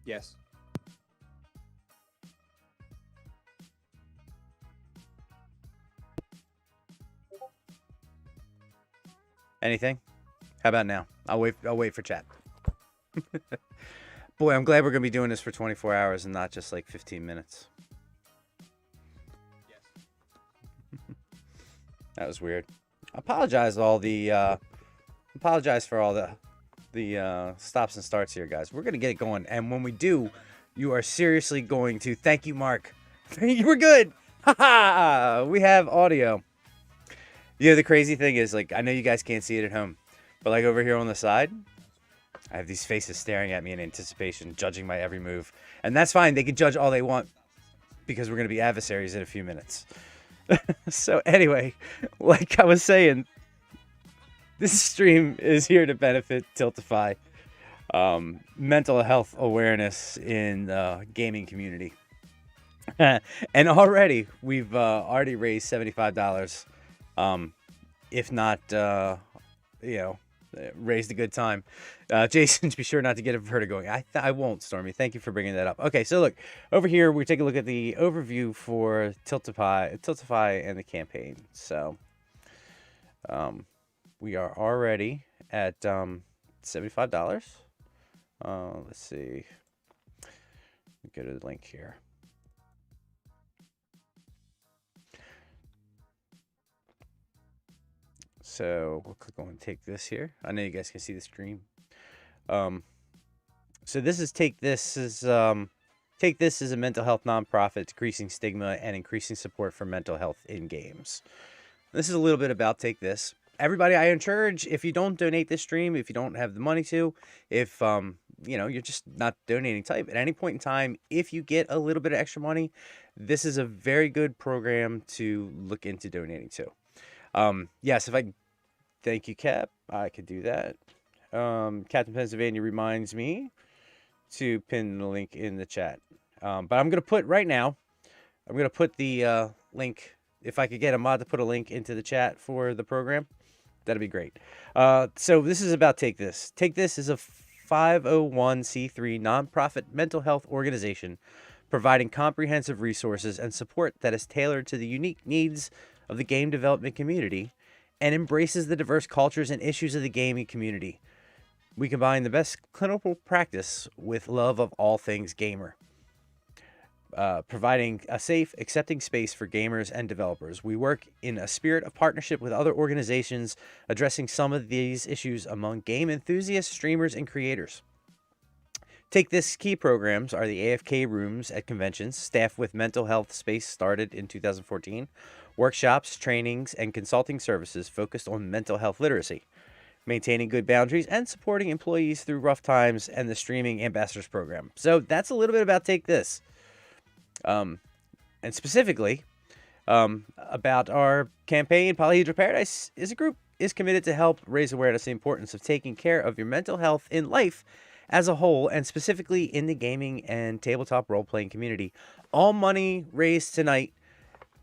Yes. Anything? How about now? I'll wait for chat. Boy, I'm glad we're gonna be doing this for 24 hours and not just like 15 minutes. That was weird. Apologize for all the stops and starts here, guys. We're gonna get it going, and when we do, you are seriously going to thank you, Mark. We're good. Haha. We have audio. You know, the crazy thing is, like, I know you guys can't see it at home, but like over here on the side, I have these faces staring at me in anticipation, judging my every move, and that's fine. They can judge all they want because we're gonna be adversaries in a few minutes. So anyway, like I was saying, this stream is here to benefit Tiltify mental health awareness in the gaming community. And already we've already raised $75. If not, you know, raised a good time. Jason, be sure not to get a vertigo going. I won't, Stormy. Thank you for bringing that up. Okay, so look, over here, we take a look at the overview for Tiltify and the campaign. So, we are already at $75. Let's see. Go to the link here. So we'll click on take this here. I know you guys can see the stream. So this is take this is a mental health nonprofit decreasing stigma and increasing support for mental health in games. This is a little bit about take this. Everybody, I encourage, if you don't donate this stream, if you don't have the money to, if you know, you're just not donating type at any point in time, if you get a little bit of extra money, this is a very good program to look into donating to. Yes, if I thank you, Cap, I could do that. Captain Pennsylvania reminds me to pin the link in the chat. But I'm gonna put right now, I'm gonna put the link. If I could get a mod to put a link into the chat for the program, that'd be great. So this is about Take This. Take This is a 501c3 nonprofit mental health organization providing comprehensive resources and support that is tailored to the unique needs of the game development community and embraces the diverse cultures and issues of the gaming community. We combine the best clinical practice with love of all things gamer, providing a safe, accepting space for gamers and developers. We work in a spirit of partnership with other organizations addressing some of these issues among game enthusiasts, streamers, and creators. Take This key programs are the AFK rooms at conventions, staffed with mental health space started in 2014, workshops, trainings, and consulting services focused on mental health literacy, maintaining good boundaries, and supporting employees through rough times, and the streaming ambassadors program. So that's a little bit about Take This. And specifically, about our campaign, Polyhedral Paradise is committed to help raise awareness of the importance of taking care of your mental health in life as a whole, and specifically in the gaming and tabletop role-playing community. All money raised tonight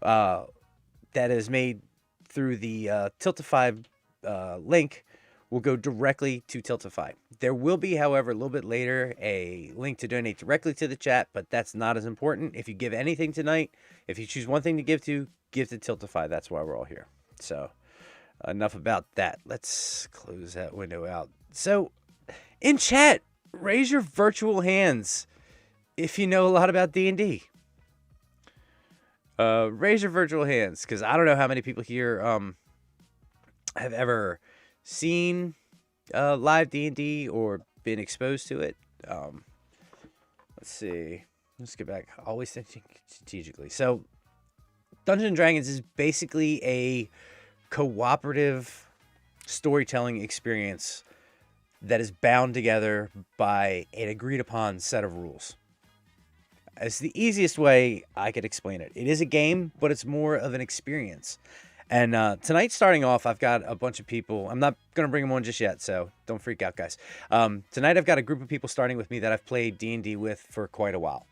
that is made through the Tiltify link will go directly to Tiltify. There will be, however, a little bit later, a link to donate directly to the chat, but that's not as important. If you give anything tonight, if you choose one thing to give to Tiltify. That's why we're all here. So, enough about that. Let's close that window out. So, in chat, raise your virtual hands if you know a lot about D&D. Raise your virtual hands, because I don't know how many people here have ever seen live D&D or been exposed to it. Let's see. Let's get back. Always thinking strategically. So, Dungeons & Dragons is basically a cooperative storytelling experience that is bound together by an agreed upon set of rules. It's the easiest way I could explain it. It is a game, but it's more of an experience. And tonight, starting off, I've got a bunch of people. I'm not going to bring them on just yet, so don't freak out, guys. Tonight, I've got a group of people starting with me that I've played D&D with for quite a while.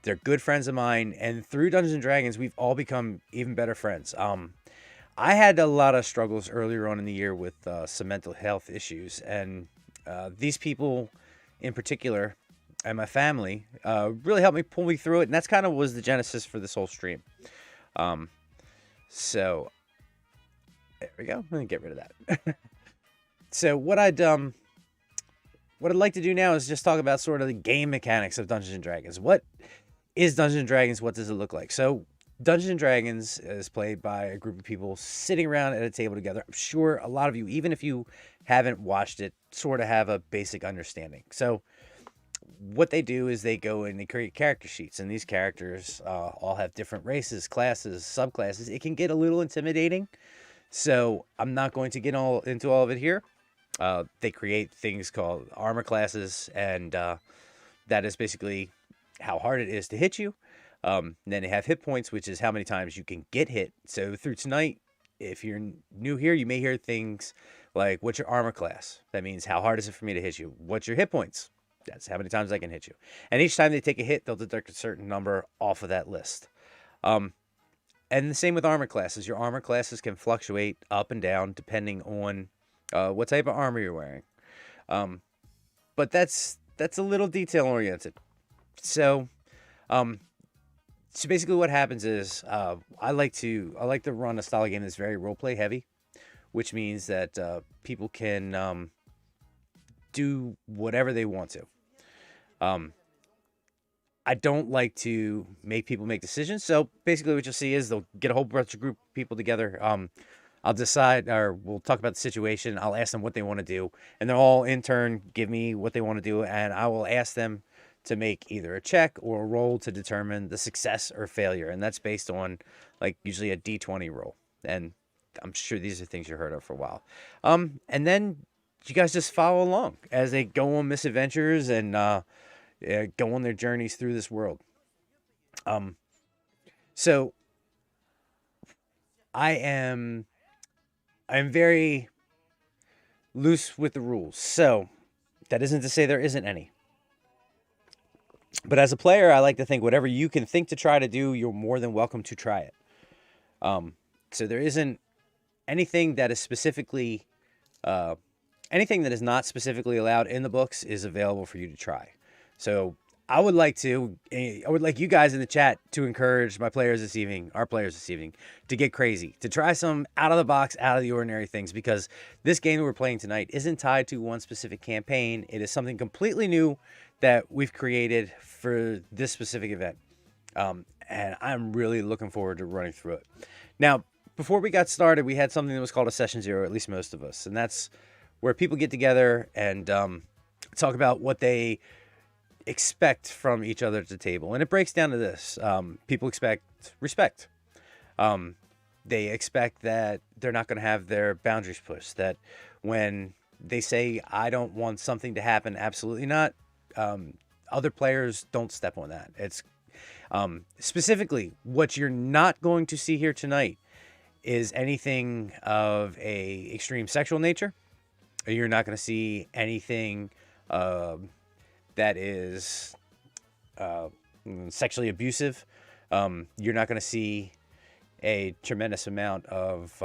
They're good friends of mine, and through Dungeons & Dragons, we've all become even better friends. I had a lot of struggles earlier on in the year with some mental health issues, and these people in particular and my family really helped me pull me through it, and that's kind of was the genesis for this whole stream. So there we go. Let me get rid of that. So what I'd like to do now is just talk about sort of the game mechanics of Dungeons and Dragons. What is Dungeons and Dragons? What does it look like? So Dungeons and Dragons is played by a group of people sitting around at a table together. I'm sure a lot of you, even if you haven't watched it, sort of have a basic understanding. So what they do is they go and they create character sheets, and these characters all have different races, classes, subclasses. It can get a little intimidating, so I'm not going to get into all of it here. They create things called armor classes, and that is basically how hard it is to hit you. Then they have hit points, which is how many times you can get hit. So through tonight, if you're new here, you may hear things like, what's your armor class? That means how hard is it for me to hit you? What's your hit points? That's how many times I can hit you. And each time they take a hit, they'll deduct a certain number off of that list. And the same with armor classes. Your armor classes can fluctuate up and down depending on what type of armor you're wearing. But that's a little detail oriented. So basically what happens is I like to run a style game that's very role play heavy, which means that people can do whatever they want to. I don't like to make people make decisions. So basically what you'll see is they'll get a whole bunch of group of people together. I'll decide, or we'll talk about the situation. I'll ask them what they want to do, and they'll all in turn give me what they want to do, and I will ask them to make either a check or a roll to determine the success or failure. And that's based on like usually a D20 roll. And I'm sure these are things you heard of for a while. And then you guys just follow along as they go on misadventures and go on their journeys through this world. So I'm very loose with the rules. So that isn't to say there isn't any. But as a player, I like to think whatever you can think to try to do, you're more than welcome to try it. So there isn't anything that is specifically, anything that is not specifically allowed in the books is available for you to try. So I would like you guys in the chat to encourage my players this evening, our players this evening, to get crazy, to try some out of the box, out of the ordinary things, because this game that we're playing tonight isn't tied to one specific campaign. It is something completely new that we've created for this specific event. And I'm really looking forward to running through it. Now, before we got started, we had something that was called a Session Zero, at least most of us. And that's where people get together and talk about what they expect from each other at the table. And it breaks down to this. People expect respect. They expect that they're not going to have their boundaries pushed. That when they say, I don't want something to happen, absolutely not. Other players don't step on that. It's specifically what you're not going to see here tonight is anything of a extreme sexual nature. You're not going to see anything that is sexually abusive. You're not going to see a tremendous amount of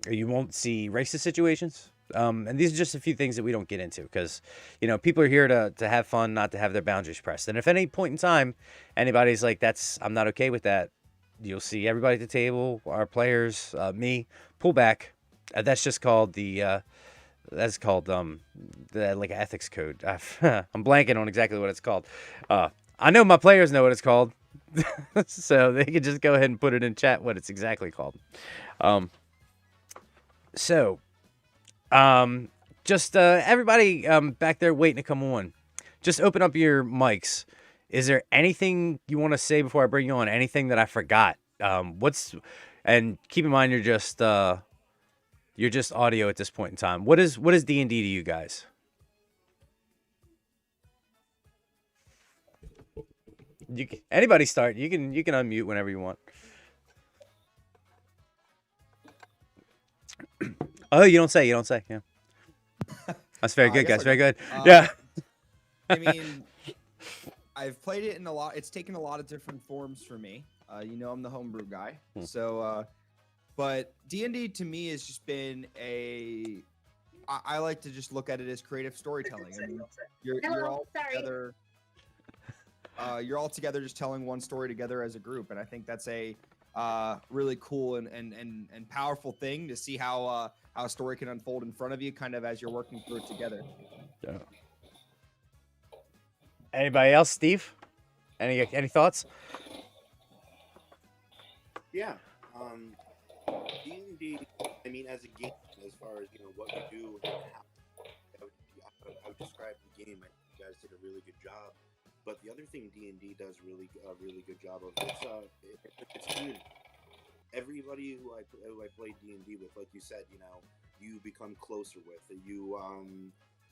you won't see racist situations. And these are just a few things that we don't get into because, people are here to have fun, not to have their boundaries pressed. And if at any point in time, anybody's like, I'm not okay with that, you'll see everybody at the table, our players, me, pull back. That's just called that's called like an ethics code. I'm blanking on exactly what it's called. I know my players know what it's called, so they can just go ahead and put it in chat what it's exactly called. Just everybody back there waiting to come on, just open up your mics. Is there anything you want to say before I bring you on? Anything that I forgot? And keep in mind you're just audio at this point in time. What is D&D to you guys? Anybody start. You can unmute whenever you want. Oh, you don't say. Yeah. That's very good, guys. Very good. Yeah. I mean, I've played it in a lot. It's taken a lot of different forms for me. I'm the homebrew guy. So, but D&D to me has just been I like to just look at it as creative storytelling. I mean, you're all together. You're all together just telling one story together as a group, and I think that's a really cool and powerful thing to see how a story can unfold in front of you, kind of as you're working through it together. Yeah. Anybody else, Steve? Any thoughts? Yeah. D&D, I mean, as a game, as far as, what we do and how I would describe the game, I think you guys did a really good job. But the other thing D&D does a really good job of, it's community. Everybody who I play D&D with, like you said, you become closer with.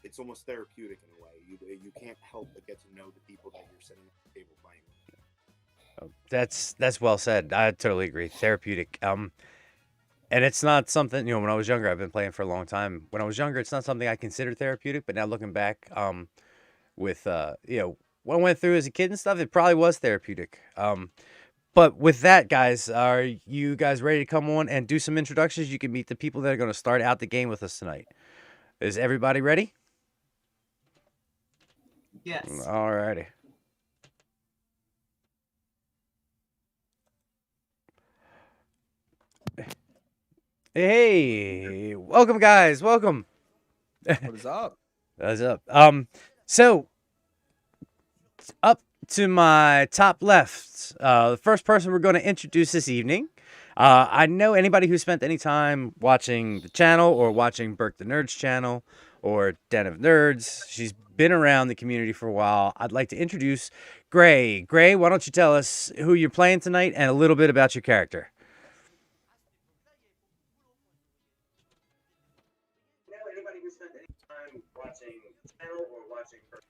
It's almost therapeutic in a way. You can't help but get to know the people that you're sitting at the table playing with. That's well said. I totally agree. Therapeutic. And it's not something, when I was younger, I've been playing for a long time. When I was younger, it's not something I considered therapeutic, but now looking back, with, what I went through as a kid and stuff, it probably was therapeutic. But with that, guys, are you guys ready to come on and do some introductions? You can meet the people that are going to start out the game with us tonight. Is everybody ready? Yes. All righty. Hey, welcome, guys. Welcome. What is up? What's up? So up to my top left, the first person we're going to introduce this evening. I know anybody who spent any time watching the channel or watching Burke the Nerd's channel or Den of Nerds. She's been around the community for a while. I'd like to introduce Gray. Gray, why don't you tell us who you're playing tonight and a little bit about your character?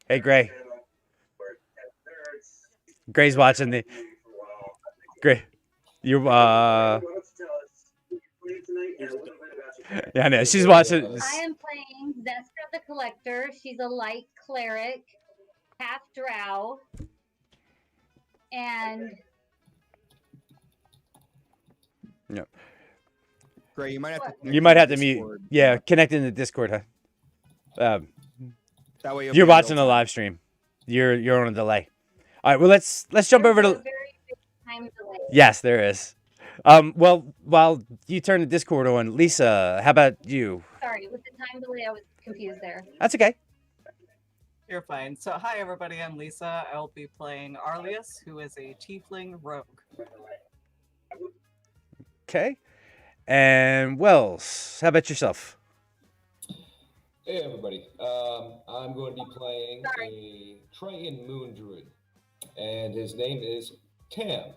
Hey, Gray. Gray's watching the. Gray, you yeah, I know she's watching. I am playing Zestra the Collector. She's a light cleric, half drow, and Yep. Gray, you might have to. You might have to mute. Yeah, connect in the Discord, huh? That way You're watching the live stream. You're on a delay. All right. Well, let's jump over to. a very big time delay. Yes, there is. Well, while you turn the Discord on, Lisa, how about you? Sorry, with the time delay, I was confused there. That's okay. You're fine. So, hi everybody, I'm Lisa. I'll be playing Arlius, who is a tiefling rogue. Okay. And Wells, how about yourself? Hey everybody, I'm going to be playing a Triton Moon Druid, and his name is Tam.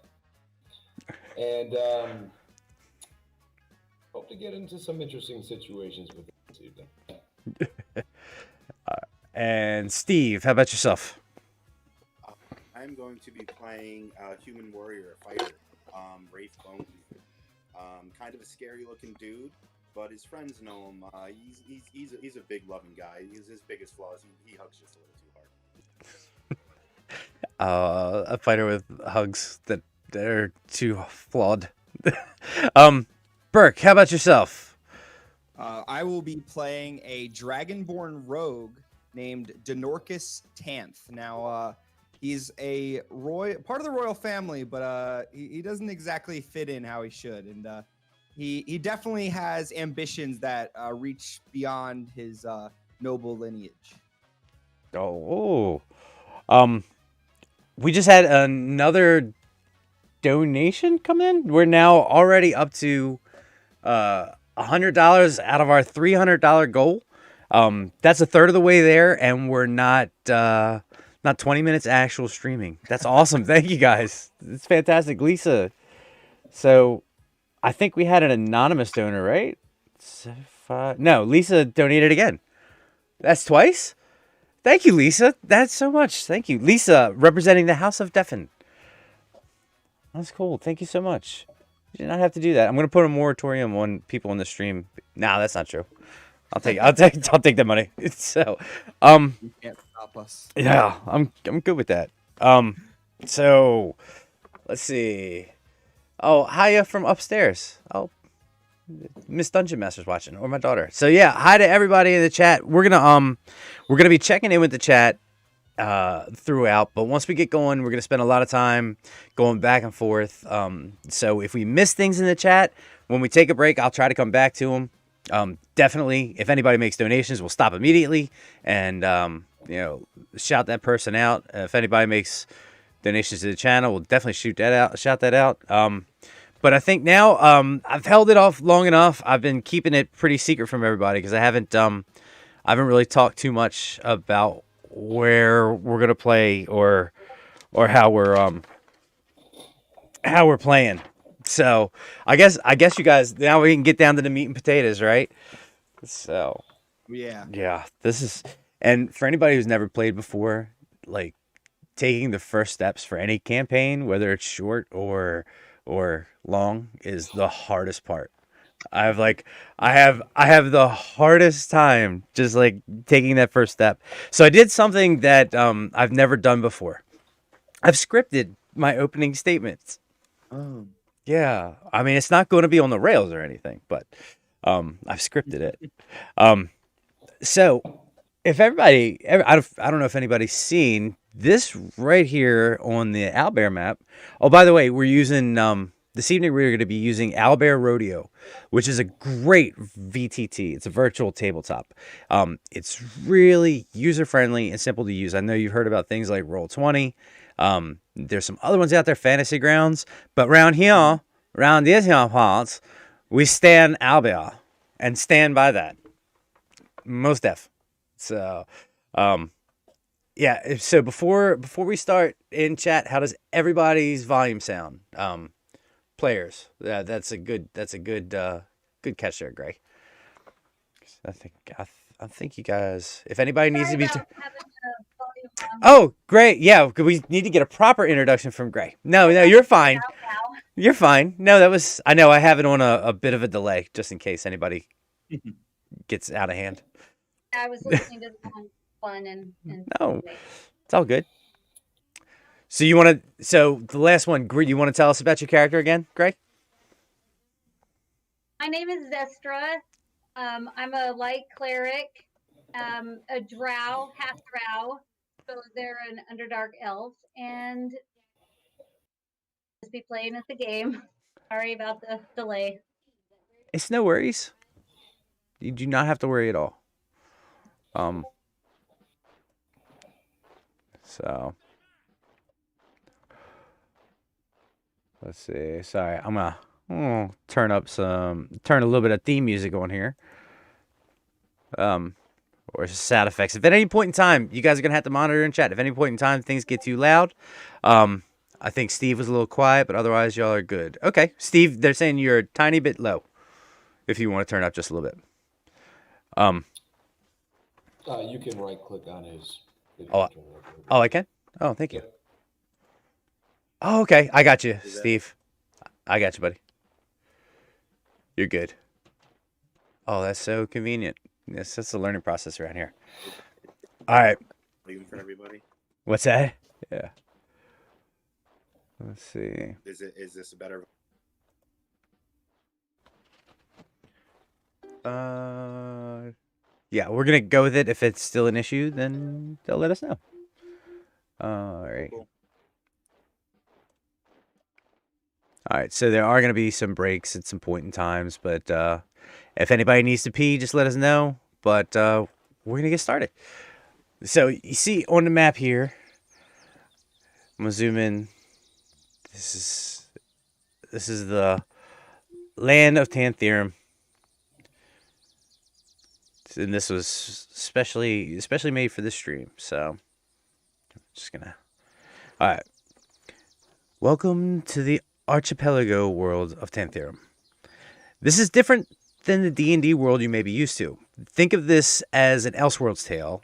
And hope to get into some interesting situations with him this evening. And Steve, how about yourself? I'm going to be playing a human warrior, a fighter, Rafe Bone. Kind of a scary looking dude, but his friends know him. He's a big loving guy. His biggest flaw is he hugs just a little too hard. A fighter with hugs that are too flawed. Burke, how about yourself? I will be playing a dragonborn rogue named Denorcus Tanth. Now, he's a part of the royal family, but he doesn't exactly fit in how he should, and he definitely has ambitions that reach beyond his noble lineage. Oh, we just had another donation come in. We're now already up to $100 out of our $300 goal. That's a third of the way there, and we're not 20 minutes actual streaming. That's awesome. Thank you guys. It's fantastic, Lisa. So I think we had an anonymous donor, right? No, Lisa donated again. That's twice. Thank you, Lisa. That's so much. Thank you, Lisa, representing the House of Deffen. That's cool. Thank you so much. You did not have to do that. I'm gonna put a moratorium on people on the stream. Nah, that's not true. I'll take the money. So, You can't stop us. yeah, I'm good with that. So let's see. Oh, hiya from upstairs. Oh, Miss Dungeon Master's watching, or my daughter. So yeah, hi to everybody in the chat. We're gonna be checking in with the chat throughout, but once we get going, we're gonna spend a lot of time going back and forth. So if we miss things in the chat, when we take a break, I'll try to come back to them. Definitely, if anybody makes donations, we'll stop immediately and shout that person out. If anybody makes donations to the channel, we'll definitely shout that out. But I think now I've held it off long enough. I've been keeping it pretty secret from everybody because I haven't really talked too much about where we're gonna play or how we're playing. So I guess you guys, now we can get down to the meat and potatoes, right? So yeah, this is, and for anybody who's never played before, like taking the first steps for any campaign, whether it's short or long, is the hardest part. I have the hardest time just like taking that first step. So I did something that I've never done before. I've scripted my opening statements. Oh. Yeah, I mean, it's not going to be on the rails or anything, but I've scripted it. So if everybody, I don't know if anybody's seen this right here on the Owlbear map. Oh, by the way, we're using this evening we're going to be using Owlbear Rodeo, which is a great VTT. It's a virtual tabletop. It's really user friendly and simple to use. I know you've heard about things like Roll20. There's some other ones out there, Fantasy Grounds, but around these here parts, we stand Owlbear and stand by that. Most def. So, yeah. So before we start in chat, how does everybody's volume sound? Players. Yeah, that's a good good catch there, Gray. I think you guys, if anybody needs to be. Oh, great. Yeah, we need to get a proper introduction from Gray. No, you're fine. You're fine. No, I know I have it on a bit of a delay just in case anybody gets out of hand. I was listening to one and no, it's all good. So the last one, you want to tell us about your character again, Gray? My name is Zestra. I'm a light cleric, a drow, half drow. So they're an Underdark elf, and just be playing at the game. Sorry about the delay. It's no worries. You do not have to worry at all. So let's see. Sorry, I'm gonna turn a little bit of theme music on here. Or sound effects. If at any point in time, you guys are gonna have to monitor in chat. If at any point in time things get too loud, I think Steve was a little quiet, but otherwise y'all are good. Okay, Steve, they're saying you're a tiny bit low. If you want to turn up just a little bit. You can right click on his. Oh, I can? Oh, thank you. Oh, okay. I got you, Steve. I got you, buddy. You're good. Oh, that's so convenient. Yes, that's a learning process around here. All right. Even for everybody. What's that? Yeah. Let's see. Is this a better? Yeah, we're gonna go with it. If it's still an issue, then they'll let us know. All right. Cool. All right. So there are gonna be some breaks at some point in times, but if anybody needs to pee, just let us know. But we're gonna get started. So you see on the map here, I'm gonna zoom in. This is the land of Tantherum. And this was especially made for this stream. So I'm just gonna. All right. Welcome to the archipelago world of Tantherum. This is different than the D&D world you may be used to. Think of this as an Elseworlds tale.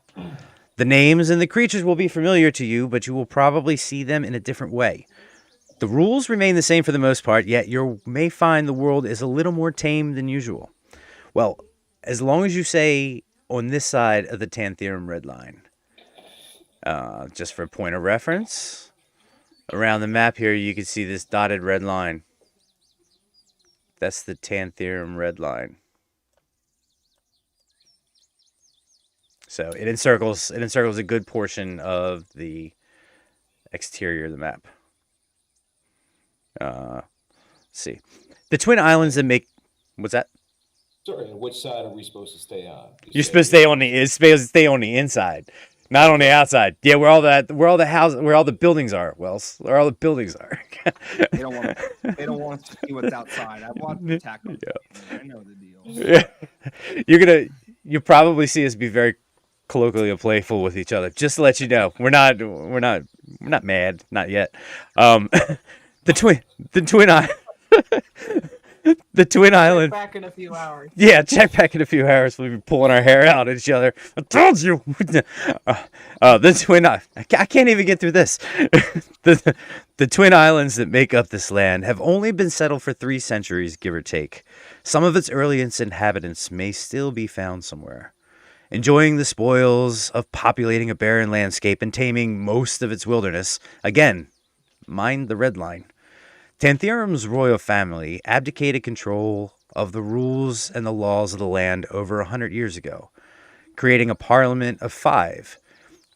The names and the creatures will be familiar to you, but you will probably see them in a different way. The rules remain the same for the most part, yet you may find the world is a little more tame than usual. Well, as long as you say on this side of the Tantherum red line. Just for a point of reference, around the map here you can see this dotted red line. That's the Tantherum red line. So it encircles a good portion of the exterior of the map. Let's see. The twin islands that make what's that? Sorry, which side are we supposed to stay on? You're supposed to stay on the inside, not on the outside. Yeah, where all the buildings are. Wells, where all the buildings are. They don't want to see what's outside. I want to attack them. Yeah. I know the deal. Yeah. You'll probably see us be very colloquially playful with each other. Just to let you know, we're not mad, not yet. The twin island. Back in a few hours. Yeah, check back in a few hours. We'll be pulling our hair out at each other. I told you. The twin. I can't even get through this. The twin islands that make up this land have only been settled for 3 centuries, give or take. Some of its earliest inhabitants may still be found somewhere, enjoying the spoils of populating a barren landscape and taming most of its wilderness. Again, mind the red line. Tantherum's royal family abdicated control of the rules and the laws of the land over 100 years ago, creating a parliament of 5,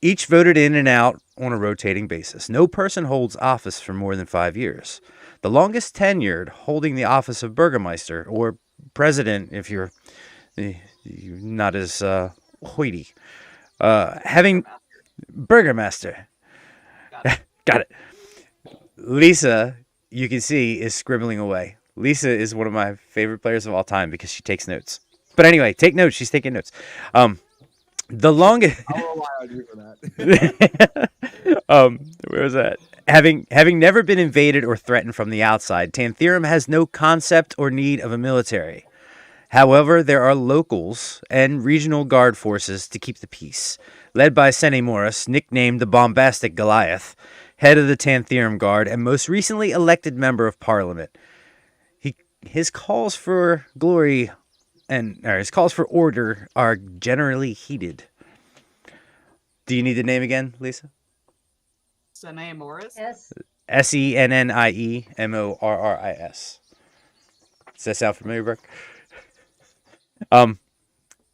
each voted in and out on a rotating basis. No person holds office for more than 5 years. The longest tenured holding the office of burgomaster, or president if you're not as hoity. Having burgomaster. Got it. Lisa, you can see, is scribbling away. Lisa is one of my favorite players of all time because she takes notes. But anyway, take notes. She's taking notes. The longest. I'll rely on you for that. Where was that? Having never been invaded or threatened from the outside, Tantherum has no concept or need of a military. However, there are locals and regional guard forces to keep the peace, led by Sene Morris, nicknamed the Bombastic Goliath, head of the Tantherum Guard and most recently elected member of Parliament. His calls for glory his calls for order are generally heated. Do you need the name again, Lisa? Sene Morris? Yes. Senniemorris. Does that sound familiar, Brooke?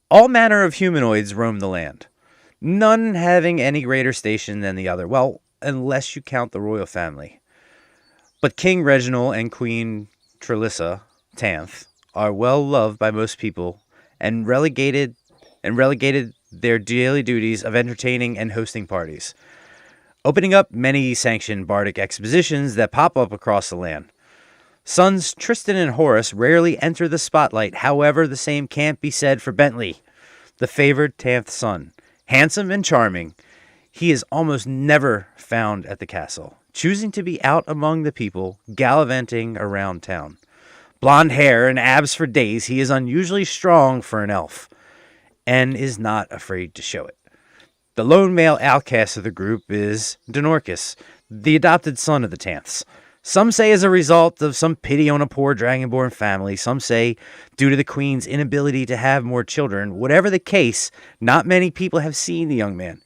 All manner of humanoids roam the land, none having any greater station than the other. Well, unless you count the royal family. But King Reginald and Queen Trelissa Tanth are well loved by most people and relegated their daily duties of entertaining and hosting parties, opening up many sanctioned bardic expositions that pop up across the land. Sons Tristan and Horace rarely enter the spotlight. However, the same can't be said for Bentley, the favored Tanth son. Handsome and charming, he is almost never found at the castle, choosing to be out among the people, gallivanting around town. Blonde hair and abs for days, he is unusually strong for an elf, and is not afraid to show it. The lone male outcast of the group is Dinorcus, the adopted son of the Tanths. Some say as a result of some pity on a poor dragonborn family. Some say due to the queen's inability to have more children. Whatever the case, not many people have seen the young man.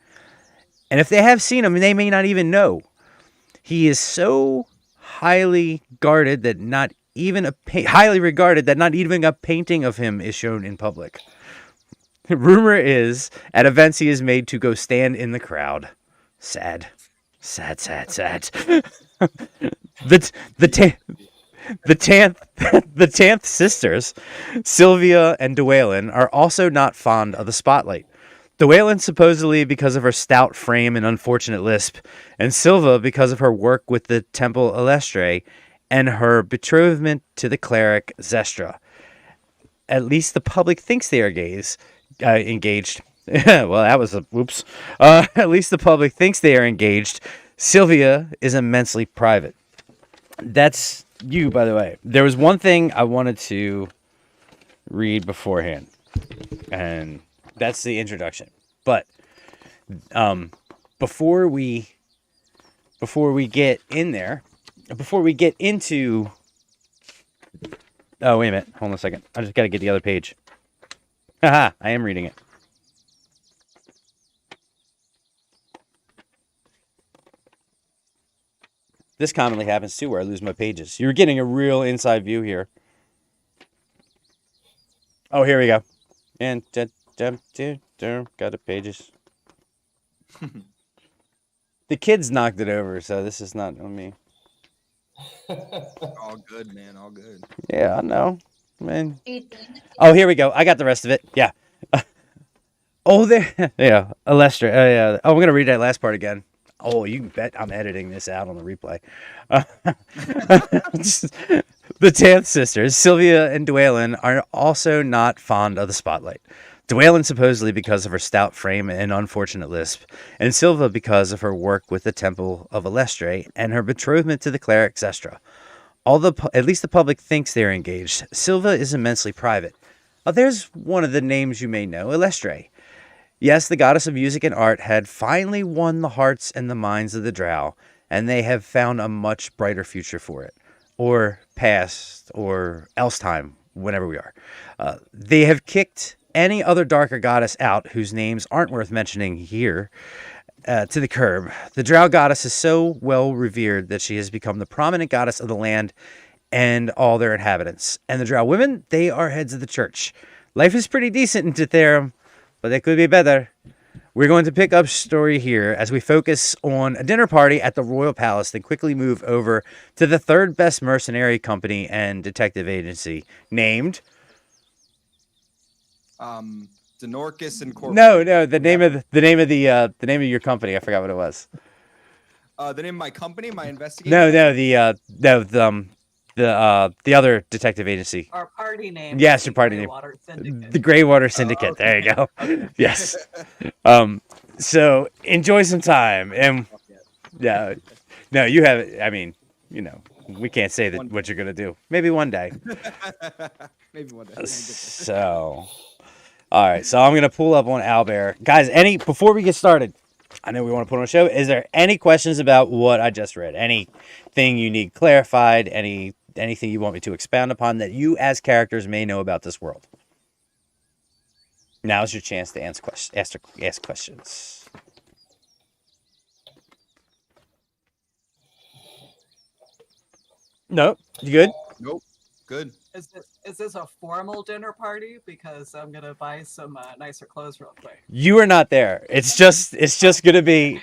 And if they have seen him, they may not even know. He is so highly regarded that not even a painting of him is shown in public. Rumor is, at events he is made to go stand in the crowd. Sad. The Tanth sisters, Sylvia and Dwaylen, are also not fond of the spotlight. Dwaylen supposedly because of her stout frame and unfortunate lisp, and Sylva because of her work with the Temple Elestre and her betrothment to the cleric Zestra. At least the public thinks they are engaged. Well, that was a whoops. At least the public thinks they are engaged. Sylvia is immensely private. That's you, by the way. There was one thing I wanted to read beforehand, and that's the introduction. But before we get in there, before we get into, oh wait a minute, hold on a second. I just got to get the other page. Haha, I am reading it. This commonly happens too, where I lose my pages. You're getting a real inside view here. Oh, here we go. And got the pages. The kids knocked it over, so this is not on me. All good, man. All good. Yeah, I know, man. Do you think- Oh, here we go. I got the rest of it. Yeah. Oh, there. Yeah, Alestra. Yeah. Oh, I'm gonna read that last part again. Oh, you can bet I'm editing this out on the replay. The Tanth sisters, Sylvia and Dwaylen, are also not fond of the spotlight. Dwaylen supposedly because of her stout frame and unfortunate lisp, and Sylvia because of her work with the Temple of Alestre and her betrothment to the cleric Zestra. At least the public thinks they're engaged, Sylvia is immensely private. There's one of the names you may know, Alestre. Yes, the goddess of music and art had finally won the hearts and the minds of the Drow, and they have found a much brighter future for it. Or past, or else time, whenever we are. They have kicked any other darker goddess out whose names aren't worth mentioning here to the curb. The Drow goddess is so well revered that she has become the prominent goddess of the land and all their inhabitants. And the Drow women, they are heads of the church. Life is pretty decent in Tetherum, but it could be better. We're going to pick up story here as we focus on a dinner party at the Royal Palace, then quickly move over to the third best mercenary company and detective agency named. Denorcus Incorporated. No, the name of the name of your company. I forgot what it was. The name of my company, my investigation. The other detective agency. Our party name. Yes, is your the party name. Greywater Syndicate. The Greywater Syndicate. okay. There you go. Yes. So enjoy some time, and yeah, no, you have it. I mean, we can't say that what you're gonna do. Maybe one day. Maybe one day. We'll get there. So, all right. So I'm gonna pull up on Owlbear, guys. Before we get started, I know we want to put on a show. Is there any questions about what I just read? Anything you need clarified? Anything you want me to expound upon that you as characters may know about this world? Now's your chance to ask questions. Nope. You good? Nope. Good. Is this a formal dinner party? Because I'm gonna buy some nicer clothes real quick. You are not there. It's just gonna be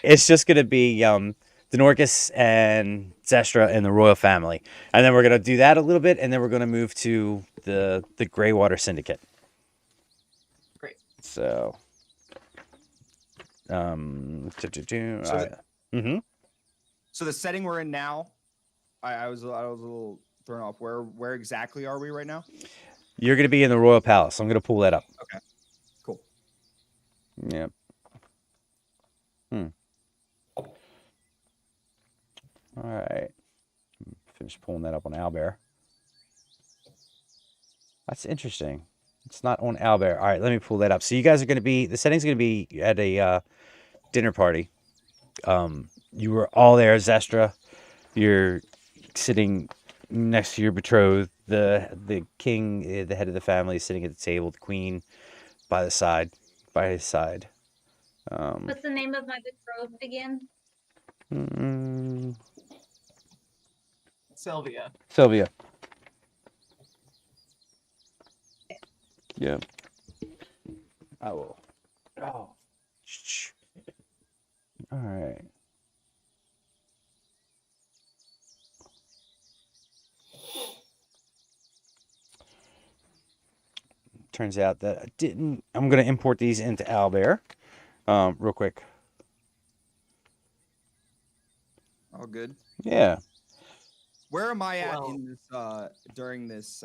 Denorcus and Zestra and the royal family, and then we're gonna do that a little bit, and then we're gonna move to the Greywater Syndicate. Great. So, So the setting we're in now, I was a little thrown off. Where exactly are we right now? You're gonna be in the royal palace. I'm gonna pull that up. Okay. Cool. Yep. All right. Finish pulling that up on Owlbear. That's interesting. It's not on Owlbear. All right, let me pull that up. So you guys are going to be, the setting's going to be at a dinner party. You were all there, Zestra. You're sitting next to your betrothed. The king, the head of the family, is sitting at the table. The queen by his side. What's the name of my betrothed again? Sylvia. Yeah. I will. Oh. All right. Turns out that I didn't. I'm going to import these into Owlbear real quick. All good. Yeah. Where am I at Well- in this during this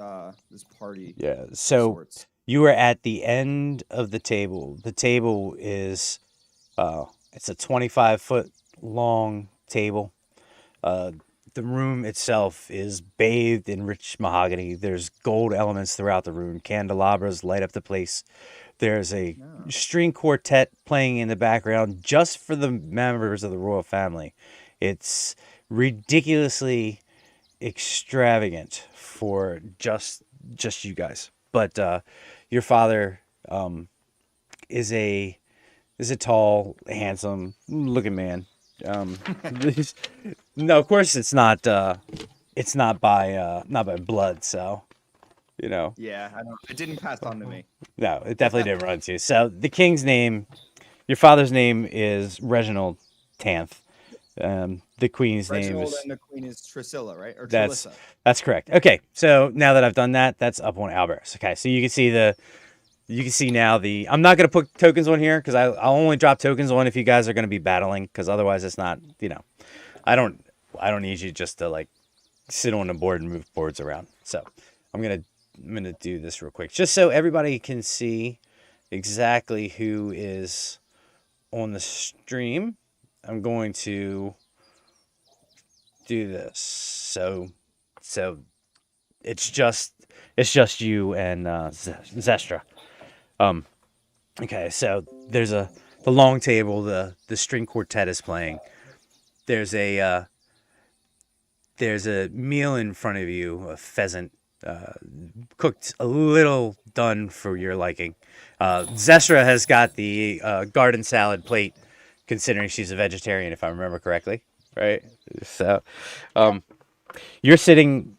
this party? Yeah. of So sorts? you are at the end of the table. The table is it's a 25-foot long table. The room itself is bathed in rich mahogany. There's gold elements throughout the room. Candelabras light up the place. There's a string quartet playing in the background just for the members of the royal family. It's ridiculously extravagant for just you guys. But your father is a tall, handsome looking man. No, of course it's not by blood. So You know. Yeah, I don't. It didn't pass on to me. No, it definitely didn't run to you. So the king's name, your father's name is Reginald Tanth. The queen's name Reginald is and the queen is Trisilla, right? Or that's Trilissa. that's correct. Okay, so now that I've done that, that's up on Alberus. Okay, so you can see now the. I'm not gonna put tokens on here because I'll only drop tokens on if you guys are gonna be battling because otherwise it's not. I don't need you just to like sit on the board and move boards around. So I'm gonna do this real quick just so everybody can see exactly who is on the stream. I'm going to do this. So it's just you and Zestra. Okay, so there's the long table, the string quartet is playing. There's a meal in front of you, a pheasant, cooked a little done for your liking. Zestra has got the garden salad plate, considering she's a vegetarian, if I remember correctly, right? So, you're sitting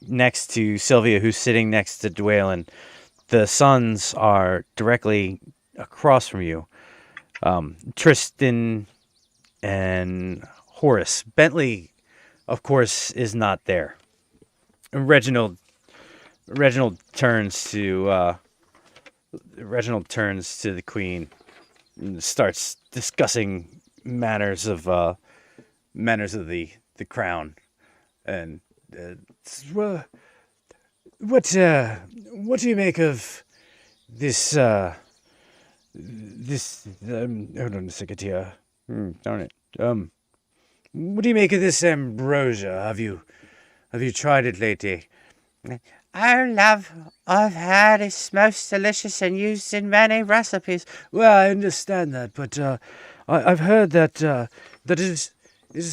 next to Sylvia, who's sitting next to Dwaylen. The sons are directly across from you. Tristan and Horace. Bentley, of course, is not there. Reginald turns to the queen and starts discussing matters of the crown. And well, what do you make of this hold on a second here. Darn it. What do you make of this ambrosia? Have you tried it lately? Oh, love, I've had it. It's most delicious and used in many recipes. Well, I understand that, but I've heard that it is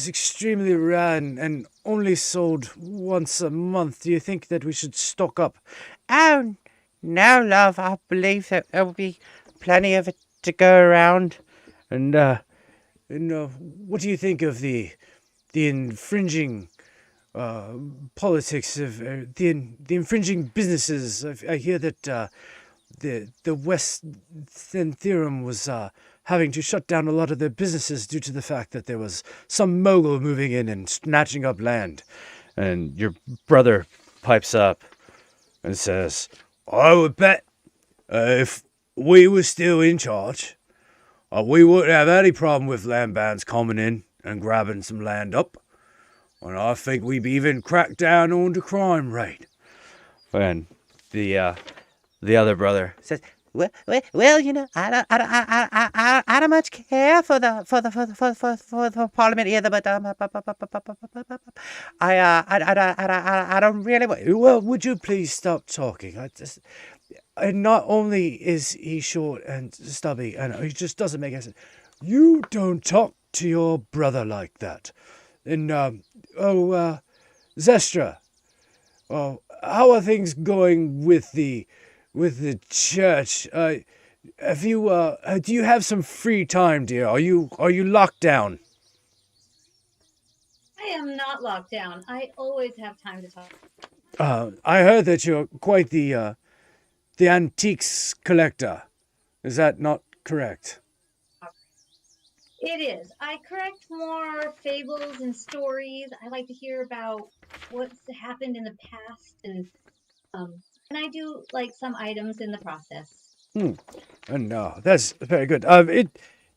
extremely rare and only sold once a month. Do you think that we should stock up? Oh, no, love. I believe that there will be plenty of it to go around. And what do you think of the infringing politics of the infringing businesses? I hear that the West Theorem was having to shut down a lot of their businesses due to the fact that there was some mogul moving in and snatching up land. And your brother pipes up and says, I would bet if we were still in charge, we wouldn't have any problem with land bands coming in and grabbing some land up. And I think we've even cracked down on the crime rate. And the other brother says, well, I don't much care for the parliament either, but I don't really. Well, would you please stop talking? And not only is he short and stubby, and he just doesn't make any sense. You don't talk to your brother like that. And Zestra, how are things going with the church? Have you do you have some free time, dear? Are you locked down? I am not locked down. I always have time to talk. I heard that you're quite the antiques collector. Is that not correct? It is. I collect more fables and stories. I like to hear about what's happened in the past, and I do like some items in the process. And no, that's very good.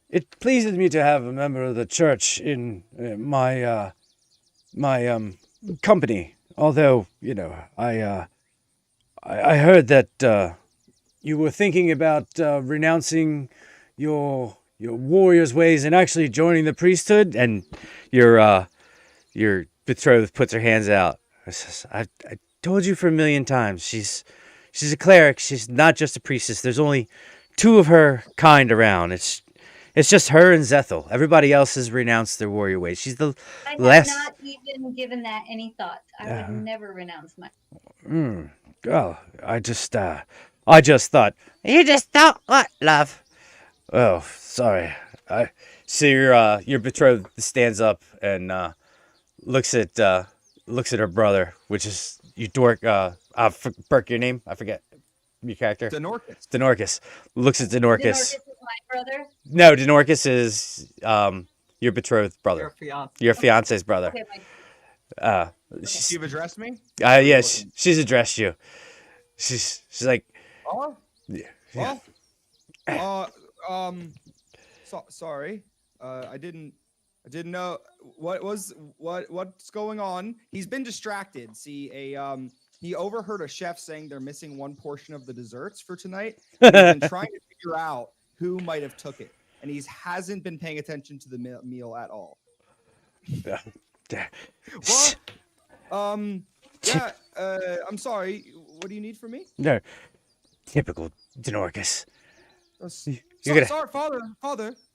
It pleases me to have a member of the church in my company. Although I heard that you were thinking about renouncing your warrior's ways and actually joining the priesthood, and your betrothed puts her hands out. I told you for a million times. She's a cleric. She's not just a priestess. There's only two of her kind around. It's just her and Zethel. Everybody else has renounced their warrior ways. She's the last. I have not even given that any thought. I would never renounce my. Oh, I just thought. You just thought what, love? Oh, sorry. I see your betrothed stands up and looks at looks at her brother, which is you dork. Burke, your name? I forget your character. Denorcus. Denorcus looks at Denorcus. Denorcus is my brother. No, Denorcus is your betrothed brother, Your fiance. your fiance's brother. Okay, my She's, You've addressed me? yeah, she's addressed you. She's like, Oh, yeah. sorry. I didn't know what's going on. He's been distracted. See, he overheard a chef saying they're missing one portion of the desserts for tonight. He's been trying to figure out who might have took it, and he hasn't been paying attention to the meal at all. Well, yeah. I'm sorry. What do you need from me? No, typical Denorcus. Sorry, father.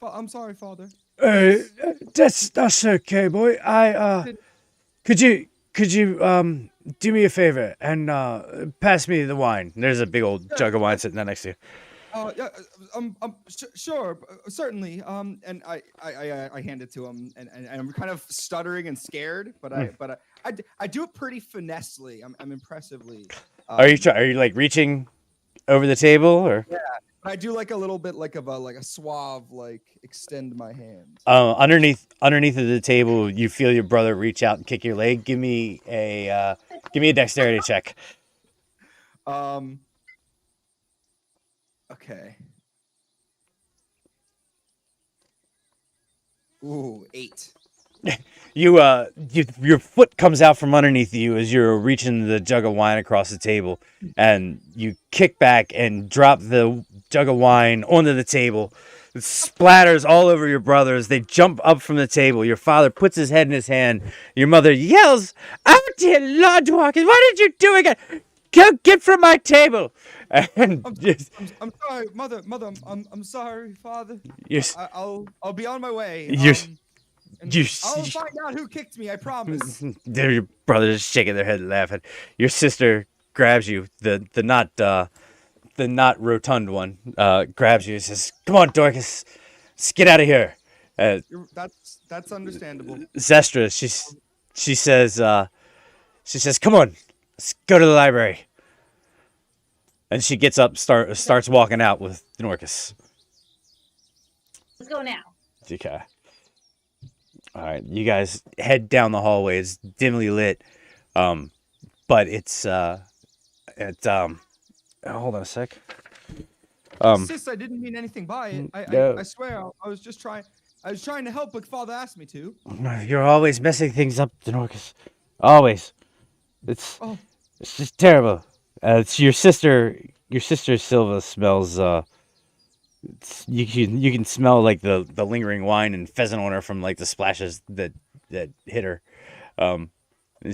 I'm sorry, father. That's okay, boy. Could you do me a favor and pass me the wine? There's a big old jug of wine sitting there next to you. Yeah, sure, certainly. And I hand it to him, and I'm kind of stuttering and scared, but I do it pretty finessely. I'm impressively. Are you like reaching over the table or? Yeah, I do like a little bit like a suave extend my hand. Underneath of the table, you feel your brother reach out and kick your leg. Give me a dexterity check. Okay. Ooh, 8. Your foot comes out from underneath you as you're reaching the jug of wine across the table, and you kick back and drop the jug of wine onto the table. It splatters all over your brothers. They jump up from the table. Your father puts his head in his hand. Your mother yells, "Oh dear Lord, Dwarkins, what did you do again? Get from my table!" And I'm sorry, mother. I'm sorry, father. Yes. I'll be on my way. I'll find out who kicked me. I promise. Your brothers shaking their head and laughing. Your sister grabs you. The not rotund one grabs you and says, "Come on, Dorcas, let's get out of here." That's understandable. Zestra, she says, "Come on, let's go to the library." And she gets up, starts walking out with Denorcus. Let's go now. Okay. All right, you guys head down the hallway. It's dimly lit, but it's hold on a sec. Sis, I didn't mean anything by it. I swear, I was just trying. I was trying to help, but father asked me to. You're always messing things up, Denorcus. Always. It's just terrible. It's your sister. Your sister Silva smells. You can smell like the lingering wine and pheasant on her from like the splashes that hit her. And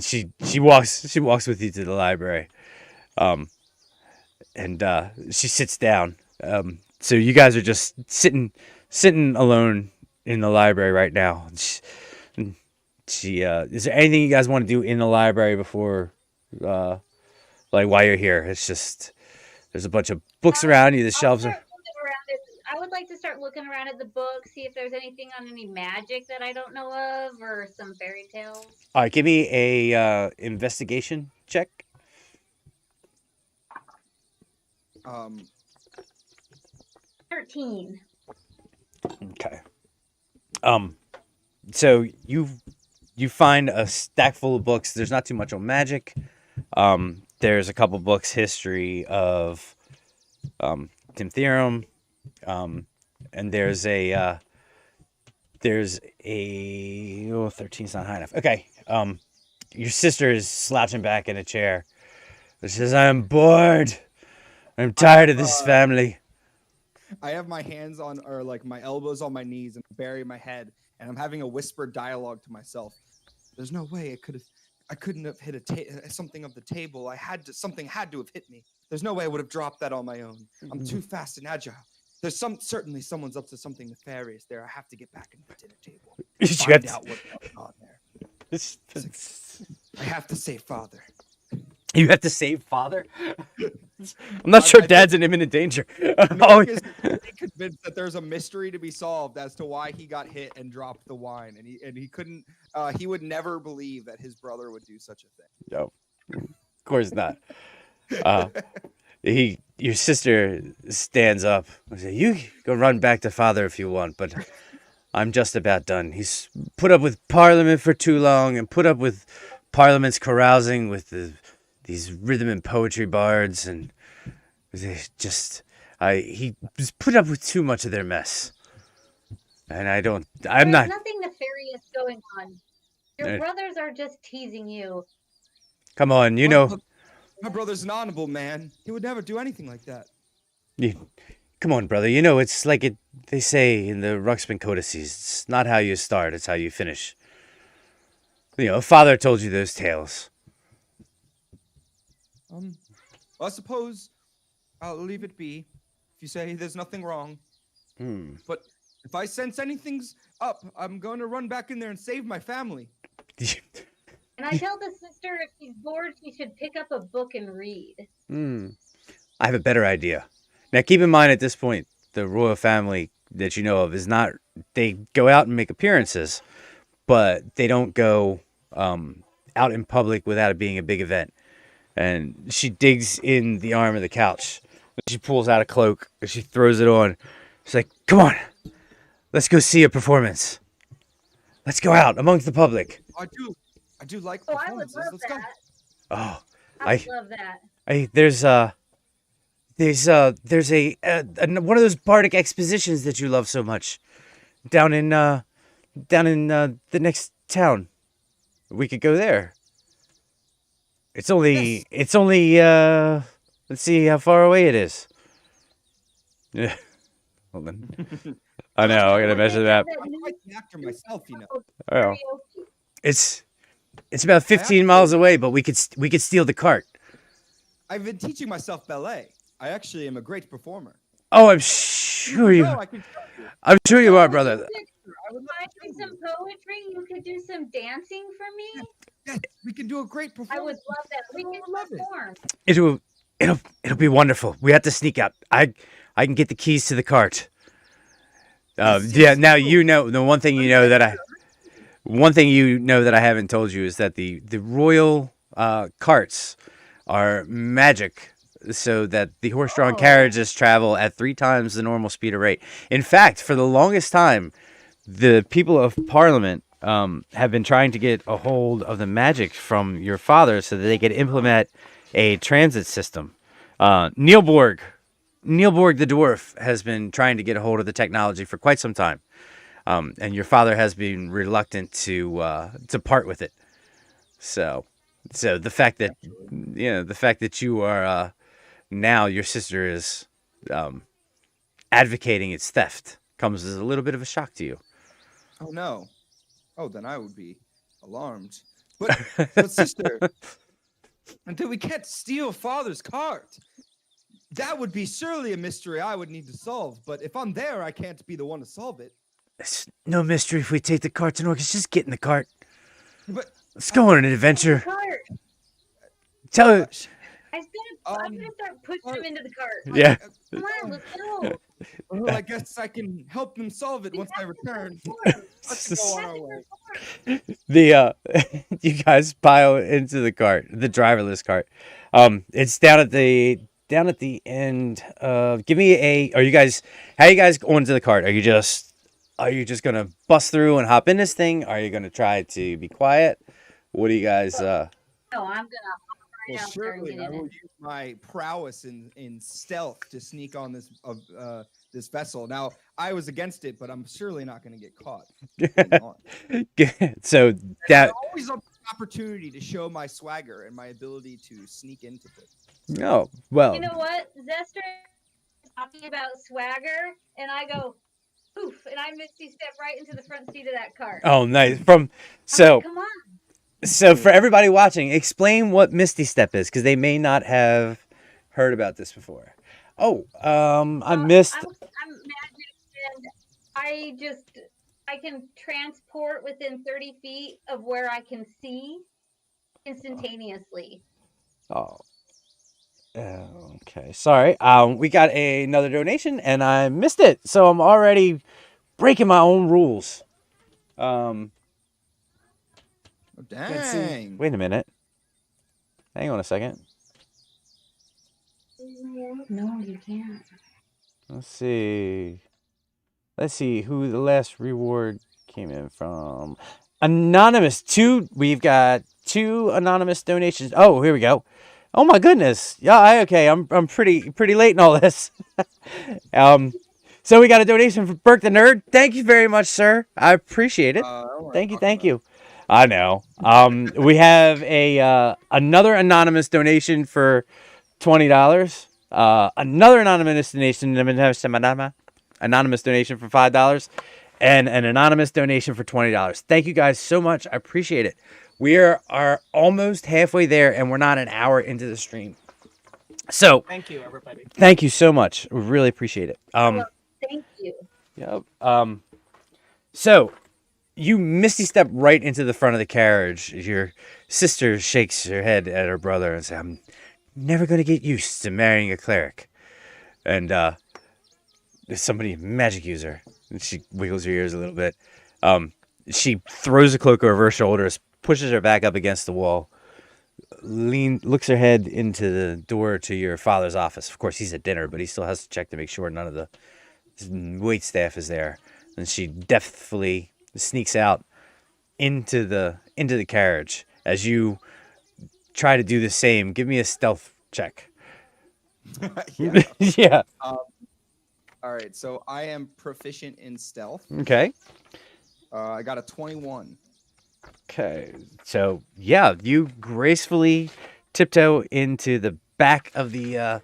she walks with you to the library. And she sits down. So you guys are just sitting alone in the library right now. She is there anything you guys want to do in the library before like while you're here? It's just there's a bunch of books around you. The shelves are. I would like to start looking around at the book, see if there's anything on any magic that I don't know of, or some fairy tales. All right, give me a investigation check. 13. Okay. So you find a stack full of books. There's not too much on magic. There's a couple books history of Tim Theorem. And there's a 13's not high enough. Okay. Your sister is slouching back in a chair. She says, "I'm bored. I'm tired of this family." I have my hands on, or like my elbows on my knees, and bury my head, and I'm having a whispered dialogue to myself. There's no way I couldn't have hit something of the table. Something had to have hit me. There's no way I would have dropped that on my own. I'm too fast and agile. There's certainly someone's up to something nefarious there. I have to get back in the dinner table. Find out what's going on there. I have to save father. You have to save father? I'm not sure Dad's in imminent danger. Mark is convinced that there's a mystery to be solved as to why he got hit and dropped the wine, and he couldn't. he would never believe that his brother would do such a thing. No, of course not. Your sister stands up and says, "You go run back to father if you want, but I'm just about done. He's put up with Parliament for too long and put up with Parliament's carousing with these rhythm and poetry bards, and he just put up with too much of their mess. And I'm There's not. nothing nefarious going on. Your brothers are just teasing you. Come on, you Well, know. my brother's an honorable man. He would never do anything like that. Come on, brother. You know, it's like they say in the Ruxpin Codices. It's not how you start, it's how you finish. You know, father told you those tales. Well, I suppose I'll leave it be if you say there's nothing wrong. But if I sense anything's up, I'm going to run back in there and save my family. And I tell the sister if she's bored, she should pick up a book and read. I have a better idea. Now, keep in mind at this point, the royal family that you know of is not. They go out and make appearances, but they don't go out in public without it being a big event. And she digs in the arm of the couch. She pulls out a cloak and she throws it on. She's like, "Come on, let's go see a performance. Let's go out amongst the public." I do like Oh, I would performances. love Let's go. that. Oh, I would love that. there's one of those bardic expositions that you love so much down in the next town. We could go there. It's only let's see how far away it is. Yeah. Hold on. I know, I gotta measure that. I'm quite the actor myself, you know. Oh. It's about 15 miles away, but we could steal the cart. I've been teaching myself ballet. I actually am a great performer. Oh, I'm sure you. No, I can tell you. I'm sure you are, brother. I would If I do some poetry, you could do some dancing for me. Yes, we can do a great performance. I would love that. We I can would love it. perform. It'll be wonderful. We have to sneak out. I can get the keys to the cart. Yeah. Now you know the one thing you know that I haven't told you is that the royal carts are magic, so that the horse-drawn carriages travel at 3 times the normal speed of rate. In fact, for the longest time, the people of Parliament have been trying to get a hold of the magic from your father so that they could implement a transit system. Nielborg the dwarf has been trying to get a hold of the technology for quite some time, and your father has been reluctant to part with it. So the fact that you are now your sister is advocating its theft comes as a little bit of a shock to you. Oh no. Oh, then I would be alarmed. But sister, until we can't steal father's cart. That would be surely a mystery I would need to solve. But if I'm there, I can't be the one to solve it. It's no mystery if we take the cart to Norcus. Just get in the cart. But Let's go on an adventure. Cart. Tell it. I'm gonna start pushing him into the cart. Yeah. Come on, let's go. well, I guess I can help them solve it once I return. Let's go on our way. You guys pile into the cart, the driverless cart. It's down at the end. Give me a. How are you guys going to the cart? Are you just gonna bust through and hop in this thing? Are you gonna try to be quiet? What do you guys? No, I'm gonna. Well, surely I will use my prowess in stealth to sneak on this vessel. Now, I was against it, but I'm surely not going to get caught. So that always an opportunity to show my swagger and my ability to sneak into things. No, well. You know what? Zester is talking about swagger, and I go, poof, and I misty step right into the front seat of that car. Oh, nice. Come on. So for everybody watching, explain what Misty Step is, because they may not have heard about this before. I missed. I'm magic, and I can transport within 30 feet of where I can see instantaneously. Oh. Okay. Sorry. We got another donation, and I missed it, so I'm already breaking my own rules. Oh, Let's see. dang. Wait a minute. Hang on a second. No, you can't. Let's see. Let's see who the last reward came in from. Anonymous. We've got 2 anonymous donations. Oh, here we go. Oh my goodness. Yeah, okay. I'm pretty late in all this. So we got a donation from Burke the Nerd. Thank you very much, sir. I appreciate it. I don't wanna Thank you, talk thank about you. I know. We have a another anonymous donation for $20. Another anonymous donation for $5, and an anonymous donation for $20. Thank you guys so much. I appreciate it. We are almost halfway there, and we're not an hour into the stream. So Thank you, everybody. thank you so much. We really appreciate it. Thank you. Yep. So you misty step right into the front of the carriage. Your sister shakes her head at her brother and says, "I'm never going to get used to marrying a cleric." And there's somebody, magic user. And she wiggles her ears a little bit. She throws a cloak over her shoulders, pushes her back up against the wall, looks her head into the door to your father's office. Of course, he's at dinner, but he still has to check to make sure none of the wait staff is there. And she deftly sneaks out into the carriage. As you try to do the same, give me a stealth check. Yeah. Yeah. All right, so I am proficient in stealth. Okay. I got a 21. Okay. So yeah, you gracefully tiptoe into the back of the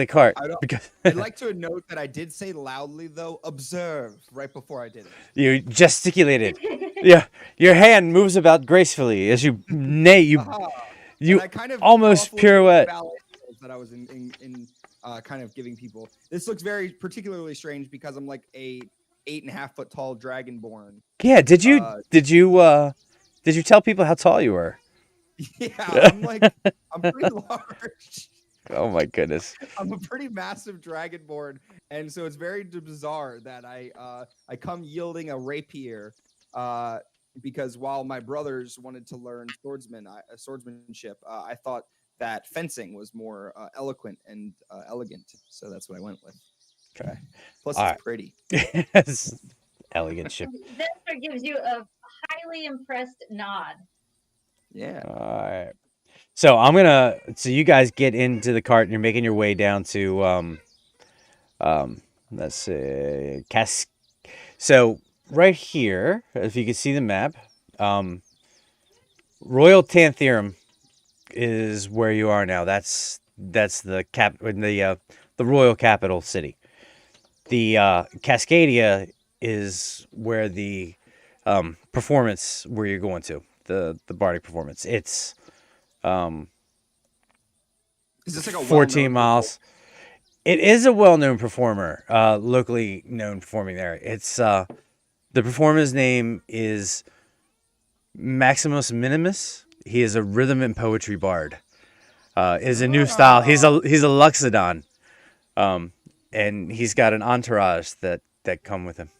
cart. I don't- Because I'd like to note that I did say loudly, though, observe, right before I did it. you gesticulated. Yeah, your hand moves about gracefully as you neigh. You And I kind of almost awfully pirouette. ballet that I was in kind of giving people. This looks very particularly strange because I'm like a 8.5 foot tall dragonborn. Yeah. Did you tell people how tall you were? Yeah, I'm pretty large. Oh my goodness. I'm a pretty massive dragonborn, and so it's very bizarre that I come yielding a rapier, because while my brothers wanted to learn swordsmanship, I thought that fencing was more eloquent and elegant, so that's what I went with. Okay. Plus, All it's right. pretty. Yes. Elegant ship. Zester gives you a highly impressed nod. Yeah. All right. So so you guys get into the cart and you're making your way down to let's see, So right here, if you can see the map, Royal Tantherum is where you are now. That's the royal capital city. The Cascadia is where the performance where you're going to, the bardic performance. It's Is this like a 14 miles. It is a well-known performer, locally known performing there. It's the performer's name is Maximus Minimus. He is a rhythm and poetry bard. Is a new style. He's a Luxodon, and he's got an entourage that come with him.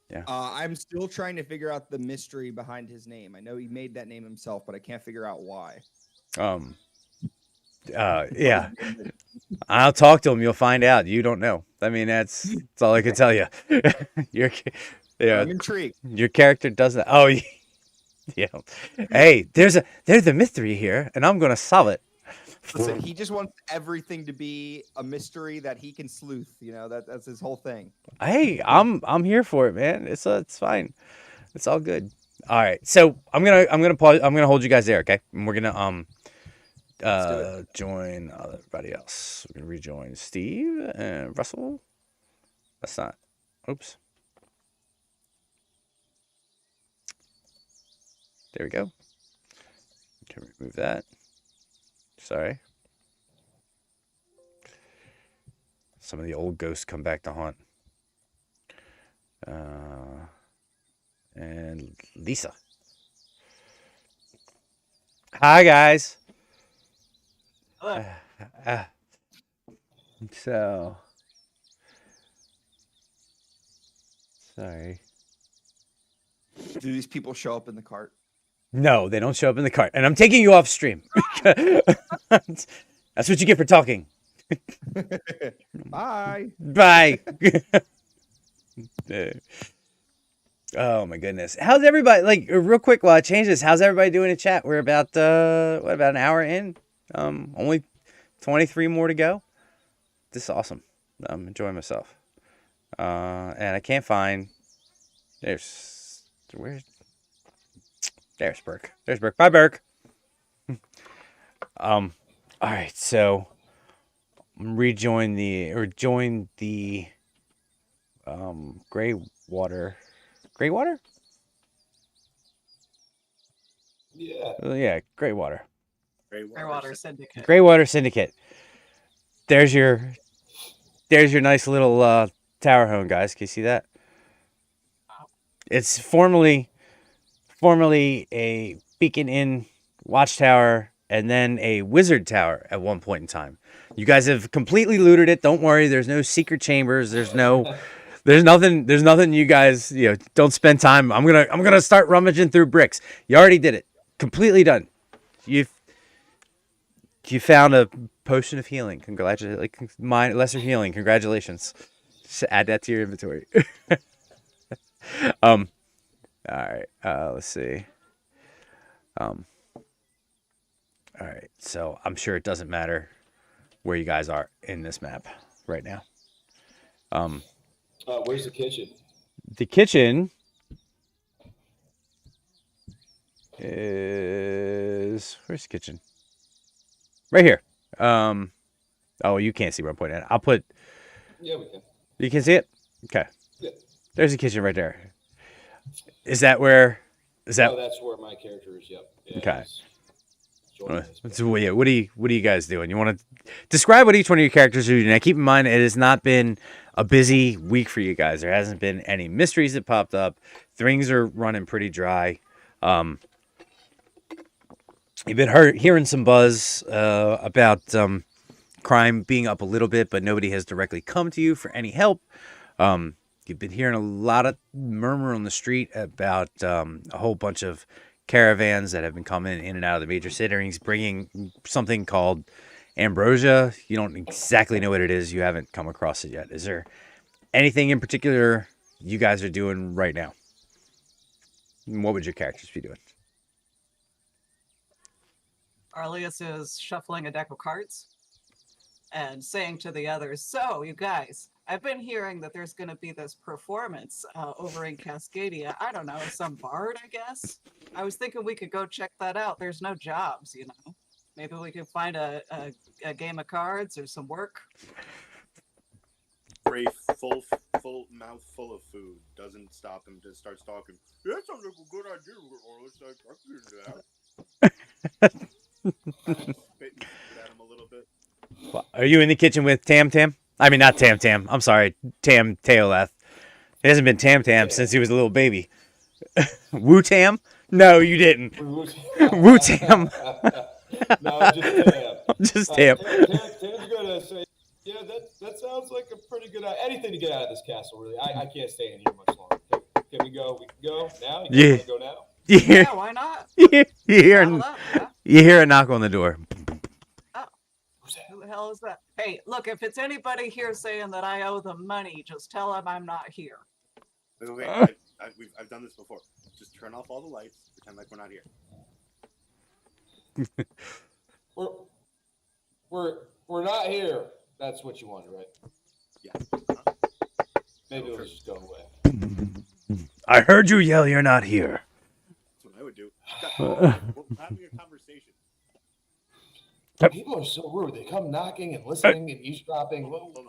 Yeah. I'm still trying to figure out the mystery behind his name. I know he made that name himself, but I can't figure out why. Yeah. I'll talk to him. You'll find out. You don't know. I mean, that's all I can tell you. I'm intrigued. Your character doesn't. Oh, yeah. Hey, there's a mystery here, and I'm gonna solve it. Listen, he just wants everything to be a mystery that he can sleuth. You know, that's his whole thing. Hey, I'm here for it, man. It's fine. It's all good. All right. So I'm gonna pause. I'm gonna hold you guys there, okay? And we're gonna join everybody else. We're gonna rejoin Steve and Russell. That's not. Oops. There we go. Can remove that. Sorry. Some of the old ghosts come back to haunt. And Lisa. Hi, guys. Hello. So. Sorry. Do these people show up in the cart? No, they don't show up in the cart. And I'm taking you off stream. That's what you get for talking. Bye. Bye. Oh my goodness. How's everybody, like, real quick while I change this, how's everybody doing in chat? We're about about an hour in? Only 23 more to go. This is awesome. I'm enjoying myself. And I can't find there's Burke. There's Burke. Bye, Burke. All right, so join the Gray Water. Gray Water? Yeah. Yeah, Gray Water. Fairwater Syndicate. Gray Water Syndicate. There's your nice little tower home, guys. Can you see that? It's formerly a Beacon Inn watchtower and then a wizard tower at one point in time. You guys have completely looted it. Don't worry. There's no secret chambers. There's nothing you guys, don't spend time. I'm gonna start rummaging through bricks. You already did it. Completely done. You found a potion of healing. Congratulations. Lesser healing. Congratulations. Just add that to your inventory. All right. Let's see. All right. So I'm sure it doesn't matter where you guys are in this map right now. Where's the kitchen? The kitchen is, where's the kitchen? Right here. Oh, you can't see where I'm pointing at. I'll put. Yeah, we can. You can see it? Okay. Yeah. There's the kitchen right there. Is that where? Is that? Oh, that's where my character is. Yep. Yeah, Okay. So, What are you guys doing? You want to describe what each one of your characters are doing? Now, keep in mind, it has not been a busy week for you guys. There hasn't been any mysteries that popped up. Things are running pretty dry. You've been hearing some buzz about crime being up a little bit, but nobody has directly come to you for any help. You've been hearing a lot of murmur on the street about a whole bunch of caravans that have been coming in and out of the major cities, bringing something called ambrosia. You don't exactly know what it is. You haven't come across it yet. Is there anything in particular you guys are doing right now? And what would your characters be doing? Arlius is shuffling a deck of cards and saying to the others, "So, you guys, I've been hearing that there's going to be this performance over in Cascadia. I don't know, some bard, I guess. I was thinking we could go check that out. There's no jobs, Maybe we could find a game of cards or some work." Ray, full mouth full of food, doesn't stop him, just starts talking. Yeah, that sounds like a good idea, or let's spit at him a little bit. Are you in the kitchen with Tam? I mean, not Tam. I'm sorry, Tam Teolath. He hasn't been Tam since he was a little baby. Woo Tam? No, you didn't. Woo Tam. No, just Tam. Just Tam. Tam's gonna say, yeah, that sounds like a pretty good idea. Anything to get out of this castle, really. I can't stay in here much longer. Can we go? We can go now? You want to go now? Yeah, why not? You hear a knock on the door. Oh, who the hell is that? Hey, look, if it's anybody here saying that I owe them money, just tell them I'm not here. Okay, I've done this before. Just turn off all the lights, pretend like we're not here. We're not here. That's what you wanted, right? Yeah. Maybe let's just go away. I heard you yell, "You're not here." That's what I would do. We're having a conversation. People are so rude. They come knocking and listening and eavesdropping. Hold on.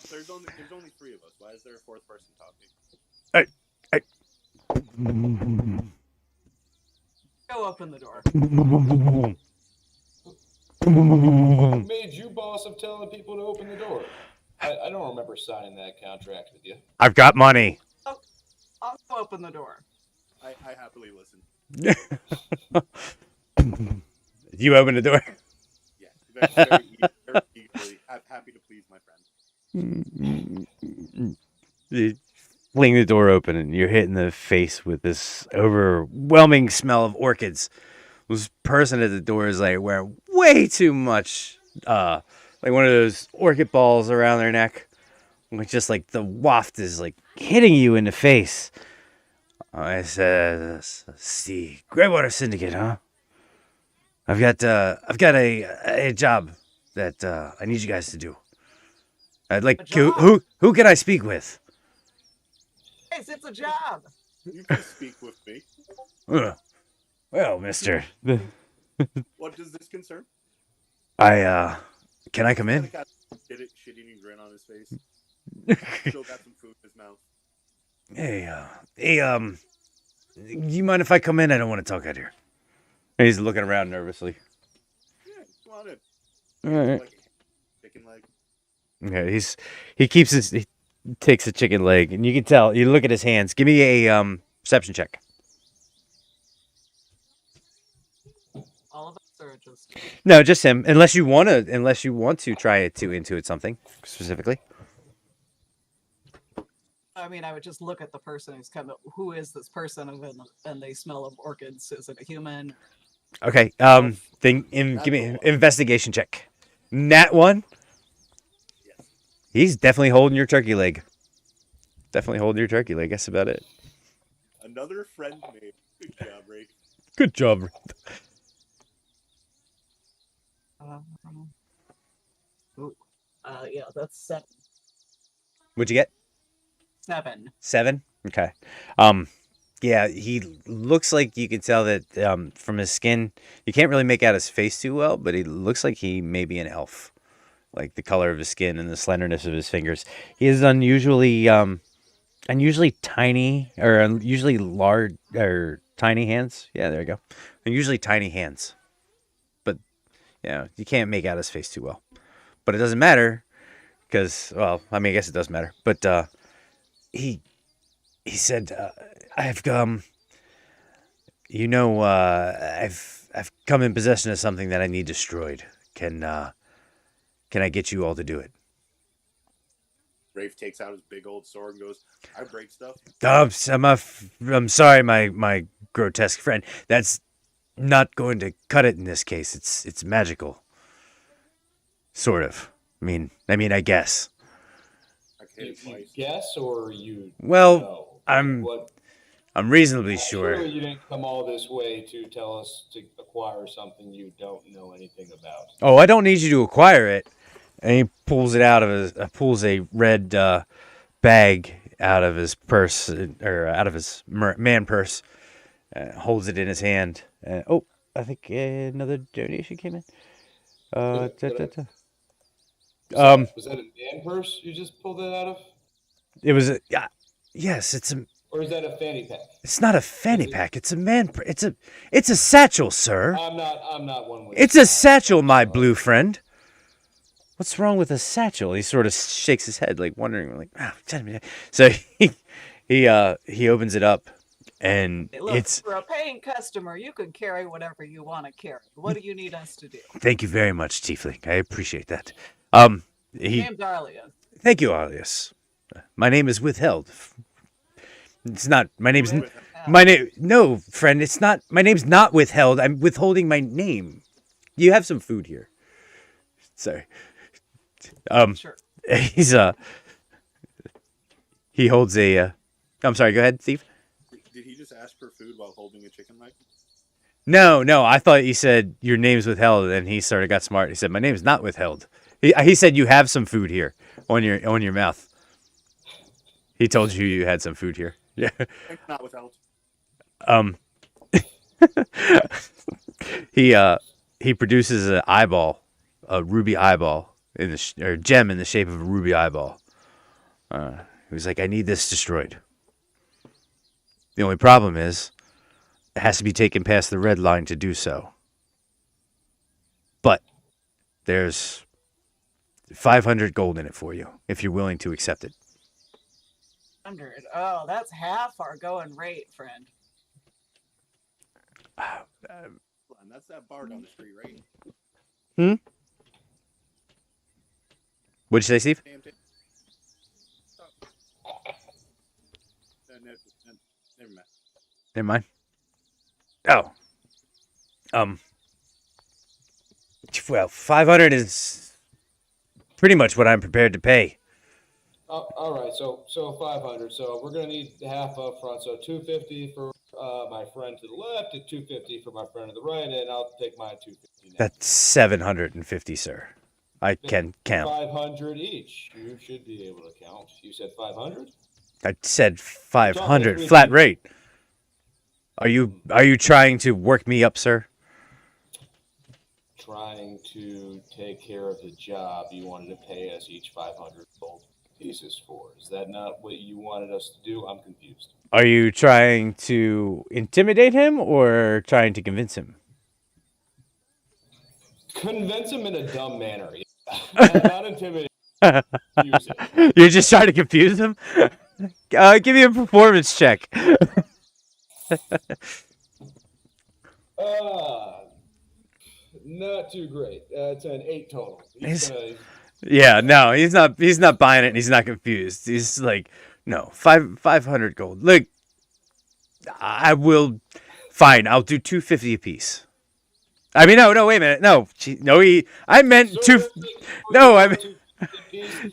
There's only three of us. Why is there a fourth person talking? Go open the door. Who made you boss of telling people to open the door? I don't remember signing that contract with you. I've got money. Oh, I'll go open the door. I happily listen. You open the door. Yeah, very eagerly. Happy to please my friend. fling the door open and you're hit in the face with this overwhelming smell of orchids. This person at the door is like wearing way too much, like one of those orchid balls around their neck. Like just like the waft is like hitting you in the face. I said, "See, Greywater Syndicate, huh? I've got a job that I need you guys to do. I'd like A job? who can I speak with? Guys, it's a job. You can speak with me. Well, Mister, What does this concern? I can I come in? Got a shit-eating grin on his face. Still got some food in his mouth. Hey, you mind if I come in? I don't want to talk out here. He's looking around nervously. Yeah, come on in. All right. Like a chicken leg. Okay, he takes a chicken leg, and you can tell. You look at his hands. Give me a perception check. All of us are just. No, just him. Unless you want to try it to intuit something specifically. I mean, I would just look at the person who's coming. Who is this person? And they smell of orchids. Is it a human? Okay. Give me an investigation check. Nat 1. Yes. He's definitely holding your turkey leg. Definitely holding your turkey leg. That's about it. Another friend made. Good job, Ray. Good job. Yeah, that's 7. What'd you get? 7. 7. Okay. Yeah, he looks like you can tell that from his skin. You can't really make out his face too well, but he looks like he may be an elf. Like the color of his skin and the slenderness of his fingers. He is unusually tiny, or unusually large, or tiny hands. Yeah, there you go. Unusually tiny hands. But yeah, you can't make out his face too well. But it doesn't matter because, well, I mean, I guess it does matter. But he said, I've come in possession of something that I need destroyed. Can I get you all to do it? Rafe takes out his big old sword and goes, I break stuff. I'm sorry, my grotesque friend. That's not going to cut it in this case. It's magical. Sort of. I mean, I guess. I can hit it You twice. guess or you Well, know? I'm reasonably sure. Surely you didn't come all this way to tell us to acquire something you don't know anything about. Oh, I don't need you to acquire it. And he pulls it out of pulls a red bag out of his purse, or out of his man purse, holds it in his hand. Oh, I think another donation came in. Was that a man purse you just pulled it out of? It was yes, Or is that a fanny pack? it's not a fanny pack. It's a man. It's a satchel, sir. I'm not one with. It's a satchel, my blue friend. What's wrong with a satchel? He sort of shakes his head, like wondering, like, so he opens it up, and Hey, look, it's. for a paying customer, you can carry whatever you want to carry. What do you need us to do? Thank you very much, Tiefling. I appreciate that. Name's Arlia. Thank you, Alias. My name is withheld. It's not. My name's. My name. No, friend. It's not. My name's not withheld. I'm withholding my name. You have some food here. Sorry. Sure. He holds a. I'm sorry. Go ahead, Steve. Did he just ask for food while holding a chicken leg? No. I thought you said your name's withheld, and he sort of got smart. He said my name's not withheld. He said you have some food here on your mouth. He told you had some food here. Yeah. Not without. He produces an eyeball, a ruby eyeball or gem in the shape of a ruby eyeball. He was like, I need this destroyed. The only problem is it has to be taken past the red line to do so. But there's 500 gold in it for you if you're willing to accept it. 100. Oh, that's half our going rate, friend. That's that bar down the street, right? What'd you say, Steve? Never mind. Oh. Well, 500 is pretty much what I'm prepared to pay. All right, so 500. So we're gonna need half up front. So 250 for my friend to the left, and 250 for my friend to the right, and I'll take my 250 now. That's 750, sir. I can count. 500 each. You should be able to count. You said 500. I said 500 flat rate. Are you trying to work me up, sir? Trying to take care of the job you wanted to pay us each 500 gold pieces for. Is that not what you wanted us to do? I'm confused. Are you trying to intimidate him or trying to convince him? Convince him in a dumb manner. Not intimidate. Use it. You're just trying to confuse him? Give me a performance check. Not too great. It's an 8 total. Yeah, no, he's not buying it and he's not confused. He's like, no, 500 gold. Look, I will, fine, I'll do 250 apiece. I mean, no, wait a minute. No, I meant no, I mean,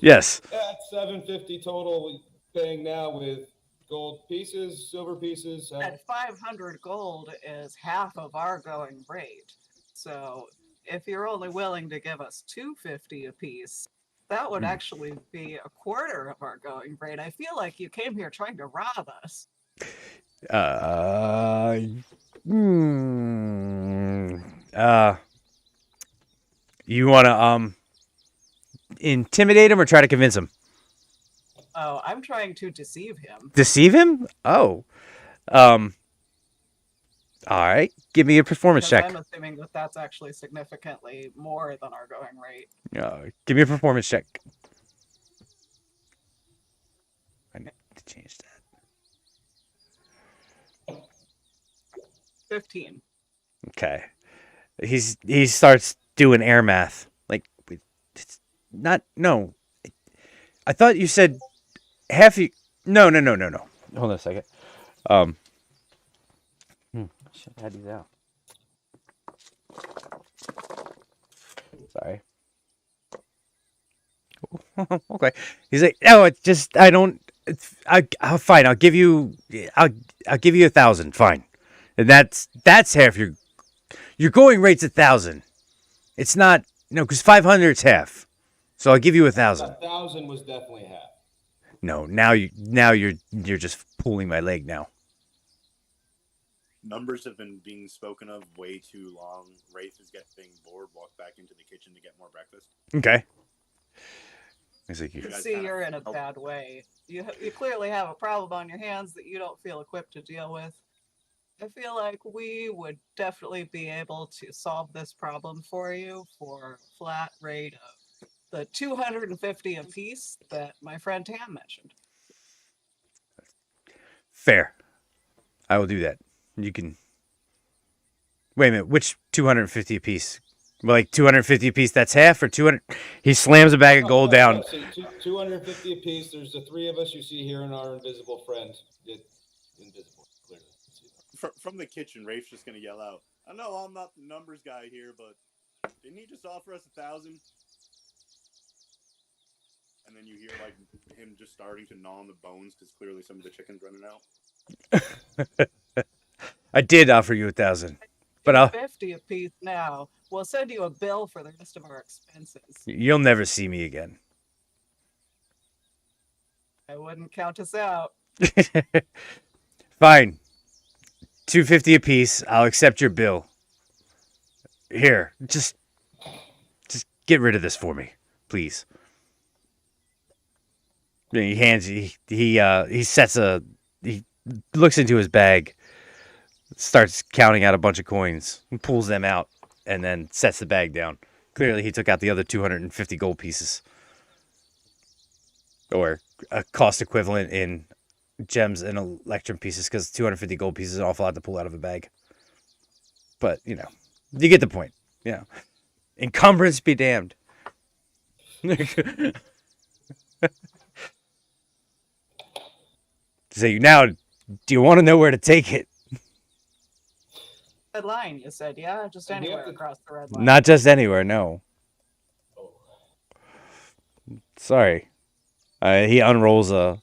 yes. That's 750 total paying now with gold pieces, silver pieces. And 500 gold is half of our going rate. So if you're only willing to give us 250 apiece, that would actually be a quarter of our going rate. I feel like you came here trying to rob us. You want to intimidate him or try to convince him? Oh, I'm trying to deceive him. Deceive him? Oh. All right. Give me a performance check. I'm assuming that that's actually significantly more than our going rate. Give me a performance check. I need to change that. 15. Okay. He starts doing air math. Like, it's not, no. I thought you said half you. No. Hold on a second. Should I do that? Sorry. Okay. He's like, no, it's just I don't. I'll fine. I'll give you 1,000. Fine, and that's half your going rate's 1,000. It's not because 500's half. So I'll give you 1,000. 1,000 was definitely half. No, now you're just pulling my leg now. Numbers have been being spoken of way too long. Wraith is getting bored. Walk back into the kitchen to get more breakfast. Okay. Like You see, you're in a bad way. You clearly have a problem on your hands that you don't feel equipped to deal with. I feel like we would definitely be able to solve this problem for you for a flat rate of the 250 apiece that my friend Tam mentioned. Fair. I will do that. You can. Wait a minute. Which 250 apiece? Like 250 apiece, that's half, or 200? He slams a bag of gold down. No, see, 250 apiece. There's the 3 of us you see here and our invisible friend. Invisible, clearly. From the kitchen, Rafe's just going to yell out, I know I'm not the numbers guy here, but didn't he just offer us 1,000? And then you hear like him just starting to gnaw on the bones because clearly some of the chicken's running out. I did offer you 1,000, but I'll 50 apiece now. We'll send you a bill for the rest of our expenses. You'll never see me again. I wouldn't count us out. Fine. 250 apiece. I'll accept your bill. Here, just get rid of this for me, please. He hands he looks into his bag, starts counting out a bunch of coins, and pulls them out, and then sets the bag down. Clearly, he took out the other 250 gold pieces, or a cost equivalent in gems and electrum pieces, because 250 gold pieces is an awful lot to pull out of a bag. But you get the point. Encumbrance be damned. So now, do you want to know where to take it? Red line, you said, yeah? Just And we have anywhere to- across the red line. Not just anywhere, no. Oh. Sorry. He unrolls a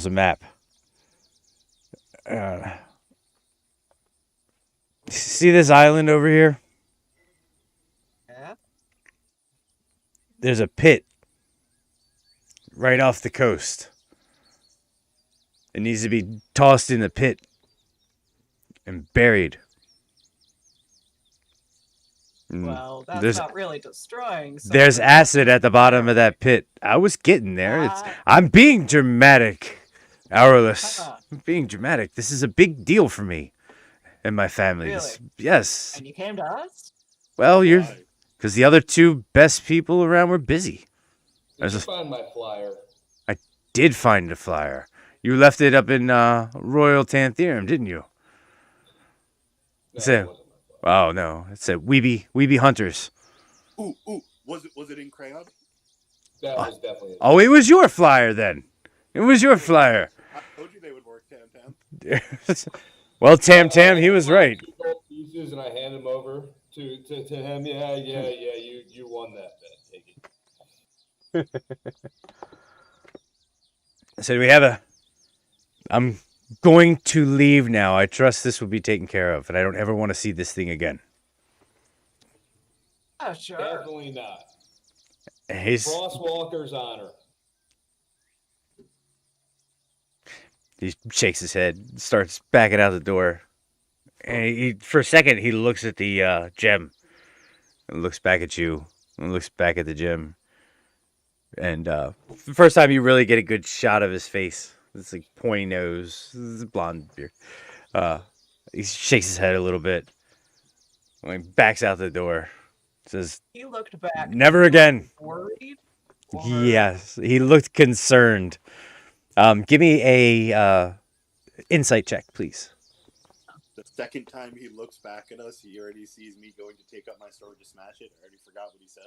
map. See this island over here? Yeah? There's a pit right off the coast. It needs to be tossed in the pit and buried. Well, that's There's- not really destroying. There's something. acid at the bottom of that pit. I was getting there. Ah. I'm being dramatic, Hourless. Huh. I'm being dramatic. This is a big deal for me and my family. Really? Yes. And you came to us? Well, you're Why? because the other two best people around were busy. Did There's you a- find my flyer? Did find a flyer. You left it up in Royal Tantherum, didn't you? No, So- it wasn't my flyer. Oh no, it said Weeby Hunters. Ooh, was it in crayon? That was definitely it. Oh, it was your flyer then. It was your flyer. I told you they would work, Tam Tam. Well, Tam, he was right. Two gold pieces, and I hand them over to him. Yeah, you won that bet. Take it. So I'm going to leave now. I trust this will be taken care of, and I don't ever want to see this thing again. Oh, sure. Definitely not. He's Frostwalker's honor. He shakes his head, starts backing out the door. And he, for a second, he looks at the gem. And looks back at you. And looks back at the gem. And the first time you really get a good shot of his face. It's like pointy nose. It's a blonde beard. He shakes his head a little bit. When he backs out the door. Says, He looked back. never again. Worried? Or- Yes. He looked concerned. Give me a insight check, please. The second time he looks back at us, he already sees me going to take up my sword to smash it. I already forgot what he said.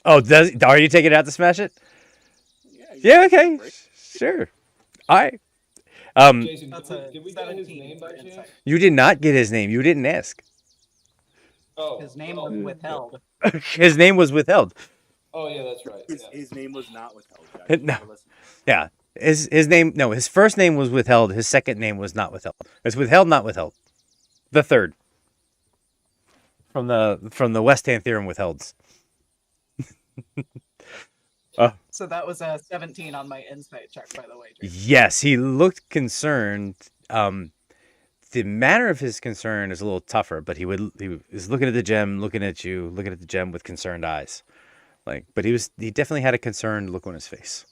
Oh, are you taking it out to smash it? Yeah, okay. Sure. All right. Jason, That's did we get his 17 name by for chance? insight. You did not get his name. You didn't ask. Oh, His name well, was withheld. His name was withheld. Oh yeah, that's right. His, Yeah. his name was not withheld. Guys. No. Never listen. Yeah. His name, no, his first name was withheld. His second name was not withheld. It's withheld, not withheld. The third. From the West Hand theorem withhelds. So that was a 17 on my insight check, by the way. Jason. Yes, he looked concerned. The manner of his concern is a little tougher, but he was looking at the gem, looking at you, looking at the gem with concerned eyes. But he definitely had a concerned look on his face.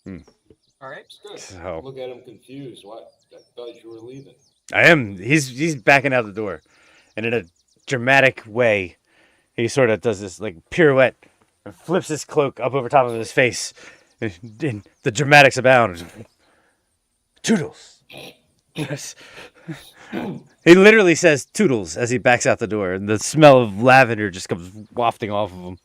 All right. It's good. So- Look at him confused. What? I thought you were leaving. I am. He's backing out the door, and in a dramatic way, he sort of does this like pirouette and flips his cloak up over top of his face. And the dramatics abound. Toodles. Yes. He literally says "toodles" as he backs out the door, and the smell of lavender just comes wafting off of him,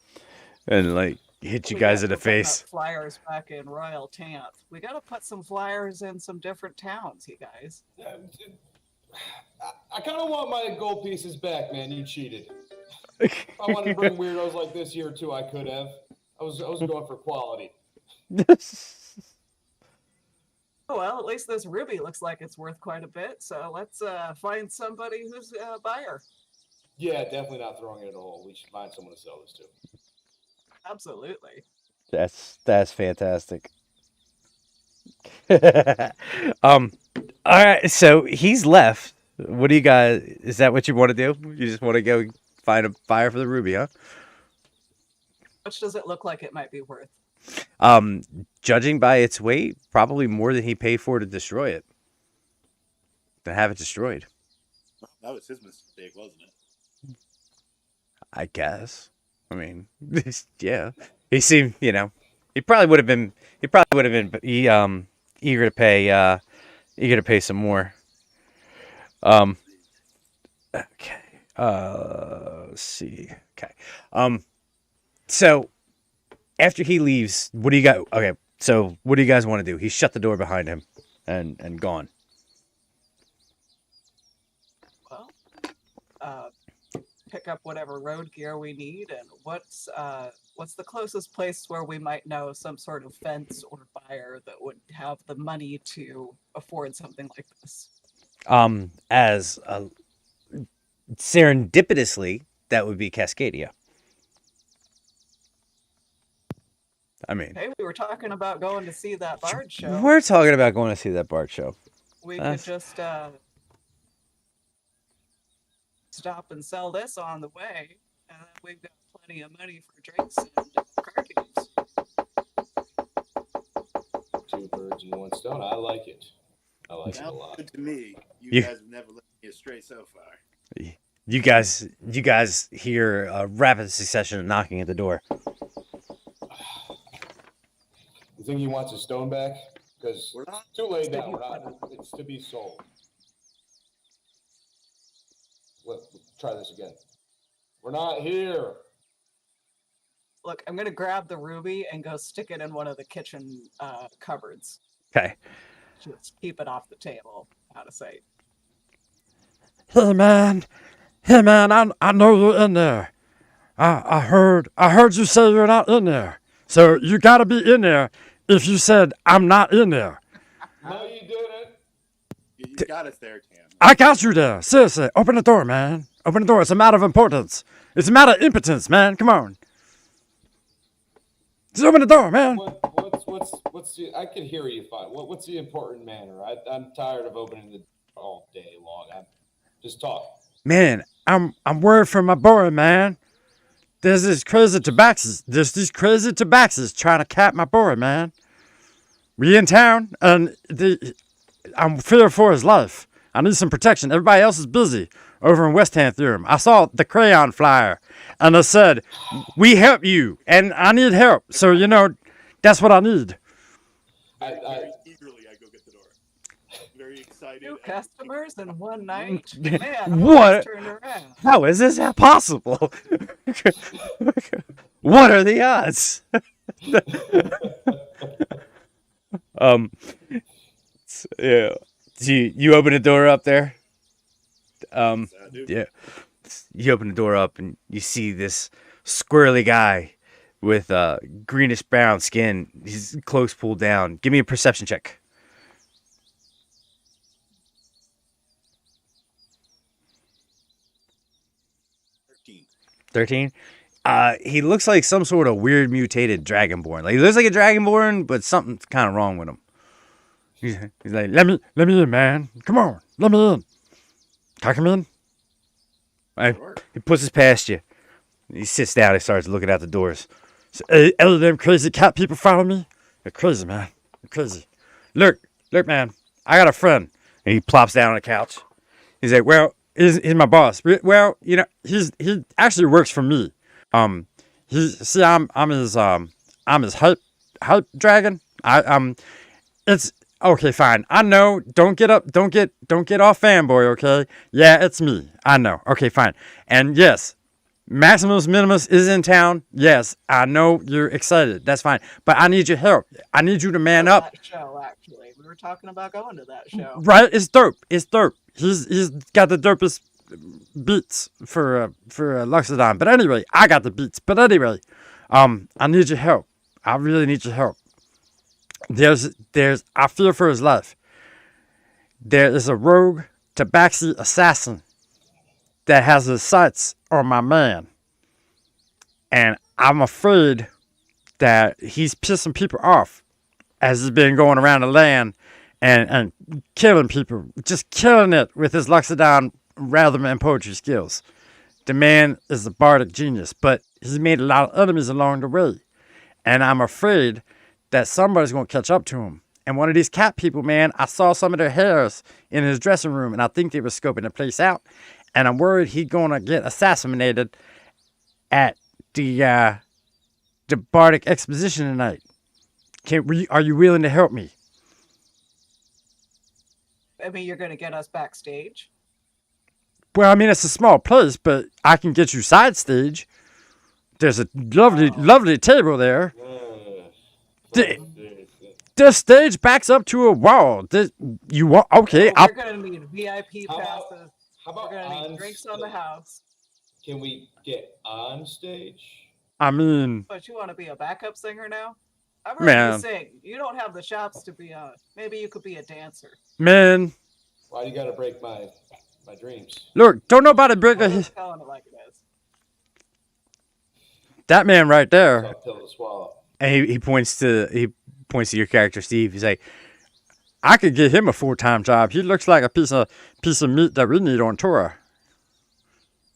and like hits you We guys got in the to put up face. Flyers back in Royal Tanth. We got to put some flyers in some different towns, you guys. I kind of want my gold pieces back, man. You cheated. If I wanted to bring weirdos like this here too, I could have. I was going for quality. Oh, well, at least this ruby looks like it's worth quite a bit. So let's find somebody who's a buyer. Yeah, definitely not throwing it in a hole. We should find someone to sell this to. Absolutely. That's fantastic. All right, so he's left. What do you guys? Is that what you want to do? You just want to go find a buyer for the ruby, huh? How much does it look like it might be worth? Judging by its weight, probably more than he paid for to destroy it. To have it destroyed, That was his mistake, wasn't it? I guess. I mean, yeah. He seemed, he probably would have been eager to pay some more. Okay. Let's see. Okay. So after he leaves, what do you got? Okay. So what do you guys want to do? He shut the door behind him and gone. pick up whatever road gear we need, and what's the closest place where we might know some sort of fence or buyer that would have the money to afford something like this? As serendipitously, that would be Cascadia. I mean, Hey, we were talking about going to see that bard show. we're talking about going to see that Bard show. We could just stop and sell this on the way, and then we've got plenty of money for drinks and card games. 2 birds in 1 stone. I like it. I like it a Sounds lot. good to me. You You- guys have never let me astray so far. You guys hear a rapid succession of knocking at the door. You think he wants his stone back? Because We're not. too late now. It's to be sold. Try this again. We're not here. Look, I'm gonna grab the ruby and go stick it in one of the kitchen cupboards. Okay. Just keep it off the table, out of sight. Hey man, I know you're in there. I heard you say you're not in there. So you gotta be in there if you said I'm not in there. No, you didn't. You got us there, Tam. I got you there. Seriously, open the door, man. Open the door. It's a matter of importance. It's a matter of impotence, man. Come on. Just open the door, man. What's the? I can hear you fine. What's the important manner? I'm tired of opening the all day long. Just talk. Man, I'm worried for my boy, man. There's these crazy tabaxis trying to cap my boy, man. We in town, and I'm fearing for his life. I need some protection. Everybody else is busy over in West Theorem. I saw the crayon flyer, and it said, "We help you," and I need help. So that's what I need. Very eagerly, I go get the door. Very excited. 2 customers in one night? Man, What? Turned around. How is this possible? What are the odds? Yeah. You open the door up there. Yeah. You open the door up and you see this squirrely guy with greenish brown skin. His clothes pulled down. Give me a perception check. 13. He looks like some sort of weird mutated dragonborn. Like he looks like a dragonborn, but something's kind of wrong with him. He's like, Let me in, man. Come on, let me in. Can I come in? He puts his past you. He sits down. He starts looking out the doors. So, hey, all of them crazy cat people follow me. They're crazy, man. They're crazy. Look, man. I got a friend. And he plops down on a couch. He's like, well, he's my boss. Well, he actually works for me. I'm his hype dragon. It's okay, fine. I know. Don't get off fanboy, okay? Yeah, it's me. I know. Okay, fine. And yes, Maximus Minimus is in town. Yes, I know you're excited. That's fine. But I need your help. I need you to man up. That show, actually. We were talking about going to that show. Right? It's dope. He's got the dopest beats for Luxodon. But anyway, I got the beats. But anyway, I need your help. I really need your help. I fear for his life. There is a rogue tabaxi assassin that has his sights on my man. And I'm afraid that he's pissing people off as he's been going around the land and killing people, just killing it with his Luxodon rhythm and poetry skills. The man is a bardic genius, but he's made a lot of enemies along the way. And I'm afraid that somebody's going to catch up to him. And one of these cat people, man, I saw some of their hairs in his dressing room, and I think they were scoping the place out. And I'm worried he's going to get assassinated at the bardic exposition tonight. Are you willing to help me? I mean, you're going to get us backstage? Well, I mean, it's a small place, but I can get you side stage. There's a lovely table there. The stage backs up to a wall. Okay? We're going to need VIP passes. How about We're going to need drinks on the house. can we get on stage? I mean, But you want to be a backup singer now? I've heard Man. you sing. You don't have the chops to be a. Maybe you could be a dancer. man, Why do you gotta break my dreams? look, don't nobody break I'm a, just telling it like it is. that man right there. Tough pill to swallow. And he points to your character, Steve. He's like, I could get him a full-time job. He looks like a piece of meat that we need on tour.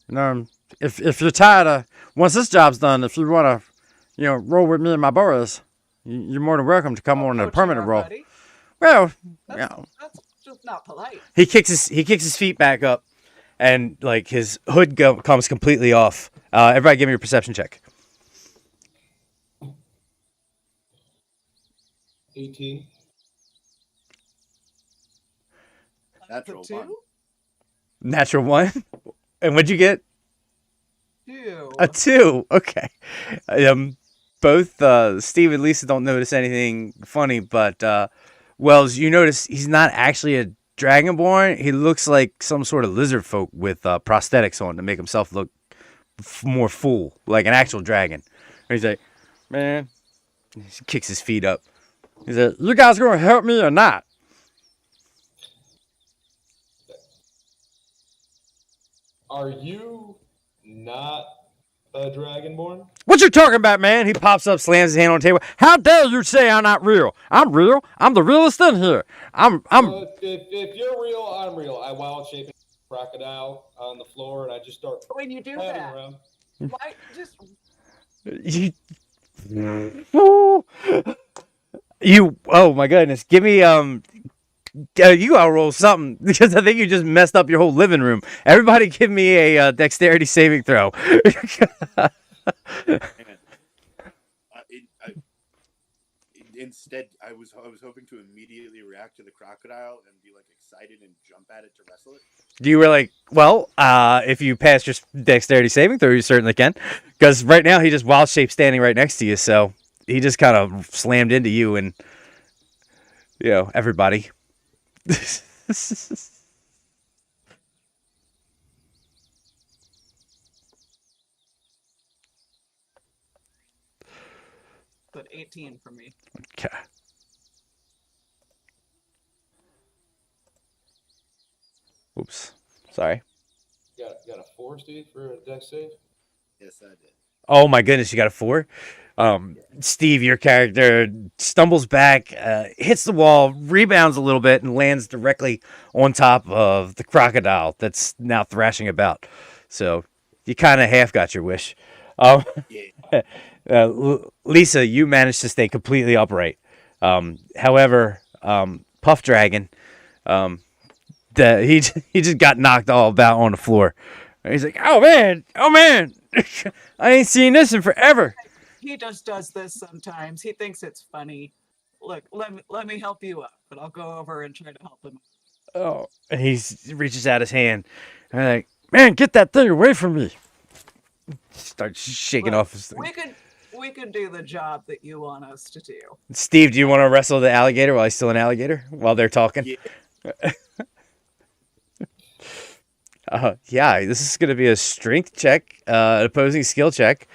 You know, if you're tired of, once this job's done, if you want to, roll with me and my boys, you're more than welcome to come on a Coach permanent our role. buddy. Well, That's just not polite. he kicks his feet back up, and like his hood comes completely off. Everybody, give me a perception check. 18. Natural Two? one. Natural 1. And what'd you get? Two. A 2. Okay. Both Steve and Lisa don't notice anything funny, but Wells, you notice he's not actually a dragonborn. He looks like some sort of lizard folk with prosthetics on to make himself look more full, like an actual dragon. And he's like, man, he kicks his feet up. he's like, you guys gonna help me or not? Are you not a dragonborn? What you talking about, man? He pops up, slams his hand on the table. How dare you say I'm not real? I'm real. I'm the realest in here. I'm Well, if you're real, I'm real. I wild shape a crocodile on the floor, and I just start When you do padding that, around. why just You oh my goodness, give me you gotta roll something because I think you just messed up your whole living room. Everybody, give me a dexterity saving throw. Instead, I was hoping to immediately react to the crocodile and be like excited and jump at it to wrestle it. You were like, well, if you pass your dexterity saving throw, you certainly can, because right now he just wild shape standing right next to you, so he just kind of slammed into you and everybody. but 18 for me? Okay. Oops. Sorry. Got a 4, Steve, for a dex save? Yes, I did. Oh my goodness, you got a 4. Steve, your character stumbles back, hits the wall, rebounds a little bit, and lands directly on top of the crocodile that's now thrashing about. So you kind of half got your wish. Yeah. Lisa, you managed to stay completely upright. However, Puff Dragon, he just got knocked all about on the floor. He's like, oh man, I ain't seen this in forever. He just does this sometimes. He thinks it's funny. Look, let me help you up, but I'll go over and try to help him. Oh, and he reaches out his hand. And I'm like, man, get that thing away from me. Starts shaking Look, off his thing. We could do the job that you want us to do. Steve, do you want to wrestle the alligator while he's still an alligator? While they're talking? Yeah. Yeah, this is going to be a strength check, opposing skill check.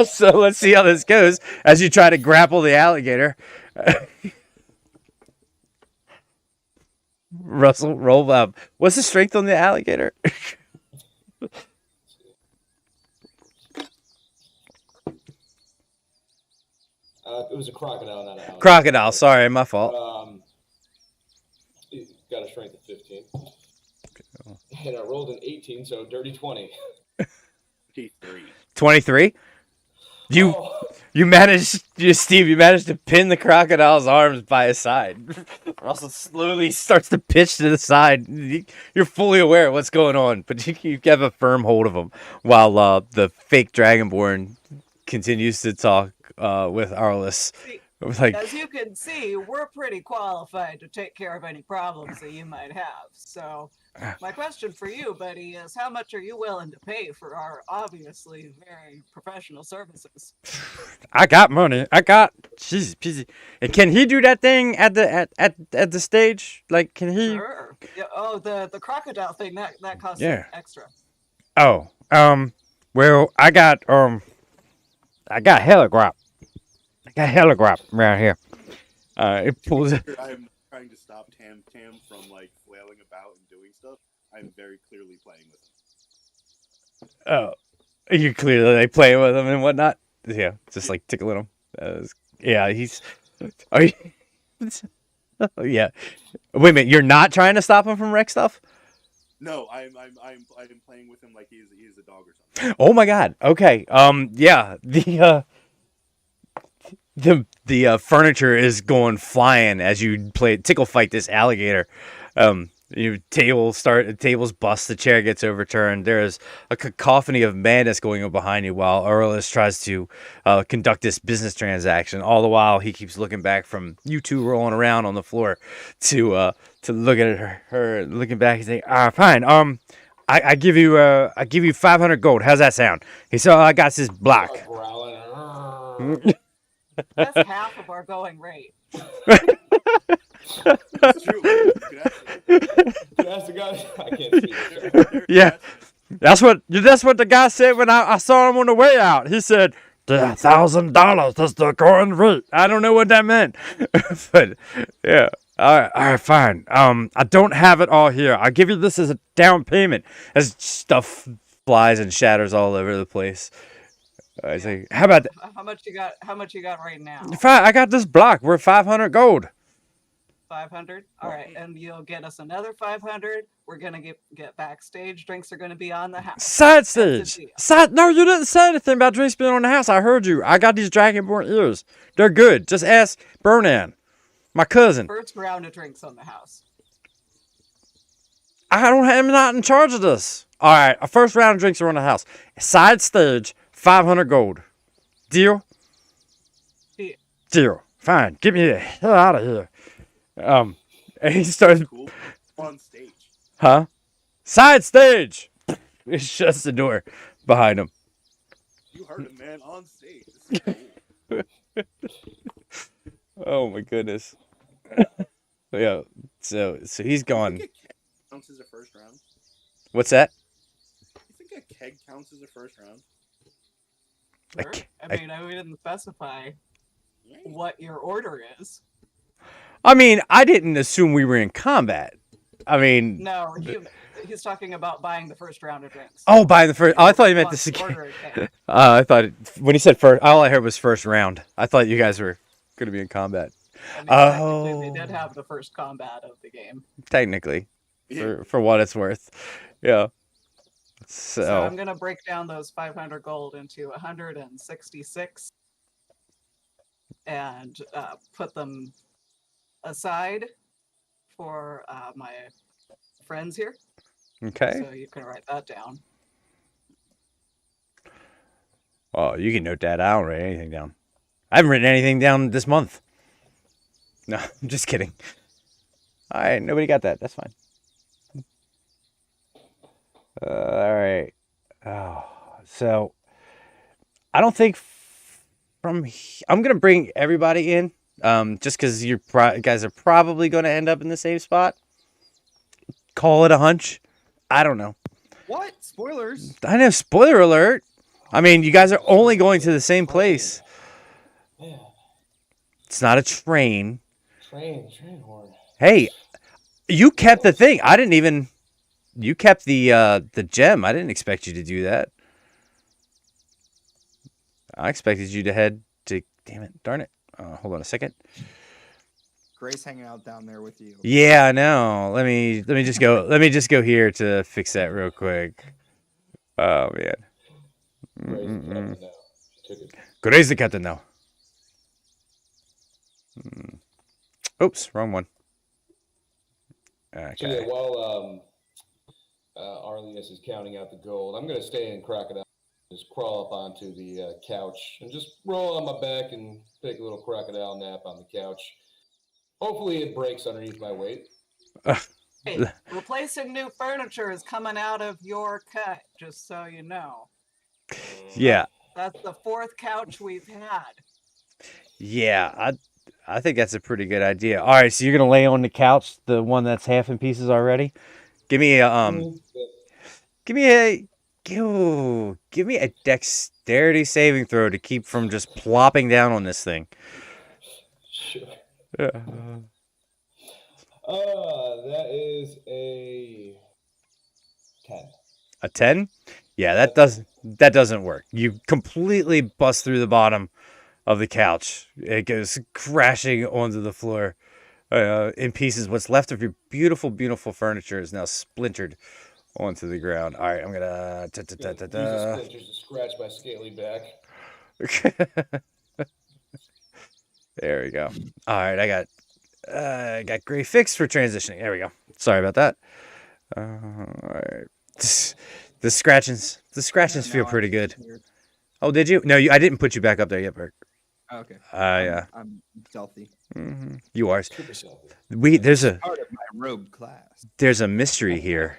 So let's see how this goes as you try to grapple the alligator. Russell, roll up. What's the strength on the alligator? It was a crocodile, not an alligator. Crocodile, sorry, my fault. It got a strength of 15. And I rolled an 18, so dirty 20. 53. 23? You managed, Steve, you managed to pin the crocodile's arms by his side. Russell slowly starts to pitch to the side. You're fully aware of what's going on, but you have a firm hold of him while the fake Dragonborn continues to talk with Arliss. Like, As you can see, we're pretty qualified to take care of any problems that you might have. So my question for you, buddy, is how much are you willing to pay for our obviously very professional services? I got money. Jesus, peasy. And can he do that thing at the stage? Like, can he? Sure. Yeah, oh, the crocodile thing that costs Yeah. extra. Oh, well, I got heligrop. I got heligrop around here. It pulls. I'm trying to stop Tam from like flailing about and doing stuff. I'm very clearly playing with him. Oh, you clearly like playing with him and whatnot. Yeah, just like tickling him. Yeah, he's. Are you? Oh, yeah. Wait a minute. You're not trying to stop him from wreck stuff? No, I'm playing with him like he's a dog or something. Oh my God. Okay. Yeah. The furniture is going flying as you tickle fight this alligator. Tables bust, the chair gets overturned. There's a cacophony of madness going on behind you while Aurelius tries to conduct this business transaction. All the while, he keeps looking back from you two rolling around on the floor to look at her looking back and saying, fine. I give you 500 gold. How's that sound? He said, I got this block. That's half of our going rate. That's true. You could Ask the guy. I can't see. Yeah. That's what the guy said when I saw him on the way out. He said, $1,000. That's the going rate. I don't know what that meant, but yeah. All right, fine. I don't have it all here. I'll give you this as a down payment. As stuff flies and shatters all over the place. I say, how about that? How much you got? How much you got right now? I got this block. We're 500 gold. 500. All right, and you'll get us another 500. We're gonna get backstage. Drinks are gonna be on the house. Side stage. No, you didn't say anything about drinks being on the house. I heard you. I got these Dragonborn ears. They're good. Just ask Bernan, my cousin. First round of drinks on the house. I'm not in charge of this. All right, a first round of drinks are on the house. Side stage, 500 gold. Deal? Deal. Fine. Get me the hell out of here. And he starts. cool. On stage. Huh? Side stage. He shuts the door behind him. You heard it, man. On stage. This is cool. Oh my goodness. Yeah. So he's gone. You think a keg counts as a first round? What's that? You think a keg counts as a first round? Sure. We didn't specify what your order is. I mean, I didn't assume we were in combat. I mean, No, he's talking about buying the first round of drinks. oh, buying the first. Oh, I thought you meant Wants this to again. order a cake. I thought when he said first, all I heard was first round. I thought you guys were going to be in combat. I mean, technically, they did have the first combat of the game. Technically, for what it's worth. Yeah. So I'm gonna break down those 500 gold into 166 and put them aside for my friends here. Okay. So you can write that down. Oh, you can note that. I don't write anything down. I haven't written anything down this month. No, I'm just kidding. All right, nobody got that. That's fine. All right. Oh, so I don't think I'm gonna bring everybody in. Just because you guys are probably going to end up in the same spot. Call it a hunch. I don't know. What? Spoilers? I know. Spoiler alert. I mean, you guys are only going to the same place. Yeah. It's not a train. Train horn. Hey, you kept the thing. I didn't even. You kept the gem. I didn't expect you to do that. I expected you to head to. Damn it! Darn it! Hold on a second. Grace hanging out down there with you. Yeah, I know. Let me just go. Let me just go here to fix that real quick. Oh man. Grace the captain now. Oops, wrong one. Okay. So yeah, while Arlius is counting out the gold, I'm gonna stay in Crocodile. Just crawl up onto the couch and just roll on my back and take a little crocodile nap on the couch. Hopefully it breaks underneath my weight. Hey, replacing new furniture is coming out of your cut, just so you know. Yeah. That's the fourth couch we've had. Yeah. I think that's a pretty good idea. All right, so you're gonna lay on the couch, the one that's half in pieces already. Give me a give me a give me a dexterity saving throw to keep from just plopping down on this thing. Sure. Yeah. That is a 10. A 10? Yeah, that doesn't work. You completely bust through the bottom of the couch. It goes crashing onto the floor in pieces. What's left of your beautiful, beautiful furniture is now splintered onto the ground. All right, I'm gonna. Use the splinters to scratch my scaly back. There we go. All right, I got gray fix for transitioning. There we go. Sorry about that. All right. The scratchings feel pretty good. Oh, did you? No, I didn't put you back up there yet, Bert. Oh, okay. Yeah. I'm stealthy. You are. Super stealthy. There's a Part of my robe class. there's a mystery here.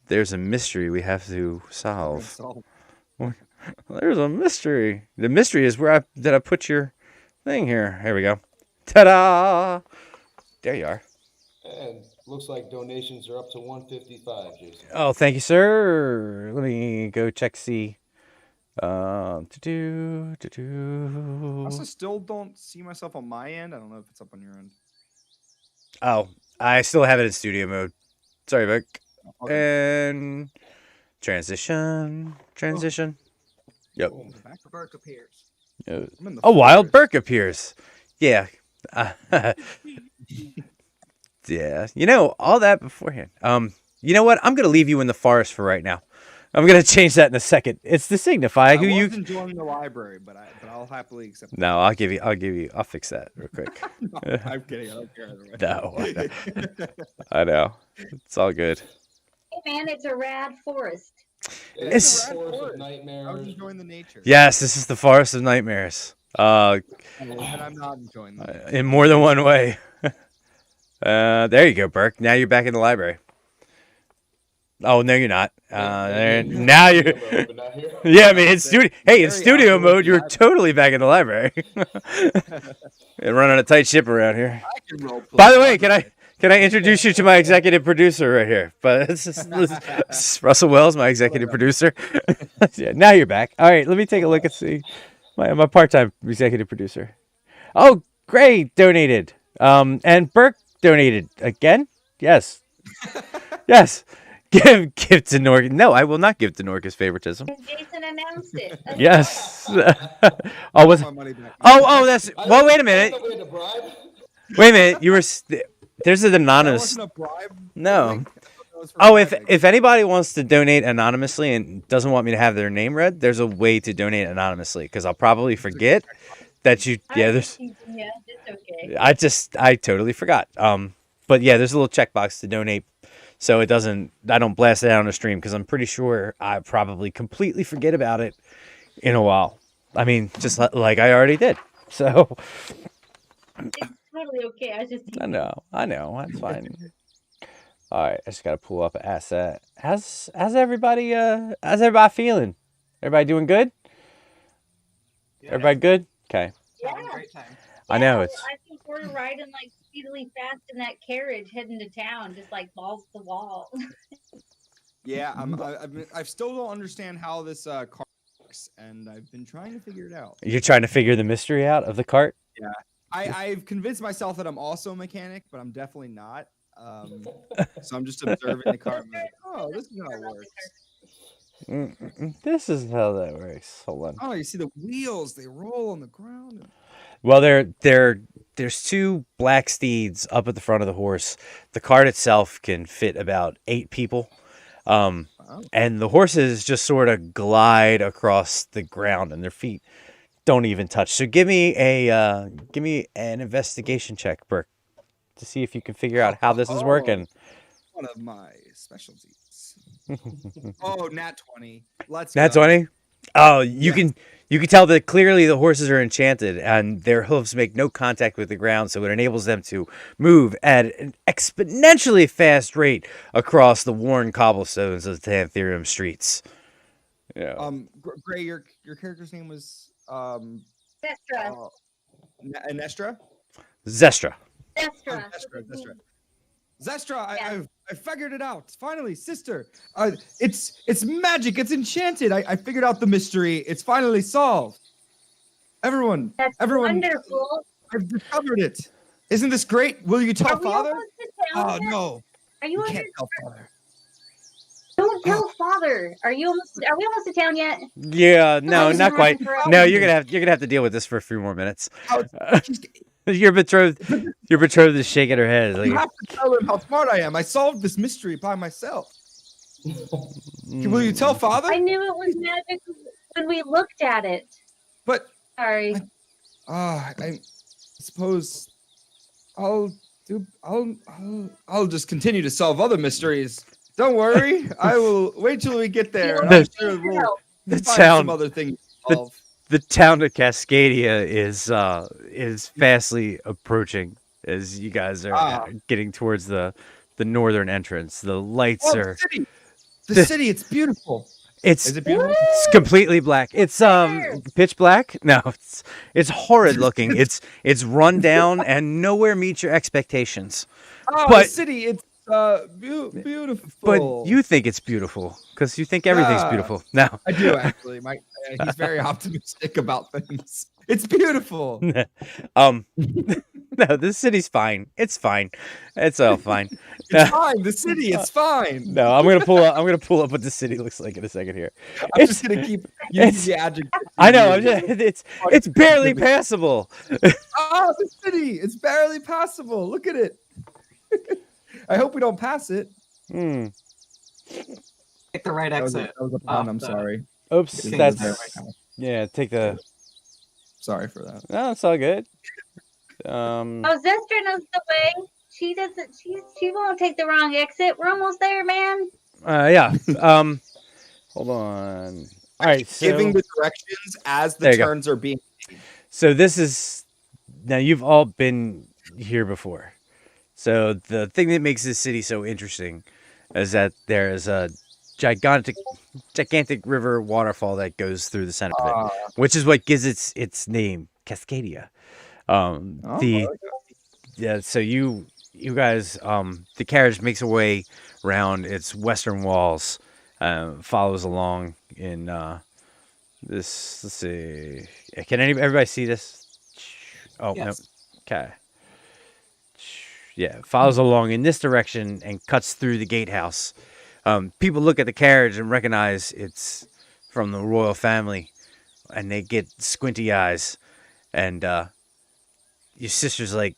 There's a mystery we have to solve. Solve. There's a mystery. The mystery is where I put your thing here. Here we go. Ta-da! There you are. And looks like donations are up to 155, Jason. Oh, thank you, sir. Let me go check see. I also still don't see myself on my end. I don't know if it's up on your end. Oh, I still have it in studio mode. Sorry, Vic. Okay. And transition. Yep. Boom. Burke appears. I'm in the A wild forest. Burke appears. Yeah. Yeah. You know, all that beforehand. You know what? I'm gonna leave you in the forest for right now. I'm gonna change that in a second. It's to signify I who you. was enjoying the library, but I'll happily accept. No, I'll fix that real quick. No, I'm kidding. I don't care either way. No, I know. It's all good. Hey man, it's a rad forest. It's- a forest of I was nightmares. enjoying the nature. Yes, this is the forest of nightmares. And I'm not enjoying that. In more than one way. There you go, Burke. Now you're back in the library. Oh no, you're not. Now you're. But not here. Yeah, I mean, in studio. Hey, in Very studio outdoor mode, you're library. totally back in the librry. And running a tight ship around here. I can role play. By the way, can I introduce you to my executive producer right here? But this is Russell Wells, my executive producer. Yeah, now you're back. All right, let me take a look and see my part-time executive producer. Oh, Gray donated. And Burke donated again. Yes. Yes. Give to Nork. No, I will not give to Norcus favoritism. And Jason announced it. Yes. Oh, was. My money back. Oh, that's. Well, wait a minute. I thought we had to bribe. Wait a minute. You were. There's an That anonymous. wasn't a bribe. No. link? That was for Oh, bribing. if anybody wants to donate anonymously and doesn't want me to have their name read, there's a way to donate anonymously because I'll probably forget that you. Yeah, there's. Yeah, it's okay. I totally forgot. But yeah, there's a little checkbox to donate, so it doesn't. I don't blast it out on the stream because I'm pretty sure I probably completely forget about it in a while. I mean, just like I already did. So It's totally okay. I was just I know, that's fine. All right, I just gotta pull up an asset. How's everybody feeling? Everybody doing good? Everybody good? Okay. Having Yeah. a great time. I know Yeah, it's. I think we're riding like speedily fast in that carriage heading to town, just like balls to the wall. Yeah, I still don't understand how this car works, and I've been trying to figure it out. You're trying to figure the mystery out of the cart. I've convinced myself that I'm also a mechanic, but I'm definitely not. So I'm just observing the car. And I'm like, oh, this is how it works. This is how that works. Hold on. Oh, you see the wheels? They roll on the ground. Well, there's two black steeds up at the front of the horse. The cart itself can fit about 8 people. And the horses just sort of glide across the ground and their feet don't even touch. So give me an investigation check, Burke, to see if you can figure out how this is working. One of my specialties. Oh, nat 20. Let's Nat go. 20? Oh, you can tell that clearly the horses are enchanted and their hooves make no contact with the ground, so it enables them to move at an exponentially fast rate across the worn cobblestones of the Tantherium streets. Yeah. Gray, your character's name was Vestra. Nestra? Zestra. Zestra. Zestra, Yeah. I figured it out. Finally, sister. It's magic. It's enchanted. I figured out the mystery. It's finally solved. Everyone, That's everyone, wonderful. I've discovered it. Isn't this great? Will you tell Are we father? almost to town Oh yet? no, Are you you can't tell father. Don't tell father. Are we almost to town yet? Yeah, no, was not quite. around No, for- you're gonna have to deal with this for a few more minutes. How- Just- Your betrothed is shaking her head. You Like, have to tell him how smart I am. I solved this mystery by myself. Will you tell father? I knew it was magic when we looked at it. But Sorry. I suppose I'll just continue to solve other mysteries. Don't worry. I will wait till we get there. and I'm sure we'll the find some town, other things to solve. the town of Cascadia is fastly approaching as you guys are getting towards the northern entrance. The lights Oh, are. The city, it's beautiful. It's Is it beautiful? It's completely black. It's pitch black. No, it's horrid looking. It's run down and nowhere meets your expectations. Oh, But- the city, it's beautiful. But you think it's beautiful because you think everything's Yeah. beautiful. No, I do actually. He's very optimistic about things. It's beautiful. no, this city's fine. It's fine. It's all fine. It's fine. The city, it's fine. No, I'm gonna pull up what the city looks like in a second here. I'm just gonna keep using the adjective. I know. It's barely passable. Oh, the city! It's barely passable. Look at it. I hope we don't pass it. Hmm. Take the right That was exit. a pun. I'm the- sorry. Oops. King That's is there right now. yeah. Take the. Sorry for that. No, it's all good. Oh, Zestra knows the way. She doesn't. She won't take the wrong exit. We're almost there, man. Yeah. Hold on. All right. So, Giving the directions as There the you go. turns are being. so this is now you've all been here before. So the thing that makes this city so interesting is that there is a gigantic river waterfall that goes through the center of it, which is what gives its name, Cascadia. Yeah. So you guys, the carriage makes a way around its western walls, follows along in this. Let's see. Can everybody see this? Oh Yes. no. Okay. Yeah, follows along in this direction and cuts through the gatehouse. People look at the carriage and recognize it's from the royal family, and they get squinty eyes. And your sister's like,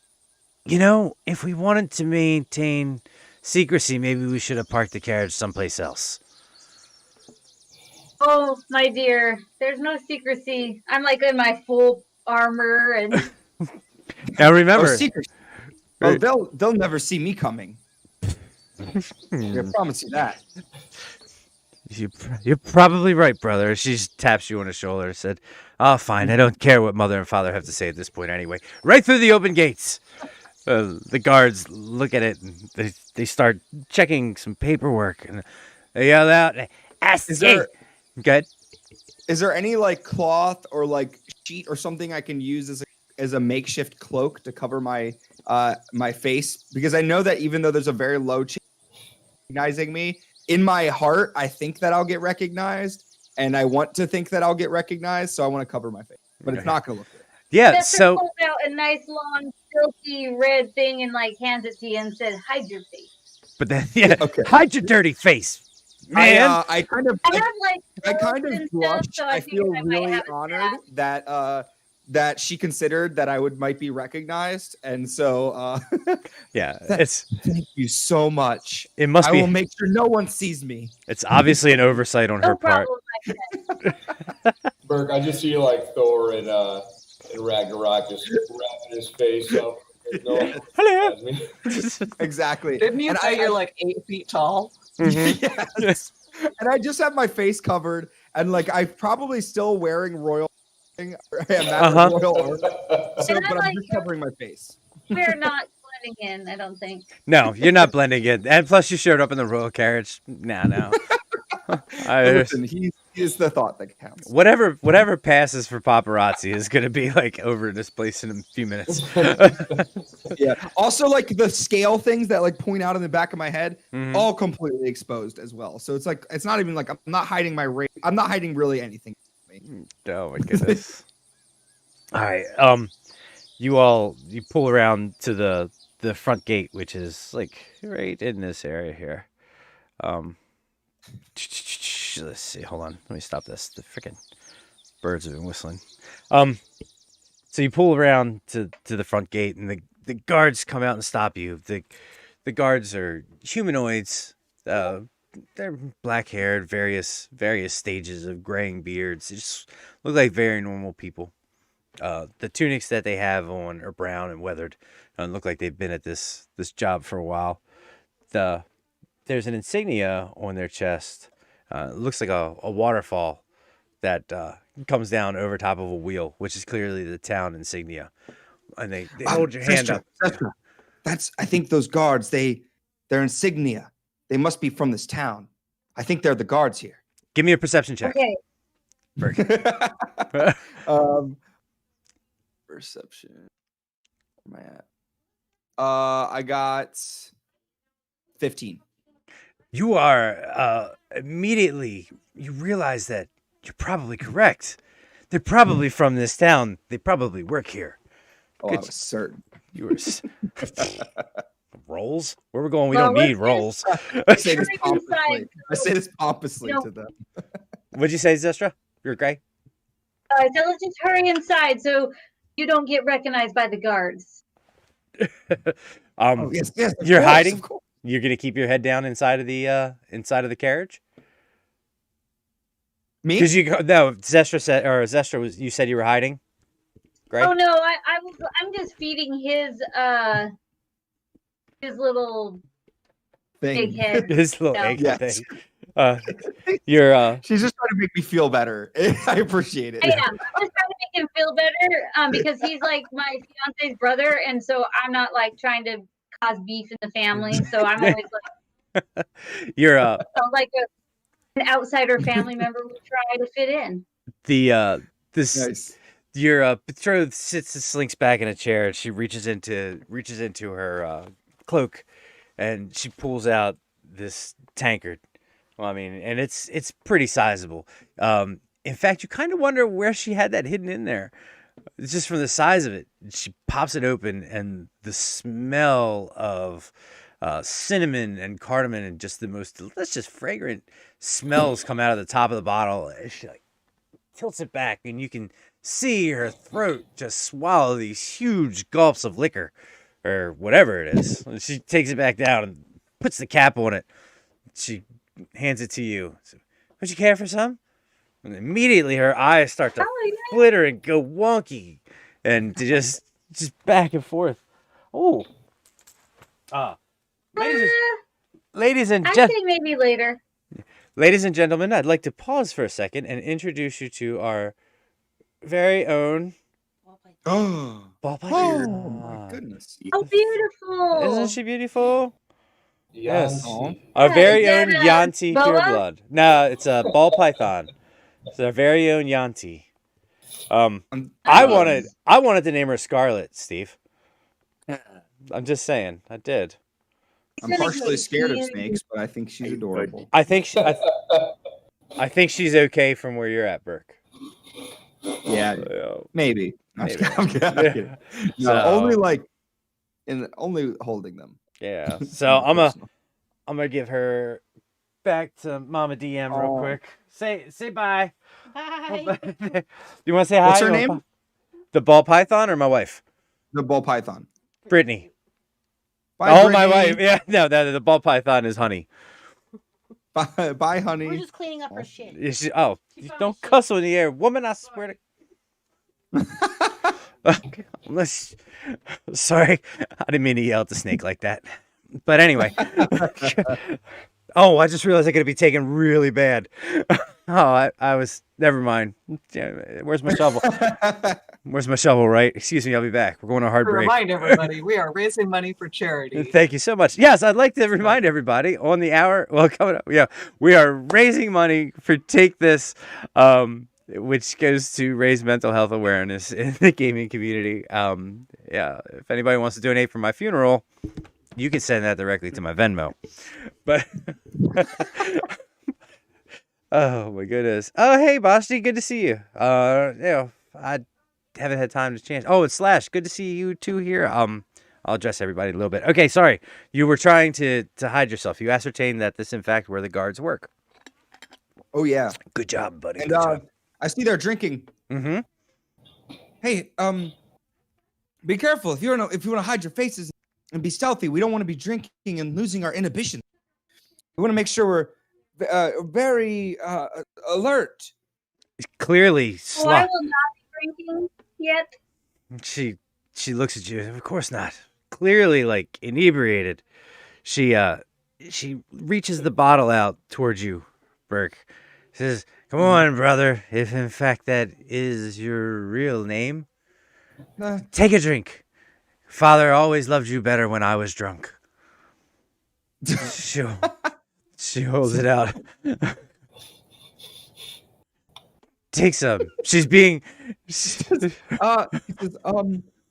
if we wanted to maintain secrecy, maybe we should have parked the carriage someplace else. Oh, my dear. There's no secrecy. I'm like in my full armor and. Now remember, Oh, secret. Oh, they'll never see me coming. I promise you that. you're probably right, brother. She just taps you on the shoulder and said, "Oh, fine. I don't care what mother and father have to say at this point anyway. Right through the open gates." The guards look at it and they start checking some paperwork and they yell out, Good. Is there any like cloth or like sheet or something I can use as a makeshift cloak to cover my my face? Because I know that even though there's a very low chance of recognizing me, in my heart I think that I'll get recognized, and I want to think that I'll get recognized, so I want to cover my face, but it's not gonna look good. Yeah, Zestra so pulled out a nice long silky red thing and like hands it to you and said, "Hide your face." but then Okay. hide your dirty face, man. I kind of I have like. I kind clothes of and blush. stuff, so I feel figured I might really have a honored staff. that she considered that I might be recognized, and so Yeah, thank you so much. it must I be. will make sure no one sees me. It's obviously an oversight on her No part. problem. Burke, I just see you like Thor in Ragnarok just wrapping his face up. No, Hello. Exactly. Didn't you And say you're like 8 feet tall? Mm-hmm. Yes. And I just have my face covered, and like I'm probably still wearing royal. I am that royal armor, so, And I'm but I'm like, just covering my face. We're not blending in, I don't think. No, you're not blending in, and plus you showed up in the royal carriage. No. Listen, It's the thought that counts. Whatever passes for paparazzi is gonna be like over this place in a few minutes. Yeah. Also, like the scale things that like point out in the back of my head, Mhm. all completely exposed as well. So it's like it's not even like I'm not hiding my rate. I'm not hiding really anything. Oh my goodness. All right. You pull around to the front gate, which is like right in this area here. Let's see. Hold on. Let me stop this. The freaking birds have been whistling. So you pull around to the front gate, and the guards come out and stop you. The guards are humanoids. They're black haired, various stages of graying beards. They just look like very normal people. The tunics that they have on are brown and weathered, and look like they've been at this job for a while. There's an insignia on their chest. It looks like a waterfall that comes down over top of a wheel, which is clearly the town insignia. And they hold your hand up. That's I think those guards, they're insignia. They must be from this town. I think they're the guards here. Give me a perception check. Okay. Perception. Where am I at? I got 15. You are immediately you realize that you're probably correct. They're probably from this town. They probably work here. Oh, I was certain. You were rolls? Where we're going? We Well, don't need let's rolls. I say this Turn pompously. inside. I say this pompously No. to them. What'd you say, Zestra? You're gray. So let's just hurry inside so you don't get recognized by the guards. Oh, yes, of You're course, hiding? of course. You're gonna keep your head down inside of the carriage? Me? Because Zestra was. You said you were hiding. Gray. Oh no, I'm just feeding his little big Thing. head. His little No. egg Yes. thing. You're She's just trying to make me feel better. I appreciate it. I am. I'm just trying to make him feel better because he's like my fiance's brother, and so I'm not like trying to cause beef in the family. So I'm always like, you're so like an outsider family member would try to fit in. this Nice. your betrothed slinks back in a chair, and she reaches into her cloak, and she pulls out this tankard. Well, I mean, and it's pretty sizable. In fact, you kind of wonder where she had that hidden in there. It's just from the size of it. She pops it open, and the smell of cinnamon and cardamom and just the most delicious, fragrant smells come out of the top of the bottle. And she like tilts it back, and you can see her throat just swallow these huge gulps of liquor or whatever it is. And she takes it back down and puts the cap on it. She hands it to you. So, would you care for some? And immediately her eyes start to Oh, yeah. glitter and go wonky, and to just back and forth. Oh, ladies and I gentlemen. think maybe later. Ladies and gentlemen, I'd like to pause for a second and introduce you to our very own Oh, ball python. oh my goodness. Oh, beautiful! Isn't she beautiful? Yes. Oh. Our Yeah, very is own that a Yanti boa? pureblood. No, it's a ball python. It's our very own Yanti. I wanted to name her Scarlet, Steve. I'm just saying, I did. I'm partially scared of snakes, but I think she's adorable. I think I think she's okay from where you're at, Burke. Yeah, maybe. Maybe. I'm kidding. Yeah. No, So- only holding them. Yeah. So I'm gonna give her back to Mama DM real Oh. quick. Say bye. Bye. You want to say hi? What's her You wanna name? The ball python or my wife? The ball python. Brittany. Bye, My Brittany. wife. Yeah. No, the ball python is Honey. Bye, We're honey. just cleaning up her shit. Don't cuss in the air, woman! I swear to. Okay, sorry, I didn't mean to yell at the snake like that. But anyway. Oh, I just realized I'm gonna be taken really bad. I was. Never mind. Yeah, where's my shovel? Where's my shovel? Right. Excuse me. I'll be back. We're going on a hard To break. remind everybody, we are raising money for charity. Thank you so much. Yes, I'd like to remind everybody on the hour. Well, coming up, yeah, we are raising money for Take This, which goes to raise mental health awareness in the gaming community. Yeah, if anybody wants to donate for my funeral, you can send that directly to my Venmo. But oh my goodness. Oh hey, Basti, good to see you. Yeah, I haven't had time to change. Oh, it's Slash. Good to see you too here. I'll address everybody a little bit. Okay, sorry. You were trying to hide yourself. You ascertained that this, in fact, where the guards work. Oh yeah. Good job, buddy. And Good job. I see they're drinking. Mm-hmm. Hey, be careful if you want to hide your faces and be stealthy. We don't want to be drinking and losing our inhibition. We want to make sure we're very alert. Clearly, Oh, I will not be drinking yet. She looks at you. Of course not. Clearly, like inebriated. She reaches the bottle out towards you, Burke. Says, "Come on, brother. If in fact that is your real name, take a drink. Father always loved you better when I was drunk." She holds it out. Take some. She's being. He says,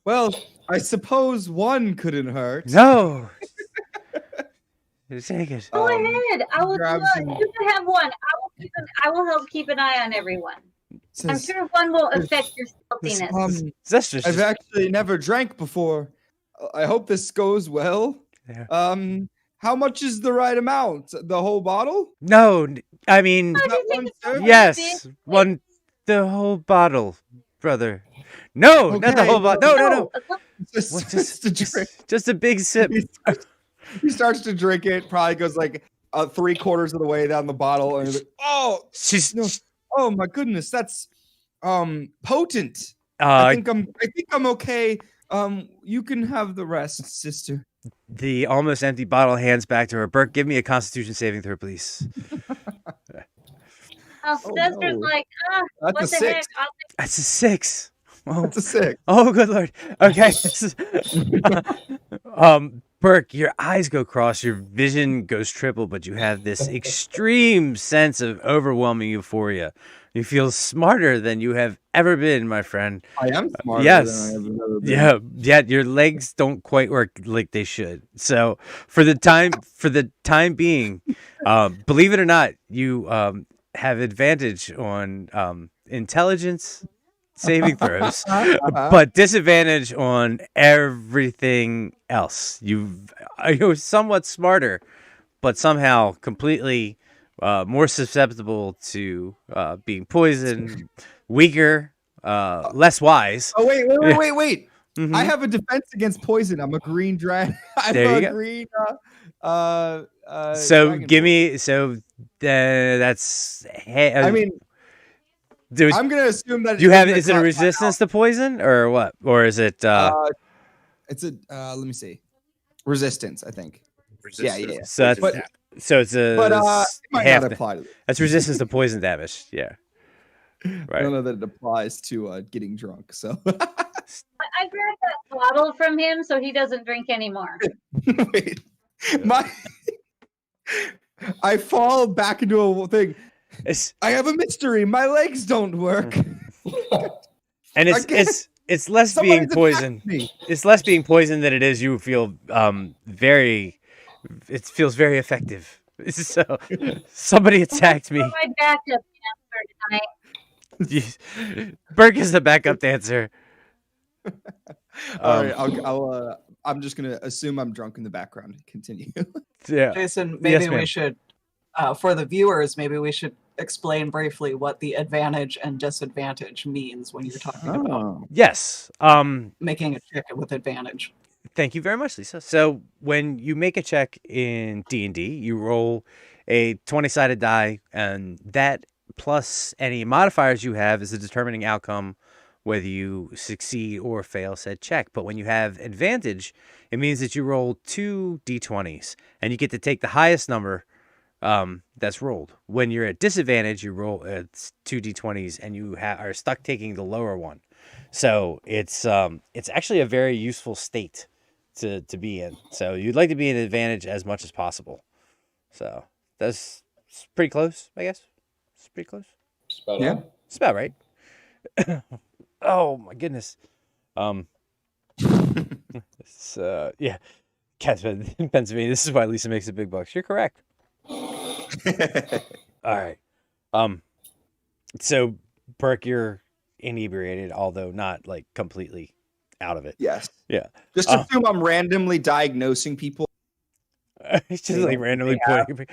well, I suppose one couldn't hurt. No. Take it. Go ahead. I will. grabs You some- can have one. I will help keep an eye on everyone. I'm Says, sure one will affect your stealthiness. That's just. I've actually never drank before. I hope this goes well. Yeah. How much is the right amount? The whole bottle? No, I mean, I Is that just think one it's serve? yes, one, the whole bottle, brother. No, not the Okay. whole bottle. No. Just, What, just to drink. just a big sip. He starts to drink it. Probably goes like 3/4 of the way down the bottle, and he's like, "Oh, She's. no. Oh my goodness, that's potent. Uh, I think I'm okay. You can have the rest, sister." the almost empty bottle hands back to her. Burke, give me a Constitution saving throw, please. Our Oh, sister's no. like, That's what a the 6. heck? I'll That's a 6. Oh, That's a 6. oh, good lord. Okay. Burke, your eyes go cross, your vision goes triple, but you have this extreme sense of overwhelming euphoria. You feel smarter than you have ever been, my friend. I am smarter Yes. than I have ever been. Yeah, yet your legs don't quite work like they should. So for the time being, believe it or not, you have advantage on intelligence saving throws, but disadvantage on everything else. You're somewhat smarter, but somehow completely more susceptible to being poisoned, weaker, less wise. Oh wait. Mhm. I have a defense against poison. I'm a green dragon. I'm There you a go. green. So dragon. give me that's. I mean, There's, I'm gonna assume that you have. doesn't Is it a cut my resistance to poison or what? Or is it? It's a let me see. Resistance, I think. Yeah. So that's But- so it's a But it might half. not apply to this. That's resistance to poison damage. Yeah. I Right. don't know that it applies to getting drunk. So I grabbed that bottle from him so he doesn't drink anymore. wait, I fall back into a thing. It's I have a mystery. My legs don't work. and I guess it's less Somebody's being attacked poisoned. me. It's less being poisoned than it is you feel very. It feels very effective. So somebody attacked me. My backup dancer tonight. Burke is the backup dancer. All right, I'm just gonna assume I'm drunk in the background. Continue. Yeah. Jason, maybe ma'am. we should, for the viewers, maybe we should explain briefly what the advantage and disadvantage means when you're talking about Yes. making a check with advantage. Thank you very much, Lisa. So when you make a check in D&D, you roll a 20-sided die, and that plus any modifiers you have is the determining outcome whether you succeed or fail said check. But when you have advantage, it means that you roll 2 d20s, and you get to take the highest number that's rolled. When you're at disadvantage, you roll it's 2d20s, and you are stuck taking the lower one. So it's actually a very useful state to be in. So you'd like to be in advantage as much as possible. So that's it's pretty close, I guess. It's pretty close. Spot Yeah. on. It's about right. Oh my goodness. It's, yeah. Cat's in Pennsylvania. This is why Lisa makes the big bucks. You're correct. All right. So Burke, you're inebriated, although not like completely out of it. Yes. Yeah. Just assume I'm randomly diagnosing people, It's just like randomly pointing.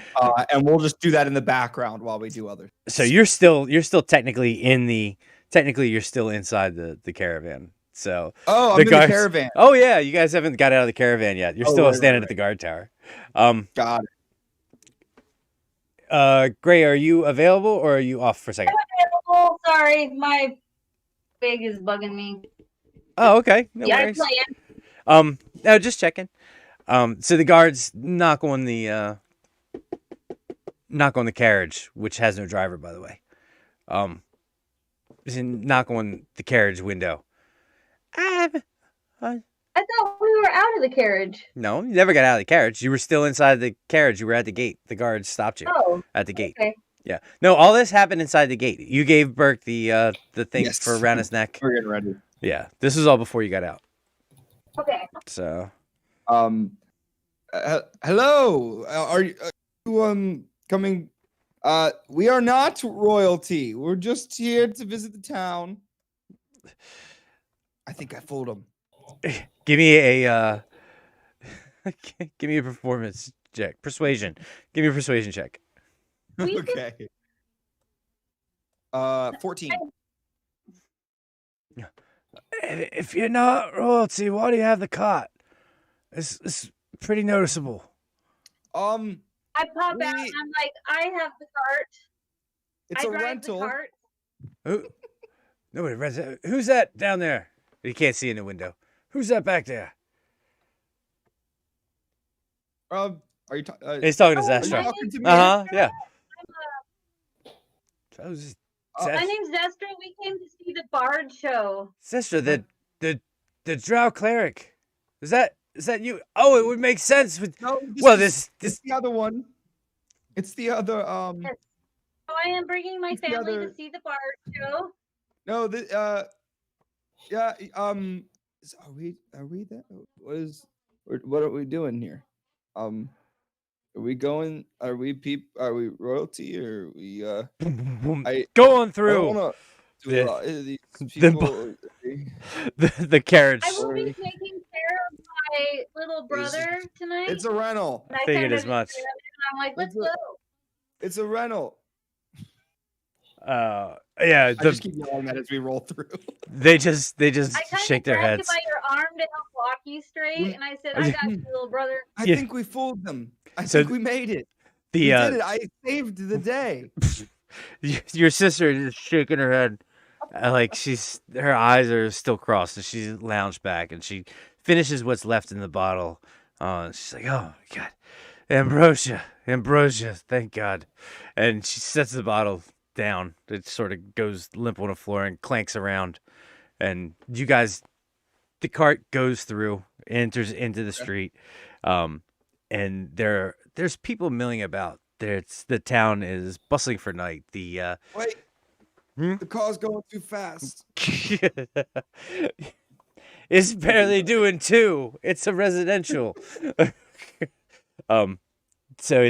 and we'll just do that in the background while we do other. So you're still technically you're still inside the caravan. So Oh, I'm the in the guards- caravan. Oh yeah, you guys haven't got out of the caravan yet. You're Oh, still right, standing right, at the guard tower. Got it. Gray, are you available or are you off for a second? Oh, sorry, my wig is bugging me. Oh, okay. No Yeah, I'm worries. playing. No, just checking. So the guards knock on the carriage, which has no driver, by the way. Just knock on the carriage window. I thought we were out of the carriage. No, you never got out of the carriage. You were still inside the carriage. You were at the gate. The guards stopped you Oh, at the gate. okay. Yeah. No, all this happened inside the gate. You gave Burke the thing Yes. for around his neck. We're getting ready. Yeah. This was all before you got out. Okay. So Hello. Are you coming? We are not royalty. We're just here to visit the town. I think I fooled him. give me a give me a performance check. Persuasion. Give me a persuasion check. We could- Okay. 14. If you're not royalty, why do you have the cart? It's pretty noticeable. I pop out and We- I'm like, I have the cart. It's I a drive rental. the cart. Who? Nobody rents it. Who's that down there? You can't see in the window. Who's that back there? Are you? He's talking to Oh, Zestra. my talking to me? Yeah. That was My name's Zestra. We came to see the Bard show. Zestra, the Drow cleric. Is that you? Oh, it would make sense with. No. Well, it's this. the other one. It's the other. Yes. So I am bringing my It's the family other- to see the Bard show. No. Yeah. Are we that? What are we doing here? Are we going? Are we royalty or are we? Go on I don't through wanna do The- a lot of these the people. the carriage. I will be taking care of my little brother tonight. It's a rental. And I Figured kinda as much. just- And I'm like, let's It's a- go. It's a rental. Yeah. I just keep yelling that as we roll through. They just I kind shake of their grabbed heads. you by your arm to help walk you straight, We- and I said, I got you, little brother. I Yeah. think we fooled them. I So think we made it. The We did it. I saved the day. your sister is just shaking her head, like her eyes are still crossed, and she's lounged back, and she finishes what's left in the bottle. She's like, "Oh my God, ambrosia, thank God!" And she sets the bottle down. It sort of goes limp on the floor and clanks around, and you guys, the cart goes through, enters into the street, and there's people milling about. The town is bustling for night. The Wait. Hmm? The car's going too fast. it's barely doing 2. It's a residential. So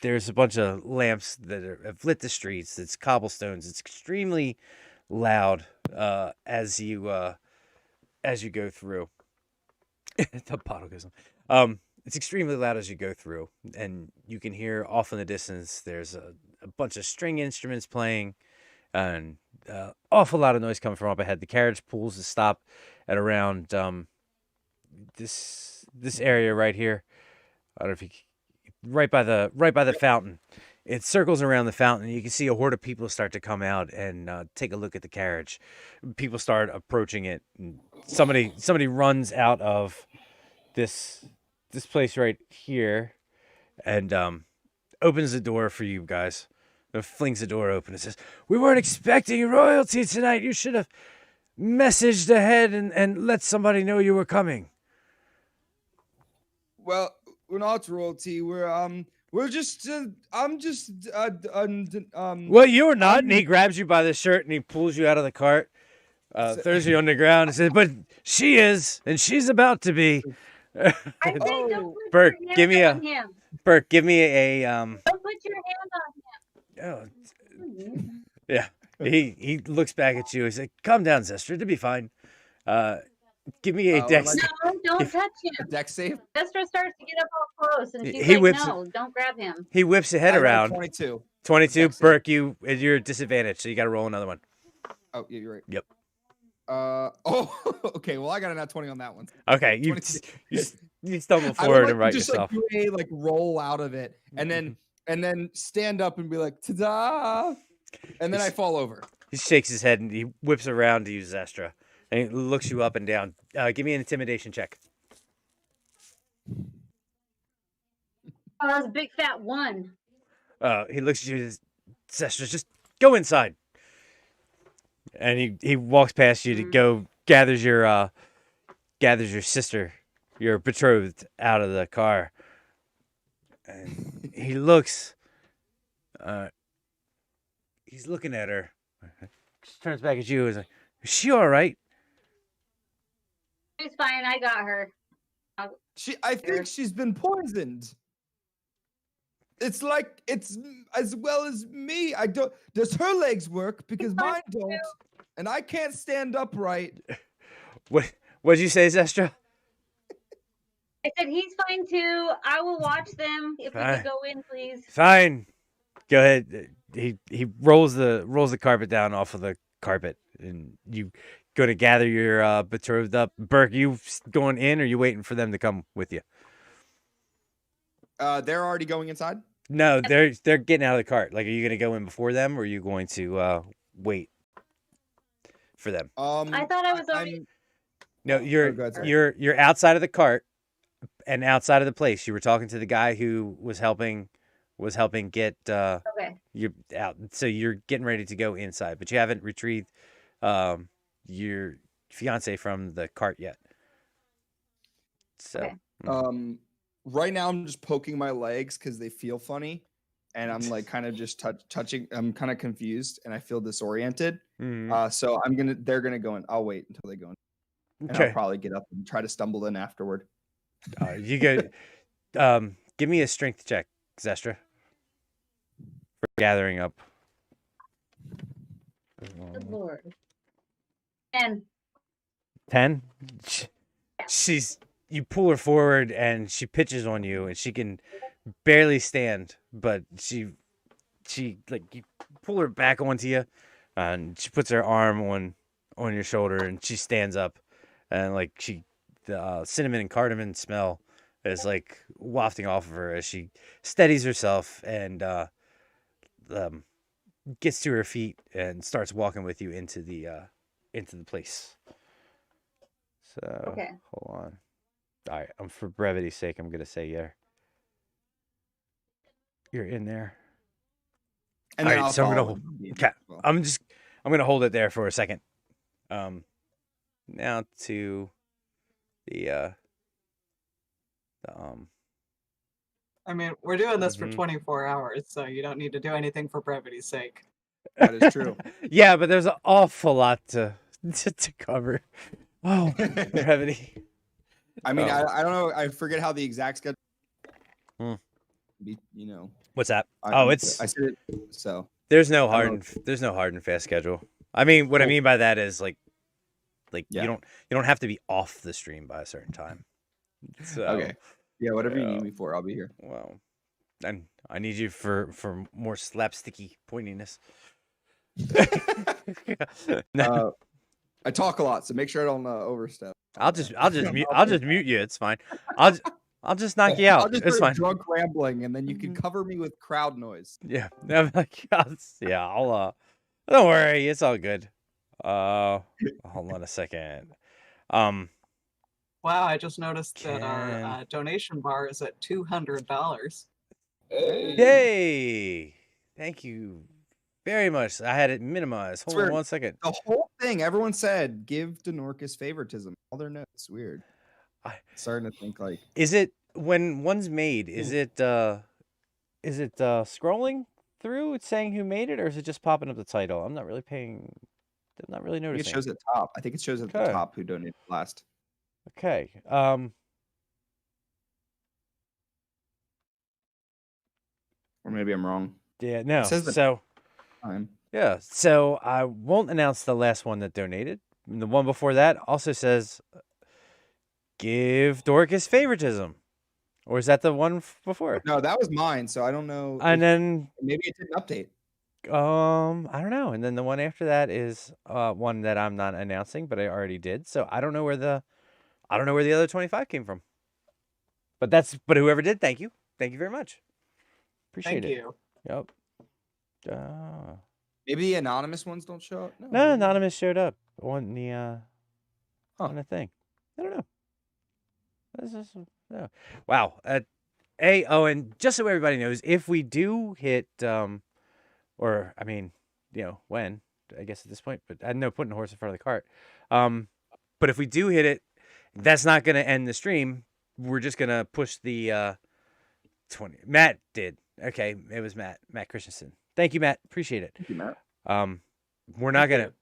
there's a bunch of lamps that have lit the streets. It's cobblestones. It's extremely loud as you go through. The bottle goes on. It's extremely loud as you go through, and you can hear off in the distance. There's a bunch of string instruments playing, and awful lot of noise coming from up ahead. The carriage pulls to stop at around this area right here. I don't know if you right by the fountain. It circles around the fountain. You can see a horde of people start to come out and take a look at the carriage. People start approaching it. And somebody runs out of this place right here, and opens the door for you guys. Flings the door open and says, "We weren't expecting royalty tonight. You should have messaged ahead and let somebody know you were coming." Well, we're not royalty. We're just. I'm just. Well, you're not. And he grabs you by the shirt and he pulls you out of the cart, throws you on the ground and says, "But she is, and she's about to be." I say don't put Burke, your give me hand a- on him. Burke, give me a Don't put your hand on Oh, him. yeah. He looks back at you. He's like, "Calm down, Zestra. To be fine. Give me a what dex." am I- No, don't touch him. Deck save. Vestra starts to get up all close, and she's He like, whips "No, don't grab him." He whips a head I got a around. 22. 22. Dex save. Burke, you're disadvantaged, so you got to roll another one. Oh, yeah, you're right. Yep. Oh, okay. Well, I got a nat 20 on that one. Okay, you 22. you stumble I would forward like and to right just yourself. like do a like roll out of it, and then stand up and be like, "Ta-da!" And then I fall over. He shakes his head and he whips around to use Zestra, and he looks you up and down. Give me an intimidation check. Oh, that's a big fat one. He looks at you and says, "Zestra, just go inside." And he walks past you to go gathers your sister, your betrothed, out of the car. And he looks he's looking at her. Just turns back at you and is like, "Is she all right?" She's fine. I got her. I think she's been poisoned. It's like it's as well as me. I don't. Does her legs work? Because mine don't, and I can't stand upright. What'd you say, Zestra? I said he's fine too. I will watch them. If we Fine. could go in, please. Fine. Go ahead. He rolls the carpet down off of the carpet, and you go to gather your betrothed up. Burke, you going in, or you waiting for them to come with you? They're already going inside. No, they're getting out of the cart. Like, are you gonna go in before them, or are you going to wait for them? I thought I was already. I'm- No, go ahead, sorry. you're outside of the cart and outside of the place. You were talking to the guy who was helping get Okay. you out. So you're getting ready to go inside, but you haven't retrieved your fiance from the cart yet. So Okay. Right now I'm just poking my legs because they feel funny, and I'm like kind of just touching. I'm kind of confused and I feel disoriented. mhm. So they're gonna go in. I'll wait until they go in, and Okay. I'll probably get up and try to stumble in afterward. You go. Give me a strength check, Zestra, for gathering up. Good lord. And 10. You pull her forward and she pitches on you and she can barely stand, but she like, you pull her back onto you and she puts her arm on your shoulder and she stands up, and like the cinnamon and cardamom smell is like wafting off of her as she steadies herself and gets to her feet and starts walking with you into the place. So Okay. hold on. All right, for brevity's sake, I'm gonna say you're in there. And All then right, I'll so I'm gonna follow hold. them. Okay, Well, I'm gonna hold it there for a second. Now to the I mean, we're doing this for Mhm. 24 hours, so you don't need to do anything for brevity's sake. That is true. Yeah, but there's an awful lot to cover. Oh, brevity. I mean, Oh. I don't know. I forget how the exact schedule. Hmm. You know. What's that? I I said it. So there's no I hard don't there's no hard and fast schedule. I mean, what I Cool. mean by that is like Yeah. you don't have to be off the stream by a certain time. So okay. Yeah, whatever you yeah. need me for, I'll be here. Well, and I need you for more slapsticky pointiness. No, I talk a lot, so make sure I don't overstep. I'll just mute you. It's fine. I'll just knock you out. I'll just It's start fine. drunk rambling, and then you can cover me with crowd noise. Yeah. I'm like, I'll don't worry, it's all good. Hold on a second. Wow, I just noticed that our Can- donation bar is at $200. Hey. Yay! Thank you very much. I had it minimized. Hold on weird. 1 second. The whole thing, everyone said, give Denorcus favoritism. All their notes. Weird. I- Starting to think like, Is it when one's made? Is it scrolling through? It's saying who made it, or is it just popping up the title? I'm not really I think it noticing. shows at top. I think it shows at the Okay. top who donated last. Okay. Or maybe I'm wrong. Yeah. No. says the- So. Time. Yeah. So I won't announce the last one that donated. The one before that also says, "Give Dorcas favoritism," or is that the one before? No, that was mine. So I don't know. And then Maybe it didn't update. I don't know. And then the one after that is one that I'm not announcing, but I already did. So I don't know where the other 25 came from. But whoever did, thank you. Thank you very much. Appreciate Thank it. you. Yep. Maybe the anonymous ones don't show up. No, anonymous showed up on the Huh. on the thing. I don't know. This is no. Wow. And just so everybody knows, if we do hit or I mean, when, I guess at this point, but I know putting the horse in front of the cart. But if we do hit it, that's not going to end the stream. We're just going to push the 20. Matt did. Okay, it was Matt Christensen. Thank you, Matt. Appreciate it. Thank you, Matt.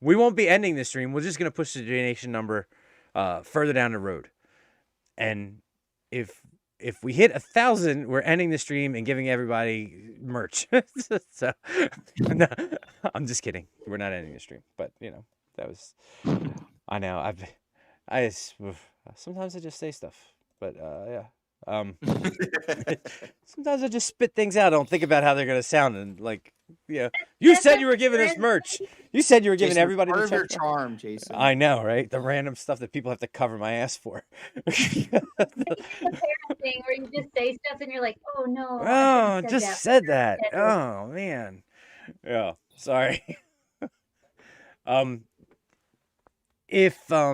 We won't be ending the stream. We're just going to push the donation number further down the road. And if we hit 1,000, we're ending the stream and giving everybody merch. So, no, I'm just kidding. We're not ending the stream, but that was. I know. Sometimes I just say stuff, but yeah. Sometimes I just spit things out. I don't think about how they're gonna sound, and you said you were giving us merch. You said you were giving Jason, everybody part the of your check. charm, Jason. I know, right? The random stuff that people have to cover my ass for. Thing where you just say stuff and you're like, oh no. Oh, I just said that. Oh man. Yeah. Sorry. If a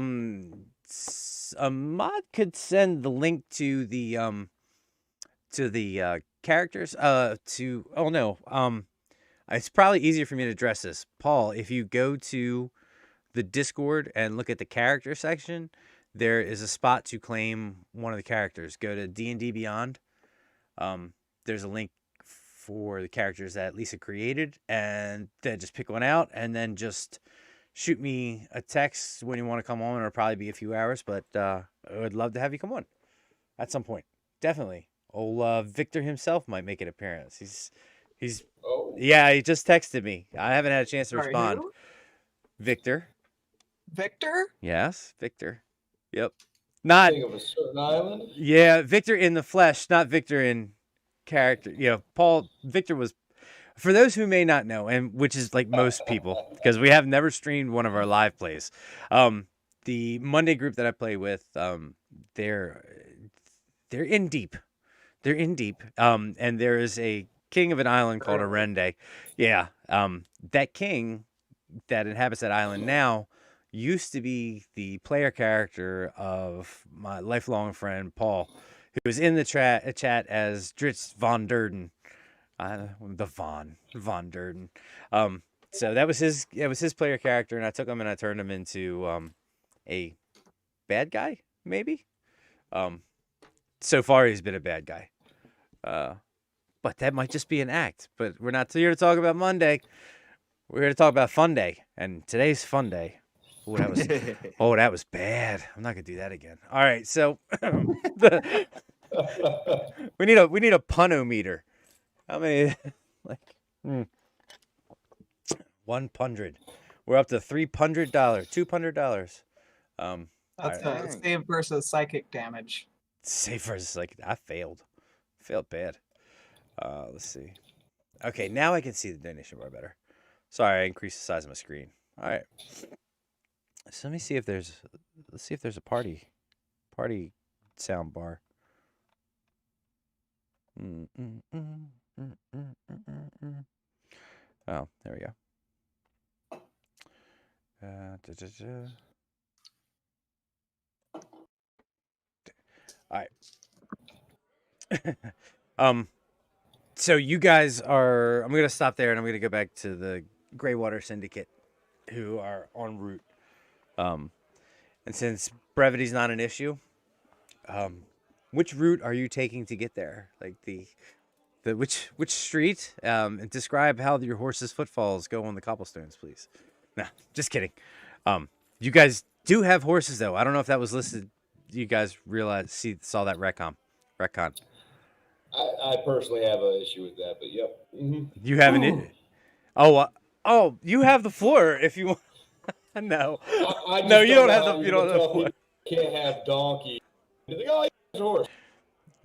mod could send the link to the characters it's probably easier for me to address this. Paul, if you go to the Discord and look at the character section, there is a spot to claim one of the characters. Go to D&D Beyond. There's a link for the characters that Lisa created, and then just pick one out, and then just shoot me a text when you want to come on. It'll probably be a few hours, but I would love to have you come on at some point. Definitely. Old Victor himself might make an appearance. He just texted me. I haven't had a chance to respond. Who? Victor. Victor? Yes, Victor. Yep. Not King of a certain island. Yeah, Victor in the flesh, not Victor in character. Victor was, for those who may not know, and which is like most people, because we have never streamed one of our live plays. The Monday group that I play with, they're in deep. They're in deep. And there is a king of an island called Arende. Yeah. That king that inhabits that island now used to be the player character of my lifelong friend Paul, who was in the chat as Dritz von Durden. The Von Durden. So that was his player character, and I took him and I turned him into a bad guy, maybe. So far he's been a bad guy. But that might just be an act. But we're not here to talk about Monday. We're here to talk about Fun Day, and today's Fun Day. Oh, that was bad. I'm not gonna do that again. All right, so we need a punometer. How many? 100. We're up to $300, $200. That's save versus psychic damage. Save versus I failed bad. Let's see. Okay, now I can see the donation bar better. Sorry, I increased the size of my screen. All right. So let me see if there's a party sound bar. Oh, there we go. All right. So you guys are. I'm gonna stop there, and I'm gonna go back to the Greywater Syndicate, who are en route. And since brevity's not an issue, which route are you taking to get there? Like the which street? And describe how your horse's footfalls go on the cobblestones, please. Nah, just kidding. You guys do have horses though. I don't know if that was listed. You guys saw that retcon. I personally have an issue with that, but yep. You have an. Oh, you have the floor if you want. No, I no, you don't know have how the. You you don't can have the tell floor. people can't have donkey. They're like, oh, he's a horse.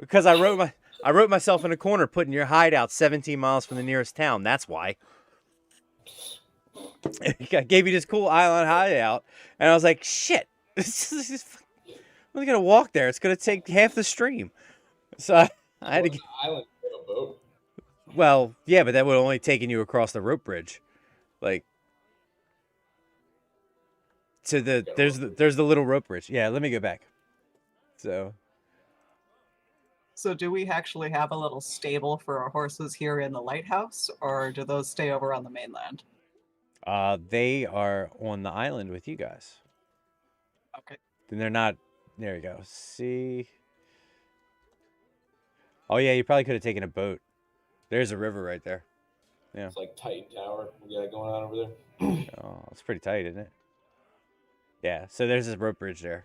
Because I wrote myself in a corner, putting your hideout 17 miles from the nearest town. That's why. I gave you this cool island hideout, and I was like, shit. I'm only gonna walk there. It's gonna take half the stream. So I had to. Island a boat. Well, yeah, but that would have only taken you across the rope bridge, like to the there's the little rope bridge. Yeah, let me go back. So So do we actually have a little stable for our horses here in the lighthouse, or do those stay over on the mainland? they are on the island with you guys. Okay. Then they're not. There you go. See. Oh yeah, you probably could have taken a boat. There's a river right there. Yeah. It's like Titan Tower we got going on over there. Oh, it's pretty tight, isn't it? Yeah. So there's this rope bridge there.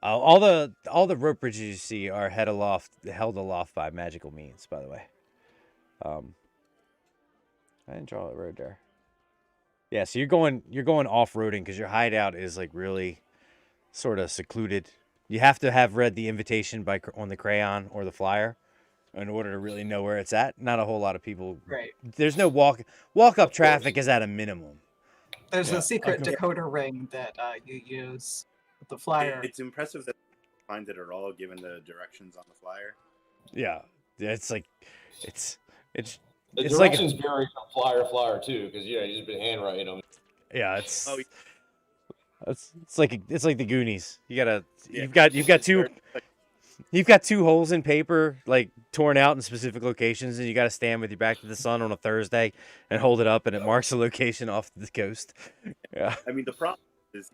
All the rope bridges you see are held aloft by magical means. By the way. I didn't draw a road there. Yeah. So you're going off-roading because your hideout is like really sort of secluded. You have to have read the invitation on the crayon or the flyer in order to really know where it's at. Not a whole lot of people. Right. There's no walk-up traffic is at a minimum. There's Yeah. a secret decoder ring that you use with the flyer. It's impressive that you find it at all, given the directions on the flyer. Yeah. It's like it's The it's like directions vary from flyer to flyer too, because you just been handwriting them. yeah, it's Oh, it's like the Goonies. yeah. You've got two holes in paper like torn out in specific locations, and you got to stand with your back to the sun on a Thursday and hold it up, and it marks a location off the coast. Yeah. I mean, the problem is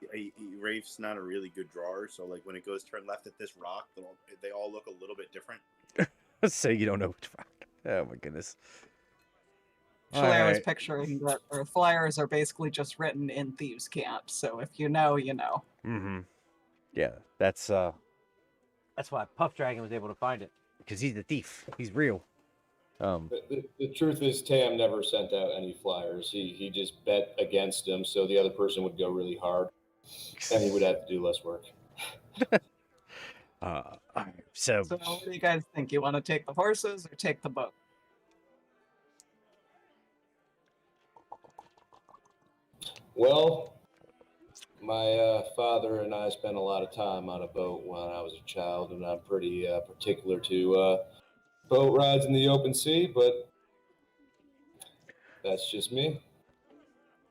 Rafe's not a really good drawer, so like when it goes turn left at this rock, they all look a little bit different. So you don't know which rock. Oh my goodness. Actually, I was Alright. picturing that our flyers are basically just written in thieves' camp. So if you know, you know. Mm-hmm. Yeah, that's why Puff Dragon was able to find it, because he's the thief. He's real. The truth is, Tam never sent out any flyers. He just bet against them, so the other person would go really hard, and he would have to do less work. So So what do you guys think? You want to take the horses or take the boat? Well, my father and I spent a lot of time on a boat when I was a child, and I'm pretty particular to boat rides in the open sea, but that's just me.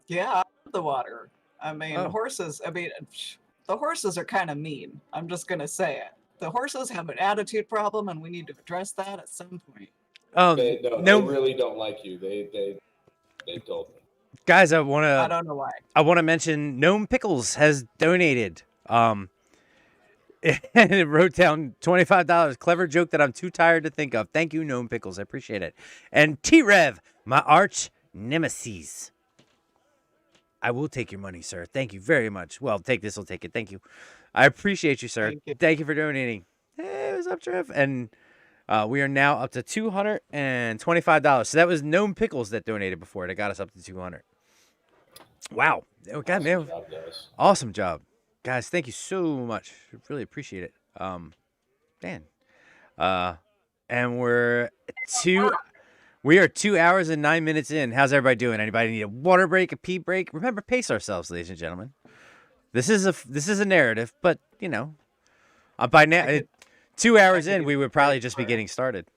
Yeah, I love the water. I mean, Oh. horses. I mean, the horses are kind of mean. I'm just gonna say it. The horses have an attitude problem, and we need to address that at some point. They really don't like you. They told me. guys, I I don't know why. want to mention Gnome Pickles has donated. And it wrote down $25. Clever joke that I'm too tired to think of. Thank you, Gnome Pickles. I appreciate it. And T-Rev, my arch nemesis. I will take your money, sir. Thank you very much. Well, take this. I'll take it. Thank you. I appreciate you, sir. Thank you. For donating. Hey, what's up, Trev? And we are now up to $225. So that was Gnome Pickles that donated before. That got us up to 200. Wow. Oh, God, man. Good job, guys. Awesome job. Guys, thank you so much. Really appreciate it. Man. And we are 2 hours and 9 minutes in. How's everybody doing? Anybody need a water break, a pee break? Remember, pace ourselves, ladies and gentlemen. This is a narrative, but you know, by now, 2 hours in, we would probably just be getting started.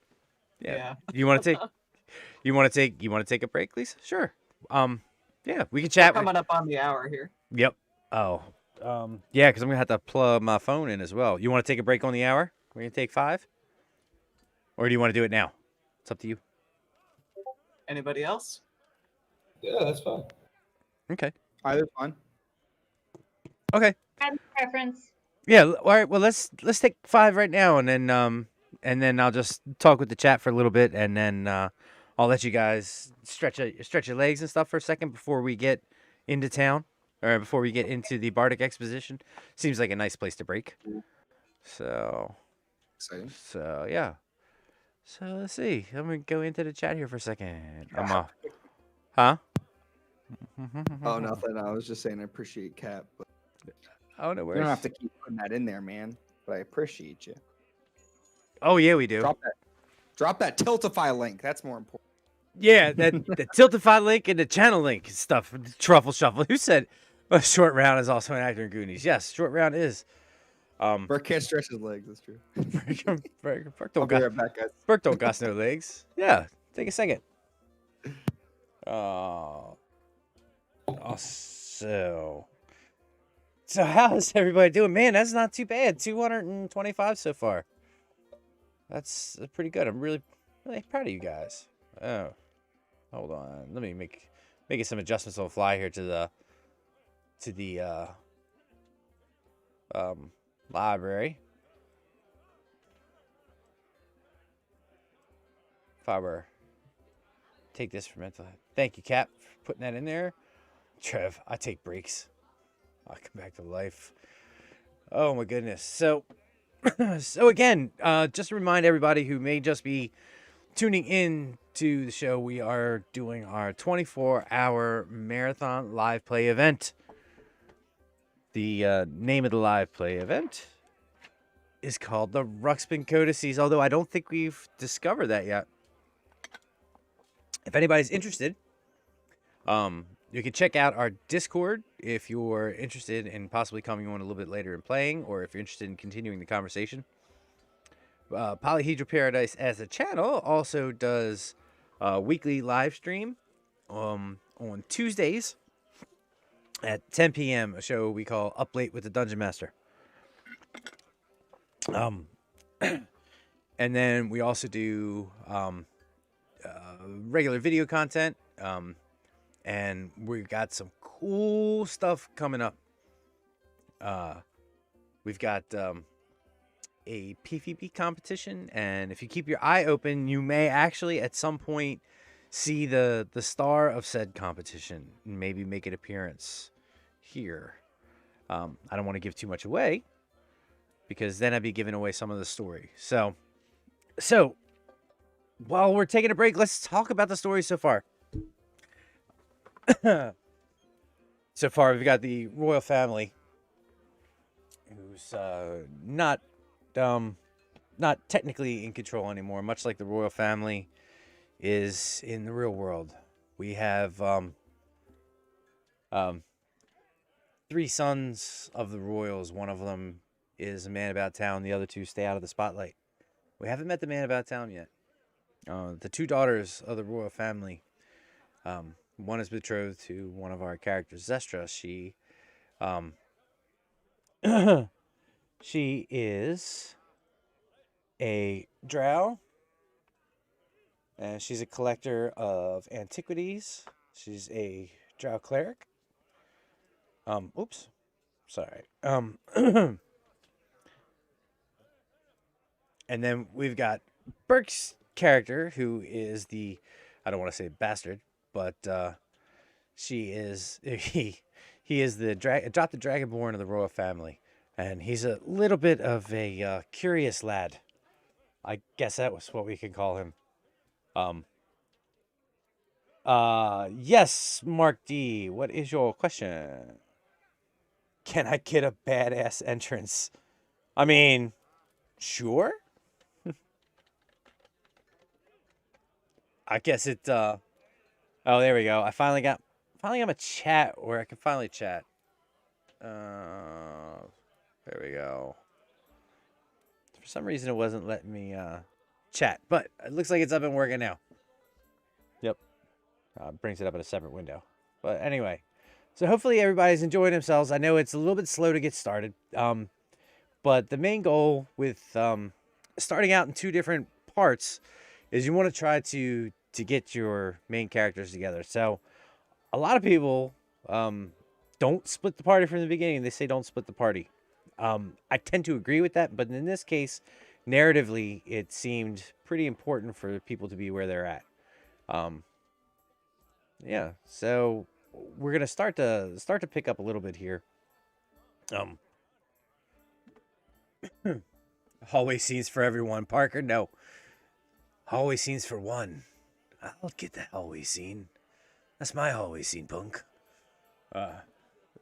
Yeah. You want to take a break, please? Sure. Yeah, we can chat. Coming up on the hour here. Yep. Oh. Yeah, because I'm gonna have to plug my phone in as well. You want to take a break on the hour? We're gonna take 5, or do you want to do it now? It's up to you. Anybody else? Yeah, that's fine. Okay. Either fun. Okay. I have a preference. Yeah. All right. Well, let's take 5 right now, and then I'll just talk with the chat for a little bit, and then I'll let you guys stretch your legs and stuff for a second before we get into town, or before we get into the Bardic Exposition. Seems like a nice place to break. So Exciting. yeah. So let's see. Let me go into the chat here for a second. Huh? Oh, nothing. I was just saying I appreciate Cap, but Oh, no you worries. don't have to keep putting that in there, man. But I appreciate you. Oh yeah, we do. Drop that Tiltify link. That's more important. Yeah, the Tiltify link and the channel link stuff. Truffle Shuffle. Who said a Short Round is also an actor in Goonies? Yes, Short Round is. Burke can't stretch his legs. That's true. Burke I'll don't be got right back, guys. Burke don't got no legs. Yeah, take a second. So how is everybody doing? Man, that's not too bad. 225 so far. That's pretty good. I'm really proud of you guys. Oh, hold on. Let me making some adjustments on the fly here to the library. If I were take this for mental health. Thank you, Cap, for putting that in there. Trev, I take breaks. I come back to life. Oh my goodness. So again, just to remind everybody who may just be tuning in to the show, we are doing our 24-hour marathon live play event. The name of the live play event is called the Ruxpin Codices, although I don't think we've discovered that yet. If anybody's interested, you can check out our Discord if you're interested in possibly coming on a little bit later and playing, or if you're interested in continuing the conversation. Polyhedral Paradise as a channel also does weekly live stream on Tuesdays at 10 p.m., a show we call Up Late with the Dungeon Master. And then we also do regular video content, and we've got some cool stuff coming up. We've got a PvP competition, and if you keep your eye open, you may actually at some point see the star of said competition and maybe make an appearance here. I don't want to give too much away, because then I'd be giving away some of the story. So while we're taking a break, let's talk about the story so far. So far, we've got the royal family, who's not technically in control anymore, much like the royal family is in the real world. We have 3 sons of the royals. One of them is a man about town. The other 2 stay out of the spotlight. We haven't met the man about town yet. The 2 daughters of the royal family, one is betrothed to one of our characters, Zestra. She is a drow, and she's a collector of antiquities. She's a drow cleric. Oops, sorry. And then we've got Burke's character, who is the, I don't want to say bastard, but he is the adopted dragonborn of the royal family, and he's a little bit of a curious lad. I guess that was what we could call him. Yes, Mark D, what is your question? Can I get a badass entrance? I mean, sure. I guess it, oh, there we go. I finally got my chat where I can finally chat. There we go. For some reason, it wasn't letting me, chat, but it looks like it's up and working now. Yep. Brings it up in a separate window. But anyway, so hopefully everybody's enjoying themselves. I know it's a little bit slow to get started. But the main goal with, starting out in 2 different parts is you want to try to get your main characters together. So a lot of people don't split the party from the beginning. They say don't split the party. I tend to agree with that, but in this case, narratively, it seemed pretty important for people to be where they're at. Yeah, so we're gonna start to pick up a little bit here. Hallway scenes for everyone. Parker, no. Hallway scenes for one. I'll get the hallway scene. That's my hallway scene, punk.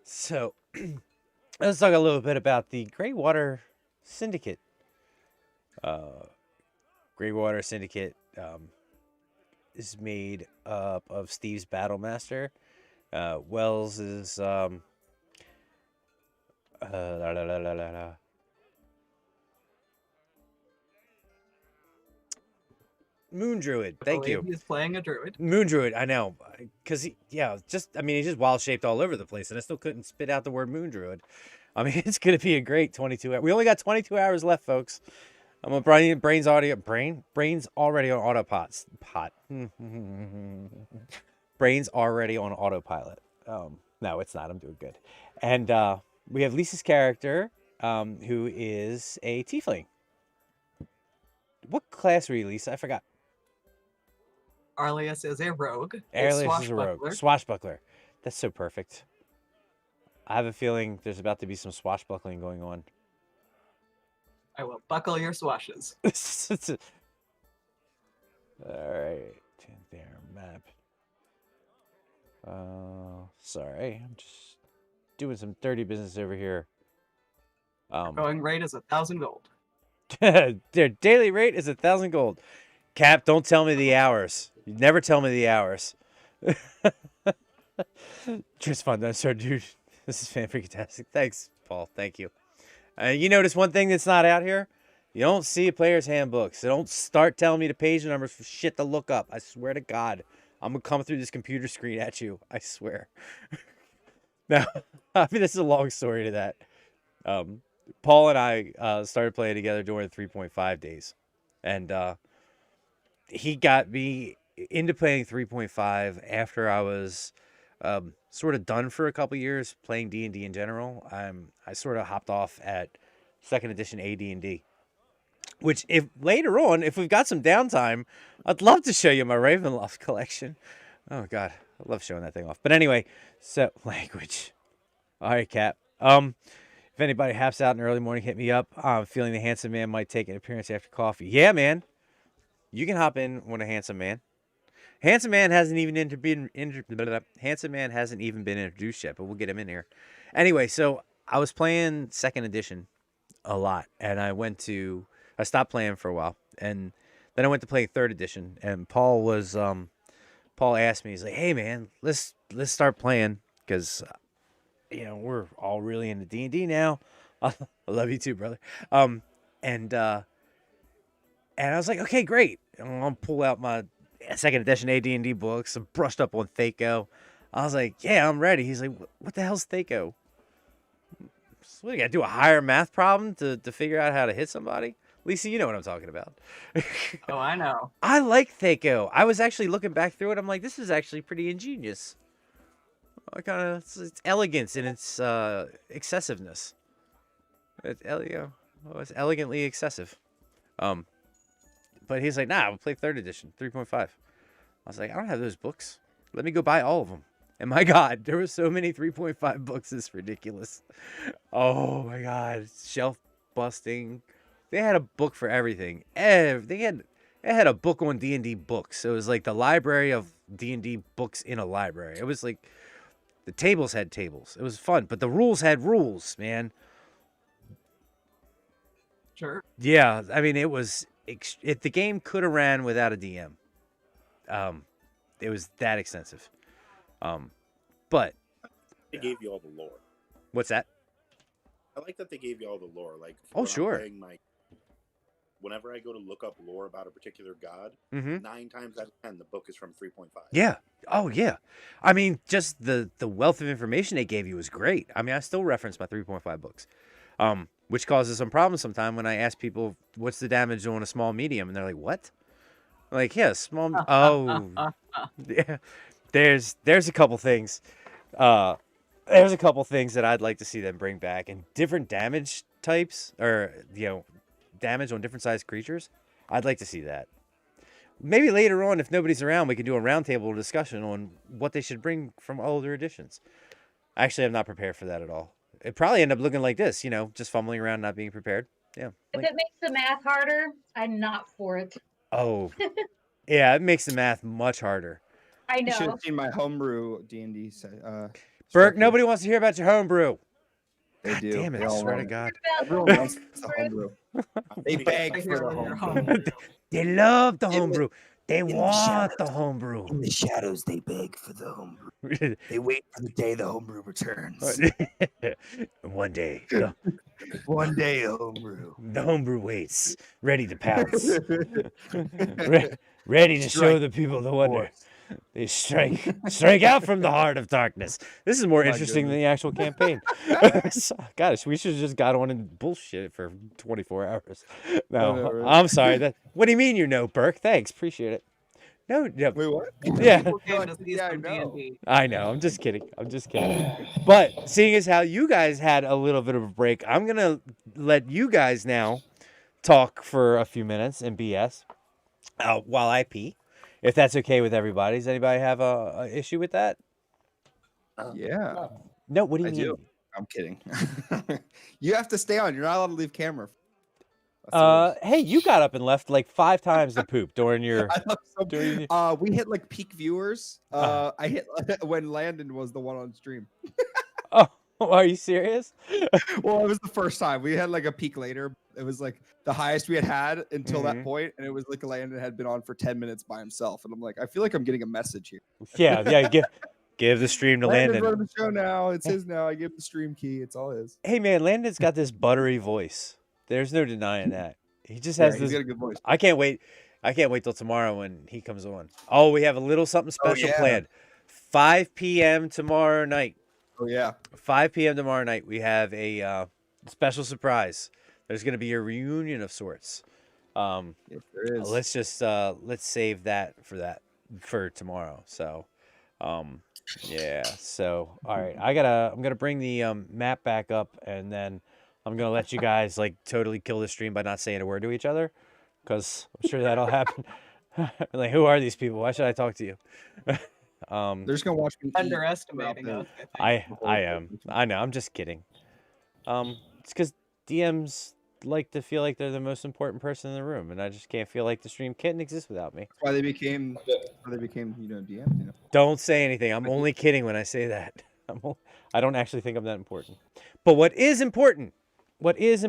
So let's talk a little bit about the Greywater Syndicate. Greywater Syndicate is made up of Steve's Battlemaster. Wells is Moon Druid. Thank you. He's playing a druid. Moon Druid, I know. Because, he's just wild shaped all over the place, and I still couldn't spit out the word Moon Druid. I mean, it's going to be a great 22 hours. We only got 22 hours left, folks. I'm a brains already on autopilot. Brains already on autopilot. No, it's not. I'm doing good. And we have Lisa's character, who is a tiefling. What class were you, Lisa? I forgot. Arlius is a rogue. Arlius is a rogue. Swashbuckler. That's so perfect. I have a feeling there's about to be some swashbuckling going on. I will buckle your swashes. Alright. There, map. Sorry. I'm just doing some dirty business over here. Going rate is 1,000 gold. Their daily rate is 1,000 gold. Cap, don't tell me the hours. You never tell me the hours. Just fun, that's our dude. This is fan-freaking-tastic. Thanks, Paul. Thank you. You notice one thing that's not out here? You don't see a player's handbook. So don't start telling me the page numbers for shit to look up. I swear to God. I'm going to come through this computer screen at you. I swear. Now, I mean, this is a long story to that. Paul and I started playing together during the 3.5 days. And he got me into playing 3.5 after I was sort of done for a couple years playing D&D in general. I sort of hopped off at 2nd edition AD&D. Which, if later on, if we've got some downtime, I'd love to show you my Ravenloft collection. Oh, God. I love showing that thing off. But anyway, so, language. All right, Cap. If anybody haps out in the early morning, hit me up. I'm feeling the handsome man might take an appearance after coffee. Yeah, man. You can hop in with a handsome man. Handsome man hasn't even been introduced yet, but we'll get him in here. Anyway, so I was playing 2nd edition a lot, and I stopped playing for a while, and then I went to play 3rd edition, and Paul asked me, he's like, hey man, let's start playing, because we're all really into D&D now. I love you too, brother. And I was like, okay, great. I'll pull out my 2nd edition AD&D books. I'm brushed up on Thaco. I was like, yeah, I'm ready. He's like, what the hell's Thaco? So what, you gotta do a higher math problem to figure out how to hit somebody? Lisa, you know what I'm talking about. Oh, I know. I like Thaco. I was actually looking back through it. I'm like, this is actually pretty ingenious. It's elegance in its excessiveness. It's elegantly excessive. But he's like, nah, we'll play 3rd edition, 3.5. I was like, I don't have those books. Let me go buy all of them. And my God, there were so many 3.5 books. It's ridiculous. Oh my God, shelf busting. They had a book for everything. They had a book on D&D books. So it was like the library of D&D books in a library. It was like the tables had tables. It was fun, but the rules had rules, man. Sure. Yeah, I mean, it was. If the game could have ran without a DM, it was that extensive. But they gave you all the lore. What's that? I like that they gave you all the lore. Like, oh sure. Whenever I go to look up lore about a particular god, 9 times out of 10, the book is from 3.5. Yeah. Oh yeah. I mean, just the wealth of information they gave you was great. I mean, I still reference my 3.5 books. Which causes some problems sometimes when I ask people what's the damage on a small medium, and they're like, "What?" Like, yeah, small. Oh, yeah. There's a couple things. There's a couple things that I'd like to see them bring back, and different damage types, or damage on different sized creatures. I'd like to see that. Maybe later on, if nobody's around, we can do a roundtable discussion on what they should bring from older editions. Actually, I'm not prepared for that at all. It probably end up looking like this, just fumbling around, not being prepared. Yeah. If it makes the math harder, I'm not for it. Oh, yeah, it makes the math much harder. I You should know. have seen my homebrew D&D. Burke, structure. nobody wants to hear about your homebrew. They God do. damn it! They I all swear to want it. God. Everyone wants the homebrew. They beg I for hear the where you're homebrew. They love the In the- homebrew. They in the want the shadows. homebrew. In the shadows, they beg for the homebrew. They wait for the day the homebrew returns. One day, One day, homebrew. the homebrew waits, ready to pounce, ready to show Strike the people the wonder. force. They strike out from the heart of darkness. This is more My interesting than goodness. the actual campaign. Gosh, we should have just got on and bullshit for 24 hours. No, know, right? I'm sorry. What do you mean Burke? Thanks, appreciate it. No, Wait, what? yeah, People came to see Yeah, I some know. D&D. I know. I'm just kidding. But seeing as how you guys had a little bit of a break, I'm gonna let you guys now talk for a few minutes and BS while I pee, if that's okay with everybody. Does anybody have a issue with that? Yeah, No. What do you I mean? do. I'm kidding. You have to stay on. You're not allowed to leave camera. That's the rules. Hey, you got up and left like 5 times to poop during your. I love so- during we hit like peak viewers. Uh-huh. I hit when Landon was the one on stream. Oh, are you serious? Well, it was the first time. We had like a peak later. It was like the highest we had until that point, and it was like Landon had been on for 10 minutes by himself, and I'm like, I feel like I'm getting a message here. Yeah. Give the stream to Landon's Landon. running the show now. It's his now. I give the stream key. It's all his. Hey man, Landon's got this buttery voice. There's no denying that. He just Yeah, has he's this. got a good voice. I can't wait till tomorrow when he comes on. Oh, we have a little something special yeah. planned. 5 p.m. tomorrow night. Oh yeah. 5 p.m. tomorrow night. We have a special surprise. There's going to be a reunion of sorts. Yes, there is. Let's just let's save that for tomorrow. So, yeah. So, all right. I'm gonna bring the map back up, and then I'm gonna let you guys like totally kill the stream by not saying a word to each other, because I'm sure that'll happen. Like, who are these people? Why should I talk to you? They're just gonna watch me eat Underestimating throughout us. I think. I am. I know. I'm just kidding. It's because DMs like to feel like they're the most important person in the room, and I just can't feel like the stream can't exist without me. That's why they became DM. You know. Don't say anything. I'm only kidding when I say that. I don't actually think I'm that important. But what is important, ladies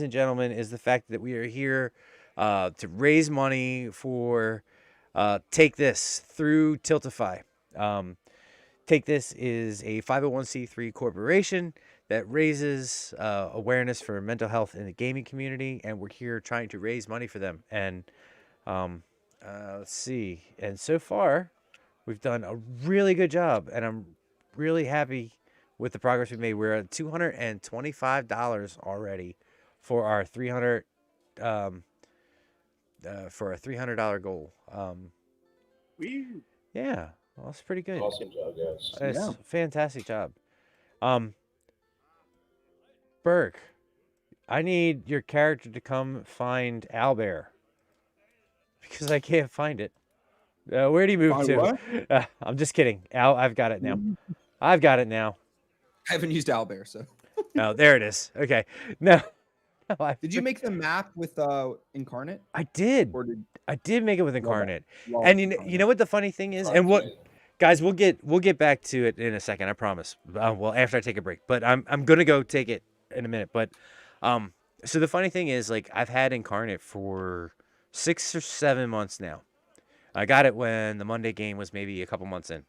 and gentlemen, is the fact that we are here to raise money for Take This through Tiltify. Take This is a 501c3 corporation that raises awareness for mental health in the gaming community, and we're here trying to raise money for them. And let's see. And so far, we've done a really good job, and I'm really happy with the progress we've made. We're at $225 already for our $300 goal. Yeah, well, that's pretty good. Awesome job, guys. It's Yeah. a fantastic job. Burke, I need your character to come find Owlbear because I can't find it. Where'd he move Find to? what? I'm just kidding. I've got it now. I've got it now. I haven't used Owlbear, so. Oh, there it is. Okay. No. Did you make the map with Incarnate? I did. Or did I did make it with Incarnate. Love And Incarnate. you know what the funny thing is, and what, guys, we'll get back to it in a second. I promise. Well, after I take a break, but I'm gonna go take it in a minute. But so the funny thing is, like, I've had Incarnate for 6 or 7 months now. I got it when the Monday game was maybe a couple months in,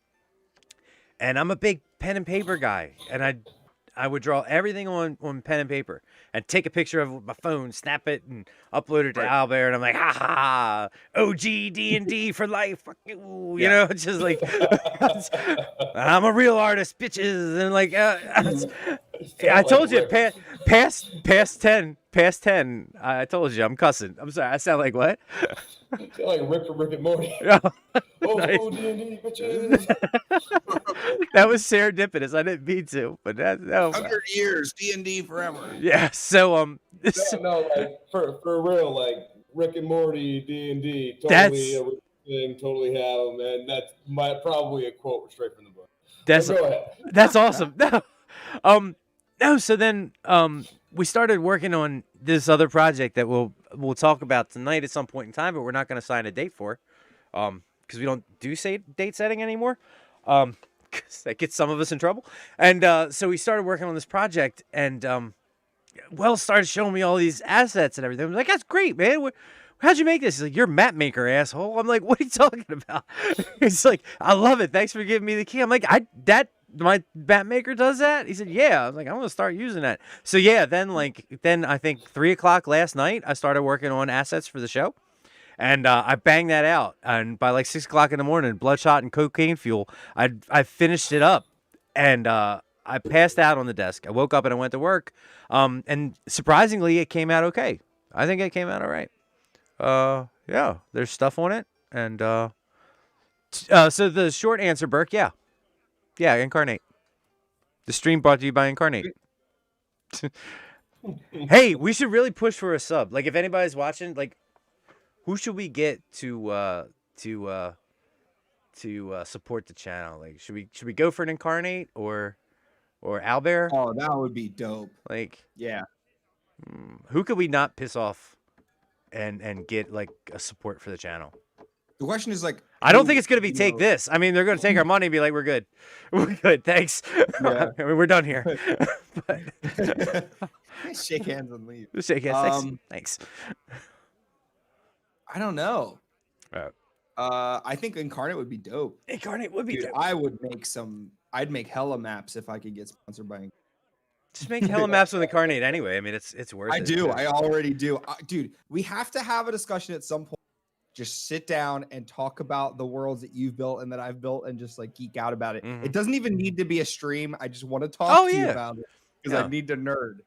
and I'm a big pen and paper guy, and I would draw everything on pen and paper and take a picture of it with my phone, snap it, and upload it to Owlbear, and I'm like, ha ha, OG D&D for life, fuck you, you know, just like, I'm a real artist, bitches, and like, I told you, past past 10. I told you I'm cussing. I'm sorry. I sound like what? Like Rick from Rick and Morty. Oh, Oh, nice. D&D, bitches. That was serendipitous. I didn't mean to, but no. 100 years, D&D forever. Yeah. So No, like for real, like Rick and Morty, D&D, totally That's- a real thing, totally have them, and that's probably a quote straight from the book. That's But go ahead. That's awesome. No. So then, we started working on this other project that we'll talk about tonight at some point in time, but we're not going to sign a date for, because we don't do date setting anymore, because that gets some of us in trouble. And so we started working on this project, and Wells started showing me all these assets and everything. I was like, "That's great, man. How'd you make this?" He's like, "You're a map maker, asshole." I'm like, "What are you talking about?" He's like, "I love it. Thanks for giving me the key." I'm like, my map maker does that?" He said, "Yeah." I was like, "I'm gonna start using that." So yeah, then I think 3:00 last night, I started working on assets for the show, and I banged that out. And by like 6:00 in the morning, Bloodshot and Cocaine Fuel, I finished it up, and I passed out on the desk. I woke up and I went to work, and surprisingly, it came out okay. I think it came out all right. Yeah, there's stuff on it, and so the short answer, Burke, yeah, Incarnate. The stream brought to you by Incarnate. Hey, we should really push for a sub. Like, if anybody's watching, like, who should we get to support the channel? Like, should we go for an Incarnate or Owlbear? Oh, that would be dope. Like, Yeah. who could we not piss off and get like a support for the channel? The question is like, I don't who, think it's gonna be you take know- this. I mean, they're gonna take our money and be like, "We're good, we're good, thanks." Yeah. I mean, we're done here. But Shake hands and leave. shake hands. Thanks. I don't know. Right. I think Incarnate would be dope. Incarnate would be Dude, dope. I'd make hella maps if I could get sponsored by. Just make hella maps with Incarnate anyway. I mean, it's worth I it. do. Yeah. I already do. Dude, we have to have a discussion at some point. Just sit down and talk about the worlds that you've built and that I've built, and just like geek out about it. Mhm. It doesn't even need to be a stream. I just want to talk Oh, to you yeah. about it because Yeah. I need to nerd.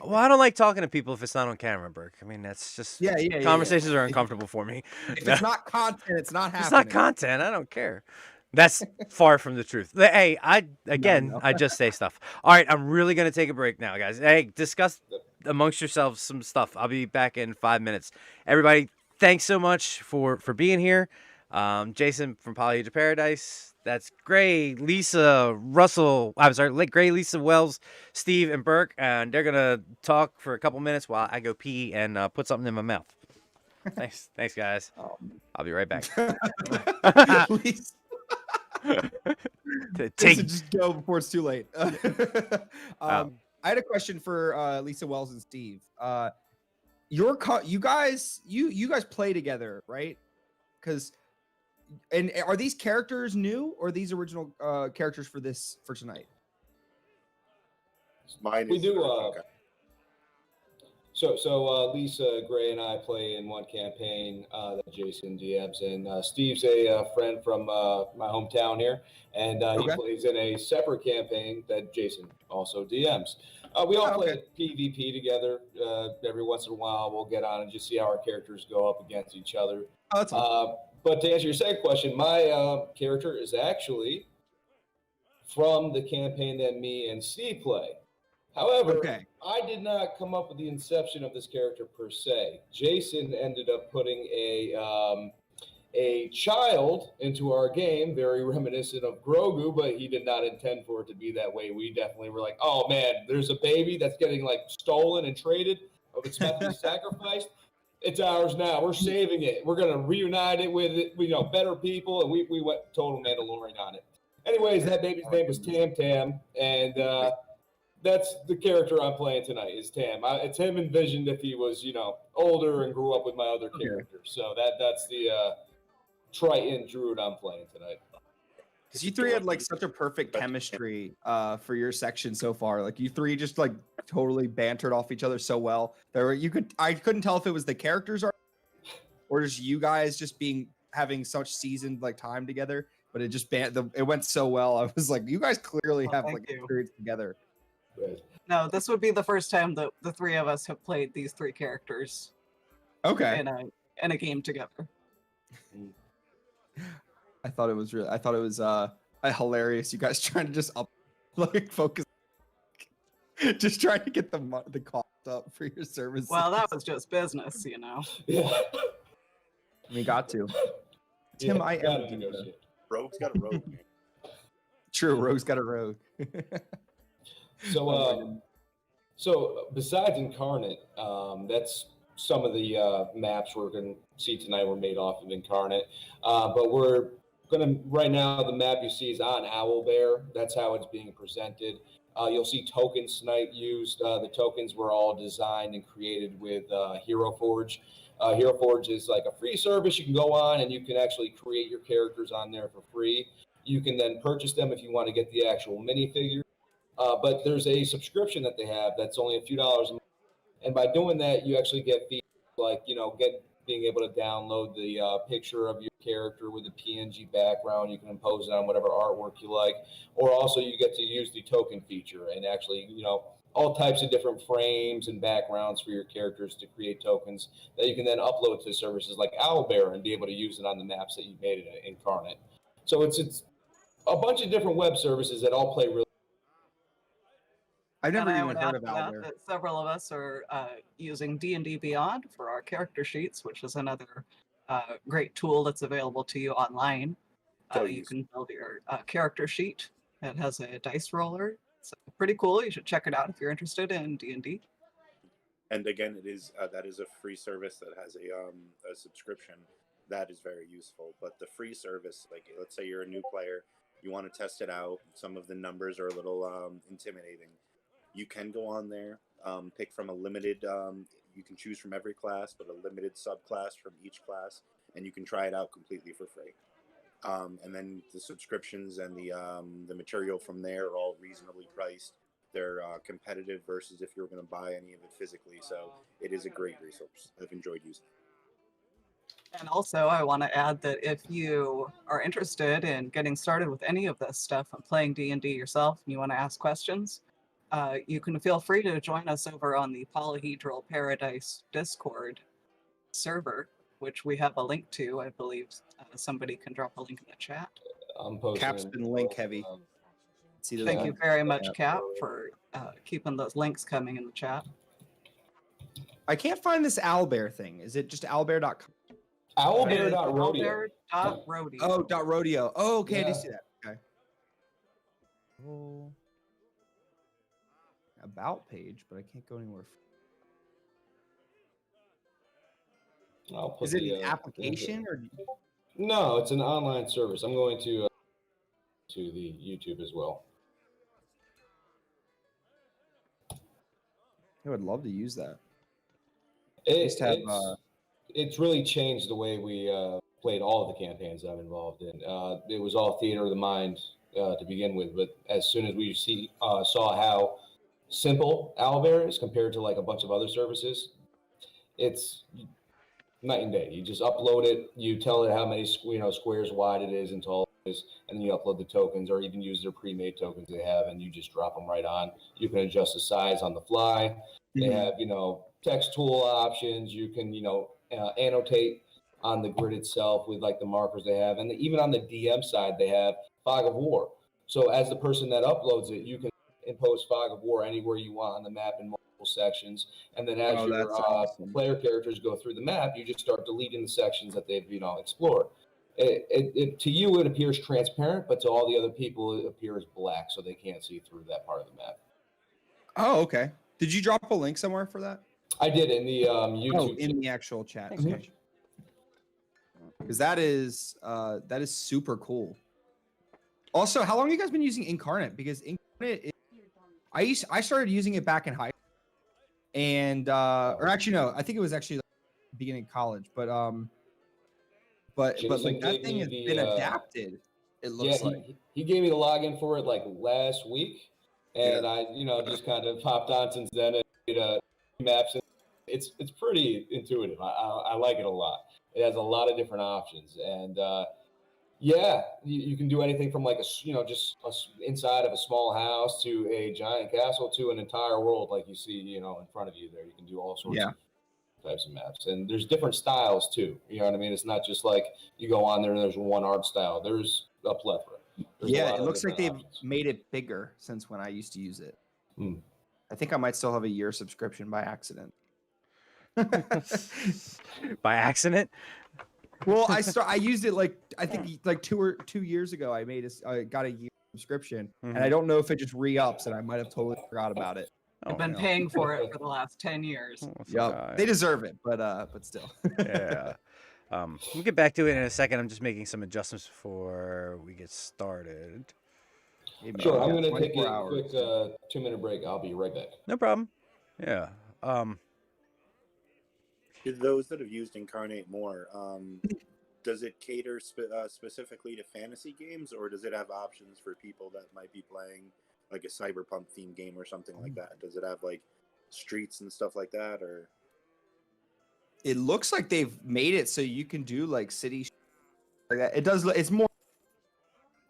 Well, I don't like talking to people if it's not on camera, Burke. I mean, that's just Yeah. conversations are uncomfortable for me. If it's not content, it's not happening. It's not content. I don't care. That's far from the truth. Hey, I just say stuff. All right, I'm really gonna take a break now, guys. Hey, discuss amongst yourselves some stuff. I'll be back in 5 minutes. Everybody, thanks so much for being here. Jason from Polyhedral Paradise. That's Gray, Lisa, Russell. I'm sorry, Gray, Lisa, Wells, Steve, and Burke, and they're gonna talk for a couple minutes while I go pee and put something in my mouth. Thanks, guys. I'll be right back. Please. Take Lisa, just go before it's too late. I had a question for Lisa, Wells, and Steve. You guys play together, right? And are these characters new or are these original characters for tonight? Mine We is do. okay. So Lisa, Gray, and I play in one campaign that Jason DMs, and Steve's a friend from my hometown here, and he plays in a separate campaign that Jason also DMs. We all play PvP together. Every once in a while, we'll get on and just see how our characters go up against each other. Oh, that's awesome. But to answer your second question, my character is actually from the campaign that me and Steve play. However, I did not come up with the inception of this character per se. Jason ended up putting a child into our game, very reminiscent of Grogu, but he did not intend for it to be that way. We definitely were like, oh man, there's a baby that's getting like stolen and traded. It's meant to be sacrificed. It's ours now. We're saving it. We're gonna reunite it with better people, and we went total Mandalorian on it. Anyways, that baby's name was Tam Tam, and that's the character I'm playing tonight. Is Tam. It's him envisioned if he was older and grew up with my other characters. So that's the Triton Druid I'm playing tonight. Because you three had like such a perfect chemistry for your section so far. Like you three just like totally bantered off each other so well. I couldn't tell if it was the characters or just you guys just having such seasoned like time together. But it just it went so well. I was like, you guys clearly have like experience together. Right. No, this would be the first time that the three of us have played these three characters Okay. in a game together. I thought it was hilarious. You guys trying to just focus, just trying to get the cost up for your services. Well, that was just business, you know. Yeah. We got to. Tim, Yeah, I gotta ever do that. negotiate. Rogue's got a rogue. Man. True, Rogue's got a rogue. So, Oh my goodness. so besides Incarnate, that's some of the maps we're going to see tonight were made off of Incarnate. But we're going to, right now, the map you see is on Owlbear. That's how it's being presented. You'll see tokens tonight used. The tokens were all designed and created with Hero Forge. Hero Forge is like a free service you can go on, and you can actually create your characters on there for free. You can then purchase them if you want to get the actual minifigure. But there's a subscription that they have that's only a few dollars a month. And by doing that, you actually get features like, being able to download the picture of your character with a PNG background. You can impose it on whatever artwork you like. Or also you get to use the token feature and actually, all types of different frames and backgrounds for your characters to create tokens that you can then upload to services like Owlbear and be able to use it on the maps that you've made in Incarnate. So it's a bunch of different web services that all play really. I've never And I even would heard add of to that Owlbear. that several of us are using D&D Beyond for our character sheets, which is another great tool that's available to you online. So You can build your character sheet. It has a dice roller. It's pretty cool. You should check it out if you're interested in D&D. And again, that is a free service that has a subscription. That is very useful. But the free service, like let's say you're a new player, you want to test it out. Some of the numbers are a little intimidating. You can go on there, pick from a limited. You can choose from every class, but a limited subclass from each class, and you can try it out completely for free. And then the subscriptions and the material from there are all reasonably priced. They're competitive versus if you're going to buy any of it physically. So it is a great resource. I've enjoyed using it. And also, I want to add that if you are interested in getting started with any of this stuff and playing D&D yourself, and you want to ask questions, you can feel free to join us over on the Polyhedral Paradise Discord server, which we have a link to. I believe somebody can drop a link in the chat. I'm posting. Cap's been link heavy. See those Thank you links? very much, Yeah. Cap, for keeping those links coming in the chat. I can't find this Owlbear thing. Is it just owlbear.com? Owlbear.rodeo. Owlbear.rodeo. Oh, .rodeo. Oh, okay, I Yeah. do see that. Okay. Oh. About page, but I can't go anywhere. I'll put Is it the, an application or? No, it's an online service. I'm going to the YouTube as well. I would love to use that. It's really changed the way we played all of the campaigns that I'm involved in. It was all theater of the mind to begin with, but as soon as we saw how simple Owlbear is compared to like a bunch of other services, it's night and day. You just upload it, you tell it how many squares wide it is and tall it is, and then you upload the tokens or even use their pre-made tokens they have, and you just drop them right on. You can adjust the size on the fly. They have text tool options. You can annotate on the grid itself with like the markers they have, and even on the DM side they have Fog of War. So as the person that uploads it, you can impose Fog of War anywhere you want on the map in multiple sections, and then as your awesome. player characters go through the map, you just start deleting the sections that they've explored. To you it appears transparent, but to all the other people it appears black, so they can't see through that part of the map. Oh, okay. Did you drop a link somewhere for that? I did in the YouTube. Oh, in the actual chat. Okay. Because that is super cool. Also, how long have you guys been using Incarnate? Because Incarnate, I started using it back in high school, and or actually no, I think it was actually like beginning of college. But Jason like that gave thing me has the, been adapted. It looks like. He gave me the login for it like last week, and I just kind of hopped on since then and made maps. And it's pretty intuitive. I like it a lot. It has a lot of different options, and Yeah, you can do anything from like just inside of a small house to a giant castle to an entire world like you see, in front of you there. You can do all sorts Yeah. of types of maps, and there's different styles too. You know what I mean? It's not just like you go on there and there's one art style. There's a plethora. There's a Yeah, lot it of looks like different they've options. made it bigger since when I used to use it. Hmm. I think I might still have a year subscription by accident. By accident. Well, I used it like I think like 2 years ago. I got a year subscription, and I don't know if it just re-ups, and I might have totally forgot about it. I've Oh, been no. paying for it for the last 10 years. oh, it's Yep, alright. they deserve it, but still. Yeah. We'll get back to it in a second. I'm just making some adjustments before we get started. Hey, man, Sure, we I'm got going to take 24 a hours. quick 2-minute break. I'll be right back. No problem. Yeah. To those that have used Incarnate more, does it cater specifically to fantasy games, or does it have options for people that might be playing like a cyberpunk themed game or something like that? Does it have like streets and stuff like that, or? It looks like they've made it so you can do like city like that. It does.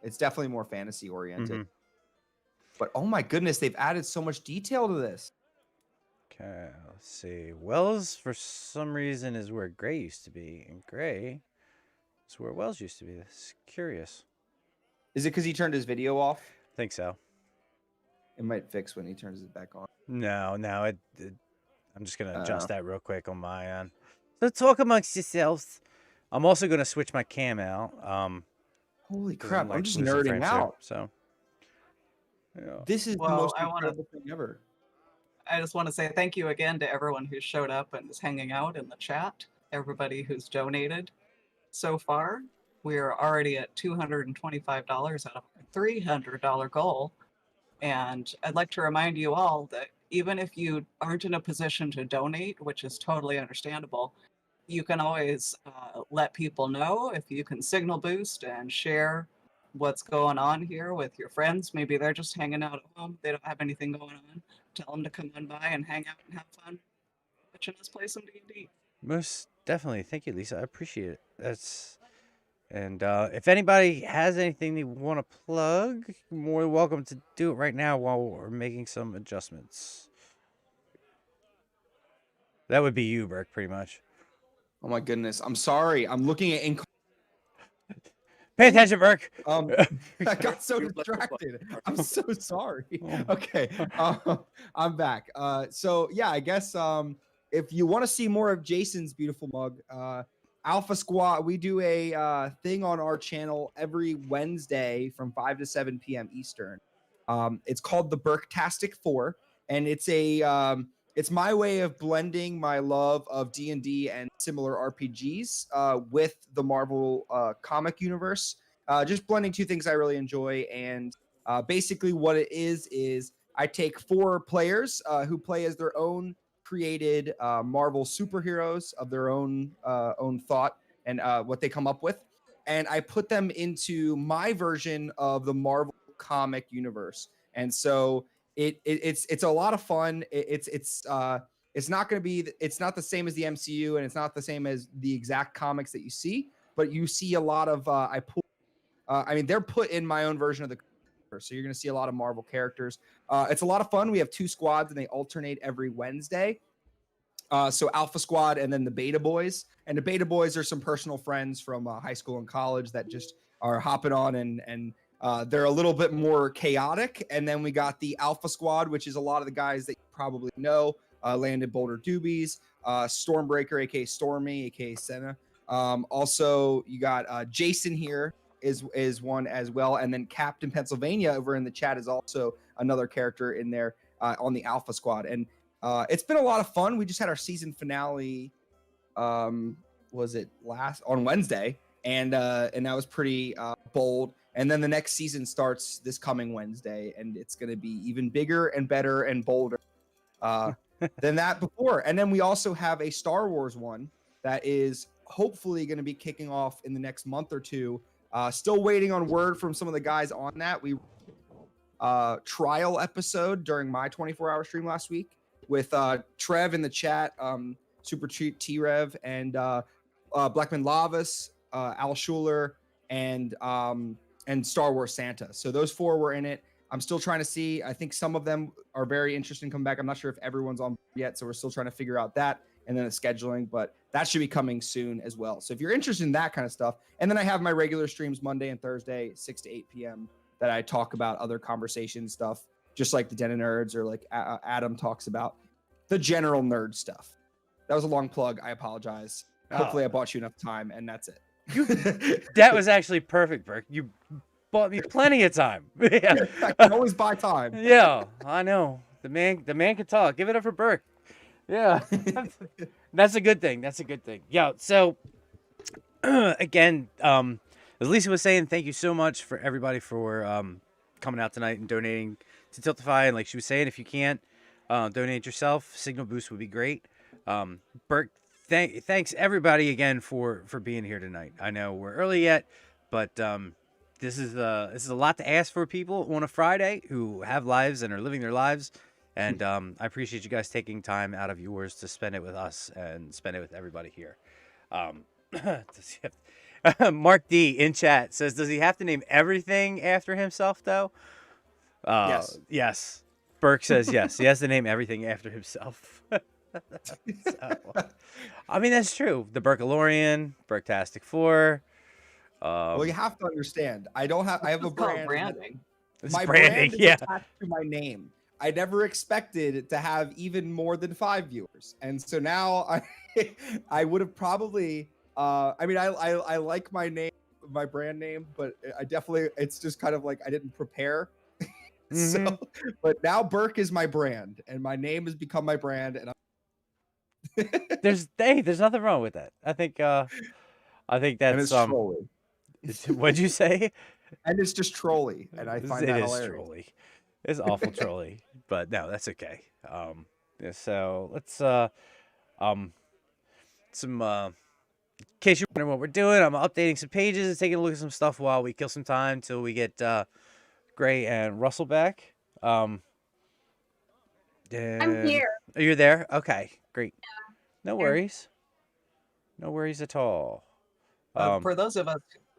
It's definitely more fantasy oriented. Mhm. But oh my goodness, they've added so much detail to this. Okay, let's see. Wells, for some reason, is where Gray used to be, and Gray is where Wells used to be. That's curious. Is it because he turned his video off? I think so. It might fix when he turns it back on. No, I'm just gonna adjust that real quick on my end. So talk amongst yourselves. I'm also gonna switch my cam out. Holy 'Cause crap! I'm like just losing nerding frames here, out. so yeah. This is the Well, most I wanna- incredible thing ever. I just want to say thank you again to everyone who showed up and is hanging out in the chat, everybody who's donated so far. We are already at $225 out of our $300 goal. And I'd like to remind you all that even if you aren't in a position to donate, which is totally understandable, you can always let people know if you can signal boost and share what's going on here with your friends. Maybe they're just hanging out at home. They don't have anything going on. Tell them to come on by and hang out and have fun watching us play some D&D. Most definitely. Thank you, Lisa. I appreciate it. And if anybody has anything they want to plug, you're more than welcome to do it right now while we're making some adjustments. That would be you, Burke, pretty much. Oh my goodness! I'm sorry. I'm looking at Pay attention, Burke. I got so distracted. I'm so sorry. Okay, I'm back. So yeah, I guess if you want to see more of Jason's beautiful mug, Alpha Squad, we do a thing on our channel every Wednesday from 5 to 7 p.m. Eastern. It's called the Burktastic 4, and it's my way of blending my love of D&D and similar RPGs with the Marvel comic universe. Just blending two things I really enjoy. And basically what it is I take 4 players who play as their own created Marvel superheroes of their own thought and what they come up with. And I put them into my version of the Marvel comic universe. And so it's a lot of fun. It's not going to be, it's not the same as the MCU, and it's not the same as the exact comics that you see, but you see a lot of they're put in my own version of the universe. So you're going to see a lot of Marvel characters. It's a lot of fun. We have 2 squads and they alternate every Wednesday. So Alpha Squad and then the Beta Boys. And the Beta Boys are some personal friends from high school and college that just are hopping on and they're a little bit more chaotic. And then we got the Alpha Squad, which is a lot of the guys that you probably know. Landon Boulder Doobies, Stormbreaker, aka Stormy, aka Senna. Also, you got Jason here is one as well. And then Captain Pennsylvania over in the chat is also another character in there on the Alpha Squad. And it's been a lot of fun. We just had our season finale. Was it on Wednesday? And that was pretty bold. And then the next season starts this coming Wednesday, and it's going to be even bigger and better and bolder than that before. And then we also have a Star Wars one that is hopefully going to be kicking off in the next month or two. Still waiting on word from some of the guys on that. We trial episode during my 24-hour stream last week with Trev in the chat, Super T-Rev, and Blackman Lavas, Al Schuler, and Star Wars Santa. So those 4 were in it. I'm still trying to see. I think some of them are very interesting to come back. I'm not sure if everyone's on yet, so we're still trying to figure out that and then the scheduling, but that should be coming soon as well. So if you're interested in that kind of stuff, and then I have my regular streams Monday and Thursday, 6 to 8 p.m. that I talk about other conversation stuff, just like the Den of Nerds or like Adam talks about the general nerd stuff. That was a long plug. I apologize. Hopefully I bought you enough time, and that's it. That was actually perfect, Burke. You bought me plenty of time. Yeah. I can always buy time. Yeah, I know. The man can talk. Give it up for Burke. Yeah. That's a good thing. That's a good thing. Yeah. So again, as Lisa was saying, thank you so much for everybody for coming out tonight and donating to Tiltify. And like she was saying, if you can't donate yourself, Signal Boost would be great. Burke, thanks everybody again for being here tonight. I know we're early yet, but this is a lot to ask for people on a Friday who have lives and are living their lives. And I appreciate you guys taking time out of yours to spend it with us and spend it with everybody here. Mark D in chat says, does he have to name everything after himself though? Yes. Yes. Burke says yes. He has to name everything after himself. So, I mean, that's true. The Burkalorian, Burktastic 4. Well, you have to understand. I have a It's called brand. branding. It's My branding, brand is yeah. attached to my name. I never expected to have even more than 5 viewers, and so now I would have probably. I mean, I like my name, my brand name, but I definitely it's just kind of like I didn't prepare. So, but now Burke is my brand, and my name has become my brand, and There's nothing wrong with that. I think and that's it's trolly, what'd you say? and it's just trolly, and I find that It is hilarious. trolly. It's awful trolly, but no, that's okay. Yeah, so let's some in case you're wondering what we're doing, I'm updating some pages and taking a look at some stuff while we kill some time till we get Gray and Russell back. I'm And here. oh, you're there? Okay, great. No Here. worries. No worries at all. For those of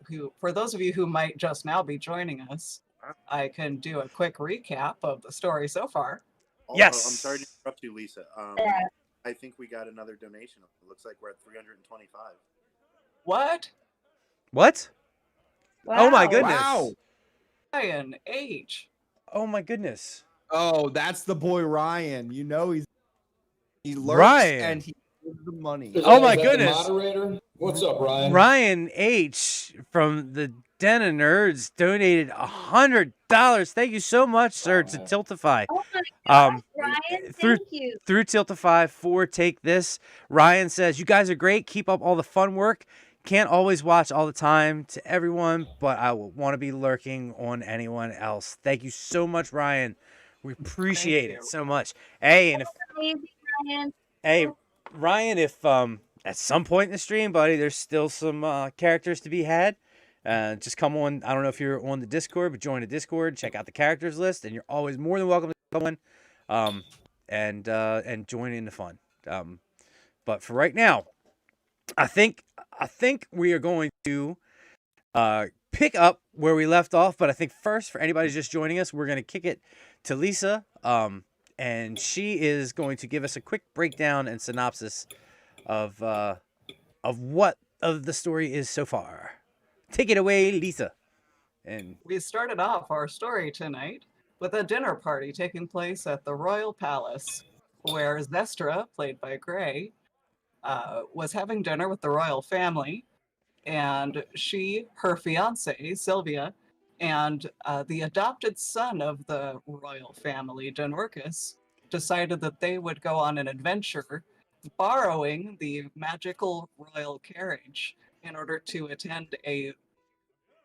you who might just now be joining us, I can do a quick recap of the story so far. Also, Yes. I'm sorry to interrupt you, Lisa. Yeah. I think we got another donation. It looks like we're at 325. What? What? Oh my Wow. goodness. Wow. Ryan H. Oh my goodness. Oh, that's the boy Ryan. You know he lurks Ryan. and he gives the money. Oh my Is that the goodness. moderator? What's up, Ryan? Ryan H from the Den of Nerds donated $100. Thank you so much, sir, to Tiltify. Oh my gosh, Um, Ryan, through- thank you. Through Tiltify for Take This. Ryan says, you guys are great. Keep up all the fun work. Can't always watch all the time to everyone, but I will want to be lurking on anyone else. Thank you so much, Ryan. We appreciate it you. so much. Hey, and if Amazing, Ryan. Hey, Ryan, if at some point in the stream, buddy, there's still some characters to be had, just come on. I don't know if you're on the Discord, but join the Discord, check out the characters list, and you're always more than welcome to come on and join in the fun. But for right now, I think we are going to pick up where we left off. But I think first, for anybody just joining us, we're going to kick it to Lisa. And she is going to give us a quick breakdown and synopsis of what of the story is so far. Take it away, Lisa. And We started off our story tonight with a dinner party taking place at the Royal Palace, where Zestra, played by Gray, was having dinner with the royal family, and she, her fiance, Sylvia, and the adopted son of the royal family, Denorcus, decided that they would go on an adventure borrowing the magical royal carriage in order to attend a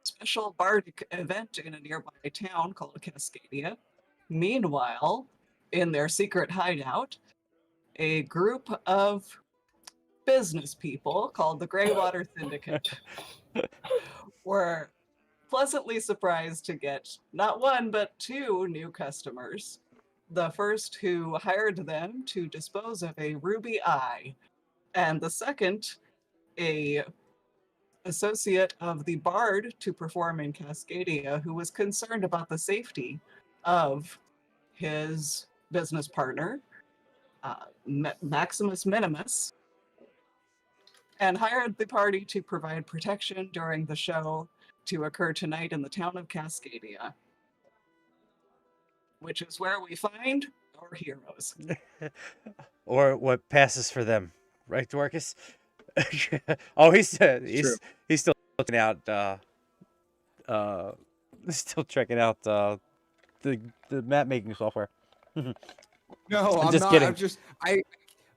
special bardic event in a nearby town called Cascadia. Meanwhile, in their secret hideout, a group of business people called the Greywater Syndicate were pleasantly surprised to get not one but two new customers. The first who hired them to dispose of a ruby eye, and the second a associate of the bard to perform in Cascadia who was concerned about the safety of his business partner, Maximus Minimus, and hired the party to provide protection during the show to occur tonight in the town of Cascadia, which is where we find our heroes. Or what passes for them, right, Dorcas? Oh, he's still looking out. Still checking out the map making software. No, I'm just not. kidding. I'm just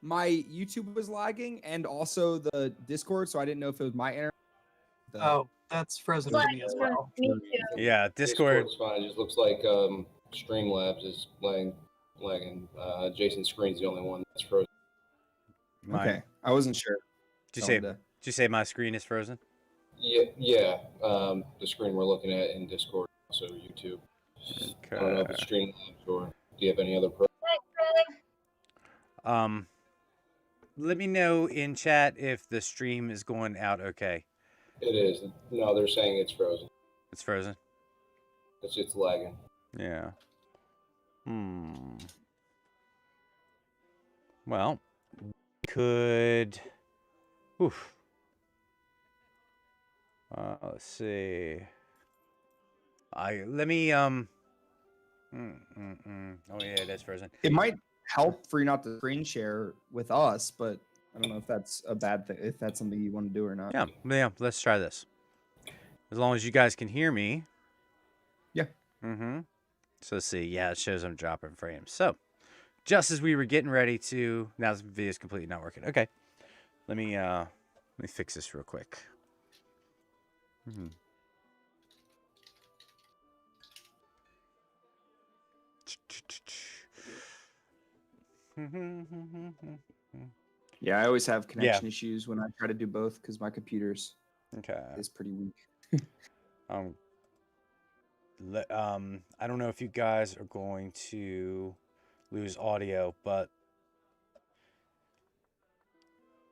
my YouTube was lagging and also the Discord, so I didn't know if it was my internet. Oh, that's frozen for me as well. Me too. Yeah, Discord. Discord's fine. It just looks like Streamlabs is lagging. Jason's screen's the only one that's frozen. Okay, I wasn't sure. Did you say my screen is frozen? Yeah. The screen we're looking at in Discord, also YouTube. I don't know if it's Streamlabs or do you have any other Let me know in chat if the stream is going out okay. It is. No, they're saying it's frozen. It's frozen. It's lagging. Yeah. Well, could. Oof. Let's see. Let me Oh yeah, that's frozen. It might help for you not to screen share with us, but I don't know if that's a bad thing. If that's something you want to do or not. Yeah. Let's try this. As long as you guys can hear me. Yeah. So let's see. Yeah, it shows I'm dropping frames. So, just as we were getting ready to, now the video is completely not working. Okay. Let me fix this real quick. Yeah, I always have connection issues when I try to do both because my computer's is pretty weak. I don't know if you guys are going to lose audio, but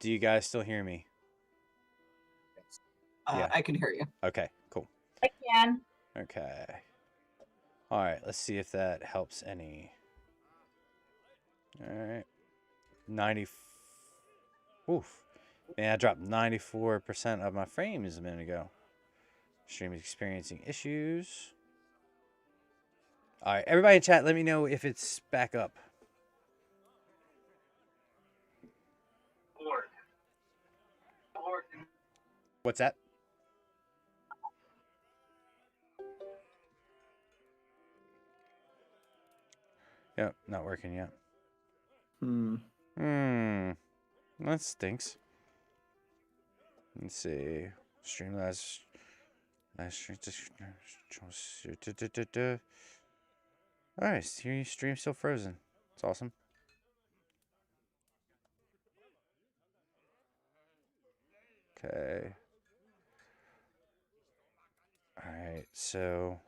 do you guys still hear me? Yeah. I can hear you. Okay, cool. I can. Okay. All right, let's see if that helps any. All right. 90. Oof. Man, I dropped 94% of my frames a minute ago. Stream is experiencing issues. All right, everybody in chat, let me know if it's back up. What's that? Yep, not working yet. That stinks. Let's see. Streamlabs. Alright, your stream's still frozen. It's awesome. Okay. Alright, so.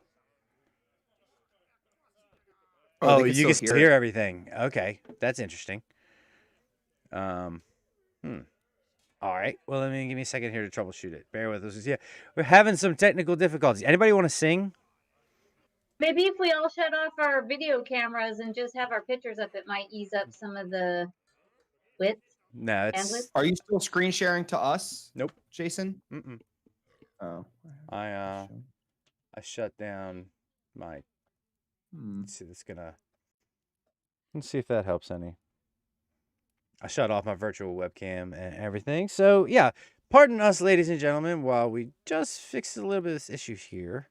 Oh, you can still hear everything. Okay, that's interesting. All right. Well, give me a second here to troubleshoot it. Bear with us. Yeah, we're having some technical difficulties. Anybody want to sing? Maybe if we all shut off our video cameras and just have our pictures up, it might ease up some of the width. No, it's. Are you still screen sharing to us? Nope. Jason? Oh. I shut down my. Let's see. Let's see if that helps any. I shut off my virtual webcam and everything. So yeah, pardon us, ladies and gentlemen, while we just fixed a little bit of this issue here.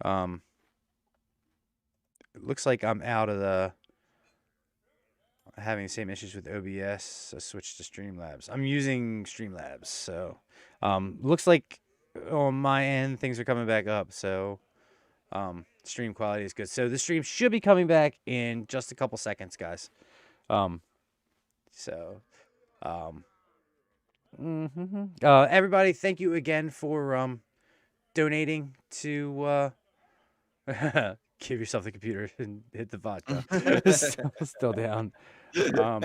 It looks like I'm out of having the same issues with OBS. So switch to Streamlabs. I'm using Streamlabs, so looks like on my end things are coming back up. So stream quality is good. So the stream should be coming back in just a couple seconds, guys. Everybody, thank you again for donating to give yourself the computer and hit the vodka. Still down. All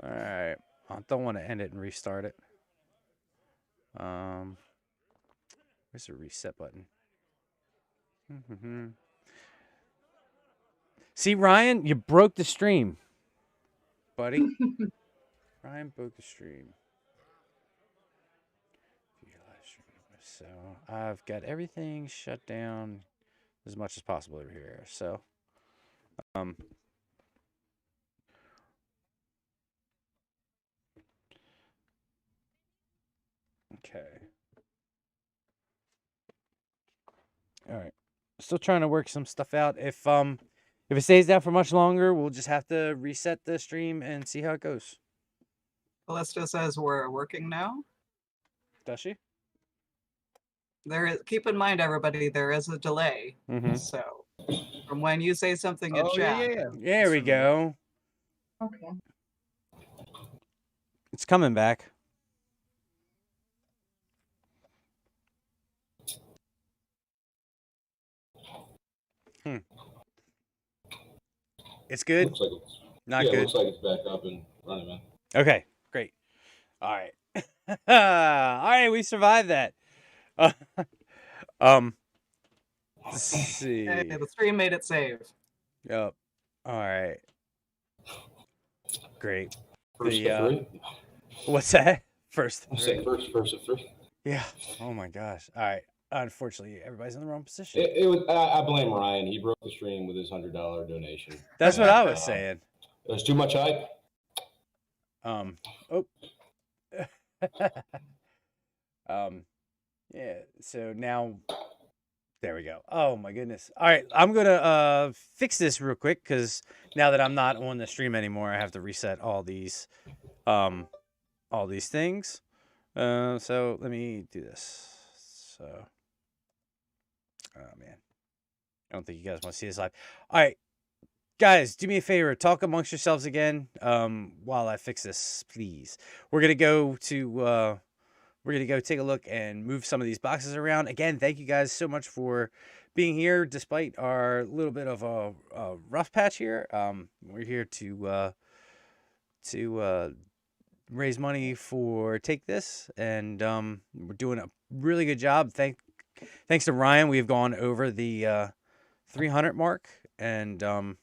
right. I don't want to end it and restart it. Where's the reset button? See, Ryan, you broke the stream, buddy. Ryan broke the stream. So I've got everything shut down as much as possible over here. So, okay. All right. Still trying to work some stuff out. If it stays down for much longer, we'll just have to reset the stream and see how it goes. Callista says we're working now. Does she? Keep in mind, everybody, there is a delay. So from when you say something in chat. There we go. Okay. It's coming back. It's good. Looks like it's Not yeah, good. looks like it's back up and running, man. Okay, great. All right. All right, we survived that. Let's see. Hey, the stream made it save. Yep. All right. Great. First of three. What's that? First. I'm saying first of three. Yeah. Oh my gosh. All right. Unfortunately, everybody's in the wrong position. It was. I blame Ryan. He broke the stream with his $100 donation. That's what I was saying. There's too much hype. Oh. Yeah. So now, there we go. Oh my goodness. All right. I'm gonna fix this real quick because now that I'm not on the stream anymore, I have to reset all these things. So let me do this. So, oh man, I don't think you guys want to see this live. All right, guys, do me a favor. Talk amongst yourselves again while I fix this, please. We're gonna go take a look and move some of these boxes around. Again, thank you guys so much for being here despite our little bit of a rough patch here. We're here to raise money for Take This, and we're doing a really good job. Thanks to Ryan, we've gone over the 300 mark, and I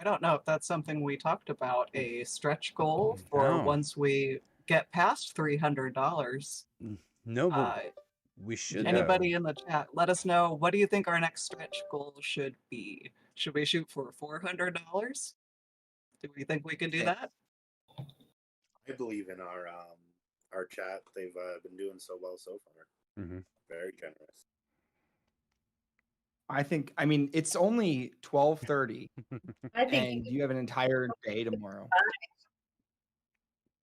don't know if that's something we talked about, a stretch goal for once we get past $300. No, but we should. Anybody in the chat, let us know, what do you think our next stretch goal should be? Should we shoot for $400? Do we think we can do that? I believe in our chat. They've been doing so well so far. Very generous. I mean, it's only 12:30, I think and you have an entire day tomorrow.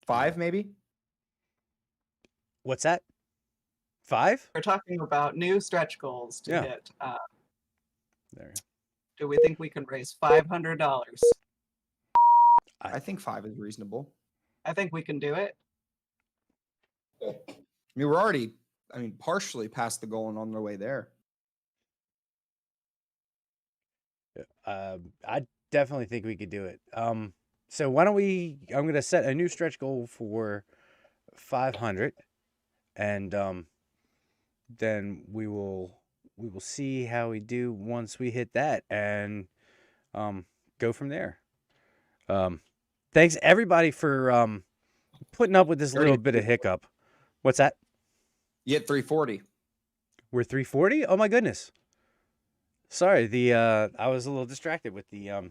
5, maybe? What's that? 5? We're talking about new stretch goals to Yeah. hit. There. Do we think we can raise $500? I think 5 is reasonable. I think we can do it. I mean, we're already, partially past the goal and on the way there. I definitely think we could do it. So why don't I'm going to set a new stretch goal for 500, and then we will see how we do once we hit that, and go from there. Thanks everybody for putting up with this little bit of hiccup. What's that? You hit 340. We're 340? Oh my goodness. Sorry, I was a little distracted with the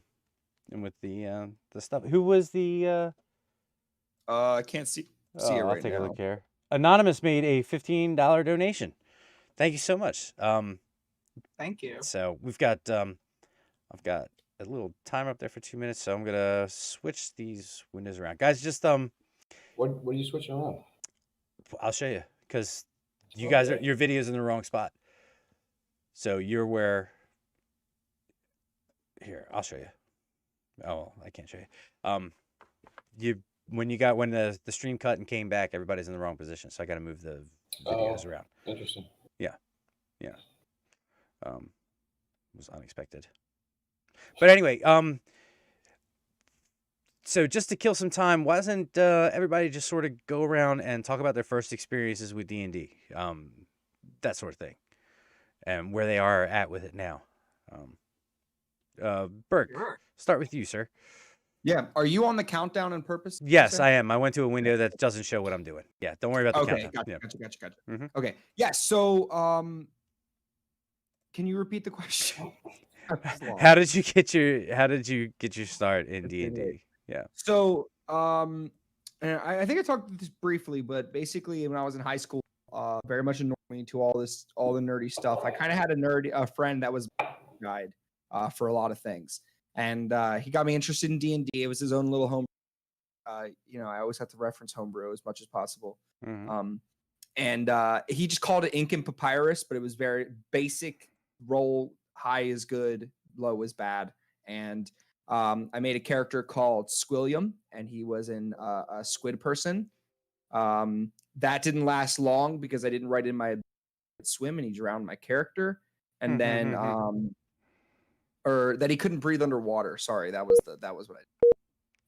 stuff. Who was the I can't see it right I'll take now. a look here. Anonymous made a $15 donation. Thank you so much. Thank you. So we've got I've got a little timer up there for 2 minutes, so I'm gonna switch these windows around. Guys, just What are you switching on? I'll show you, because you guys your video's in the wrong spot. So you're where here, I'll show you. Oh, I can't show you. When the stream cut and came back, everybody's in the wrong position, so I got to move the videos around. Interesting. Yeah. It was unexpected. But anyway, so just to kill some time, why doesn't everybody just sort of go around and talk about their first experiences with D&D? that sort of thing, and where they are at with it now. Burke, Sure. start with you, sir. Yeah. Are you on the countdown on purpose? Yes, I am. I went to a window that doesn't show what I'm doing. Yeah, don't worry about the Okay. countdown. Gotcha. Mhm. Okay. Yeah. So, can you repeat the question? I was lost. How did you get your start in D&D? Yeah. So, and I think I talked about this briefly, but basically, when I was in high school, very much annoyed me to all the nerdy stuff. I kind of had a friend that was guide for a lot of things, and he got me interested in D&D. It was his own little home. I always have to reference homebrew as much as possible. Mhm. And he just called it Ink and Papyrus, but it was very basic. Roll high is good, low is bad. And I made a character called Squilliam, and he was a squid person. That didn't last long because I didn't write in my swim, and he drowned my character. And then, or that he couldn't breathe underwater. Sorry, that was what I did,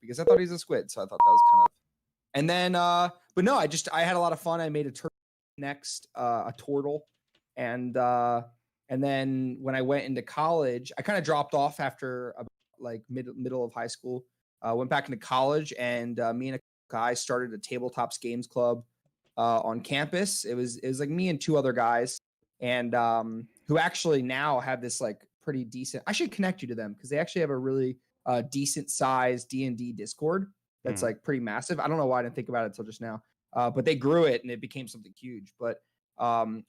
because I thought he was a squid, so I thought that was kind of. And then, but no, I had a lot of fun. I made a turtle next, a turtle, and then when I went into college, I kind of dropped off after like middle of high school. Went back into college, and me and a guy started a tabletops games club on campus. It was like me and two other guys, and who actually now have this like pretty decent. I should connect you to them because they actually have a really decent sized D&D Discord that's like pretty massive. I don't know why I didn't think about it until just now, but they grew it and it became something huge. But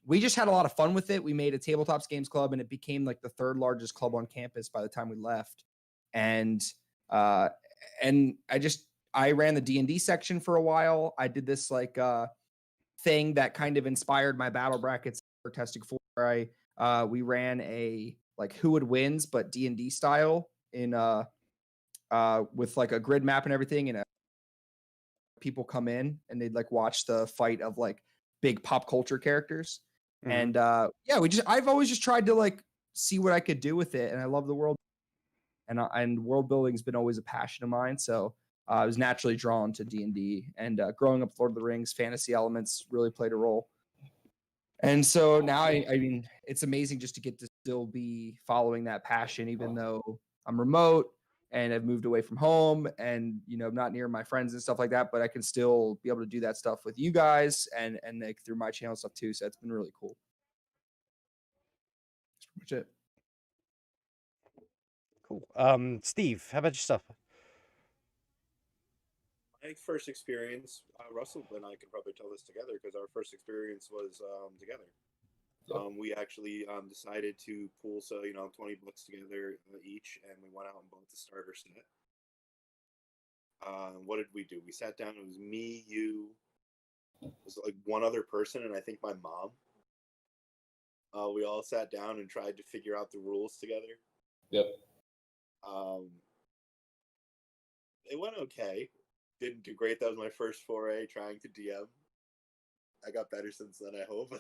we just had a lot of fun with it. We made a tabletops games club, and it became like the third largest club on campus by the time we left. And I ran the D&D section for a while. I did this like thing that kind of inspired my battle brackets for testing for. We ran a like who would wins, but D&D style in with like a grid map and everything, and people come in and they'd like watch the fight of like big pop culture characters. And I've always just tried to like see what I could do with it, and I love the world, and world building's been always a passion of mine. So I was naturally drawn to D&D, and growing up with Lord of the Rings, fantasy elements really played a role. And so now, I mean, it's amazing just to get to still be following that passion, even though I'm remote and I've moved away from home, and not near my friends and stuff like that. But I can still be able to do that stuff with you guys, and like through my channel stuff too. So it's been really cool. That's pretty much it. Cool. Steve, how about yourself? My first experience, Russell and I could probably tell this together because our first experience was together. We actually decided to pool, so $20 together each, and we went out and bought the starter set. What did we do? We sat down. It was me, you, it was like one other person, and I think my mom. We all sat down and tried to figure out the rules together. Yep. It went okay. Didn't do great. That was my first foray trying to DM. I got better since then, I hope.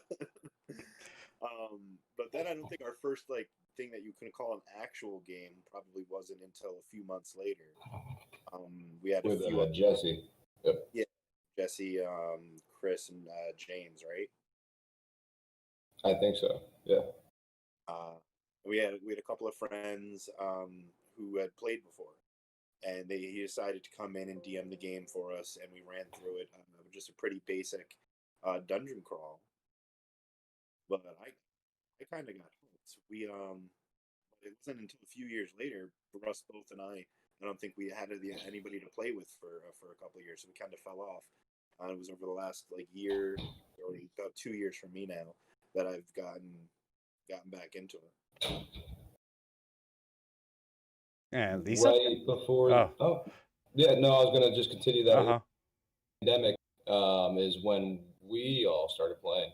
But then I don't think our first thing that you can call an actual game probably wasn't until a few months later. We had with a few Jesse. Yep. Yeah, Jesse, Chris, and James, right? I think so. Yeah. We had a couple of friends who had played before, and he decided to come in and DM the game for us, and we ran through it. Just a pretty basic dungeon crawl, but I kind of got hooked. It wasn't until a few years later, for us both and I don't think we had anybody to play with for a couple of years, so we kind of fell off. It was over the last year, or about 2 years for me now, that I've gotten back into it. And Lisa? Right before. Yeah. No, I was gonna just continue that. Pandemic is when we all started playing,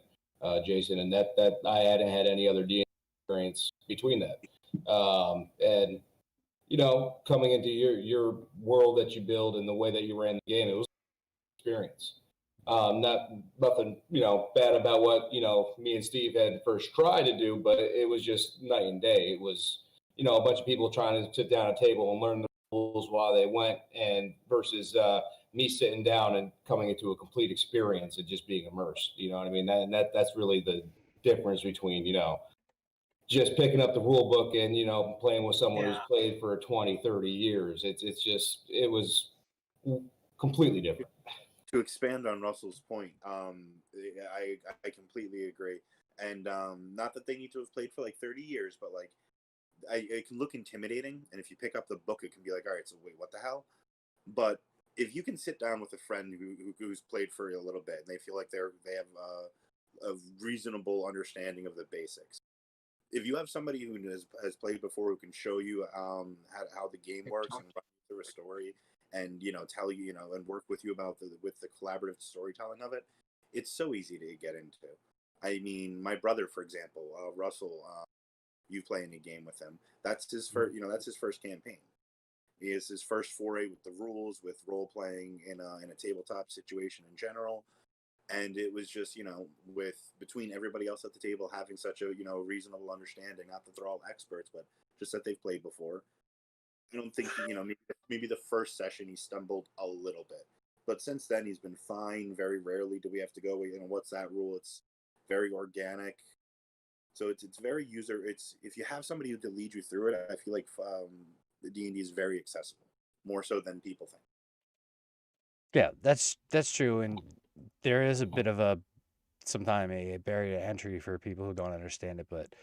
Jason, and that I hadn't had any other D&D experience between that, and coming into your world that you build and the way that you ran the game, it was an experience. Nothing bad about what me and Steve had first tried to do, but it was just night and day. It was a bunch of people trying to sit down at a table and learn the rules while they went, and versus me sitting down and coming into a complete experience and just being immersed. You know what I mean? That's really difference between, just picking up the rule book and, playing with someone who's Yeah. played for 20, 30 years. It was completely different. To expand on Russell's point, I completely agree. And not that they need to have played for like 30 years, but like it can look intimidating. And if you pick up the book, it can be like, all right, so wait, what the hell? But if you can sit down with a friend who's played for a little bit and they feel like they have a reasonable understanding of the basics, if you have somebody who has played before who can show you how the game works and run through a story and tell you and work with you about the collaborative storytelling of it, it's so easy to get into. I mean, my brother, for example, Russell, you play any game with him. That's his first. That's his first campaign. It's his first foray with the rules, with role playing in a tabletop situation in general. And it was just, with between everybody else at the table having such a, reasonable understanding, not that they're all experts, but just that they've played before. I don't think, maybe the first session he stumbled a little bit. But since then, he's been fine. Very rarely do we have to go, what's that rule? It's very organic. So it's very user. If you have somebody who can lead you through it, I feel like the D&D is very accessible, more so than people think. Yeah, that's true, and there is a bit of sometimes a barrier to entry for people who don't understand it. But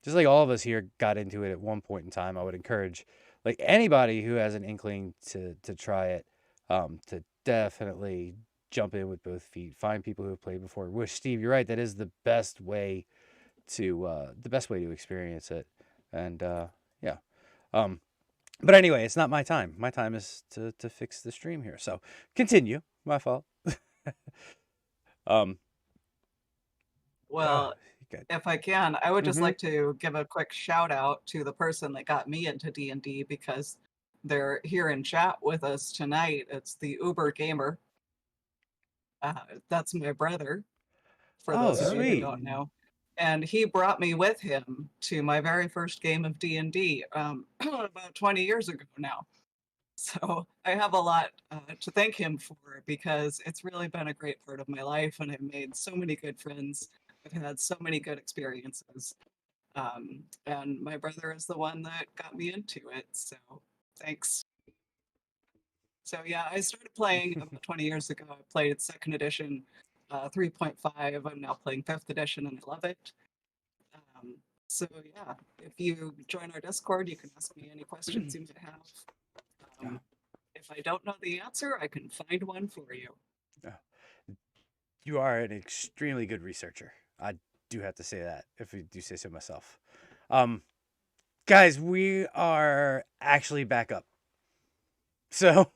just like all of us here got into it at one point in time, I would encourage like anybody who has an inkling to try it, to definitely jump in with both feet. Find people who have played before. Which, Steve, you're right. That is the best way to experience it. And yeah. But anyway, it's not my time. My time is to fix the stream here. So continue. My fault. Well, good. if I can, I would just Mhm. like to give a quick shout out to the person that got me into D&D because they're here in chat with us tonight. It's the Uber Gamer. That's my brother, for Oh, those of you who sweet. don't know. And he brought me with him to my very first game of D&D about 20 years ago now. So I have a lot to thank him for because it's really been a great part of my life and I've made so many good friends. I've had so many good experiences. And my brother is the one that got me into it. So thanks. So yeah, I started playing about 20 years ago. I played second edition, 3.5. I'm now playing fifth edition and I love it. So yeah, if you join our Discord, you can ask me any questions you might have. If I don't know the answer, I can find one for you. You are an extremely good researcher. I do have to say that, if I do say so myself. Guys, we are actually back up. So,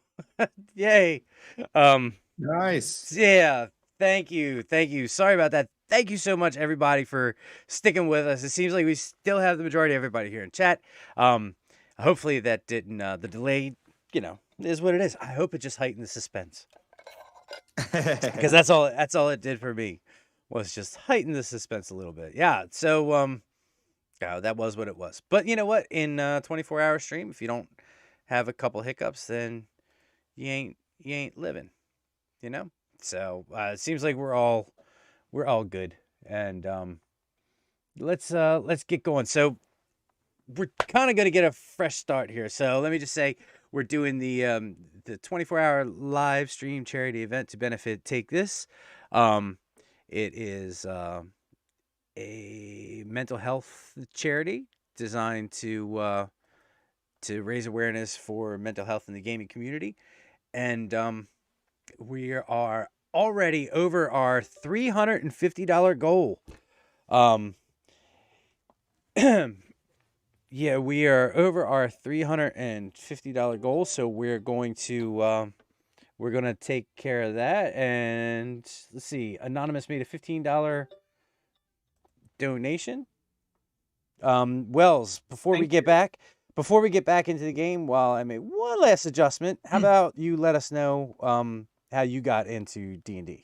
yay. Nice. Yeah, thank you. Sorry about that. Thank you so much, everybody, for sticking with us. It seems like we still have the majority of everybody here in chat. Hopefully that didn't, the delay, is what it is. I hope it just heightened the suspense. Because that's all it did for me, was just heighten the suspense a little bit. Yeah, so, that was what it was. But you know what? In 24-hour stream, if you don't have a couple hiccups, then you ain't living, So it seems like we're all good, and let's get going. So we're kind of gonna get a fresh start here. So let me just say we're doing the 24-hour live stream charity event to benefit Take This. It is a mental health charity designed to raise awareness for mental health in the gaming community, and we are already over our $350 goal. Yeah, we are over our $350 goal, so we're going to take care of that. And let's see, Anonymous made a $15 donation. Wells, before we get back into the game, while I made one last adjustment, how about you let us know how you got into D&D?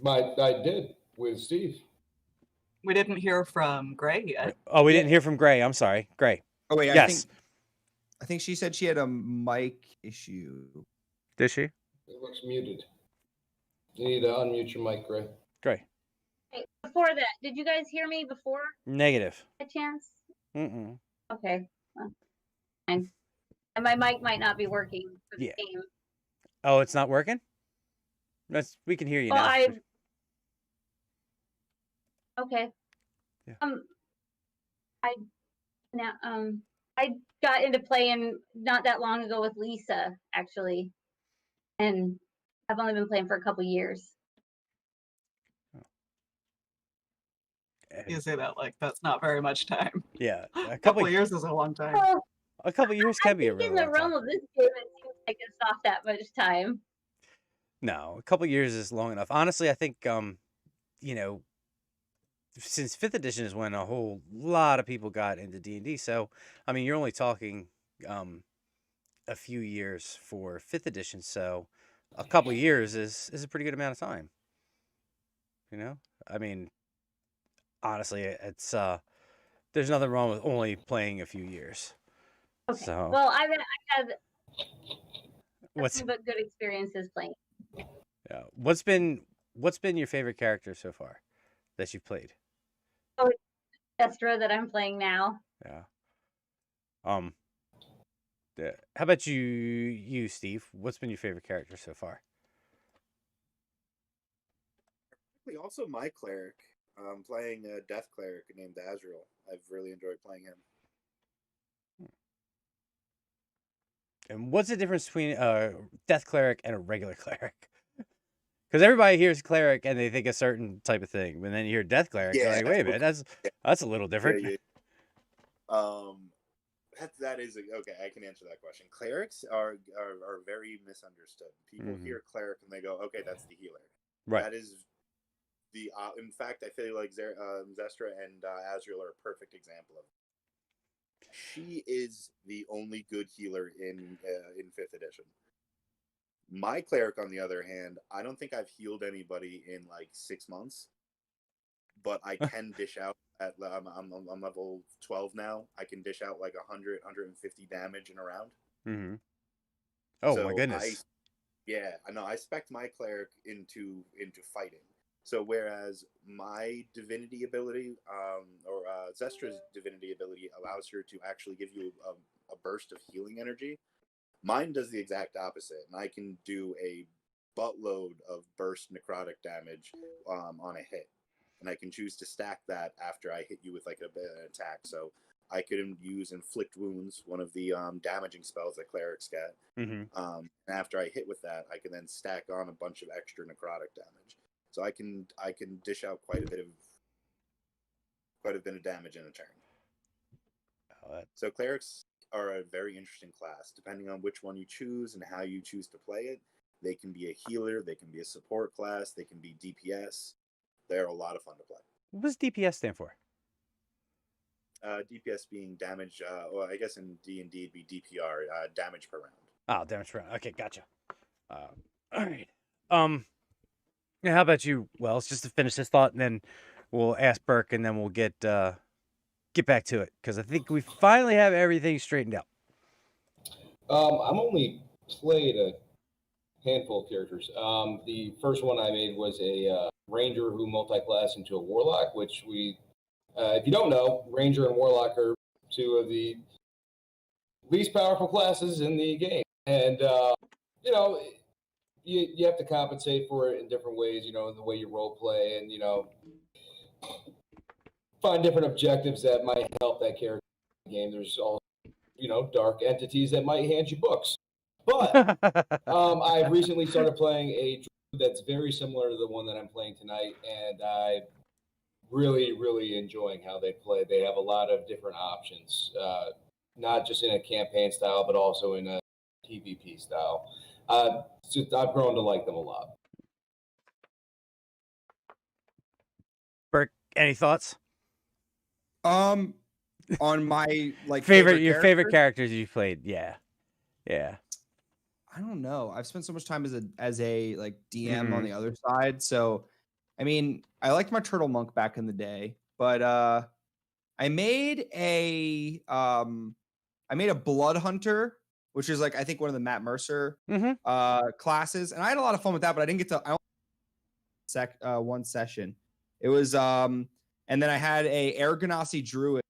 I did with Steve. We didn't hear from Gray yet. Oh, we didn't hear from Gray. I'm sorry, Gray. Oh wait, Yes. I think she said she had a mic issue. Did she? It looks muted. You need to unmute your mic, Gray. Great. Hey, before that, did you guys hear me before Negative. by chance? Mm-mm. Okay. Well, fine. And my mic might not be working for the Yeah. game. Oh, it's not working? We can hear you Well, now. okay. Yeah. I now I got into playing not that long ago with Lisa, actually. And I've only been playing for a couple years. You say that like that's not very much time. Yeah. A couple of years is a long time. Well, A couple years I can be a think really in the long realm time. of this game, it seems like it's not that much time. No, a couple years is long enough. Honestly, I think you know, since 5th edition is when a whole lot of people got into D&D. So, I mean, you're only talking a few years for 5th edition. So, a couple years is a pretty good amount of time. You know? I mean, honestly, it's there's nothing wrong with only playing a few years. Okay. So, Well, I've had what's nothing but good experiences playing. yeah, what's been your favorite character so far that you've played? Oh, Destra that I'm playing now. Yeah. How about you, Steve? What's been your favorite character so far? Also, my cleric. I'm playing a death cleric named Azrael. I've really enjoyed playing him. And what's the difference between a death cleric and a regular cleric? Because everybody hears cleric and they think a certain type of thing, but then you hear death cleric, Yeah. you're like, wait a minute, that's a little different. Yeah. That is okay. I can answer that question. Clerics are very misunderstood. People hear cleric and they go, "Okay, that's the healer." Right. That is the. In fact, I feel like Zestra and Azrael are a perfect example of it. She is the only good healer in 5th edition. My cleric, on the other hand, I don't think I've healed anybody in like 6 months, but I can dish out at I'm level 12 now. I can dish out like 100, 150 damage in a round. Mm-hmm. Oh So my goodness. I know. I spec my cleric into fighting. So whereas my divinity ability, or Zestra's divinity ability, allows her to actually give you a burst of healing energy, mine does the exact opposite, and I can do a buttload of burst necrotic damage on a hit, and I can choose to stack that after I hit you with like an attack. So I could use inflict wounds, one of the damaging spells that clerics get. And after I hit with that, I can then stack on a bunch of extra necrotic damage. So I can dish out quite a bit of damage in a turn. So clerics are a very interesting class. Depending on which one you choose and how you choose to play it, they can be a healer, they can be a support class, they can be DPS. They're a lot of fun to play. What does DPS stand for? DPS being damage. Well, I guess in D&D it'd be DPR, damage per round. Oh, damage per round. Okay, gotcha. All right. How about you, Wells? Just to finish this thought, and then we'll ask Burke, and then we'll get back to it, because I think we finally have everything straightened out. I'm only played a handful of characters. The first one I made was a ranger who multi-class into a warlock, which if you don't know, ranger and warlock are two of the least powerful classes in the game. And, you have to compensate for it in different ways, the way you role play and, find different objectives that might help that character in the game. There's also, dark entities that might hand you books. But I've recently started playing a druid that's very similar to the one that I'm playing tonight, and I'm really, really enjoying how they play. They have a lot of different options, not just in a campaign style, but also in a PvP style. I've grown to like them a lot. Burke, any thoughts? On my your favorite characters you played? Yeah. I don't know. I've spent so much time as a like DM on the other side. So, I mean, I liked my turtle monk back in the day, but I made a blood hunter, which is like I think one of the Matt Mercer classes, and I had a lot of fun with that. But I didn't get to. one session. It was and then I had a Aragonasi druid,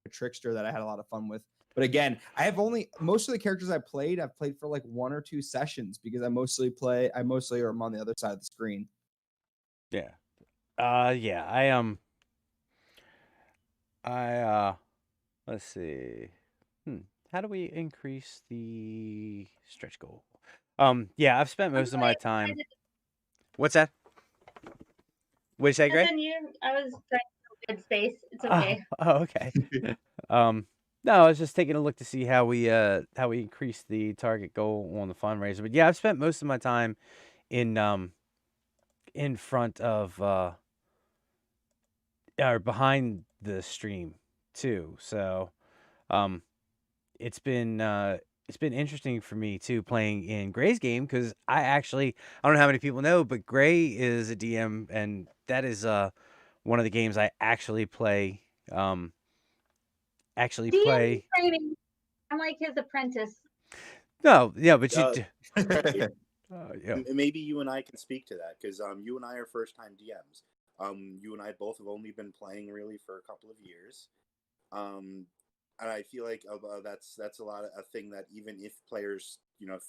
a trickster that I had a lot of fun with. But again, I have most of the characters I've played for like 1 or 2 sessions because I mostly am on the other side of the screen. Yeah. Yeah. Let's see. How do we increase the stretch goal? Yeah, I've spent most of my time. What's that? What'd you say, Gray? I was trying to good space. It's okay. Oh, okay. No, I was just taking a look to see how we increase the target goal on the fundraiser. But yeah, I've spent most of my time in front of or behind the stream too. So it's been interesting for me too playing in Gray's game because I don't know how many people know, but Gray is a DM and that is one of the games I actually play. DM training. I'm like his apprentice. No, yeah, but yeah. Maybe you and I can speak to that because you and I are first-time DMs. You and I both have only been playing really for a couple of years, and I feel like that's a thing that even if players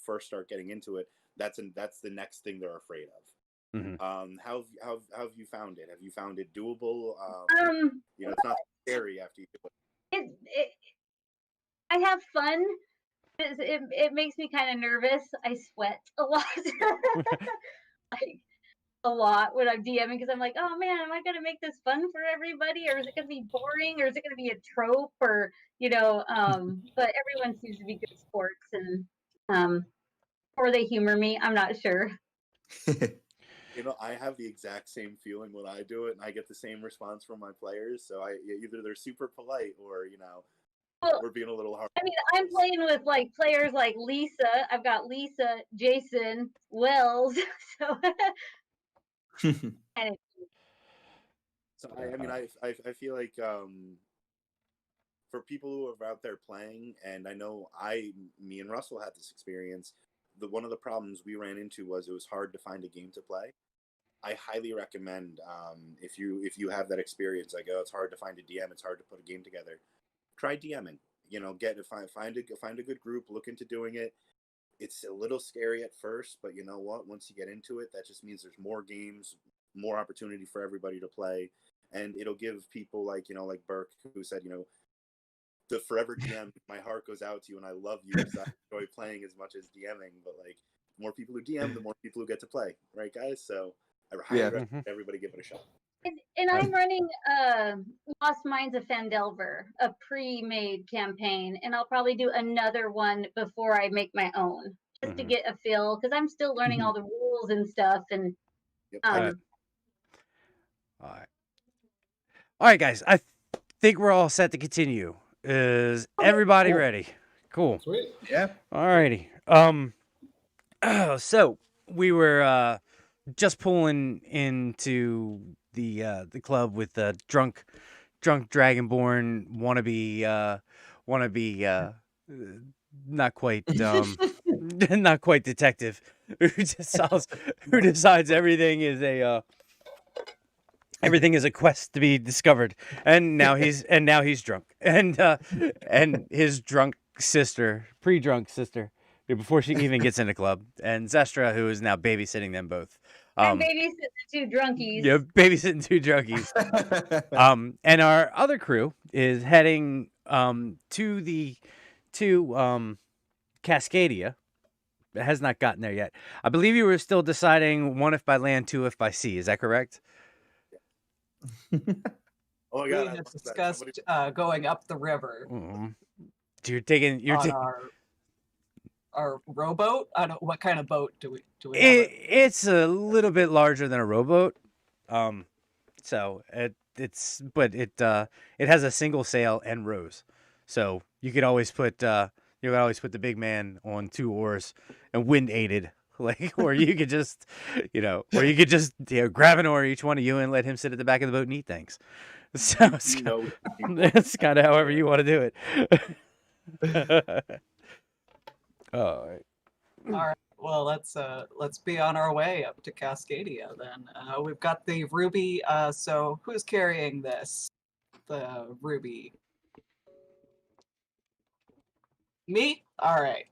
first start getting into it, that's the next thing they're afraid of. Mm-hmm. How have you found it? Have you found it doable? It's not scary after you do it. I have fun. It makes me kind of nervous. I sweat a lot, like a lot when I'm DMing because I'm like, oh man, am I gonna make this fun for everybody, or is it gonna be boring, or is it gonna be a trope, or But everyone seems to be good sports, and or they humor me. I'm not sure. I have the exact same feeling when I do it, and I get the same response from my players. So either they're super polite, or we're being a little hard. I mean, I'm playing with like players like Lisa. I've got Lisa, Jason, Wells. So, I feel like for people who are out there playing, and I know me and Russell had this experience. One of the problems we ran into was it was hard to find a game to play. I highly recommend if you have that experience, like it's hard to find a DM, it's hard to put a game together. Try DMing. Find a good group. Look into doing it. It's a little scary at first, but you know what? Once you get into it, that just means there's more games, more opportunity for everybody to play, and it'll give people like Burke, who said, the forever DM. My heart goes out to you, and I love you because I enjoy playing as much as DMing. But like, the more people who DM, the more people who get to play, right, guys? So I highly recommend everybody give it a shot. And I'm running Lost Mines of Fandelver, a pre-made campaign, and I'll probably do another one before I make my own, just to get a feel, because I'm still learning all the rules and stuff. And all right, guys. I think we're all set to continue. Is everybody ready? Cool. Sweet. Yeah. All righty. So we were just pulling into the club with the drunk dragonborn wannabe not quite not quite detective who decides everything is a quest to be discovered, and now he's drunk, and his pre-drunk sister before she even gets in the club, and Zestra, who is now babysitting them both. I'm babysitting the 2 drunkies. Yeah, babysitting 2 drunkies. And our other crew is heading to Cascadia. It has not gotten there yet. I believe you were still deciding 1 if by land, 2 if by sea. Is that correct? Oh my We God! had discussed going up the river. Our rowboat. I don't. What kind of boat do we have? It's a little bit larger than a rowboat. So it has a single sail and rows. So you could always put the big man on 2 oars and wind aided. Or you could just grab an oar, each one of you, and let him sit at the back of the boat and eat things. So it's kind of however you want to do it. All right. All right. Well, let's be on our way up to Cascadia then. We've got the ruby. So who's carrying this? The ruby. Me? All right.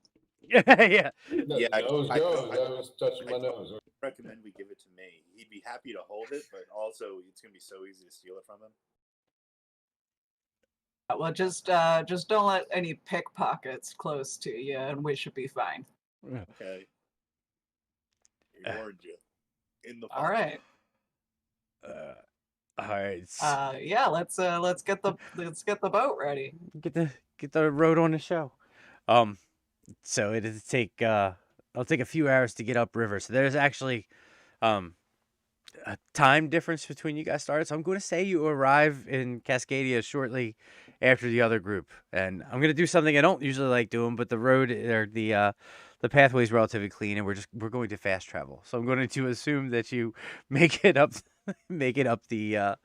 Yeah. Yeah, Nose I- goes. I- I was touching my I- nose. recommend we give it to May. He'd be happy to hold it, but also it's gonna be so easy to steal it from him. Well, just don't let any pickpockets close to you, and we should be fine. Okay. He warned you. In the All pocket. right. All right. Yeah. Let's get the boat ready. Get the road on the show. So it'll take a few hours to get upriver. So there's actually a time difference between you guys started. So I'm going to say you arrive in Cascadia shortly after the other group, and I'm going to do something I don't usually like doing, but the road or the pathway is relatively clean, and we're going to fast travel. So I'm going to assume that you make it up the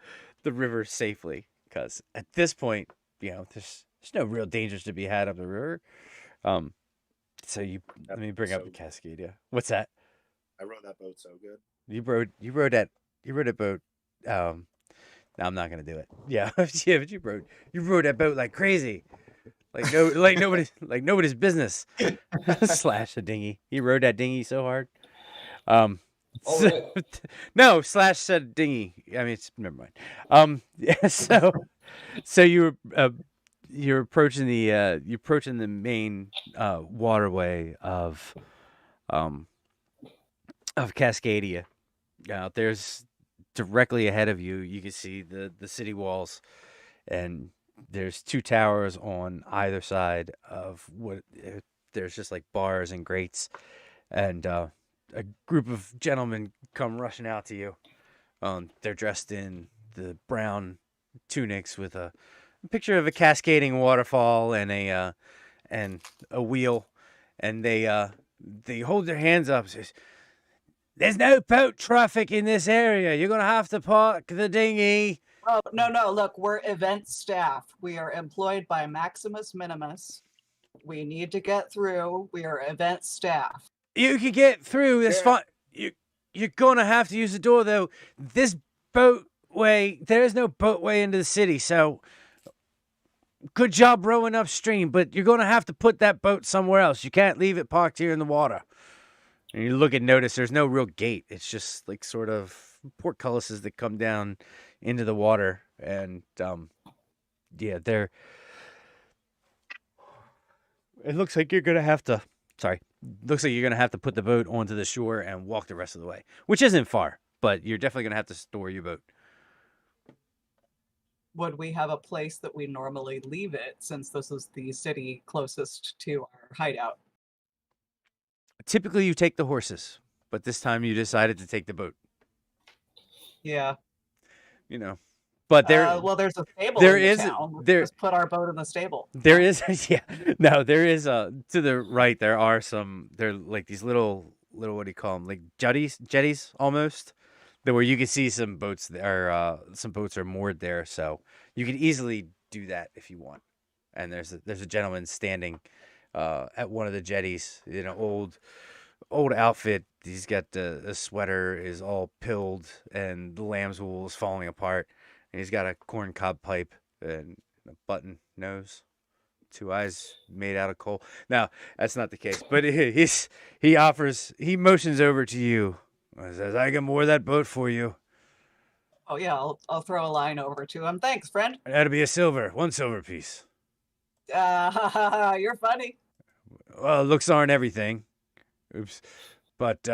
river safely, because at this point, there's no real dangers to be had up the river. So let me bring up the Cascadia. What's that? I rode that boat so good. You rode that boat. No, I'm not gonna do it. Yeah, yeah, but you rode that boat like crazy, like nobody's business. Slash a dinghy. He rode that dinghy so hard. All right. No, Slash said dinghy. I mean, never mind. Yeah. So you're approaching the main waterway of Cascadia. There's directly ahead of you. You can see the city walls, and there's two towers on either side of what. There's just like bars and grates, and a group of gentlemen come rushing out to you. They're dressed in the brown tunics with a picture of a cascading waterfall and a wheel, and they hold their hands up. Says, "There's no boat traffic in this area. You're gonna have to park the dinghy." Oh, no. Look, we're event staff. We are employed by Maximus Minimus. We need to get through. We are event staff. You can get through. It's fine. You're gonna have to use the door though. This boatway, there is no boatway into the city. So, good job rowing upstream. But you're gonna have to put that boat somewhere else. You can't leave it parked here in the water. And you look and notice there's no real gate. It's just like sort of portcullises that come down into the water. And yeah, it looks like you're gonna have to. Sorry, looks like you're gonna have to put the boat onto the shore and walk the rest of the way, which isn't far, but you're definitely gonna have to store your boat. Would we have a place that we normally leave it, since this is the city closest to our hideout? Typically, you take the horses, but this time you decided to take the boat. Yeah. But there's a stable. there in is- town. Let's there- just put our boat in the stable. there is, yeah, no, there is to the right. There are they're like these little what do you call them? Like jetties almost. Where you can see some boats there. Some boats are moored there, so you can easily do that if you want. And there's a gentleman standing at one of the jetties in an old outfit. He's got the sweater is all pilled and the lamb's wool is falling apart, and he's got a corncob pipe and a button nose, 2 eyes made out of coal. Now that's not the case, but he motions over to you and says, "I can moor that boat for you. Oh yeah, I'll throw a line over to him. Thanks, friend. That'll be one silver piece." You're funny. Well, looks aren't everything. Oops. But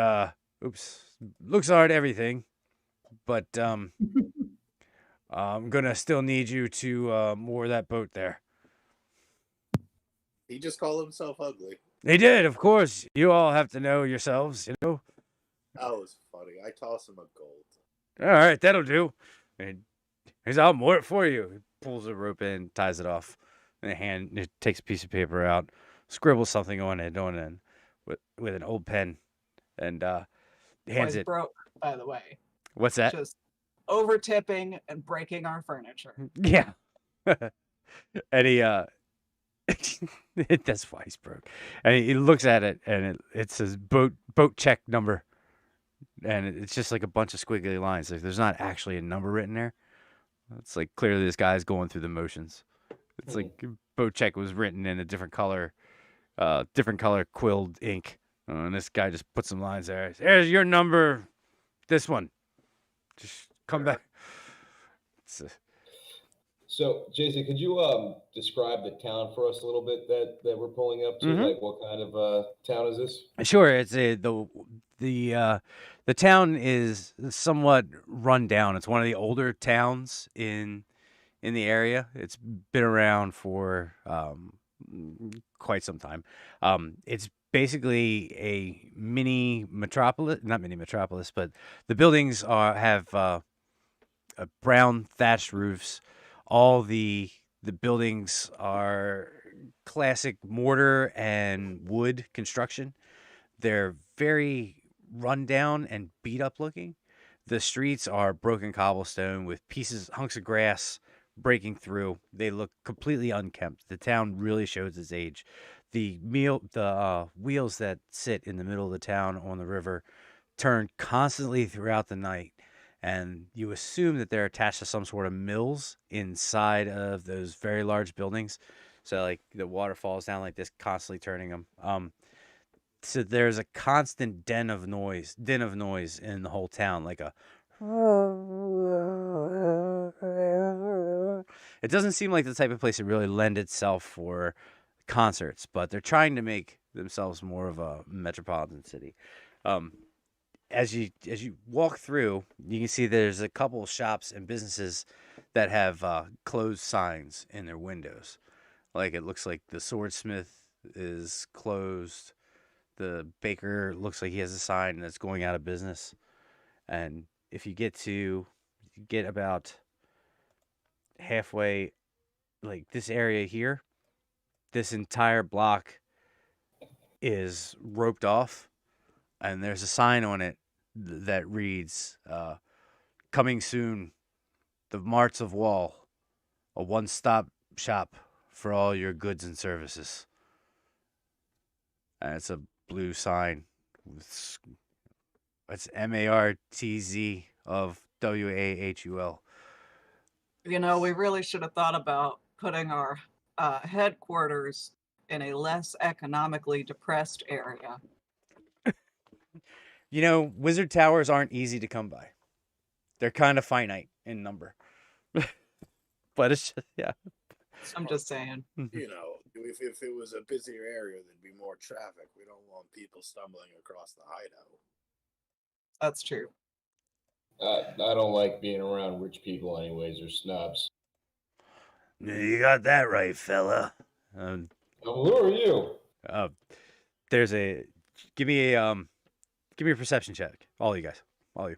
looks aren't everything. But I'm gonna still need you to moor that boat there. He just called himself ugly. They did, of course. You all have to know yourselves, That was funny. I toss him a gold. All right, that'll do. And I'll moor it for you. He pulls a rope in, ties it off, and it takes a piece of paper out, scribbles something on it, with an old pen, and hands Boys it. broke, by the way. What's that? Just over tipping and breaking our furniture. Yeah. And That's why he's broke. And he looks at it, and it says boat check number, and it's just like a bunch of squiggly lines. Like there's not actually a number written there. It's like clearly this guy's going through the motions. It's like boat check was written in a different color quilled ink, and this guy just put some lines there. There's your number. This one. Just come back. So, Jason, could you describe the town for us a little bit that we're pulling up to? Mhm. Like, what kind of town is this? Sure, it's the town is somewhat run down. It's one of the older towns in the area. It's been around for quite some time. It's basically a mini metropolis, not mini metropolis, but the buildings have brown thatched roofs. All the buildings are classic mortar and wood construction. They're very run down and beat up looking. The streets are broken cobblestone with hunks of grass breaking through. They look completely unkempt. The town really shows its age. The wheels that sit in the middle of the town on the river turn constantly throughout the night, and you assume that they're attached to some sort of mills inside of those very large buildings. So like the water falls down like this, constantly turning them. So there's a constant din of noise in the whole town, like a. It doesn't seem like the type of place that really lend itself for concerts, but they're trying to make themselves more of a metropolitan city. As you walk through, you can see there's a couple of shops and businesses that have closed signs in their windows. Like it looks like the swordsmith is closed. The baker looks like he has a sign that's going out of business. And if you get about halfway, like this area here, this entire block is roped off, and there's a sign on it that reads, "Coming soon, the Marts of Wall, a one-stop shop for all your goods and services." And it's a blue sign. It's MARTZ of WAHUL. You know, we really should have thought about putting our headquarters in a less economically depressed area. You know, wizard towers aren't easy to come by. They're kind of finite in number. But it's just, yeah. I'm just saying. You know, if it was a busier area, there'd be more traffic. We don't want people stumbling across the hideout. That's true. I don't like being around rich people, anyways. They're snobs. You got that right, fella. Who are you? There's a give me a perception check. All you guys. All of you.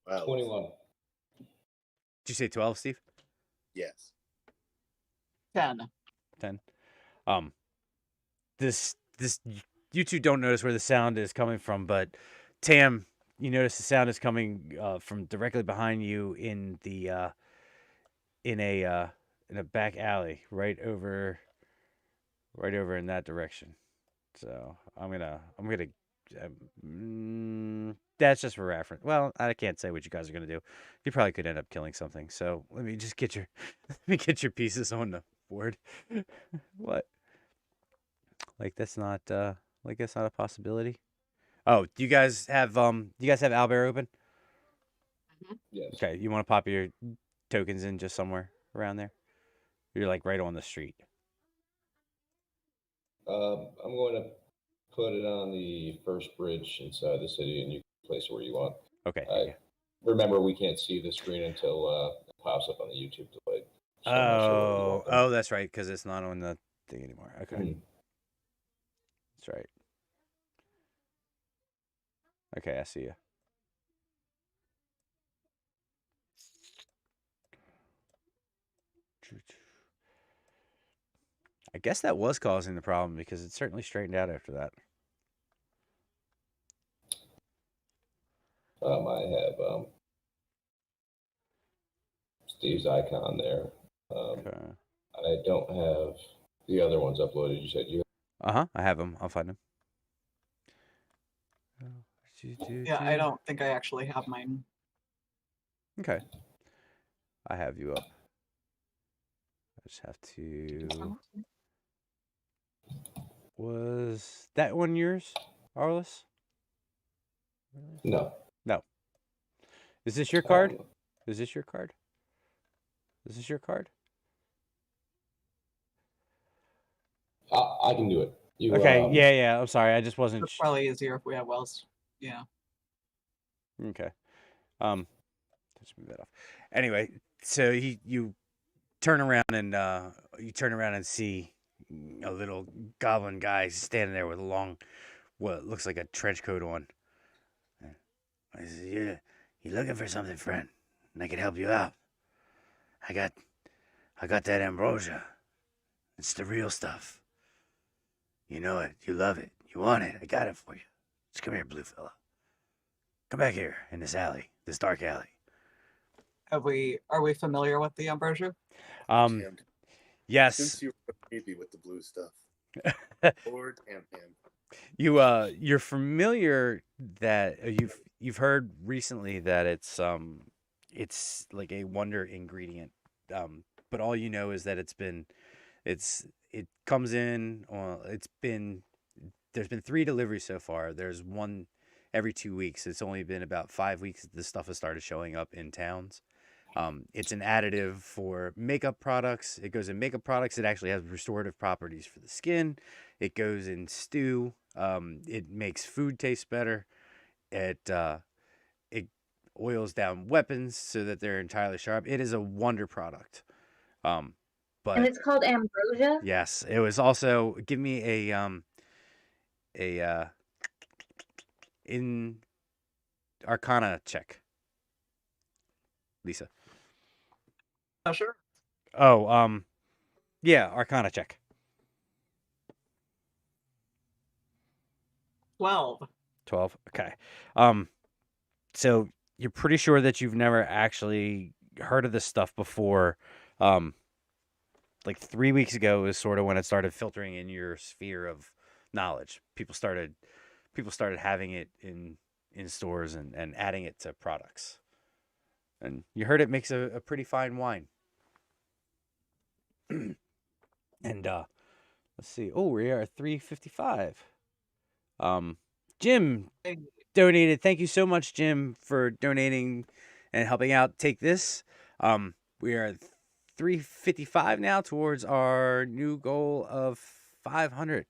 Well, 21. Did you say 12, Steve? yes. 10. 10. This you two don't notice where the sound is coming from, but Tam, you notice the sound is coming from directly behind you in the in a back alley, right over in that direction. So I'm gonna that's just for reference. Well, I can't say what you guys are gonna do. You probably could end up killing something. So let me just get your pieces on the board. What? Like that's not a possibility. Oh, do you guys have Owlbear open? Yes. Okay, you want to pop your tokens in just somewhere around there? You're like right on the street. I'm going to put it on the first bridge inside the city, and you can place it where you want. Okay. Okay. Remember, we can't see the screen until it pops up on the YouTube delay. So I'm not sure where you want them. Oh, that's right, because it's not on the thing anymore. Okay, that's right. Okay, I see you. I guess that was causing the problem because it certainly straightened out after that. I have Steve's icon there. Okay. I don't have the other ones uploaded. You said you. I have them. I'll find them. Yeah, I don't think I actually have mine. Okay. I have you up. I just have to. Was that one yours, Arliss? No. No. Is this your card? Is this your card? Is this your card? I can do it. You, Okay. Yeah. I'm sorry. I just wasn't. It's probably easier if we have Wells. Yeah. Okay. Let's move that off. Anyway, so you turn around and see a little goblin guy standing there with a long, what looks like a trench coat on. I said, "Yeah, you looking for something, friend? And I can help you out. I got that ambrosia. It's the real stuff. You know it. You love it. You want it. I got it for you. Just come here, blue fella. Come back here in this alley, this dark alley." Are we familiar with the ambrosia? Tam, Yes. since you were creepy with the blue stuff, Lord Tam. You're familiar that you've heard recently that it's like a wonder ingredient, but all you know is that it comes in. There's been 3 deliveries so far. There's one every 2 weeks. It's only been about 5 weeks that this stuff has started showing up in towns. It's an additive for makeup products. It goes in makeup products. It actually has restorative properties for the skin. It goes in stew. It makes food taste better. It oils down weapons so that they're entirely sharp. It is a wonder product. And But it's called ambrosia. yes, it was also give me a in Arcana check, Lisa. Oh, sure. Oh, yeah, Arcana check. 12. 12. Okay. So you're pretty sure that you've never actually heard of this stuff before. Like 3 weeks ago is sort of when it started filtering in your sphere of knowledge. People started having it in stores and adding it to products. And you heard it makes a pretty fine wine. And let's see. Oh, we are at 355. Jim donated. Thank you so much, Jim, for donating and helping out. Take this. We are at 355 now towards our new goal of 500.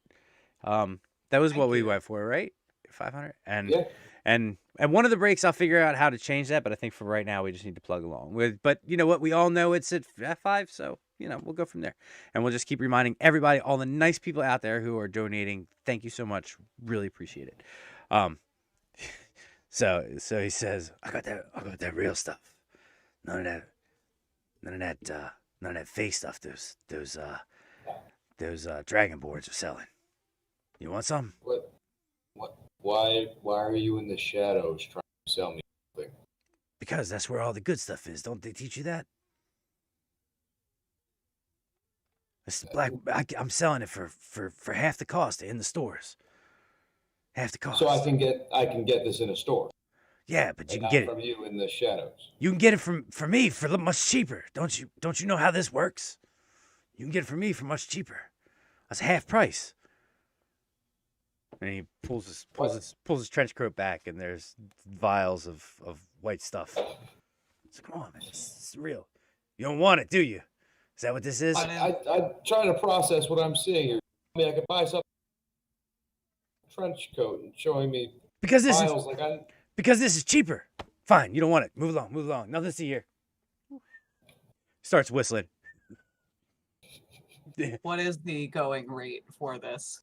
That was what we went for, right? 500. And Yeah. and one of the breaks, I'll figure out how to change that. But I think for right now, we just need to plug along with. But you know what? We all know it's at 5, so we'll go from there. And we'll just keep reminding everybody, all the nice people out there who are donating. Thank you so much. Really appreciate it. So he says, I got that real stuff. None of that fake stuff. Those dragon boards are selling. You want some? What? Why are you in the shadows trying to sell me something? Because that's where all the good stuff is. Don't they teach you that? It's the black. I'm selling it for half the cost in the stores. Half the cost. So I can get this in a store. Yeah, but you can not get it from you in the shadows. You can get it from me for much cheaper. Don't you know how this works? You can get it from me for much cheaper. That's half price. And he pulls his trench coat back, and there's vials of white stuff. So come on, man, it's real. You don't want it, do you? Is that what this is? I'm trying to process what I'm seeing here. I mean, I could buy some trench coat and showing me because this vials is because this is cheaper. Fine, you don't want it. Move along. Nothing to see here. Starts whistling. What is the going rate for this?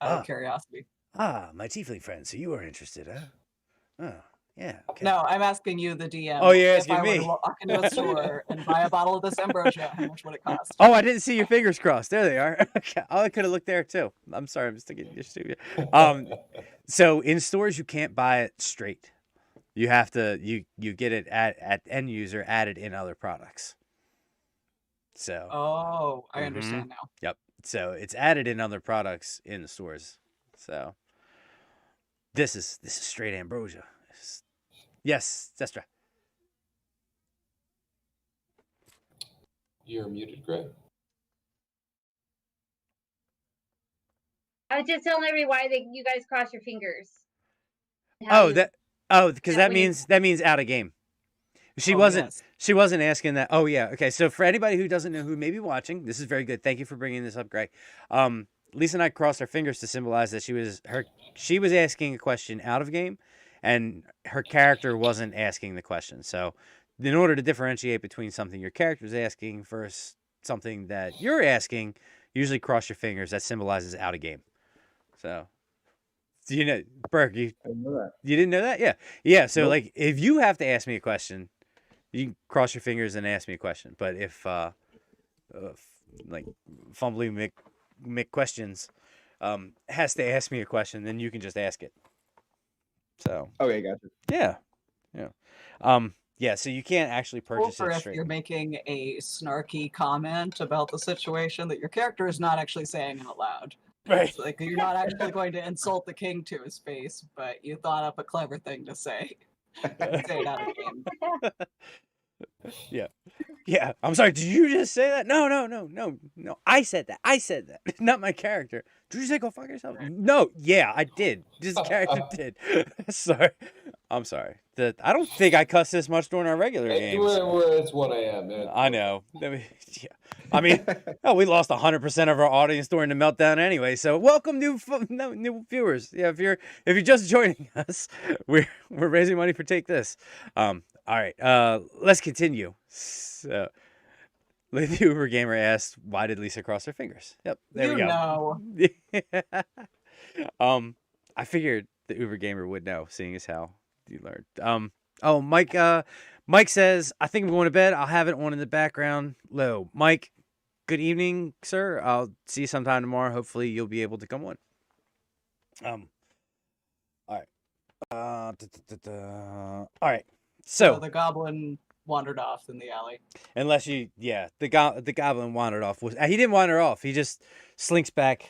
Out of curiosity. My tiefling friend. So you are interested, huh? Oh, yeah. Okay. No, I'm asking you, the DM. Oh, you're if asking I me. were to walk into a store and buy a bottle of this ambrosia, how much would it cost? Oh, I didn't see your fingers crossed. There they are. Okay. Oh, I could have looked there too. I'm sorry. I'm just thinking. So in stores, you can't buy it straight. you have to you get it at end user added in other products. So Oh, I Mhm. understand now. Yep. So it's added in other products in the stores. So this is straight ambrosia. Yes, Zestra. You're muted, Greg. I was just telling everybody why you guys cross your fingers. How you- Because Yeah, that when you- means out of game. She Oh, wasn't yes. she wasn't asking that. Oh yeah, okay. So for anybody who doesn't know who may be watching, this is very good. Thank you for bringing this up, Greg. Lisa and I crossed our fingers to symbolize that she was asking a question out of game, and her character wasn't asking the question. So in order to differentiate between something your character is asking versus something that you're asking, usually cross your fingers. That symbolizes out of game. So, do you know, Burke? You didn't know that? Yeah. So Nope. like, if you have to ask me a question, you can cross your fingers and ask me a question. But if like fumbly Mick questions has to ask me a question, then you can just ask it. So Okay, gotcha. yeah. Yeah. So you can't actually purchase Or it if straight. you're making a snarky comment about the situation that your character is not actually saying out loud. Right. It's like you're not actually going to insult the king to his face, but you thought up a clever thing to say. Say it out of game. Yeah. I'm sorry. Did you just say that? No. I said that. Not my character. Did you say go fuck yourself? No. Yeah, I did. This character did. Sorry. I'm sorry. I don't think I cuss this much during our regular games. It's 1 a.m. man. I know. Yeah. I mean, we lost 100% of our audience during the meltdown anyway. So welcome new viewers. Yeah, if you're just joining us, we're raising money for Take This. All right. Let's continue. So, the Uber Gamer asked, "Why did Lisa cross her fingers?" Yep, there we go. Know. I figured the Uber Gamer would know, seeing as how you learned. Oh, Mike says, "I think I'm going to bed. I'll have it on in the background low." Mike, good evening, sir. I'll see you sometime tomorrow. Hopefully, you'll be able to come on. All right. All right. So the goblin wandered off in the alley. Unless the goblin wandered off. He didn't wander off. He just slinks back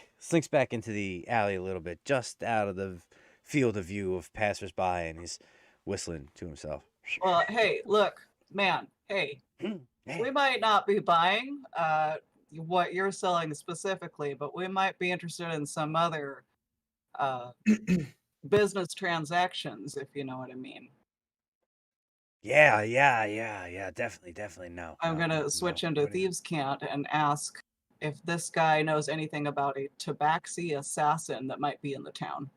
into the alley a little bit, just out of the field of view of passersby, and he's whistling to himself. Well, hey, look, man. Hey, we might not be buying what you're selling specifically, but we might be interested in some other business transactions, if you know what I mean. Yeah, definitely no. I'm gonna switch into Thieves' Cant and ask if this guy knows anything about a tabaxi assassin that might be in the town.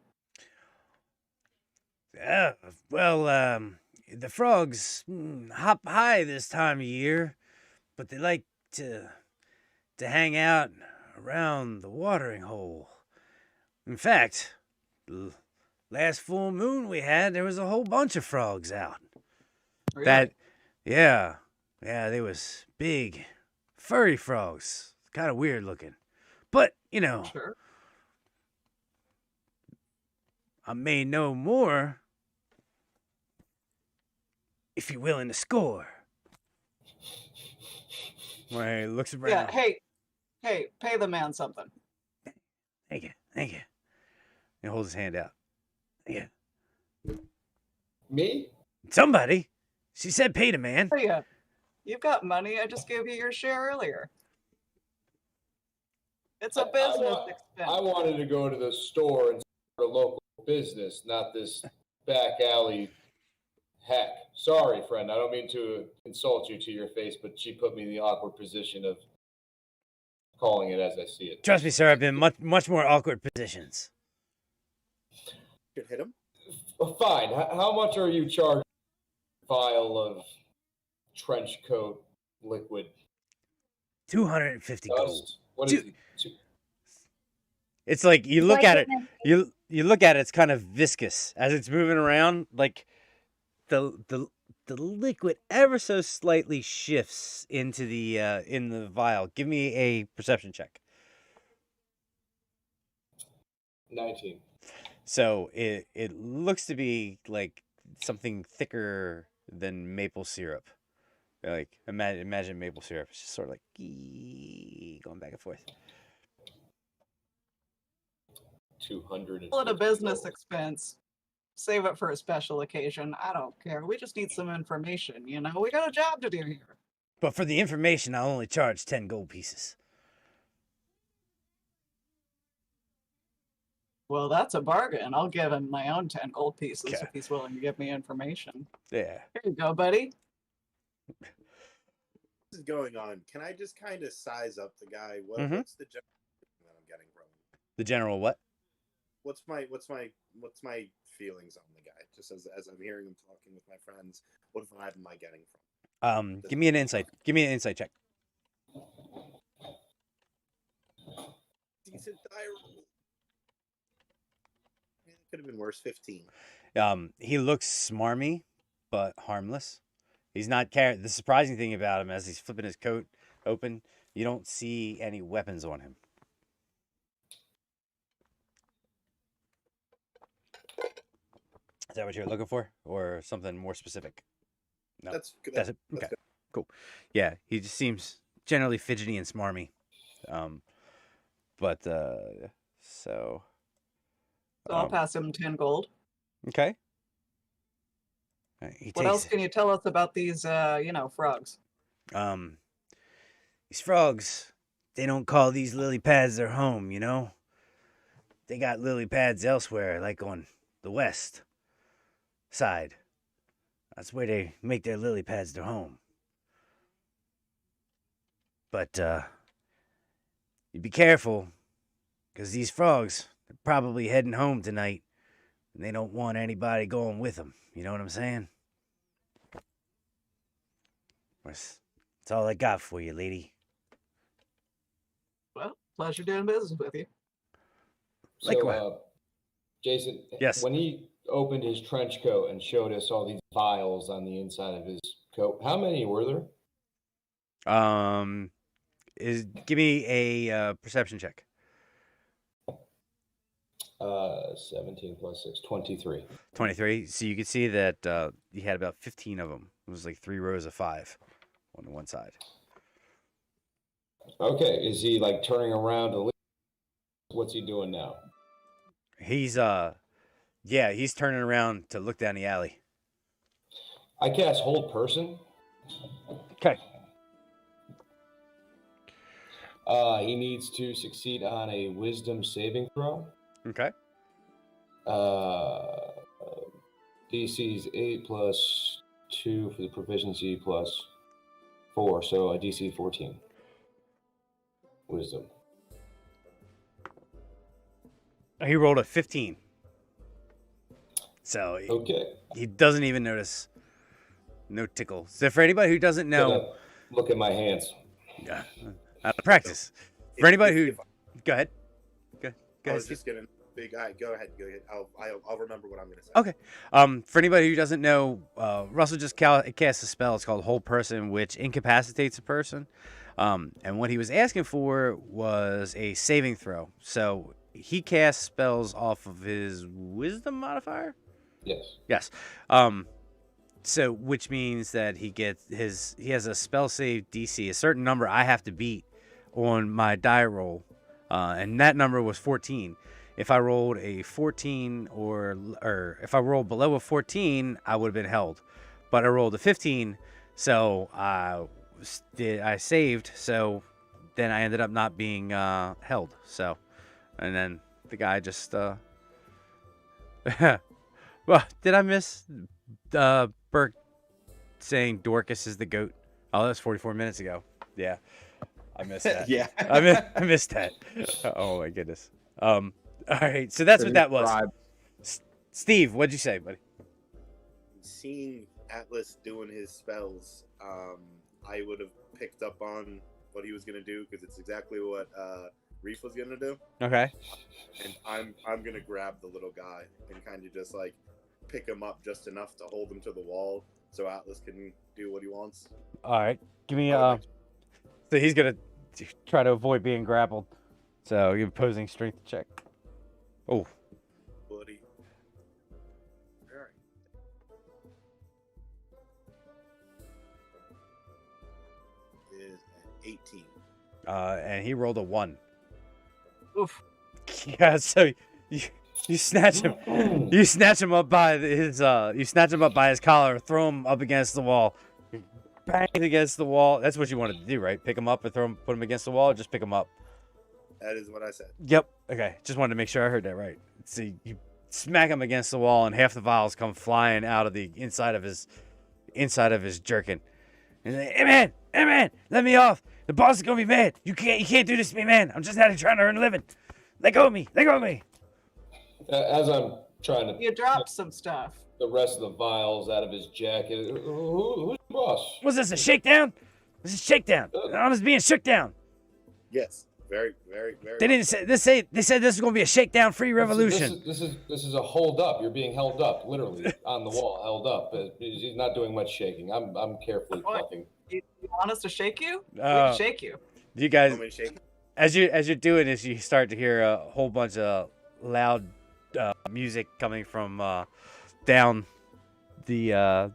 Yeah, well, the frogs hop high this time of year, but they like to hang out around the watering hole. In fact, last full moon we had, there was a whole bunch of frogs out. Really? They was big, furry frogs. Kind of weird looking. But, Sure. I may know more if you're willing to score. Well, he looks around. Yeah, hey, pay the man something. Thank you. He holds his hand out. Yeah. Me? Somebody. She said pay the man. Oh, yeah. You've got money. I just gave you your share earlier. It's a business expense. I wanted to go to the store and start a local business, not this back alley hack. Sorry, friend. I don't mean to insult you to your face, but she put me in the awkward position of calling it as I see it. Trust me, sir. I've been much more awkward positions. Should hit him. Fine. How much are you charging for a vial of trench coat liquid? 250 gold. Dust? What is it? It's like you look Like at it. in You look at it. It's kind of viscous as it's moving around. Like the liquid ever so slightly shifts into the in the vial. Give me a perception check. 19. So it looks to be like something thicker than maple syrup. Like imagine maple syrup. It's just sort of like going back and forth. 200. Call it a business expense. Save it for a special occasion. I don't care. We just need some information, you know? We got a job to do here. But for the information, I'll only charge 10 gold pieces. Well, that's a bargain. I'll give him my own 10 gold pieces Okay. if he's willing to give me information. Yeah. Here you go, buddy. This is going on. Can I just kind of size up the guy? Mhm. What's the general that I'm getting from him? The general what? What's my feelings on the guy? Just as I'm hearing him talking with my friends, what vibe am I getting from? Give me an insight. Give me an insight check. Decent die roll. It could have been worse. 15. He looks smarmy, but harmless. He's not carrying. The surprising thing about him, as he's flipping his coat open, you don't see any weapons on him. Is that what you're looking for, or something more specific? No, That's good. that's it. That's Okay, good. cool. Yeah, he just seems generally fidgety and smarmy. But so. So I'll pass him 10 gold. Okay. He What takes else can you tell us about these, frogs? these frogs. They don't call these lily pads their home, you know. They got lily pads elsewhere, like on the west side. That's where they make their lily pads their home. But you be careful, because these frogs are probably heading home tonight, and they don't want anybody going with them. You know what I'm saying? That's all I got for you, lady. Well, pleasure doing business with you. Likewise. So, Jason, Yes. when he opened his trench coat and showed us all these vials on the inside of his coat, how many were there? Give me a perception check. 17 plus 6, 23. 23. So you can see that he had about 15 of them. It was like 3 rows of 5 on the one side. Okay, is he like turning around to leave? What's he doing now? He's he's turning around to look down the alley. I cast hold person. Okay. He needs to succeed on a wisdom saving throw. Okay. DC's 8 plus 2 for the proficiency plus 4, so a DC 14. Wisdom. He rolled a 15. So Okay. he doesn't even notice. No tickle. So for anybody who doesn't know, Gotta look at my hands. out of practice. For anybody who, go ahead. Go I ahead. was Steve. just getting big. Go ahead. I'll remember what I'm gonna say. Okay. For anybody who doesn't know, Russell just cast a spell. It's called Hold Person, which incapacitates a person. And what he was asking for was a saving throw. So he casts spells off of his Wisdom modifier. Yes. Yes. So which means that he has a spell save DC, a certain number I have to beat on my die roll, and that number was 14. If I rolled a 14 or if I rolled below a 14, I would have been held. But I rolled a 15, so I saved. So then I ended up not being held. So, and then the guy just well, did I miss Burke saying Dorcas is the goat? Oh, that was 44 minutes ago. Yeah, I missed that. Yeah. I missed that. Oh my goodness. All right, so that's what that was. Steve, what'd you say, buddy? Seeing Atlas doing his spells, I would have picked up on what he was gonna do because it's exactly what Reef was gonna do. Okay. And I'm gonna grab the little guy and kind of just like pick him up just enough to hold him to the wall so Atlas can do what he wants. All right. Give me so he's gonna try to avoid being grappled. So you're opposing strength check. Oh. Buddy. All right. 18. And he rolled a 1. Oof. Yeah, so you snatch him, you snatch him up by his collar, throw him up against the wall, bang against the wall. That's what you wanted to do, right? Pick him up and put him against the wall, or just pick him up. That is what I said. Yep. Okay. Just wanted to make sure I heard that right. So you smack him against the wall, and half the vials come flying out of the inside of his jerkin. And he's like, hey man, let me off. The boss is gonna be mad. You can't do this to me, man. I'm just out here trying to earn a living. Let go of me. As I'm trying to You dropped some stuff. the rest of the vials out of his jacket. Who's the boss? Was this a shakedown? This is a shakedown. I'm just being shook down. Yes. Very, very, very. They didn't say this. They said this was gonna be a shakedown-free revolution. This is a hold up. You're being held up, literally on the wall, held up. He's not doing much shaking. I'm carefully plucking. You want us to shake you? We Uh, can shake you. You guys, Want me to shake? as you're doing this, you start to hear a whole bunch of loud music coming from down where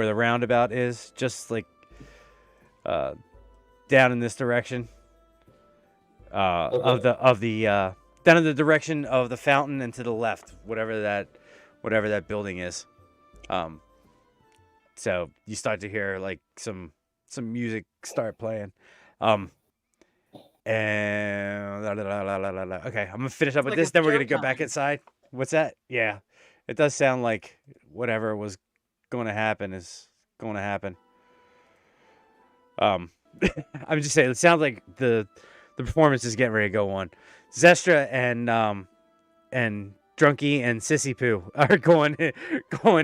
the roundabout is, just like down in this direction. Okay. Down in the direction of the fountain and to the left, whatever that building is. So you start to hear like some music start playing. And okay, I'm gonna finish up with Like this. it's Then we're gonna go showtime. back inside. What's that? Yeah, it does sound like whatever was going to happen is going to happen. I'm just saying, it sounds like the performance is getting ready to go on. Zestra and Drunky and Sissy Poo are going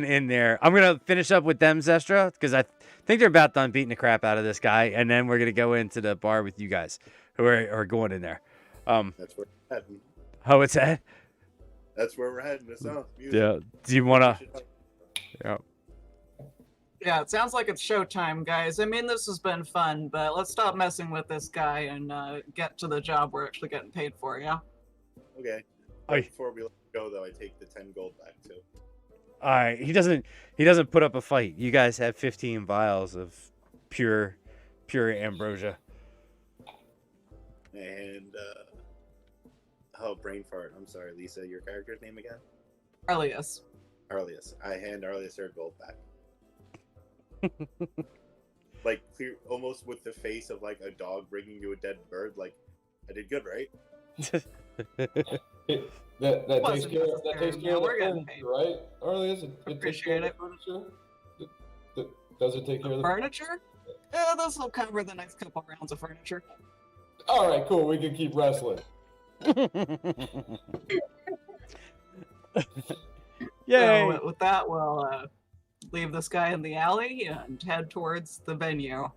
in there. I'm gonna finish up with them, Zestra, because I think they're about done beating the crap out of this guy, and then we're gonna go into the bar with you guys who are going in there. That's where we're heading. How it's at? That's where we're heading. It sounds music. Yeah. Do you wanna? Yeah. Yeah, it sounds like it's showtime, guys. I mean, this has been fun, but let's stop messing with this guy and get to the job we're actually getting paid for, yeah? Okay. Aye. Before we let go, though, I take the 10 gold back too. All right. He doesn't put up a fight. You guys have 15 vials of pure ambrosia. And brain fart. I'm sorry, Lisa. Your character's name again? Arlius. Arlius. I hand Arlius her gold back. Like clear, almost with the face of like a dog bringing you a dead bird. Like, I did good, right? That takes Wasn't care necessary. of We're the getting furniture, paid. right? Arlius, it takes care Appreciate of the it. furniture? Does it take care of the Furniture? Yeah, this will cover the next couple rounds of furniture. All right, cool. We can keep wrestling. Yay! So with that, we'll leave this guy in the alley and head towards the venue.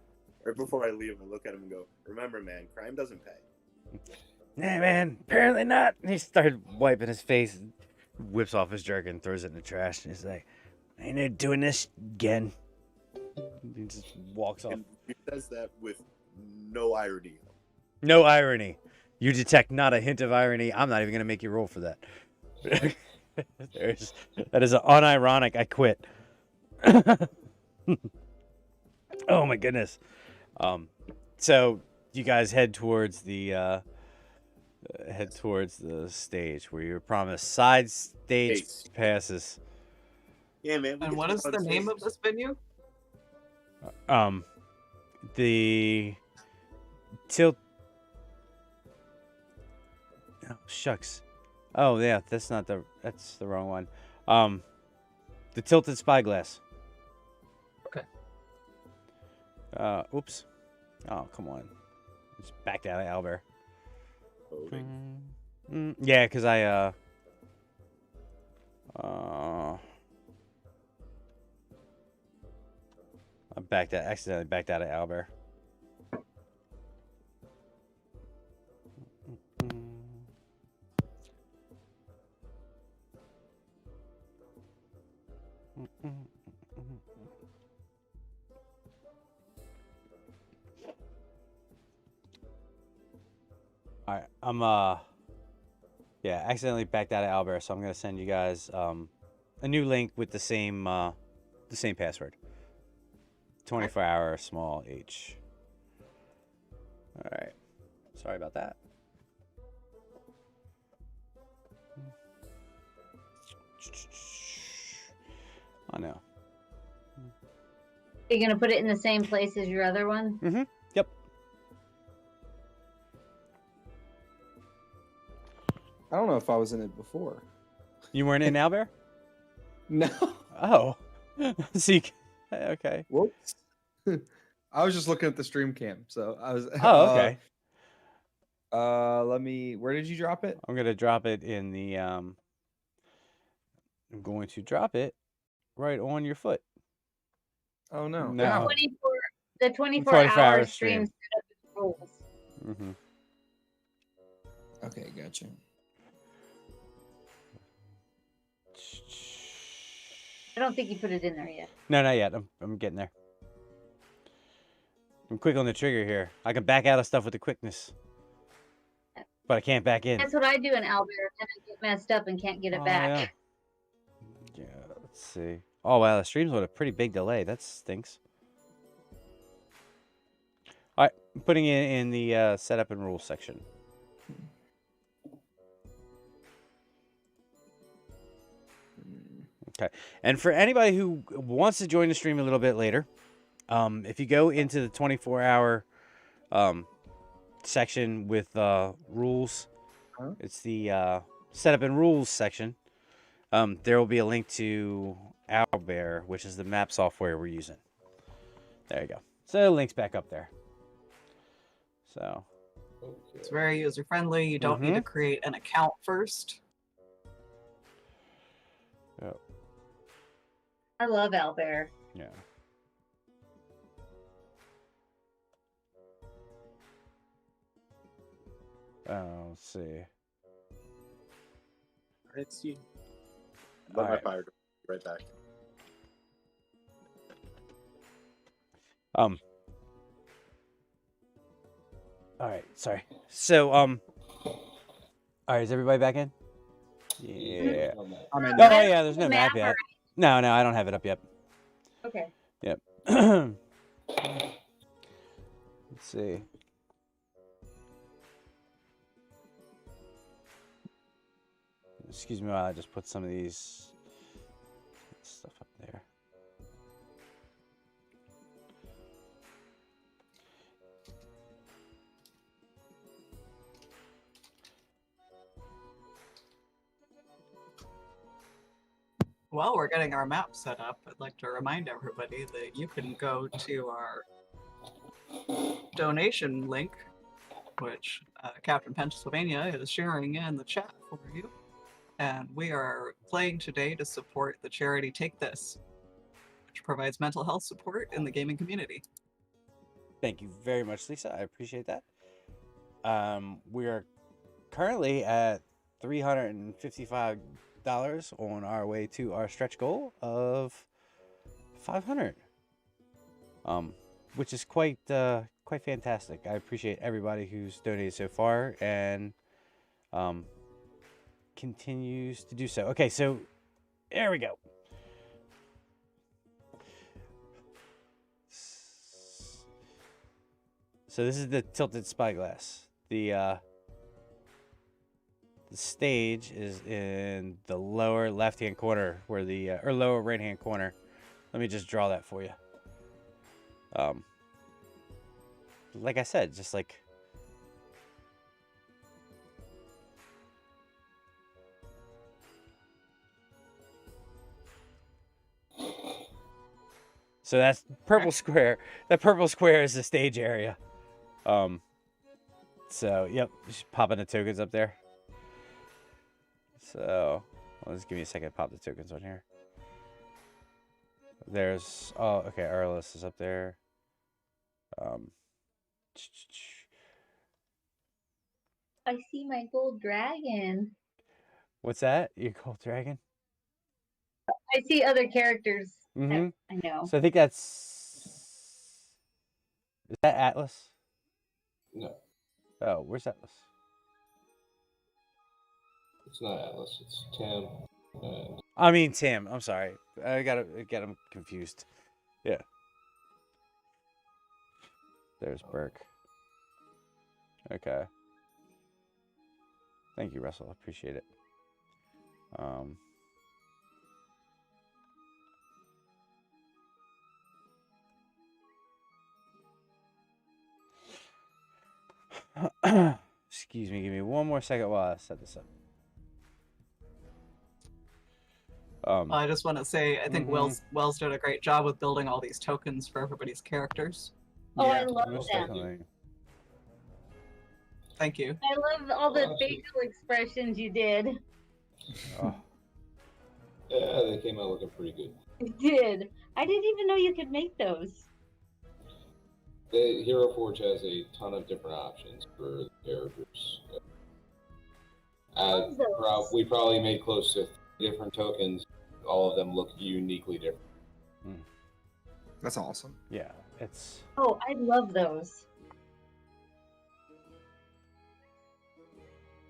Right before I leave, I look at him and go, "Remember, man, crime doesn't pay." Nah, man, apparently not. And he started wiping his face, whips off his jerkin, throws it in the trash, and he's like, I ain't never doing this again. He just walks off. And he says that with no irony. No irony. You detect not a hint of irony. I'm not even going to make you roll for that. That is unironic. I quit. Oh, my goodness. So you guys head towards the stage where you're promised side stage Hey. passes. Yeah, man. we And get what to is go the on name of stage. this venue? The tilt. Oh, shucks. Oh yeah, that's the wrong one. The tilted spyglass. Okay. Oops. Oh, come on. Just backed out of Albert. Voting. Yeah, because I accidentally backed out of Albert. All right, yeah, accidentally backed out of Albert, so I'm gonna send you guys a new link with the same password. 24-hour small H. All right. Sorry about that. Oh no. Are you gonna put it in the same place as your other one? Mm-hmm. Yep. I don't know if I was in it before. You weren't in Owlbear? No. Oh. Zeke. Okay. Whoops. I was just looking at the stream cam, so I was. Oh, okay. Let me. Where did you drop it? I'm gonna drop it in the I'm going to drop it right on your foot. Oh no. No. Ow. The 24 24-hour hour stream. stream set up its rules. Mm-hmm. Okay, gotcha. I don't think you put it in there yet. No, not yet. I'm getting there. I'm quick on the trigger here. I can back out of stuff with the quickness, but I can't back in. That's what I do in Albert, and I get messed up and can't get it back. Yeah, let's see. Oh wow, the stream's with a pretty big delay. That stinks. All right, I'm putting it in the setup and rules section. Okay, and for anybody who wants to join the stream a little bit later, if you go into the 24-hour section with rules, it's the setup and rules section. There will be a link to Owlbear, which is the map software we're using. There you go. So the link's back up there. So It's very user friendly. You don't need to create an account first. Yep. I love Albert. Yeah. Let's see. Let's see. All Let my right. fire go. Right back. All right, sorry. So, all right, is everybody back in? Yeah. I'm in Oh, there. yeah, there's no map yet. No, I don't have it up yet. Okay. Yep. Let's see. Excuse me while I just put some of these stuff up there. While we're getting our map set up, I'd like to remind everybody that you can go to our donation link, which Captain Pennsylvania is sharing in the chat for you. And we are playing today to support the charity Take This, which provides mental health support in the gaming community. Thank you very much, Lisa. I appreciate that. We are currently at $355 on our way to our stretch goal of 500, which is quite fantastic. I appreciate everybody who's donated so far and continues to do so. Okay, so there we go. So this is the tilted spyglass. The stage is in the lower left-hand corner, where the or lower right-hand corner. Let me just draw that for you. Like I said, just like so. That's purple square. That purple square is the stage area. So yep, just popping the tokens up there. So, well, just give me a second to pop the tokens on here. There's, oh, okay, our list is up there. I see my gold dragon. What's that? Your gold dragon? I see other characters. Mm-hmm. I know. So I think that's, is that Atlas? No, Oh, where's Atlas? it's not Atlas. It's Tim. And I mean Tim. I'm sorry. I gotta get him confused. Yeah. There's Burke. Okay. Thank you, Russell. I appreciate it. Excuse me. Give me one more second while I set this up. I just want to say, I think Mhm. Wells did a great job with building all these tokens for everybody's characters. Oh, I Yeah, love Most them. definitely. Thank you. I love all the Well, facial expressions you did. Oh, Yeah, they came out looking pretty good. You did. I didn't even know you could make those. Hero Forge has a ton of different options for the characters. Love those. We probably made close to 3 different tokens. All of them look uniquely different. that's awesome. yeah. It's Oh, I love those.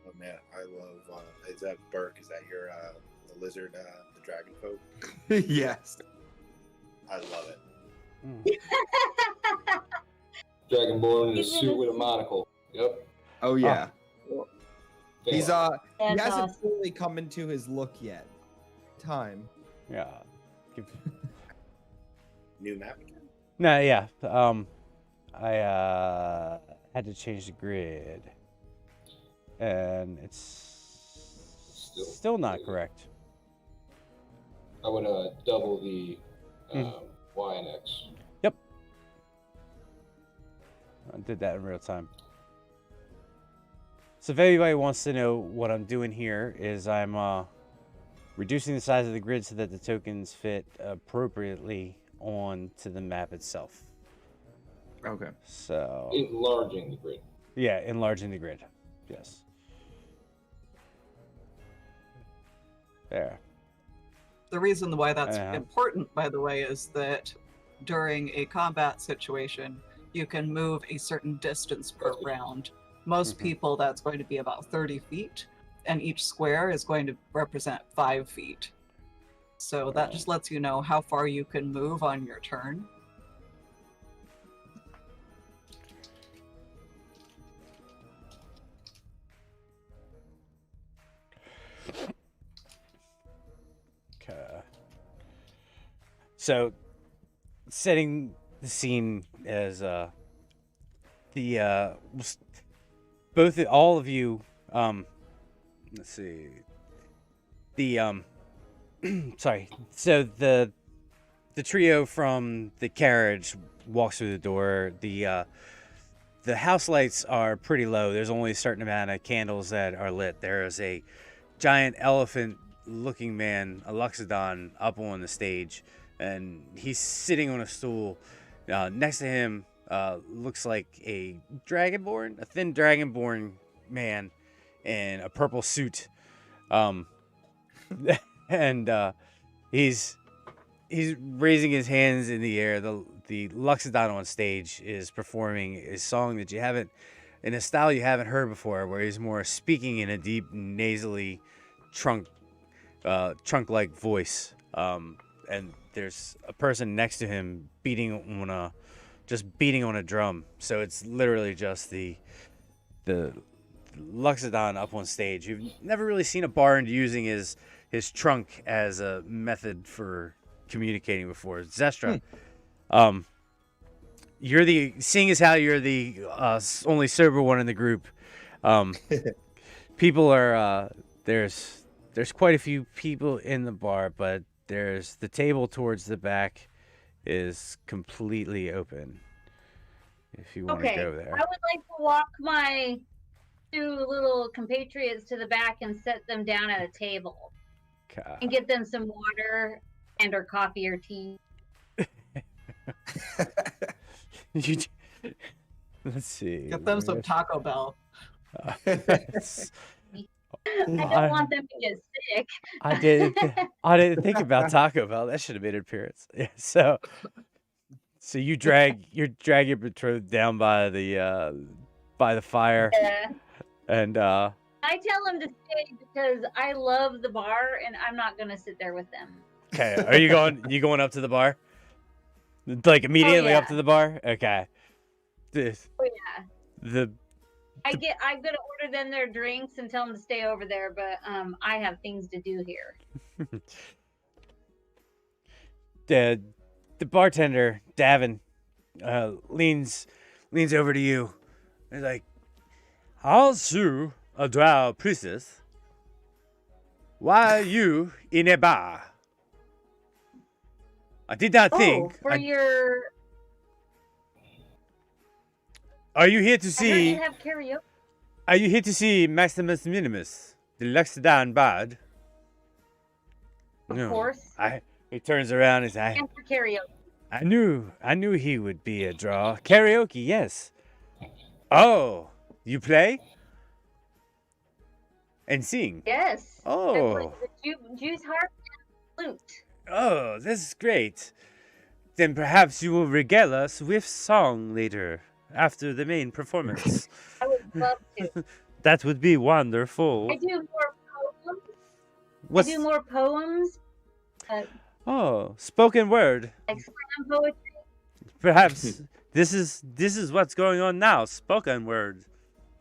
Oh man, I love. Is that Burke? Is that your the lizard, the dragon folk? Yes. I love it. Dragonborn in a He's in suit a with a suit. monocle. Yep. Oh yeah. He's Damn. he That's hasn't awesome. fully come into his look yet. Time. yeah. New map again. No, yeah. I had to change the grid, and it's still not correct. I would double the Y and X. Yep. I did that in real time. So if anybody wants to know what I'm doing here is I'm reducing the size of the grid so that the tokens fit appropriately onto the map itself. Okay. So Enlarging the grid. yeah, enlarging the grid. Yes. There. The reason why that's Uh-huh. important, by the way, is that during a combat situation, you can move a certain distance per round. Most Mhm. people, that's going to be about 30 feet, and each square is going to represent 5 feet. So that just lets you know how far you can move on your turn. Okay. So, setting the scene as all of you, let's see, the sorry. So the trio from the carriage walks through the door. The house lights are pretty low. There's only a certain amount of candles that are lit. There is a giant elephant-looking man, a Luxodon, up on the stage, and he's sitting on a stool. Next to him looks like a thin dragonborn man in a purple suit, and he's raising his hands in the air. The Luxodon on stage is performing a song that you haven't, in a style you haven't heard before, where he's more speaking in a deep, nasally, trunk-like voice. And there's a person next to him beating on a drum. So it's literally just the Luxodon up on stage. You've never really seen a bard using his trunk as a method for communicating before. Zestra, seeing as how you're the only sober one in the group, people are there's quite a few people in the bar, but there's the table towards the back is completely open. If you want to Okay, go there. I would like to walk my 2 little compatriots to the back and set them down at a table Okay. and get them some water and or coffee or tea. Let's see. Get them some Taco Bell. I don't want them to get sick. I didn't think about Taco Bell. That should have made an appearance. Yeah, so you drag your betrothed down by the fire, Yeah. and I tell them to stay because I love the bar and I'm not gonna sit there with them. okay. Are you going up to the bar? Like immediately up yeah. to the bar? Okay. Oh yeah. I'm gonna order them their drinks and tell them to stay over there, but I have things to do here. The bartender, Davin, leans over to you. He's like, "Also, a drow priestess. Why are you in a bar? I did not think. For your. Are you here to I heard see? you have karaoke. Are you here to see Maximus Minimus, the Luxodon bard?" Of course. He turns around and says, And for karaoke. I knew he would be a draw. Karaoke, yes. Oh, you play? And sing? Yes. I play Oh, the juice harp and flute. oh, this is great. Then perhaps you will regale us with song later, after the main performance. I would love to. That would be wonderful. I do more poems. What's, I do more poems, oh, spoken word. like slam poetry. Perhaps this is what's going on now, spoken word,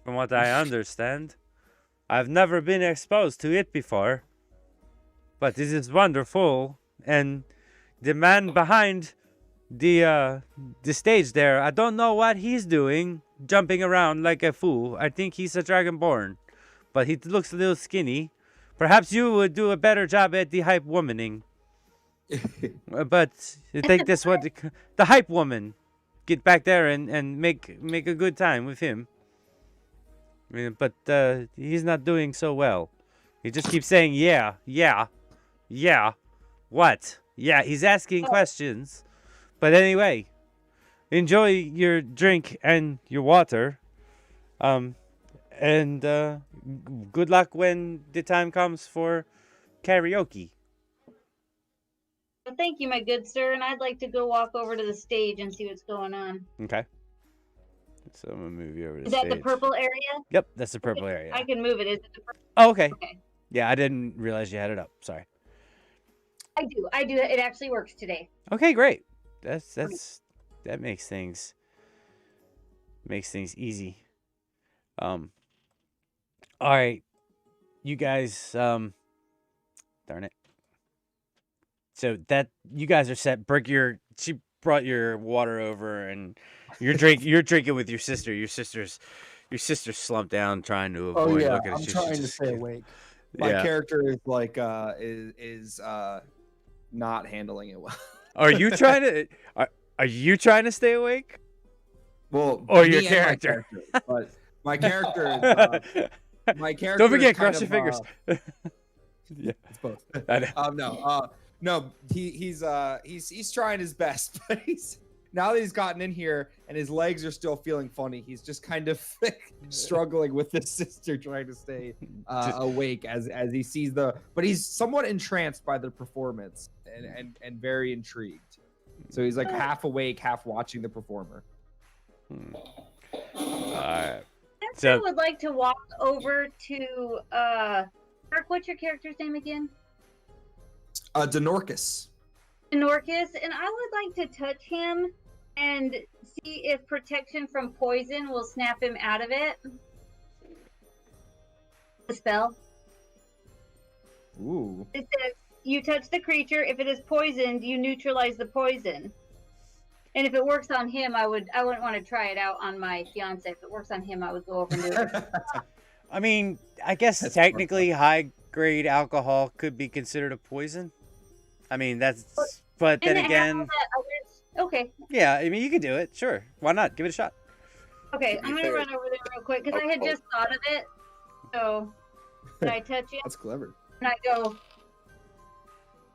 from what I understand. I've never been exposed to it before, but this is wonderful. And the man behind the stage there, I don't know what he's doing, jumping around like a fool. I think he's a dragonborn, but he looks a little skinny. Perhaps you would do a better job at the hype womaning. But I think that's what the hype woman, get back there and make a good time with him. I mean, but he's not doing so well. He just keeps saying yeah, what? Yeah, he's asking questions. But anyway, enjoy your drink and your water. And good luck when the time comes for karaoke. Well, thank you, my good sir, and I'd like to go walk over to the stage and see what's going on. Okay. So I'm gonna move you over to Is that the stage. purple area? Yep, that's the purple area. I can move it. Is it the purple? Oh, okay. Okay. Yeah, I didn't realize you had it up. Sorry. I do. It actually works today. Okay, great. That makes things easy. All right, you guys. Darn it. So that you guys are set. She brought your water over, and you're drinking with your sister. Your sister's slumped down, trying to avoid Oh yeah, looking at I'm you. trying to stay awake. My character is like is not handling it well. Are you trying to? Are you trying to stay awake? Well, Or me your and character. But my character is my character. Don't forget, is kind cross your of, fingers. Yeah, it's both. I know. No, he's trying his best, but now that he's gotten in here and his legs are still feeling funny, he's just kind of struggling with his sister trying to stay awake as he sees but he's somewhat entranced by the performance and very intrigued. So he's like half awake, half watching the performer. Alright. I would like to walk over to Mark, what's your character's name again? Denorcus. Denorcus, and I would like to touch him and see if protection from poison will snap him out of it. The spell. Ooh. It says you touch the creature. If it is poisoned, you neutralize the poison. And if it works on him, I wouldn't want to try it out on my fiance. If it works on him, I would go over and do it. I mean, I guess technically high-grade alcohol could be considered a poison. I mean, but then again, okay. Yeah, I mean, you can do it. Sure, why not? Give it a shot. Okay, I'm gonna run over there real quick because I had just thought of it. So, did I touch it? That's clever. And I go,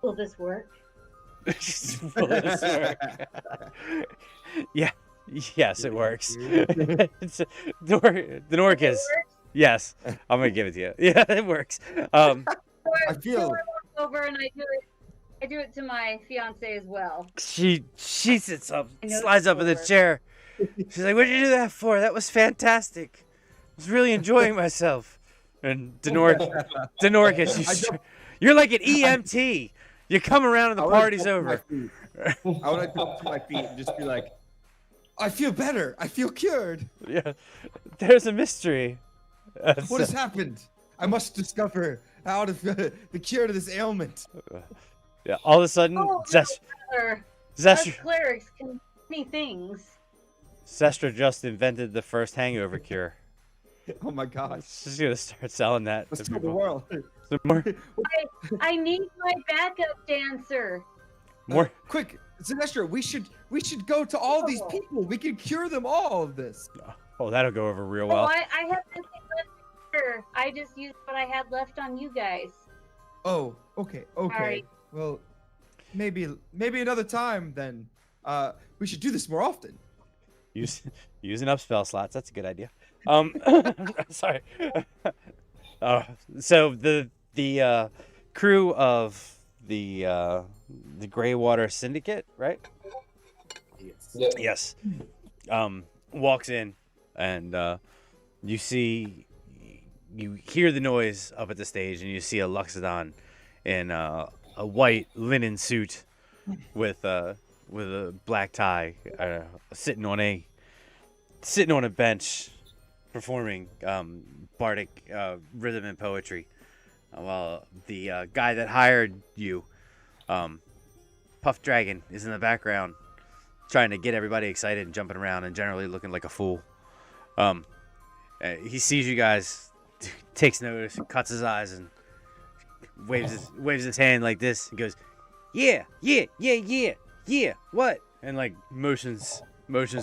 will this work? Will this work? Yeah. Yes, it works. It's Denorcus. Yes, I'm gonna give it to you. Yeah, it works. I feel. So I walk over and I do it to my fiance as well. She sits up, slides up in the chair. She's like, "What did you do that for? That was fantastic. I was really enjoying myself." And Denorcus, you're like an EMT. You come around and the party's over. I want to come to my feet and just be like, I feel better. I feel cured. Yeah, there's a mystery. What has happened? I must discover how to the cure to this ailment. Yeah, all of a sudden, Oh, brother. Us Zestra clerics can do many things. just invented the first hangover cure. Oh my gosh. She's gonna start selling that Let's to tell the people. world. Some more, I need my backup dancer. more. Quick, Sinestra, we should go to all these Oh. people. We can cure them all of this. Oh, that'll go over real Oh, well. I have nothing left here. I just used what I had left on you guys. Oh, okay, okay. Sorry. Well, maybe another time then. We should do this more often. Using up spell slots. That's a good idea. Sorry. So the crew of the Greywater Syndicate, right? Yeah. Yes. Walks in, and you hear the noise up at the stage, and you see a Luxodon in a white linen suit with a black tie, sitting on a bench, performing bardic rhythm and poetry, while the guy that hired you, Puff Dragon, is in the background, trying to get everybody excited and jumping around and generally looking like a fool. He sees you guys, takes notice, cuts his eyes, and waves his hand like this, and goes, "Yeah, what?" And like motions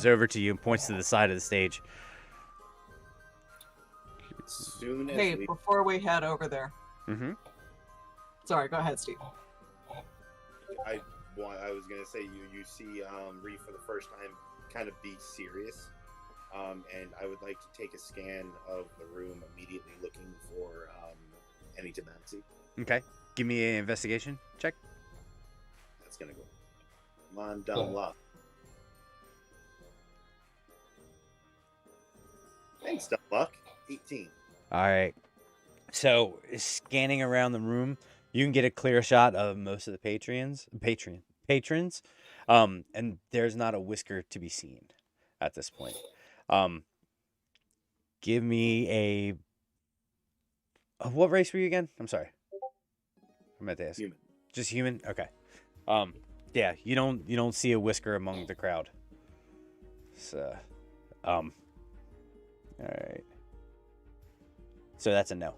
over to you and points to the side of the stage. Soon as Hey, we before we head over there. Mm-hmm. Sorry, go ahead, Steve. I was gonna say you see Reef for the first time kind of be serious, and I would like to take a scan of the room immediately, looking for any Tabaxi. Okay, give me an investigation check. That's gonna go. Come on, dumb luck. Thanks, dumb luck. 18. All right. So scanning around the room, you can get a clear shot of most of the patrons, and there's not a whisker to be seen at this point. Give me a. What race were you again? I'm sorry. I meant to ask. Human. Just human. Okay. Yeah, you don't see a whisker among the crowd. So, all right. So that's a no.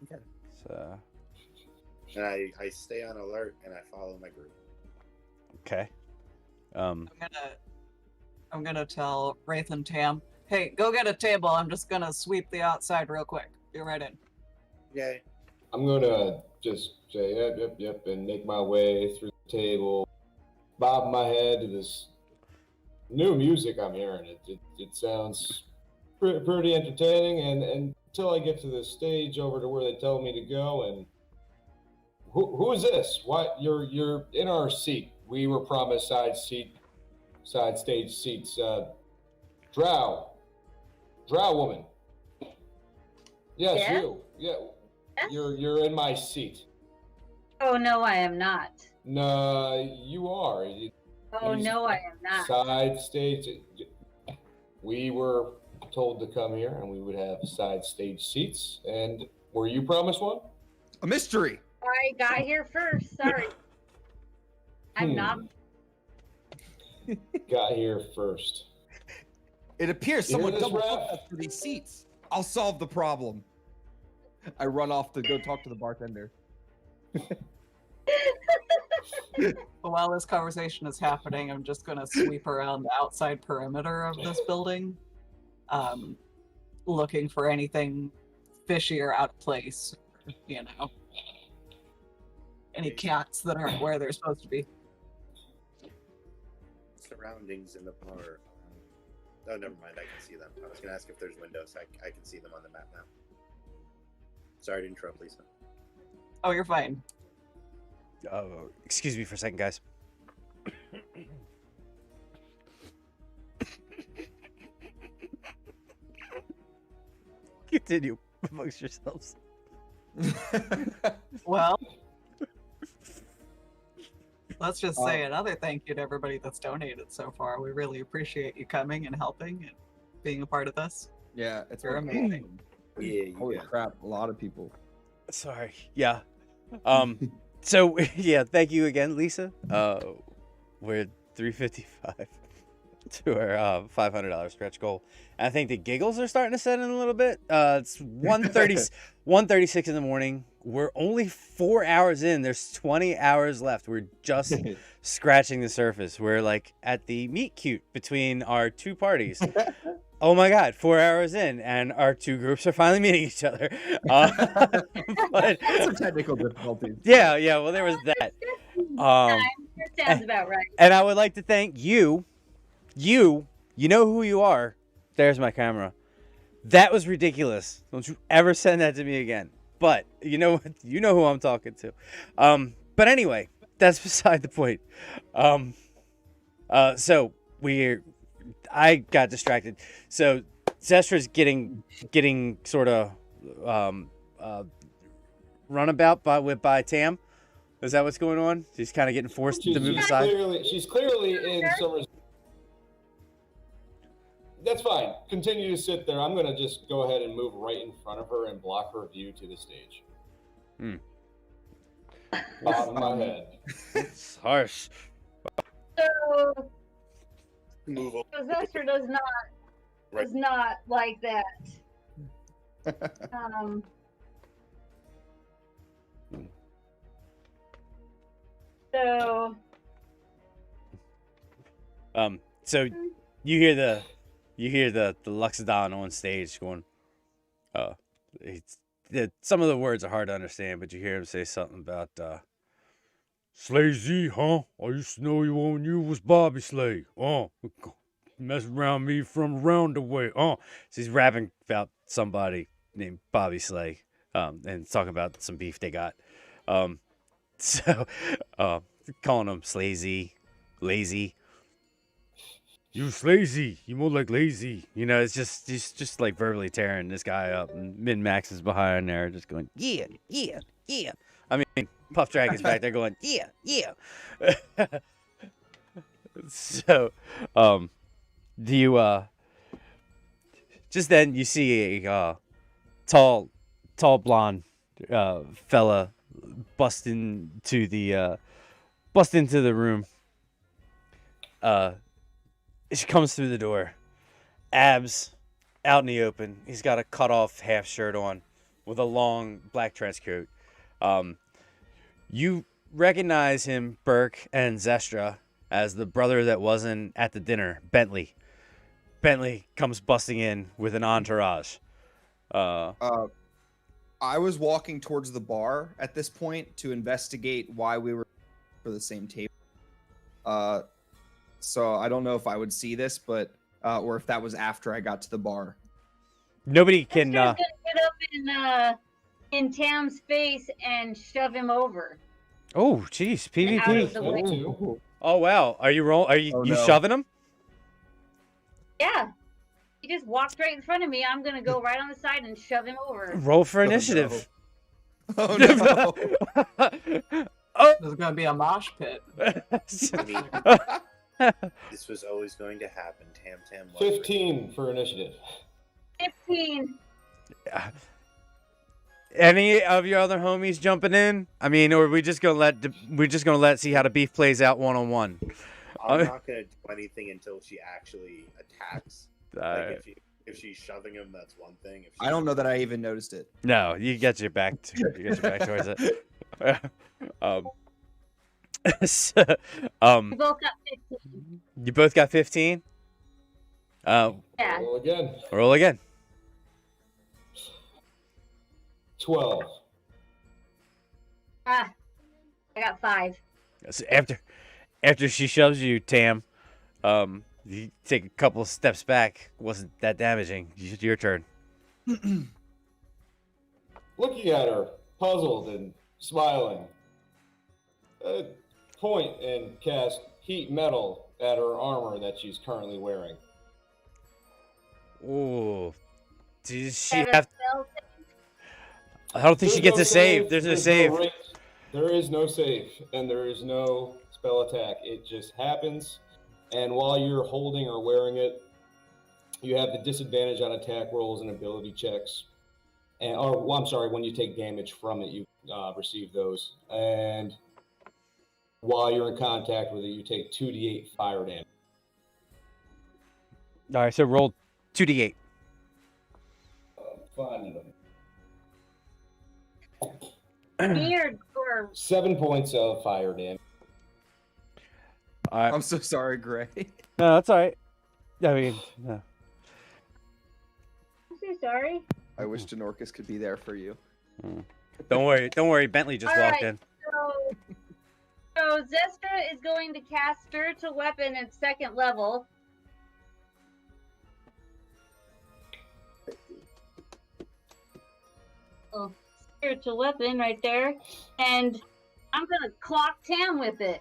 Okay. So, And I stay on alert and I follow my group. okay. I'm gonna tell Wraith and Tam, hey, go get a table. I'm just gonna sweep the outside real quick. Be right in. Yay. I'm gonna just say yep, and make my way through the table, bob my head to this new music I'm hearing. It sounds pretty entertaining, and until I get to the stage over to where they tell me to go, and who is this? What you're in our seat? We were promised side stage seats. Drow woman. Yes, Yeah? you. Yeah. Yes? You're in my seat. Oh no, I am not. No, you are. Oh no, I am not. Side stage. We were told to come here and we would have side stage seats. And were you promised one? A mystery. I got here first. Sorry. I'm not. Got here first. It appears You hear someone this, double Raph? booked us for these seats. I'll solve the problem. I run off to go talk to the bartender. But while this conversation is happening, I'm just gonna sweep around the outside perimeter of this building, looking for anything fishy or out of place. You know, any cats that aren't where they're supposed to be. Surroundings in the bar. Oh, never mind. I can see them. I was going to ask if there's windows. I can see them on the map now. Sorry to interrupt, Lisa. Oh, you're fine. Oh, excuse me for a second, guys. Continue amongst yourselves. Let's just say another thank you to everybody that's donated so far. We really appreciate you coming and helping and being a part of this. Yeah, it's You're been amazing. Yeah, you Holy got it. crap, a lot of people. Sorry. Yeah. So yeah, thank you again, Lisa. We're 355 to our $500 stretch goal. And I think the giggles are starting to set in a little bit. It's 1:36 in the morning. We're only 4 hours in. There's 20 hours left. We're just scratching the surface. We're like at the meet cute between our two parties. Oh my God, 4 hours in, and our two groups are finally meeting each other. But, Some technical difficulties. yeah, well, there was that. That sounds about right. And I would like to thank you. You know who you are. There's my camera. That was ridiculous. Don't you ever send that to me again. But you know who I'm talking to. But anyway, that's beside the point. So I got distracted. So Zestra's getting sort of runabout by Tam. Is that what's going on? She's kind of getting forced to move aside. She's clearly in some. That's fine. Continue to sit there. I'm going to just go ahead and move right in front of her and block her view to the stage. Bob my head. It's harsh. So Move over. Zester does not like that. So So you hear the Luxodon on stage going, some of the words are hard to understand, but you hear him say something about Slay Z, huh? I used to know you when you was Bobby Slay. Mess around me from around the way. So he's rapping about somebody named Bobby Slay, and talking about some beef they got. So calling him Slazy, lazy. You slazy. You more like lazy. You know, he's just like verbally tearing this guy up, and Min Max is behind there, just going, yeah. I mean, Puff Dragon's back there going, yeah. So, do you just then you see a tall blonde fella bust into the room. She comes through the door, abs out in the open. He's got a cut off half shirt on with a long black trench coat. You recognize him, Burke and Zestra, as the brother that wasn't at the dinner, Bentley. Bentley comes busting in with an entourage. I was walking towards the bar at this point to investigate why we were for the same table. So I don't know if I would see this, but or if that was after I got to the bar. Nobody can. Zester's gonna get up in Tam's face and shove him over. Oh, jeez, Out of PvP. the way. Oh wow, are you Oh, no. shoving him? Yeah. He just walked right in front of me. I'm gonna go right on the side and shove him over. Roll for Oh, initiative. Oh no! There's going to be a mosh pit. I mean, this was always going to happen. Tam was 15 for initiative. 15. Any of your other homies jumping in? I mean, or are we just gonna let see how the beef plays out 1-on-1? I'm not gonna do anything until she actually attacks. Uh, Like if she's shoving him, that's one thing. If I don't know that I even noticed it. No, you get your back towards it. So, We both got 15. you both got 15. Yeah. Roll again. Roll again. 12. I got 5. So after she shoves you, Tam, you take a couple of steps back. Wasn't that damaging? Your turn. Looking at her, puzzled and smiling. Point and cast heat metal at her armor that she's currently wearing. Ooh. Does she Have a have? spell I don't think she There's gets no a save. There's no save. There is no save, and there is no spell attack. It just happens, and while you're holding or wearing it, you have the disadvantage on attack rolls and ability checks. I'm sorry, when you take damage from it, you receive those. And while you're in contact with it, you take 2d8 fire damage. All right, so roll 2d8. Fine. Weird or 7 points of fire damage. All right. I'm so sorry, Gray. No, that's all right. I mean, no. I'm so sorry. I wish Denorcus could be there for you. Don't worry. Bentley just All walked right. in. So Zestra is going to cast Spiritual Weapon at 2nd level. Oh, Spiritual Weapon right there. And I'm going to clock Tam with it.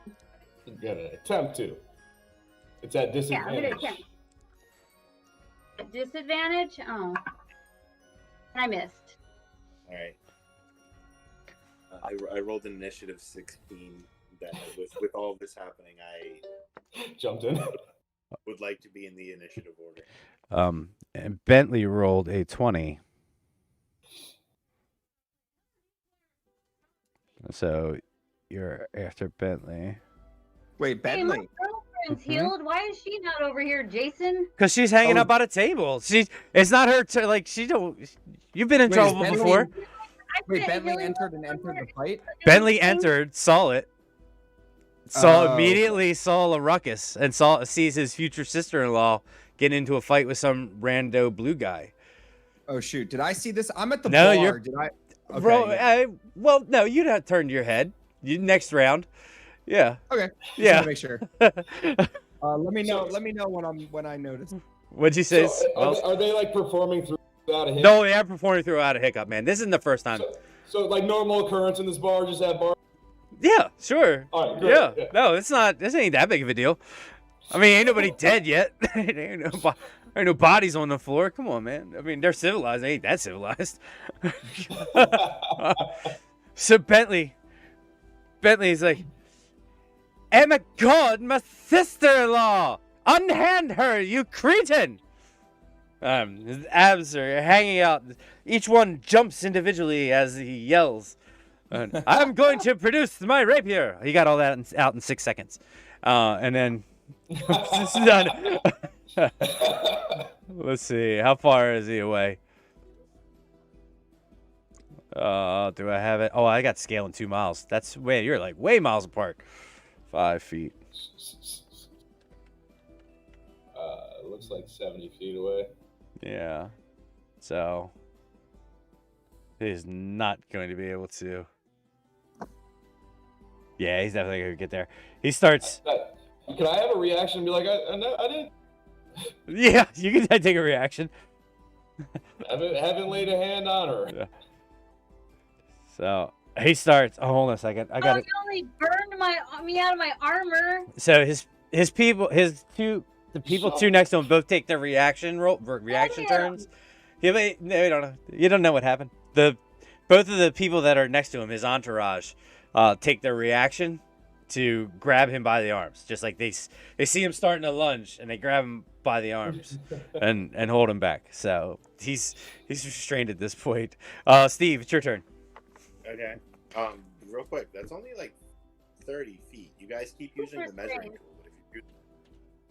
You're gonna attempt to. It's at Yeah, I'm going disadvantage. to attempt. Disadvantage? Oh. I missed. All right. I rolled an initiative 16. That with all this happening, I Jumped in. would like to be in the initiative order. And Bentley rolled a 20. So you're after Bentley. Wait, Hey, my Bentley. girlfriend's Mhm. healed. Why is she not over here, Jason? Cause she's hanging Oh. up on a table. It's not her. She don't. You've been in Wait, is trouble Bentley- before. I Wait, said Bentley healing entered and word entered the fight? Bentley entered, saw it, Oh. immediately saw a ruckus, and sees his future sister-in-law get into a fight with some rando blue guy. Oh shoot! Did I see this? I'm at the No, bar. you're- Did I? Okay, Bro, yeah. well, no, you'd have turned your head. Next round, yeah, Okay. Just yeah. wanna make sure. Let me know. Let me know when I notice. What'd you say? So, are they like performing throughout a hit? No, they are performing throughout a hiccup, man. This isn't the first time. So like normal occurrence in this bar, just at bar. Yeah, sure. All right, great. Yeah. No, it's not. This ain't that big of a deal. I mean, ain't nobody dead yet. ain't no bodies on the floor. Come on, man. I mean, they're civilized. They ain't that civilized. So Bentley's like, "Oh my God, my sister-in-law! Unhand her, you cretin!" His abs are hanging out. Each one jumps individually as he yells. I'm going to produce my rapier. He got all that out in 6 seconds. And then this is done. Let's see. How far is he away? Do I have it? Oh, I got scale in 2 miles. That's way, you're like way miles apart. 5 feet. Looks like 70 feet away. Yeah. So he's not going to be able to. Yeah, he's definitely going to get there. He starts. Can I have a reaction and be like, I didn't Yeah, you can take a reaction. haven't laid a hand on her. Yeah. So he starts. Oh, hold on a second. I got Oh, it. you only burned me out of my armor. So his people, the people two next to him both take their reaction turns. Yeah, but no, you don't know. You don't know what happened. Both of the people that are next to him, his entourage, take their reaction to grab him by the arms. Just like they see him starting to lunge and they grab him by the arms and hold him back. So he's restrained at this point. Steve, it's your turn. Okay. Real quick, that's only like 30 feet. You guys keep using the measuring tool, but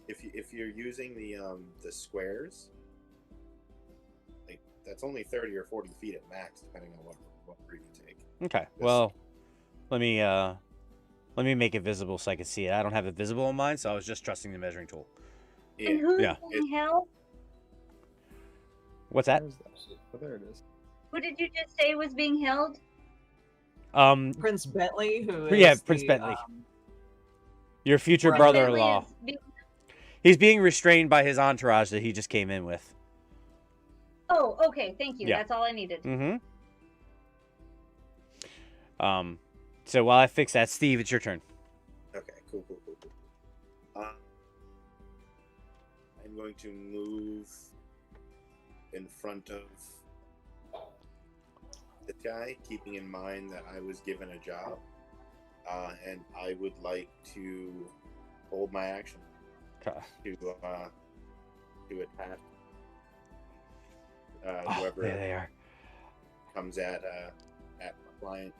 if you're using the squares, like that's only 30 or 40 feet at max, depending on what route you take. Okay. Well, let me make it visible so I can see it. I don't have it visible on mine, so I was just trusting the measuring tool. And who's Yeah. in hell? What's that? Where's that? Oh, there it is. Who did you just say was being held? Prince Bentley, who is Yeah, Prince Bentley. Your future Right. brother-in-law. Bentley is being- He's being restrained by his entourage that he just came in with. Oh, okay. Thank you. Yeah. That's all I needed. Mm-hmm. So while I fix that, Steve, it's your turn. Okay, cool. I'm going to move in front of this guy, keeping in mind that I was given a job. and I would like to hold my action Okay. to attack Oh, whoever there they are. comes at my client.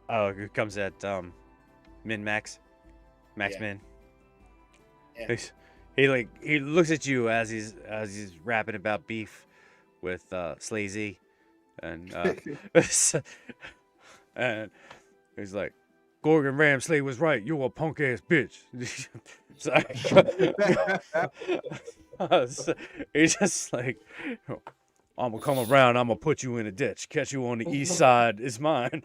Oh, who comes at min max Yeah. min? Yeah. He looks at you as he's rapping about beef with Slazy, and and he's like, Gorgon Ramsley was right. You're a punk ass bitch. So he's just like, I'm gonna come around. I'm gonna put you in a ditch. Catch you on the east side. It's mine.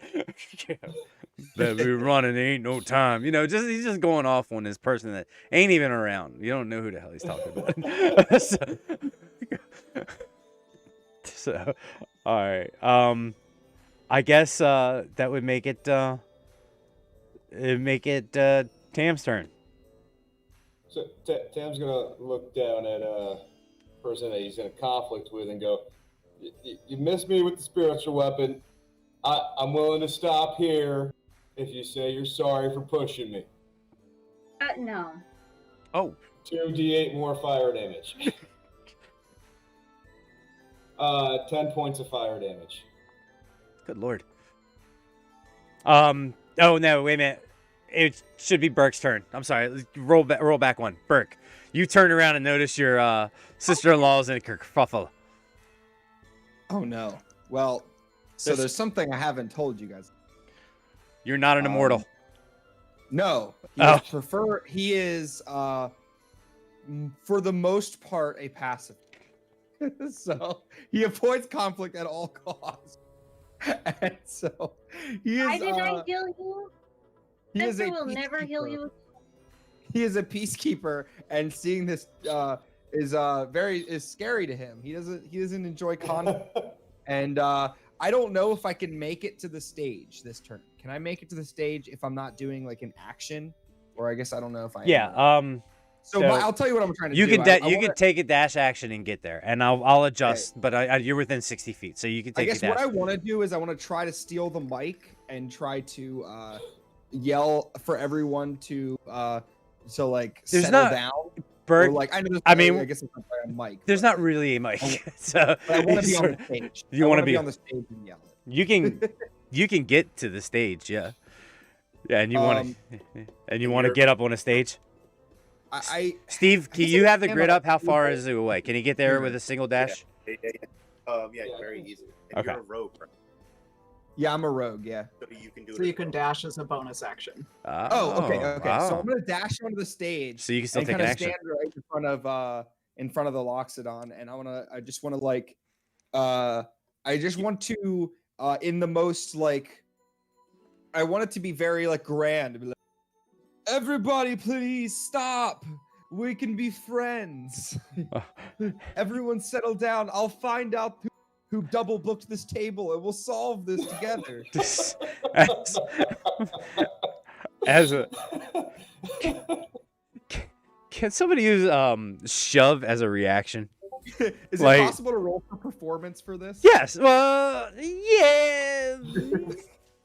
That we running. There ain't no time. He's just going off on this person that ain't even around. You don't know who the hell he's talking about. So, all right. I guess that would make it Tam's turn. So Tam's gonna look down at a person that he's in a conflict with and go, "You missed me with the spiritual weapon. I'm willing to stop here if you say you're sorry for pushing me." No. Oh, 2d8 more fire damage. 10 points of fire damage. good lord. Oh no, wait a minute. It should be Burke's turn. I'm sorry. Roll back one. Burke, you turn around and notice your sister-in-law's in a kerfuffle. Oh no. Well, so there's something I haven't told you guys. You're not an immortal. No. He is for the most part a pacifist. So he avoids conflict at all costs. And so he is Why did I heal you? he is a Spencer will never heal peacekeeper. you. He is a peacekeeper, and seeing this is scary to him. He doesn't enjoy conflict. And I don't know if I can make it to the stage this turn. Can I make it to the stage if I'm not doing like an action? Or I guess I don't know if I am. So I'll tell you what I'm trying to you do. can take a dash action and get there, and I'll adjust. Okay. But you're within 60 feet, so you can take. I guess what I want to do is I want to try to steal the mic and try to yell for everyone to settle down. Bert, I guess it's not a mic. There's not really a mic, so but I want to be on the stage. You want to be on the stage and yell it. You can get to the stage, yeah, and you want to get up on a stage. Steve, can you have the grid up? How far is it away? Can you get there with a single dash? Yeah, very easy. And Okay. You're a rogue, right? Yeah, I'm a rogue. Yeah. So you can do it. So you can dash as a bonus action. Okay. Wow. So I'm gonna dash onto the stage. So you can still and take an action. Stand right in front of the Loxodon, and I just want to in the most I want it to be very grand. Be like, everybody, please stop. We can be friends. Everyone settle down. I'll find out who double booked this table, and we'll solve this together. Can somebody use shove as a reaction? Is it possible to roll for performance for this? Yes. Well, yeah.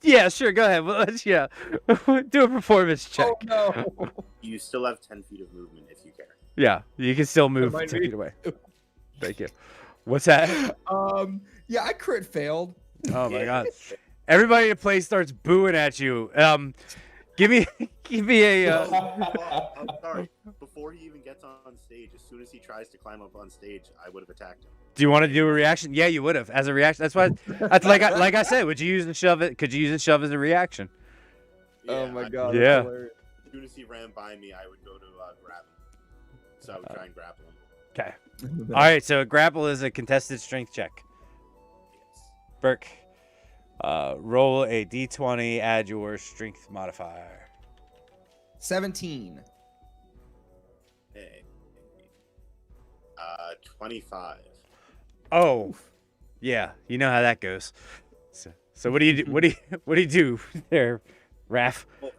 Yeah, sure. Go ahead. Well, do a performance check. Oh no. You still have 10 feet of movement if you care. Yeah, you can still move 10 feet away. Thank you. What's that? Yeah, I crit failed. Oh my god. Everybody in the place starts booing at you. Give me a. I'm sorry. Before he even gets on stage, as soon as he tries to climb up on stage, I would have attacked him. Do you want to do a reaction? Yeah, you would have as a reaction. That's why. That's like I said. Would you use the shove? Could you use the shove as a reaction? Yeah, Oh my god. Yeah. As soon as he ran by me, I would go to grab him. So I would try and grapple him. Okay. All right. So grapple is a contested strength check. Yes. Burke, roll a d20. Add your strength modifier. 17. Hey. 25. Oh, yeah. You know how that goes. So what do you do? What do you do there, Raph? Well,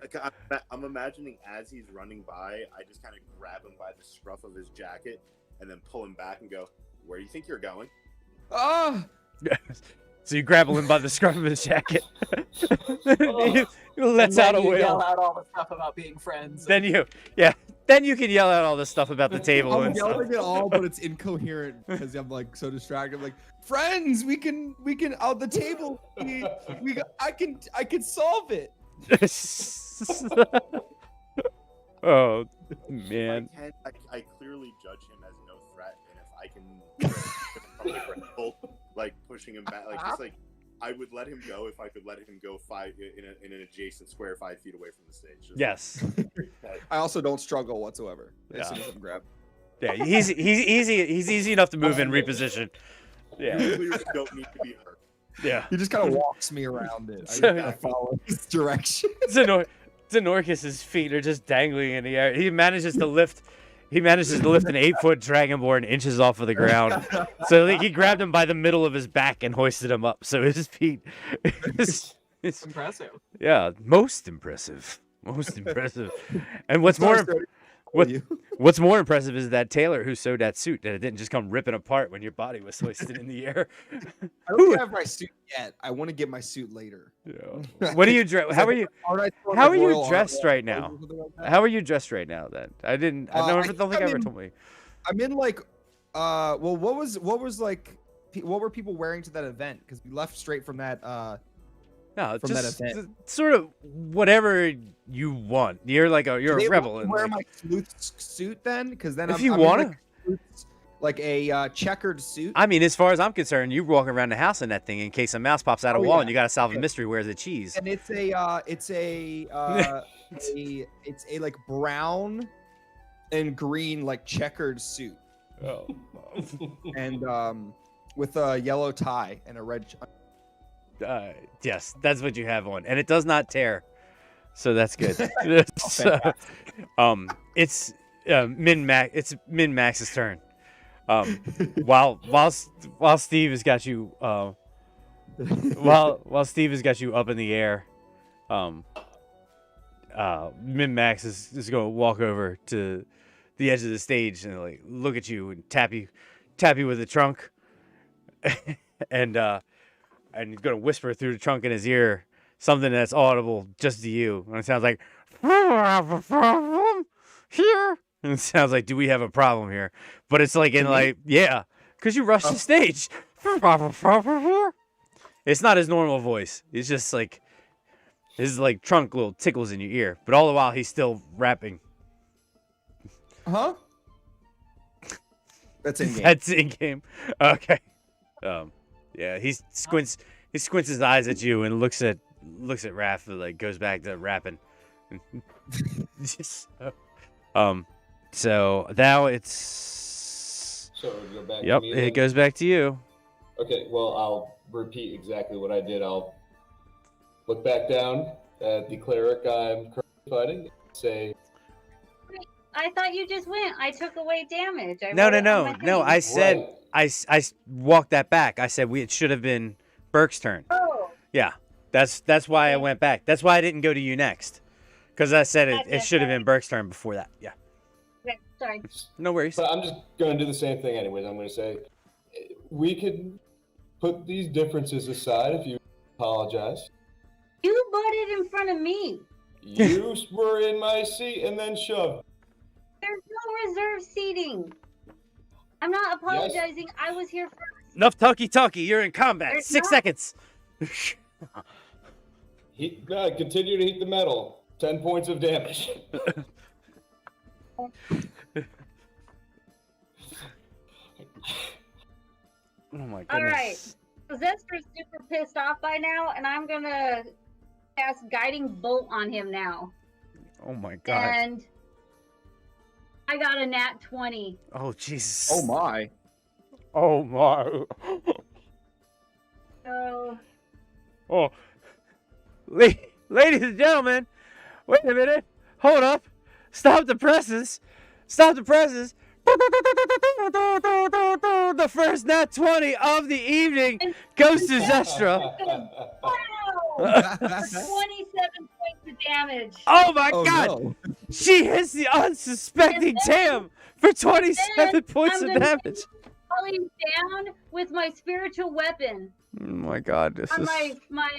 I'm imagining as he's running by, I just kind of grab him by the scruff of his jacket and then pull him back and go, "Where do you think you're going?" Ah! So you grapple him by the scruff of his jacket. Oh. He lets And out a then you yell wail. out all the stuff about being friends. Then you can yell out all the stuff about the table I'm and stuff. yelling it all, but it's incoherent because I'm like so distracted. I'm like, friends, we can out the table. I can solve it. Oh If man. I clearly judge him as no threat, and if I can from the grapple, like pushing him back, like just like I would let him go if I could let him go in an adjacent square 5 feet away from the stage. Just Yes. I also don't struggle whatsoever. Yeah. As soon as I'm grabbed. Yeah, he's easy enough to move and reposition. Yeah. You clearly don't need to be hurt. Yeah. He just kind of walks me around it. I just So- kind of follow his direction. Zenorcus's feet are just dangling in the air. He manages to lift an 8-foot dragonborn inches off of the ground. So he grabbed him by the middle of his back and hoisted him up. So his feet It's impressive. yeah, most impressive. Most impressive. And what's Sorry, more Stoney. what- You. what's more impressive is that tailor who sewed that suit, that it didn't just come ripping apart when your body was hoisted in the air. I don't have my suit yet. I want to get my suit later. Yeah. What are you dressed? How are you? Aren't I supposed How to are you royal dressed armor right or now? something like that? How are you dressed right now? Then I don't think I'm ever in- told me. I'm in like, well, what was like, what were people wearing to that event? Because we left straight from that. No, From that just event. sort of whatever you want. You're Do they a rebel. want me to And wear like, my sleuth suit then? Because then If I'm, you I'm in, wanna. like, sleuth's- like a checkered suit. I mean, as far as I'm concerned, you walk around the house in that thing in case a mouse pops out of Oh, a wall yeah. and you gotta solve a mystery. Where's the cheese? And it's a like brown and green like checkered suit, Oh. and with a yellow tie and a red. Yes, that's what you have on, and it does not tear, so that's good. So, it's Min Max's turn. While Steve has got you while Steve has got you up in the air, Min Max is going to walk over to the edge of the stage and like look at you and tap you with the trunk, and he's going to whisper through the trunk in his ear something that's audible just to you, and it sounds like, "Do we have a problem here?" And it sounds like, "Do we have a problem here?" But it's like in like, yeah, because you rushed the stage. It's not his normal voice. It's just like his like trunk little tickles in your ear, but all the while he's still rapping. Huh? That's in game. That's in game. Okay. Yeah, he squints his eyes at you and looks at Raph and like goes back to rapping. So now it's So go back yep, to me it then? goes back to you. Okay, well, I'll repeat exactly what I did. I'll look back down at the cleric I'm currently fighting and say, I thought you just went. I took away damage. I No. wrote it on my thing. I said right, I walked that back. I said it should have been Burke's turn. Oh, Yeah, that's why I went back. That's why I didn't go to you next, because I said it Gotcha, should have sorry. been Burke's turn before that. Yeah, okay, sorry. no worries. but I'm just going to do the same thing anyways. I'm going to say, we could put these differences aside if you apologize. You butted in front of me. You were in my seat and then shoved. There's no reserve seating. I'm not apologizing. I was here first. Enough talkie. You're in combat. There's 6 not- seconds. Continue to heat the metal. 10 points of damage. Oh my goodness. All right. Zestra's super pissed off by now, and I'm gonna cast Guiding Bolt on him now. Oh my god. And I got a nat 20. Oh Jesus. Oh my. Oh my. So Oh. Ladies and gentlemen, wait a minute. Hold up. Stop the presses. The first nat 20 of the evening goes to Zestra. wow! 27 points of damage. Oh my Oh god. no. She hits the unsuspecting And then- Tam for 27 then points I'm of gonna- damage. going down with my spiritual weapon Oh my God, this on is. my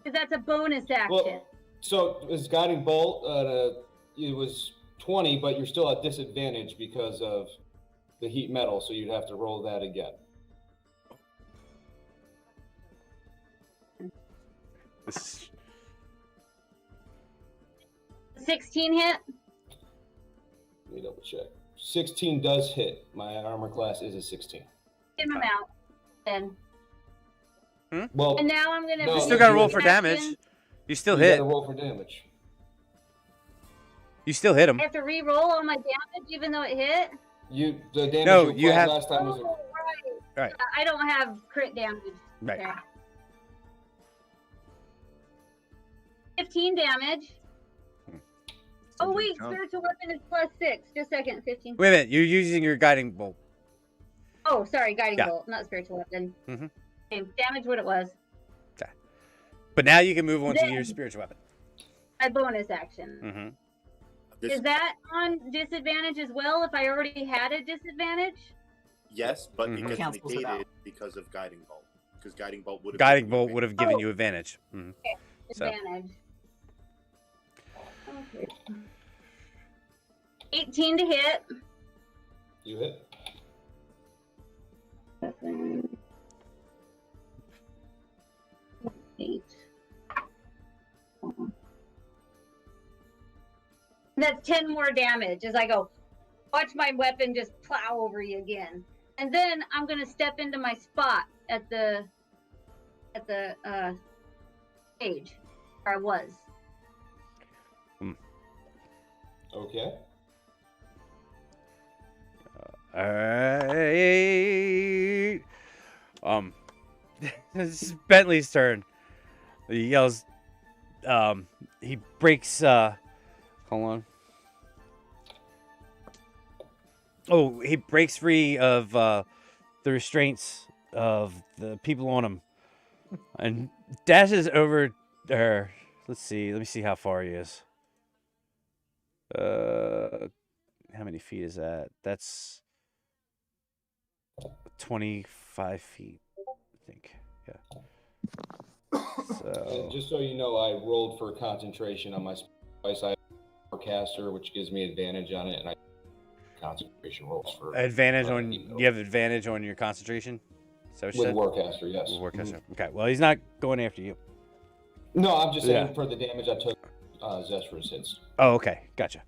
because that's a bonus action. Well, so it's guiding bolt. It was 20, but you're still at disadvantage because of the heat metal, so you'd have to roll that again. This 16 hit. Let me double check. 16 does hit. My armor class is a 16. Get him out. Then. Well, And now I'm gonna. No, You no, still gotta you roll would- for damage. You still you hit. gotta roll for damage. You still hit him. I have to re-roll all my damage, even though it hit. The damage No, you you applied have- last time was Oh, right. Right. I don't have crit damage. Right. Okay. 15 damage. Oh Something wait, count. spiritual weapon is +6. Just a second, 15. Wait a minute. You're using your guiding bolt. Oh, sorry, guiding Yeah. bolt, not spiritual weapon. Mhm. Okay, damage what it was. But now you can move on to your Then- spiritual weapon. My bonus action. Mm-hmm. This, Is that on disadvantage as well if I already had a disadvantage? yes, but Mhm. because Cancels it negated out. because of guiding bolt. Because guiding bolt would have Guiding bolt would have given you advantage. Mhm. So- Advantage. Okay. 18 to hit. you hit. Eight. That's 10 more damage as I go. Watch my weapon just plow over you again. And then I'm gonna step into my spot at the stage where I was. Okay. Alright. This is Bentley's turn. He yells. He breaks. Hold on. Oh, he breaks free of the restraints of the people on him, and dashes over. Let's see. Let me see how far he is. How many feet is that? That's 25 feet, I think. Yeah. And So just so you know, I rolled for concentration on my device. I have forecaster, which gives me advantage on it, and I concentration rolls for advantage on. heat metal. You have advantage on your concentration. Is that what you with said? Warcaster, yes. With Warcaster. Okay. Well, he's not going after you. No, I'm just saying Yeah. for the damage I took, Zestra's hits. Oh, okay. Gotcha.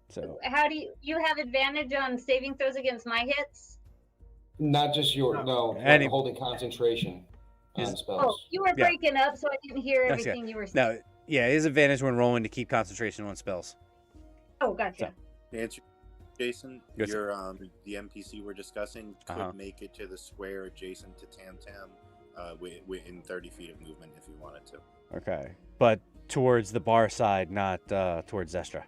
So How do you have advantage on saving throws against my hits? Not just your no, Any- holding concentration on Is- Oh, spells. you were Yeah. breaking up, so I didn't hear That's everything you were saying. no, yeah, his advantage when rolling to keep concentration on spells. Oh, gotcha. To answer, Jason, Yes, sir. your the NPC we're discussing could Uh-huh. make it to the square adjacent to Tam Tam, within 30 feet of movement if you wanted to. Okay, but towards the bar side, not towards Zestra.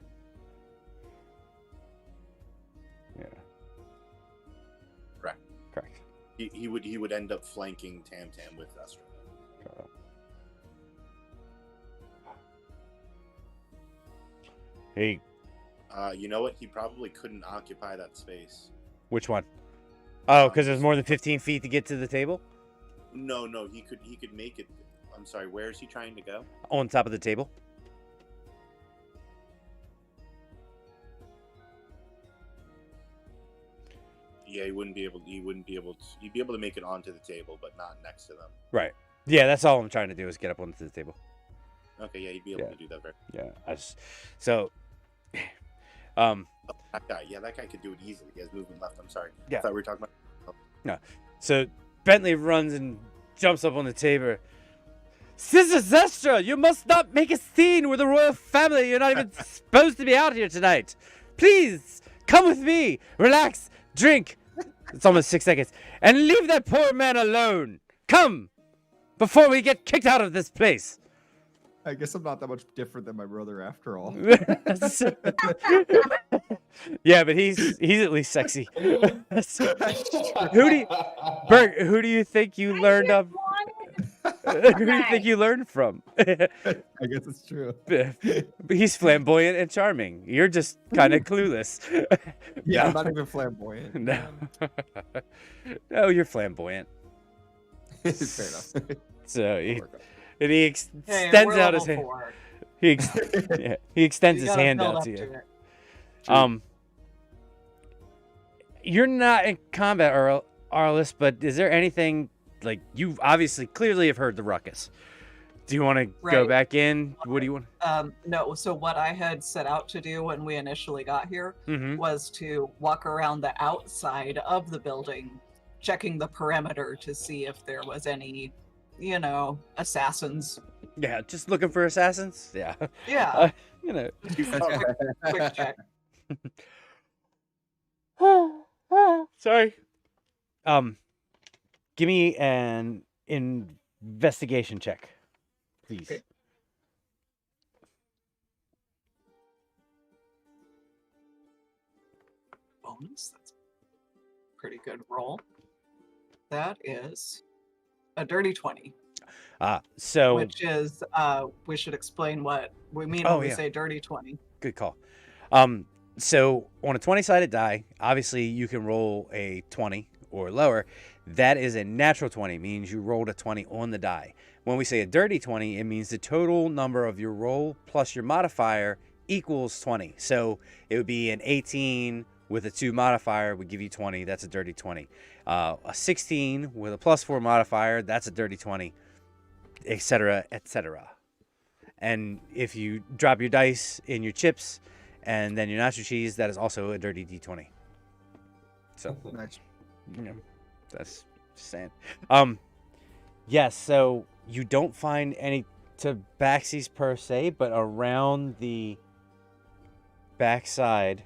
Yeah. Correct. Correct. He would end up flanking Tam Tam with Astra. Hey, You know what? He probably couldn't occupy that space. which one? Oh, because there's more than 15 feet to get to the table? No, he could make it. I'm sorry. Where is he trying to go? On top of the table? Yeah, he wouldn't be able. He'd be able to make it onto the table, but not next to them. Right. Yeah, that's all I'm trying to do is get up onto the table. Okay, yeah, he'd be able Yeah. to do that. Very. Yeah, so, Oh, that guy. Yeah, that guy could do it easily. He has movement left. I'm sorry. Yeah. I thought we were talking about. So Bentley runs and jumps up on the table. Sister Zestra, you must not make a scene with the royal family. You're not even supposed to be out here tonight. Please, come with me. Relax, drink. It's almost 6 seconds. And leave that poor man alone. Come, before we get kicked out of this place. I guess I'm not that much different than my brother after all. Yeah, but he's at least sexy. Who do you, Bert, who do you think you learned of? Who do you think you learned from? I guess it's true. He's flamboyant and charming. You're just kind of clueless. Yeah, I'm No. not even flamboyant. No. No, you're flamboyant. Fair enough. So he, Work on and he Hey, extends we're out his level hand. 4. Yeah, he extends You his gotta hand build out up to you. it. You're not in combat, Arliss, but is there anything like you obviously clearly have heard the ruckus? Do you want to go Right. back in? What do you want? No, so what I had set out to do when we initially got here Mm-hmm. was to walk around the outside of the building, checking the perimeter to see if there was any, assassins. Yeah, just looking for assassins. Yeah. Yeah, You know. quick check. Sorry. Give me an investigation check, please. Okay. Bonus. That's a pretty good roll. That is a dirty 20, So which is, we should explain what we mean Oh, when we yeah. say dirty 20. good call. So on a 20-sided die, obviously you can roll a 20 or lower. That is a natural 20, means you rolled a 20 on the die. When we say a dirty 20, it means the total number of your roll plus your modifier equals 20. So it would be an 18 with a 2 modifier would give you 20. That's a dirty 20. A 16 with a +4 modifier, that's a dirty 20, etc., etc. And if you drop your dice in your chips and then your nacho cheese, that is also a dirty D20. So, Nice. you know, that's just saying. Yes, so you don't find any tabaxis per se, but around the backside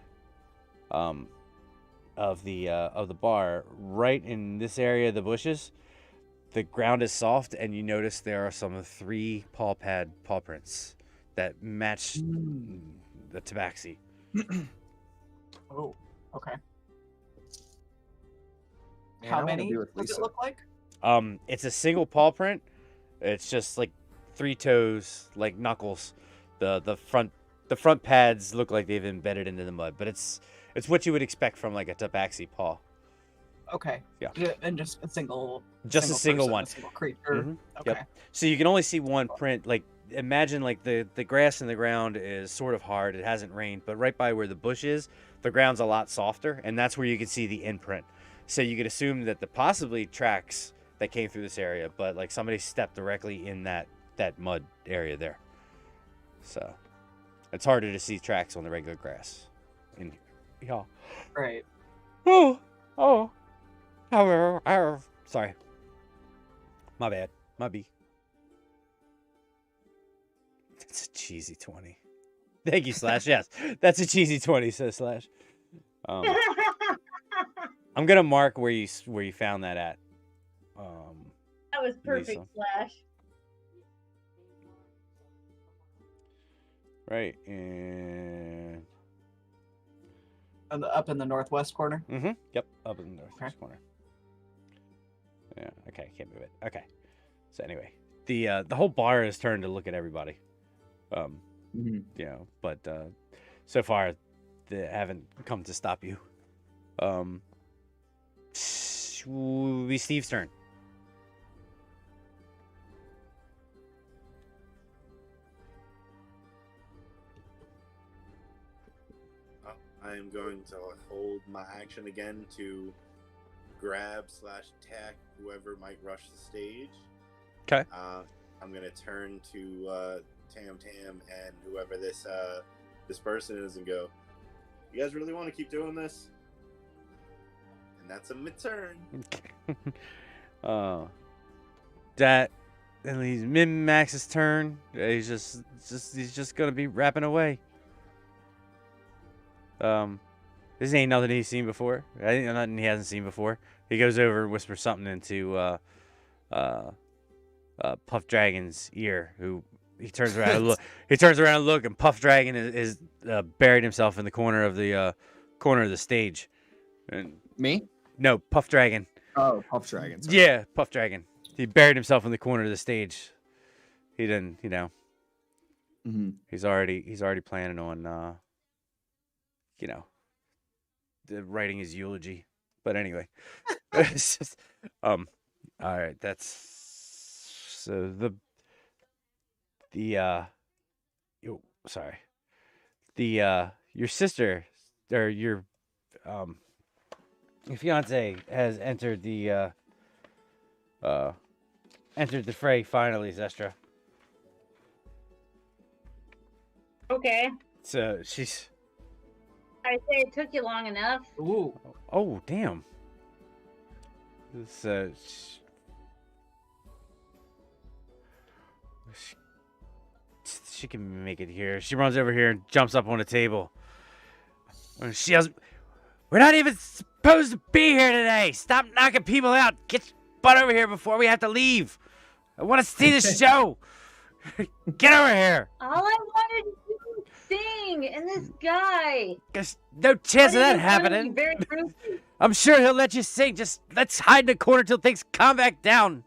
of the bar, right in this area of the bushes, the ground is soft, and you notice there are some 3 paw prints that match the tabaxi. Oh, okay. Man, I How wanna many be with does Lisa. it look like? It's a single paw print. It's just like 3 toes, like knuckles. The front pads look like they've embedded into the mud, but it's what you would expect from like a tabaxi paw. Okay. Yeah. And just a single. Just a single person, one. A single creature. Mhm. Okay. Yep. So you can only see one print. Like imagine like the grass in the ground is sort of hard. It hasn't rained, but right by where the bush is, the ground's a lot softer, and that's where you can see the imprint. So you could assume that the possibly tracks that came through this area, but like somebody stepped directly in that mud area there. So it's harder to see tracks on the regular grass. In here. Yeah. Right. Oh. Sorry. My bad. My B. That's a cheesy 20. Thank you, Slash. Yes, that's a cheesy 20, says Slash. I'm gonna mark where you found that at. That was perfect, Lisa. Slash. Right, and Up in the northwest corner. yep, up in the northwest Okay. corner. Yeah, okay, can't move it. Okay, so anyway, the whole bar is turned to look at everybody. Mhm. You know, but so far they haven't come to stop you. Will be Steve's turn. I am going to hold my action again to grab/tack whoever might rush the stage. Okay. I'm gonna turn to Tam and whoever this person is and go, "You guys really want to keep doing this?" And that's a mid-turn. That and he's Min-Max's turn. He's just gonna be rapping away. This ain't nothing he's seen before. Nothing he hasn't seen before. He goes over and whispers something into Puff Dragon's ear. Who he turns around and look. He turns around and look, and Puff Dragon is buried himself in the corner of the stage. And Me? no, Puff Dragon. Oh, Puff Dragon. Sorry. Yeah, Puff Dragon. he buried himself in the corner of the stage. He didn't, you know. Mm-hmm. He's already planning on, you know, writing his eulogy. But anyway, it's just, all right. That's so sorry, your sister or your fiance has entered the fray finally, Zestra. Okay. So she's. I say it took you long enough. Ooh. Oh, damn. So she can make it here. She runs over here and jumps up on the table. She yells, "We're not even supposed to be here today. Stop knocking people out. Get your butt over here before we have to leave. I want to see the show. Get over here." All I wanted to do was sing, and this guy. There's no chance of What are that you happening. doing? Very rude. I'm sure he'll let you sing. Just let's hide in the corner till things calm back down.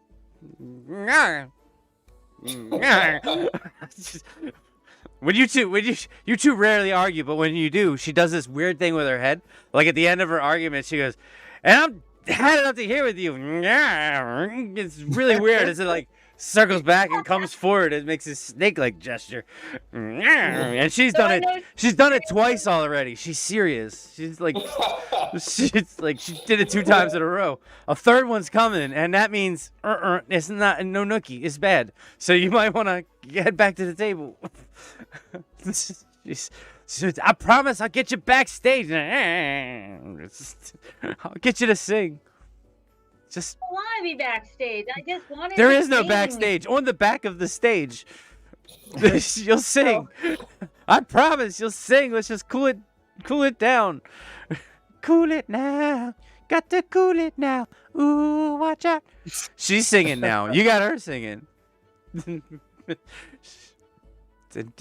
When you two rarely argue, but when you do, she does this weird thing with her head. Like at the end of her argument, she goes, "And I'm had enough to hear with you." It's really weird. It's like circles back and comes forward. It makes a snake-like gesture. And she's done it. She's done it twice already. She's serious. She did it 2 times in a row. A third one's coming, and that means it's not no nookie. It's bad. So you might want to head back to the table. I promise I'll get you backstage. I'll get you to sing. Just I don't want to be backstage. I just wanted there to is no sing. backstage. On the back of the stage, you'll sing. I promise you'll sing. Let's just cool it down. Cool it now. Got to cool it now. Ooh, watch out. She's singing now. You got her singing.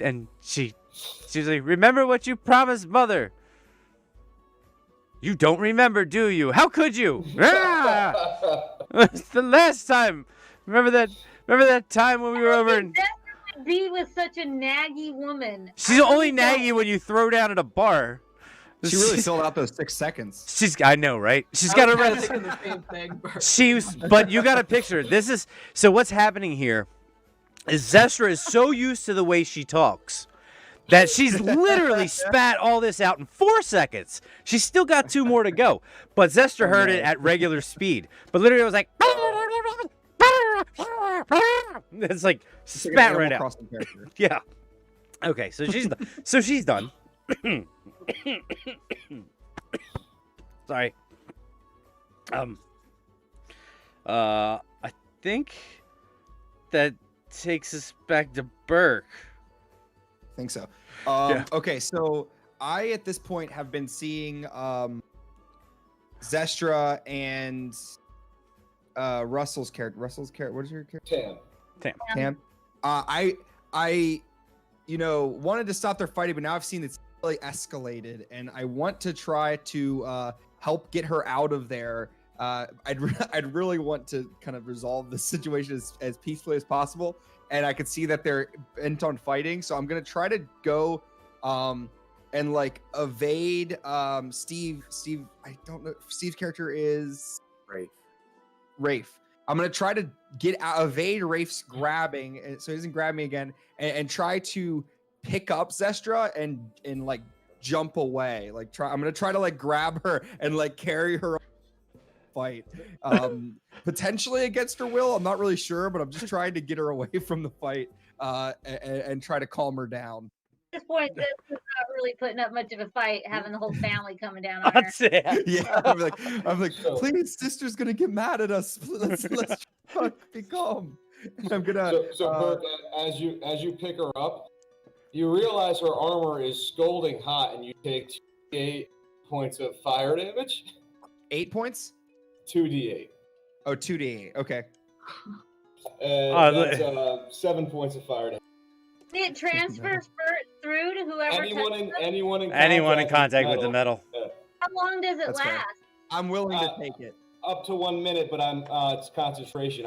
And she's like, "Remember what you promised, mother." "You don't remember, do you? How could you?" It's the last time. Remember that time when we were over and Be with such a naggy woman. she's only naggy when you throw down at a bar. She really sold out those 6 seconds. I know, right? She's got a red. thinking the same thing. But you got to picture this is so. What's happening here is Zestra is so used to the way she talks that she's literally spat all this out in 4 seconds. She's still got 2 more to go. But Zestra heard it at regular speed. But literally it was like it's like spat right out. Yeah. Okay, so she's done. Sorry. I think that takes us back to Burke. I think so. Yeah. Okay, so I at this point have been seeing Zestra and Russell's character. What is your character? Tam. I wanted to stop their fighting, but now I've seen it's really escalated, and I want to try to help get her out of there. I'd really want to kind of resolve the situation as peacefully as possible, and I could see that they're bent on fighting, so I'm gonna try to go and like evade Steve. I don't know. Steve's character is Rafe. I'm gonna try to evade Rafe's grabbing, so he doesn't grab me again, and try to pick up Zestra and like jump away. I'm gonna try to like grab her and like carry her fight, potentially against her will. I'm not really sure, but I'm just trying to get her away from the fight and try to calm her down. At this point, this is not really putting up much of a fight, having the whole family coming down on her. Yeah, I'm like, please, sister's gonna get mad at us. Let's be calm. I'm gonna. So Burke, as you pick her up, you realize her armor is scalding hot, and you take 8 points of fire damage. 8 points? 2d8. Oh, 2d8. Okay. And that's 7 points of fire damage. It transfers through to whoever. Anyone in contact with the metal. Yeah. How long does it That's last? fair. I'm willing to take it. Up to 1 minute, but it's concentration.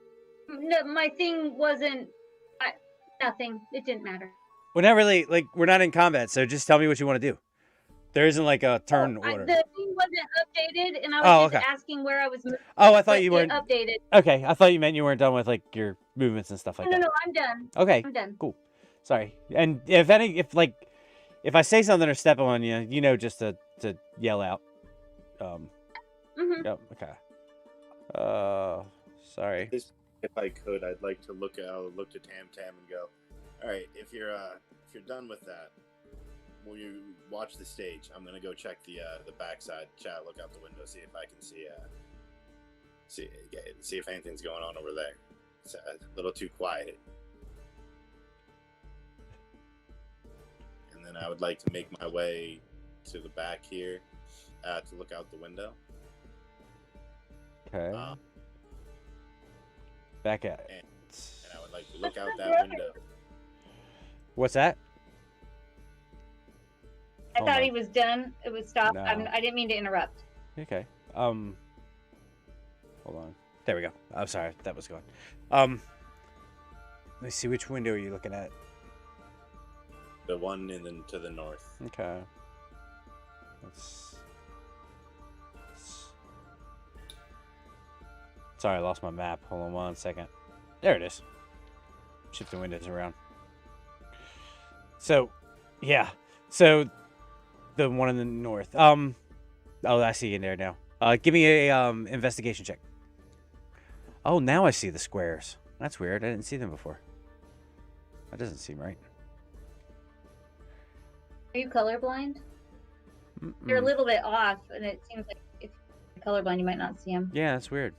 no, my thing wasn't. Nothing. It didn't matter. We're not really like we're not in combat, so just tell me what you want to do. There isn't like a turn order. The thing wasn't updated, and I was just asking where I was moving. Oh, I thought you weren't updated. Okay, I thought you meant you weren't done with like your movements and stuff like that. No, I'm done. Okay, I'm done. cool. Sorry. And if I say something or step on you, you know, just to yell out. Yep. Okay. Sorry. If I could, I'd like to look to Tam Tam and go, all right, if you're done with that, when you watch the stage, I'm gonna go check the backside chat, look out the window, see if I can see if anything's going on over there. It's a little too quiet. And then I would like to make my way to the back here to look out the window. Okay. Back at it. And I would like to look out that window. What's that? I Hold thought on. he was done. It was stopped. No. I didn't mean to interrupt. Okay. Hold on. There we go. I'm sorry. That was going. Let me see. Which window are you looking at? The one to the north. Okay. Sorry, I lost my map. Hold on 1 second. There it is. Shift the windows around. So, yeah. So, the one in the north. Oh, I see you in there now. Give me a investigation check. Oh, now I see the squares. That's weird. I didn't see them before. That doesn't seem right. Are you colorblind? You're a little bit off, and it seems like if you're colorblind, you might not see them. Yeah, that's weird.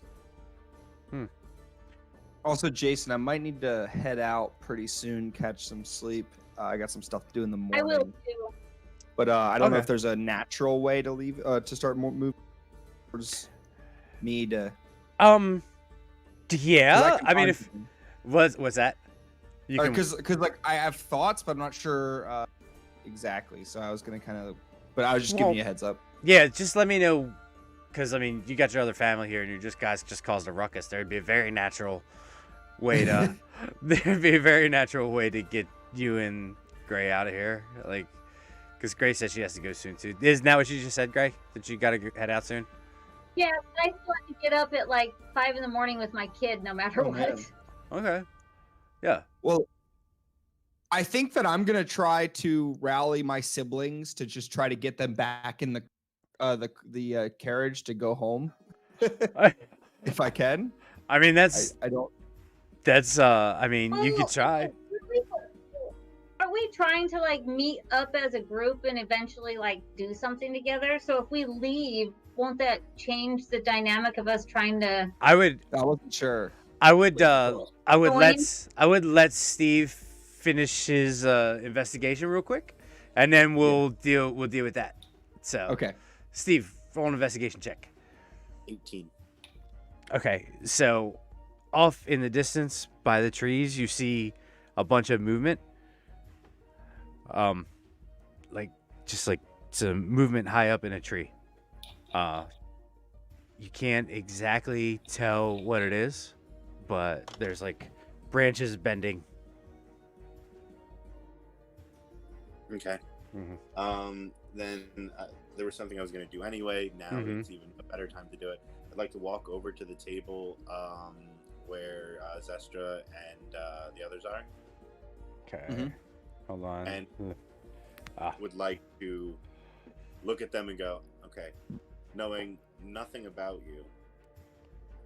Also, Jason, I might need to head out pretty soon, catch some sleep. I got some stuff to do in the morning. I will too. But I don't know Okay. if there's a natural way to leave to start moving towards me to. Yeah. I mean, if what's that? You can. Because like I have thoughts, but I'm not sure exactly. So I was gonna kind of, but I was just giving you a heads up. Yeah, just let me know, because I mean, you got your other family here, and you guys just caused a ruckus. There'd be a very natural way to get you and Gray out of here, like, because Gray said she has to go soon too. Isn't that what you just said, Gray? That you gotta head out soon? Yeah, but I still have to get up at like 5 in the morning with my kid, no matter what. man. Okay. Yeah. Well, I think that I'm gonna try to rally my siblings to just try to get them back in the carriage to go home, if I can. I mean, that's. I don't. That's. I mean, you could Well, try. Are we trying to like meet up as a group and eventually like do something together? So if we leave, won't that change the dynamic of us trying to? I wasn't sure. I would Join? let Steve finish his investigation real quick, and then we'll deal with that. So Okay. Steve, roll an investigation check. 18. Okay, so off in the distance by the trees, you see a bunch of movement. Just like some movement high up in a tree. You can't exactly tell what it is, but there's like branches bending. Okay. Then there was something I was going to do anyway. Now it's even a better time to do it. I'd like to walk over to the table where Zestra and the others are. Okay. Hold on. And would like to look at them and go, okay, knowing nothing about you,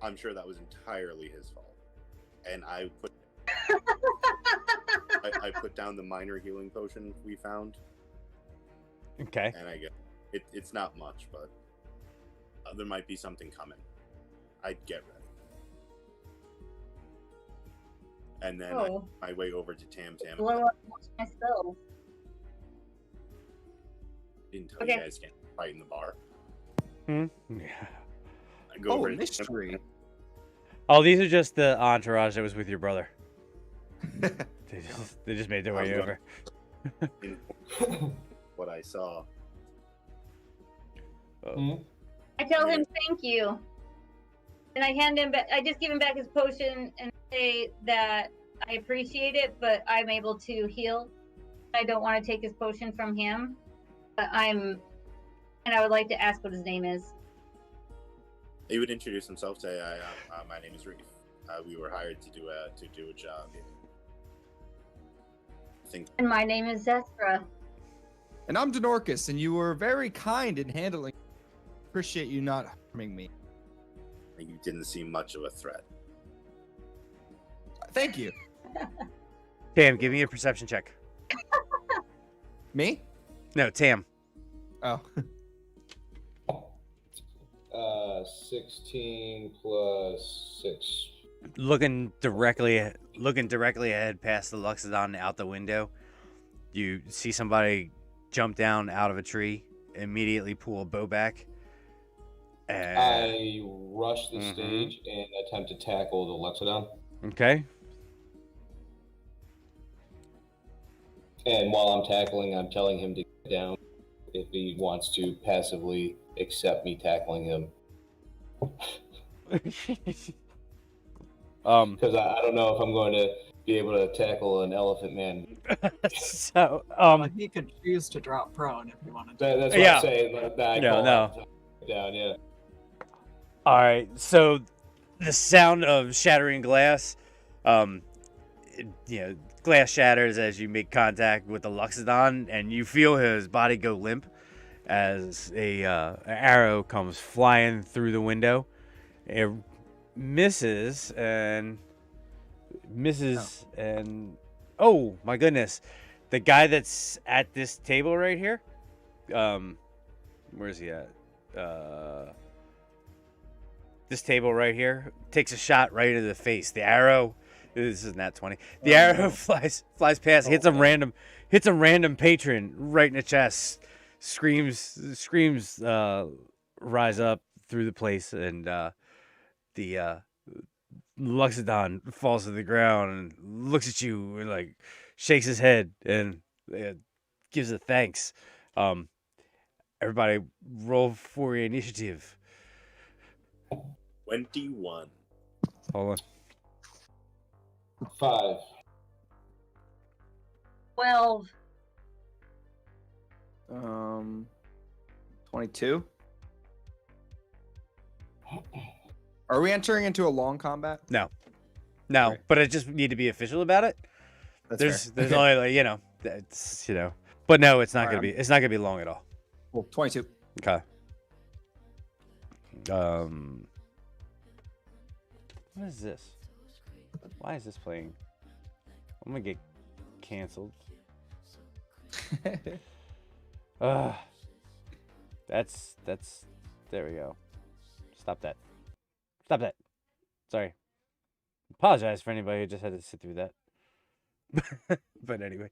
I'm sure that was entirely his fault. And I put I put down the minor healing potion we found. Okay. And I go, it's not much, but there might be something coming. I'd get ready. And then I my way over to Tam Tam. Blow up most of my spells. Didn't tell you guys can't fight in the bar. Yeah. I go over to mystery. Oh, these are just the entourage that was with your brother. They just made their way over. What I saw. I tell him thank you. And I hand him back. I just give him back his potion and say that I appreciate it, but I'm able to heal. I don't want to take his potion from him, but and I would like to ask what his name is. He would introduce himself. Say, "My name is Reef. We were hired to do a job." I think. And my name is Zestra. And I'm Denorcus, and you were very kind in handling. Appreciate you not harming me. You didn't seem much of a threat. Thank you. Tam, give me a perception check. Me? No, Tam. Oh. 16 plus 6. Looking directly ahead past the Luxodon out the window, you see somebody jump down out of a tree, immediately pull a bow back. And... I rush the stage and attempt to tackle the Luxodon. Okay. And while I'm tackling, I'm telling him to get down if he wants to passively accept me tackling him. Because I don't know if I'm going to be able to tackle an elephant man. So, he could choose to drop prone if he wanted to. That's what I'm saying. Down, yeah. All right. So, the sound of shattering glass, glass shatters as you make contact with the Luxodon, and you feel his body go limp as an arrow comes flying through the window. It misses and oh my goodness, the guy that's at this table right here, where's he at? This table right here takes a shot right into the face. The arrow, this is nat 20. The arrow flies past, hits a random patron right in the chest. Screams rise up through the place, and the Luxodon falls to the ground and looks at you and like shakes his head and gives a thanks. Everybody roll for your initiative. 21. Hold on. 5. 12. 22. Are we entering into a long combat? No, Okay. but I just need to be official about it. That's There's fair. only that's but no, it's not All right, gonna be. It's not gonna be long at all. Cool. 22. Okay. What is this? Why is this playing? I'm gonna get canceled. That's there we go. Stop that. Sorry. Apologize for anybody who just had to sit through that. But anyway,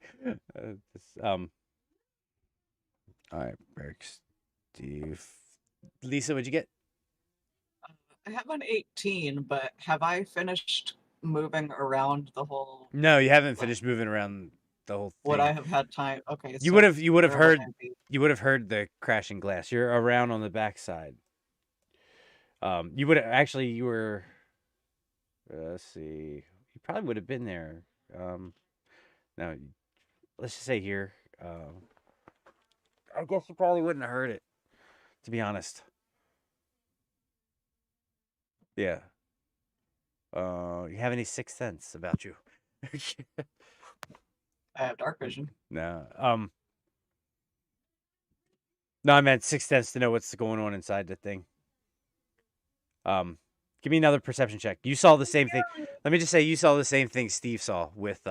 all right, Eric, Steve, Lisa, what'd you get? I have an 18, but have I finished moving around the whole? No, you haven't finished moving around the whole thing. Would I have had time? Okay. You so would have where would heard I be? the crashing glass. You're around on the back side. You would actually you were. Let's see. You probably would have been there. No, let's just say here. I guess you probably wouldn't have heard it, to be honest. Yeah. You have any sixth sense about you? I have dark vision. No. No, I meant sixth sense to know what's going on inside the thing. Give me another perception check. You saw the same thing. Let me just say you saw the same thing Steve saw with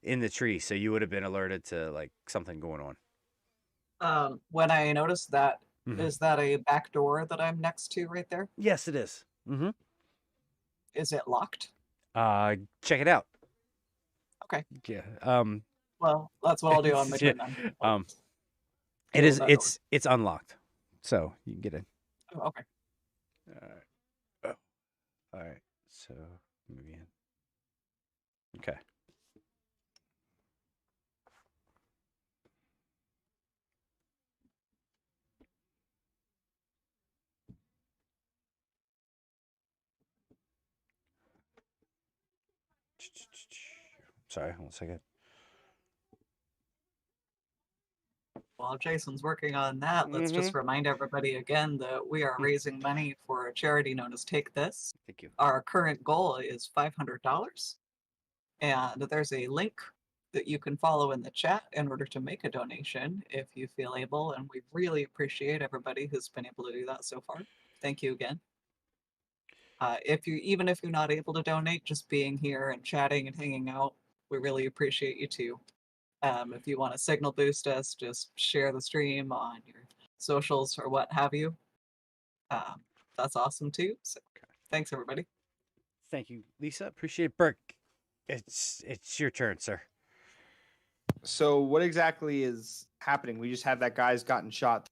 in the tree, so you would have been alerted to like something going on. When I noticed that, Mhm. is that a back door that I'm next to right there? Yes, it is. Mm-hmm. Is it locked? Check it out. Okay. Yeah. Well, that's what I'll do on my Yeah, turn then. It is. Close that door. It's unlocked, so you can get in. Oh, okay. All right. Oh. All right. So maybe in. Okay. Sorry, 1 second. While Jason's working on that, let's just remind everybody again that we are raising money for a charity known as Take This. Thank you. Our current goal is $500. And there's a link that you can follow in the chat in order to make a donation if you feel able. And we really appreciate everybody who's been able to do that so far. Thank you again. Even if you're not able to donate, just being here and chatting and hanging out, we really appreciate you too. If you want to signal boost us, just share the stream on your socials or what have you. That's awesome too. So thanks everybody. Thank you, Lisa. Appreciate it. Burke, it's your turn, sir. So what exactly is happening? We just have that guy's gotten shot,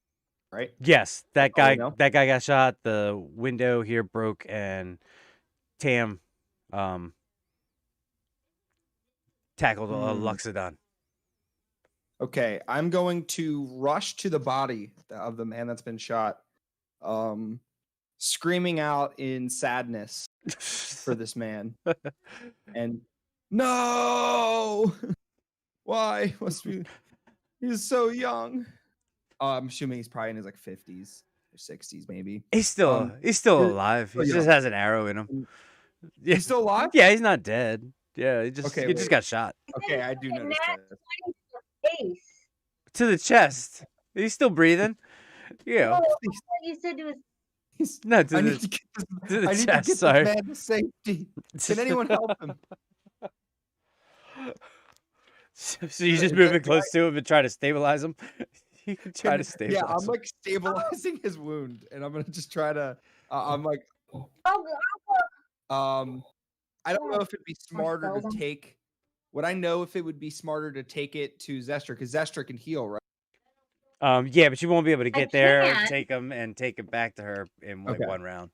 right? Yes, that Oh, guy no? that guy got shot. The window here broke, and Tam tackled Luxodon. Okay, I'm going to rush to the body of the man that's been shot, screaming out in sadness for this man. And no, why must we? He's so young. I'm assuming he's probably in his like 50s or 60s, maybe. He's still alive. He just has an arrow in him. He's still alive? Yeah, he's not dead. Yeah, he just got shot. Okay, I do notice that. Face. To the chest. He's still breathing. Yeah. Oh, I thought you said it was. No, to I the need to get to the I need chest. to get Sorry. this man to safety. Can anyone help him? So you're just moving close to him and try to stabilize him. You can try to stabilize. Yeah, I'm him. like stabilizing his wound, and I'm gonna just try to. I'm like, I don't know if it'd be smarter to take. Would I know if it would be smarter to take it to Zester? Because Zester can heal, right? Yeah, but you won't be able to get there, can. take him, and take him back to her in like Okay. one round.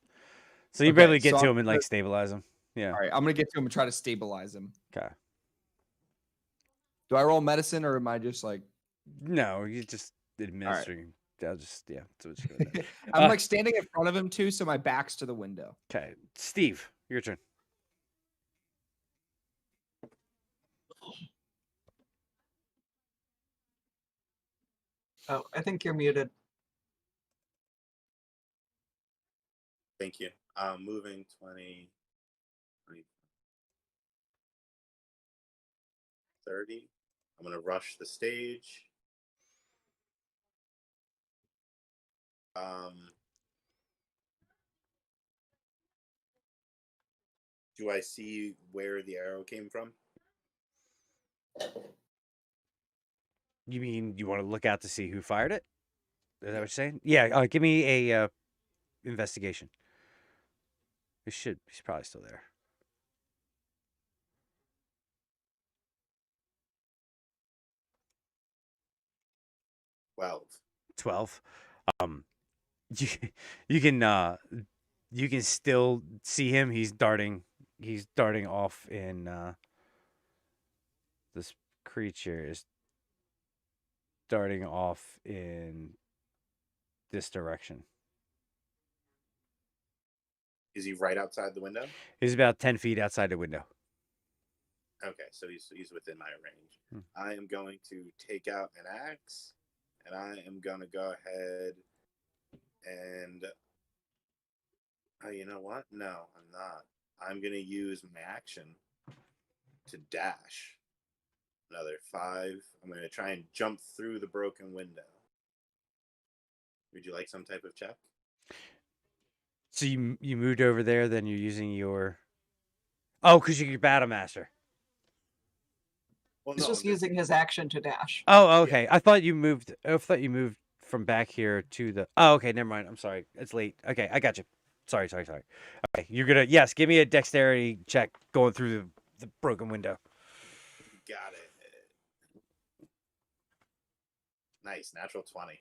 So you Okay, barely get so to I'm him and like gonna- stabilize him. Yeah. All right, I'm gonna get to him and try to stabilize him. Okay. Do I roll medicine or am I just like? No, you just administering. I'll just that's what you're gonna do. I'm like standing in front of him too, so my back's to the window. Okay, Steve, your turn. Oh, I think you're muted. Thank you. Moving 20, 30. I'm going to rush the stage. Do I see where the arrow came from? You mean you want to look out to see who fired it? Is that what you're saying? Yeah. Give me a investigation. He's probably still there. 12. You can still see him. He's darting off in this creature is darting off in this direction. Is he right outside the window? He's about 10 feet outside the window. Okay, so he's within my range. I am going to take out an axe, and I am going to go ahead and... Oh, you know what? No, I'm not. I'm going to use my action to dash. Another 5. I'm going to try and jump through the broken window. Would you like some type of check? So you moved over there, then you're using your... Oh, because you're Battle Master. Well, He's no, just using his action to dash. Oh, okay. Yeah. I thought you moved from back here to the... Oh, okay, never mind. I'm sorry. It's late. Okay, I got you. Sorry. Okay, you're gonna... Yes, give me a dexterity check going through the broken window. Got it. Nice, natural 20.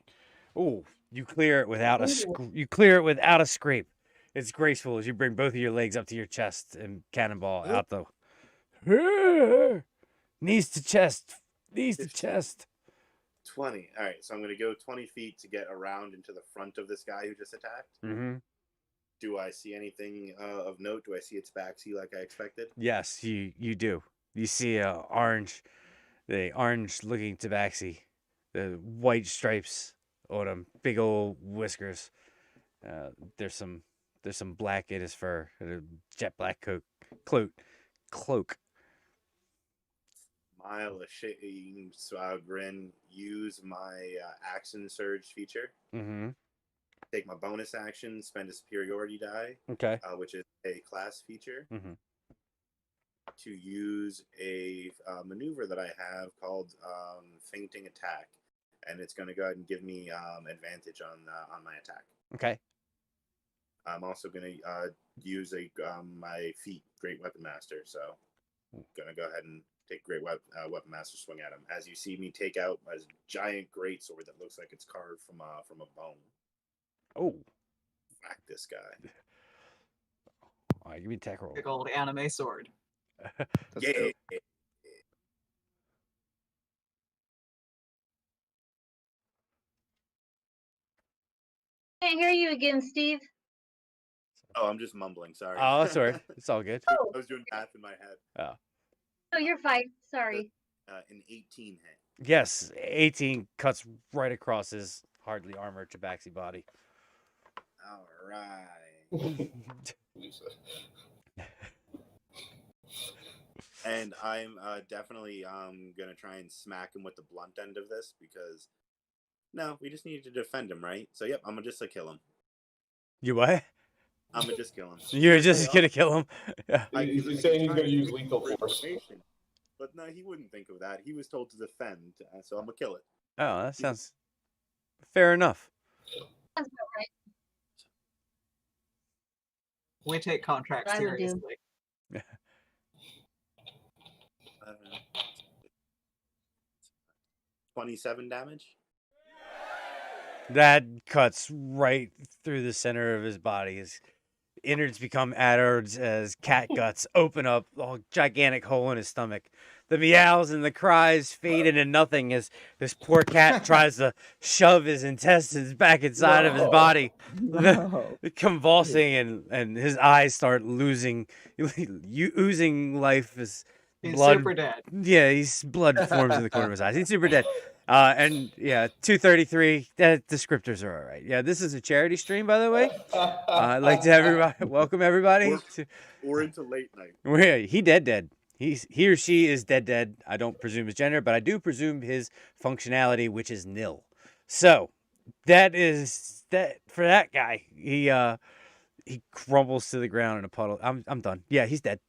Oh, you clear it without a scrape. It's graceful as you bring both of your legs up to your chest and cannonball out the knees to chest. 20. All right, so I'm going to go 20 feet to get around into the front of this guy who just attacked. Mm-hmm. Do I see anything of note? Do I see its backseat like I expected? Yes, you do. You see the orange looking tabaxi, the white stripes on him, big old whiskers. There's some black in his fur, and a jet black cloak. Smile, a shady grin. Use my action surge feature. Mm-hmm. Take my bonus action. Spend a superiority die, Okay. which is a class feature, Mm-hmm. to use a maneuver that I have called fainting attack, and it's going to go ahead and give me advantage on my attack. Okay. I'm also going to use my feat, Great Weapon Master. So I'm going to go ahead and take Great Weapon Master swing at him. As you see me take out a giant greatsword that looks like it's carved from a bone. Oh. Whack this guy. All right, give me a attack roll. Big old anime sword. Yeah. dope. Can't hear you again, Steve. Oh, I'm just mumbling. Sorry. Oh, that's all right. It's all good. Oh, I was doing math in my head. no, you're fine. Sorry. An 18 hit. Yes, 18 cuts right across his hardly armored tabaxi body. All right. Lisa. And I'm definitely gonna try and smack him with the blunt end of this, because no, we just needed to defend him, right? So yep, I'm gonna just kill him. You what? I'm gonna just kill him. You're just gonna kill him? Yeah. He's saying he's going to use lethal force. But no, he wouldn't think of that. He was told to defend, so I'm gonna kill it. Oh, that sounds fair enough. Sounds about right. We take contracts I would do. seriously. 27 damage. That cuts right through the center of his body. His innards become addards as cat guts open up a gigantic hole in his stomach. The meows and the cries fade into nothing as this poor cat tries to shove his intestines back inside of his body, No. convulsing, and his eyes start oozing life as He's blood. super dead. Yeah, he's blood forms in the corner of his eyes. He's super dead. And yeah, 233. That descriptors are all right. Yeah, this is a charity stream, by the way. I'd like to welcome everybody. Or into late night. He dead. He or she is dead. I don't presume his gender, but I do presume his functionality, which is nil. So that is that for that guy. He crumbles to the ground in a puddle. I'm done. Yeah, he's dead.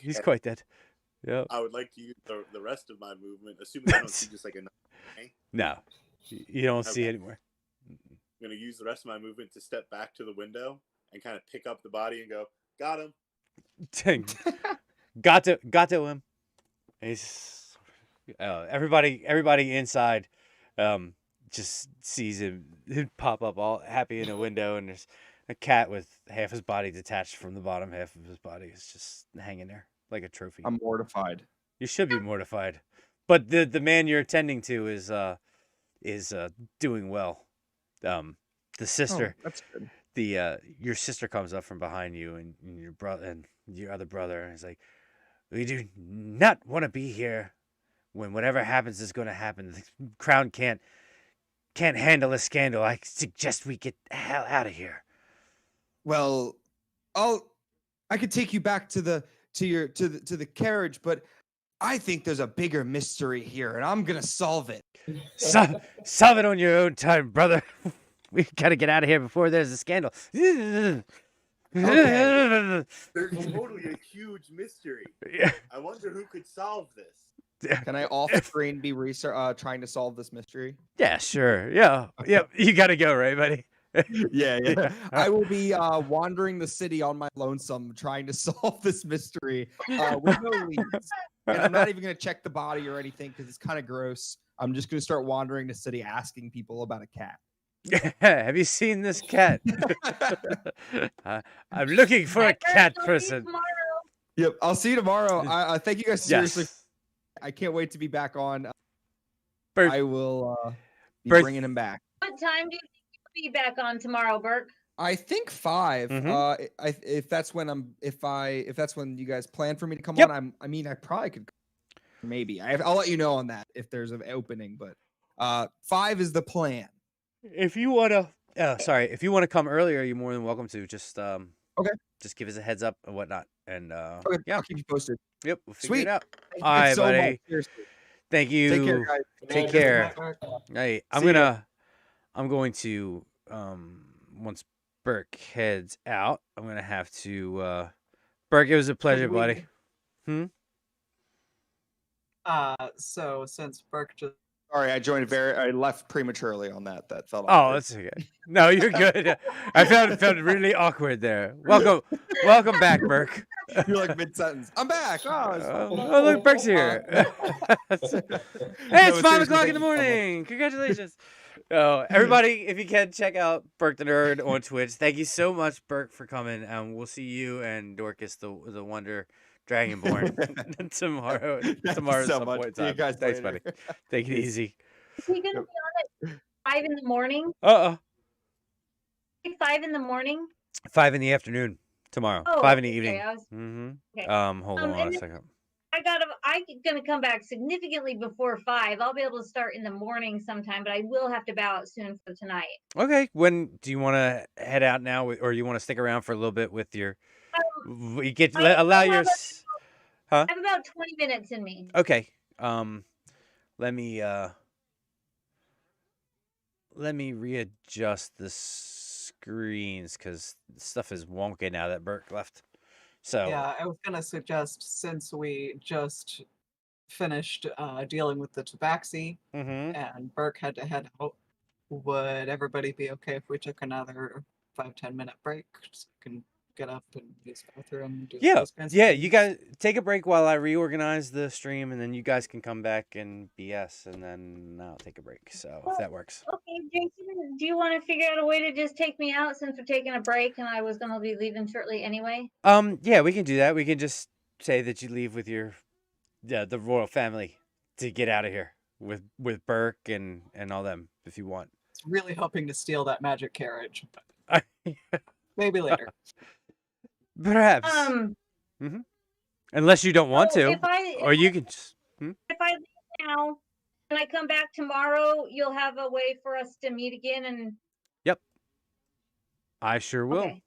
He's quite dead. Yeah. I would like to use the rest of my movement, assuming I don't see just like a. No, you don't see Okay. anymore. I'm gonna use the rest of my movement to step back to the window and kind of pick up the body and go, got him. got to him. He's everybody inside just sees him pop up all happy in a window, and there's a cat with half his body detached from the bottom half of his body. It's just hanging there like a trophy. I'm mortified. You should be mortified, but the man you're attending to is doing well. The sister. Oh, that's good. Your sister comes up from behind you, and your brother and your other brother, and is like, "We do not want to be here when whatever happens is going to happen. The crown can't handle a scandal. I suggest we get the hell out of here." Well, I could take you back to the carriage, but I think there's a bigger mystery here, and I'm gonna solve it. Solve it on your own time, brother. We gotta get out of here before there's a scandal. There's totally a huge mystery. Yeah. I wonder who could solve this. Can I off screen be trying to solve this mystery? Yeah, sure. Yeah. Yep. You gotta go, right, buddy? Yeah. I will be wandering the city on my lonesome, trying to solve this mystery with no leads. And I'm not even gonna check the body or anything because it's kind of gross. I'm just gonna start wandering the city, asking people about a cat. Have you seen this cat? I'm looking for a cat person. Yep, I'll see you tomorrow. I thank you guys seriously. Yes. I can't wait to be back on. Birth- I will be birth- bringing him back. What time do you think you be back on tomorrow, Burke? I think 5. Mhm. If that's when if that's when you guys plan for me to come Yep. on, I mean, I probably could. Maybe I'll let you know on that if there's an opening. But 5 is the plan. If you wanna, if you wanna come earlier, you're more than welcome to. Just Okay. just give us a heads up and whatnot, and Okay. yeah, I'll keep you posted. yep, we'll figure it Sweet. out. Thank All you guys right, so much. buddy. Seriously. Thank Take care, you. guys. Take Good care. night, Burke. Hey, See ya. I'm going to once Burke heads out, I'm gonna have to Burke, it was a pleasure, buddy. So since Burke just Sorry, I left prematurely on that. That felt Oh, awkward. that's okay. No, you're good. I felt really awkward there. Welcome back, Burke. You're like mid sentence. I'm back. Oh, it's Oh, fun. look, Burke's here. Hey, No, it's 5 seriously, o'clock in thank the you so much. morning. Congratulations. Oh, everybody, if you can, check out Burke the Nerd on Twitch. Thank you so much, Burke, for coming. We'll see you and Dorcas, the Wonder Dragonborn, tomorrow. Tomorrow so at some much. point in See you time. guys Thanks, later. buddy. Take it easy. Is he gonna be on at 5 in the morning? 5 in the morning? 5 in the afternoon tomorrow. Oh, 5 in the okay, evening. I was- Mm-hmm. okay. Hold on and a then- second. I'm gonna come back significantly before 5. I'll be able to start in the morning sometime, but I will have to bow out soon for tonight. Okay. When do you want to head out now, or you want to stick around for a little bit with your? You get I allow have your. Huh? I have about 20 minutes in me. Okay. Let me readjust the screens because stuff is wonky now that Burke left. So yeah, I was gonna suggest since we just finished dealing with the tabaxi Mhm. and Burke had to head out, would everybody be okay if we took another 5-10 minute break so I can get up and use the bathroom and do Yeah, those kinds of yeah. You things? guys take a break while I reorganize the stream, and then you guys can come back and BS, and then I'll take a break. So if that works. Okay, Jason, do you want to figure out a way to just take me out since we're taking a break and I was gonna be leaving shortly anyway? Yeah, we can do that. We can just say that you leave with your the royal family to get out of here with Burke and all them if you want. It's really hoping to steal that magic carriage, but maybe later. Perhaps. Unless you don't want so to, or you can just. If I leave now and I come back tomorrow, you'll have a way for us to meet again and Yep. I sure will. Okay.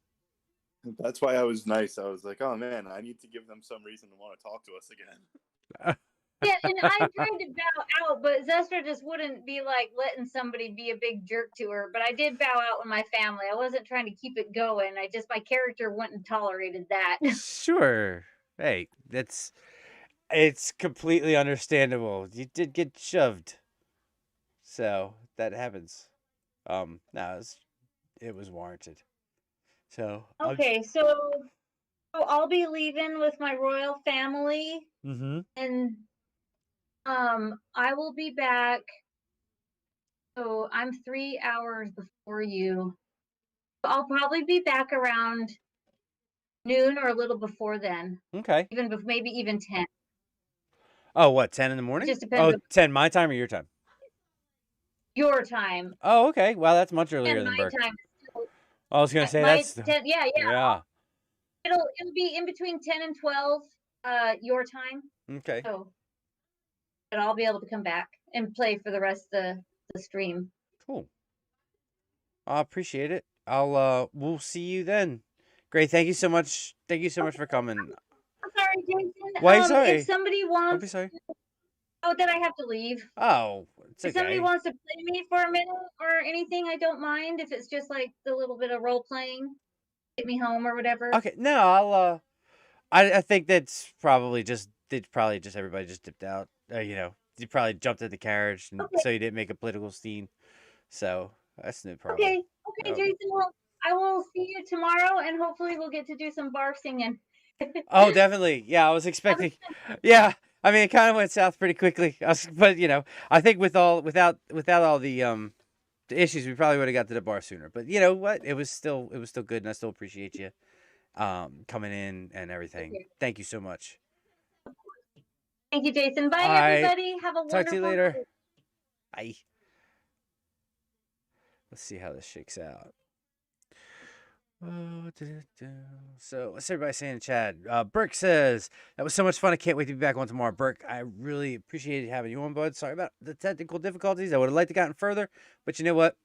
That's why I was nice. I was like, oh man, I need to give them some reason to want to talk to us again. Yeah, and I tried to bow out, but Zestra just wouldn't be like letting somebody be a big jerk to her. But I did bow out with my family. I wasn't trying to keep it going. My character wouldn't tolerated that. Sure. Hey, it's completely understandable. You did get shoved, so that happens. No, it was warranted. So Okay, so I'll be leaving with my royal family, and I will be back. So I'm 3 hours before you. I'll probably be back around noon or a little before then. Okay. Maybe even 10. Oh, what? 10 in the morning? Just depends. 10 my time or your time? Your time. Oh, okay. Well, that's much 10 earlier than my Burke. time. I was gonna say My that's 10, yeah. yeah. It'll be in between 10 and 12 your time. Okay. So but I'll be able to come back and play for the rest of the stream. Cool. I appreciate it. We'll see you then. Great. Thank you so much. Thank you so much for coming. I'm sorry, Jason. Why are you sorry? If somebody Don't wants be sorry. Oh, then I have to leave. Oh, it's If somebody okay. wants to play me for a minute or anything, I don't mind. If it's just like the little bit of role playing, get me home or whatever. Okay. No, I'll I think that's probably just everybody just dipped out. You probably jumped in the carriage, and so you didn't make a political scene. So that's no problem. Okay, Jason. Well, I will see you tomorrow, and hopefully we'll get to do some bar singing. Oh, definitely. Yeah, I was expecting. Yeah, I mean, it kind of went south pretty quickly. But I think without all the issues, we probably would have got to the bar sooner. But you know what? It was still good, and I still appreciate you coming in and everything. Thank you so much. Thank you, Jason. Bye, All right. everybody. Have a wonderful Talk to you later. night. Bye. Let's see how this shakes out. So what's everybody saying in chat? Burke says, that was so much fun. I can't wait to be back on tomorrow. Burke, I really appreciated having you on, bud. Sorry about the technical difficulties. I would have liked to gotten further, but you know what?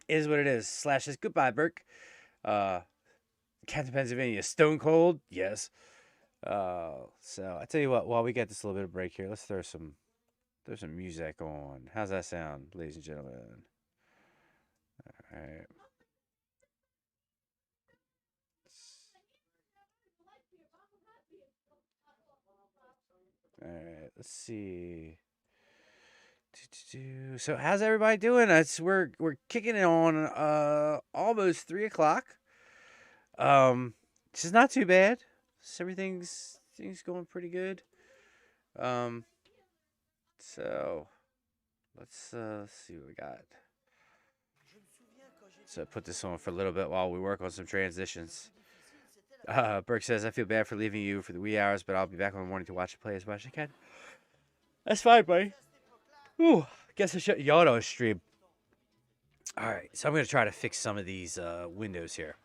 It is what it is. Slash says, goodbye, Burke. Captain Pennsylvania, stone cold? Yes. So I tell you what, while we get this little bit of break here, let's throw some music on. How's that sound, ladies and gentlemen? All right. All right, let's see. So how's everybody doing? We're kicking it on almost 3 o'clock. This is not too bad. Everything's going pretty good. So let's see what we got. So put this on for a little bit while we work on some transitions. Burke says, I feel bad for leaving you for the wee hours, but I'll be back in the morning to watch it play as much as I can. That's fine, buddy. Ooh, guess I shut the auto stream. All right, so I'm going to try to fix some of these windows here.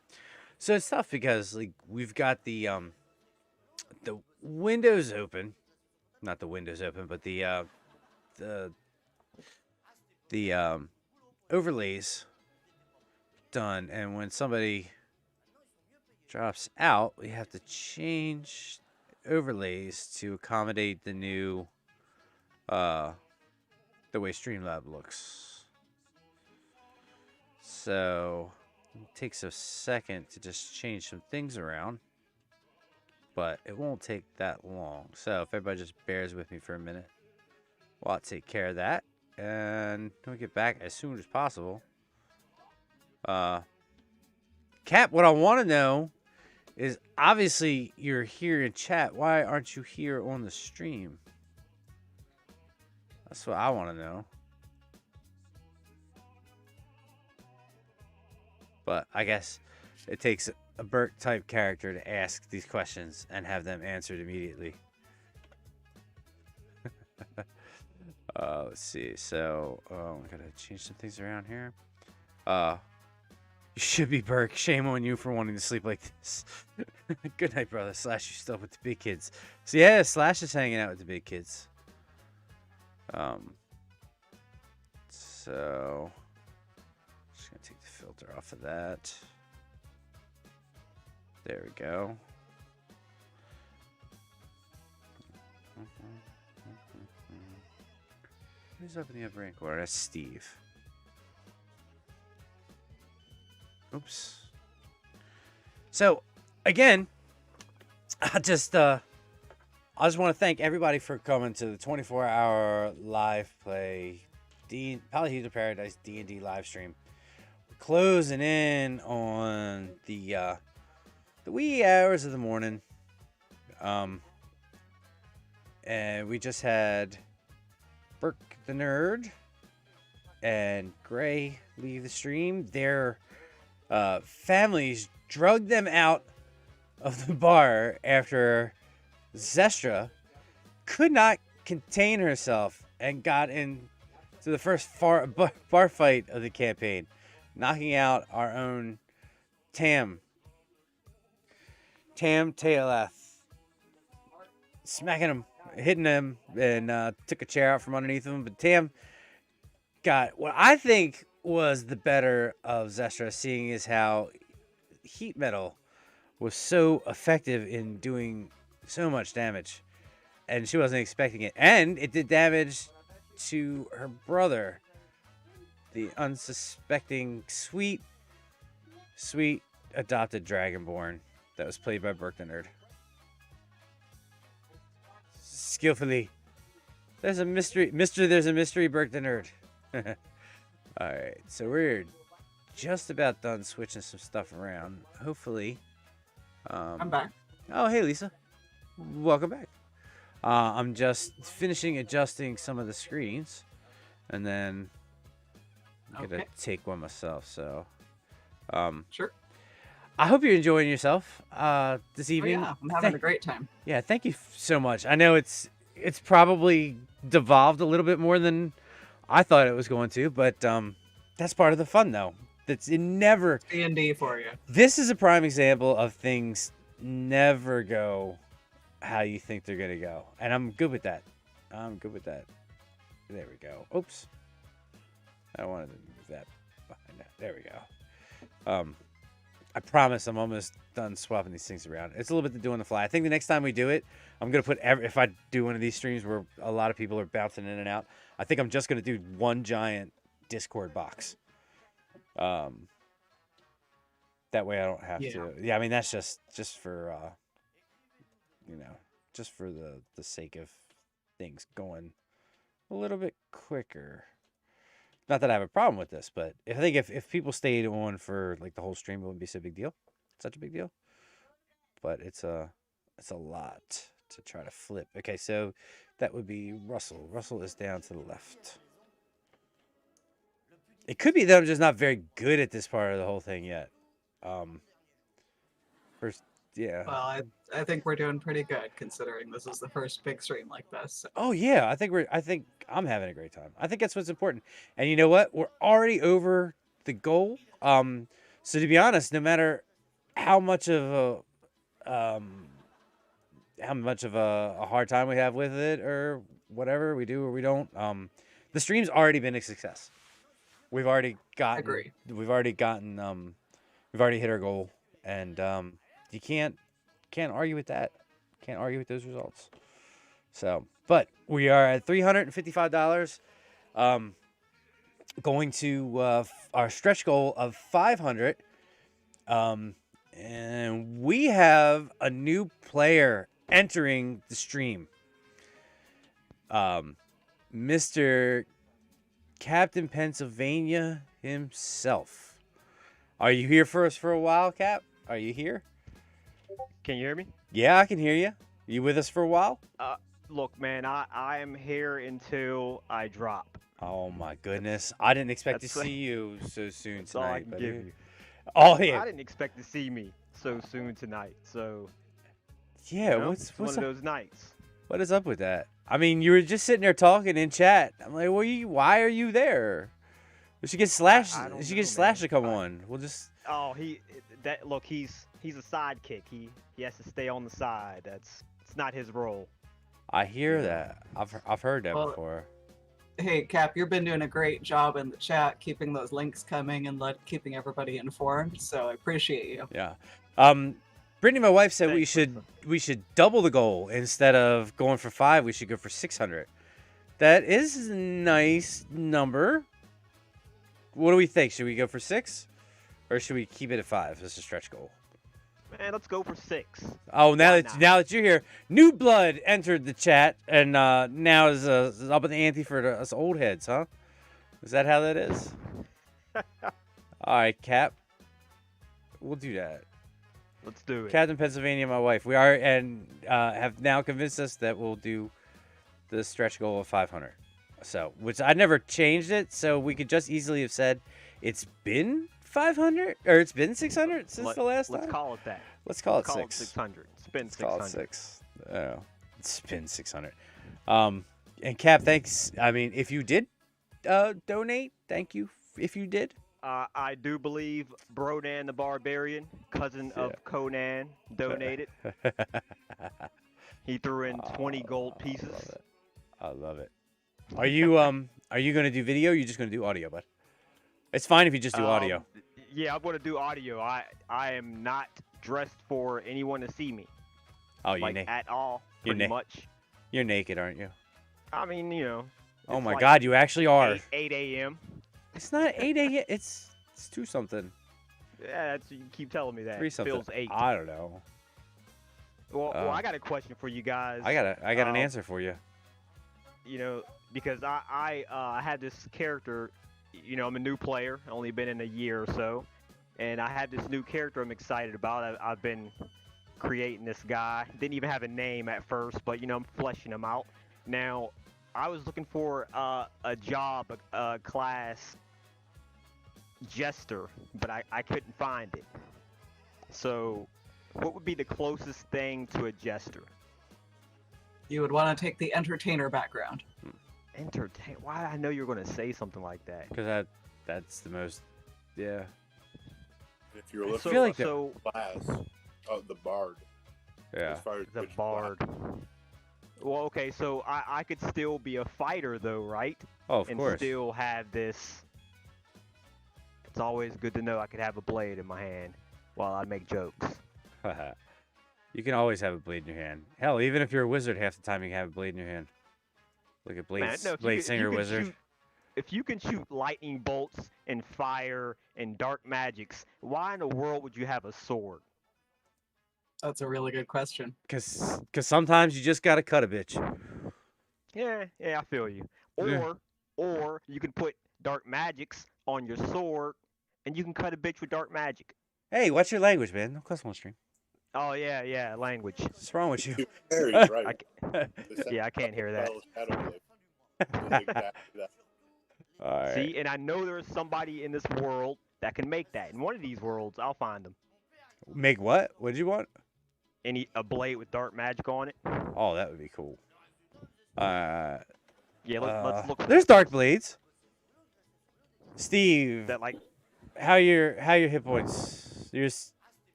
So it's tough because like we've got the windows open. Not the windows open, but the overlays done, and when somebody drops out, we have to change overlays to accommodate the new the way Streamlab looks. So it takes a second to just change some things around, but it won't take that long. So if everybody just bears with me for a minute while I take care of that, and we'll get back as soon as possible. Cap, what I want to know is, obviously you're here in chat. Why aren't you here on the stream? That's what I want to know. But I guess it takes a Burke type character to ask these questions and have them answered immediately. Let's see. So, I gotta change some things around here. You should be Burke. Shame on you for wanting to sleep like this. Good night, brother. Slash, you still up with the big kids. So yeah, Slash is hanging out with the big kids. So just gonna take the filter off of that. There we go. Who's up in the upper right corner? That's Steve. Oops. So, again, I just want to thank everybody for coming to the 24-hour live play Polyhedral Paradise D&D live stream. We're closing in on the wee hours of the morning. And we just had Burke the Nerd and Gray leave the stream. Their families drugged them out of the bar after Zestra could not contain herself and got into the first bar fight of the campaign, knocking out our own Tam Taelath, smacking him, hitting him, and took a chair out from underneath him. But Tam got what I think was the better of Zestra, seeing as how heat metal was so effective in doing so much damage, and she wasn't expecting it, and it did damage to her brother, the unsuspecting sweet adopted dragonborn that was played by Burke the Nerd. Skillfully. There's a mystery Burke the Nerd. Alright, so we're just about done switching some stuff around. Hopefully. I'm back. Oh, hey, Lisa. Welcome back. I'm just finishing adjusting some of the screens, and then I'm going to take one myself. So, Sure. I hope you're enjoying yourself this Oh, evening. yeah, I'm having a great time. Yeah, thank you so much. I know it's probably devolved a little bit more than I thought it was going to, but That's part of the fun, though. It never. D&D for you. This is a prime example of things never go how you think they're gonna go, and I'm good with that. There we go. Oops. I wanted to move that behind that. There we go. I promise I'm almost done swapping these things around. It's a little bit to do on the fly. I think the next time we do it, I'm gonna put if I do one of these streams where a lot of people are bouncing in and out, I think I'm just gonna do one giant Discord box. That way I don't have to. Yeah, I mean that's just for just for the sake of things going a little bit quicker. Not that I have a problem with this, but I think if people stayed on for like the whole stream, it wouldn't be such a big deal. But it's a lot to try to flip. Okay, so that would be Russell. Russell is down to the left. It could be that I'm just not very good at this part of the whole thing yet. First, yeah. Well, I think we're doing pretty good considering this is the first big stream like this. So. Oh yeah, I think I'm having a great time. I think that's what's important. And you know what? We're already over the goal. So to be honest, no matter how much of a hard time we have with it or whatever we do or we don't, the stream's already been a success. We've already gotten we've already hit our goal, and you can't argue with that. Can't argue with those results. So, but we are at $355. Going to our stretch goal of 500. And we have a new player entering the stream. Mr. Captain Pennsylvania himself. Are you here for us for a while, Cap? Are you here? Can you hear me? Yeah, I can hear you. You with us for a while? Look, man, I am here until I drop. Oh my goodness! I didn't expect to see you so soon That's all I tonight. can give you. Oh yeah. I didn't expect to see me so soon tonight. So yeah, it's one of those nights. What is up with that? I mean, you were just sitting there talking in chat. I'm like, why are you there? We should get Slash. We should get Slash to come on. We'll just. Oh, he's a sidekick. He has to stay on the side. It's not his role. I hear that. I've heard that before. Hey, Cap, you've been doing a great job in the chat, keeping those links coming and keeping everybody informed. So I appreciate you. Yeah. Brittany, my wife said we should double the goal instead of going for 5. We should go for 600. That is a nice number. What do we think? Should we go for 6, or should we keep it at 5 as a stretch goal? Man, let's go for 6. Oh, now that you're here, new blood entered the chat, and now is up in the ante for us old heads, huh? Is that how that is? All right, Cap. We'll do that. Let's do it. Captain Pennsylvania, my wife. We are and have now convinced us that we'll do the stretch goal of 500. So, which I never changed it, so we could just easily have said it's been 500 or it's been 600 since the last time. Let's call it that. Let's call it 6. 600. It's been 600. Call it 6. Oh, it's been 600. And Cap, thanks. I mean, if you did donate, thank you. If you did. I do believe Brodan the Barbarian, cousin of Conan, donated. He threw in 20 gold pieces. I love it. Are you going to do video? Or are you just going to do audio, bud? It's fine if you just do audio. Yeah, I'm going to do audio. I am not dressed for anyone to see me. Oh, you're naked at all. Pretty much. You're naked, aren't you? I mean, you know. Oh my God, you actually are. 8 a.m. It's not 8 a.m. It's 2 something. Yeah, you keep telling me that. 3 something. Feels 8. I don't know. Well, I got a question for you guys. I got an answer for you. You know, because I had this character. You know, I'm a new player. Only been in a year or so, and I had this new character I'm excited about. I've been creating this guy. Didn't even have a name at first, but you know, I'm fleshing him out. Now, I was looking for a job, class jester, but I couldn't find it. So, what would be the closest thing to a jester? You would want to take the entertainer background. Entertain? Why I know you're going to say something like that? Because That's the most. Yeah. If you're looking feel like for so class, the bard. Yeah. As far as the which class. bard. Well, okay, so I could still be a fighter though, right? Oh, of And course. still have this. It's always good to know I could have a blade in my hand while I make jokes. You can always have a blade in your hand. Hell, even if you're a wizard, half the time you can have a blade in your hand. Look at Blade, Man, no, if you Blade can- Singer you can Wizard. shoot- if you can shoot lightning bolts and fire and dark magics, why in the world would you have a sword? That's a really good question. Cause sometimes you just gotta cut a bitch. Yeah, I feel you. Yeah. Or you can put dark magics on your sword, and you can cut a bitch with dark magic. Hey, what's your language, man? No cuss on stream. Oh yeah, language. What's wrong with you? Harry's right. Yeah, I can't hear that. Exactly that. All right. See, and I know there's somebody in this world that can make that. In one of these worlds, I'll find them. Make what? What'd you want? A blade with dark magic on it. Oh, that would be cool. Yeah, let's look. For There's that. dark blades. Steve, That like how your hit points?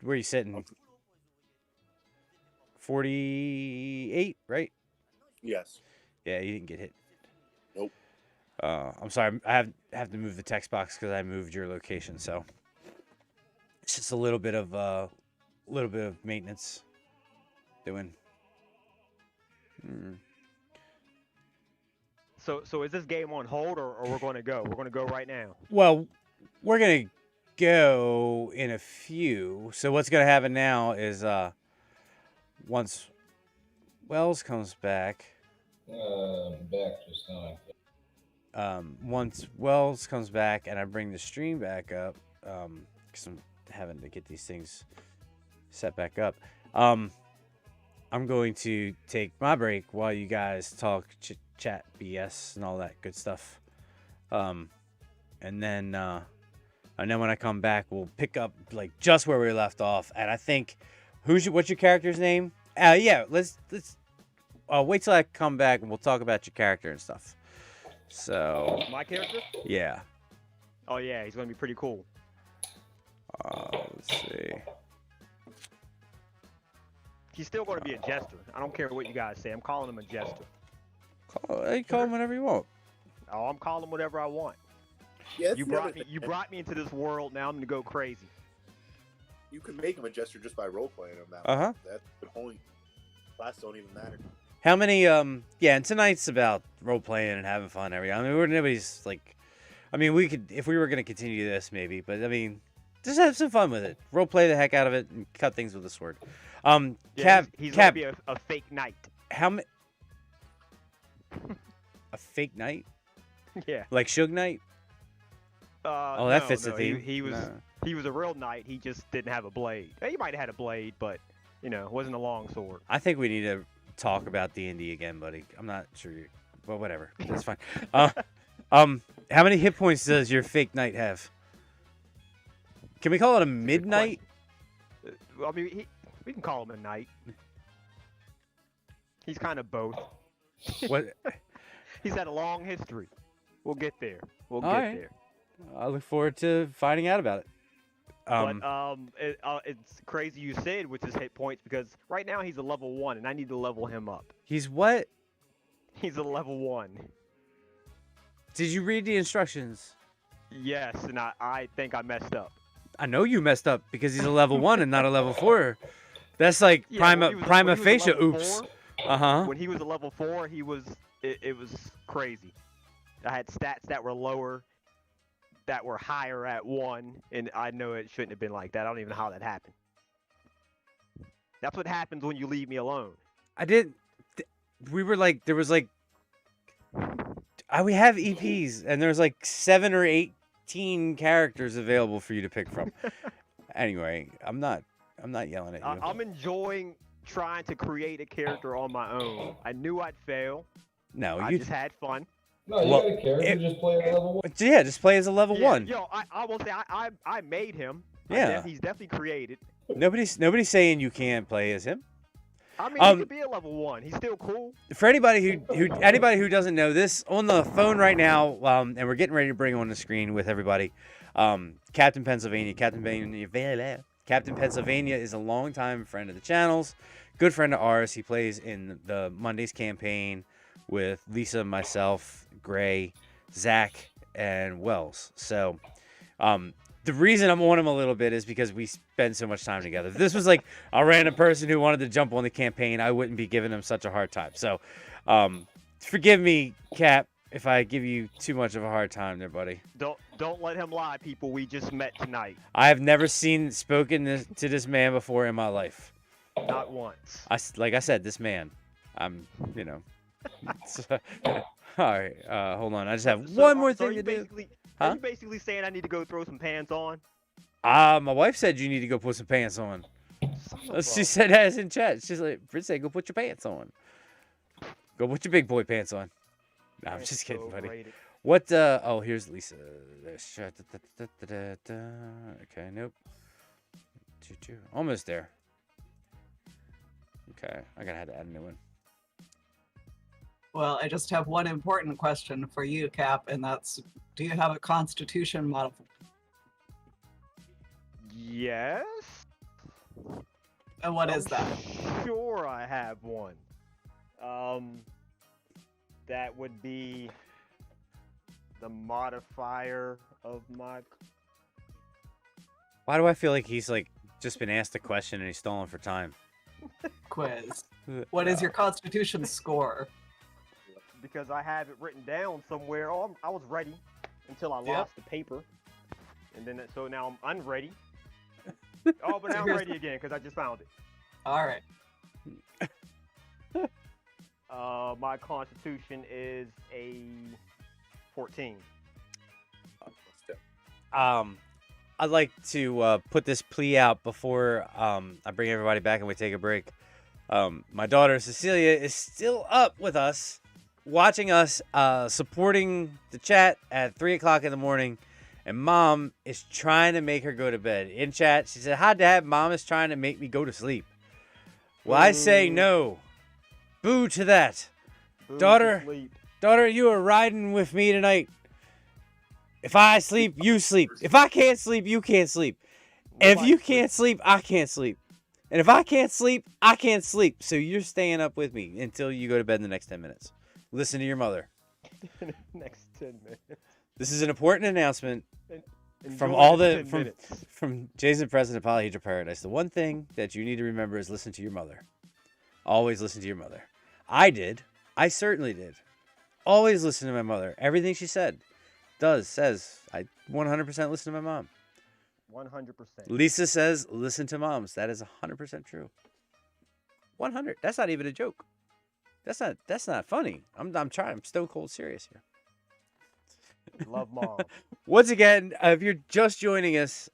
Where you sitting? 48, right? Yes. Yeah, you didn't get hit. Nope. I'm sorry. I have to move the text box because I moved your location. So it's just a little bit of maintenance doing. So is this game on hold or we're going to go? We're going to go right now. Well, we're gonna go in a few. So what's gonna happen now is once Wells comes back. Back just now. Once Wells comes back and I bring the stream back up, because I'm having to get these things set back up. I'm going to take my break while you guys talk chat BS and all that good stuff. And then when I come back, we'll pick up like just where we left off. And I think what's your character's name? Yeah, let's wait till I come back and we'll talk about your character and stuff. So My character? yeah. Oh yeah, he's going to be pretty cool. Let's see. He's still going to be a jester. I don't care what you guys say. I'm calling him a jester. Call him whatever you want. Oh, I'm calling him whatever I want. Yeah, You brought me into this world. Now I'm going to go crazy. You can make him a jester just by role playing him now. Uh-huh. That's the point. Class don't even matter. How many? Yeah, and tonight's about role playing and having fun. I mean, nobody's like. I mean, we could if we were gonna continue this maybe, but I mean, just have some fun with it. Role play the heck out of it and cut things with a sword. Yeah, Cap, he's Cap, going to be a fake knight. how many? A fake knight, Yeah. like Suge Knight. Oh, that fits the theme. He was No. he was a real knight. He just didn't have a blade. He might have had a blade, but it wasn't a long sword. I think we need to talk about D&D again, buddy. I'm not sure. Well, whatever. That's fine. How many hit points does your fake knight have? Can we call it a midnight? I mean, we can call him a knight. He's kind of both. What? He's had a long history. We'll get there. We'll All get right. there. I look forward to finding out about it. It's crazy you said with his hit points because right now he's a level 1 and I need to level him up. He's what? He's a level 1. Did you read the instructions? Yes, and I think I messed up. I know you messed up because he's a level 1 and not a level 4. That's like Yeah, prima when he was a facie. level Oops. 4, when he was a level 4, it was crazy. I had stats that were lower, that were higher at 1, and I know it shouldn't have been like that. I don't even know how that happened. That's what happens when you leave me alone. I did. We were like, there was like, we have EPs, and there's like 7 or 18 characters available for you to pick from. Anyway, I'm not yelling at you. I'm enjoying trying to create a character on my own. I knew I'd fail. No, I you just had fun. No, you Well, got a character, just play at level 1. Yeah, just play as a level 1. Yo, I will say I made him. Yeah. He's definitely created. Nobody's saying you can't play as him. I mean, he could be a level 1. He's still cool. For anybody who doesn't know this, on the phone right now, and we're getting ready to bring on the screen with everybody, Captain Pennsylvania. Captain Pennsylvania is a longtime friend of the channel's, good friend of ours. He plays in the Mondays campaign with Lisa, myself, Gray, Zach, and Wells. So, the reason I'm on him a little bit is because we spend so much time together. If this was like a random person who wanted to jump on the campaign, I wouldn't be giving him such a hard time. So, forgive me, Cap, if I give you too much of a hard time there, buddy. Don't let him lie, people. We just met tonight. I have never spoken to this man before in my life. Not once. Like I said, this man. All right, hold on. I just have one more thing to do. Are you basically saying I need to go throw some pants on? My wife said you need to go put some pants on. She said that in chat. She's like, Prince, go put your pants on. Go put your big boy pants on. No, I'm just kidding, buddy. Overrated. What, oh, here's Lisa. Okay, nope. Almost there. Okay, I gotta have to add a new one. Well, I just have one important question for you, Cap, and that's, do you have a Constitution modifier? Yes. And what is that? Sure, I have one. That would be the modifier of my. Why do I feel like he's like just been asked a question and he's stalling for time? Quiz. What is your Constitution score? Because I have it written down somewhere. Oh, I was ready until I lost the paper, and then so now I'm unready. Oh, but now I'm ready again because I just found it. All right. My Constitution is a 14. I'd like to put this plea out before I bring everybody back and we take a break. My daughter Cecilia is still up with us, watching us, supporting the chat at 3 o'clock in the morning, and Mom is trying to make her go to bed. In chat, she said, "Hi, Dad. Mom is trying to make me go to sleep." Well, I say no. Boo to that. Boo to Daughter, sleep. you are riding with me tonight. If I sleep, you sleep. If I can't sleep, you can't sleep. And if Nobody you can't sleep, I can't sleep. And if I can't sleep, I can't sleep. So you're staying up with me until you go to bed in the next 10 minutes. Listen to your mother. Next 10 minutes. This is an important announcement from Enjoy all the the 10 from minutes. from Jason President of Polyhedral Paradise. The one thing that you need to remember is listen to your mother. Always listen to your mother. I did. I certainly did. Always listen to my mother. Everything she said, says. I 100% listen to my mom. 100%. Lisa says, listen to moms. That is 100% true. 100. That's not even a joke. That's not funny. I'm trying. I'm stone cold serious here. Love mom. Once again, if you're just joining us,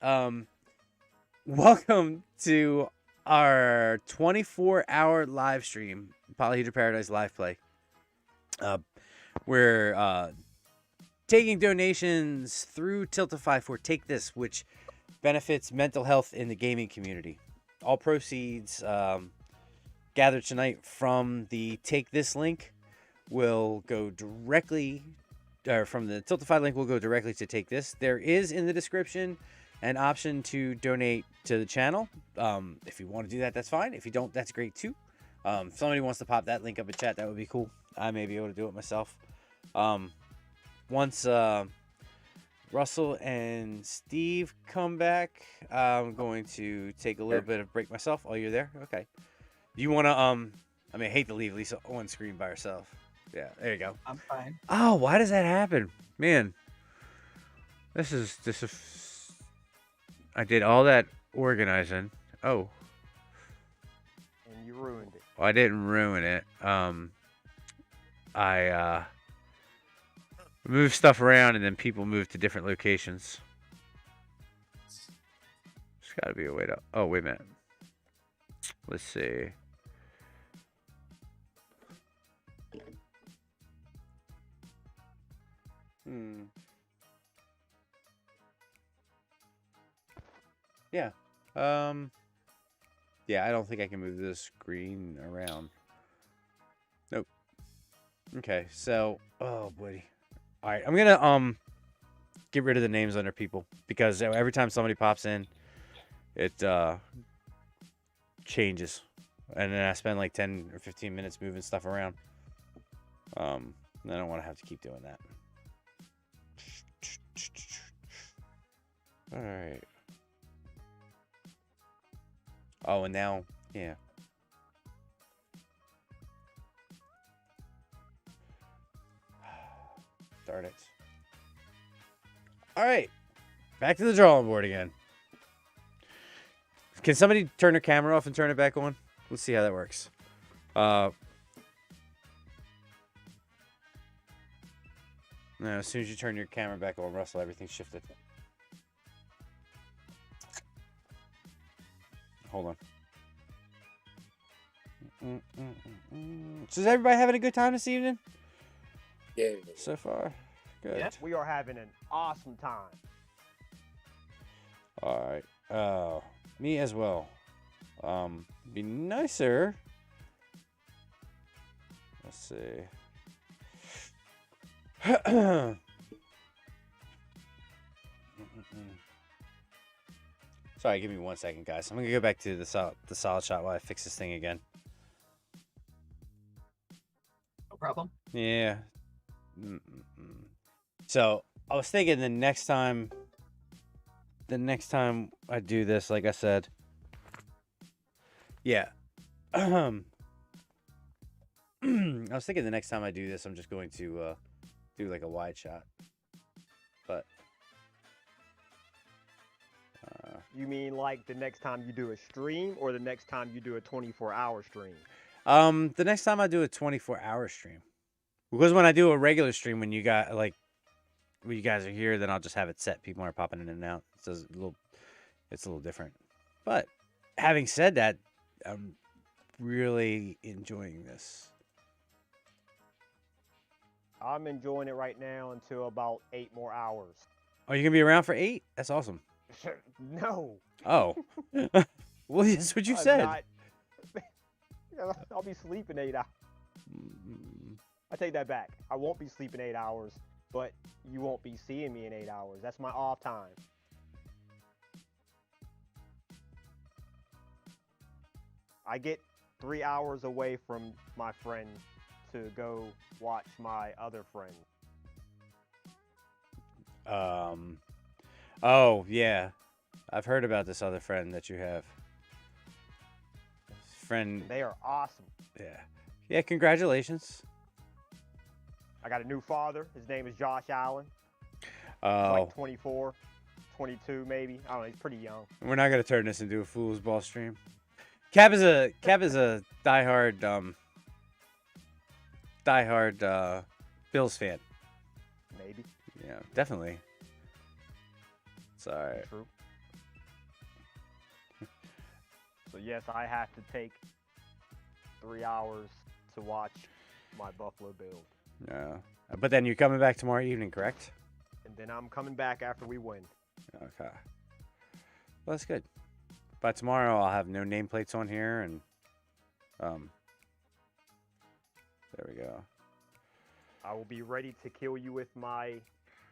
welcome to our 24-hour live stream, Polyhedral Paradise Live Play. We're taking donations through Tiltify for Take This, which benefits mental health in the gaming community. All proceeds gathered tonight from the Take This link will go directly, or from the Tiltify link will go directly to Take This. There is in the description an option to donate to the channel. If you want to do that, that's fine. If you don't, that's great too. If somebody wants to pop that link up in chat, that would be cool. I may be able to do it myself. Once Russell and Steve come back, I'm going to take a little bit of break myself. Oh, you're there? Okay. Do you want to, I mean, I hate to leave Lisa on screen by herself. Yeah, there you go. I'm fine. Oh, why does that happen? Man, this is, I did all that organizing. Oh. And you ruined it. Well, I didn't ruin it. I moved stuff around and then people moved to different locations. There's got to be a way to. Oh, wait a minute. Let's see. Yeah. Yeah, I don't think I can move this screen around. Nope. Okay, so oh buddy. All right, I'm gonna get rid of the names under people because every time somebody pops in, it changes, and then I spend like 10 or 15 minutes moving stuff around. I don't want to have to keep doing that. All right. Oh, and now, yeah. Darn it. All right. Back to the drawing board again. Can somebody turn their camera off and turn it back on? Let's see how that works. No, as soon as you turn your camera back on, Russell, everything's shifted. Hold on. So is everybody having a good time this evening? Yeah. So far? Good. Yes, we are having an awesome time. All right. Me as well. Be nicer. Let's see. Sorry, give me 1 second, guys. I'm gonna go back to the solid shot while I fix this thing again. No problem. Yeah. So I was thinking the next time I do this, like I said, yeah. I was thinking the next time I do this, I'm just going to do like a wide shot, but. You mean like the next time you do a stream, or the next time you do a 24-hour stream? The next time I do a 24-hour stream, because when I do a regular stream, when you guys are here, then I'll just have it set. People are popping in and out. So it's a little different. But having said that, I'm really enjoying this. I'm enjoying it right now until about 8 more hours. Oh, you're gonna be around for 8? That's awesome. No. Oh. Well, that's what you I'm said. not- I'll be sleeping 8 hours. I take that back. I won't be sleeping 8 hours, but you won't be seeing me in 8 hours. That's my off time. I get 3 hours away from my friend to go watch my other friend. Oh, yeah. I've heard about this other friend that you have. Friend. They are awesome. Yeah. Yeah, congratulations. I got a new father. His name is Josh Allen. He's Oh, like 24, 22 maybe. I don't know. He's pretty young. we're not gonna turn this into a fool's ball stream. Cap is a diehard Bills fan. Maybe. Yeah, definitely. It's all right. True. So yes, I have to take 3 hours to watch my Buffalo Bills. Yeah, but then you're coming back tomorrow evening, correct? And then I'm coming back after we win. Okay. Well, that's good. By tomorrow, I'll have no nameplates on here, and there we go. I will be ready to kill you with my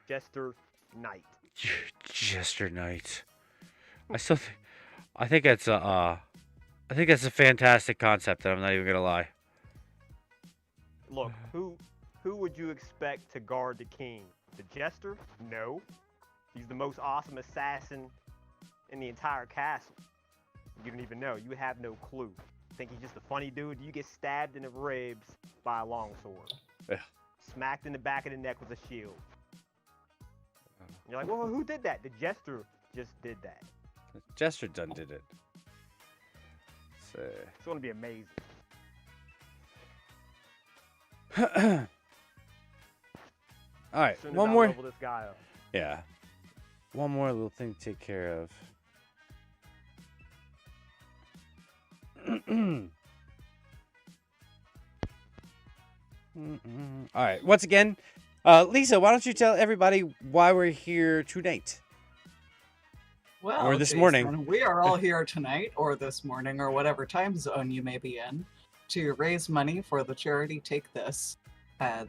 Jester Knight. Jester Knight. I think that's a fantastic concept, and I'm not even gonna lie. Look, who would you expect to guard the king? The Jester? No. He's the most awesome assassin in the entire castle. You don't even know. You have no clue. Think he's just a funny dude? You get stabbed in the ribs by a longsword. Yeah. Smacked in the back of the neck with a shield. You're like, well, who did that? The Jester just did that. Jester done did it. So. It's going to be amazing. All right, As soon as one I more. level this guy up. Yeah. One more little thing to take care of. All right. Once again, Lisa, why don't you tell everybody why we're here tonight? Well, Or this morning. Jason, we are all here tonight, or this morning, or whatever time zone you may be in, to raise money for the charity Take This.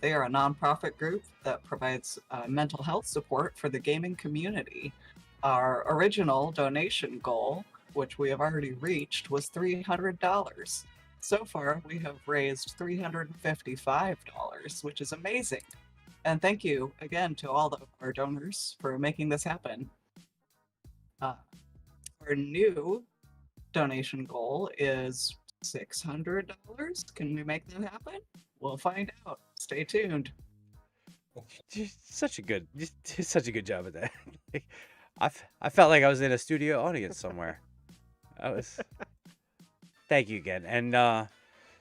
They are a nonprofit group that provides mental health support for the gaming community. Our original donation goal, which we have already reached, was $300. So far, we have raised $355, which is amazing. And thank you again to all of our donors for making this happen. Our new donation goal is $600. Can we make that happen? We'll find out. Stay tuned. Such a good job at that. I felt like I was in a studio audience somewhere. Thank you again. And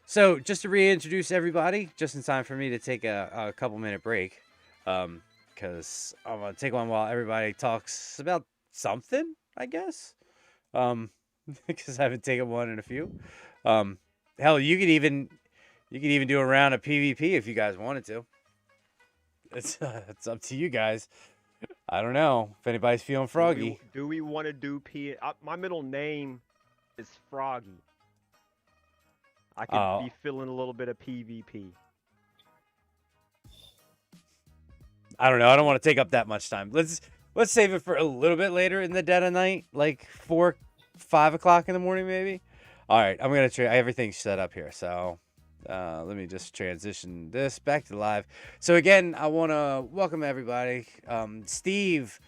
so just to reintroduce everybody, just in time for me to take a couple minute break, because I'm gonna take one while everybody talks about something, I guess. Because I haven't taken one in a few. Hell, you could even do a round of PvP if you guys wanted to. It's up to you guys. I don't know if anybody's feeling froggy. Do we want to do my middle name is Froggy. I could be feeling a little bit of PvP. I don't know. I don't want to take up that much time. Let's save it for a little bit later in the dead of night, like 4, 5 o'clock in the morning, maybe. All right, I'm gonna try. Everything's set up here, so let me just transition this back to live. So again, I want to welcome everybody. Steve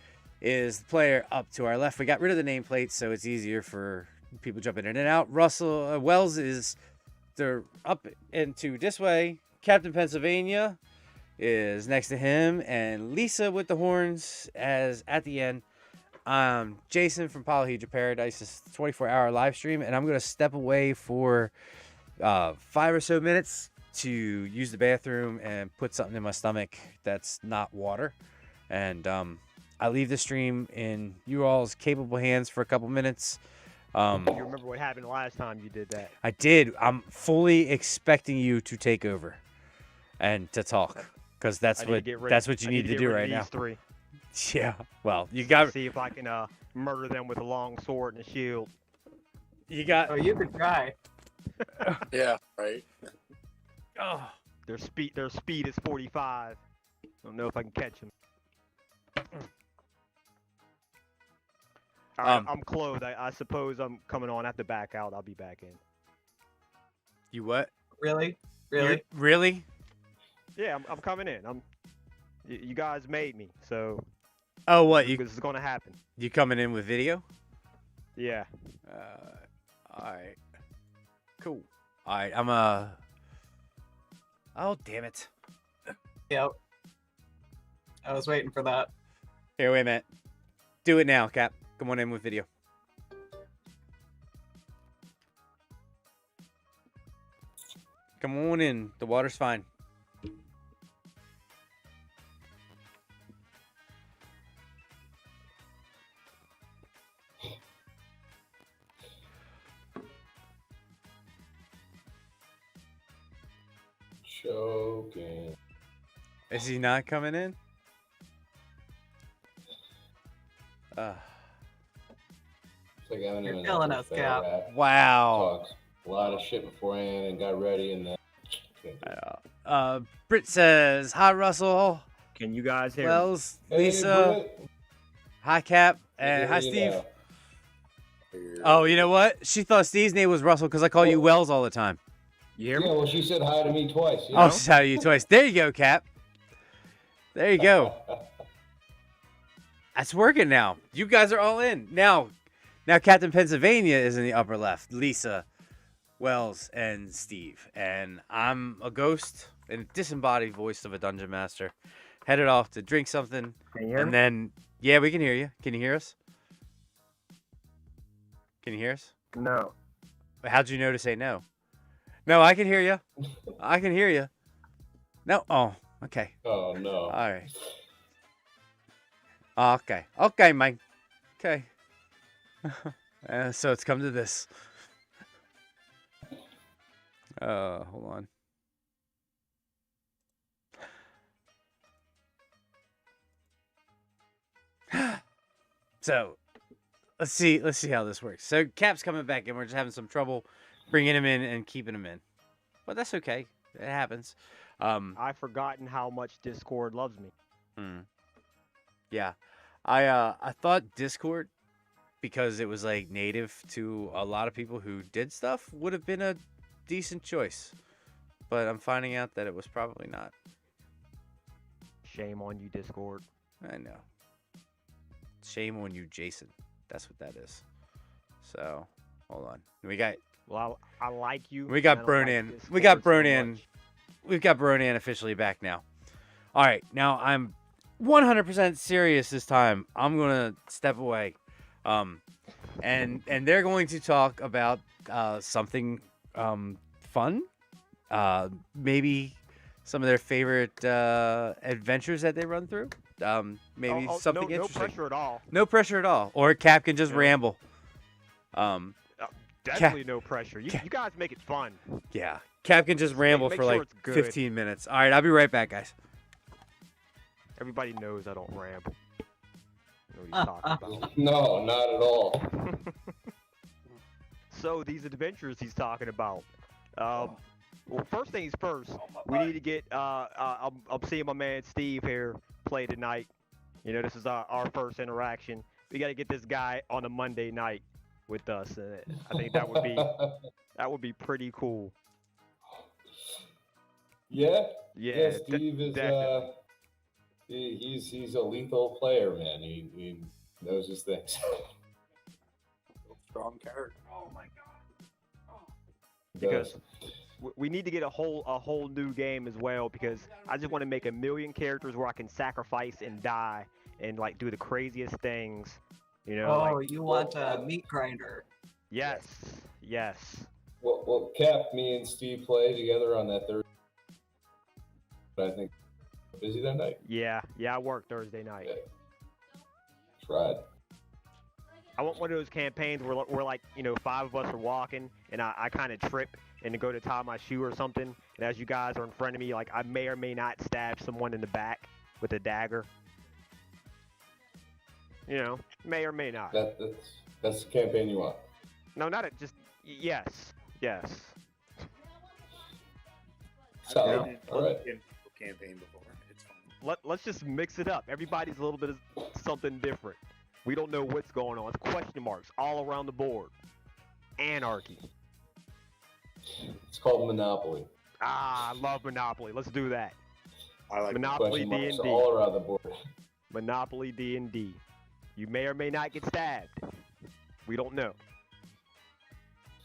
is the player up to our left. We got rid of the nameplate, so it's easier for people jumping in and out. Russell Wells is up into this way. Captain Pennsylvania is next to him, and Lisa with the horns as at the end. Jason from Polyhedral Paradice is 24-hour live stream, and I'm gonna step away for 5 or so minutes to use the bathroom and put something in my stomach that's not water. And I leave the stream in you all's capable hands for a couple minutes. You remember what happened last time you did that? I did. I'm fully expecting you to take over and to talk, because that's what you need to do right now. 3. Yeah. Well, you got. See if I can murder them with a long sword and a shield. You got. Oh, you could try. Yeah, right. Oh. Their speed is 45. Don't know if I can catch them. All right, I'm clothed. I suppose I'm coming on. I have to back out. I'll be back in. You what? Really? Really? Yeah, I'm coming in. You guys made me, so. Oh, what? This is gonna happen. You coming in with video? Yeah. All right. Cool. All right. Oh, damn it. Yep. I was waiting for that. Here, wait a minute. Do it now, Cap. Come on in with video. Come on in. The water's fine. Choking. Is he not coming in? It's like having You're an killing us, Cap. Wow. Talks a lot of shit beforehand and got ready and then. Britt says, hi, Russell. Can you guys hear me? Wells, Hey, Lisa. Britt. Hi, Cap. And hi, Hey, Steve. Oh, you know what? She thought Steve's name was Russell because I call you Wells all the time. You hear Yeah, me? well, she said hi to me twice. You Oh, know? she's how you twice. There you go, Cap. There you go. That's working now. You guys are all in. Now Captain Pennsylvania is in the upper left. Lisa, Wells, and Steve. And I'm a ghost and a disembodied voice of a dungeon master. Headed off to drink something. Can you hear And me? then, yeah, we can hear you. Can you hear us? Can you hear us? No. How'd you know to say no? No, I can hear you. I can hear you. No. Oh, okay. Oh, no. All right. Okay. Okay, Mike. Okay. So it's come to this. Hold on. So, let's see how this works. So Cap's coming back in. We're just having some trouble bringing him in and keeping him in, but that's okay. It happens. I've forgotten how much Discord loves me. Yeah, I thought Discord, because it was like native to a lot of people who did stuff, would have been a decent choice, but I'm finding out that it was probably not. Shame on you, Discord. I know. Shame on you, Jason. That's what that is. So, hold on. Well, I like you. We got and I don't like Bronan. Discord We got so Bronan. much. We've got Bronan officially back now. All right, now I'm 100% serious this time. I'm gonna step away, and they're going to talk about something fun, maybe some of their favorite adventures that they run through. Maybe something no interesting. pressure at all. No pressure at all. Or Cap can just No. ramble. Definitely no pressure. You guys make it fun. Yeah. Cap can just ramble make for sure like it's good. 15 minutes. All right, I'll be right back, guys. Everybody knows I don't ramble. I know what he's talking about. No, not at all. So these adventures he's talking about. Well, first things first, we need to get. I'm seeing my man Steve here play tonight. You know, this is our first interaction. We got to get this guy on a Monday night with us. I think that would be pretty cool. Yeah. Yeah, Steve is definitely. he's a lethal player, man. He knows his things. Strong character. Oh my god. Because we need to get a whole new game as well, because I just want to make 1,000,000 characters where I can sacrifice and die and like do the craziest things. You know. Oh, like, you want a meat grinder? Yes. Well, Cap, me and Steve play together on that Thursday. But I think busy that night. Yeah, I work Thursday night. Yeah. Tried. I want one of those campaigns where we're like, 5 of us are walking, and I kind of trip and to go to tie my shoe or something, and as you guys are in front of me, like I may or may not stab someone in the back with a dagger. May or may not. That's the campaign you want. No, not it. Just yes. Solid. All right. Campaign before. It's fun. Let's just mix it up. Everybody's a little bit of something different. We don't know what's going on. It's question marks all around the board. Anarchy. It's called Monopoly. I love Monopoly. Let's do that. I like Monopoly Question marks D&D. all around the board. Monopoly D&D. You may or may not get stabbed. We don't know.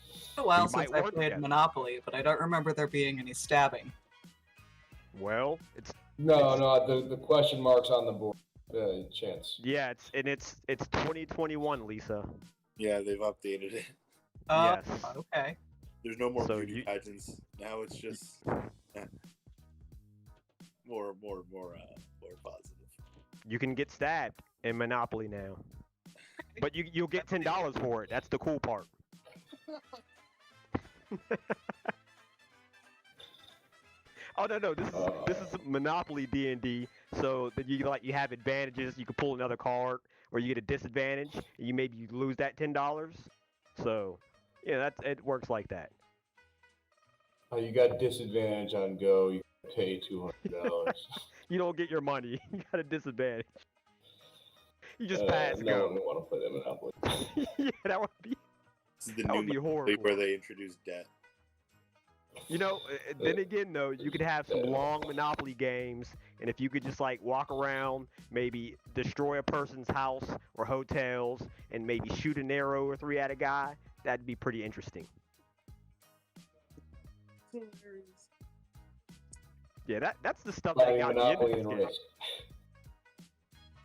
It's a while We might since I work played together. Monopoly, but I don't remember there being any stabbing. Well, it's No, the question marks on the board. Chance. yeah, it's 2021, Lisa. Yeah, they've updated it. Yes. Okay. There's no more So beauty you- pageants. Now it's just more positive. You can get stabbed in Monopoly now. But you'll get $10 for it. That's the cool part. Oh no, this is Monopoly D&D. So that you have advantages. You can pull another card, or you get a disadvantage. And you lose that $10. So yeah, it works like that. Oh, you got disadvantage on Go. You pay $200. You don't get your money. You got a disadvantage. You just pass no, I Go. don't want to play that Monopoly. Yeah, that would be. This is the That would new be Monopoly horrible. where they introduce debt. Then again, though, you could have some long Monopoly games, and if you could just like walk around, maybe destroy a person's house or hotels, and maybe shoot an arrow or 3 at a guy, that'd be pretty interesting. Yeah, that's the stuff that Playing got me into Monopoly this and game. Risk.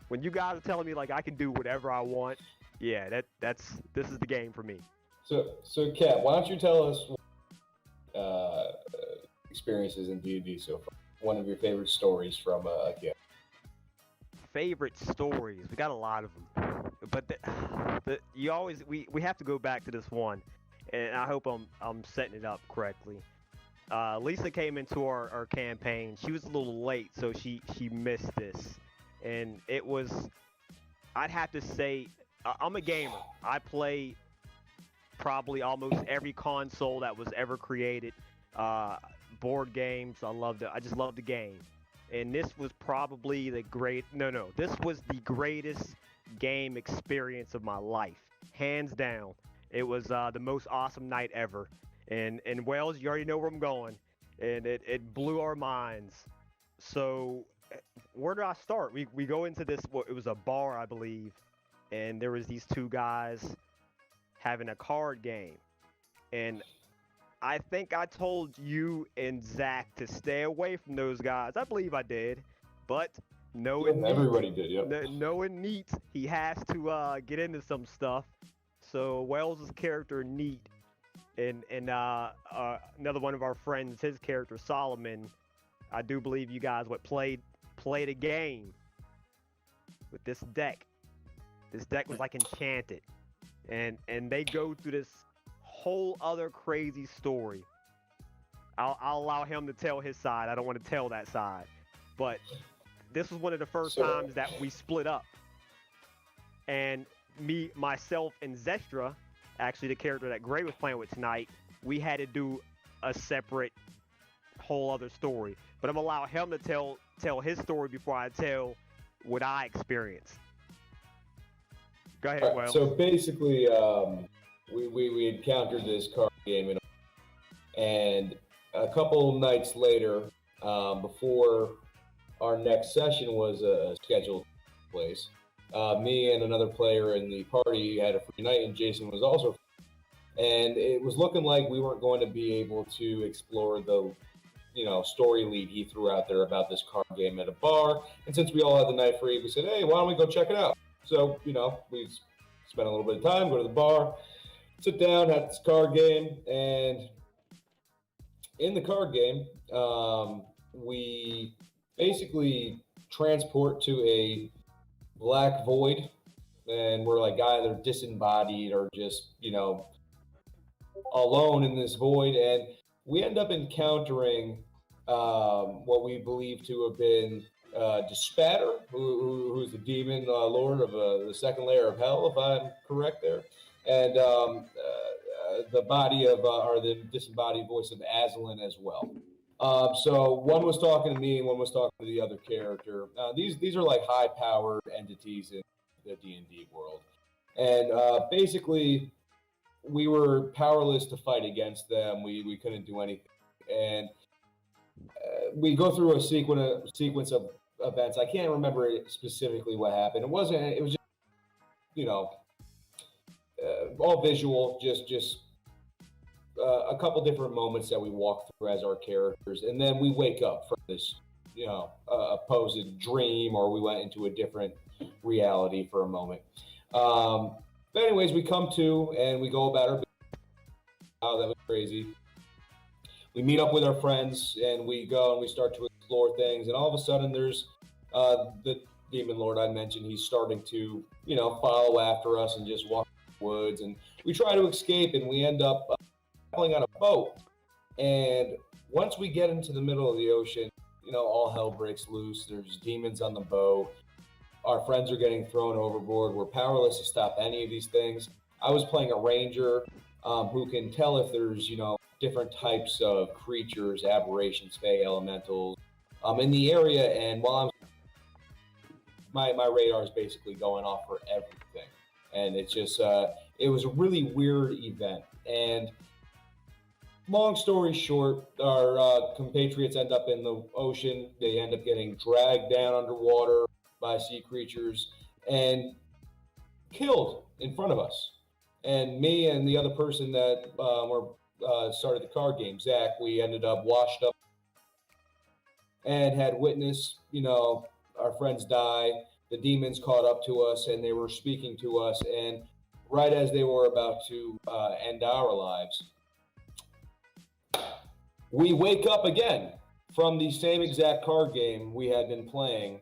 When you guys are telling me like I can do whatever I want, yeah, this is the game for me. So Kat, why don't you tell us experiences in D&D so far? One of your favorite stories from a kid. Favorite stories. We got a lot of them, but we have to go back to this one, and I hope I'm setting it up correctly. Lisa came into our campaign. She was a little late, so she missed this, and it was, I'd have to say, I'm a gamer. I play probably almost every console that was ever created. Board games. I just love the game. And this was probably the great. No, no. This was the greatest game experience of my life, hands down. It was the most awesome night ever. And in Wales, you already know where I'm going, and it blew our minds. So, where do I start? We go into this. Well, it was a bar, I believe, and there was these two guys having a card game, and I think I told you and Zach to stay away from those guys. I believe I did, but knowing Neat, Everybody did, yep. knowing Neat, he has to get into some stuff. So Wells's character Neat, and another one of our friends, his character Solomon. I do believe you guys would play a game with this deck. This deck was like enchanted, and they go through this whole other crazy story. I'll allow him to tell his side. I don't want to tell that side, but this was one of the first times that we split up, and myself, and Zestra, actually the character that Gray was playing with tonight, we had to do a separate whole other story. But I'm gonna allow him to tell his story before I tell what I experienced. Go ahead, Wells. So basically, we encountered this card game, and a couple nights later, before our next session was scheduled place, me and another player in the party had a free night, and Jason was also free. And it was looking like we weren't going to be able to explore the story lead he threw out there about this card game at a bar. And since we all had the night free, we said, hey, why don't we go check it out? So, we spent a little bit of time, go to the bar, sit down, have this card game, and in the card game, we basically transport to a black void, and we're like either disembodied or just, alone in this void, and we end up encountering what we believe to have been Despatter, who's the demon lord of the second layer of hell, if I'm correct there, and the body of, or the disembodied voice of Aslan as well. So one was talking to me and one was talking to the other character. These are like high-powered entities in the D&D world. And basically, we were powerless to fight against them. We couldn't do anything. And we go through a sequence of events. I can't remember specifically what happened. It was just, all visual, just a couple different moments that we walk through as our characters. And then we wake up from this, supposed dream, or we went into a different reality for a moment. But anyways, we come to and we go about our business. Oh, that was crazy. We meet up with our friends and we go and we start to explore things. And all of a sudden there's the demon lord I mentioned. He's starting to, follow after us and just walk in the woods. And we try to escape and we end up traveling on a boat. And once we get into the middle of the ocean, all hell breaks loose. There's demons on the boat. Our friends are getting thrown overboard. We're powerless to stop any of these things. I was playing a ranger who can tell if there's, different types of creatures, aberrations, fey, elementals in the area. And while my radar is basically going off for everything. And it's just, it was a really weird event. And long story short, our compatriots end up in the ocean. They end up getting dragged down underwater by sea creatures and killed in front of us. And me and the other person that started the card game, Zach, we ended up washed up and had witnessed, our friends die. The demons caught up to us and they were speaking to us. And right as they were about to end our lives, we wake up again from the same exact card game we had been playing.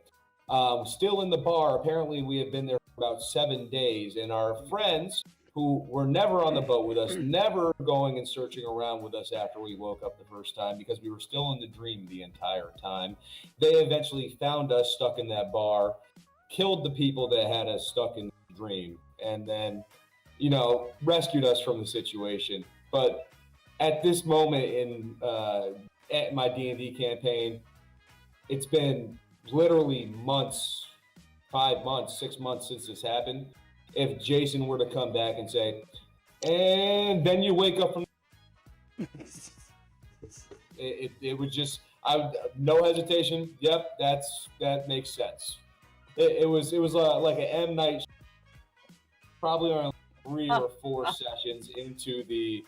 Still in the bar. Apparently we had been there for about 7 days, and our friends who were never on the boat with us, never going and searching around with us after we woke up the first time because we were still in the dream the entire time. They eventually found us stuck in that bar, killed the people that had us stuck in the dream, and then, rescued us from the situation. But at this moment in at my D&D campaign, it's been literally months, 5 months, 6 months since this happened. If Jason were to come back and say, and then you wake up from it would just, no hesitation. Yep, that makes sense. It was like an M Night, probably around 3 or 4 sessions into the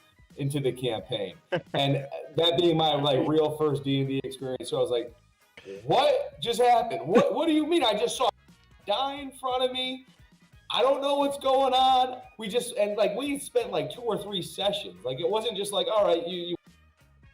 campaign, and that being my real first D&D experience. So I was like, what just happened? What do you mean? I just saw die in front of me. I don't know what's going on. We spent 2 or 3 sessions. It wasn't just all right, you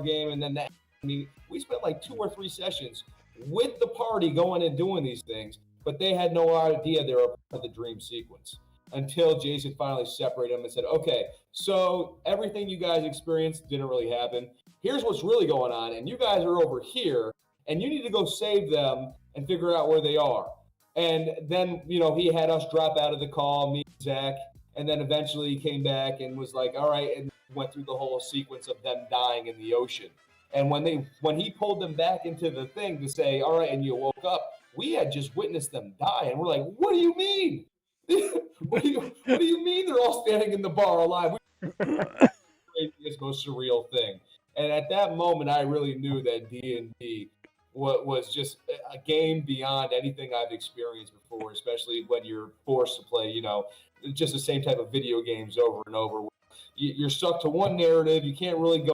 game and then that. We spent 2 or 3 sessions with the party going and doing these things, but they had no idea they were part of the dream sequence until Jason finally separated them and said, okay, so everything you guys experienced didn't really happen. Here's what's really going on, and you guys are over here, and you need to go save them and figure out where they are. And then, he had us drop out of the call, me and Zach, and then eventually he came back and was like, all right, and went through the whole sequence of them dying in the ocean. And when he pulled them back into the thing to say, all right, and you woke up, we had just witnessed them die. And we're like, what do you mean? what do you mean they're all standing in the bar alive? Craziest, most surreal thing. And at that moment, I really knew that D&D was just a game beyond anything I've experienced before, especially when you're forced to play, just the same type of video games over and over. You're stuck to one narrative. You can't really go.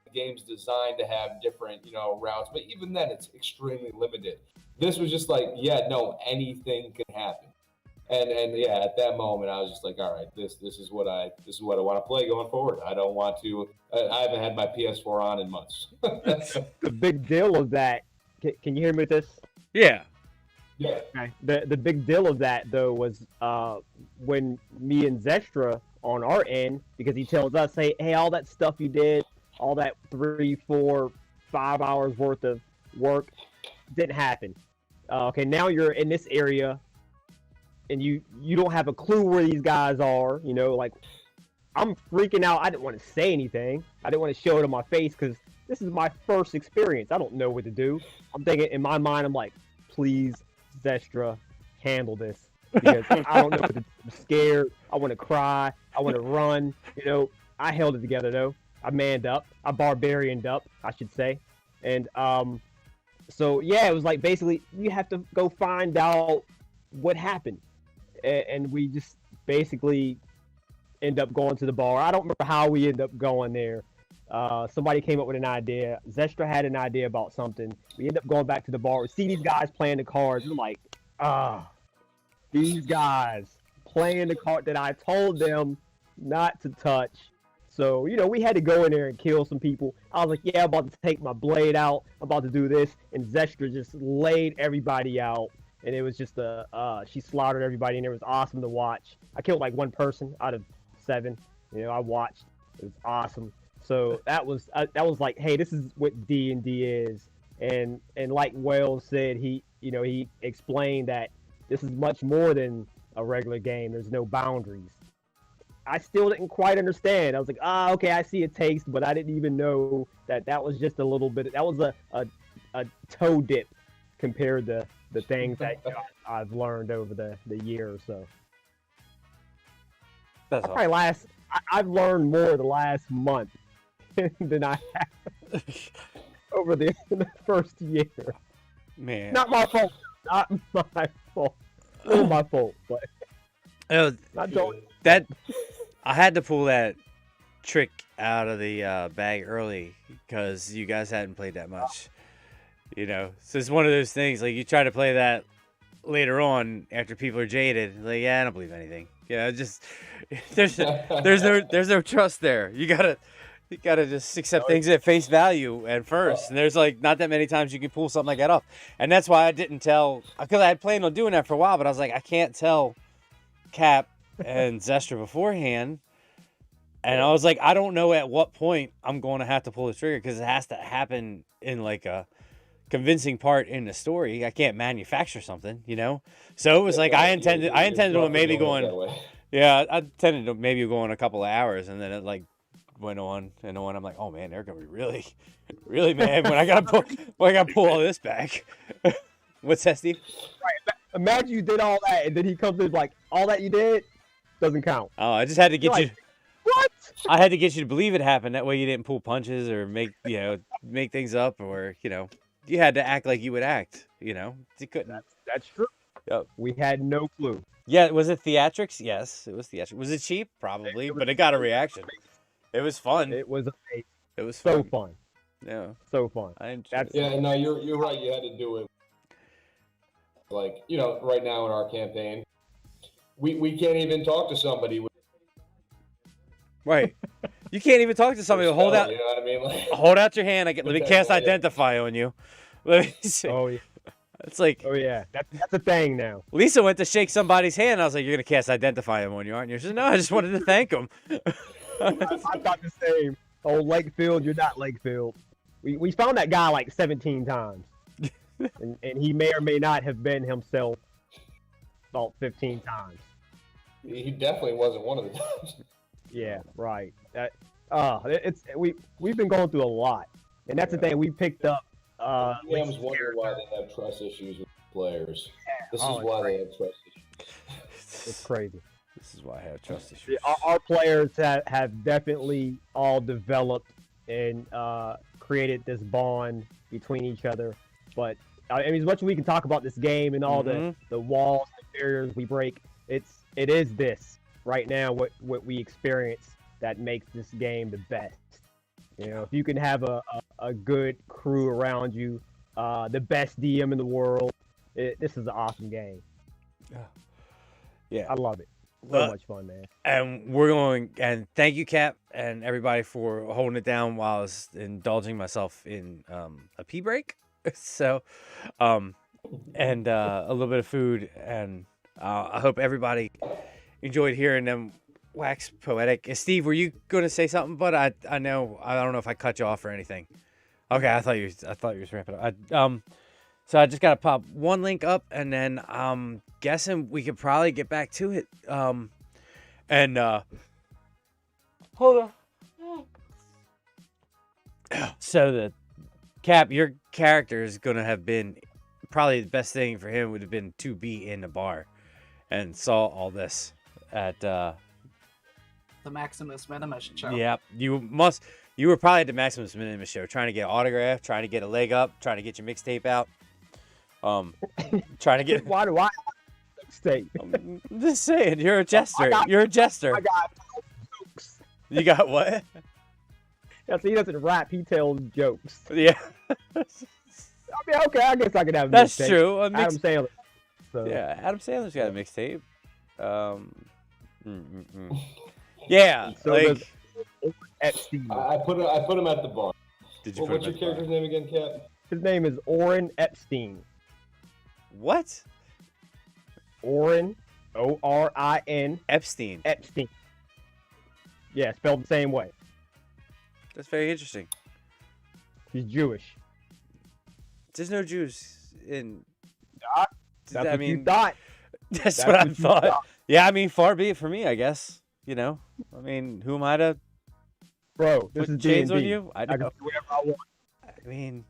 The game's designed to have different, routes, but even then, it's extremely limited. This was just anything can happen. And yeah, at that moment, I was just like, all right, this is what I want to play going forward. I don't want to. I haven't had my PS4 on in months. The big deal of that. Can you hear me with this? Yeah. Yeah. Okay. The big deal of that though was when me and Zestra on our end, because he tells us, hey, all that stuff you did, all that 3, 4, 5 hours worth of work didn't happen. Okay, now you're in this area. And you don't have a clue where these guys are, I'm freaking out. I didn't want to say anything. I didn't want to show it on my face because this is my first experience. I don't know what to do. I'm thinking in my mind, I'm like, please, Zestra, handle this. Because I don't know what to do. I'm scared. I want to cry. I want to run. I held it together, though. I manned up. I barbarianed up, I should say. And so, yeah, it was basically you have to go find out what happened. And we just basically end up going to the bar. I don't remember how we end up going there. Somebody came up with an idea. Zestra had an idea about something. We end up going back to the bar. We see these guys playing the cards. We're like, these guys playing the card that I told them not to touch. So, we had to go in there and kill some people. I was like, yeah, I'm about to take my blade out. I'm about to do this. And Zestra just laid everybody out. And it was just she slaughtered everybody, and it was awesome to watch. I killed 1 person out of 7. I watched. It was awesome. So that was like, hey, this is what D&D is. And like Wales said, he explained that this is much more than a regular game. There's no boundaries. I still didn't quite understand. I was like, okay, I see a taste, but I didn't even know that was just a little bit. That was a toe dip compared to the things that I've learned over the year or so. I've learned more the last month than I have over the first year. Man, not my fault. Not my fault. Not my fault, but that I had to pull that trick out of the bag early because you guys hadn't played that much. So it's one of those things, you try to play that later on after people are jaded. Yeah, I don't believe anything. Just there's no trust there. You gotta just accept things at face value at first. And there's not that many times you can pull something like that off. And that's why I didn't tell, because I had planned on doing that for a while, but I was like, I can't tell Cap and Zestra beforehand. And I was like, I don't know at what point I'm going to have to pull the trigger because it has to happen in a convincing part in the story. I can't manufacture something, you know. So it was like I intended on maybe going. Yeah, I intended to maybe go on a couple of hours, and then it like went on and on. I'm like, oh man, they're gonna be really, really mad when I gotta pull all this back. What's that, Steve? Right. Imagine you did all that, and then he comes in like, all that you did doesn't count. Oh, I just had to get You're you. like, what? I had to get you to believe it happened. That way you didn't pull punches or make things up, or you had to act like you would act. You couldn't. That's true. Yep. We had no clue. Yeah, was it theatrics? Yes, it was theatrics. Was it cheap? Probably, but it got a reaction. It was fun. It was amazing. It was so fun. Yeah, so fun. Yeah, no, you're right. You had to do it. Like right now in our campaign, we can't even talk to somebody. Right. You can't even talk to somebody. Hold out. You know what I mean? Like, hold out your hand. Let me cast Identify on you. Let me see. Oh yeah. It's like. Oh yeah. That's a thing now. Lisa went to shake somebody's hand. I was like, "You're gonna cast Identify him on you, aren't you?" She said, "No, I just wanted to thank him." I thought the same. Oh, Lakefield, you're not Lakefield. We found that guy like 17 times, and he may or may not have been himself about 15 times. He definitely wasn't one of the times. Yeah, right. We've been going through a lot, and that's the thing we picked up. GMs wonder why they have trust issues with players. This is why they have trust issues. It's crazy. This is why I have trust issues. Our players have definitely all developed and created this bond between each other. But I mean, as much as we can talk about this game and all the walls and barriers we break, it is this right now what we experience that makes this game the best. If you can have a good crew around you, the best DM in the world, this is an awesome game. Yeah, I love it. So much fun, man. And thank you, Cap, and everybody for holding it down while I was indulging myself in a pee break. So, and a little bit of food, and I hope everybody enjoyed hearing them wax poetic. Steve, were you going to say something? But I don't know if I cut you off or anything. Okay, I thought you was wrapping up. So I just got to pop one link up, and then I'm guessing we could probably get back to it. And hold on. So the Cap, your character is gonna have been probably the best thing for him would have been to be in the bar and saw all this at the Maximus Minimus show. Yep, you were probably at the Maximus Minimus show trying to get an autograph, trying to get a leg up, trying to get your mixtape out. Trying to get. Why do I have a mixtape? I'm just saying, you're a jester. You're a jester. I got jokes. You got what? Yeah, so he doesn't rap. He tells jokes. Yeah. I mean, okay, I guess I could have a That's mixtape. true. Adam Sandler. So. Yeah, Adam Sandler's got a mixtape. Yeah, so like Epstein. I put him at the bar. Did you? What's your character's name again, Cap? His name is Orin Epstein. What? Orin, Orin. Epstein. Epstein. Yeah, spelled the same way. That's very interesting. He's Jewish. There's no Jews in. That's what you thought. That's what I thought. Yeah, I mean, far be it for me, I guess. I mean, who am I to? Bro, this is chains D&D. on you? I can know. do whatever I want. I mean,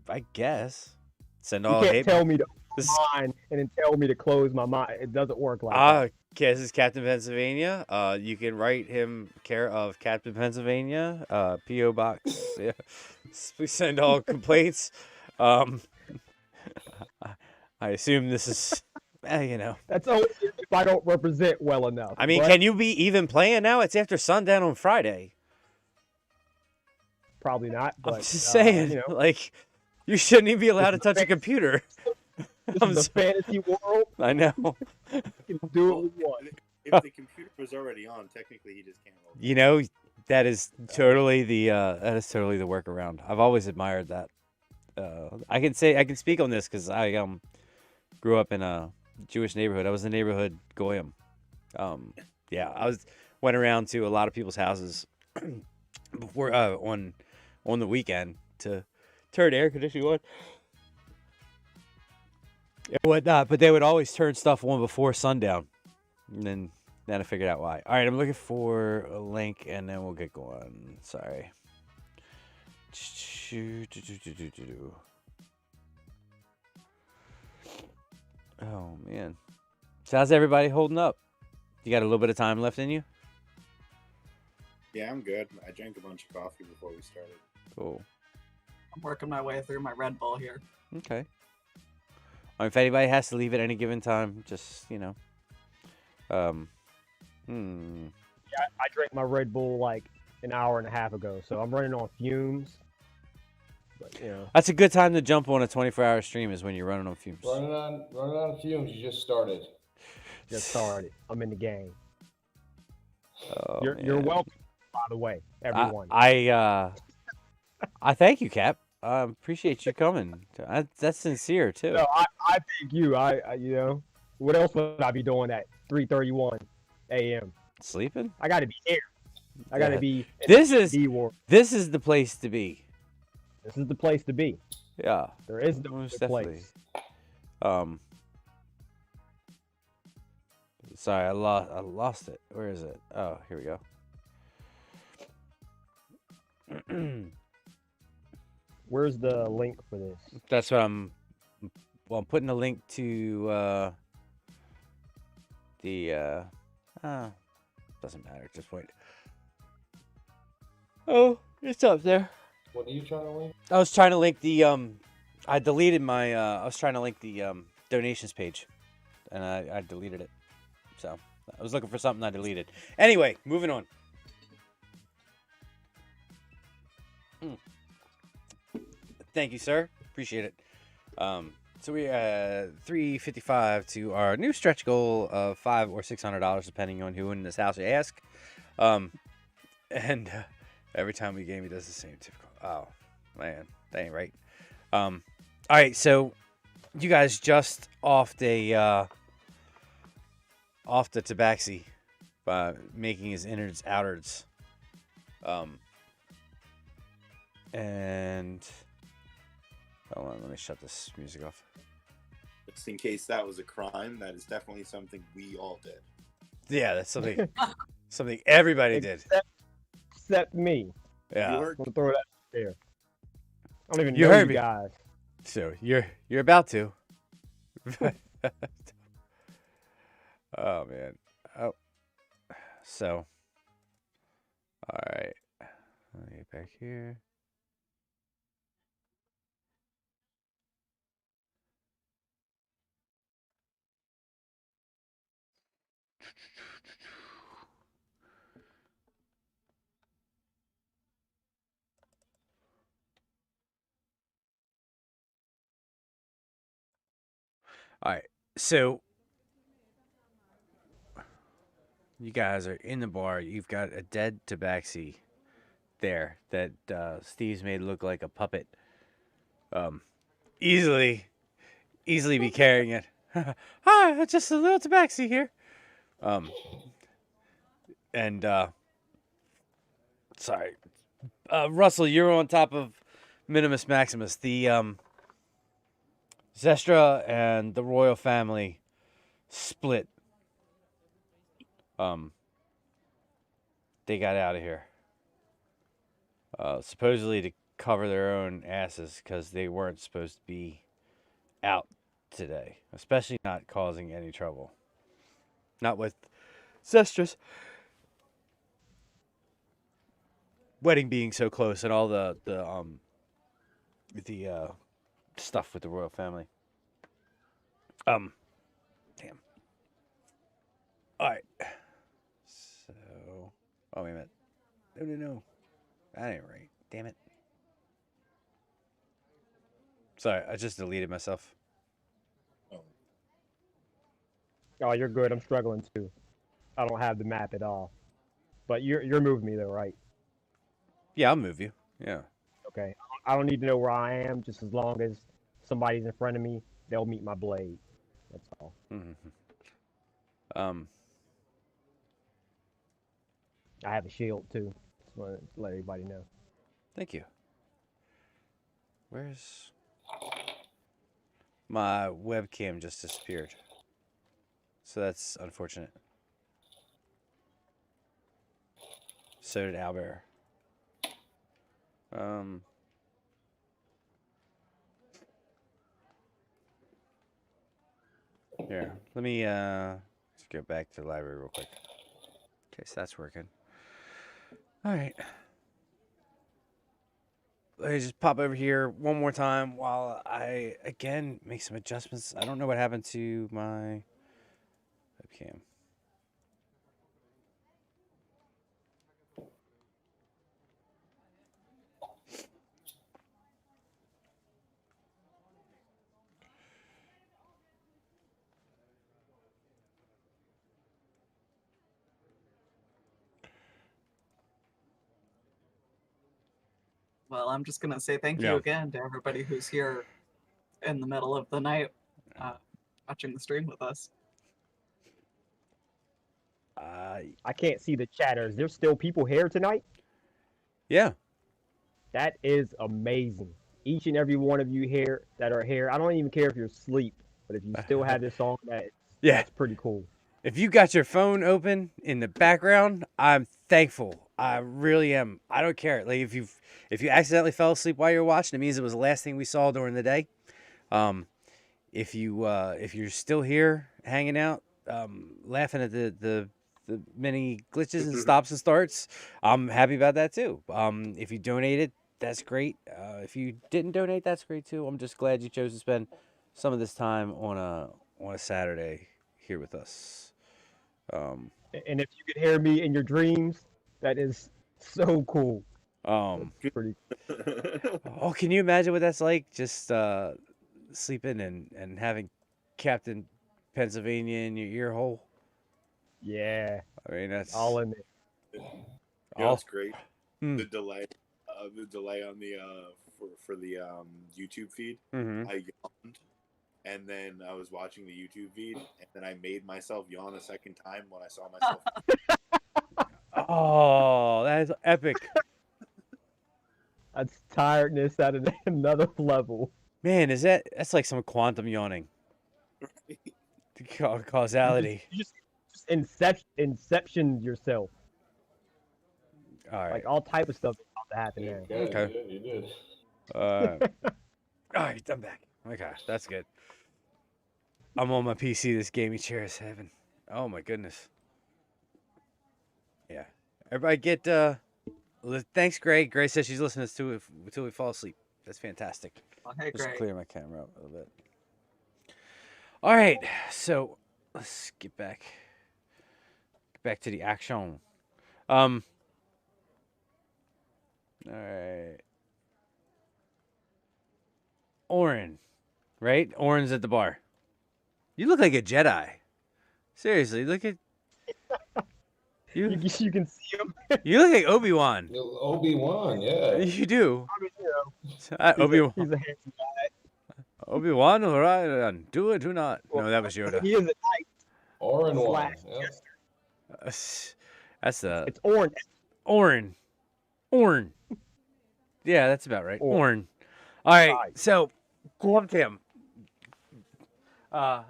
I guess. Send You all can't hate. tell me to open mine and then tell me to close my mind. It doesn't work like that. Okay, this is Captain Pennsylvania. You can write him care of Captain Pennsylvania, P.O. Box. Yeah. Please send all complaints. I assume this is, That's only if I don't represent well enough. I mean, but can you be even playing now? It's after sundown on Friday. probably not. But, I'm just saying, like, you shouldn't even be allowed to touch a computer. This is a fantasy world. I know. You can do what we want. If the computer was already on, technically he just can't roll. That is totally the workaround. I've always admired that. I can speak on this because I grew up in a Jewish neighborhood. I was in the neighborhood goyim. Yeah, I went around to a lot of people's houses before on the weekend to turn air conditioning on and whatnot, but they would always turn stuff on before sundown. And then I figured out why. All right, I'm looking for a link, and then we'll get going. Sorry. Oh, man. So how's everybody holding up? You got a little bit of time left in you? Yeah, I'm good. I drank a bunch of coffee before we started. Cool. I'm working my way through my Red Bull here. Okay. If anybody has to leave at any given time, just, Yeah, I drank my Red Bull like an hour and a half ago, so I'm running on fumes. But That's a good time to jump on a 24-hour stream is when you're running on fumes. Running on fumes. You just started. just started. I'm in the game. Oh, You're man. welcome, by the way, everyone. I thank you, Cap. I appreciate you coming. That's sincere too. No, I thank you. I what else would I be doing at 3:31 a.m.? Sleeping? I got to be here. I got to be. This is D-War. this is the place to be. This is the place to be. Yeah. There is no Most other place. definitely. Sorry, I lost it. Where is it? Oh, here we go. Where's the link for this? That's what I'm putting a link to the doesn't matter at this point. Oh, it's up there. What are you trying to link? I was trying to link the I deleted my I was trying to link the donations page, and I deleted it. So I was looking for something I deleted. Anyway, moving on. Thank you, sir. Appreciate it. So we $355 to our new stretch goal of $500 or $600, depending on who in this house you ask. And every time we game, he does the same typical. Oh man, that ain't right. All right, so you guys just off the tabaxi by making his innards outards. And hold on, let me shut this music off. Just in case that was a crime, that is definitely something we all did. Yeah, that's something everybody did. Except me. Yeah. You heard- I'm gonna throw that there. I don't even You know heard you me. guys. So you're about to. Oh man. Oh. So. All right. Let me get back here. All right. So you guys are in the bar. You've got a dead tabaxi there that Steve's made look like a puppet. Easily be carrying it. Hi, just a little tabaxi here. And sorry, Russell, you're on top of Minimus Maximus. The Zestra and the royal family split. They got out of here. Supposedly to cover their own asses because they weren't supposed to be out today, especially not causing any trouble. Not with Zestra's wedding being so close and all the stuff with the royal family. Damn. All right. So, oh wait a minute. No. That ain't right. Damn it. Sorry, I just deleted myself. Oh, you're good. I'm struggling too. I don't have the map at all. But you're moving me though, right? Yeah, I'll move you. Yeah. Okay. I don't need to know where I am. Just as long as somebody's in front of me, they'll meet my blade. That's all. I have a shield too. Just want to let everybody know. Thank you. Where's my webcam? Just disappeared. So that's unfortunate. So did Albert. Here, let me let's go back to the library real quick. Okay, so that's working. All right. Let me just pop over here one more time while I again make some adjustments. I don't know what happened to my webcam. Well, I'm just gonna say thank Yeah. you again to everybody who's here in the middle of the night watching the stream with us. I can't see the chatter. Is there still people here tonight? Yeah. That is amazing. Each and every one of you here that are here. I don't even care if you're asleep, but if you still have this on, that's pretty cool. If you got your phone open in the background, I'm thankful. I really am. I don't care. Like if you accidentally fell asleep while you're watching, it means it was the last thing we saw during the day. If you're still here hanging out, laughing at the many glitches and stops and starts, I'm happy about that too. If you donated, that's great. If you didn't donate, that's great too. I'm just glad you chose to spend some of this time on a Saturday here with us. And if you could hear me in your dreams, that is so cool. Pretty. Oh, can you imagine what that's like? Just sleeping and having Captain Pennsylvania in your ear hole. Yeah. I mean, that's all in it. Yeah, that's great. Hmm. The delay on the for the YouTube feed. Mhm. I yawned, and then I was watching the YouTube feed, and then I made myself yawn a second time when I saw myself. Oh, that is epic. That's tiredness at another level. Man, that's like some quantum yawning. Causality. You just inception yourself. All right. Like all type of stuff is about to happen there. Okay. Yeah, you did. All right, I'm back. Okay, that's good. I'm on my PC. This gaming chair is heaven. Oh my goodness. Yeah. Everybody get thanks, Greg. Greg says she's listening to it until we fall asleep. That's fantastic. Well, hey, Just Greg. clear my camera up a little bit. All right, so let's get back to the action. All right. Oren, right? Oren's at the bar. You look like a Jedi. Seriously, look at you. You can see him. You look like Obi-Wan. Obi-Wan, yeah. You do. I mean, you know, Obi-Wan. he's a handsome guy. Obi-Wan, all right, do it, do not. No, that was Yoda. He is a knight. Oren one. Slash Yep. That's It's Oren. Oren. Yeah, that's about right. Oren. All right, so Tam. I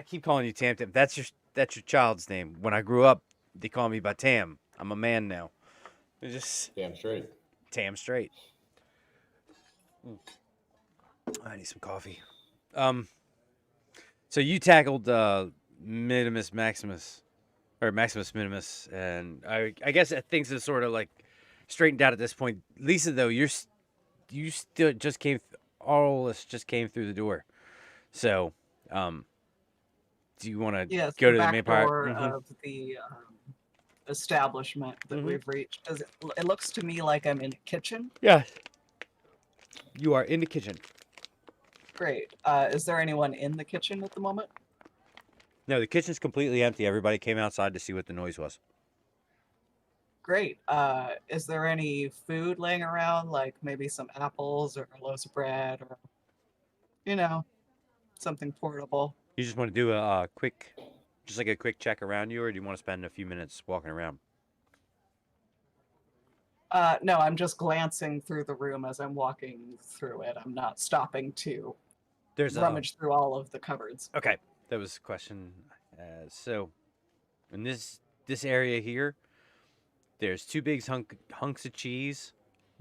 keep calling you Tam. That's your child's name. When I grew up, they call me by Tam. I'm a man now. They're just damn straight. Tam straight. I need some coffee. So you tackled Minimus Maximus, or Maximus Minimus, and I guess things are sort of like straightened out at this point. Lisa, though, you still just came. Aurelus just came through the door. So, do you want to go to the main part of the establishment that we've reached? Does it looks to me like I'm in a kitchen. Yeah. You are in the kitchen. Great. Is there anyone in the kitchen at the moment? No, the kitchen's completely empty. Everybody came outside to see what the noise was. Great. Is there any food laying around, like maybe some apples or loaves of bread or, something portable? You just want to do a quick check around you, or do you want to spend a few minutes walking around? No, I'm just glancing through the room as I'm walking through it. I'm not stopping to There's a rummage through all of the cupboards. okay. That was a question. So in this area here, there's two big hunks of cheese,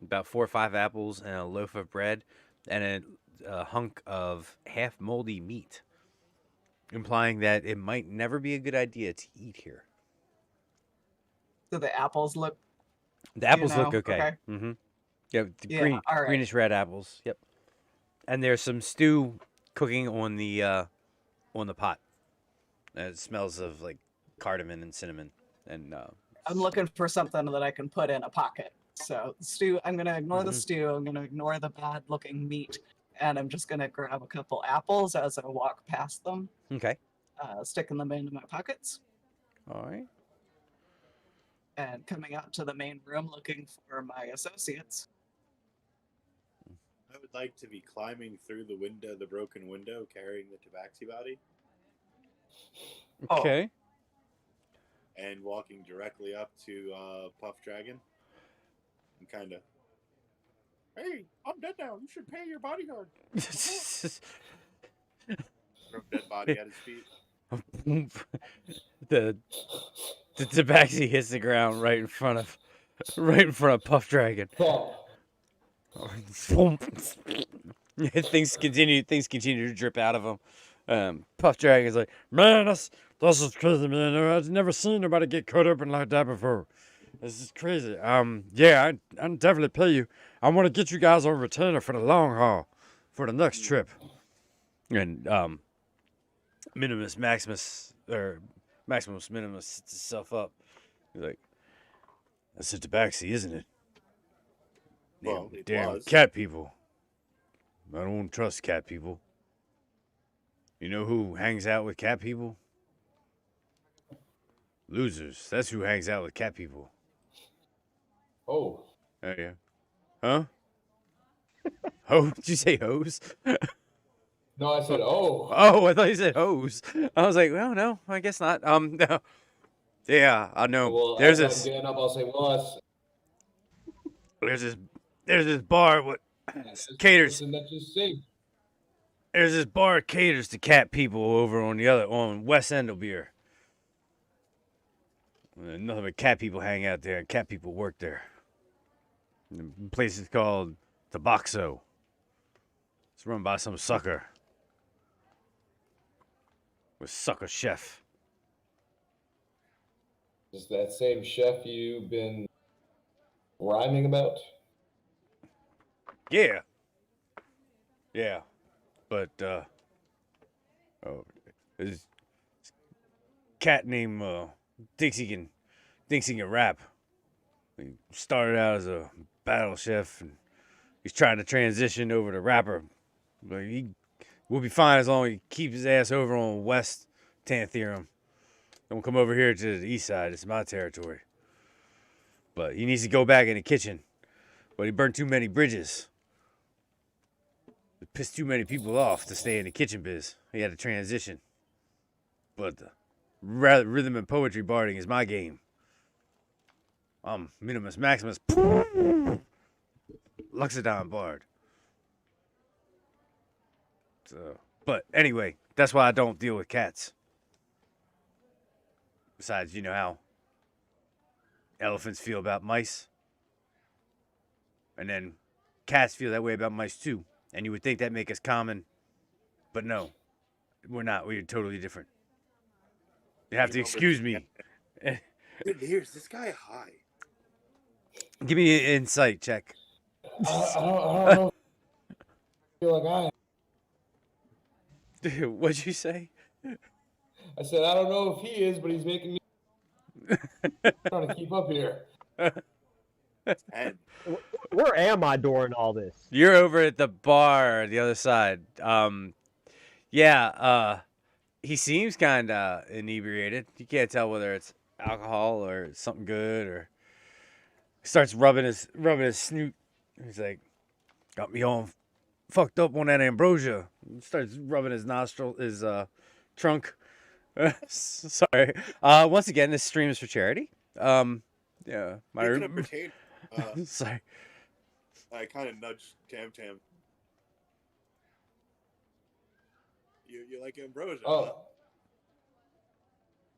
about 4 or 5 apples, and a loaf of bread, and a hunk of half moldy meat, implying that it might never be a good idea to eat here. Do the apples look? The apples look know? okay. Okay. Mm-hmm. Yep, the Yeah, all right. greenish red apples. Yep. And there's some stew cooking on the pot. It smells of like cardamom and cinnamon. And I'm looking for something that I can put in a pocket. So stew, I'm gonna ignore the Mhm. stew. I'm gonna ignore the bad-looking meat, and I'm just gonna grab a couple apples as I walk past them, okay. sticking them into my pockets, All right. and coming out to the main room looking for my associates. I would like to be climbing through the window, the broken window, carrying the tabaxi body, Oh. Okay. and walking directly up to Puff Dragon and kind of, hey, I'm dead now. You should pay your bodyguard. Throw a dead body at his feet. the tabaxi hits the ground right in front of Puff Dragon. things continue to drip out of him. Puff Dragon's like, Man, this is crazy, man. I've never seen nobody get cut open like that before. This is crazy. Yeah, I definitely pay you. I want to get you guys on retainer for the long haul, for the next trip. and Minimus Maximus or Maximus Minimus sits himself up. He's like, that's a tabaxi, isn't it? Well, it Damn was. cat people. I don't trust cat people. You know who hangs out with cat people? Losers. That's who hangs out with cat people. Oh, Oh, yeah. Huh? Oh, did you say hose? no, I said, oh. Oh, I thought you said hose. I was like, well, no, I guess not. No. Yeah, I know. Well, there's as I'm this getting up, I'll say, well, there's this bar what caters. that's just safe. There's this bar caters to cat people over on West End of Beer. Nothing but cat people hang out there, and cat people work there. The place is called the Boxo. It's run by some sucker. With sucker chef. Is that same chef you've been rhyming about? Yeah. Yeah. But there's a cat named thinks he can rap. He started out as a battle chef and he's trying to transition over to rapper. But he will be fine as long as he keeps his ass over on West 10th Theorem. Don't come over here to the east side. It's my territory. But he needs to go back in the kitchen. But he burned too many bridges. It pissed too many people off to stay in the kitchen biz. He had to transition. But the rhythm and poetry barding is my game. I'm Minimus Maximus. Luxodon Bard. So, but anyway, that's why I don't deal with cats. Besides, you know how elephants feel about mice. And then cats feel that way about mice too. And you would think that make us common. But no, we're not. We're totally different. You have to excuse me. Here's this guy high. Give me an insight check. I don't know. I feel like What'd you say? I said, I don't know if he is, but he's making me trying to keep up here. And Where am I during all this? You're over at the bar, the other side. He seems kind of inebriated. You can't tell whether it's alcohol or something good, or he starts rubbing his snoot. He's like, got me all fucked up on that ambrosia. He starts rubbing his trunk. Sorry. Once again, this stream is for charity. Yeah, speaking of potato, Sorry. I kind of nudged Tam Tam. You like ambrosia? Huh? Oh,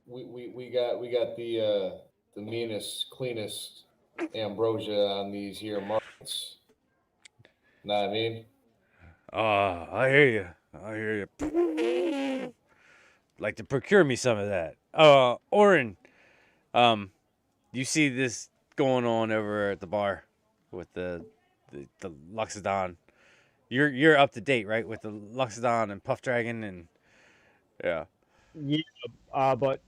we got the meanest, cleanest ambrosia on these here markets. Know what I mean? I hear you. I hear you. Like to procure me some of that. Oren, you see this going on over at the bar with the Luxodon. You're up to date, right, with the Luxodon and Puff Dragon and yeah. Yeah, but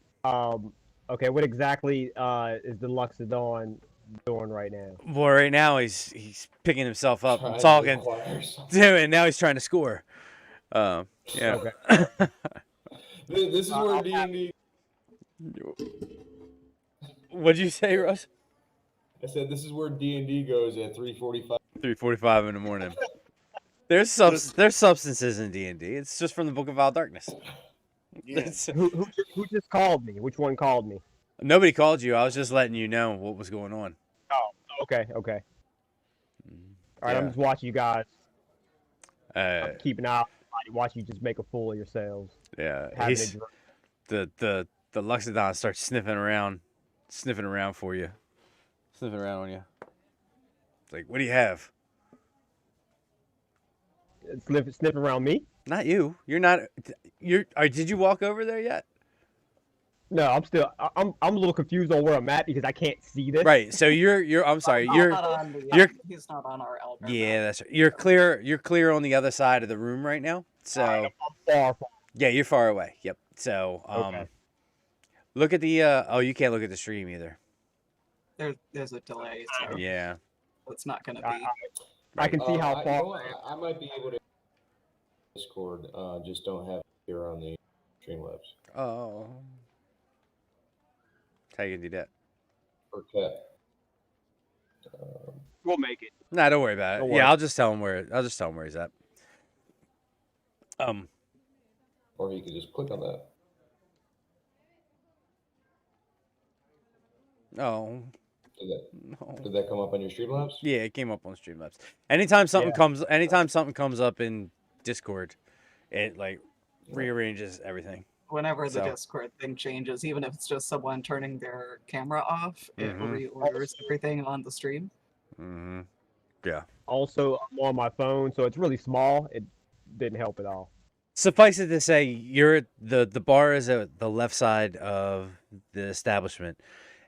okay, what exactly is the Luxodon doing right now? Well, right now he's picking himself up and Trying to talking acquire something. to him, and now he's trying to score. Yeah. Okay. This is where I'll D&D. What'd you say, Russ? I said this is where D&D goes at 3:45. 3:45 in the morning. There's substances in D&D. It's just from the Book of Wild Darkness. Yeah. Who just called me? Which one called me? Nobody called you. I was just letting you know what was going on. Oh, okay. All right, I'm Yeah. just watching you guys. Uh, Keep an eye out. Watch you just make a fool of yourselves. yeah. Having a He's drink. the Luxodon starts sniffing around for you, sniffing around on you. It's like, what do you have? Sniff around me? Not you. You're not. Did you walk over there yet? No, I'm a little confused on where I'm at because I can't see this. Right. So you're. I'm sorry. He's not on he's not on our elder. Yeah, that's right. You're clear on the other side of the room right now. So I'm far from. yeah, you're far away. Yep. So Okay. look at the. Oh, you can't look at the stream either. There's a delay, so Yeah. it's not going to be. I can see how You far. know what? I might be able to Discord. Just don't have it here on the Streamlabs. Oh. How you gonna do that? Or Cat. We'll make it. Nah, don't worry about it. Don't Yeah, worry. I'll just tell him where he's at. Or you could just click on that. Oh. Did that, No. did that come up on your Streamlabs? Yeah, it came up on Streamlabs. Anytime something comes up in Discord, it like rearranges everything. Whenever the So- Discord thing changes, even if it's just someone turning their camera off, it Mhm. reorders everything on the stream. Mm-hmm. Yeah. Also, I'm on my phone, so it's really small. It didn't help at all. Suffice it to say, you're the bar is at the left side of the establishment,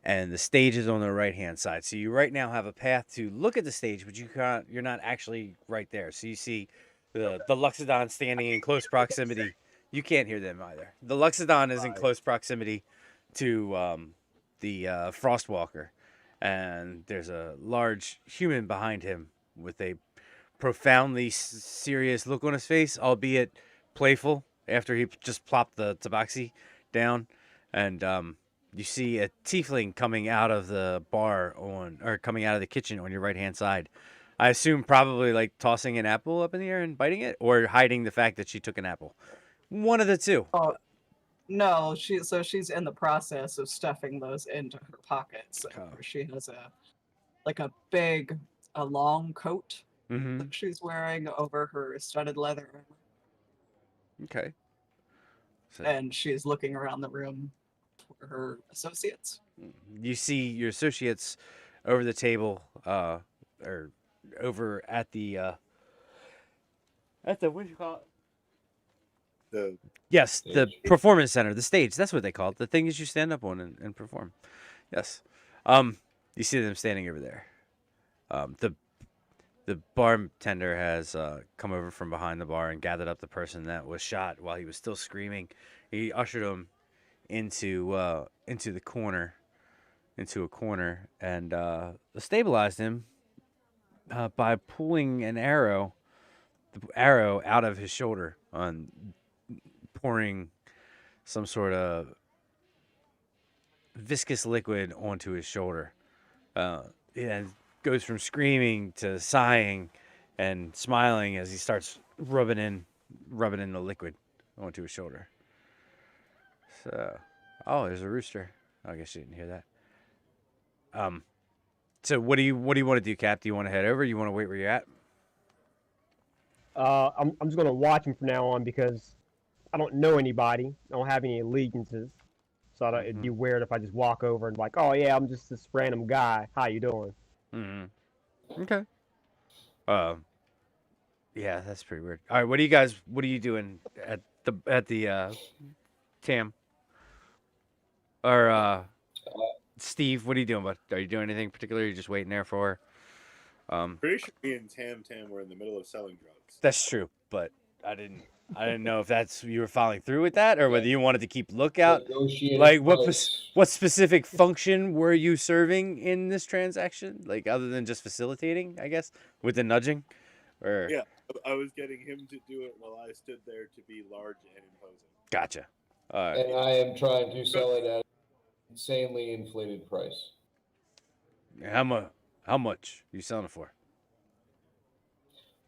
and the stage is on the right hand side. So you right now have a path to look at the stage, but you're not actually right there. So you see the Luxodon standing in close proximity. You can't hear them either. The Luxodon is in close proximity to the Frostwalker, and there's a large human behind him with a profoundly serious look on his face, albeit playful, after he just plopped the tabaxi down. And you see a tiefling coming out of the coming out of the kitchen on your right hand side. I assume probably like tossing an apple up in the air and biting it, or hiding the fact that she took an apple. One of the two. Oh, no, she's in the process of stuffing those into her pockets. Oh. She has a long coat Mm-hmm. that she's wearing over her studded leather armor, Okay. So and she's looking around the room for her associates. you see your associates over the table, or over at the what do you call it? Yes, the Stage. performance center, the stage. That's what they call it. The thing is you stand up on and perform. Yes. You see them standing over there. The bartender has come over from behind the bar and gathered up the person that was shot while he was still screaming. He ushered him into a corner, and stabilized him by pulling the arrow out of his shoulder, on pouring some sort of viscous liquid onto his shoulder. And goes from screaming to sighing and smiling as he starts rubbing in the liquid onto his shoulder. So, oh, there's a rooster. I guess you didn't hear that. So what do you want to do, Cap? Do you want to head over? You want to wait where you're at? I'm just gonna watch him from now on because I don't know anybody. I don't have any allegiances, so it'd be weird if I just walk over and like, oh yeah, I'm just this random guy. How you doing? Mm-hmm. Okay. Yeah, that's pretty weird. All right, what are you doing at the Tam? Or Steve, what are you doing? Are you doing anything particular? Or are you just waiting there for? Pretty sure me and Tam were in the middle of selling drugs. That's true, but I didn't know if you were following through with that or whether you wanted to keep lookout. Like what specific function were you serving in this transaction? Like other than just facilitating, I guess, with the nudging, or Yeah, I was getting him to do it while I stood there to be large and imposing. Gotcha. And I am trying to sell it at an insanely inflated price. How much are you selling it for?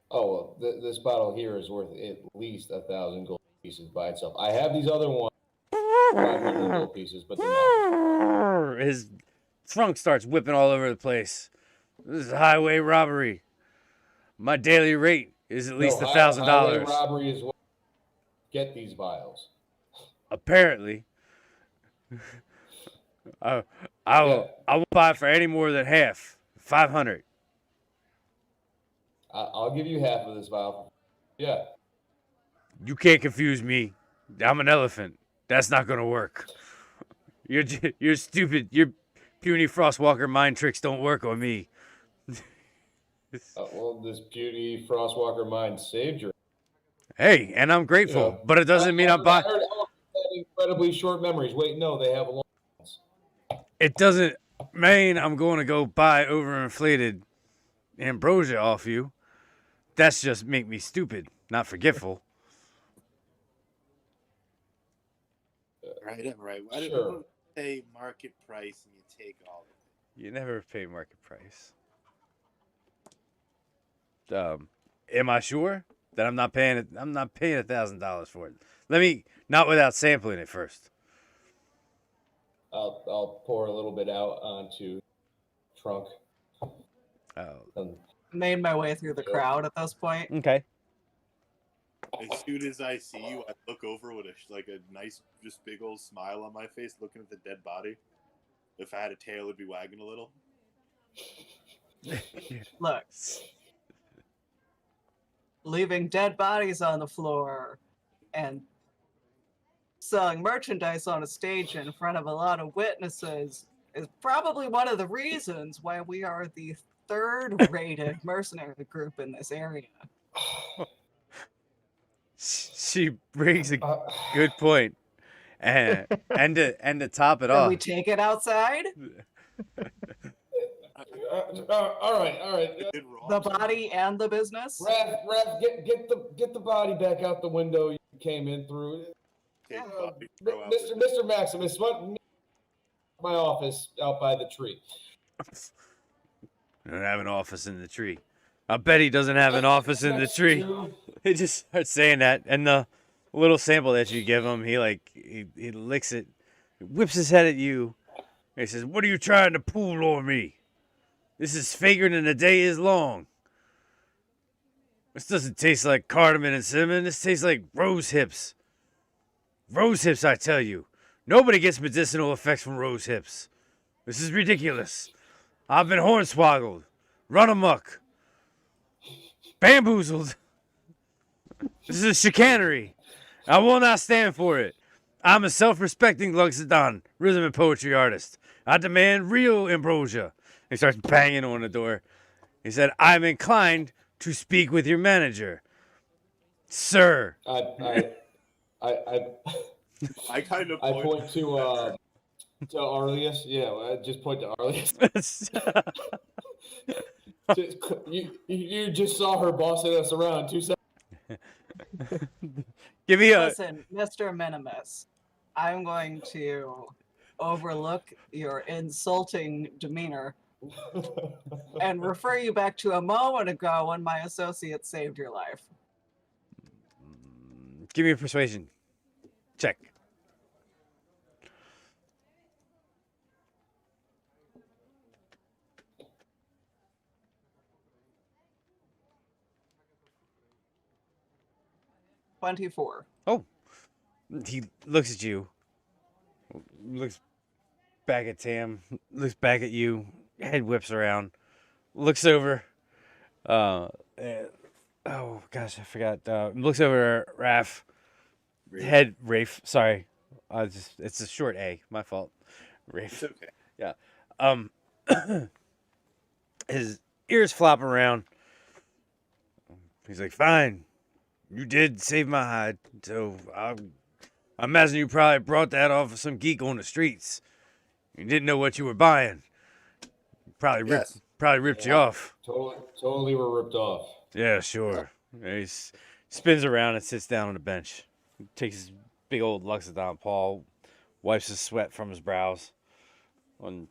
Oh, well, this bottle here is worth at least 1,000 gold pieces by itself. I have these other ones, 500 gold pieces, but they're not. His trunk starts whipping all over the place. This is highway robbery. My daily rate is at least $1,000. Highway robbery is what get these vials. Apparently. I won't buy it for any more than half. 500. I'll give you half of this vial. Yeah. You can't confuse me. I'm an elephant. That's not gonna work. You're stupid. Your puny Frostwalker mind tricks don't work on me. Well, this puny Frostwalker mind saved your. Hey, and I'm grateful, but it doesn't mean I'm buying. I heard incredibly short memories. Wait, no, they have long ones. It doesn't mean I'm going to go buy overinflated ambrosia off you. That's just make me stupid, not forgetful. Right. Why don't you pay market price and you take all of it? You never pay market price. Am I sure that I'm not paying it? I'm not paying $1,000 for it. Let me not without sampling it first. I'll pour a little bit out onto trunk. Made my way through the crowd at this point. Okay. As soon as I see you, I look over with a nice, just big old smile on my face, looking at the dead body. If I had a tail, it'd be wagging a little. Look. Leaving dead bodies on the floor and selling merchandise on a stage in front of a lot of witnesses is probably one of the reasons why we are the third-rated mercenary group in this area. She brings a good point, and to top it Can off, we take it outside? All right. The body and the business. Raph, get the body back out the window you came in through. Mr. Maximus, my office out by the tree. I don't have an office in the tree. I bet he doesn't have an office in the tree. He just starts saying that, and the little sample that you give him, he licks it, whips his head at you, and he says, "What are you trying to pull on me? This is faker than the day is long. This doesn't taste like cardamom and cinnamon. This tastes like rose hips. Rose hips, I tell you. Nobody gets medicinal effects from rose hips. This is ridiculous. I've been hornswoggled, run amok, bamboozled. This is chicanery. I will not stand for it. I'm a self-respecting Luxodon, rhythm and poetry artist. I demand real ambrosia." He starts banging on the door. He said, "I'm inclined to speak with your manager, sir." I kind of point to Arlius. Yeah, I just point to Arlius. You just saw her bossing us around 2 seconds. Give me Listen, Mr. Minimus, I'm going to overlook your insulting demeanor and refer you back to a moment ago when my associate saved your life. Give me a persuasion check. 24. Oh, he looks at you, looks back at Tam, looks back at you, head whips around, looks over. Oh gosh, I forgot. Looks over at Raph. Rafe. Sorry, it's a short A. My fault. Rafe. It's okay. Yeah. Um, his ears flop around. He's like, "Fine, you did save my hide, so I imagine you probably brought that off of some geek on the streets. You didn't know what you were buying. Probably ripped you off." Totally were ripped off. Yeah, sure. Yeah, he spins around and sits down on the bench. Takes his big old Luxodon paw, wipes the sweat from his brows, and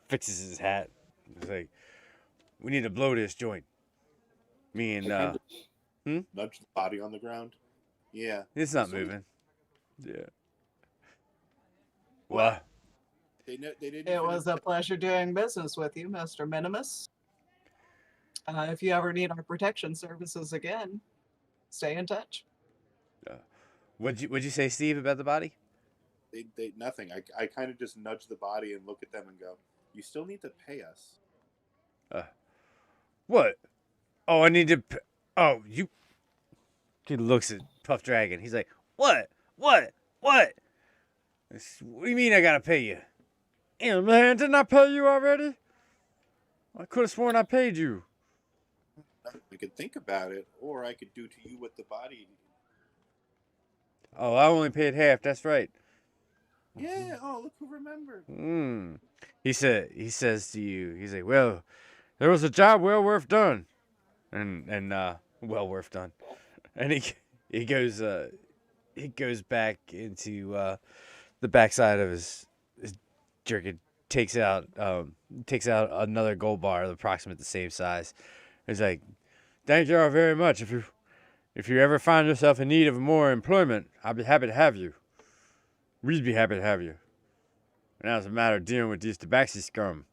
fixes his hat. He's like, "We need to blow this joint." Me and nudge the body on the ground. Yeah, it's not moving. Yeah. Well, they didn't. It was a pleasure doing business with you, Mr. Minimus. If you ever need our protection services again, stay in touch. What'd you say, Steve, about the body? They nothing. I kind of just nudge the body and look at them and go, "You still need to pay us." What? Oh, I need to. Oh, you. He looks at Puff Dragon. He's like, "What? What? What? What do you mean I gotta pay you?" Yeah, man, didn't I pay you already? I could have sworn I paid you. I could think about it, or I could do to you what the body. Oh, I only paid half. That's right. Yeah. Oh, look who remembered. He says to you, he's like, "Well, There was a job well worth done. and well worth done." And he goes back into the backside of his jerkin, takes out another gold bar approximate the same size. He's like, Thank you all very much. If you ever find yourself in need of more employment, I'd be happy to have you. We'd be happy to have you. Now it's a matter of dealing with these tabaxi scum.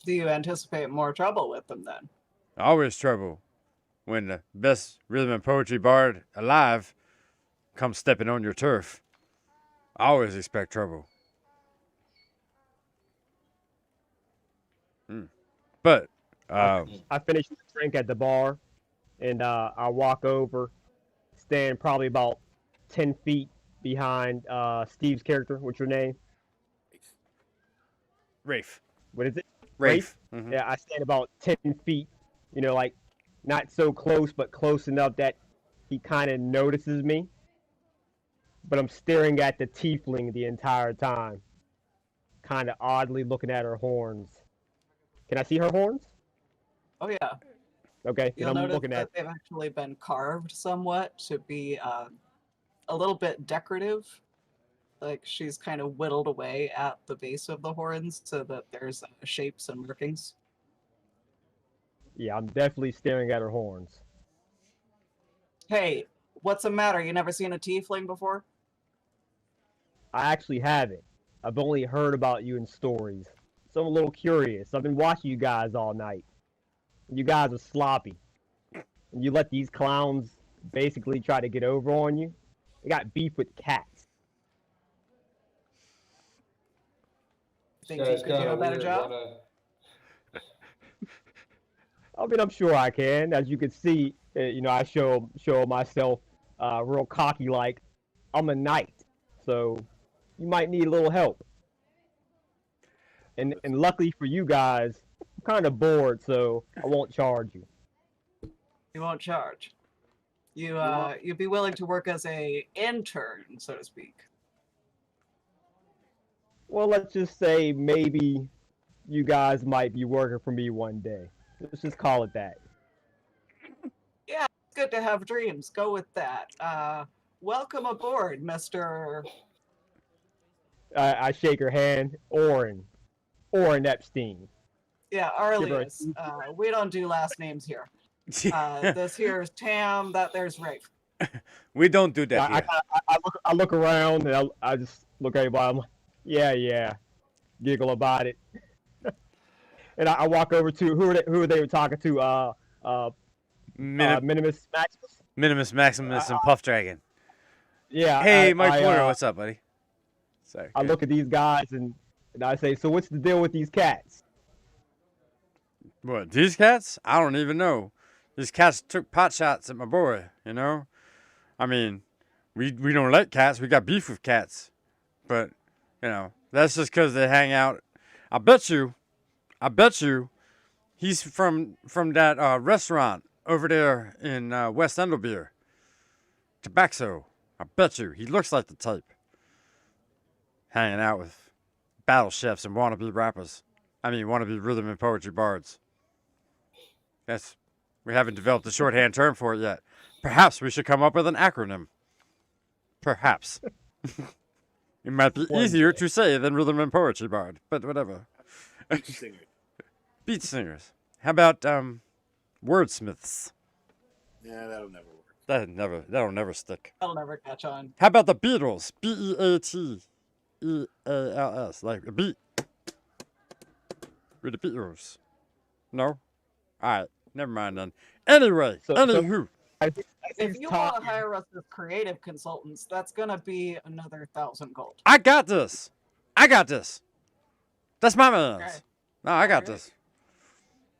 Do you anticipate more trouble with them then? Always trouble when the best rhythm and poetry bard alive comes stepping on your turf. I always expect trouble. But I finished the drink at the bar, and I walk over, stand probably about 10 feet behind Steve's character. What's your name? Rafe. What is it? Rafe. Yeah, I stand about 10 feet, like not so close, but close enough that he kind of notices me. But I'm staring at the tiefling the entire time, kind of oddly looking at her horns. Can I see her horns? Oh yeah. Okay, You'll I'm notice looking that at. they've actually been carved somewhat to be a little bit decorative. Like she's kind of whittled away at the base of the horns so that there's shapes and markings. Yeah, I'm definitely staring at her horns. Hey, what's the matter? You never seen a tiefling before? I actually haven't. I've only heard about you in stories. So I'm a little curious. I've been watching you guys all night. You guys are sloppy. And you let these clowns basically try to get over on you. They got beef with cats. Think you could do a better job? I mean, I'm sure I can. As you can see, I show myself real cocky like I'm a knight. So you might need a little help. And luckily for you guys, I'm kind of bored, so I won't charge you. You won't charge. You'd be willing to work as a intern, so to speak. Well, let's just say maybe you guys might be working for me one day. Let's just call it that. Yeah, it's good to have dreams. Go with that. Welcome aboard, Mr. I shake her hand. Oren Epstein. Yeah, Arlius. We don't do last names here. This here is Tam. There's Rafe. We don't do that here. I look around and I just look at everybody. I'm like, yeah, giggle about it. And I walk over to who are they talking to? Minimus Maximus. Minimus Maximus and Puff Dragon. Yeah. Hey, Mike Porter, what's up, buddy? Sorry. I look at these guys and I say, so what's the deal with these cats? What, these cats? I don't even know. These cats took pot shots at my boy, you know? I mean, we don't like cats. We got beef with cats. But, you know, that's just because they hang out. I bet you, he's from that restaurant over there in West Enderbeer. Tobacco. I bet you. He looks like the type. Hanging out with battle chefs and wannabe rappers. I mean, wannabe rhythm and poetry bards. Yes, we haven't developed a shorthand term for it yet. Perhaps we should come up with an acronym. Perhaps. It might be easier to say than rhythm and poetry bard, but whatever. Beat singers. Beat singers. How about wordsmiths? Yeah, that'll never work. That'll never stick. That'll never catch on. How about the Beatles? Beatles, like a beat. With the Beatles. No? Alright, never mind then. Anyway, anywho. If you want to hire us as creative consultants, that's gonna be another 1,000 gold. I got this. That's my man's. Okay. No, I got Alright. this.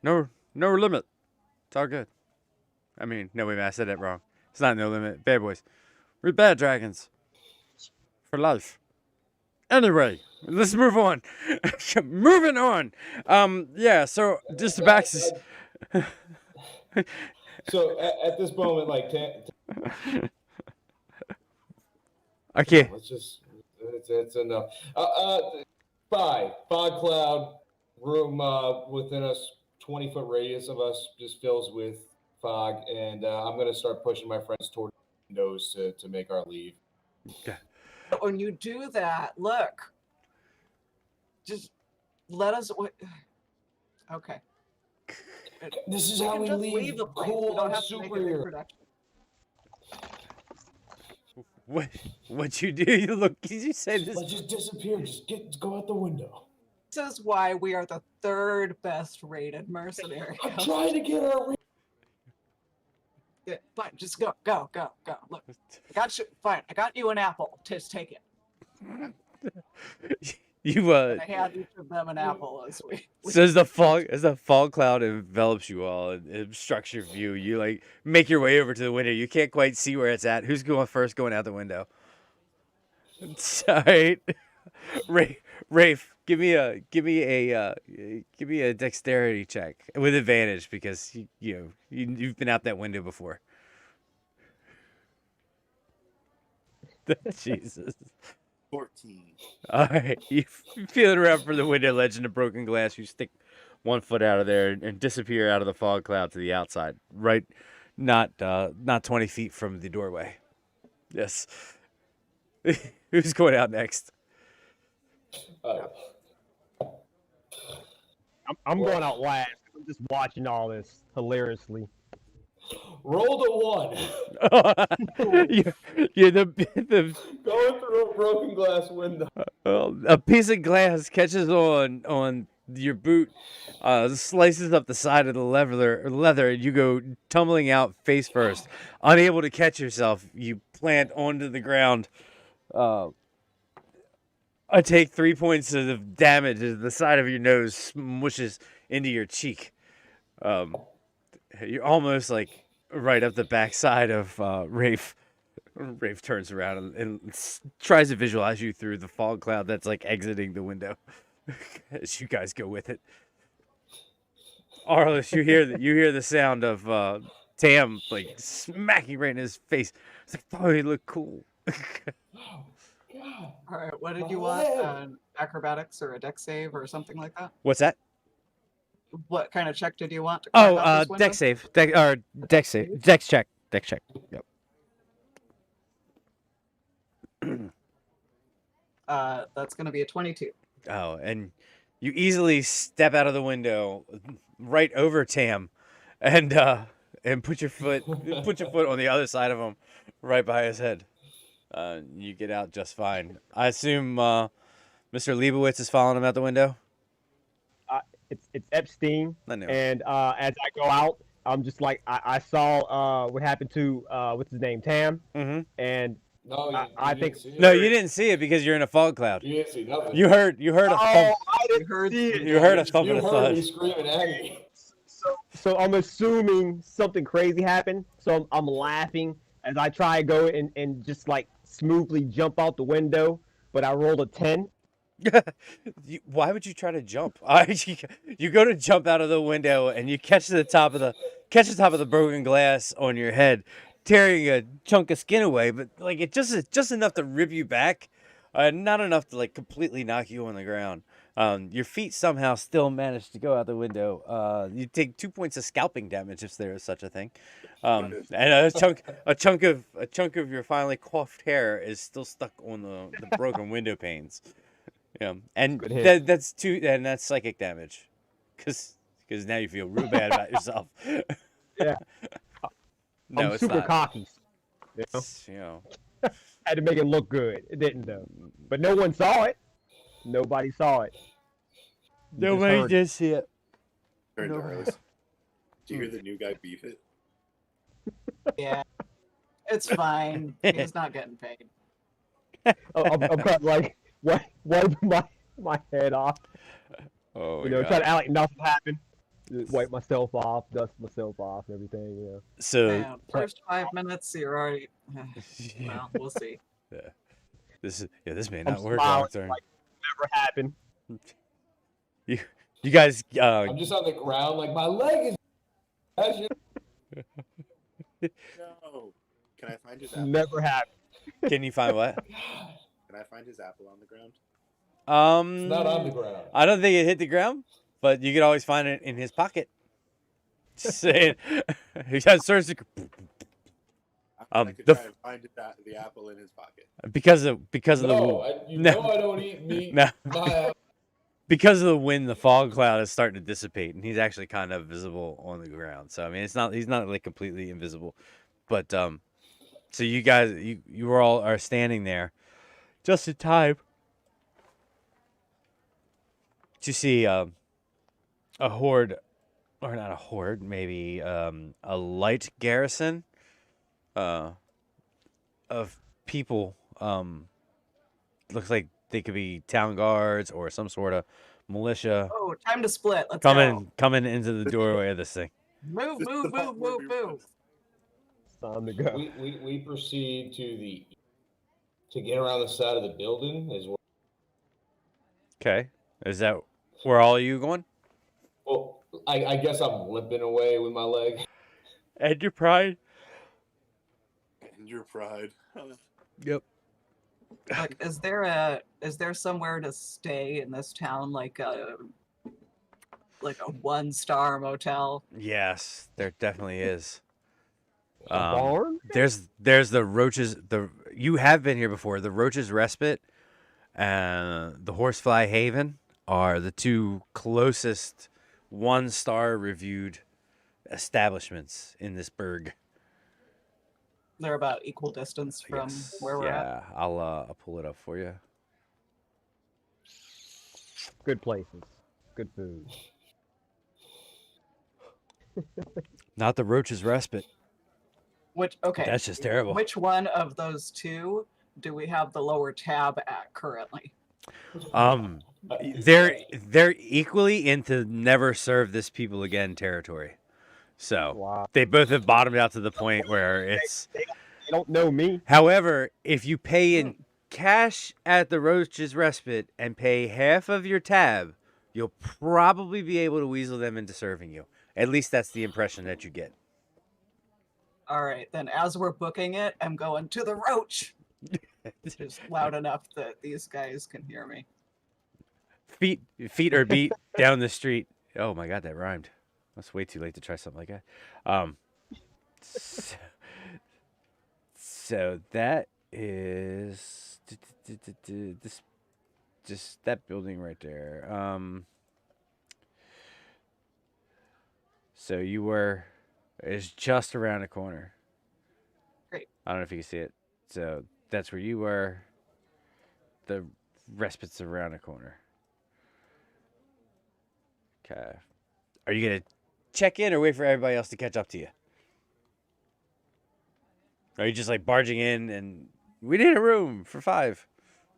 No limit. It's all good. I mean, no, wait, I said that wrong. It's not no limit. Bad boys. We're bad dragons. For life. Anyway, let's move on. Moving on. Yeah, so just the back. So at this moment, like, Okay. let's just it's enough. Fog cloud room within us, 20-foot radius of us just fills with fog, and I'm gonna start pushing my friends toward the windows to make our leave. But when you do that, look, just let us. Okay. This is We how can we just leave. the place. Cool, We don't I'm have to make a big superhero. production. What'd you do? You look. Did you say this? Let's just disappear. Just go out the window. This is why we are the third best rated mercenary. I'm trying to get our. Yeah, fine, just go. Look, I got you. Fine, I got you an apple. Just take it. You I had each of them an apple as we. So as the fog cloud envelops you all and obstructs your view, you like make your way over to the window. You can't quite see where it's at. Who's going first? Going out the window. Alright. Rafe, give me a dexterity check with advantage because you've been out that window before. Jesus. 14. All right, you feeling around for the window ledge and the broken glass. You stick 1 foot out of there and disappear out of the fog cloud to the outside. Right, not 20 feet from the doorway. Yes. Who's going out next? I'm going out last. I'm just watching all this hilariously. Roll the 1. You're the Going through a broken glass window. a piece of glass catches on your boot, slices up the side of the leather, and you go tumbling out face first. Unable to catch yourself, you plant onto the ground. I take 3 points of damage as the side of your nose smushes into your cheek. You're almost like right up the backside of Rafe. Rafe turns around and tries to visualize you through the fog cloud that's like exiting the window as you guys go with it. Arliss, you hear the sound of Tam like smacking right in his face. It's like, oh, he look cool. God. All right, what did you want? Acrobatics or a dex save or something like that? What's that? What kind of check did you want? To climb out this window? Dex save. Dex save. Dex check. Yep. That's going to be a 22. Oh, and you easily step out of the window right over Tam and put your foot on the other side of him right by his head. You get out just fine. I assume Mr. Leibowitz is following him out the window? It's Epstein, I know. and as I go out, I'm just like I saw what happened to what's his name, Tam, Mm-hmm. and No, you, I you think didn't see it. No, you didn't see it because you're in a fog cloud. You didn't see nothing. You heard a thump. I You didn't heard see the it. You heard a damage. thump and You a heard me thud. screaming at me. So I'm assuming something crazy happened. So I'm laughing as I try to go and just like smoothly jump out the window, but I rolled a 10. Why would you try to jump? You go to jump out of the window and you catch the top of the broken glass on your head, tearing a chunk of skin away. But like it just enough to rip you back, not enough to like completely knock you on the ground. Your feet somehow still manage to go out the window. You take 2 points of scalping damage if there is such a thing, and a chunk of your finely coiffed hair is still stuck on the broken window panes. Yeah, and Good hit. that's psychic damage, because now you feel real bad about yourself. Yeah. No, I'm it's super not. cocky. You know? You know, Had to make it look good. It didn't though. But no one saw it. Nobody saw it. You just nobody heard it. did see it. Turn No. to Rose. Do you hear the new guy beef it? Yeah, it's fine. He's not getting paid. I'm kind of like wipe my head off. Oh You my know, God. try to act like nothing happened. Just wipe myself off, dust myself off, and everything. You know. So Man, first 5 minutes, you're already. Well, we'll see. yeah, this may I'm not work smiling long term. like never happened. You guys, I'm just on the ground, like my leg is. As you- No. Can I find his apple? Never happened. can you find what? Can I find his apple on the ground? It's not on the ground. I don't think it hit the ground, but you could always find it in his pocket. Just saying. He has searched I could the try and find the apple in his pocket. because of No, the know I don't eat meat. no. My Because of the wind, the fog cloud is starting to dissipate, and he's actually kind of visible on the ground. So I mean, he's not like completely invisible, but so you guys, you all are standing there, just in time to see a horde, or not a horde, maybe a light garrison, of people. Looks like they could be town guards or some sort of militia. Oh, time to split. Let's go. Coming into the doorway of this thing. Move, This is move, the part move, where move, we move. run. It's time to go. we proceed to get around the side of the building as well. Okay, is that where all of you going? Well, I guess I'm limping away with my leg. And your pride. And your pride. Yep. Like, is there somewhere to stay in this town, like a 1-star motel? Yes, there definitely is. A barn? There's the Roaches. You have been here before. The Roaches Respite and the Horsefly Haven are the two closest 1-star reviewed establishments in this burg. They're about equal distance from Yes. where we're at. Yeah, I'll pull it up for you. Good places. Good food. Not the Roaches Respite. Okay. That's just terrible. Which one of those two do we have the lower tab at currently? They're equally into never serve this people again territory. So Wow. they both have bottomed out to the point where it's. They don't know me. However, if you pay in cash at the Roaches Respite and pay half of your tab, you'll probably be able to weasel them into serving you. At least that's the impression that you get. All right, then as we're booking it, I'm going to the Roach. Just loud enough that these guys can hear me. Feet are beat down the street. Oh my God, that rhymed. That's way too late to try something like that. So that is this, just that building right there. So it's just around the corner. Great. I don't know if you can see it. So that's where you were. The respite's around the corner. Okay. Are you gonna check in or wait for everybody else to catch up to you? Or are you just like barging in and we need a room for 5,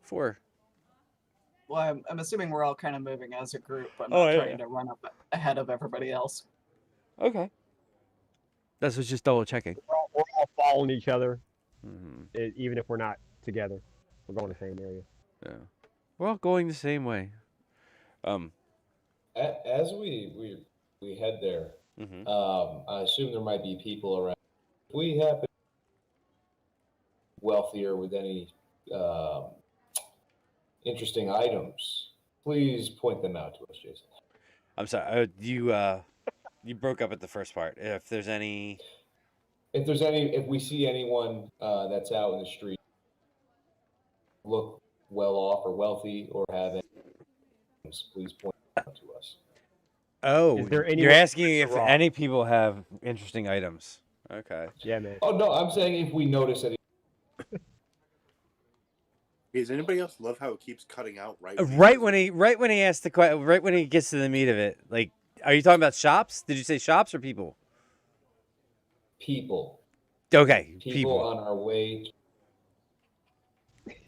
4? Well, I'm assuming we're all kind of moving as a group, but Oh, not yeah. trying to run up ahead of everybody else. Okay. That's what's just double checking. We're all following each other, Mm-hmm. even if we're not together. We're going the same area. Yeah. We're all going the same way. As we head there, Mm-hmm. I assume there might be people around. If we happen wealthier with any interesting items, please point them out to us, Jason. I'm sorry. You broke up at the first part. If there's any, If we see anyone that's out in the street, look well off or wealthy or have any, please point them out to us. oh, Is there you're anyone asking if wrong? any people have interesting items. Okay. Yeah, man. Oh no, I'm saying if we notice any. Does anybody else love how it keeps cutting out right Right when he asks the question, right when he gets to the meat of it, like, are you talking about shops? Did you say shops or people? People. Okay, People on our way.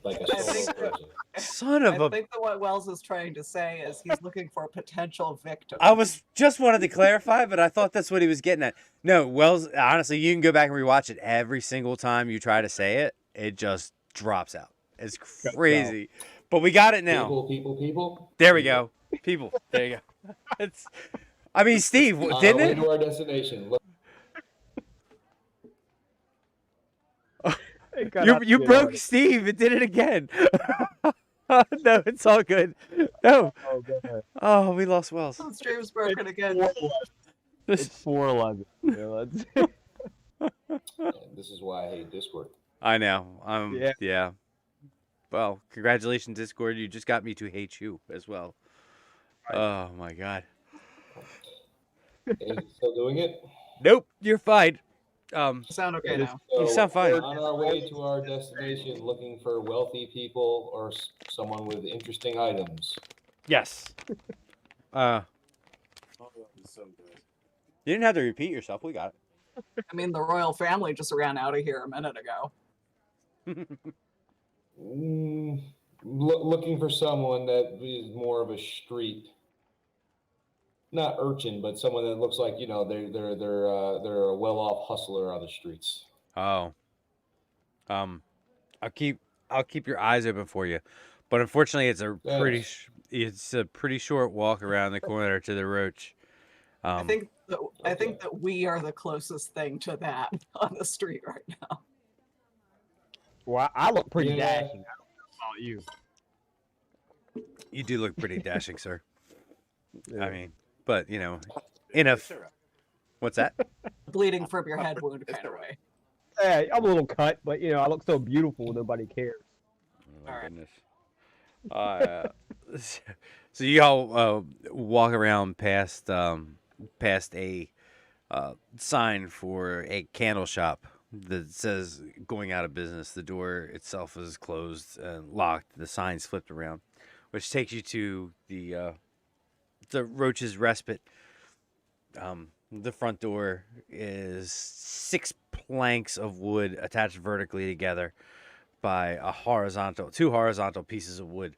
Like a I solo think person. Son of I a. think that what Wells is trying to say is he's looking for potential victims. I was just wanted to clarify, but I thought that's what he was getting at. No, Wells. Honestly, you can go back and rewatch it. Every single time you try to say it, it just drops out. It's crazy, but we got it now. People. There we go. People. There you go. It's. I mean, Steve, On didn't our way it? to our destination. Look, You broke Steve. It did it again. No, it's all good. No. Oh, go ahead. Oh, we lost Wells. The stream's broken again. It's 4:11. this is why I hate Discord. I know. Yeah. Well, congratulations, Discord. You just got me to hate you as well. Oh my God. Is it still doing it? Nope, you're fine. Sound okay now? You sound fine. On our way to our destination, looking for wealthy people or someone with interesting items. Yes. Oh, so good. You didn't have to repeat yourself. We got I mean, the royal family just ran out of here a minute ago. it. Looking for someone that is more of a street, not urchin, but someone that looks like they're a well-off hustler on the streets. Oh. I'll keep your eyes open for you, but unfortunately, it's a pretty short walk around the corner to the Roach. I think that we are the closest thing to that on the street right now. Well, I look pretty Yeah. dashing. I don't know about you. You do look pretty dashing, sir. Yeah. I mean, but what's that? Bleeding from your head wound kind of way. Yeah, I'm a little cut, but I look so beautiful. Nobody cares. Oh my All right. goodness. So you all walk around past a sign for a candle shop that says going out of business. The door itself is closed and locked. The sign's flipped around, which takes you to the Roach's Respite. The front door is 6 planks of wood attached vertically together by two horizontal pieces of wood.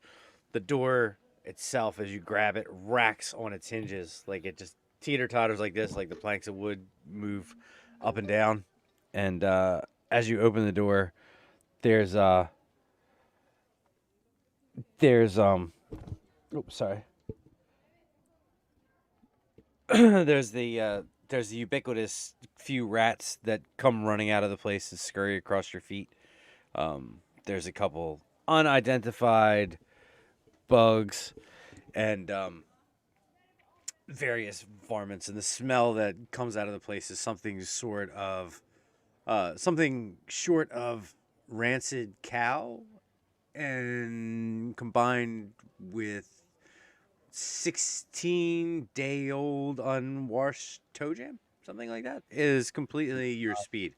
The door itself, as you grab it, racks on its hinges. Like it just teeter-totters like this, like the planks of wood move up and down. And as you open the door, there's there's the ubiquitous few rats that come running out of the place and scurry across your feet. There's a couple unidentified bugs and various varmints, and the smell that comes out of the place is something short of rancid cow, and combined with 16-day-old unwashed toe jam, something like that, is completely your speed.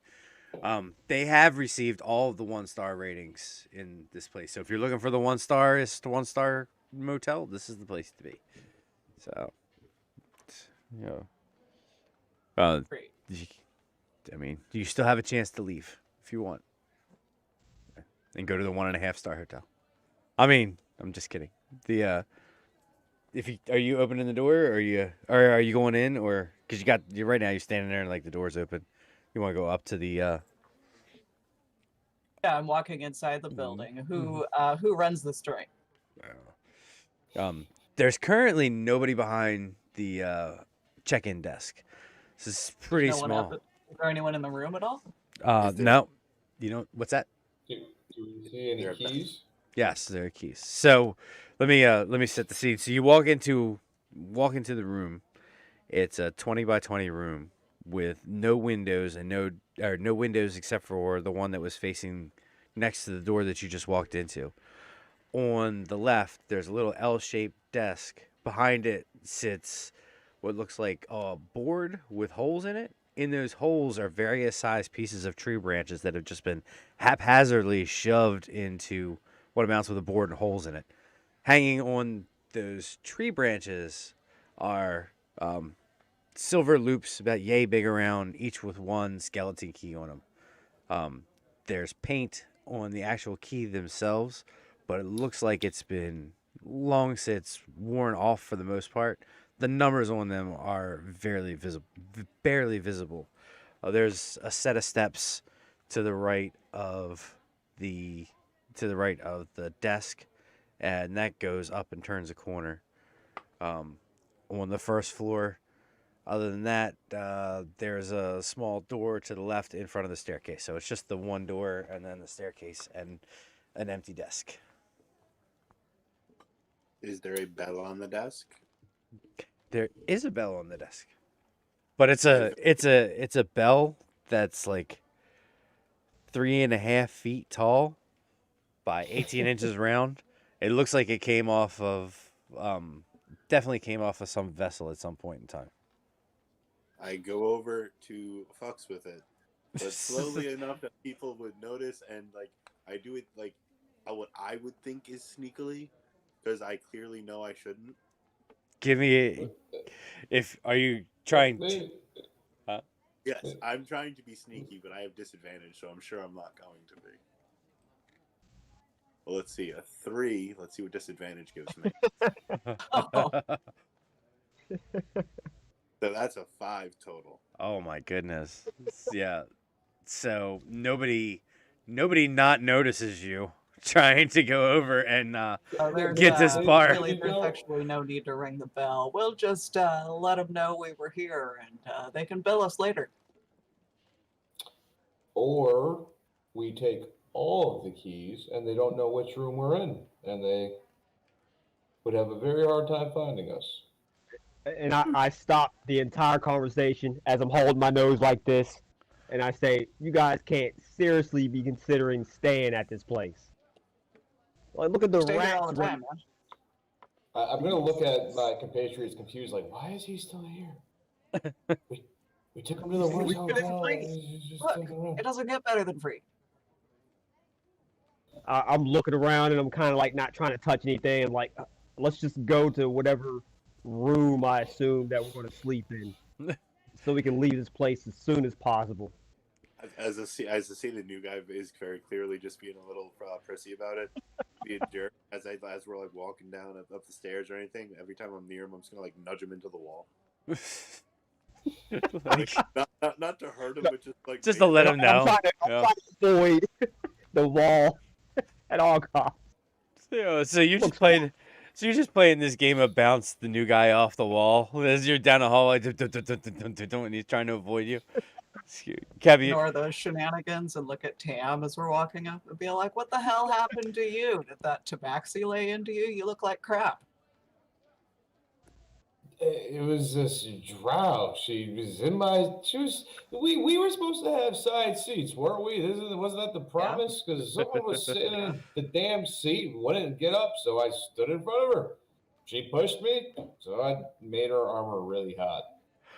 They have received all of the 1-star ratings in this place. So if you're looking for the 1-star motel, this is the place to be. So, Great. I mean, you still have a chance to leave if you want, and go to the 1.5-star hotel. I mean, I'm just kidding. If you are you opening the door, or are you going in, or because you right now you're standing there and like the door's open, you want to go up to the Yeah, I'm walking inside the building. Who runs this joint? There's currently nobody behind the check-in desk. This is pretty No one small. Is there anyone in the room at all? No, you know what's that? Do we see any keys? Yes, there are keys. So let me set the scene. So you walk into the room. It's a 20 by 20 room with no windows and no windows except for the one that was facing next to the door that you just walked into. On the left, there's a little L-shaped desk. Behind it sits what looks like a board with holes in it. In those holes are various sized pieces of tree branches that have just been haphazardly shoved into what amounts with a board and holes in it. Hanging on those tree branches are silver loops about yay big around, each with one skeleton key on them. There's paint on the actual key themselves, but it looks like it's been long since worn off for the most part. The numbers on them are barely visible. There's a set of steps to the right of the desk, and that goes up and turns a corner. On the first floor. Other than that, there's a small door to the left in front of the staircase. So it's just the one door and then the staircase and an empty desk. Is there a bell on the desk? There is a bell on the desk, but it's a bell that's like 3.5 feet tall by 18 inches round. It looks like it came off of definitely came off of some vessel at some point in time. I go over to fucks with it, but slowly enough that people would notice, and like I do it like what I would think is sneakily, because I clearly know I shouldn't. Give me are you trying to? Huh? Yes, I'm trying to be sneaky, but I have disadvantage, so I'm sure I'm not going to be. Well, let's see, a 3. Let's see what disadvantage gives me. So that's a 5 total. Oh my goodness. Yeah. So nobody not notices you trying to go over and get this bar. Really, there's actually no need to ring the bell. We'll just let them know we were here, and they can bill us later. Or we take all of the keys and they don't know which room we're in, and they would have a very hard time finding us. And I stop the entire conversation as I'm holding my nose like this, and I say, "You guys can't seriously be considering staying at this place. Like, look at the Stay here all rats. the time, man. I'm going to look at my compatriots confused, like, why is he still here? we took him to the worst hotel. Look, it doesn't get better than free. I'm looking around and I'm kind of like not trying to touch anything. I'm like, let's just go to whatever room I assume that we're going to sleep in, so we can leave this place as soon as possible. As I see, the new guy is very clearly just being a little prissy about it, being a jerk. As we're like walking down up the stairs or anything, every time I'm near him, I'm just gonna like nudge him into the wall. Like, not to hurt him, but just to let him know. I'm trying to avoid the wall at all costs. So you're just playing. So you're just playing this game of bounce the new guy off the wall as you're down a hallway, and he's trying to avoid you. Ignore those shenanigans and look at Tam as we're walking up and be like, "What the hell happened to you? Did that tabaxi lay into you? You look like crap." It was this drow. She was in my. We were supposed to have side seats, weren't we? Wasn't that the promise? Because someone was sitting in the damn seat and wouldn't get up, so I stood in front of her. She pushed me, so I made her armor really hot.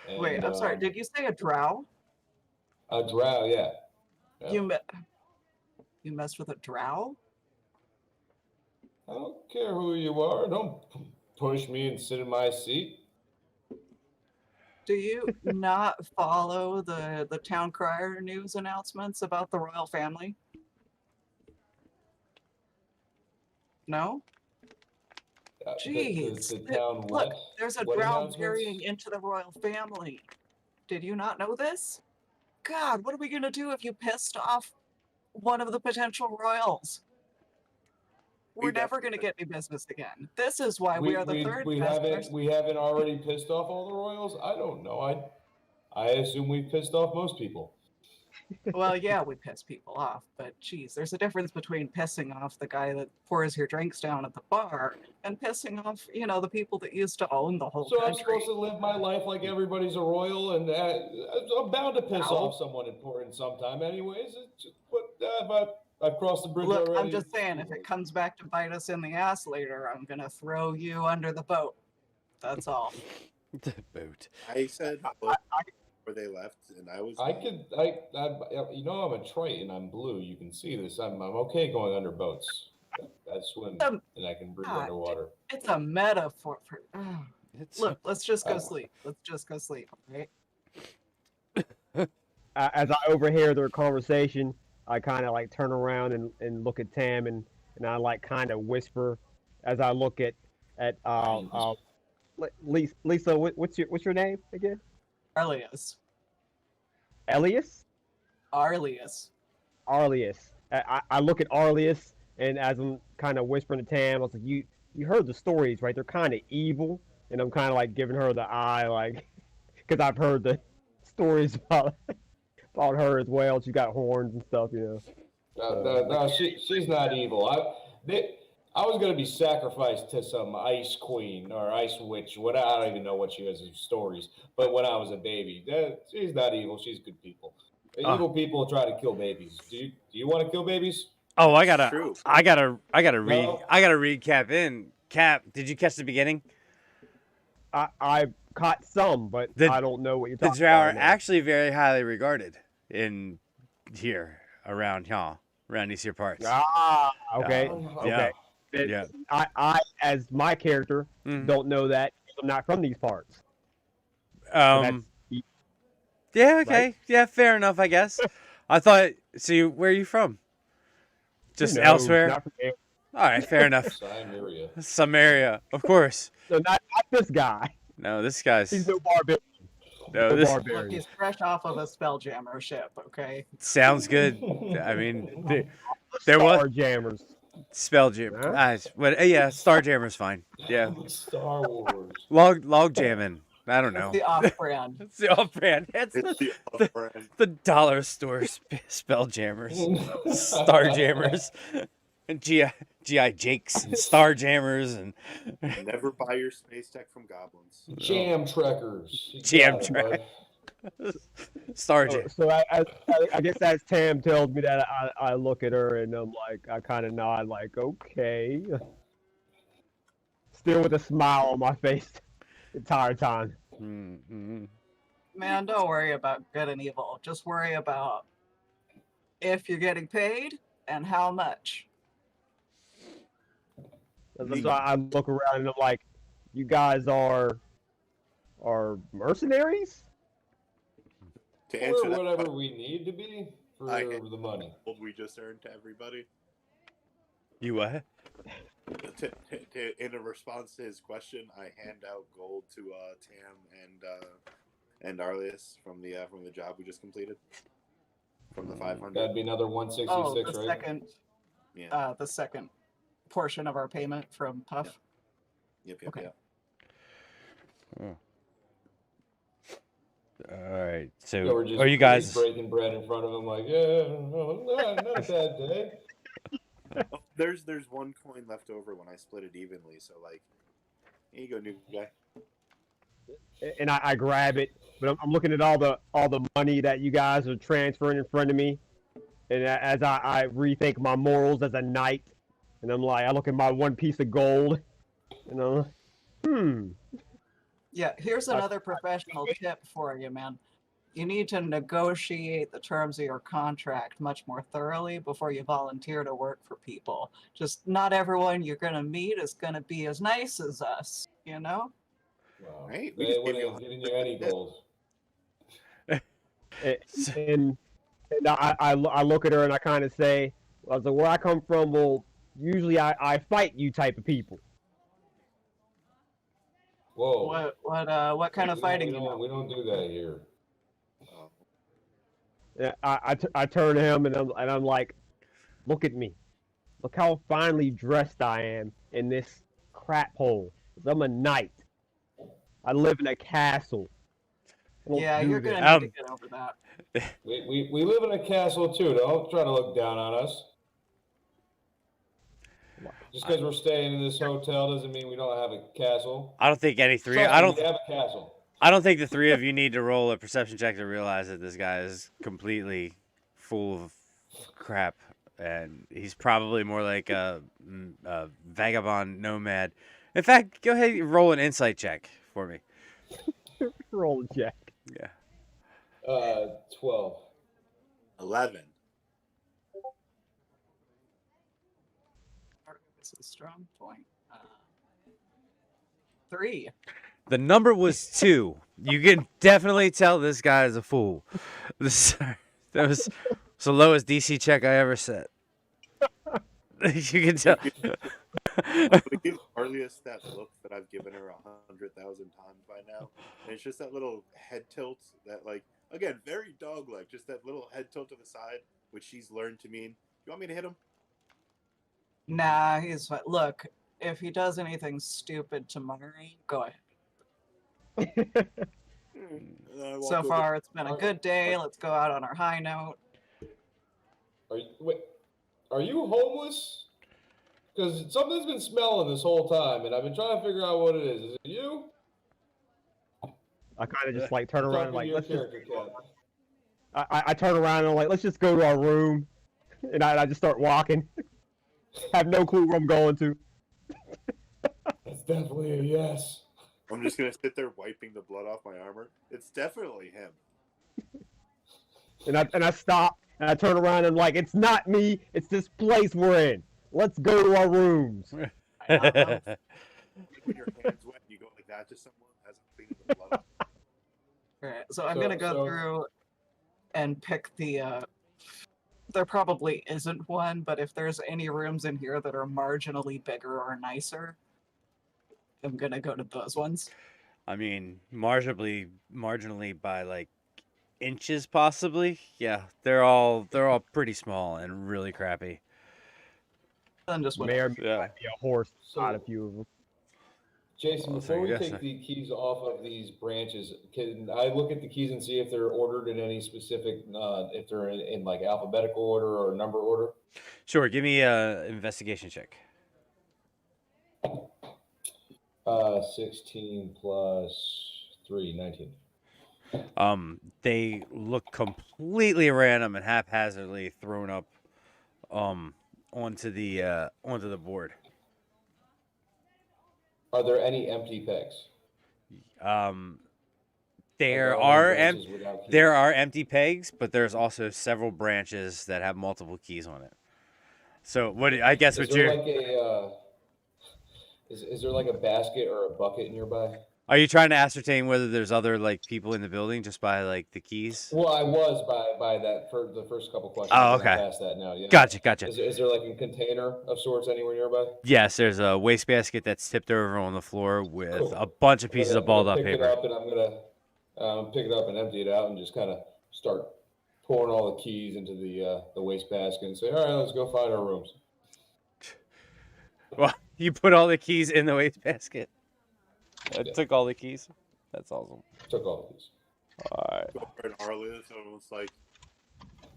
And, Wait, I'm sorry. Did you say a drow? A drow, yeah. You messed with a drow? I don't care who you are. Don't push me and sit in my seat. Do you not follow the town crier news announcements about the royal family? No? Jeez. The town Look, what? there's a What drow announcements? marrying into the royal family. Did you not know this? God, what are we gonna do if you pissed off one of the potential royals? We're never gonna get any business again. This is why we are the third best person. we haven't already pissed off all the royals. I don't know. I assume we've pissed off most people. Well, yeah, we piss people off, but geez, there's a difference between pissing off the guy that pours your drinks down at the bar and pissing off, the people that used to own the whole So I'm country. supposed to live my life like everybody's a royal, and I'm bound to piss No. off someone important sometime, anyways. But I've crossed the bridge Look, already. I'm just saying, if it comes back to bite us in the ass later, I'm gonna throw you under the boat. That's all. The boat. I said before they left, and I was. I'm a trite and I'm blue. You can see this. I'm okay going under boats. I swim and I can breathe underwater. It's a metaphor for. Look, let's just go sleep. Let's just go sleep, right? As I overhear their conversation, I kind of like turn around and look at Tam and I like kind of whisper as I look at Lisa. What's your name again? Arlius. Elias? Arlius. Arlius. I look at Arlius, and as I'm kind of whispering to Tam, I was like, you heard the stories, right? They're kind of evil, and I'm kind of like giving her the eye, like, because I've heard the stories about her as well. She's got horns and stuff, No, she's not evil. I was going to be sacrificed to some ice queen or ice witch. I don't even know what she has in stories. But when I was a baby, she's not evil. She's good people. Evil people try to kill babies. Do you want to kill babies? Oh, I gotta read. No? I gotta read Cap in. Cap, did you catch the beginning? I caught some, but I don't know what you're The talking drow are about. actually very highly regarded in here around these here parts. Ah, okay, Yeah. okay. Yeah. I, as my character, don't know that because I'm not from these parts. Yeah. Okay. Right? Yeah. Fair enough. I guess. I thought. So, where are you from? Just Who knows? elsewhere. Not from here. All right. Fair enough. Some area, of course. No, not this guy. No, this guy's. He's no barbarian. No, No this barbarian. He's fresh off of a Spelljammer ship, okay? sounds good. I mean, there was Starjammers. Spelljammer. Yeah, Starjammer's fine. Yeah. Star Wars. Log jamming. I don't know. The off-brand. It's the off-brand. It's the off-brand. the dollar store Spelljammers, Starjammers, and GI Jakes and Starjammers and Never buy your space tech from goblins. Jam Trekkers. Jam Trek. Starjam. So I guess as Tam tells me that, I look at her and I'm like, I kind of nod, like, okay. Still with a smile on my face the entire time. Mm-hmm. Man, don't worry about good and evil. Just worry about if you're getting paid and how much. So I look around and I'm like, you guys are mercenaries? To answer Or that whatever question, we need to be for I the money. what we just earned to everybody. You what? In a response to his question, I hand out gold to Tam and Arlius from the job we just completed. From the 500. That'd be another 166, the right? second, Yeah. the second portion of our payment from Puff. Yep. Okay. Yep. All right. So, So we're just are you guys? breaking bread in front of him like, not a bad day. Oh, there's one coin left over when I split it evenly, so like, here you go, new guy. And I grab it, but I'm looking at all the money that you guys are transferring in front of me, and as I rethink my morals as a knight, and I'm like, I look at my one piece of gold, and I'm like, Yeah, here's another professional tip for you, man. You need to negotiate the terms of your contract much more thoroughly before you volunteer to work for people. Just not everyone you're going to meet is going to be as nice as us, you know? Wow. Right? They We just gave wouldn't you have given you any gold. And I look at her and I kind of say, I was like, where I come from, well, usually I fight you type of people. Whoa. What kind of fighting you know? We don't do that here. Oh, Yeah, I turn to him and I'm like, look at me. Look how finely dressed I am in this crap hole. 'Cause I'm a knight. I live in a castle. I don't Yeah, do you're this. gonna need to get over that. We live in a castle too. Don't try to look down on us. Just because we're staying in this hotel doesn't mean we don't have a castle. I don't think any three. Trust I me, don't. we have a castle. I don't think the three of you need to roll a perception check to realize that this guy is completely full of crap, and he's probably more like a vagabond nomad. In fact, go ahead and roll an insight check for me. Roll a check. Yeah. 12. 11. This is a strong point. 3. The number was 2. You can definitely tell this guy is a fool. That was the lowest DC check I ever set. You can tell. I'm gonna give Arlius that look that I've given her 100,000 times by now, and it's just that little head tilt that, like, again, very dog-like, just that little head tilt to the side, which she's learned to mean. You want me to hit him? Nah, he's fine. Look, if he does anything stupid tomorrow, go ahead. So far, it's been a good day. Let's go out on our high note. Are you homeless? Because something's been smelling this whole time, and I've been trying to figure out what it is. Is it you? I kind of just like turn I'm around and talking like, to your let's just. character, Cat. I turn around and I'm like, let's just go to our room, and I just start walking. Have no clue where I'm going to. That's definitely a yes. I'm just gonna sit there wiping the blood off my armor. It's definitely him. And I stop and I turn around and like, it's not me. It's this place we're in. Let's go to our rooms. When your hands wet, you go like that to someone as I'm cleaning the blood off. Alright, so I'm gonna go through and pick the. There probably isn't one, but if there's any rooms in here that are marginally bigger or nicer, I'm gonna go to those ones. I mean, marginally by like inches, possibly. Yeah, they're all pretty small and really crappy. Then just May or may Yeah. not be a horse on a few of them. Jason, Well, before we yes, take sir. the keys off of these branches, can I look at the keys and see if they're ordered in any specific, if they're in like alphabetical order or number order? Sure, give me a investigation check. 16 plus 3, 19. They look completely random and haphazardly thrown up, onto the board. Are there any empty pegs? There Like, are branches without keys? there are empty pegs, but there's also several branches that have multiple keys on it. So I guess Is what there you're like a is there like a basket or a bucket nearby? are you trying to ascertain whether there's other like people in the building just by like the keys? Well, I was by that for the first couple questions. Oh, I'm okay. past that now. Yeah. Gotcha. Is there like a container of sorts anywhere nearby? Yes, there's a wastebasket that's tipped over on the floor with Cool. a bunch of pieces of balled up pick paper. it up and I'm gonna pick it up and empty it out and just kind of start pouring all the keys into the wastebasket and say, all right, let's go find our rooms. Well, you put all the keys in the wastebasket. I Yeah. took all the keys. That's awesome. Took all of these. All right. Over in Arlius, so it's like,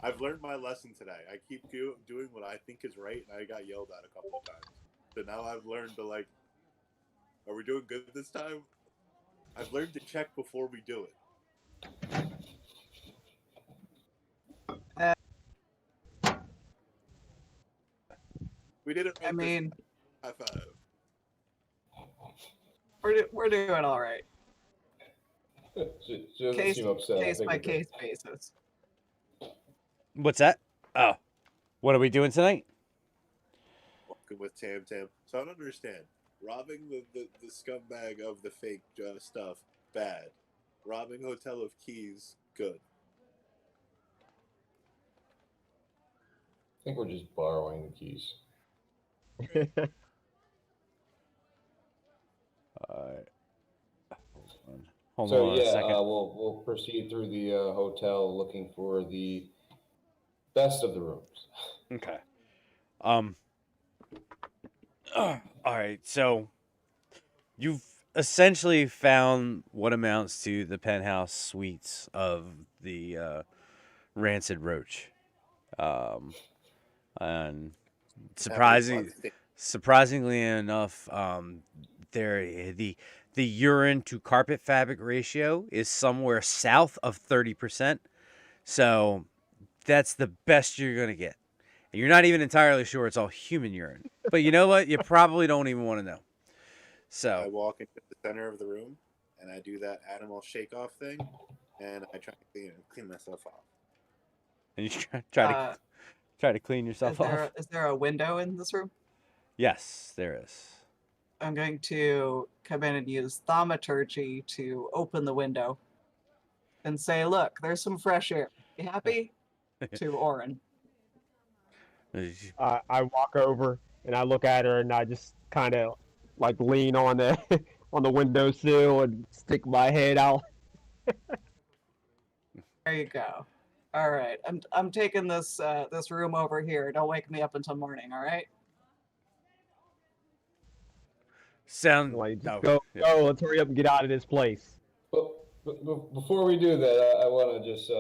I've learned my lesson today. I keep doing what I think is right, and I got yelled at a couple of times. So now I've learned to, like, are we doing good this time? I've learned to check before we do it. We did it. Right. I mean, High five. we're doing all right. She doesn't Case seem upset. I case think by it's a- case basis. What's that? Oh, what are we doing tonight? Walking with Tam Tam. So I don't understand. Robbing the scumbag of the fake stuff, bad. Robbing Hotel of Keys, good. I think we're just borrowing the keys. Hold So on a yeah, second. we'll proceed through the hotel looking for the best of the rooms. Okay. All right. So you've essentially found what amounts to the penthouse suites of the Rancid Roach. And surprisingly enough, the urine to carpet fabric ratio is somewhere south of 30%. So that's the best you're gonna get. And you're not even entirely sure it's all human urine. But you know what? You probably don't even want to know. I So walk into the center of the room and I do that animal shake off thing, and I try to clean myself off. and you try to clean yourself off. Is there a window in this room? Yes, there is. I'm going to come in and use thaumaturgy to open the window and say, look, there's some fresh air. You happy? To Orin. I walk over and I look at her and I just kind of like lean on the on the windowsill and stick my head out. There you go. All right, I'm taking this this room over here. Don't wake me up until morning. All right. Sound Like, no. go, Yeah. go, let's hurry up and get out of this place. But before we do that, I want to just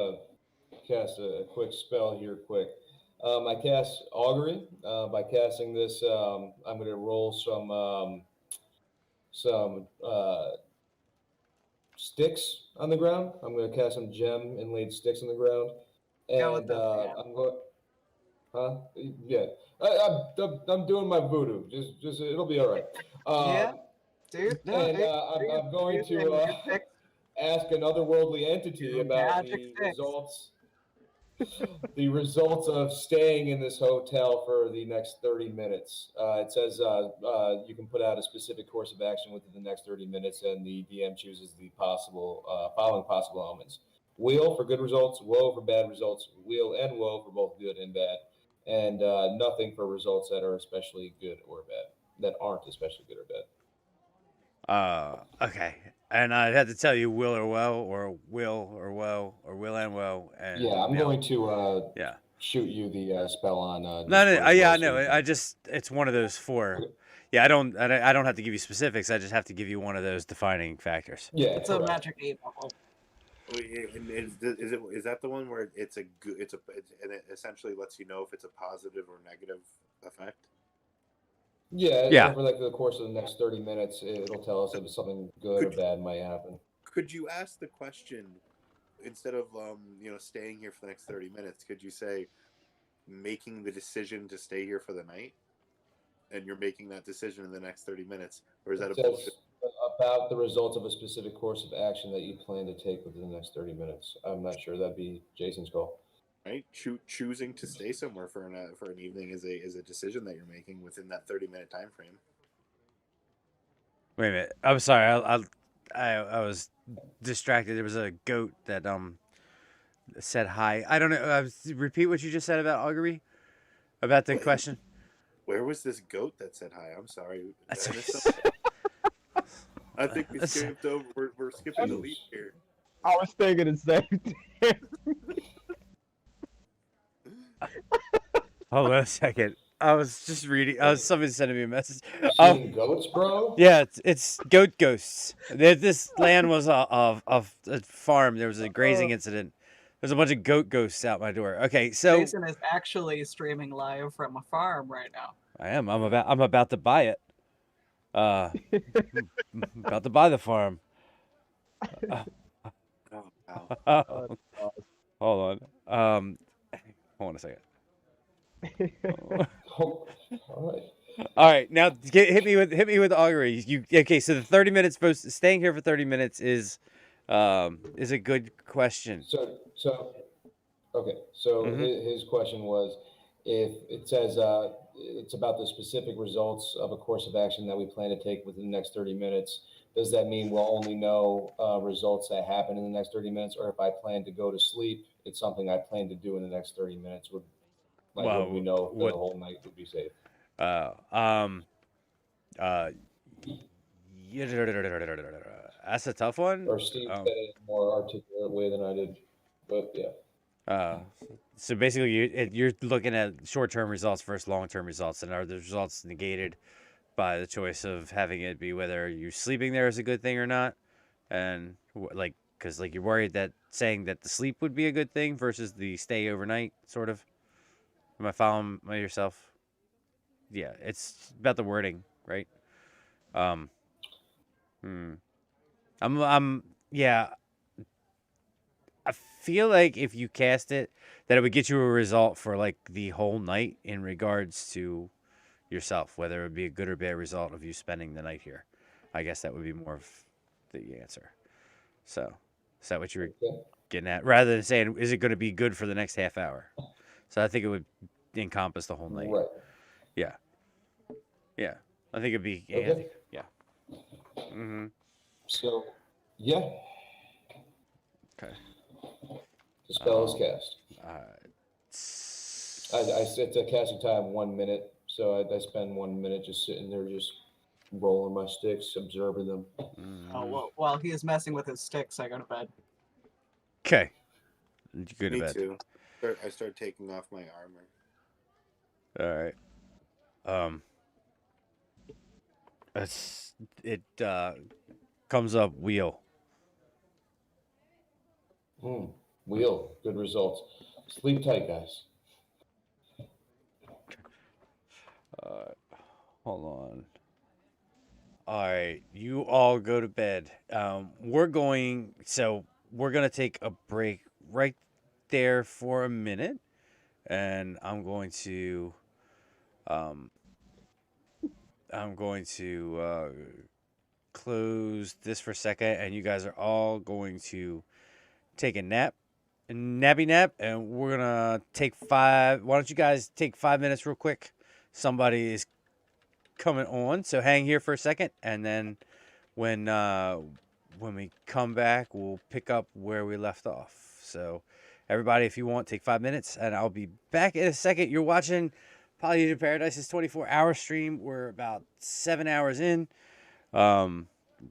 cast a quick spell here, quick. I cast augury. By casting this, I'm going to roll some sticks on the ground. I'm going to cast some gem inlaid sticks on the ground, Go with and that, I'm going. Huh? Yeah. I'm doing my voodoo. Just it'll be all right. Yeah. Dude, no, And dude, I'm going to your fix, ask an otherworldly entity your about magic the fix. results of staying in this hotel for the next 30 minutes. It says you can put out a specific course of action within the next 30 minutes, and the DM chooses the following possible elements: wheel for good results, woe for bad results, wheel and woe for both good and bad, and nothing for results that are especially good or bad, that aren't especially good or bad. Okay. And I had to tell you will or woe, or will or woe, or will and woe. And Yeah, I'm going to yeah. shoot you the spell on. No, Discord as yeah, well, I so know. you can- I just it's one of those four. Okay. Yeah, I don't have to give you specifics. I just have to give you one of those defining factors. Yeah, It's a correct. magic 8 bubble. Is that the one where and it essentially lets you know if it's a positive or negative effect? Yeah. Over like the course of the next 30 minutes, it'll tell us if something good or bad might happen. Could you ask the question instead of staying here for the next 30 minutes? Could you say making the decision to stay here for the night, and you're making that decision in the next 30 minutes, or is that It a bullshit? says about the results of a specific course of action that you plan to take within the next 30 minutes. I'm not sure. That'd be Jason's call. Right, choosing to stay somewhere for an evening is a decision that you're making within that 30-minute time frame. Wait a minute. I'm sorry. I was distracted. There was a goat that said hi. I don't know. Repeat what you just said about augury, about the question. Where was this goat that said hi? I'm sorry. That's- Did I miss something? I think we skipped over. We're skipping the lead here. I was thinking the same thing. Hold on a second. I was just reading. Somebody sending me a message. You seeing goats, bro? Yeah, it's goat ghosts. This land was a farm. There was a grazing incident. There's a bunch of goat ghosts out my door. Okay, so Jason is actually streaming live from a farm right now. I am. I'm about to buy it. About to buy the farm. Oh, wow. Hold on. Hold on a second. Oh, all right. All right, now hit me with augury. Okay? So the 30 minutes staying here for 30 minutes is a good question. Okay. So Mhm. his question was, if it says it's about the specific results of a course of action that we plan to take within the next 30 minutes. Does that mean we'll only know results that happen in the next 30 minutes, or if I plan to go to sleep, it's something I plan to do in the next 30 minutes? Would would we know if the what? whole night would be safe? Uh, um, uh, that's a tough one. Or Steve said it in a more articulate way than I did, but yeah. So basically, you're looking at short-term results versus long-term results, and are the results negated by the choice of having it be whether you sleeping there is a good thing or not, and like, because like you're worried that saying that the sleep would be a good thing versus the stay overnight, sort of. Am I following yourself? Yeah, it's about the wording, right? Um, yeah. I feel like if you cast it, that it would get you a result for like the whole night in regards to yourself, whether it would be a good or bad result of you spending the night here. I guess that would be more of the answer. So, is that what you were getting at? Rather than saying, is it going to be good for the next half hour? So I think it would encompass the whole night. Right. Yeah. Yeah. I think it'd be. Okay. Yeah. Mm-hmm. So, yeah. Okay. The spell is cast. I set the casting time 1 minute, so I spend 1 minute just sitting there, just rolling my sticks, observing them. Oh, well, while he is messing with his sticks, I go to bed. Okay. You go to Me bed. too. I start taking off my armor. All right. It comes up wheel. Wheel. Good results. Sleep tight, guys. Hold on. All right, you all go to bed. We're going to take a break right there for a minute, and I'm going to close this for a second, and you guys are all going to take a nappy nap, and we're gonna take 5. Why don't you guys take 5 minutes real quick? Somebody is coming on, so hang here for a second, and then when we come back, we'll pick up where we left off. So everybody, if you want, take 5 minutes, and I'll be back in a second. You're watching Polyhedral Paradice's 24-hour stream. We're about 7 hours in.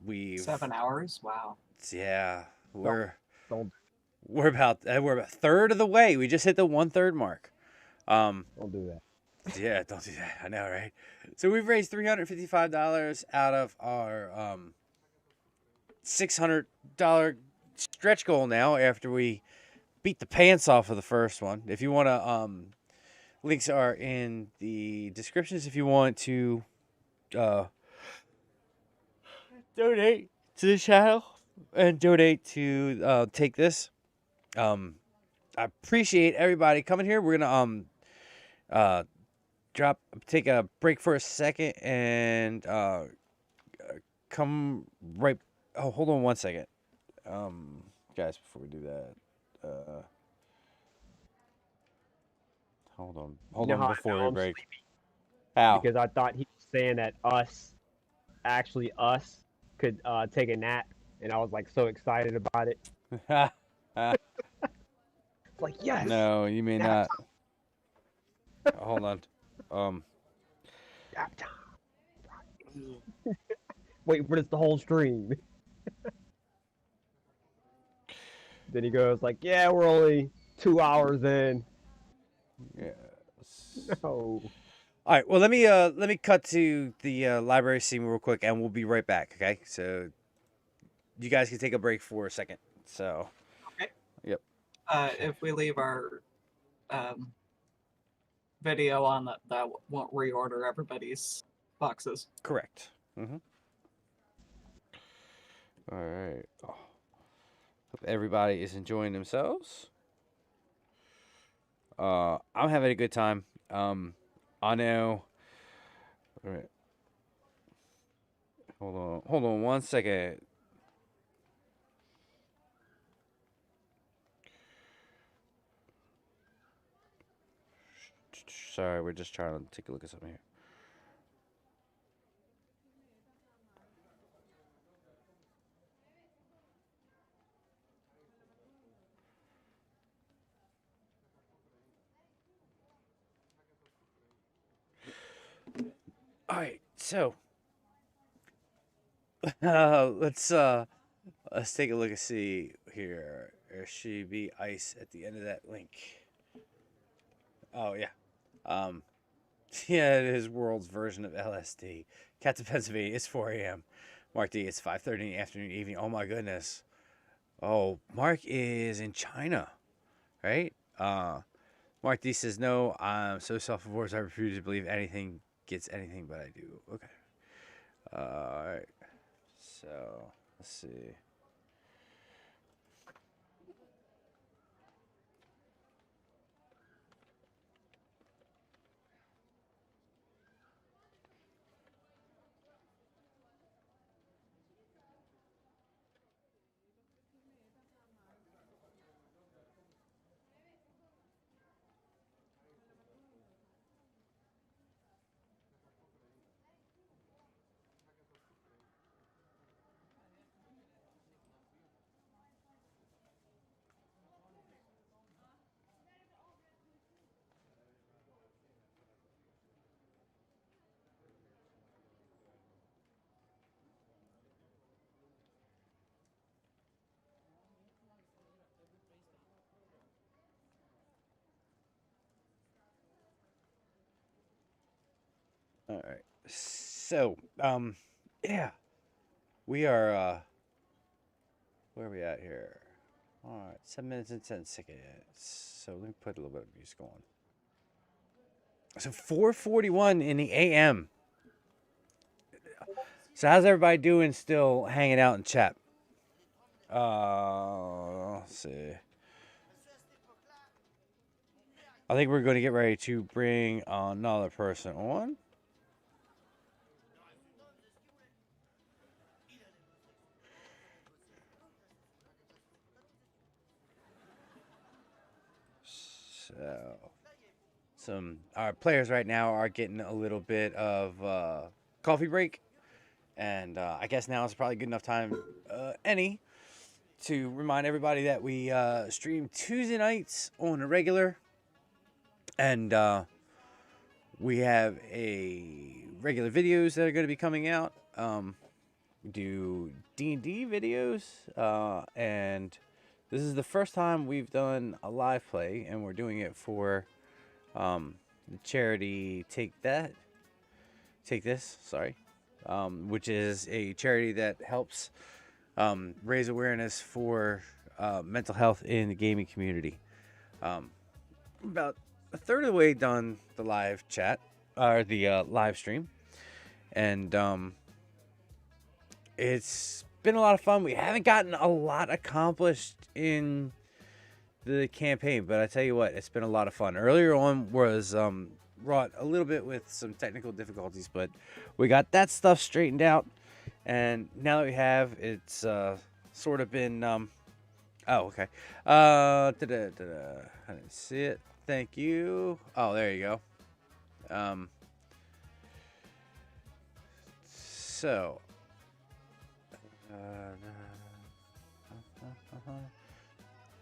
We've 7 hours? Wow. Yeah, we're Don't about a third of the way. We just hit the 1/3 mark. don't do that. Yeah, don't do that. I know, right? So we've raised $355 out of our $600 stretch goal now after we beat the pants off of the first one. If you want to, links are in the descriptions if you want to donate to the channel and donate to take this. I appreciate everybody coming here. We're gonna take a break for a second and come right. Oh, hold on one second, guys. Before we do that, hold on You know how I before know we I'm break. sleepy? How? Because I thought he was saying that us could take a nap, and I was like so excited about it. It's like, yes. No, you may nap not. Hold on. Nap time. Wait for this the whole stream. Then he goes like, yeah, we're only 2 hours in. Yes. No. All right. Well, let me cut to the library scene real quick, and we'll be right back. Okay. So you guys can take a break for a second. So. Okay. Yep. If we leave our video on, that won't reorder everybody's boxes. Correct. Mm-hmm. All right. Oh. Hope everybody is enjoying themselves. I'm having a good time. I know. All right. Hold on one second. Sorry, we're just trying to take a look at something here. All right, so let's take a look and see here. There should be ice at the end of that link. Oh yeah, um, yeah, it is world's version of LSD. Cat to Pennsylvania. It's 4 a.m. Mark D. It's 5:30 in the afternoon, evening. Oh my goodness. Oh, Mark is in China, right? Mark D says no. I'm so self-absorbed. I refuse to believe anything gets anything, but I do. Okay. All right. So let's see. All right. So, yeah, we are. Where are we at here? All right, 7 minutes and 10 seconds. So let me put a little bit of music on. So 4:41 in the a.m. So how's everybody doing? Still hanging out in chat? Let's see. I think we're going to get ready to bring another person on. So, our players right now are getting a little bit of coffee break, and I guess now is probably good enough time, to remind everybody that we stream Tuesday nights on a regular, and we have a regular videos that are going to be coming out. We do D&D videos, and this is the first time we've done a live play, and we're doing it for the charity Take This, sorry, which is a charity that helps raise awareness for mental health in the gaming community. About a third of the way done the live chat, or the live stream, and it's been a lot of fun. We haven't gotten a lot accomplished in the campaign, but I tell you what, it's been a lot of fun. Earlier on was wrought a little bit with some technical difficulties, but we got that stuff straightened out, and now that we have, it's sort of been oh, okay. I didn't see it. Thank you. Oh, there you go. So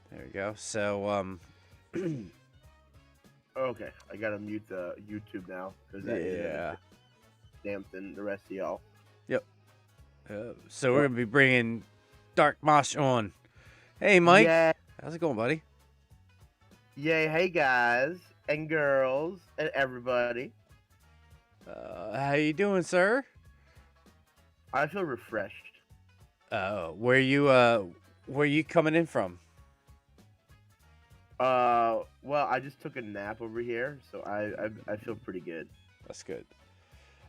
there we go. So Okay, I gotta mute the YouTube now because yeah. dampen the rest of y'all. Yep. So we're gonna be bringing Dark Mosh on. Hey, Mike. Yeah. How's it going, buddy? Yay! Hey guys and girls and everybody. How you doing, sir? I feel refreshed. Where you coming in from? Well, I just took a nap over here, so I feel pretty good. That's good.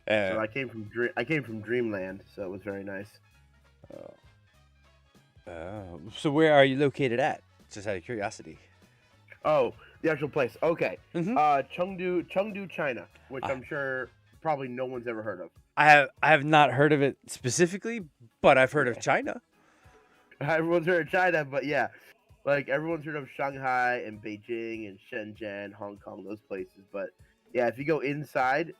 So I came from Dreamland, so it was very nice. So where are you located at? Just out of curiosity. Oh, the actual place. Okay. Mhm. Chengdu, China, which I'm sure probably no one's ever heard of. I have not heard of it specifically, but I've heard of China. Everyone's heard of China, but yeah, like everyone's heard of Shanghai and Beijing and Shenzhen, Hong Kong, those places. But Yeah, if you go inside,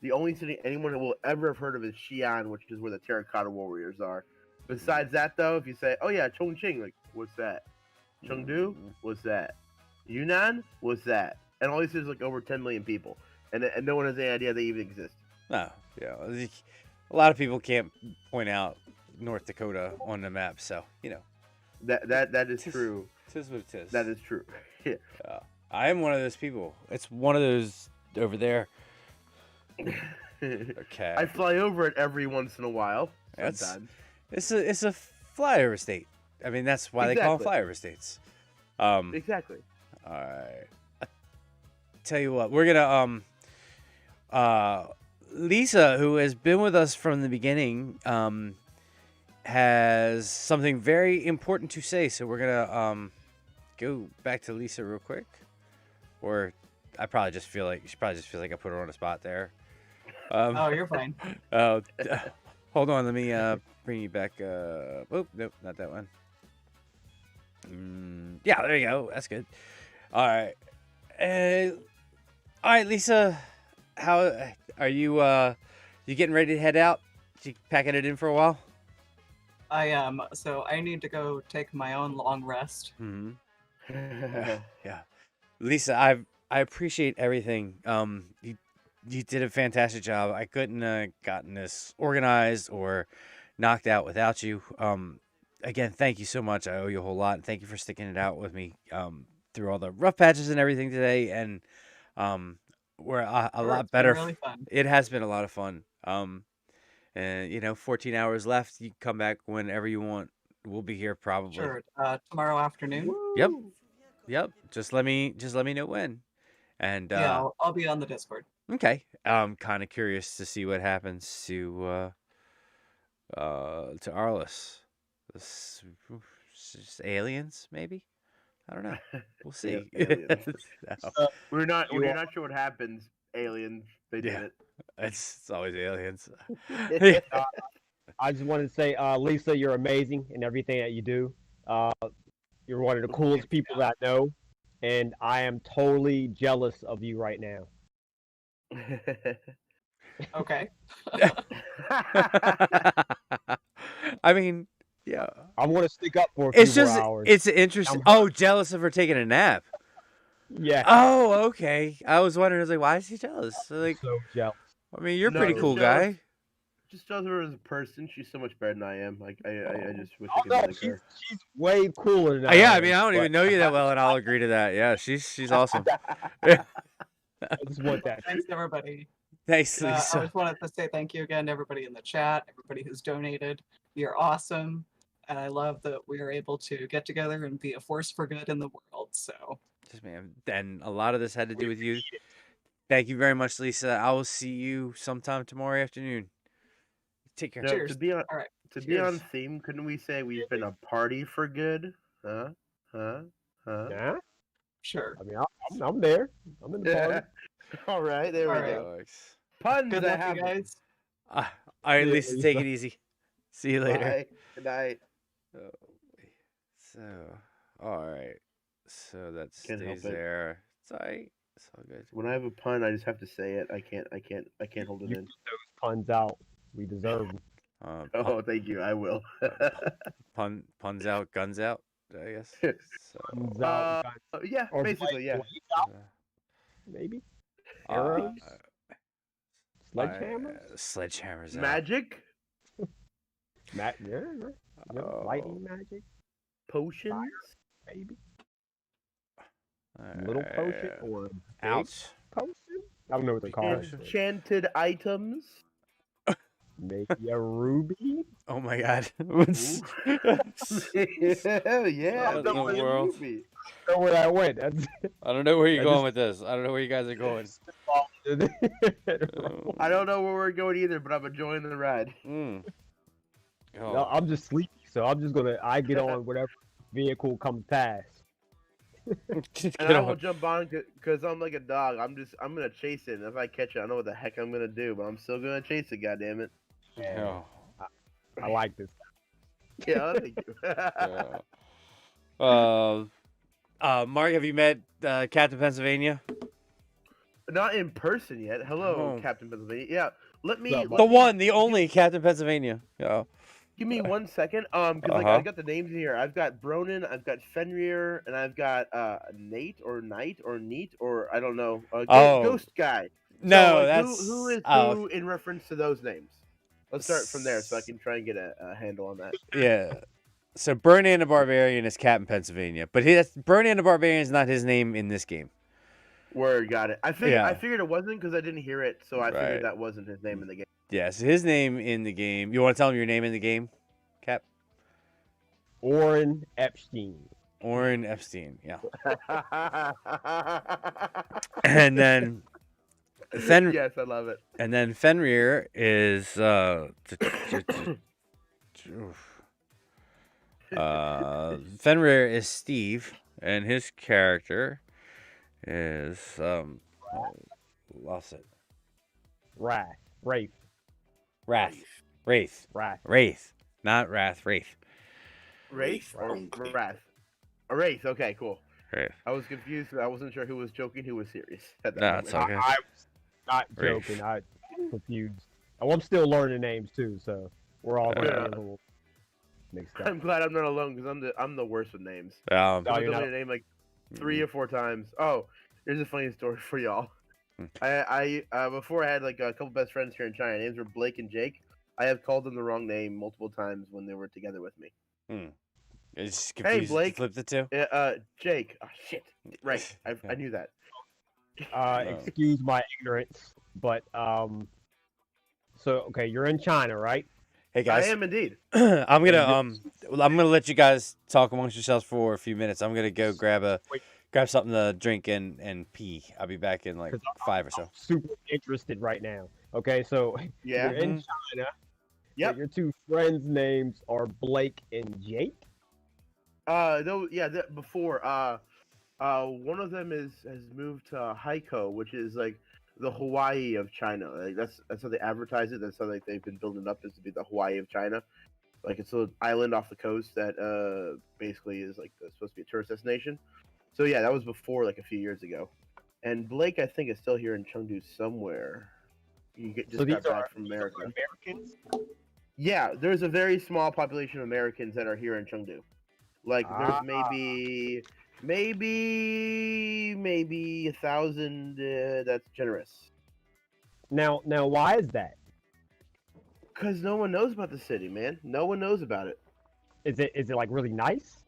the only city anyone will ever have heard of is Xi'an, which is where the Terracotta Warriors are. Besides that, though, if you say, "Oh yeah, Chongqing," like, what's that? Chengdu, what's that? Yunnan, what's that? And all these cities like over 10 million people, and no one has any idea they even exist. No, yeah. A lot of people can't point out North Dakota on the map, so That is true. Tis what it is. That is true. Yeah. I am one of those people. It's one of those over there. Okay. I fly over it every once in a while. It's Sometimes. a flyover state. I mean, that's why they call them Exactly. flyover states. Exactly. All right. Tell you what, we're gonna Lisa, who has been with us from the beginning, has something very important to say. So we're gonna go back to Lisa real quick. Or she probably just feels like I put her on the spot there. Oh, you're fine. Hold on, let me bring you back. Oh, nope, not that one. Yeah, there you go. That's good. All right. All right, Lisa. How are you? You getting ready to head out? You packing it in for a while? I am. So I need to go take my own long rest. Yeah. Lisa, I appreciate everything. You did a fantastic job. I couldn't gotten this organized or knocked out without you. Again, thank you so much. I owe you a whole lot, and thank you for sticking it out with me through all the rough patches and everything today. And we're a Sure, lot it's been better. really fun. It has been a lot of fun. And 14 hours left. You can come back whenever you want. We'll be here probably. Sure. Tomorrow afternoon. Yep. Just let me know when. And Yeah, I'll be on the Discord. okay. I'm kind of curious to see what happens to Arliss. Just aliens, maybe. I don't know. We'll see. Yeah, aliens. No. We're not sure what happens. Aliens, they did Yeah. it. It's always aliens. I just wanted to say, Lisa, you're amazing in everything that you do. You're one of the coolest people that I know, and I am totally jealous of you right now. Okay. I mean, yeah. I want to stick up for a It's few just more hours. it's interesting. Oh, jealous of her taking a nap. Yeah. Oh, okay. I was wondering, I was like, why is he jealous? Like, so jealous. I mean, you're a No, pretty just cool jealous. guy. Just tells her as a person, she's so much better than I am. Like I just wish I Oh, could no, be like her. she's way cooler than Yeah, I am, mean, I don't but even know you that well, and I'll agree to that. Yeah, she's awesome. I just want that. Thanks, everybody. Thanks, I Lisa. just wanted to say thank you again to everybody in the chat, everybody who's donated. You're awesome. And I love that we are able to get together and be a force for good in the world. So, Just man, and a lot of this had to do with you. Thank you very much, Lisa. I will see you sometime tomorrow afternoon. Take care. No, cheers. to be on All right. be on Cheers. theme, couldn't we say we've been a party for good? Huh? Nah, Sure. I mean, I'm there. I'm in the party. All right, there All we right. go. Alex. Puns, Good I luck, have you them. guys. All right, Yeah, Lisa, Lisa. take it easy. See you later. Bye. Good night. So, all right. So that Can't help stays it. there. It's all right. It's all good. When I have a pun, I just have to say it. I can't hold it You in. put those puns out. We deserve them. Oh, thank you. I will. Puns out, guns out, I guess. So, Puns out. Yeah, Or basically, yeah. blades out, maybe. uh, Arrows. Sledgehammer. Sledgehammers out. Magic, Yeah. Lightning magic. potions. Maybe. Little potion or a big Ouch. potion. I don't know what they're called. Enchanted items. Maybe a ruby. Oh my god. Yeah, What in the maybe a world? ruby. I don't know where that went. That's I don't know where you're I going just- with this. I don't know where you guys are going. I don't know where we're going either, but I'm enjoying the ride. Mm. No, Oh. I'm just sleepy, so I'm just gonna. I get on whatever vehicle comes past. Get And I will on. jump on because I'm like a dog. I'm gonna chase it. And if I catch it, I know what the heck I'm gonna do, but I'm still gonna chase it. God damn it! Oh. I like this. Yeah, thank you. Yeah. Mark, have you met Captain Pennsylvania? Not in person yet. Hello, Oh. Captain Pennsylvania. Yeah, let me. The let The me- one, the only Captain Pennsylvania. Oh. Give me 1 second. Because like Uh-huh. I got the names here. I've got Bronin, I've got Fenrir, and I've got Nate or Knight or Neat or I don't know. Oh. Ghost guy. No, so, like, that's who is oh, who in reference to those names? Let's start from there so I can try and get a handle on that. yeah. So Burnan the Barbarian is Captain Pennsylvania, but Burnan the Barbarian is not his name in this game. Word, got it. I figured Yeah. it wasn't because I didn't hear it, so I Right. figured that wasn't his name in the game. Yeah, so his name in the game. You want to tell him your name in the game, Cap? Orrin Epstein. Orrin Epstein. Yeah. And then Yes, I love it. And then Fenrir is Fenrir is Steve, and his character is lost it. Wrath. Wraith, not Wrath, Wraith. Wraith or Wrath? A Wraith. Okay, cool. Wraith. I was confused. I wasn't sure who was joking, who was serious. At that No, moment. it's okay. I was not Wraith. joking. I confused. Oh, I'm still learning names too, so we're all gonna be a little mixed up. I'm glad I'm not alone because I'm the worst with names. Oh, I've you're told not- me a name like 3 or 4 times. Oh, here's a funny story for y'all. I before I had like a couple best friends here in China. Names were Blake and Jake. I have called them the wrong name multiple times when they were together with me. It's Hey confused. Blake. Flip the two. Jake. Oh shit. Right. I knew that. Excuse my ignorance, but so okay, you're in China, right? Hey guys. I am indeed. I'm gonna let you guys talk amongst yourselves for a few minutes. I'm gonna go grab something to drink and pee. I'll be back in like 5 or so. I'm super interested right now. Okay, so Yeah. you're in China. Yep. but your two friends' names are Blake and Jake. No, yeah. Before, one of them has moved to Haikou, which is like the Hawaii of China. Like that's how they advertise it. That's how they've been building it up, is to be the Hawaii of China. Like it's an island off the coast that basically is like supposed to be a tourist destination. So yeah, that was before, like a few years ago. And Blake, I think, is still here in Chengdu somewhere. He just got back from America. Americans? Yeah, there's a very small population of Americans that are here in Chengdu. Like there's maybe 1,000. That's generous. Now, why is that? Cause no one knows about the city, man. No one knows about it. Is it like really nice?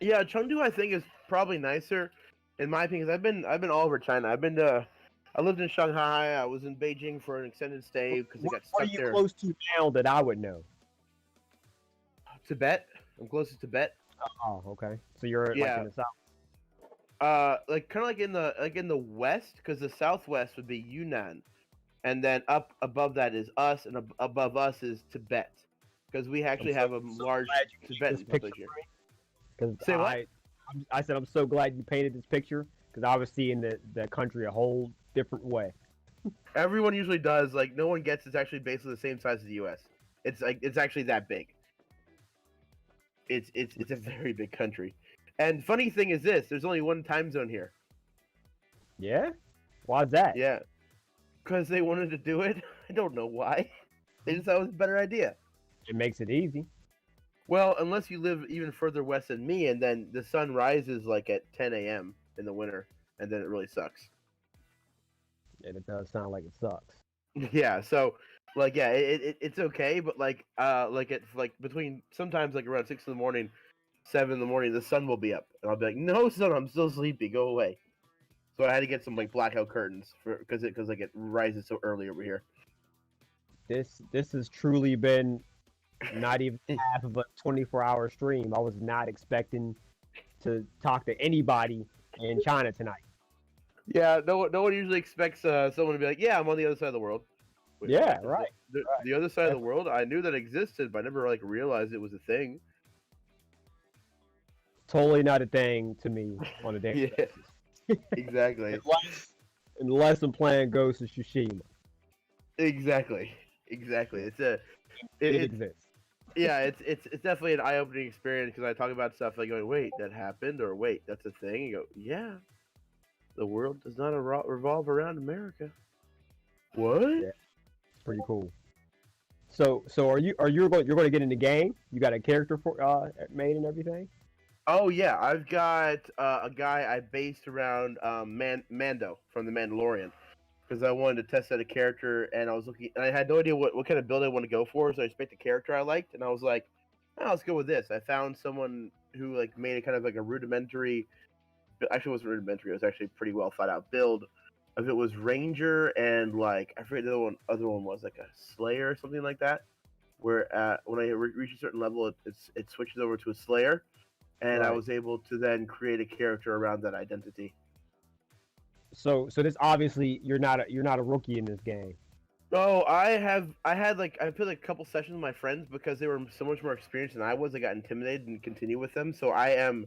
Yeah, Chengdu I think is probably nicer, in my opinion. 'Cause I've been all over China. I lived in Shanghai. I was in Beijing for an extended stay because I got What stuck are you there. close to now that I would know? Tibet. I'm close to Tibet. Oh, okay. So you're like Yeah. in the south. Like kind of like in the west, because the southwest would be Yunnan, and then up above that is us, and above us is Tibet, because we actually have a large glad you painted Tibetan this picture population. Because Say what? I said I'm so glad you painted this picture because I was seeing the country a whole different way. Everyone usually does. Like no one gets it's actually basically the same size as the U.S. It's actually that big. It's a very big country. And funny thing is this: there's only one time zone here. Yeah? Why's that? Yeah, because they wanted to do it. I don't know why. They just thought it was a better idea. It makes it easy. Well, unless you live even further west than me, and then the sun rises like at 10 a.m. in the winter, and then it really sucks. And it does sound like it sucks. Yeah, so like yeah, it's okay, but like it's like between sometimes like around 6 in the morning, 7 in the morning, the sun will be up, and I'll be like, no sun, I'm still sleepy, go away. So I had to get some like blackout curtains because it rises so early over here. This has truly been not even half of a 24-hour stream. I was not expecting to talk to anybody in China tonight. Yeah, no one usually expects someone to be like, yeah, I'm on the other side of the world. Which, Yeah, right. The other side of the world, I knew that existed, but I never like realized it was a thing. Totally not a thing to me on a daily Yeah, basis. exactly, Unless I'm playing Ghost of Tsushima. exactly. It's It exists. yeah, it's definitely an eye-opening experience because I talk about stuff like going, wait, that happened, or wait, that's a thing. You go, yeah, The world does not revolve around America. What? Yeah. It's pretty cool. So you're going to get in the game? You got a character for made and everything? Oh yeah, I've got a guy I based around Mando from The Mandalorian because I wanted to test out a character and I was looking and I had no idea what kind of build I want to go for, so I just picked a character I liked and I was like, oh, let's go with this. I found someone who like made a kind of like a rudimentary, actually it wasn't rudimentary, it was actually a pretty well thought out build. If it was Ranger and like I forget the other one was like a Slayer or something like that, where when I reach a certain level, it switches over to a Slayer, and I Right. was able to then create a character around that identity. So this obviously you're not a rookie in this game. Oh, I played like a couple sessions with my friends because they were so much more experienced than I was. I got intimidated and continue with them. So I am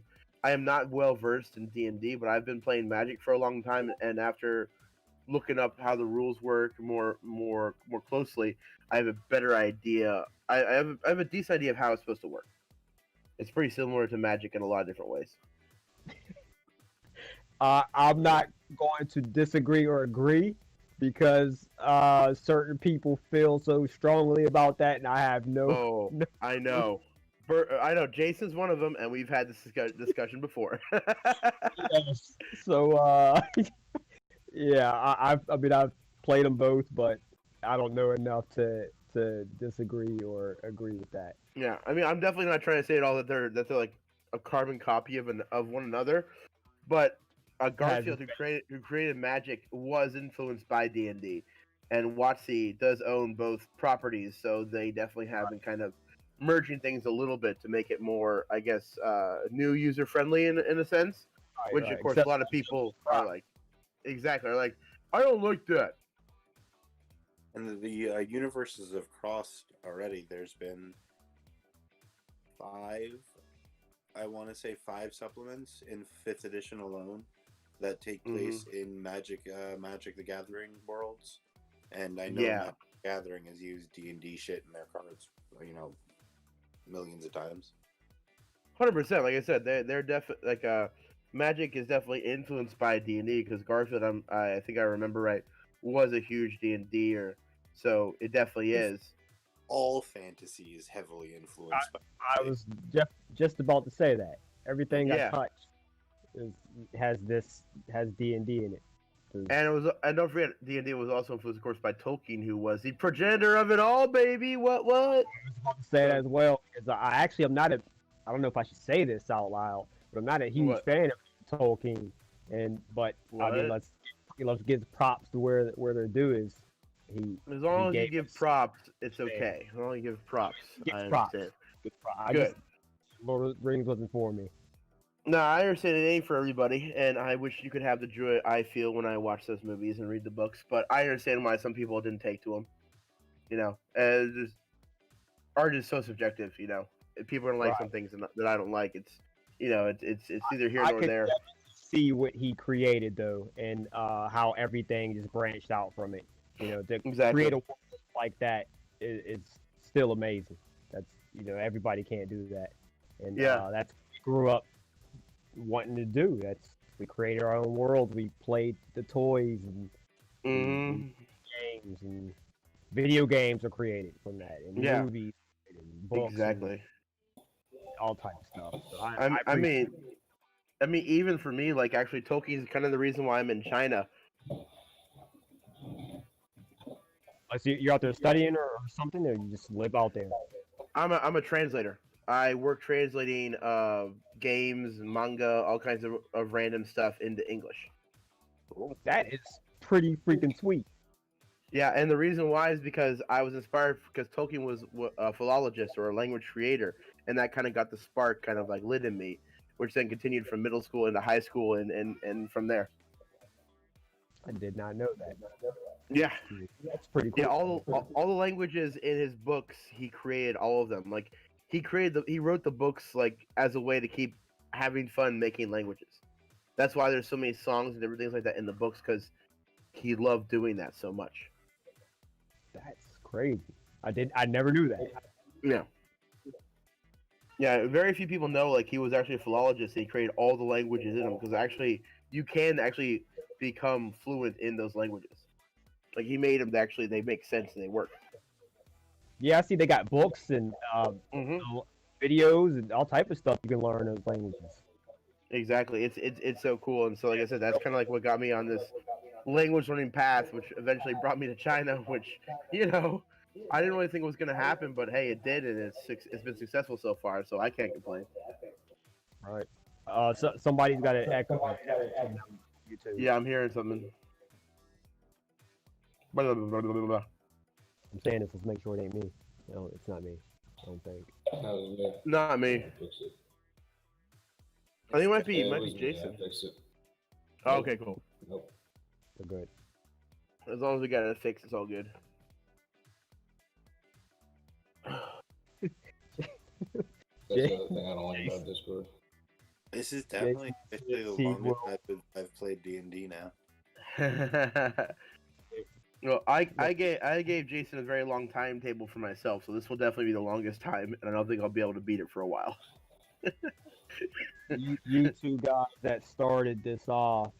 not well versed in D&D, but I've been playing Magic for a long time, and after looking up how the rules work more closely, I have a better idea. I have a decent idea of how it's supposed to work. It's pretty similar to Magic in a lot of different ways. I'm not going to disagree or agree because certain people feel so strongly about that, and I have no. Oh, no I know. I know Jason's one of them, and we've had this discussion before. Yes. So yeah, I mean I've played them both, but I don't know enough to disagree or agree with that. Yeah, I mean, I'm definitely not trying to say at all that they're like a carbon copy of one another, but Garfield, who created Magic, was influenced by D&D, and WotC does own both properties, so they definitely have been kind of merging things a little bit to make it more, I guess, new user friendly in a sense, which of course a lot of people are like, exactly, are like, I don't like that. And the universes have crossed already. There's been five supplements in 5th edition alone that take place in Magic the Gathering worlds. And I know Magic the Gathering has used D&D shit in their cards, millions of times. 100%. Like I said, they're definitely like Magic is definitely influenced by D&D because Garfield, I think I remember right, was a huge D&D-er, so it definitely is. All fantasy is heavily influenced by. I was just about to say that everything I touch has D&D in it. And don't forget, D&D was also influenced, of course, by Tolkien, who was the progenitor of it all, baby. What? I was about to say that as well because I'm not a. I don't know if I should say this out loud, but I'm not a huge fan of Tolkien. But I mean, let's give props to where their due is. As long as you give props, it's okay. As long as you give props, I understand. Good. Lord of the Rings wasn't for me. No, I understand it ain't for everybody, and I wish you could have the joy I feel when I watch those movies and read the books. But I understand why some people didn't take to them. Art is so subjective. If people don't like some things that I don't like, it's either here or there. See what he created though, and how everything just branched out from it. To create a world like that is still amazing. That's everybody can't do that, and that's what we grew up wanting to do. We created our own world. We played the toys and games, and video games are created from that, and movies, and books, exactly, and all types of stuff. So I mean, even for me, like actually, Tolkien is kind of the reason why I'm in China. So you're out there studying or something, or you just live out there? I'm a translator. I work translating games, manga, all kinds of random stuff into English. That is pretty freaking sweet. Yeah, and the reason why is because I was inspired because Tolkien was a philologist or a language creator, and that kind of got the spark kind of like lit in me, which then continued from middle school into high school and from there. I did not know that. Yeah, that's pretty cool. Yeah, all the languages in his books, he created all of them. Like he wrote the books like as a way to keep having fun making languages. That's why there's so many songs and different things like that in the books because he loved doing that so much. That's crazy. I never knew that. Yeah. Yeah, very few people know like he was actually a philologist. He created all the languages in them because actually you can actually become fluent in those languages. Like he made them actually, they make sense and they work. Yeah, I see they got books and Hmm. videos and all type of stuff you can learn those languages. Exactly. It's so cool. And so, like I said, that's kind of like what got me on this language learning path, which eventually brought me to China. Which, I didn't really think it was going to happen, but hey, it did, and it's been successful so far. So I can't complain. Right. So somebody's got an echo on YouTube. Yeah, I'm hearing something. Blah, blah, blah, blah, blah, blah. I'm saying this. Let's make sure it ain't me. No, it's not me. I don't think. That was me. Not me. Fix it. I think it might be Yeah, it was me. Jason. I fixed it. Oh, okay, cool. Nope. We're good. As long as we got it fixed, it's all good. That's the other thing I don't like about Discord. This is definitely officially the See, longest well- I've played D&D now. Well, I gave Jason a very long timetable for myself, so this will definitely be the longest time, and I don't think I'll be able to beat it for a while. You two guys that started this off.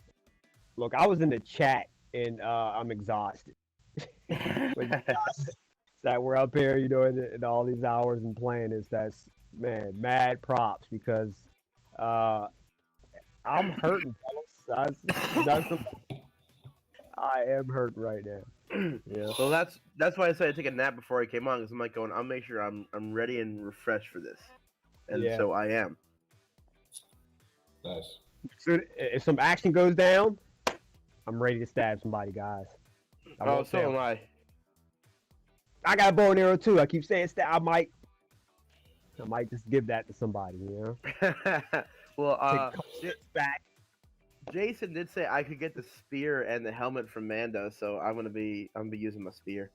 Look, I was in the chat and I'm exhausted. But you guys that we're up here, in all these hours and playing this, that's mad props because I'm hurting. fellas. I am hurting right now. Yeah. So that's why I said I take a nap before I came on, because I'm like going, I'll make sure I'm ready and refreshed for this, and Yeah. so I am. Nice. So if some action goes down, I'm ready to stab somebody, guys. I Oh, won't so fail. am I. I got a bow and arrow too. I keep saying stab. I might just give that to somebody, Well, Take back. Jason did say I could get the spear and the helmet from Mando, so I'm gonna be using my spear.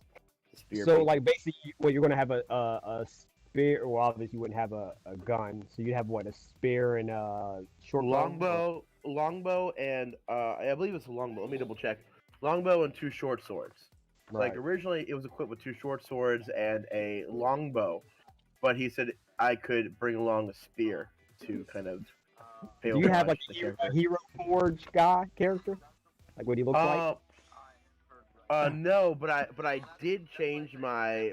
The spear So piece. like basically, well, you're gonna have a spear. Well, obviously you wouldn't have a gun, so you'd have what, a spear and a short bow? longbow, and I believe it's a longbow. Let me double check. Longbow and 2 short swords. Like Right. originally, it was equipped with 2 short swords and a longbow, but he said I could bring along a spear to kind of. Do you have like the character. a hero forge guy character? Like what he looks like? No, but I did change my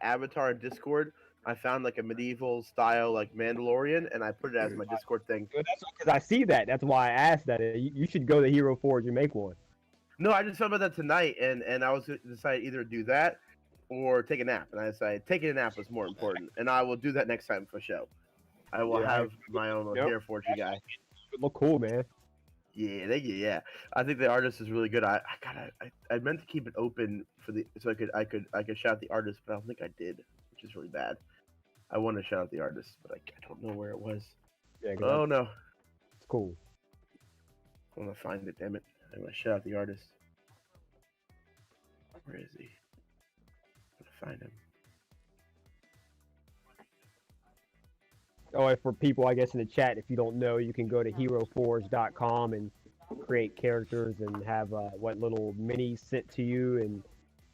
avatar in Discord. I found like a medieval style like Mandalorian, and I put it as my Discord thing. Well, that's because I see that. That's why I asked that. You should go to Hero Forge and make one. No, I just thought about that tonight, and I was gonna decide either do that or take a nap, and I decided taking a nap was more important, and I will do that next time for show. I will Yeah. have my own Yep. Hero Forge guy. It look cool, man. Yeah, thank you. Yeah, I think the artist is really good. I meant to keep it open for so I could shout out the artist, but I don't think I did, which is really bad. I want to shout out the artist, but I don't know where it was. Yeah, 'cause Oh no, it's cool. I want to find it. Damn it! I want to shout out the artist. Where is he? I'm gonna find him. Oh, and for people, I guess, in the chat, if you don't know, you can go to heroforge.com and create characters and have what little minis sent to you.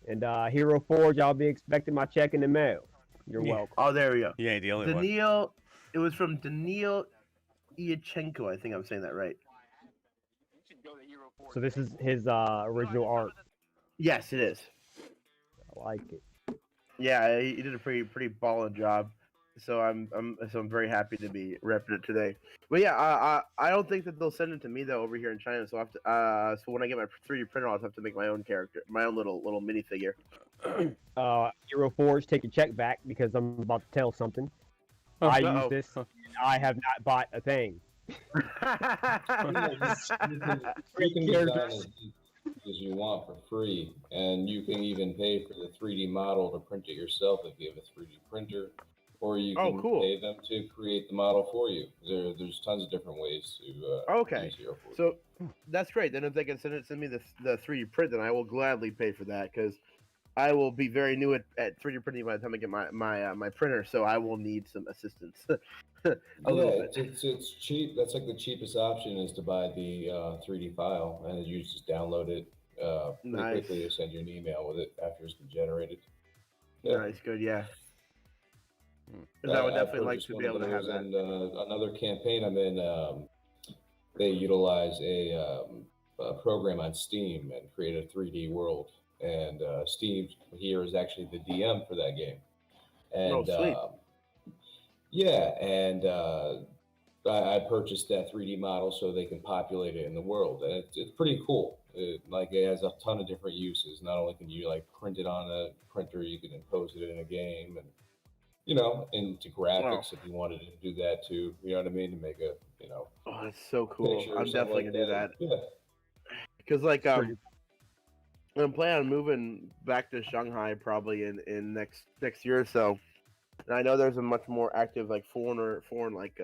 And Hero Forge, I'll be expecting my check in the mail. You're Yeah. welcome. Oh, there we go. You ain't the only one. Daniil. It was from Daniil Iachenko. I think I'm saying that right. So this is his original art. Yes, it is. I like it. Yeah, he did a pretty ballin' job. So I'm very happy to be repping it today. But yeah, I don't think that they'll send it to me though over here in China. So I have to so when I get my 3D printer, I'll have to make my own character, my own little minifigure. Hero Forge, take your check back because I'm about to tell something. I use this. And I have not bought a thing. You can design as deep as you want for free, and you can even pay for the 3D model to print it yourself if you have a 3D printer, or you can pay them to create the model for you. There's tons of different ways to Okay, use Hero Forge. so that's great. Then if they can send me the 3D print, then I will gladly pay for that because I will be very new at 3D printing by the time I get my printer. So I will need some assistance. It's cheap. That's like the cheapest option is to buy the 3D file, and you just download it pretty quickly. They send you an email with it after it's been generated. Yeah. Nice, good, yeah. I would definitely like to be able to have that. And another campaign I'm in, they utilize a program on Steam and create a 3D world. And Steve here is actually the DM for that game. And sweet. yeah, and I purchased that 3D model so they can populate it in the world, and it's pretty cool. It has a ton of different uses. Not only can you like print it on a printer, you can impose it in a game, and into graphics if you wanted to do that too. You know what I mean? To make a Oh, that's so cool. picture or I'm something definitely like gonna do that. Yeah. Because like Pretty- I'm planning on moving back to Shanghai probably in next year or so. And I know there's a much more active like foreign like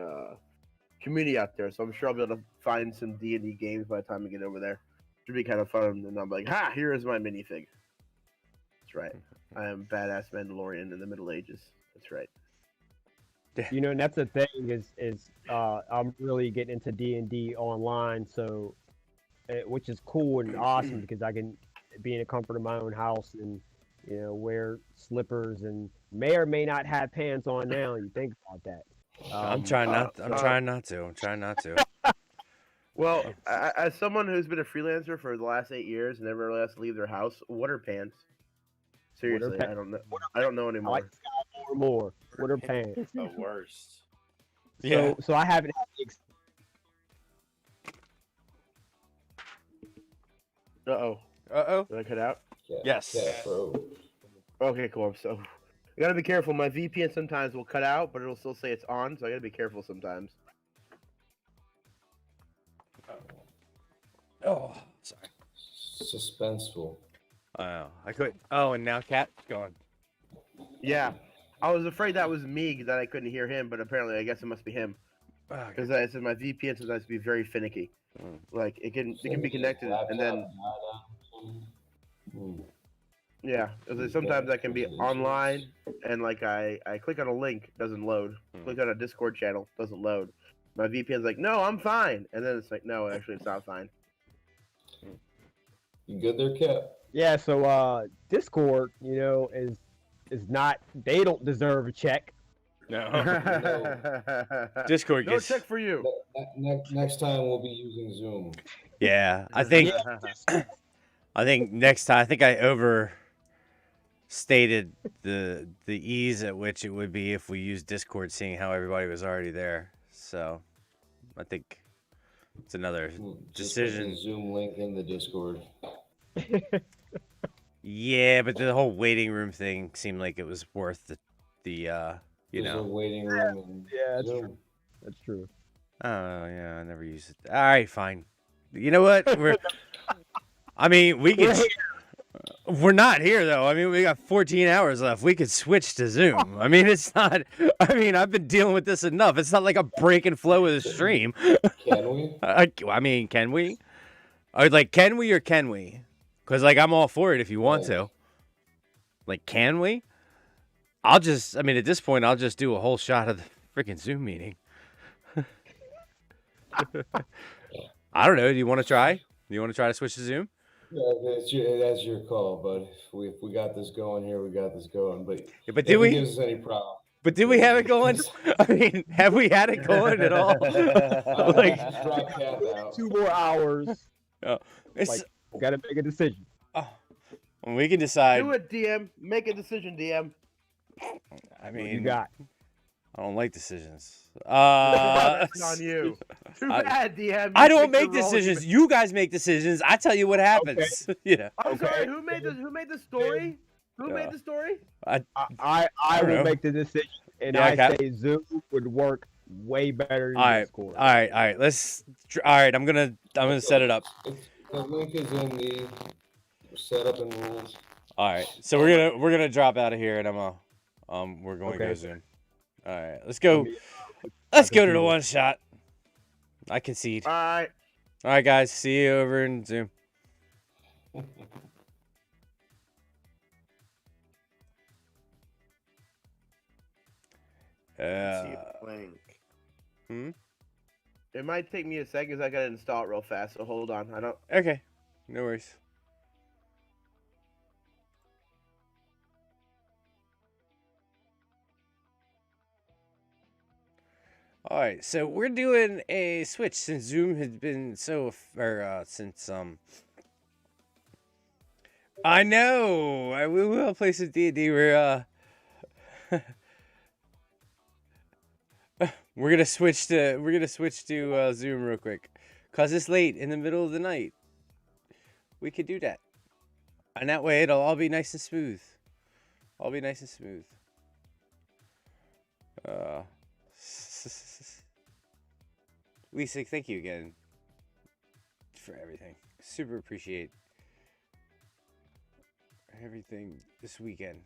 community out there, so I'm sure I'll be able to find some D&D games by the time I get over there. Should be kind of fun. And I'm like, ha! Here is my minifig. That's right. I am badass Mandalorian in the Middle Ages. That's right. You know, and that's the thing is I'm really getting into D&D online, so which is cool and awesome because I can be in the comfort of my own house and wear slippers and may or may not have pants on now. You think about that. I'm trying not. I'm trying not to. I'm trying not to. Well, as someone who's been a freelancer for the last 8 years and never really has to leave their house, what are pants? Seriously, I don't know. I don't know I anymore. like more. What are pants? The worst. Yeah. So I haven't had the Uh-oh. Uh-oh. Did I cut out? Yes. Yeah, bro. Okay, cool. So I gotta be careful. My VPN sometimes will cut out, but it'll still say it's on, so I gotta be careful sometimes. Oh, sorry. Suspenseful. Oh, I quit. Oh, and now Cat's gone. Yeah. I was afraid that was me that I couldn't hear him, but apparently I guess it must be him. Oh, Because it says my VPN sometimes can be very finicky. Like it can be connected and then yeah. Sometimes I can be online and like I click on a link, doesn't load. Click on a Discord channel, doesn't load. My VPN's like, no, I'm fine, and then it's like, no, actually it's not fine. You good there, Cap? Yeah, so Discord, is not. They don't deserve a check. No. No Discord gets. check for you. Next time we'll be using Zoom. Yeah, I think. I think next time. I think I overstated the ease at which it would be if we used Discord, seeing how everybody was already there. So, I think it's another Just put the decision. Zoom link in the Discord. Yeah, but the whole waiting room thing seemed like it was worth the There's a waiting room and Yeah, that's Zoom. true. That's true. Oh yeah, I never used it. All right, fine. You know what? I mean, we could. We're not here though. I mean, we got 14 hours left. We could switch to Zoom. I mean, it's not. I mean, I've been dealing with this enough. It's not like a break and flow with a stream. Can we? I mean, can we? Like, can we or can we? Because like, I'm all for it if you want to. Like, can we? I mean, at this point, I'll just do a whole shot of the freaking Zoom meeting. I don't know. Do you want to try? Do you want to try to switch to Zoom? Yeah, that's your call, but if we got this going here, we got this going. But Yeah, but if did it we? gives us any problem. But did we have it going? I mean, have we had it going at all? Like, just drop Cap out. 2 more hours. it's, Gotta make a decision. we can decide. Do it, DM. Make a decision, DM. I mean, What you got? I don't like decisions. That's on you. Too bad, DM. I You don't picked the make role decisions. you You guys make decisions. I tell you what happens. Yeah. I'm sorry. Who made the story? Who made the story? I don't know. will make the decision, and Yeah, I okay. say Zoom would work way better than All right. Discord. All right. All right. All right. I'm gonna set it up. The link is in the setup and rules. All right. So we're gonna drop out of here, and we're going to Okay. go Zoom. All right. Let's go. Let's go to the one shot. I concede. All right. All right, guys. See you over in Zoom. Blank. Hmm? It might take me a second because I gotta install it real fast. So hold on. I don't. Okay. No worries. All right, so we're doing a switch since Zoom has been since I know we will play some D&D. We're gonna switch to Zoom real quick, cause it's late in the middle of the night. We could do that, and that way it'll all be nice and smooth. All be nice and smooth. Lisa, thank you again for everything. Super appreciate everything this weekend.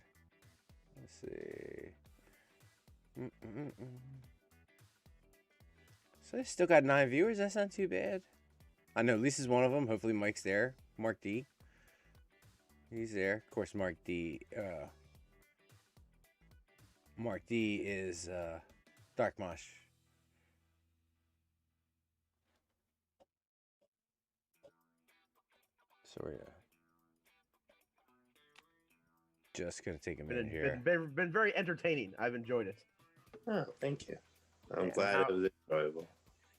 Let's see. So I still got 9 viewers. That's not too bad. I know Lisa's one of them. Hopefully Mike's there. Mark D. He's there. Of course, Mark D. Mark D is Dark Mosh. So we're just gonna take a minute here. Been very entertaining. I've enjoyed it. Oh, thank you. I'm Yeah, glad it was enjoyable.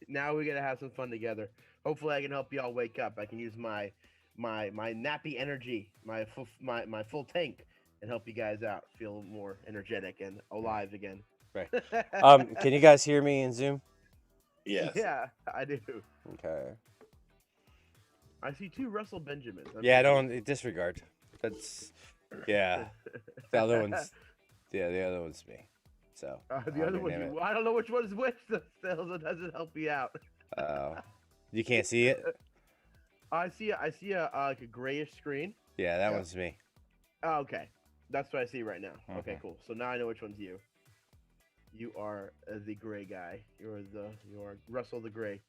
Now we're gonna have some fun together. Hopefully, I can help you all wake up. I can use my nappy energy, my full tank, and help you guys out. Feel more energetic and alive again. Right. Can you guys hear me in Zoom? Yes. Yeah, I do. Okay. I see 2 Russell Benjamins. Yeah, don't disregard. That's the other one's me. So the other one, I don't know which one is which. Still, it doesn't help you out. You can't see it. I see a like a grayish screen. Yeah, that one's me. Oh, okay, that's what I see right now. Mm-hmm. Okay, cool. So now I know which one's you. You are the gray guy. You are Russell the Gray.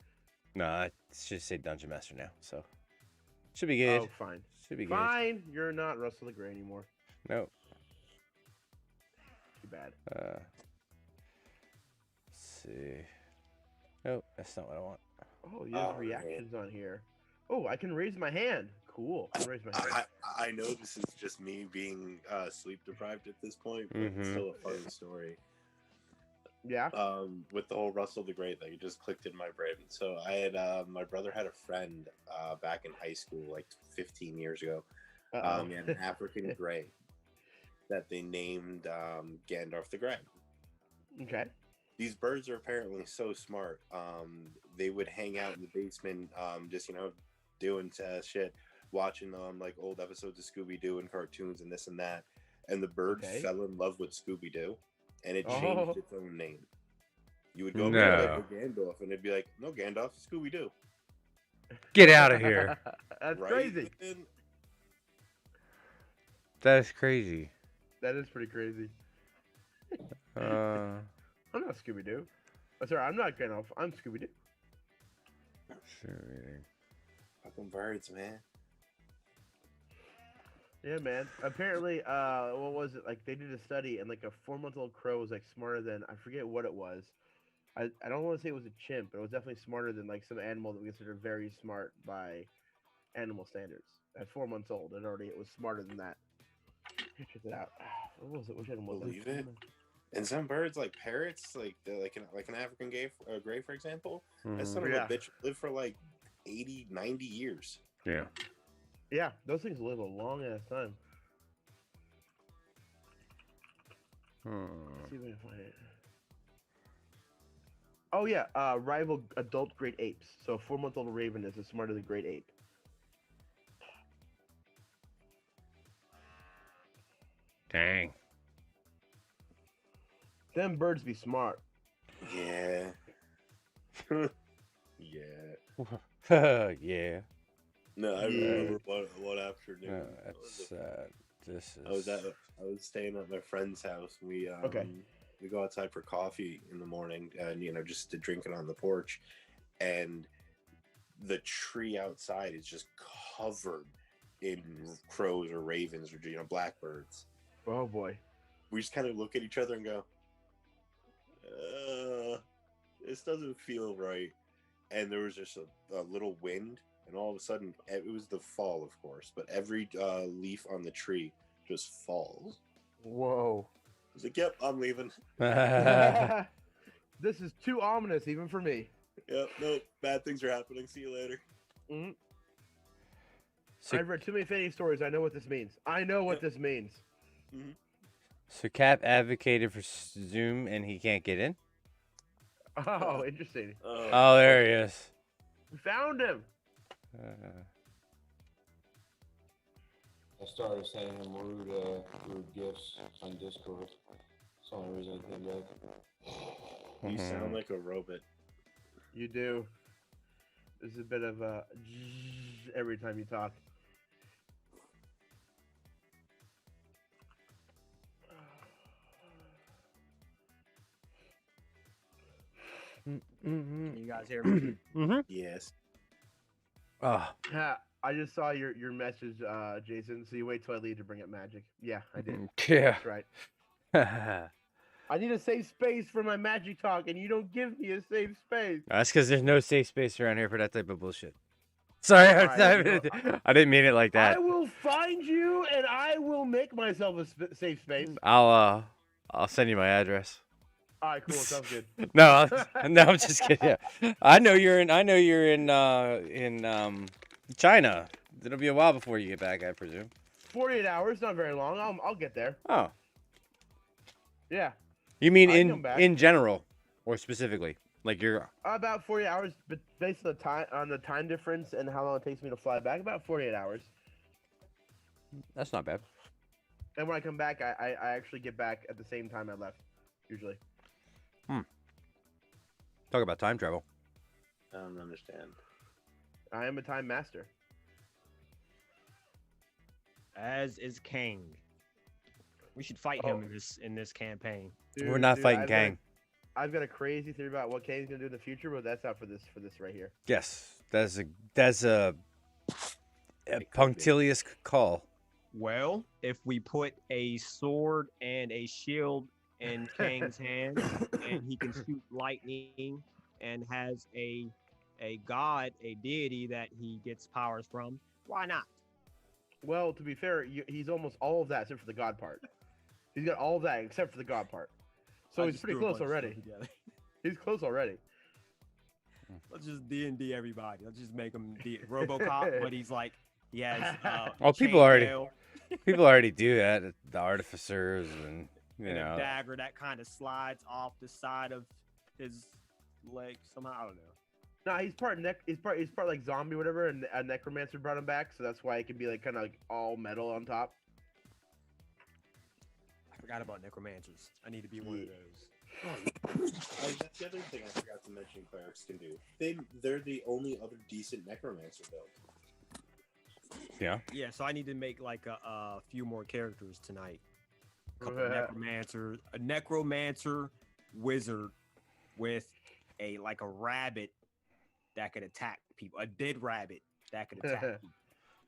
No, I should say Dungeon Master now. So should be good. Oh, fine. Should be good. Fine. You're not Russell the Gray anymore. No. Too bad. Let's see. Nope, that's not what I want. Oh, you have reactions on here. Oh, I can raise my hand. Cool. I can raise my hand. I know this is just me being sleep deprived at this point, but it's still a fun story. Yeah. With the whole Russell the Great thing, it just clicked in my brain. So I had my brother had a friend back in high school, like 15 years ago. He had an African gray that they named Gandalf the Grey. Okay. These birds are apparently so smart. They would hang out in the basement, just doing shit, watching like old episodes of Scooby-Doo and cartoons and this and that. And the bird fell in love with Scooby-Doo, and it changed its own name. You would go up to Gandalf, and it'd be like, "No, Gandalf, Scooby-Doo." Get out of here! That's Right? crazy. That is crazy. That is pretty crazy. Uh, I'm not Scooby-Doo. Oh, sorry, I'm not Gandalf. I'm Scooby-Doo. Fucking birds, man. Yeah, man. Apparently, what was it? Like, they did a study, and like a 4-month-old crow was like smarter than, I forget what it was. I don't want to say it was a chimp, but it was definitely smarter than like some animal that we consider very smart by animal standards. At 4 months old, it was smarter than that. Check it out. What was it? Which animal was Believe it. And some birds, like parrots, like an African gray, for example, that son of a bitch live for like 80, 90 years. Yeah. Yeah, those things live a long ass time. Let's see if I can find it. Oh yeah, rival adult great apes. So a 4-month-old raven is as smart as a great ape. Dang. Them birds be smart. Yeah. Yeah. No, I remember one afternoon. No, that's this is. I was staying at my friend's house. We go outside for coffee in the morning, and just to drink it on the porch, and the tree outside is just covered in crows or ravens or blackbirds. Oh boy. We just kind of look at each other and go, this doesn't feel right. And there was just a little wind, and all of a sudden, it was the fall, of course, but every leaf on the tree just falls. Whoa. I was like, yep, I'm leaving. This is too ominous even for me. Yep. Nope. Bad things are happening. See you later. So, I've read too many Fanny stories. I know what this means. I know what this means. so Cap advocated for Zoom and he can't get in? Oh, interesting. Oh, there he is. We found him. I started sending him rude gifts on Discord. That's the only reason I think of. You sound like a robot. You do. There's a bit of a every time you talk. Can you guys hear me? Yes. Oh. I just saw your message, Jason. So you wait till I leave to bring up magic. Yeah, I did. Yeah. That's right. I need a safe space for my magic talk, and you don't give me a safe space. That's because there's no safe space around here for that type of bullshit. Sorry, I didn't mean it like that. I will find you, and I will make myself a safe space. I'll send you my address. All right, cool. Sounds good. No, I'm just kidding. Yeah. I know you're in China. It'll be a while before you get back, I presume. 48 hours, not very long. I'll get there. Oh. Yeah. You mean I can come back. in general, or specifically, like you're About 48 hours, but based on the time difference and how long it takes me to fly back, about 48 hours. That's not bad. And when I come back, I actually get back at the same time I left, usually. Talk about time travel. I don't understand. I am a time master. As is Kang. We should fight him in this campaign. We're not fighting Kang. I've got a crazy theory about what Kang's gonna do in the future, but that's not for this right here. Yes, that's a punctilious call. Well, if we put a sword and a shield in Kang's hand, and he can shoot lightning, and has a god, a deity that he gets powers from, why not? Well, to be fair, he's almost all of that except for the god part. He's got all of that except for the god part. So he's pretty close already. He's close already. Let's just D&D everybody. Let's just make him RoboCop, but he's like, he has people already do that. The artificers and a dagger that kind of slides off the side of his leg somehow. I don't know. No, he's part like zombie, whatever, and a necromancer brought him back, so that's why it can be like kind of like all metal on top. I forgot about necromancers. I need to be one of those. That's the other thing I forgot to mention clerics can do. They're the only other decent necromancer build. Yeah. Yeah, so I need to make like a few more characters tonight. A necromancer wizard with a rabbit that could attack people. A dead rabbit that could attack people.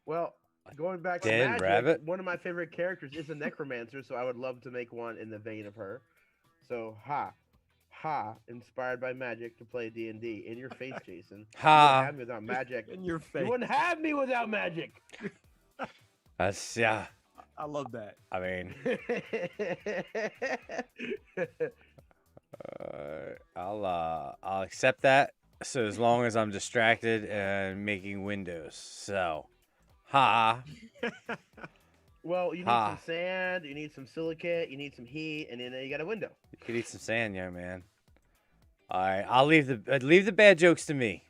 Well, going back to dead magic, rabbit? One of my favorite characters is a necromancer, so I would love to make one in the vein of her. So, inspired by magic to play D&D. In your face, Jason. Ha. You wouldn't have me without magic. In your face. You wouldn't have me without magic. That's yeah. I love that. I mean, I'll accept that. So as long as I'm distracted and making windows. So, ha. Well, you need some sand, you need some silicate, you need some heat, and then you got a window. You could eat some sand, young man. All right, I'll leave the bad jokes to me.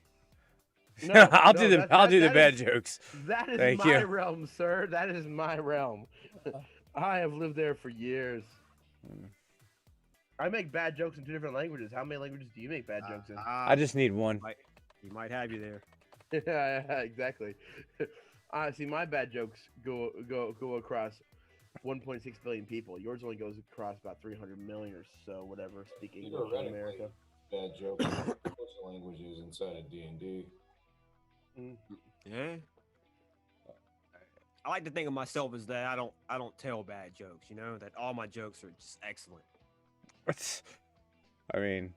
No, I'll do the bad jokes. That is Thank my you. realm, sir. That is my realm. I have lived there for years. I make bad jokes in 2 different languages. How many languages do you make bad jokes in? I just need one. He might have you there. Yeah, exactly. See, my bad jokes go across 1.6 billion people. Yours only goes across about 300 million or so, whatever, speak English in America. Bad jokes in languages inside of D&D. Yeah. I like to think of myself as that I don't tell bad jokes, that all my jokes are just excellent. I mean,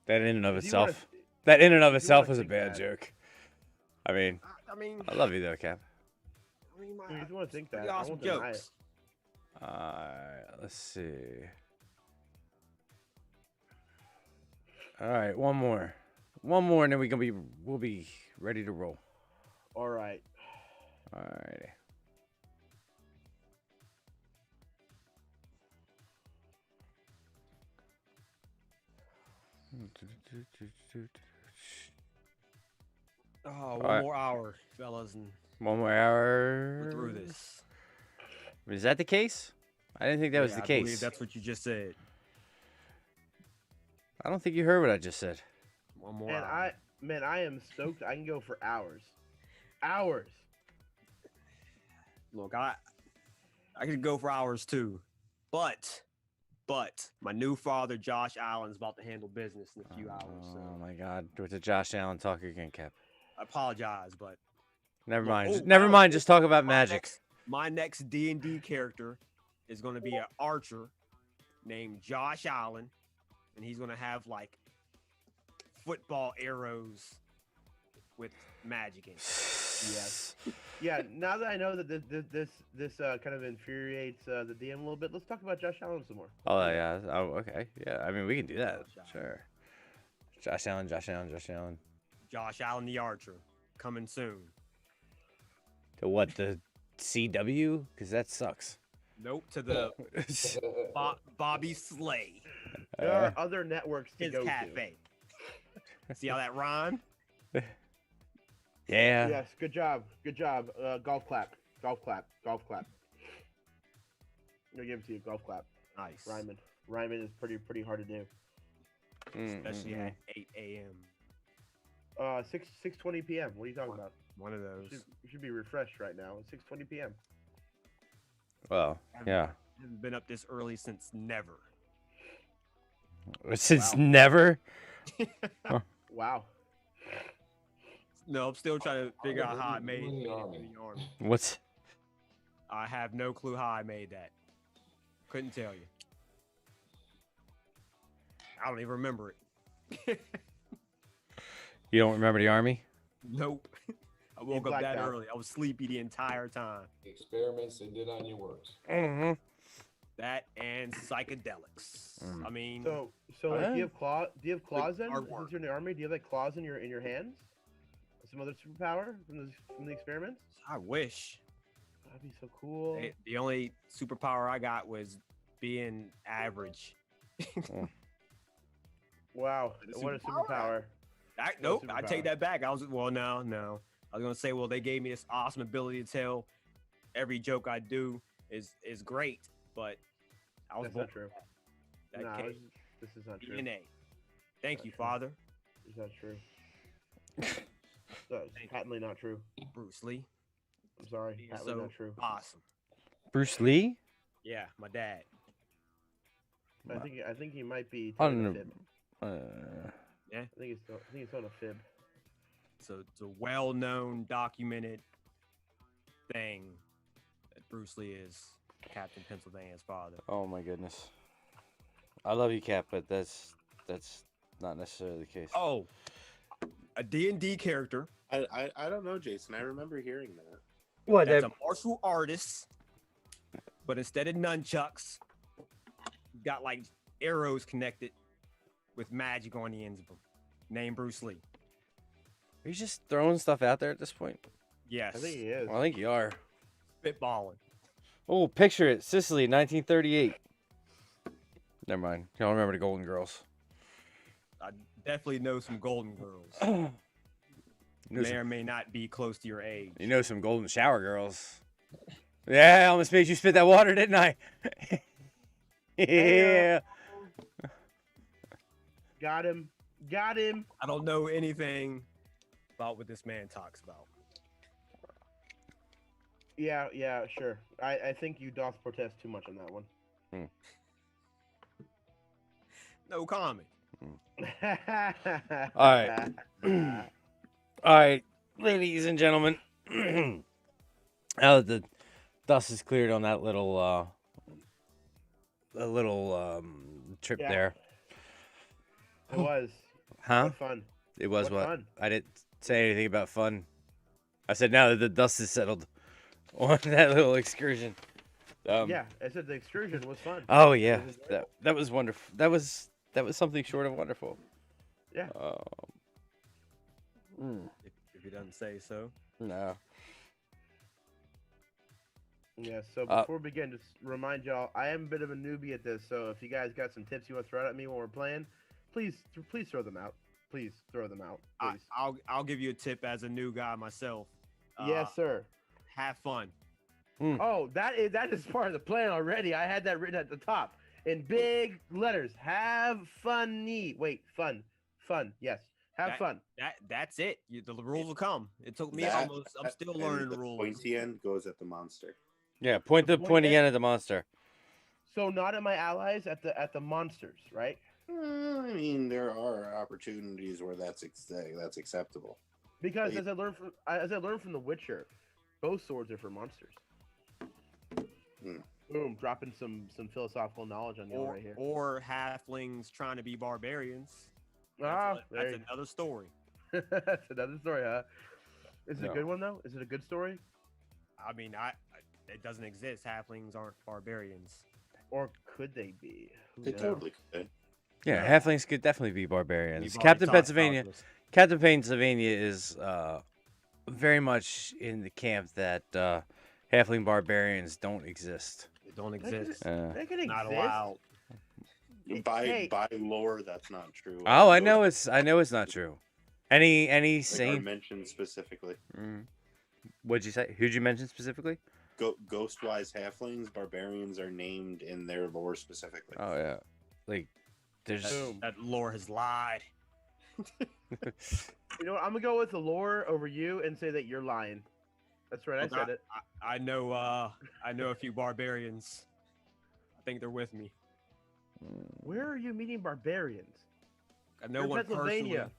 that in and of If you itself wanna was a think bad that. joke. I mean, I love you though, Cap. If you want to think that, pretty I awesome won't deny it. jokes. Let's see. All right, one more, and then we'll be ready to roll. All right. All right. Oh, one Alright. more hour, fellas, and One more hour. we're through this. Is that the case? I didn't think that was Yeah, the I case. believe that's what you just said. I don't think you heard what I just said. One more And hour. I am stoked. I can go for hours. Hours. Look, I could go for hours too, but my new father, Josh Allen's about to handle business in a few hours. So Oh my God! With the Josh Allen talk again, Cap. I apologize, but Never Look, mind. oh, Never wow, mind. Just talk about magic. My next D&D character is going to be an archer named Josh Allen, and he's going to have like football arrows with magic in it. Yes. Yeah. Now that I know that this kind of infuriates the DM a little bit, let's talk about Josh Allen some more. Oh yeah. Oh okay. Yeah. I mean, we can do that. Sure. Josh Allen. Josh Allen the archer, coming soon. To what, the CW? Because that sucks. Nope, to the Bobby Slay. There are other networks to His go cafe. See how that rhymed? Yeah. Yes. Good job. Good job. Golf clap. Golf clap. Golf clap. I'm gonna give it to you. Golf clap. Nice. Rhyming is pretty hard to do. Especially at 8 a.m. 6:20 p.m. What are you talking about? One of those. You should be refreshed right now. It's 6:20 p.m. Well, yeah. Haven't been up this early since never. Since never. Wow. No, I'm still trying to figure out how I made it in the army. What's? I have no clue how I made that. Couldn't tell you. I don't even remember it. You don't remember the army? Nope. I woke up that early. I was sleepy the entire time. The experiments they did on you works. Mm-hmm. That and psychedelics. I mean, So like, do you have claws then? hard Since work. you're in the army, do you have like claws in your hands? Some other superpower from the experiments? I wish. That'd be so cool. The only superpower I got was being average. Wow, what a superpower! Nope, I take that back. No. I was gonna say, well, they gave me this awesome ability to tell every joke I do is great, but I was That's born not true. that Nah, came this is not true. DNA. Thank you, true. Father. It's not true. That's patently not true. Bruce Lee. I'm sorry, Being patently so not true. awesome. Bruce Lee? Yeah, my dad. I think he might be I telling don't a know. fib. Yeah. I think he's telling a fib. So it's a well-known, documented thing that Bruce Lee is Captain Pennsylvania's father. Oh my goodness. I love you, Cap, but that's not necessarily the case. Oh, a D&D character. I don't know, Jason. I remember hearing that. What? That's a martial artist, but instead of nunchucks, got like arrows connected with magic on the ends of them. Named Bruce Lee. Are you just throwing stuff out there at this point? Yes. I think he is. Well, I think you are. Spitballing. Oh, picture it. Sicily, 1938. Never mind. You don't remember the Golden Girls. I definitely know some Golden Girls. You know May some- or may not be close to your age. You know some Golden Shower Girls. Yeah, I almost made you spit that water, didn't I? Yeah. Got him. Got him. I don't know anything about what this man talks about. Yeah, sure. I think you doth protest too much on that one. No comment. All right. All right, ladies and gentlemen. Now that the dust is cleared on that little trip Yeah. there. It was. Huh? What fun. It was What what? fun. I didn't say anything about fun. I said now that the dust is settled on that little excursion. Yeah, I said the excursion was fun. Oh yeah, It was enjoyable. that was wonderful. That was something short of wonderful. Yeah. If he doesn't say so. No. Yeah, so before we begin, just remind y'all, I am a bit of a newbie at this, so if you guys got some tips you want to throw at me when we're playing, please throw them out. Please throw them out. Please. I'll give you a tip as a new guy myself. Yes, sir. Have fun. Oh, that is part of the plan already. I had that written at the top in big letters. Have funny. Wait, fun. Yes. Have fun. That's it. The rules will come. It took me That- almost. I'm still learning the rules. Pointy end goes at the monster. Yeah, point the pointy end at the monster. So not at my allies, at the monsters, right? I mean, there are opportunities where that's acceptable. Because as I learned from The Witcher, both swords are for monsters. Boom, dropping some philosophical knowledge on you right here. Or halflings trying to be barbarians. That's Another story. That's another story, huh? Is it a good one though? Is it a good story? I mean, it doesn't exist. Halflings aren't barbarians. Or could they be? They totally could. Yeah, halflings could definitely be barbarians. We've already Captain talked about Pennsylvania. this. Captain Pennsylvania is very much in the camp that halfling barbarians don't exist. It don't exist. They could Not exist. allowed. By lore, that's not true. Oh, I know it's not true. Any Like sane? are mentioned specifically. What'd you say? Who'd you mention specifically? Ghost-wise halflings, barbarians are named in their lore specifically. Oh yeah, like there's. That lore has lied. You know what? I'm gonna go with the lore over you and say that you're lying. That's right. I said it. I know a few barbarians. I think they're with me. Where are you meeting barbarians? I know You're in one Pennsylvania.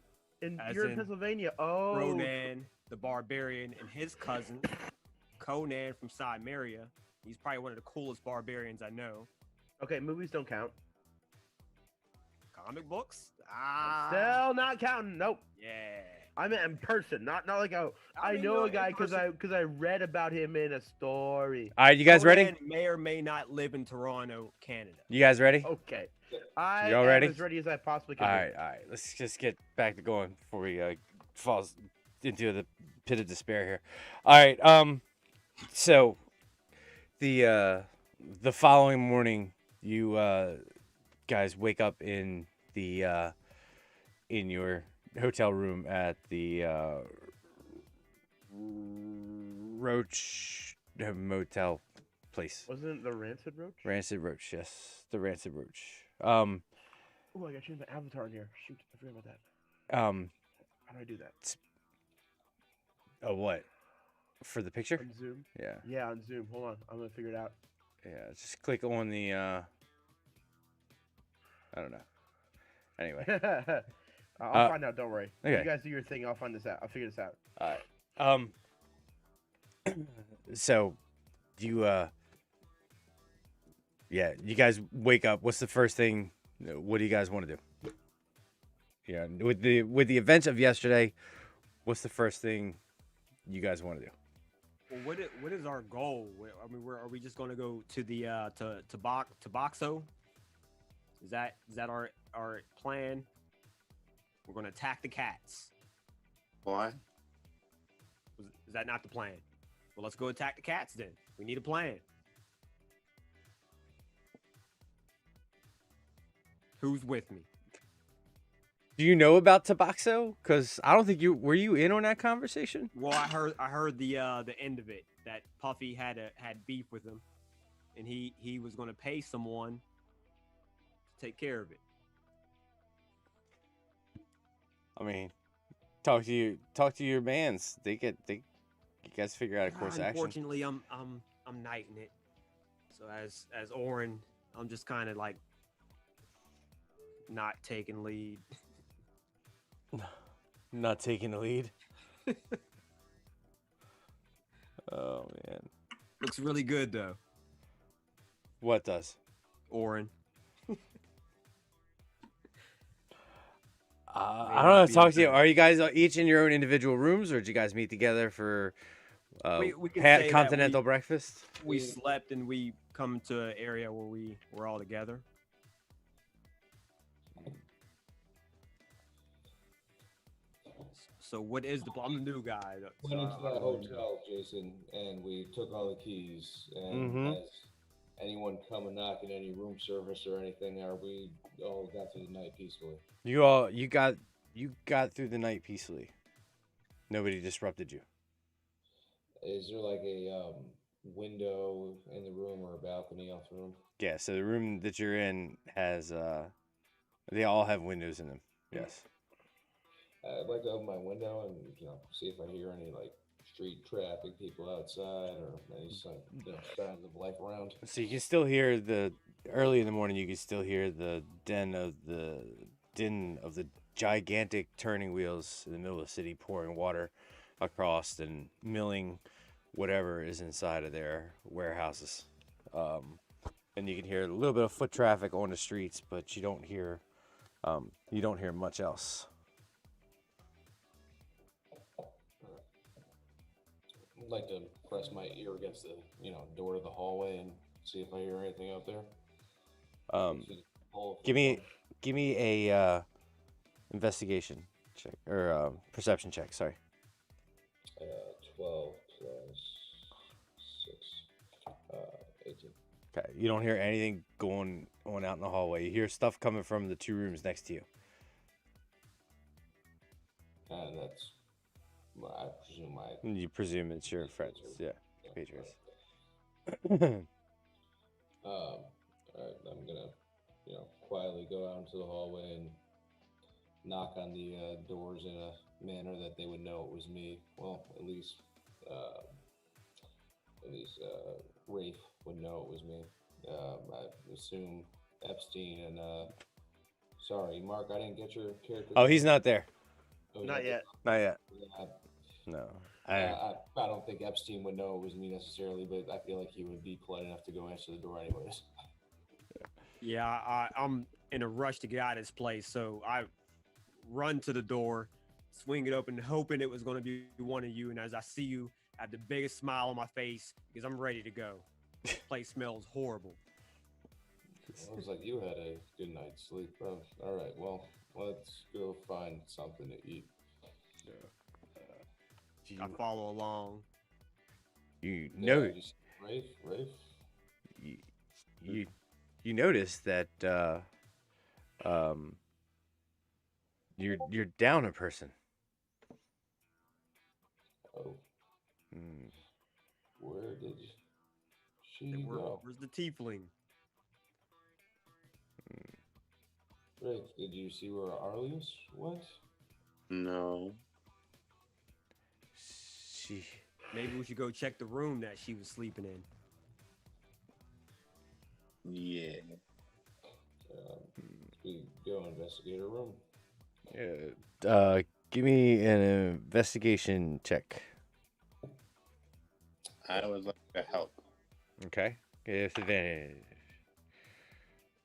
personally. You're in Pennsylvania. Oh. Ronan, the barbarian, and his cousin, Conan from Cimmeria. He's probably one of the coolest barbarians I know. Okay, movies don't count. Comic books? Still not counting. Nope. Yeah. I meant in person, not like I mean, know no, a guy in because I read about him in a story. All right, you guys ready? Conan may or may not live in Toronto, Canada. You guys ready? Okay. I Y'all am ready? as ready as I possibly All can. right. Let's just get back to going before we fall into the pit of despair here. All right. So the following morning, you guys wake up in the in your hotel room at the Roach Motel place. Wasn't it the Rancid Roach? Rancid Roach, yes, the Rancid Roach. Oh, I got to change my avatar in here. Shoot, I forgot about that. How do I do that? Oh, what? For the picture? On Zoom? Yeah. Yeah, on Zoom. Hold on, I'm gonna figure it out. Yeah, just click on the. I don't know. Anyway. I'll find out. Don't worry. Okay. You guys do your thing. I'll find this out. I'll figure this out. All right. So, you yeah, you guys wake up. What's the first thing? What do you guys want to do? Yeah, with the events of yesterday, what's the first thing you guys want to do? Well, what is our goal? I mean, are we just going to go to the to Boxo? Is that our plan? We're going to attack the cats. Why? Is that not the plan? Well, let's go attack the cats then. We need a plan. Who's with me? Do you know about Tabaxo? Because I don't think were you in on that conversation? Well, I heard the end of it, that Puffy had beef with him, and he was going to pay someone to take care of it. I mean, talk to your mans. You guys figure out a course of action. Unfortunately, I'm knighting it. So as Orin, I'm just kind of like not taking lead. Not taking the lead. Oh man, Looks really good though. what does? Orin. I don't know. Talk to you. Are you guys each in your own individual rooms, or did you guys meet together for We can say that continental breakfast? We slept and we come to an area where we were all together. So what is the? I'm the new guy. Went into I that don't really know. hotel, Jason, and we took all the keys. And Mm-hmm. has anyone come and knock in any room service or anything? Are we all got through the night peacefully? You got through the night peacefully. Nobody disrupted you. Is there like a window in the room or a balcony off the room? Yeah, so the room that you're in has they all have windows in them. Yes. I'd like to open my window and see if I hear any like street traffic, people outside, or any signs of life around. So you can still hear early in the morning. You can still hear the din of the gigantic turning wheels in the middle of the city, pouring water across and milling whatever is inside of their warehouses. And you can hear a little bit of foot traffic on the streets, but you don't hear much else. I'd like to press my ear against the door to the hallway and see if I hear anything out there. Give me a investigation check or perception check. Sorry. 12 plus 6, 18. Okay, you don't hear anything going on out in the hallway. You hear stuff coming from the two rooms next to you. And that's, I presume You presume it's your friends, yeah, compatriots. All right, I'm gonna, quietly go out into the hallway and knock on the doors in a manner that they would know it was me. Well, at least Rafe would know it was me. I assume Epstein and sorry, Mark, I didn't get your character. Oh, he's not there. Oh, Not yet. Not yet. I, No. I don't think Epstein would know it was me necessarily, but I feel like he would be polite enough to go answer the door anyways. Yeah, I'm in a rush to get out of this place, so I run to the door, swing it open, hoping it was going to be one of you. And as I see you, I have the biggest smile on my face because I'm ready to go. This place smells horrible. Sounds like you had a good night's sleep. Oh, all right, well, let's go find something to eat. I follow along. You know, Rafe. you notice that you're down a person. Oh. Where did she go? Where's the tiefling? Rafe, did you see where Arlius went? No. Maybe we should go check the room that she was sleeping in. Yeah. We go investigate her room. Yeah. Give me an investigation check. I would like to help. Okay. Give advantage.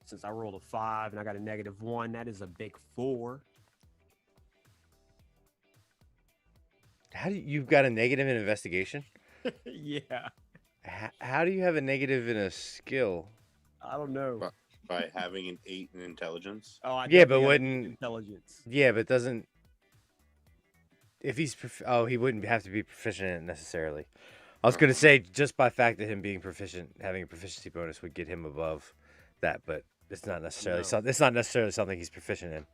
Since I rolled a 5 and I got a -1, that is a big 4. How do you've got a negative in investigation? Yeah. How do you have a negative in a skill? I don't know. By having an 8 in intelligence. Oh, I Yeah, but definitely got wouldn't intelligence. Yeah, but doesn't if he's he wouldn't have to be proficient in it necessarily. I was gonna say just by fact of him being proficient, having a proficiency bonus would get him above that, but it's not necessarily it's not necessarily something he's proficient in.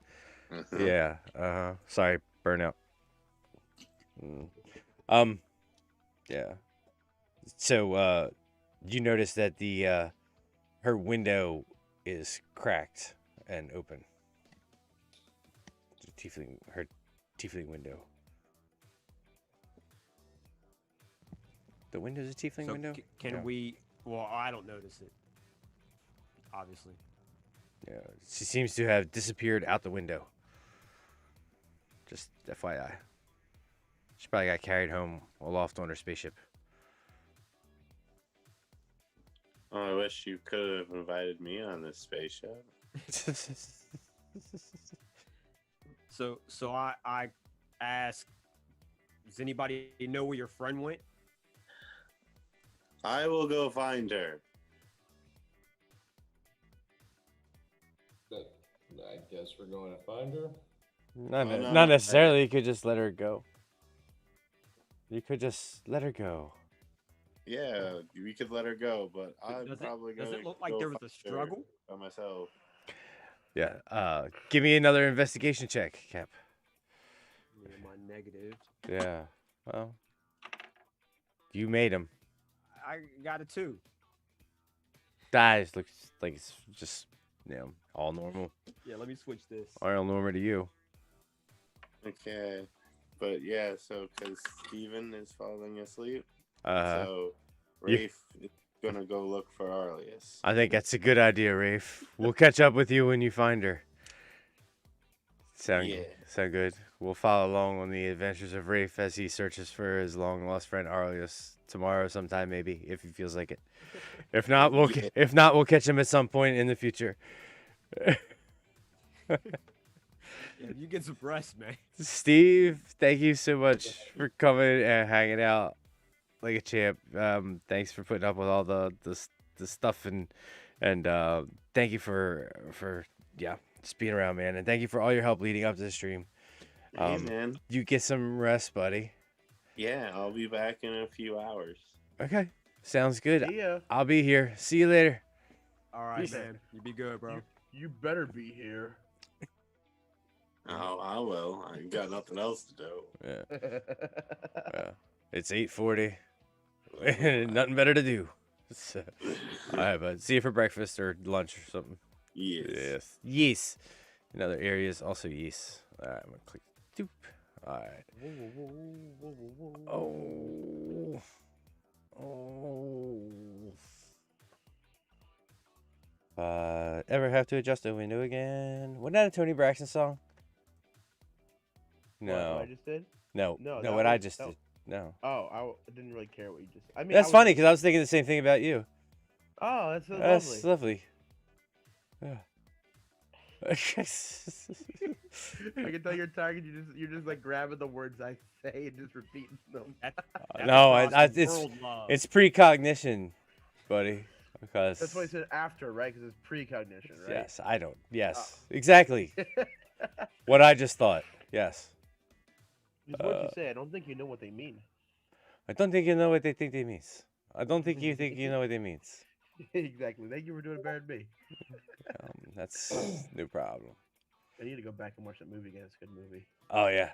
Mm-hmm. Yeah. Sorry, burnout. Yeah. So you notice that the her window is cracked and open. Her tiefling window. The window's a tiefling window? Can Yeah. we? Well, I don't notice it. Obviously. Yeah. She seems to have disappeared out the window. Just FYI. She probably got carried home aloft on her spaceship. Oh, I wish you could have invited me on this spaceship. So I asked, does anybody know where your friend went? I will go find her. But I guess we're going to find her. Not, Oh, no, not no. necessarily. You could just let her go. You could just let her go. Yeah, we could let her go, but I'm Does probably does gonna it look like go there was find a her struggle? by myself. Yeah. Give me another investigation check, Cap. Yeah, my negative. Yeah. Well, you made him. I got a 2. Dies looks like it's just all normal. Yeah, let me switch this. All normal to you. Okay, but yeah, so because Steven is falling asleep, Uh-huh. so You- Rafe is gonna go look for Arlius. I think that's a good idea, Rafe. We'll catch up with you when you find her. Sound good. We'll follow along on the adventures of Rafe as he searches for his long lost friend Arlius tomorrow sometime, maybe, if he feels like it. If not, we'll catch him at some point in the future. Yeah, you get some rest, man. Steve, thank you so much for coming and hanging out like a champ. Thanks for putting up with all the stuff and thank you for just being around, man. And thank you for all your help leading up to the stream. Hey, man. You get some rest, buddy. Yeah, I'll be back in a few hours. Okay, sounds good. See ya. I'll be here. See you later. All right, man. You be good, bro. You better be here. Oh, I will. I ain't got nothing else to do. Yeah. It's 8:40. Nothing better to do. So, all right, bud. See you for breakfast or lunch or something. Yes. Yes. In other areas, also yes. All right, I'm gonna click. Doop. All right. Ever have to adjust a window again? Wasn't that a Tony Braxton song? No. What I just did? No. No, No, that what I was- just that- did. No. Oh, I didn't really care what you just. I mean, That's funny because I was thinking the same thing about you. Oh, that's so That's lovely. lovely. Yeah. I can tell you're tired. You're just like grabbing the words I say and just repeating them. No, it's precognition, buddy. Because That's why I said after, right? Because it's precognition, right? yes, I don't. Yes, exactly. What I just thought. Yes. Just what you say. I don't think you know what they mean. I don't think you know what they think they means. I don't think you think you know what they means. Exactly. Thank you for doing it better than me. That's no problem. I need to go back and watch that movie again. It's a good movie. Oh yeah.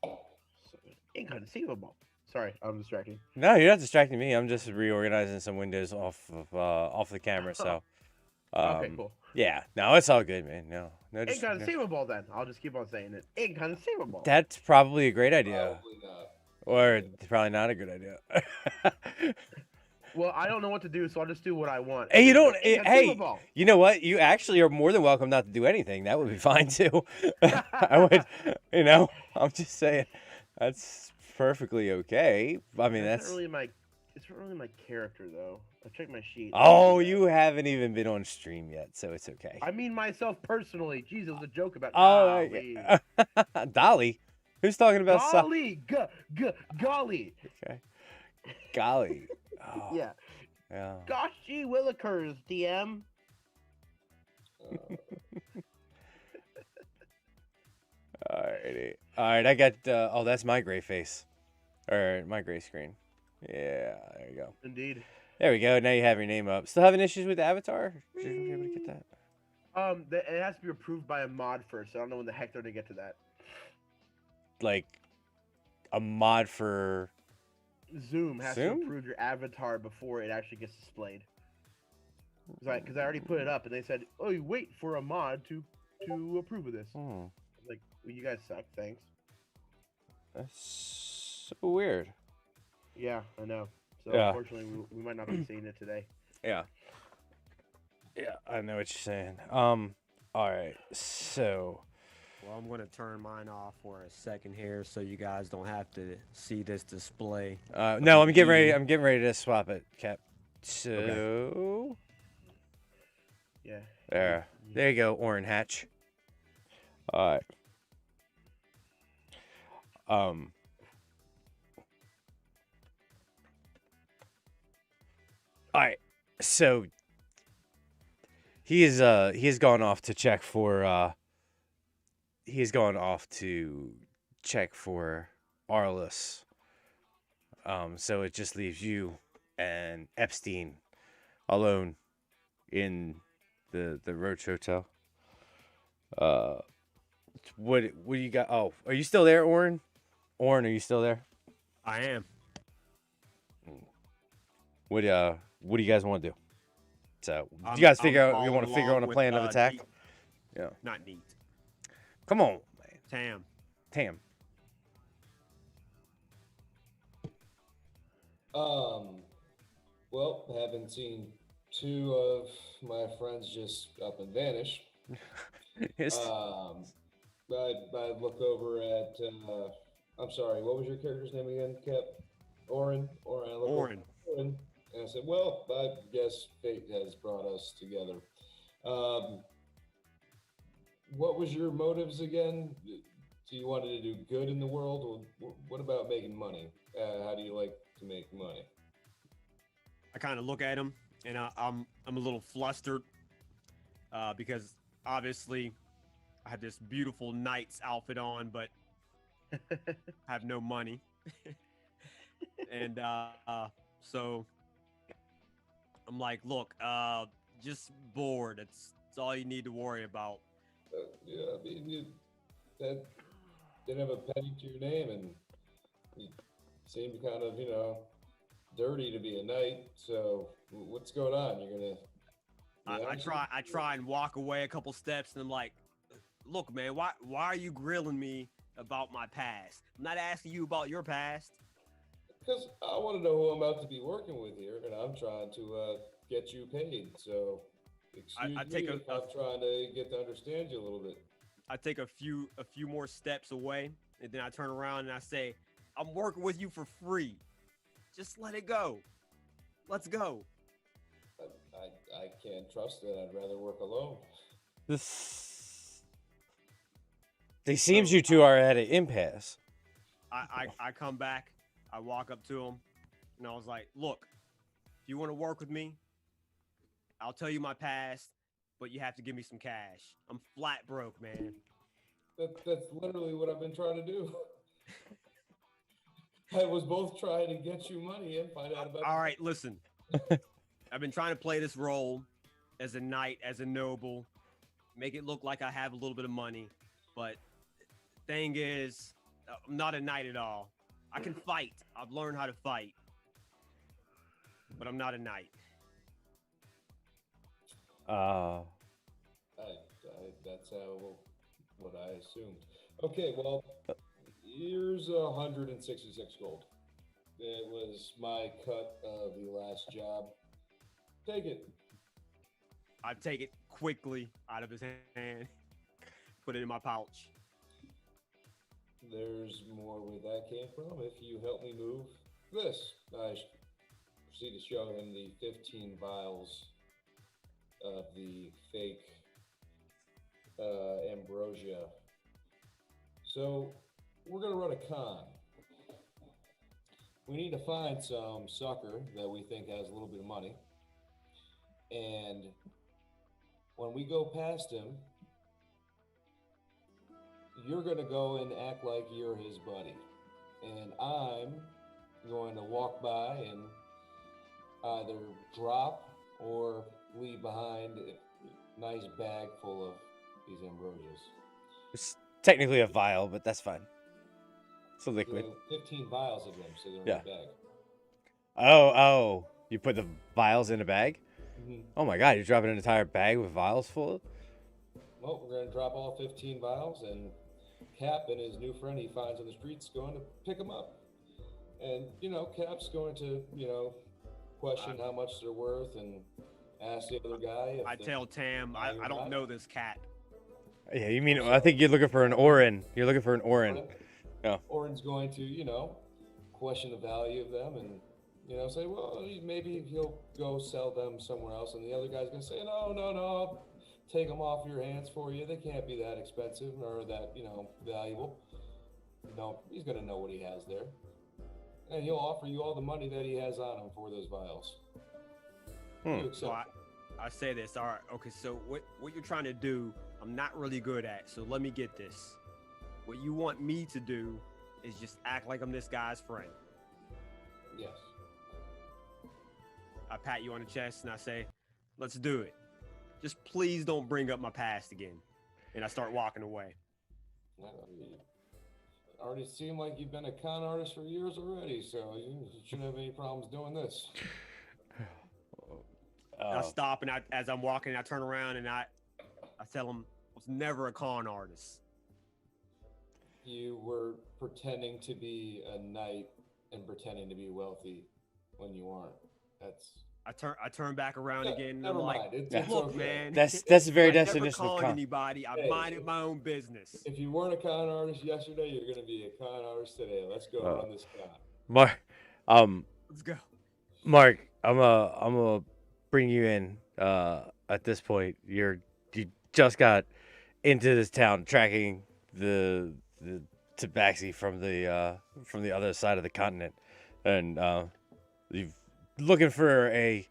So, inconceivable. Sorry, I'm distracting. No, you're not distracting me. I'm just reorganizing some windows off the camera. So. Okay, cool. Yeah. No, it's all good, man. No. Inconceivable then. I'll just keep on saying it. Inconceivable. That's probably a great idea. Probably not. Or probably not a good idea. Well, I don't know what to do, so I'll just do what I want. Hey, you don't. Hey, Inconceivable. you know what? You actually are more than welcome not to do anything. That would be fine too. I would. I'm just saying. That's perfectly okay. I mean, that's. Not really my. It's not really my character though. I checked my sheet. Oh, you haven't even been on stream yet, so it's okay. I mean myself personally. Jeez, it was a joke about. Oh, golly. Dolly. Who's talking about? Golly, golly. Okay. Golly. Oh, Yeah. yeah. Gosh gee willikers, DM. Alrighty. Alright, I got. Oh, that's my gray face. Or my gray screen. Yeah, there you go. Indeed. There we go. Now you have your name up. Still having issues with the avatar? Should you be able to get that? It has to be approved by a mod first. So I don't know when the heck they're gonna get to that. Like a mod for Zoom has Zoom? to approve your avatar before it actually gets displayed. Because I already put it up and they said, "Oh, you wait for a mod to approve of this." Hmm. Like, well, you guys suck. Thanks. That's so weird. Yeah, I know. So Yeah. unfortunately, we might not be seeing it today. Yeah. Yeah, I know what you're saying. Alright, so Well, I'm gonna turn mine off for a second here, so you guys don't have to see this display. no, I'm getting ready to swap it, Cap. So Yeah. there you go, Orin Hatch. Alright. Alright, so he has gone off to check for he's going off to check for Arliss. So it just leaves you and Epstein alone in the Roach Hotel. What do you got? Oh, are you still there, Oren? Oren, are you still there? I am. What do you guys want to do? So I'm- you guys I'm figure out you following want to figure along out a with, plan of attack? Neat. Yeah. Not neat. Come on, man. Tam. Well, haven't seen two of my friends just up and vanish. I'd look over at, I'm sorry, what was your character's name again, Cap? Oren? Oren. I look over Oren. at Oren, and I said, well, I guess fate has brought us together. What was your motives again? So you wanted to do good in the world? What about making money? How do you like to make money? I kind of look at him, and I'm a little flustered because obviously I have this beautiful knight's outfit on, but have no money. And so I'm like, look, just bored. It's all you need to worry about. Yeah, I mean, you didn't have a penny to your name, and you seemed kind of, dirty to be a knight. So what's going on? You're gonna? I try and walk away a couple steps, and I'm like, look, man, why are you grilling me about my past? I'm not asking you about your past. Because I want to know who I'm about to be working with here, and I'm trying to get you paid. So excuse me if I'm trying to get to understand you a little bit. I take a few more steps away, and then I turn around and I say, I'm working with you for free. Just let it go. Let's go. I can't trust that. I'd rather work alone. It seems you two are at an impasse. I come back, I walk up to him, and I was like, look, if you want to work with me, I'll tell you my past, but you have to give me some cash. I'm flat broke, man. That's literally what I've been trying to do. I was both trying to get you money and find out about. All right, listen. I've been trying to play this role as a knight, as a noble, make it look like I have a little bit of money, but thing is, I'm not a knight at all. I can fight. I've learned how to fight, but I'm not a knight. That's what I assumed. Okay, well, here's 166 gold. It was my cut of the last job. Take it. I take it quickly out of his hand, put it in my pouch. There's more where that came from. If you help me move this, I proceed to show him the 15 vials of the fake ambrosia. So we're gonna run a con. We need to find some sucker that we think has a little bit of money, and when we go past him, you're going to go and act like you're his buddy. And I'm going to walk by and either drop or leave behind a nice bag full of these ambrosias. It's technically a vial, but that's fine. It's a liquid. So 15 vials of them, so they're in a bag. Oh, you put the vials in a bag? Mm-hmm. Oh my god, you're dropping an entire bag with vials full? Well, we're going to drop all 15 vials, and Cap and his new friend he finds on the streets going to pick them up. And, Cap's going to, question how much they're worth and ask the other guy. I tell Tam, I don't know this cat. Yeah, you mean, I think you're looking for an Oren. You're looking for an Oren. Yeah. Oren's going to, question the value of them and, say, well, maybe he'll go sell them somewhere else. And the other guy's going to say, no, take them off your hands for you. They can't be that expensive or that, valuable. No, he's going to know what he has there. And he'll offer you all the money that he has on him for those vials. So I say this. All right. Okay. So what you're trying to do, I'm not really good at. So let me get this. What you want me to do is just act like I'm this guy's friend. Yes. I pat you on the chest and I say, "Let's do it. Just please don't bring up my past again." And I start walking away. Already seem like you've been a con artist for years already, so you shouldn't have any problems doing this. I stop and as I'm walking, I turn around and I tell him I was never a con artist. You were pretending to be a knight and pretending to be wealthy when you aren't. I turn back around again and Never I'm like, mind. It's look, okay. man. That's the very I never definition of conned con. anybody. I Hey, minded my own business. If you weren't a con artist yesterday, you're going to be a con artist today. Let's go run this con. Mark, Let's go. Mark, I'm gonna bring you in. At this point, you just got into this town, tracking the tabaxi from the other side of the continent, and you've looking for a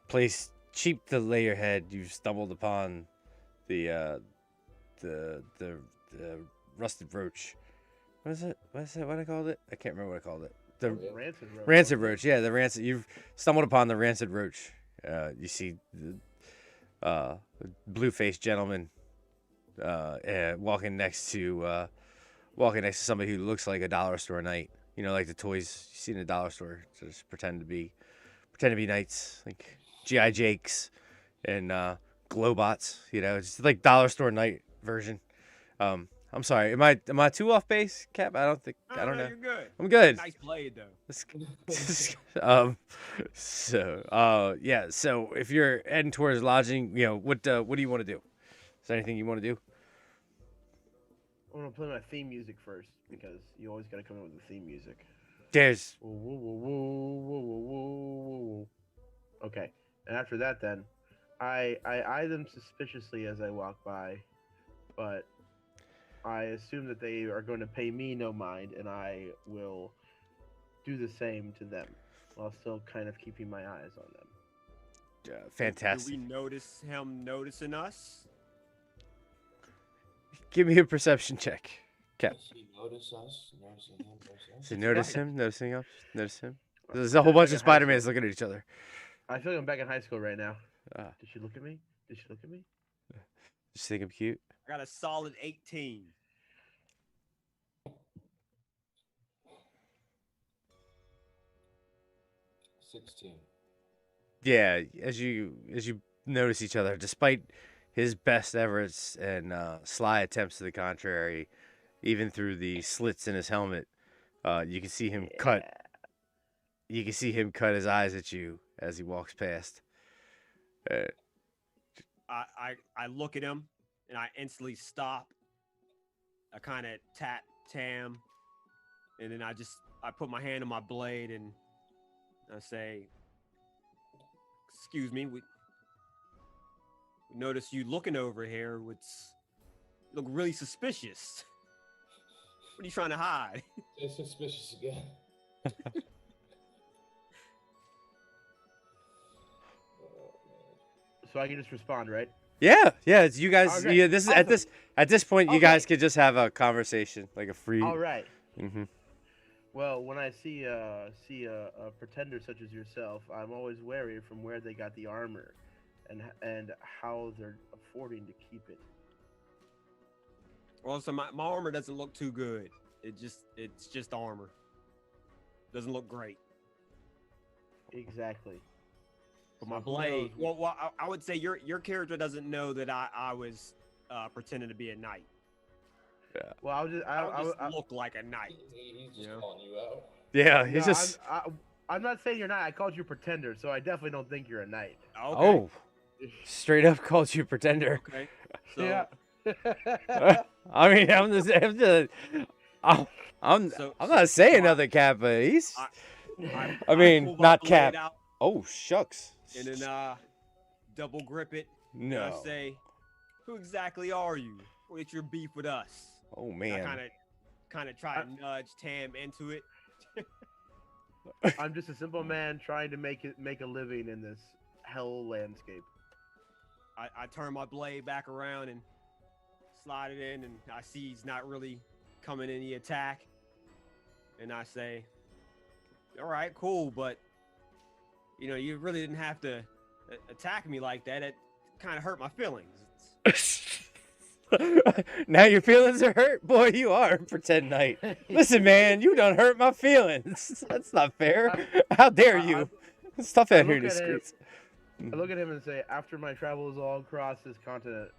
place cheap to lay your head. You've stumbled upon the rusted roach. What is it? What I called it? I can't remember what I called it. The Rancid roach. Rancid roach. Yeah, the rancid. You've stumbled upon the rancid roach. You see the blue-faced gentleman walking next to somebody who looks like a dollar store knight. You know, like the toys you see in a dollar store. Just pretend to be knights, like G.I. Jakes and Glowbots. You know, it's like dollar store knight version. I'm sorry. Am I too off base, Cap? I don't know. You're good. I'm good. Nice blade though. Yeah. So if you're heading towards lodging, you know, what do you want to do? Is there anything you want to do? I'm gonna play my theme music first because you always gotta come up with the theme music. There's. Okay, and after that, then I eye them suspiciously as I walk by, but I assume that they are going to pay me no mind, and I will do the same to them, while still kind of keeping my eyes on them. Fantastic. Do we notice him noticing us? Give me a perception check, Cap. Does he notice us? Noticing him? Does he notice him? Noticing us? Notice him? There's a whole bunch of Spider-Mans looking at each other. I feel like I'm back in high school right now. Did she look at me? Just think I'm cute. I got a solid 18. Yeah, as you notice each other, despite his best efforts and sly attempts to the contrary, even through the slits in his helmet, you can see him cut. You can see him cut his eyes at you as he walks past. I look at him and I instantly stop. I kind of tap Tam, and then I put my hand on my blade and I say, "Excuse me, we notice you looking over here. You look really suspicious. What are you trying to hide?" It's suspicious again. So I can just respond, right? Yeah. It's you guys. Okay, Yeah, this is awesome. at this point, you guys could just have a conversation, like a free. All right. Mm-hmm. Well, when I see a pretender such as yourself, I'm always wary from where they got the armor, and how they're affording to keep it. Well, so my armor doesn't look too good. It's just armor. Doesn't look great. Exactly. But my blade. Well, I would say your character doesn't know that I was pretending to be a knight. Yeah. Well, I would just look like a knight. He's just calling you out. Yeah, he's just. I'm not saying you're not. I called you pretender, so I definitely don't think you're a knight. Okay. Oh, straight up called you pretender. Okay. So, Yeah. I mean, I'm not saying nothing, Cap, but he's. I mean, pull my not blade Cap. out, Oh kind and then double grip it. No. And I say, "Who exactly are you? What's your beef with us?" Oh And man. I kind of try to nudge Tam into it. I'm just a simple man trying to make a living in this hell landscape. I turn my blade back around and slide it in, and I see he's not really coming any attack. And I say, all right, cool, but you really didn't have to attack me like that. It kind of hurt my feelings. Now your feelings are hurt? Boy, you are a pretend knight. Listen, man, you done hurt my feelings. That's not fair. How dare you? It's tough out here in the streets. I look at him and say, after my travels all across this continent,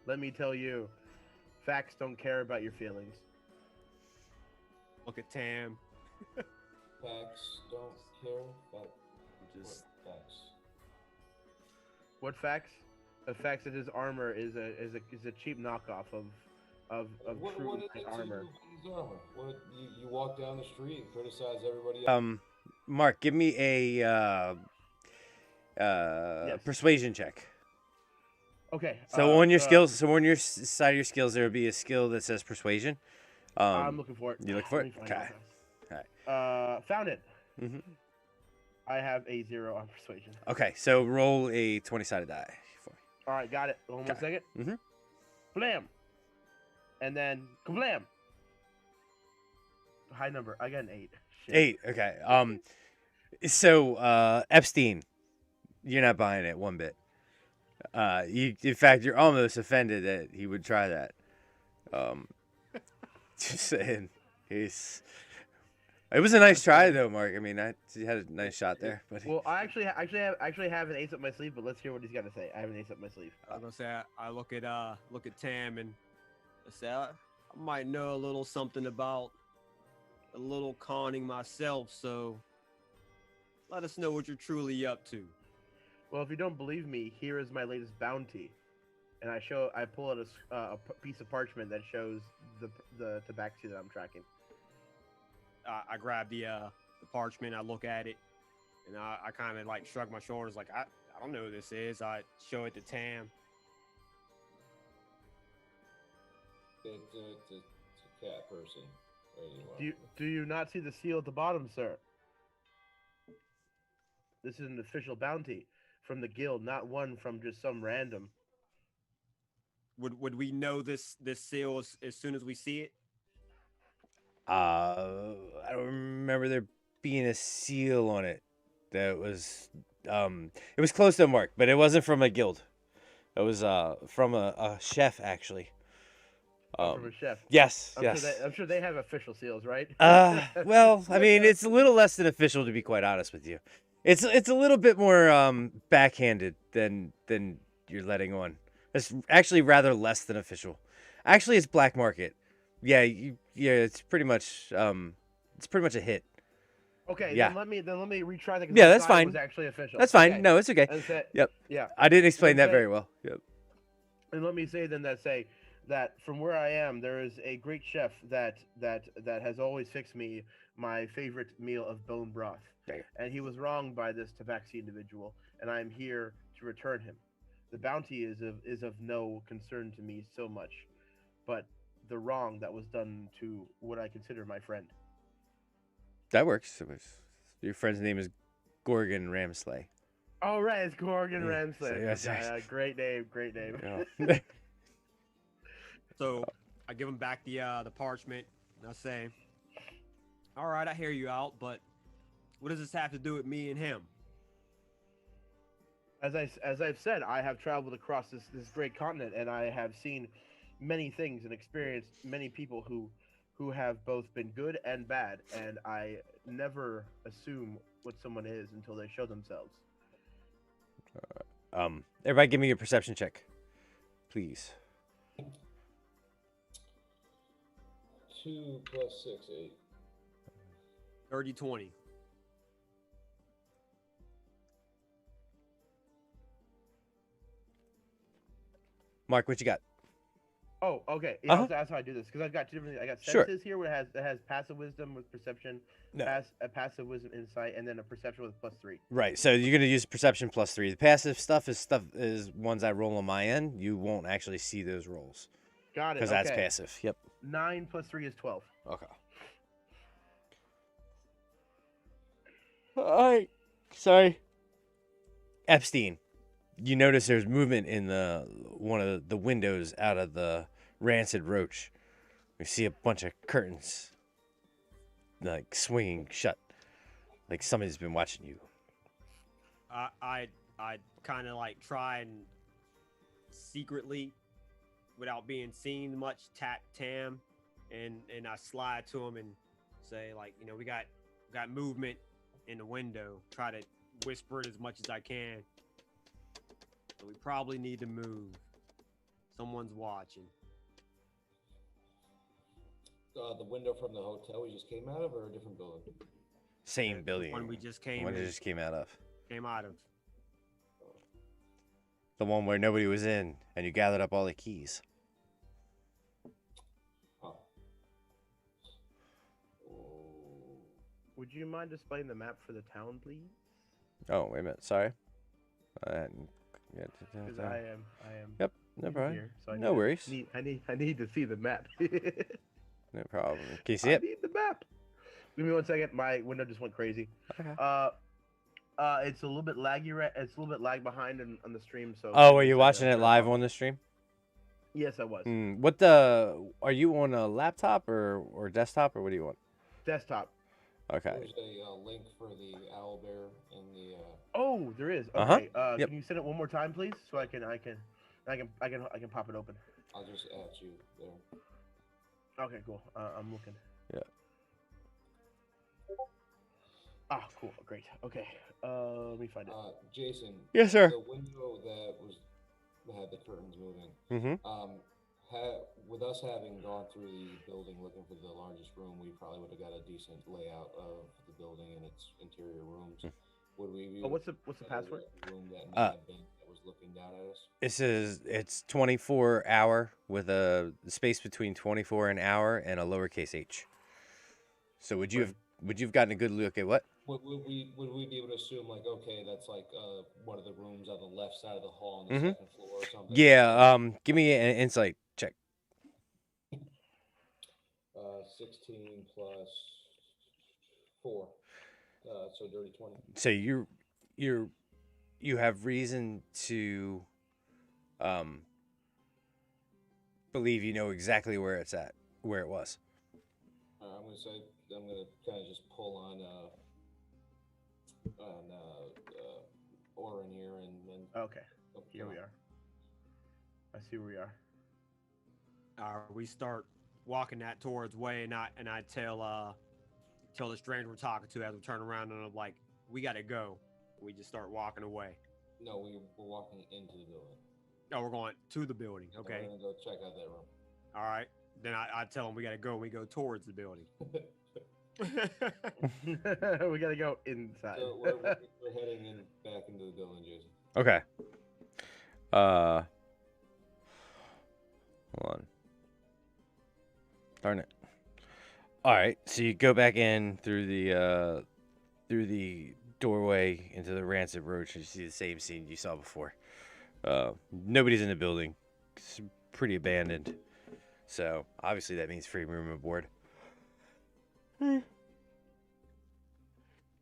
let me tell you, facts don't care about your feelings. Look at Tam. Facts don't care about Just facts. What facts? The facts that his armor is a cheap knockoff of true What is it to armor. you with his armor? What you walk down the street and criticize everybody else? Mark, give me a persuasion check. Okay. So on your skills, on your side of your skills, there will be a skill that says persuasion. I'm looking for it. You look for it? Let me find Okay. it. Found it. Mm-hmm. I have a 0 on persuasion. Okay, so roll a 20-sided die for me. All right, got it. Hold on 1 second. Mm-hmm. Blam. And then kablam. High number. I got an 8. Shit. 8. Okay. So Epstein, you're not buying it one bit. In fact, you're almost offended that he would try that. Just saying, it was a nice try though, Mark. I mean, he had a nice shot there. But Well, I actually have an ace up my sleeve, but let's hear what he's got to say. I have an ace up my sleeve. I was gonna say I look at Tam and I say I might know a little something about a little conning myself, so let us know what you're truly up to. Well, if you don't believe me, here is my latest bounty, and I pull out a piece of parchment that shows the tabaxi that I'm tracking. I grab the parchment, I look at it, and I kind of like shrug my shoulders, like I don't know who this is. I show it to Tam. It's a cat person. Do you not see the seal at the bottom, sir? This is an official bounty from the guild, not one from just some random. Would we know this seal as soon as we see it? I don't remember there being a seal on it. That was it was close to a mark, but it wasn't from a guild. It was from a chef actually. From a chef. Yes, I'm yes. I'm sure they have official seals, right? Well, I mean, it's a little less than official, to be quite honest with you. It's a little bit more backhanded than you're letting on. It's actually rather less than official. Actually, it's black market. Yeah, it's pretty much a hit. Okay, yeah. then let me retry that. Yeah, that's fine. Was actually official. That's fine. Okay. No, it's okay. Yep. Yeah. I didn't explain that very well. Yep. And let me say then that from where I am, there is a great chef that has always fixed me my favorite meal of bone broth. Okay. And he was wronged by this tabaxi individual, and I am here to return him. The bounty is of no concern to me so much, but the wrong that was done to what I consider my friend. That works. Your friend's name is Gorgon Ramsley. Oh, right, it's Gorgon Yeah, Ramsley. so that's right. Great name. Yeah. So I give him back the parchment, and I say, "All right, I hear you out, but what does this have to do with me and him?" As I've said, I have traveled across this great continent, and I have seen many things and experienced many people who have both been good and bad, and I never assume what someone is until they show themselves. Everybody give me a perception check, please. 2 + 6, 8. 30-20. Mark, what you got? Oh, okay. Yeah, that's how I do this, because I've got two different things. I got Sure. senses here where it has passive wisdom with perception, No. a passive wisdom insight, and then a perception with +3. Right. So you're gonna use perception +3. The passive stuff is ones I roll on my end. You won't actually see those rolls. Got it. Because that's passive. Yep. 9 + 3 is 12. Okay. All right. Sorry. Epstein, you notice there's movement in one of the windows out of the Rancid Roach. You see a bunch of curtains like swinging shut, like somebody's been watching you. I kind of like try and secretly, without being seen much, tap Tam, and I slide to him and say, like, you know, we got movement in the window. Try to whisper it as much as I can. So we probably need to move. Someone's watching. The window from the hotel we just came out of, or a different building? Same building. One we just came One in. we just came out of. Came out of. The one where nobody was in, and you gathered up all the keys. Huh. Would you mind displaying the map for the town, please? Oh, wait a minute. Sorry. Because I am. Yep, no new problem. here, so No worries. I need to see the map. No problem. Can you see I it? need the map. Give me 1 second. My window just went crazy. Okay. It's a little bit laggy. It's a little bit lag behind on the stream. So. Oh, were you watching it live on the stream? Yes, I was. Are you on a laptop or desktop, or what do you want? Desktop. Okay. There's a link for the owlbear in the. Oh, there is. Uh-huh. Okay. Yep. Can you send it one more time, please, so I can pop it open. I'll just add you there. Okay, cool. I'm looking. Yeah. Ah, cool. Great. Okay. Let me find it. Jason. Yes, sir. The window that had the curtains moving. Mm-hmm. With us having gone through the building looking for the largest room, we probably would have got a decent layout of the building and its interior rooms. Would we? Be what's the password? Room that may have been that was looking down at us. It's 24 hour with a space between 24 and hour and a lowercase h. So would you have gotten a good look at what? Would we be able to assume, like, okay, that's like one of the rooms on the left side of the hall on the second floor or something? Yeah. Give me an insight check. 16 plus 4, so dirty 20. So you have reason to believe you know exactly where it was. I'm gonna kind of just pull on Orin here and then. Okay. Here we are. I see where we are. We start walking that towards way, and I tell the stranger we're talking to as we turn around, and I'm like, we gotta go. We just start walking away. No, we're walking into the building. Oh, we're going to the building. Okay. We're gonna go check out that room. All right. Then I tell them we gotta go. We go towards the building. We gotta go inside. So we're heading back into the building, Jason. Okay. Hold on. Darn it. All right. So you go back in through the doorway into the Rancid Roach, and you see the same scene you saw before. Nobody's in the building. It's pretty abandoned. So obviously that means free room and board.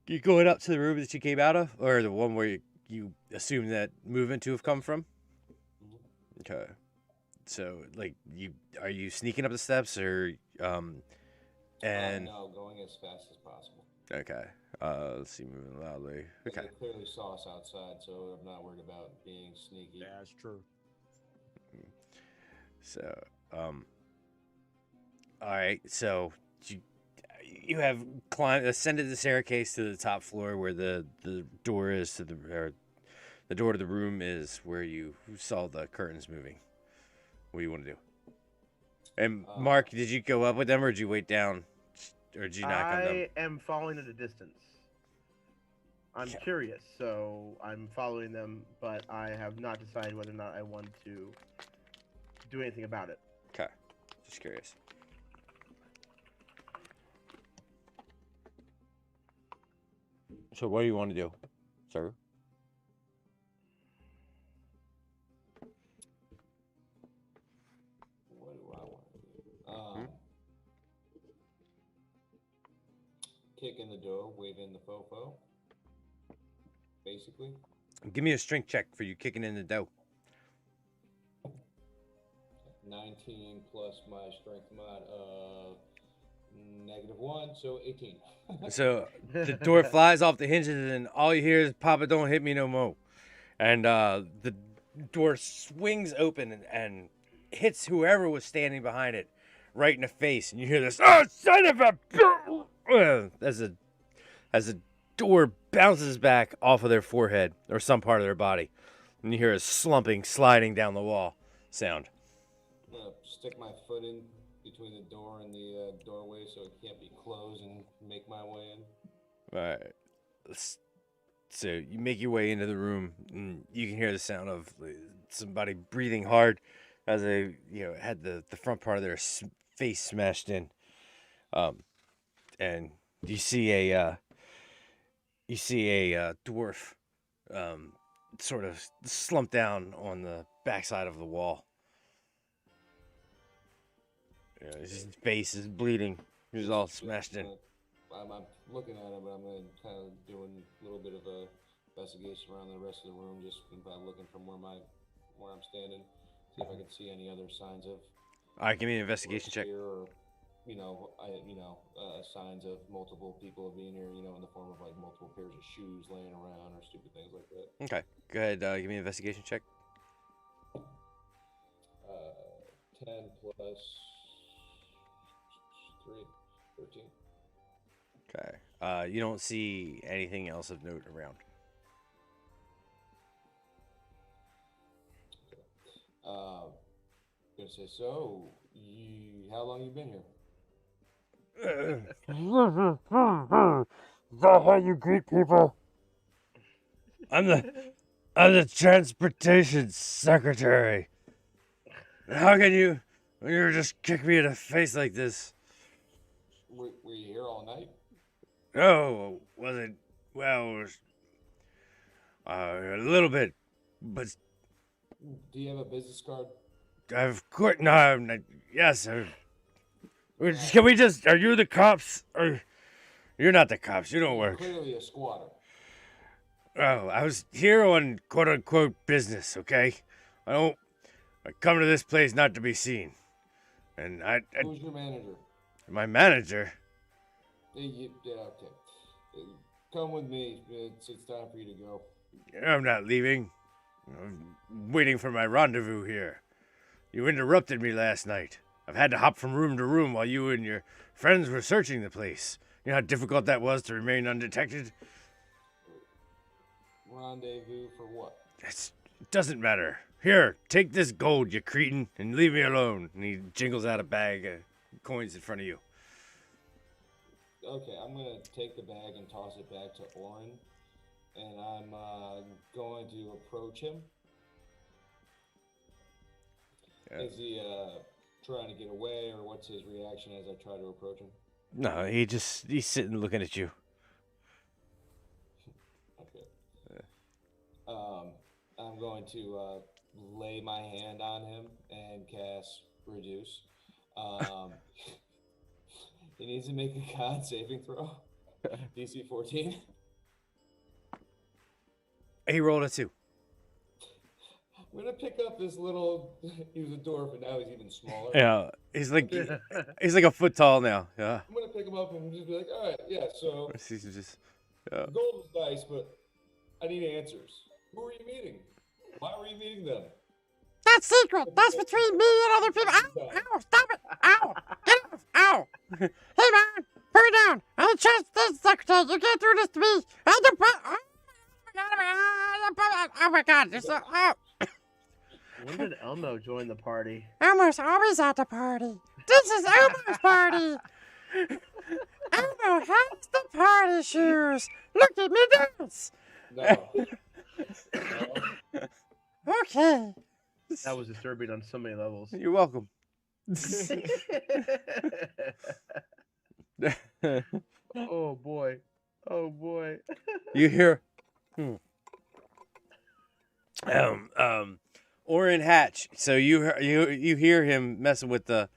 You going up to the room that you came out of, or the one where you assume that movement to have come from? Okay. So, like, are you sneaking up the steps, or No, going as fast as possible. Okay. Let's see, moving loudly. Okay. They clearly saw us outside, so I'm not worried about being sneaky. Yeah, that's true. So, all right. So you have ascended the staircase to the top floor where the door is to the door to the room is where you saw the curtains moving. What do you want to do? And Mark, did you go up with them, or did you wait down, or did you not come down? I am following at a distance. I'm curious, so I'm following them, but I have not decided whether or not I want to do anything about it. Okay, just curious. So what do you want to do, sir? What do I want to do? Kick in the door, wave in the fofo. Basically. Give me a strength check for you kicking in the dough. 19 plus my strength mod of -1, so 18. So the door flies off the hinges, and all you hear is "Papa, don't hit me no more." And the door swings open and hits whoever was standing behind it right in the face, and you hear this "Oh, son of a!" as the door bounces back off of their forehead or some part of their body, and you hear a slumping, sliding down the wall sound. I'm gonna stick my foot in between the door and the doorway so it can't be closed and make my way in. All right. So you make your way into the room, and you can hear the sound of somebody breathing hard as they, had the front part of their face smashed in. And you see a dwarf, sort of slumped down on the backside of the wall. His face is bleeding. He's all smashed in. I'm looking at it, but I'm gonna kind of doing a little bit of a investigation around the rest of the room, just by looking from where I'm standing, see if I can see any other signs of. All right, give me an investigation check. Or, signs of multiple people being here, in the form of like multiple pairs of shoes laying around or stupid things like that. Okay, go ahead. Give me an investigation check. 10 plus 3, 13. Okay. You don't see anything else of note around. Gonna say, so how long you been here? Is that how you greet people? I'm the transportation secretary. How can you just kick me in the face like this? Were you here all night? No, wasn't. Well, it was, a little bit, but Do you have a business card? I've quit. No, I'm not, yes. Can we just? Are you the cops? Or you're not the cops? You don't work. Clearly a squatter. Oh, I was here on quote unquote business. Okay, I come to this place not to be seen, and Who's your manager? my manager. Yeah, okay. Come with me. It's time for you to go. I'm not leaving. I'm waiting for my rendezvous here. You interrupted me last night. I've had to hop from room to room while you and your friends were searching the place. You know how difficult that was to remain undetected? Rendezvous for what? It doesn't matter. Here, take this gold, you cretin, and leave me alone. And he jingles out a bag of coins in front of you. Okay, I'm gonna take the bag and toss it back to Oren, and I'm going to approach him. Yeah. Is he trying to get away, or what's his reaction as I try to approach him? No, he's sitting looking at you. Okay. I'm going to lay my hand on him and cast Reduce. He needs to make a con saving throw. DC 14. He rolled a 2. I'm gonna pick up this little. He was a dwarf, and now he's even smaller. Yeah, he's like a foot tall now. Yeah. I'm gonna pick him up and just be like, all right, yeah. So He's just, yeah. gold is nice, but I need answers. Who are you meeting? Why were you meeting them? That's secret. That's between me and other people. Ow! Ow! Stop it! Ow! Get off! Ow! Hey man, put it down. I'm the transportation secretary. You can't do this to me. I'm the oh my god! This oh. When did Elmo join the party? Elmo's always at the party. This is Elmo's party. Elmo has the party shoes. Look at me dance. No. Okay. That was disturbing on so many levels. You're welcome. Oh boy. Oh boy. You hear Orrin Hatch. So you hear him messing with the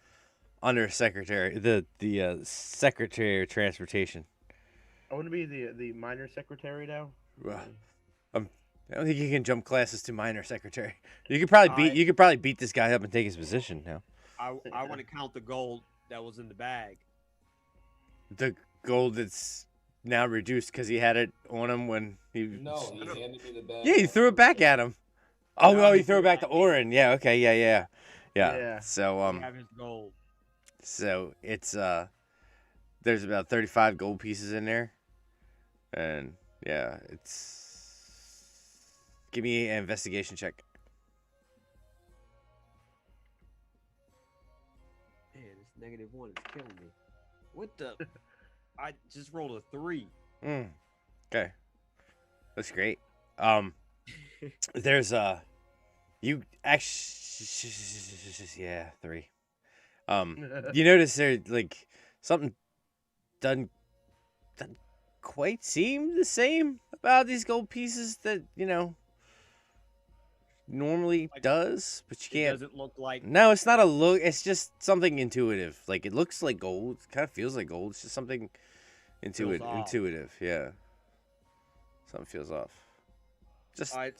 undersecretary, the secretary of transportation. I want to be the minor secretary now. I don't think you can jump classes to minor secretary. You could probably beat this guy up and take his position now. I want to count the gold that was in the bag. The gold that's now reduced because he had it on him when he. No, he handed me the bag. Yeah, he threw it back at him. Oh No, no, he he threw it threw it back to at me. Oren. Yeah, okay, yeah. Yeah. So We have his gold. so it's there's about 35 gold pieces in there, and yeah, it's. Give me an investigation check. Man, this -1 is killing me. What the? I just rolled a 3. Okay, that's great. There's you actually, yeah, 3. You notice there like something doesn't quite seem the same about these gold pieces that normally does, but you It can't. doesn't look like. No, it's not a look. It's just something intuitive. Like it looks like gold. It kind of feels like gold. It's just something Feels off. intuitive. Yeah, something feels off. Just I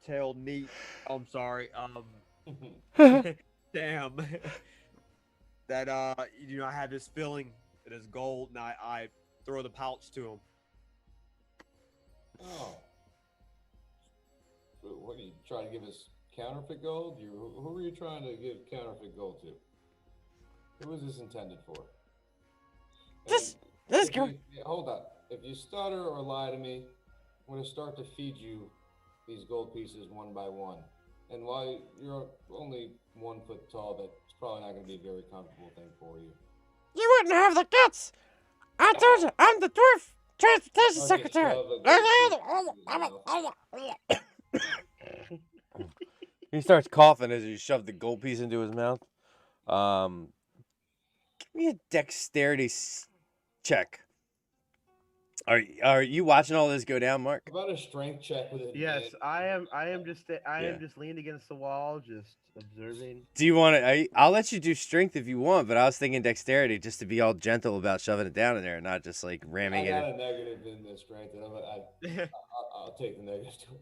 tell Neat. I'm sorry. Damn. That I have this feeling that it's gold, and I throw the pouch to him. Oh. So what are you trying to give us counterfeit gold? Who are you trying to give counterfeit gold to? Who is this intended for? This guy. Hold on. If you stutter or lie to me, I'm going to start to feed you these gold pieces one by one. And while you're only 1 foot tall, that's probably not going to be a very comfortable thing for you. You wouldn't have the guts. I told you, I'm the dwarf transportation secretary. He starts coughing as you shove the gold piece into his mouth. Give me a dexterity check. Are you watching all this go down, Mark? How about a strength check with it? Yes, I am just leaned against the wall, just observing. Do you want to? I'll let you do strength if you want, but I was thinking dexterity just to be all gentle about shoving it down in there, and not just like ramming I got it. a negative in the strength, and I'll take the negative to it.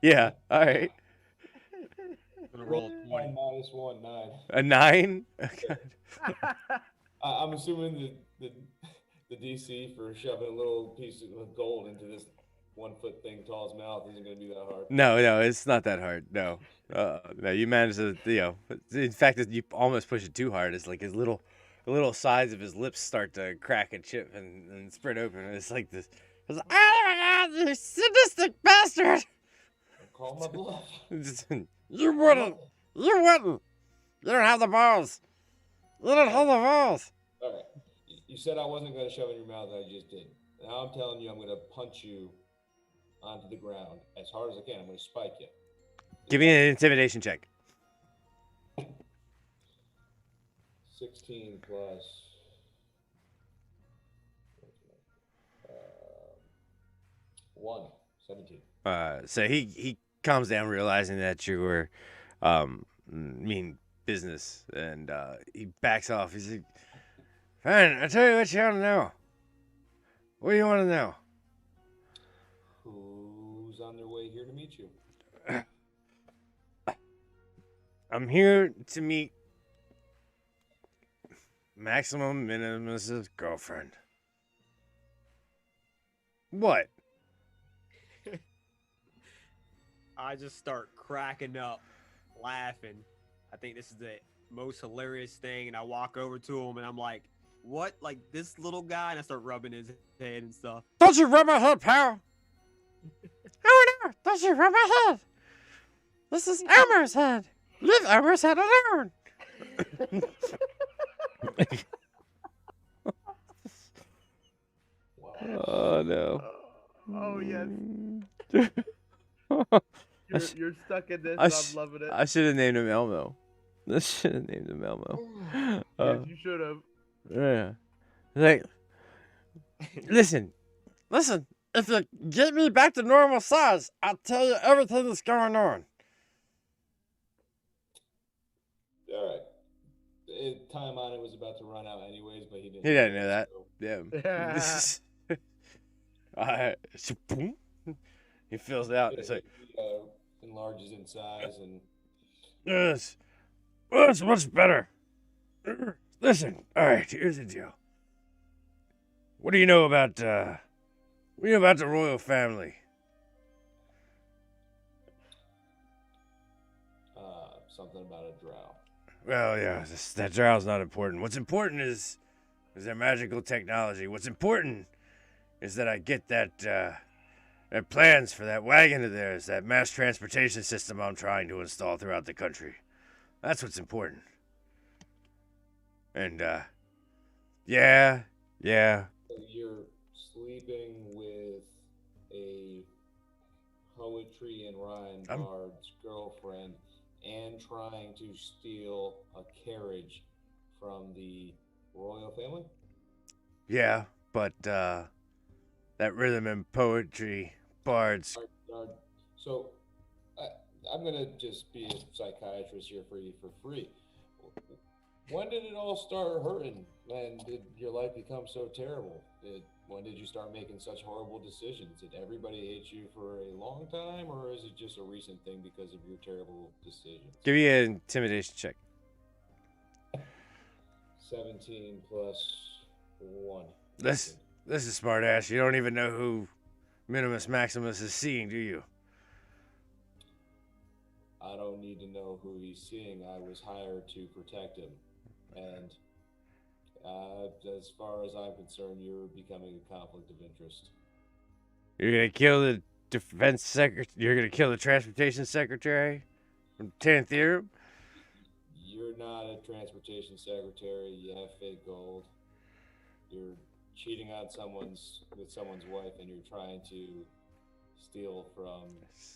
Yeah. All right. I'm gonna roll a 20. -1, 9. A 9. Okay. I'm assuming the DC for shoving a little piece of gold into this 1 foot thing tall's mouth isn't going to be that hard. No, it's not that hard. No, no, you managed to, in fact, you almost push it too hard. It's like the little sides of his lips start to crack and chip and spread open. And it's like this. It's like, oh my God, you sadistic bastard! Call my bluff. You wouldn't. You wouldn't. You don't have the balls. You don't have the balls. All right. You said I wasn't going to shove it in your mouth, and I just did. Now I'm telling you, I'm going to punch you onto the ground as hard as I can. I'm going to spike you. Give me an intimidation check. 16 plus 1, 17. So he calms down, realizing that you were mean business, and he backs off. He's like, fine, I'll tell you what you want to know. What do you want to know? Who's on their way here to meet you? I'm here to meet Maximum Minimus's girlfriend. What? I just start cracking up, laughing. I think this is the most hilarious thing, and I walk over to him, and I'm like, what? Like, this little guy? And I start rubbing his head and stuff. Don't you rub my head, pal. Oh no, don't you rub my head. This is Elmer's head. Leave Elmer's head alone. Oh no. Oh yes. You're stuck in this. I'm loving it. I should have named him Elmo. I should have named him Elmo. Yes, you should have. Yeah. Like, Listen. If you get me back to normal size, I'll tell you everything that's going on. All right. Time on it was about to run out anyways, but he didn't. He didn't know that. So Yeah. He fills out. Yeah, It's like, he enlarges in size and Yes. Well, that's much better. Listen, all right, here's the deal. What do you know about the royal family? something about a drow. Well, yeah, that drow's not important. What's important is their magical technology. What's important is that I get that plans for that wagon of theirs, that mass transportation system I'm trying to install throughout the country. That's what's important. And yeah. You're sleeping with a poetry and rhyme bard's girlfriend and trying to steal a carriage from the royal family? Yeah, but that rhythm and poetry bards. So, I'm gonna just be a psychiatrist here for you for free. When did it all start hurting? And did your life become so terrible? When did you start making such horrible decisions? Did everybody hate you for a long time, or is it just a recent thing because of your terrible decisions? give me an intimidation check. 17 plus 1. This is smart ass. You don't even know who Minimus Maximus is seeing, do you? I don't need to know who he's seeing. I was hired to protect him. And as far as I'm concerned, you're becoming a conflict of interest. You're gonna kill the defense secretary. You're gonna kill the transportation secretary from 10th year. You're not a transportation secretary. You have fake gold. You're cheating on someone's wife, and you're trying to steal from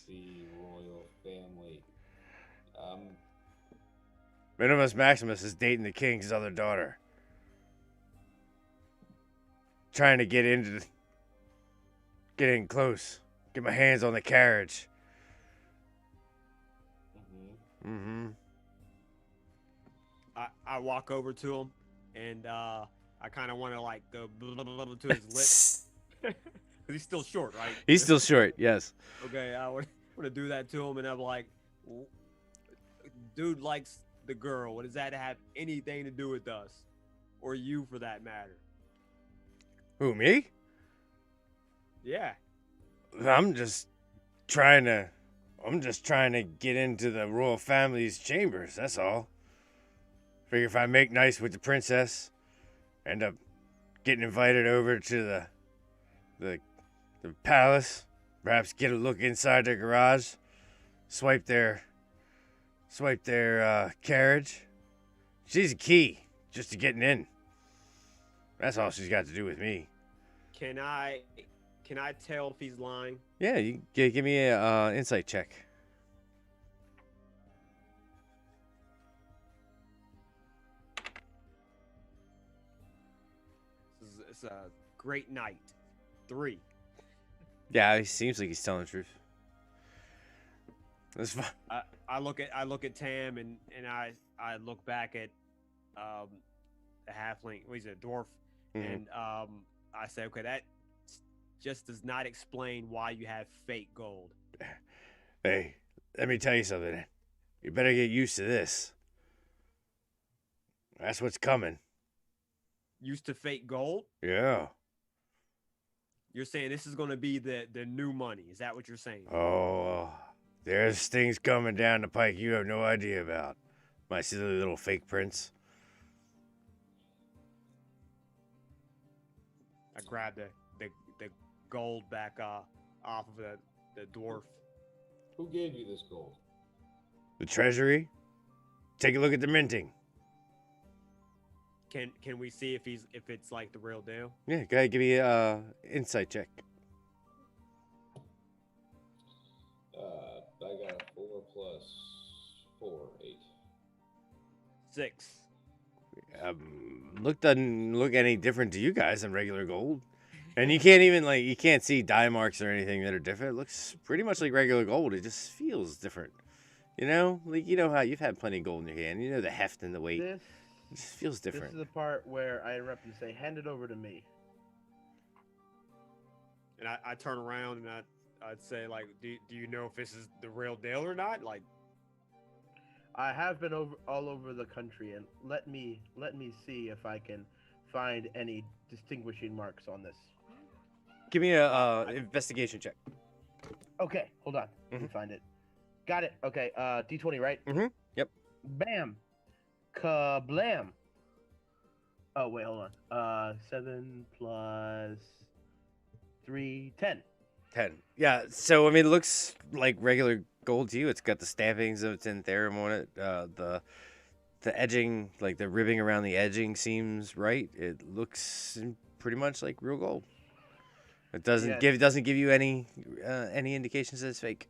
the royal family. Minimus Maximus is dating the king's other daughter. Trying to get in close. Get my hands on the carriage. Mm-hmm. I walk over to him, and I kind of want to like go to his lips because he's still short, right? He's still short, yes. Okay, I want to do that to him, and I'm like, dude likes the girl. What does that have anything to do with us, or you for that matter? Who, me? Yeah. I'm just trying to get into the royal family's chambers, that's all. Figure if I make nice with the princess, end up getting invited over to the palace, perhaps get a look inside their garage, swipe their carriage. She's a key just to getting in. That's all she's got to do with me. Can I tell if he's lying? Yeah, you give me a insight check. It's a great night. 3. Yeah, he seems like he's telling the truth. That's fine. I look at Tam and I look back at a halfling. What is it, a dwarf? Mhm. And I say, okay, that just does not explain why you have fake gold. Hey, let me tell you something. You better get used to this. That's what's coming. Used to fake gold? Yeah. You're saying this is going to be the new money. Is that what you're saying? Oh, there's things coming down the pike you have no idea about. My silly little fake prince. I grabbed the gold back off of the dwarf. Who gave you this gold? The treasury? Take a look at the minting. Can we see if it's like the real deal? Yeah, go ahead, give me a insight check. I got 4 plus 4, 8. 6. Doesn't look any different to you guys than regular gold. And you can't even you can't see dye marks or anything that are different. It looks pretty much like regular gold. It just feels different. You know? Like, you know how you've had plenty of gold in your hand. You know the heft and the weight. It just feels different. This is the part where I interrupt and say, hand it over to me. and I turn around and I'd say like, do you know if this is the real deal or not? Like, I have been all over the country, and let me see if I can find any distinguishing marks on this. Give me a investigation check. Okay, hold on. Let me find it. Got it. Okay, D20, right? Yep. Bam. Kablam. Oh, wait, hold on. 7 plus 3, 10. 10. Yeah, so I mean, it looks like regular gold to you. It's got the stampings of Tintherum on it. The edging, like the ribbing around the edging, seems right. It looks pretty much like real gold. It doesn't give you any indications that it's fake.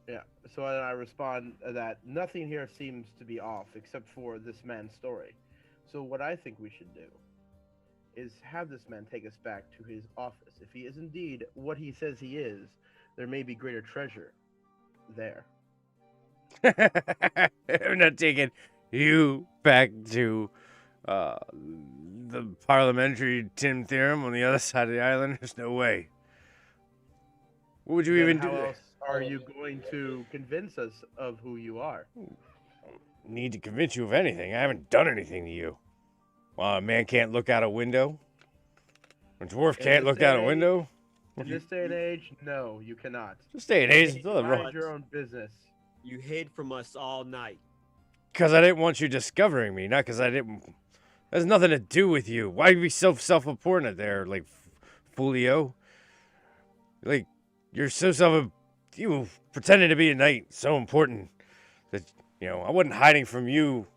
Yeah. So then I respond that nothing here seems to be off except for this man's story. So what I think we should do is have this man take us back to his office. If he is indeed what he says he is, there may be greater treasure there. I'm not taking you back to the parliamentary Tim Theorem on the other side of the island. There's no way. What would you even do? How else are you going to convince us of who you are? Need to convince you of anything. I haven't done anything to you. A man can't look out a window. A dwarf can't look out a window. In this day and age, no, you cannot. This day and age, it's mind your own business. you hid from us all night. Because I didn't want you discovering me, not because I didn't. There's nothing to do with you. Why be so self-important there, like Folio? Like you're so you pretending to be a knight, so important that I wasn't hiding from you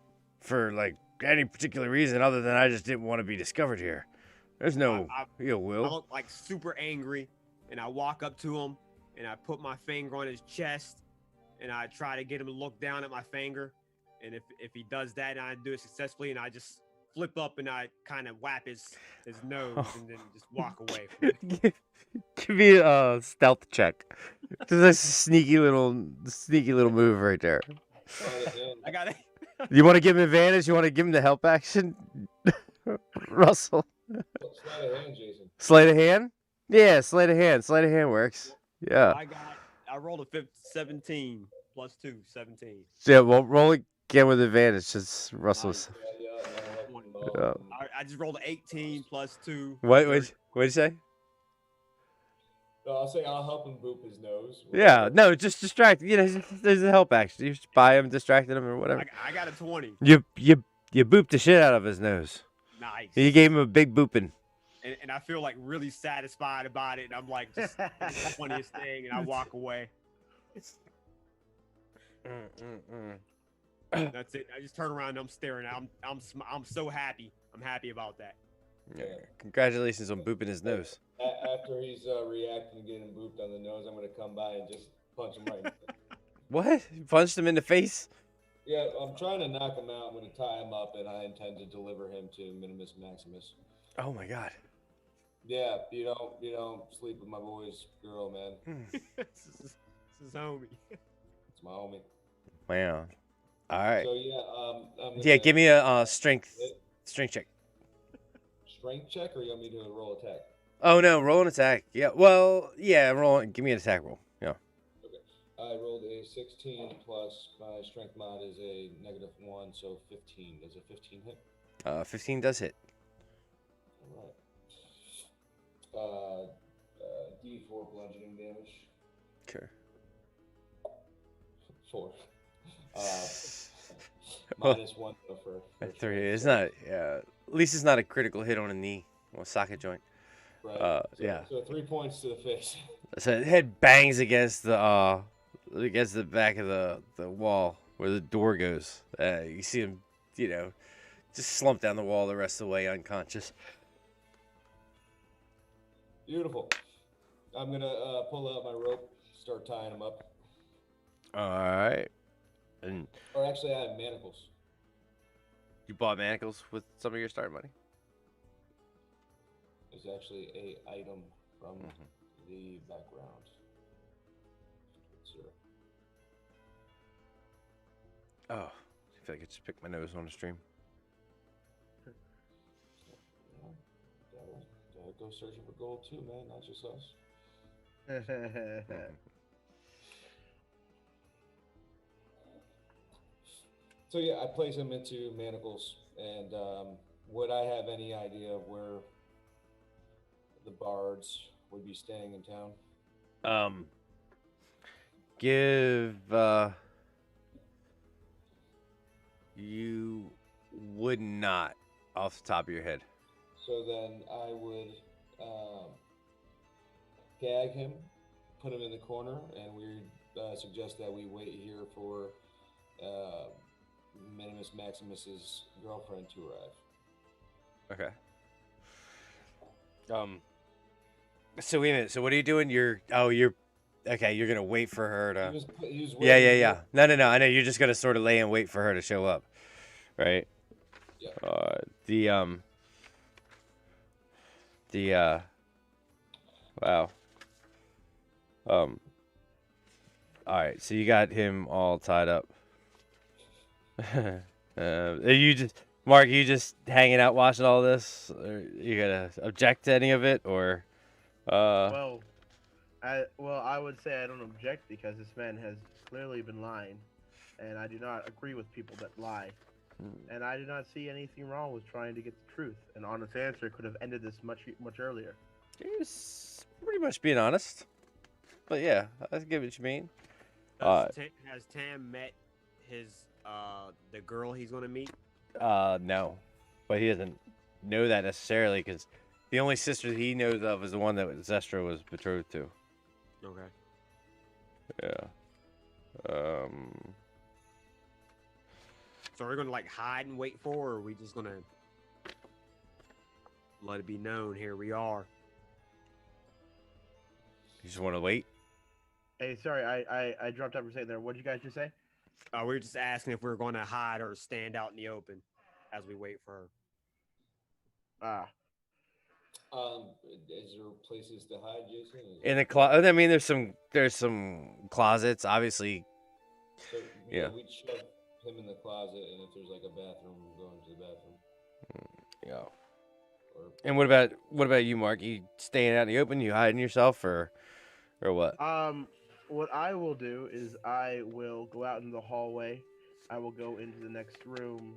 for like any particular reason other than I just didn't want to be discovered here. There's no ill will. I look like super angry, and I walk up to him, and I put my finger on his chest, and I try to get him to look down at my finger. And if he does that, and I do it successfully, and I just flip up and I kind of whap his nose and then just walk away from him. Give me a stealth check. That's a sneaky little move right there. I got it. You want to give him advantage? You want to give him the help action, Russell? Sleight of hand, Jason. Sleight of hand? Yeah, sleight of hand. Sleight of hand works. Yeah. I rolled a 17 plus 2, 17. Yeah, well, roll again with advantage since Russell's. I just rolled an 18 plus 2. What'd you say? I'll say I'll help him boop his nose. Yeah, no, just distract. There's a help action. You just buy him, distracted him, or whatever. I got a 20. You booped the shit out of his nose. Nice. You gave him a big booping. And I feel like really satisfied about it. And I'm like, just the funniest thing. And I walk away. That's it. I just turn around and I'm staring. I'm so happy. I'm happy about that. Yeah. Congratulations on booping his nose. After he's reacting and getting booped on the nose, I'm gonna come by and just punch him right in the face. What? You punched him in the face? Yeah, I'm trying to knock him out. I'm gonna tie him up, and I intend to deliver him to Minimus Maximus. Oh my god. Yeah, you don't sleep with my boy's girl, man. This is homie. It's my homie. Wow. All right. So give me a strength check. Strength check, or you want me to roll attack? Oh no, roll an attack. Yeah. Well, yeah, give me an attack roll. Yeah. Okay. I rolled a 16 plus my strength mod is a -1, so 15. Does a 15 hit? 15 does hit. All right. D4 bludgeoning damage. Okay. 4. -1 for 3. It's not. Yeah. At least it's not a critical hit on a knee or socket joint. Right. Yeah. So 3 points to the face. So the head bangs against the back of the wall where the door goes. You see him, just slump down the wall the rest of the way unconscious. Beautiful. I'm gonna pull out my rope, start tying him up. All right. Or actually, I have manacles. You bought manacles with some of your start money? It's actually a item from the background. Sure. Oh, I feel like I just picked my nose on the stream. gotta go searching for gold too, man. Not just us. So yeah, I place him into manacles, and would I have any idea of where the bards would be staying in town? Give you would not off the top of your head. So then I would gag him, put him in the corner, and we suggest that we wait here for Minimus Maximus's girlfriend to arrive. Okay. So wait a minute. So what are you doing? You're okay. You're gonna wait for her to. He was Yeah. waiting No. I know you're just gonna sort of lay and wait for her to show up, right? Yeah. Wow. All right. So you got him all tied up. Are you just Mark? Are you just hanging out watching all this? Or you gonna object to any of it, or? Well, I would say I don't object because this man has clearly been lying, and I do not agree with people that lie. And I do not see anything wrong with trying to get the truth. An honest answer could have ended this much earlier. He's pretty much being honest, but yeah, I get what you mean. Has Tam met his the girl he's gonna meet? No, but he doesn't know that necessarily because the only sister he knows of is the one that Zestra was betrothed to. Okay. Yeah. So we're gonna like hide and wait for her, or are we just gonna let it be known here we are? You just want to wait? Hey, sorry, I dropped out for a second there. What did you guys just say? We were just asking if we were gonna hide or stand out in the open as we wait for her. Is there places to hide, Jason? In the closet. I mean, there's some closets, obviously. So, yeah. We'd shove him in the closet, and if there's like a bathroom, we'll go into the bathroom. Yeah. And what about you, Mark? You staying out in the open? You hiding yourself, or what? What I will do is I will go out in the hallway. I will go into the next room.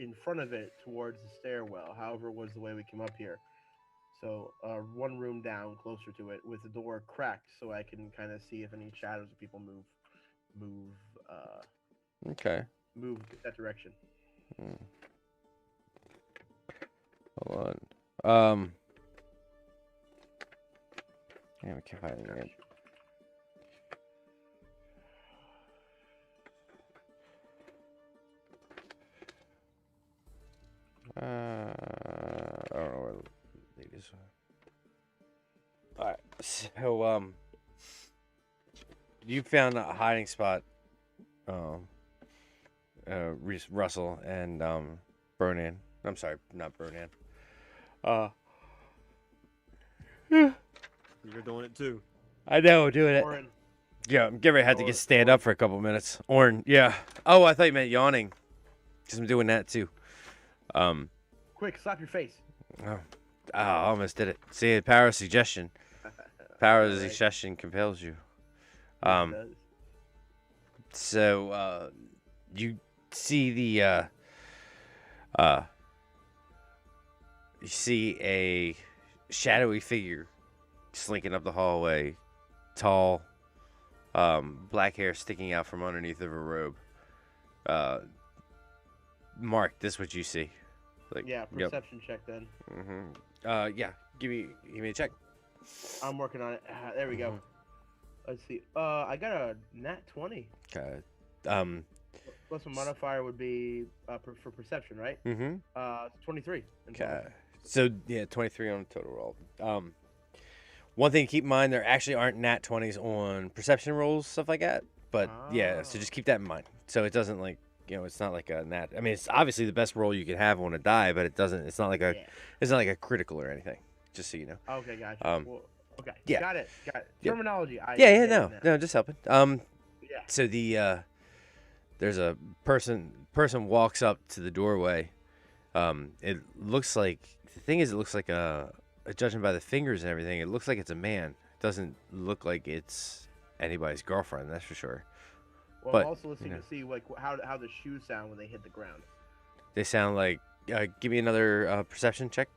In front of it towards the stairwell. However, was the way we came up here. So one room down, closer to it, with the door cracked, so I can kind of see if any shadows of people move. Okay. Move that direction. Hold on. Yeah, we can't find anything. I don't know where the ladies are. Alright, so, you found a hiding spot, Russell and, Burnan. I'm sorry, not Burnan. You're doing it too. I know, doing it. Orin. Yeah, I'm getting ready to have to stand up for a couple minutes. Orin, yeah. Oh, I thought you meant yawning. Because I'm doing that too. Quick, slap your face. Oh, I almost did it. See, the power of suggestion. Power of suggestion compels you. So, you see the, you see a shadowy figure slinking up the hallway, tall, black hair sticking out from underneath of a robe. Mark, this is what you see. Like, yeah, perception check then. Yeah, give me a check. I'm working on it. There we go. Let's see. I got a nat 20. Okay. Plus a modifier would be for perception, right? 23. Okay. So yeah, 23 on the total roll. One thing to keep in mind, there actually aren't nat 20s on perception rolls, stuff like that. But yeah, so just keep that in mind. So it doesn't like, it's not like a nat. I mean, it's obviously the best roll you can have on a die, but it doesn't. It's not like a critical or anything. Just so you know. Okay, gotcha. Okay. Yeah. Got it. Yeah. Terminology. No, just helping. Yeah. So there's a person walks up to the doorway. It looks like it looks like a judging by the fingers and everything, it looks like it's a man. It doesn't look like it's anybody's girlfriend, that's for sure. Well, But, I'm also listening you know. to see like how the shoes sound when they hit the ground. They sound like. Give me another perception check.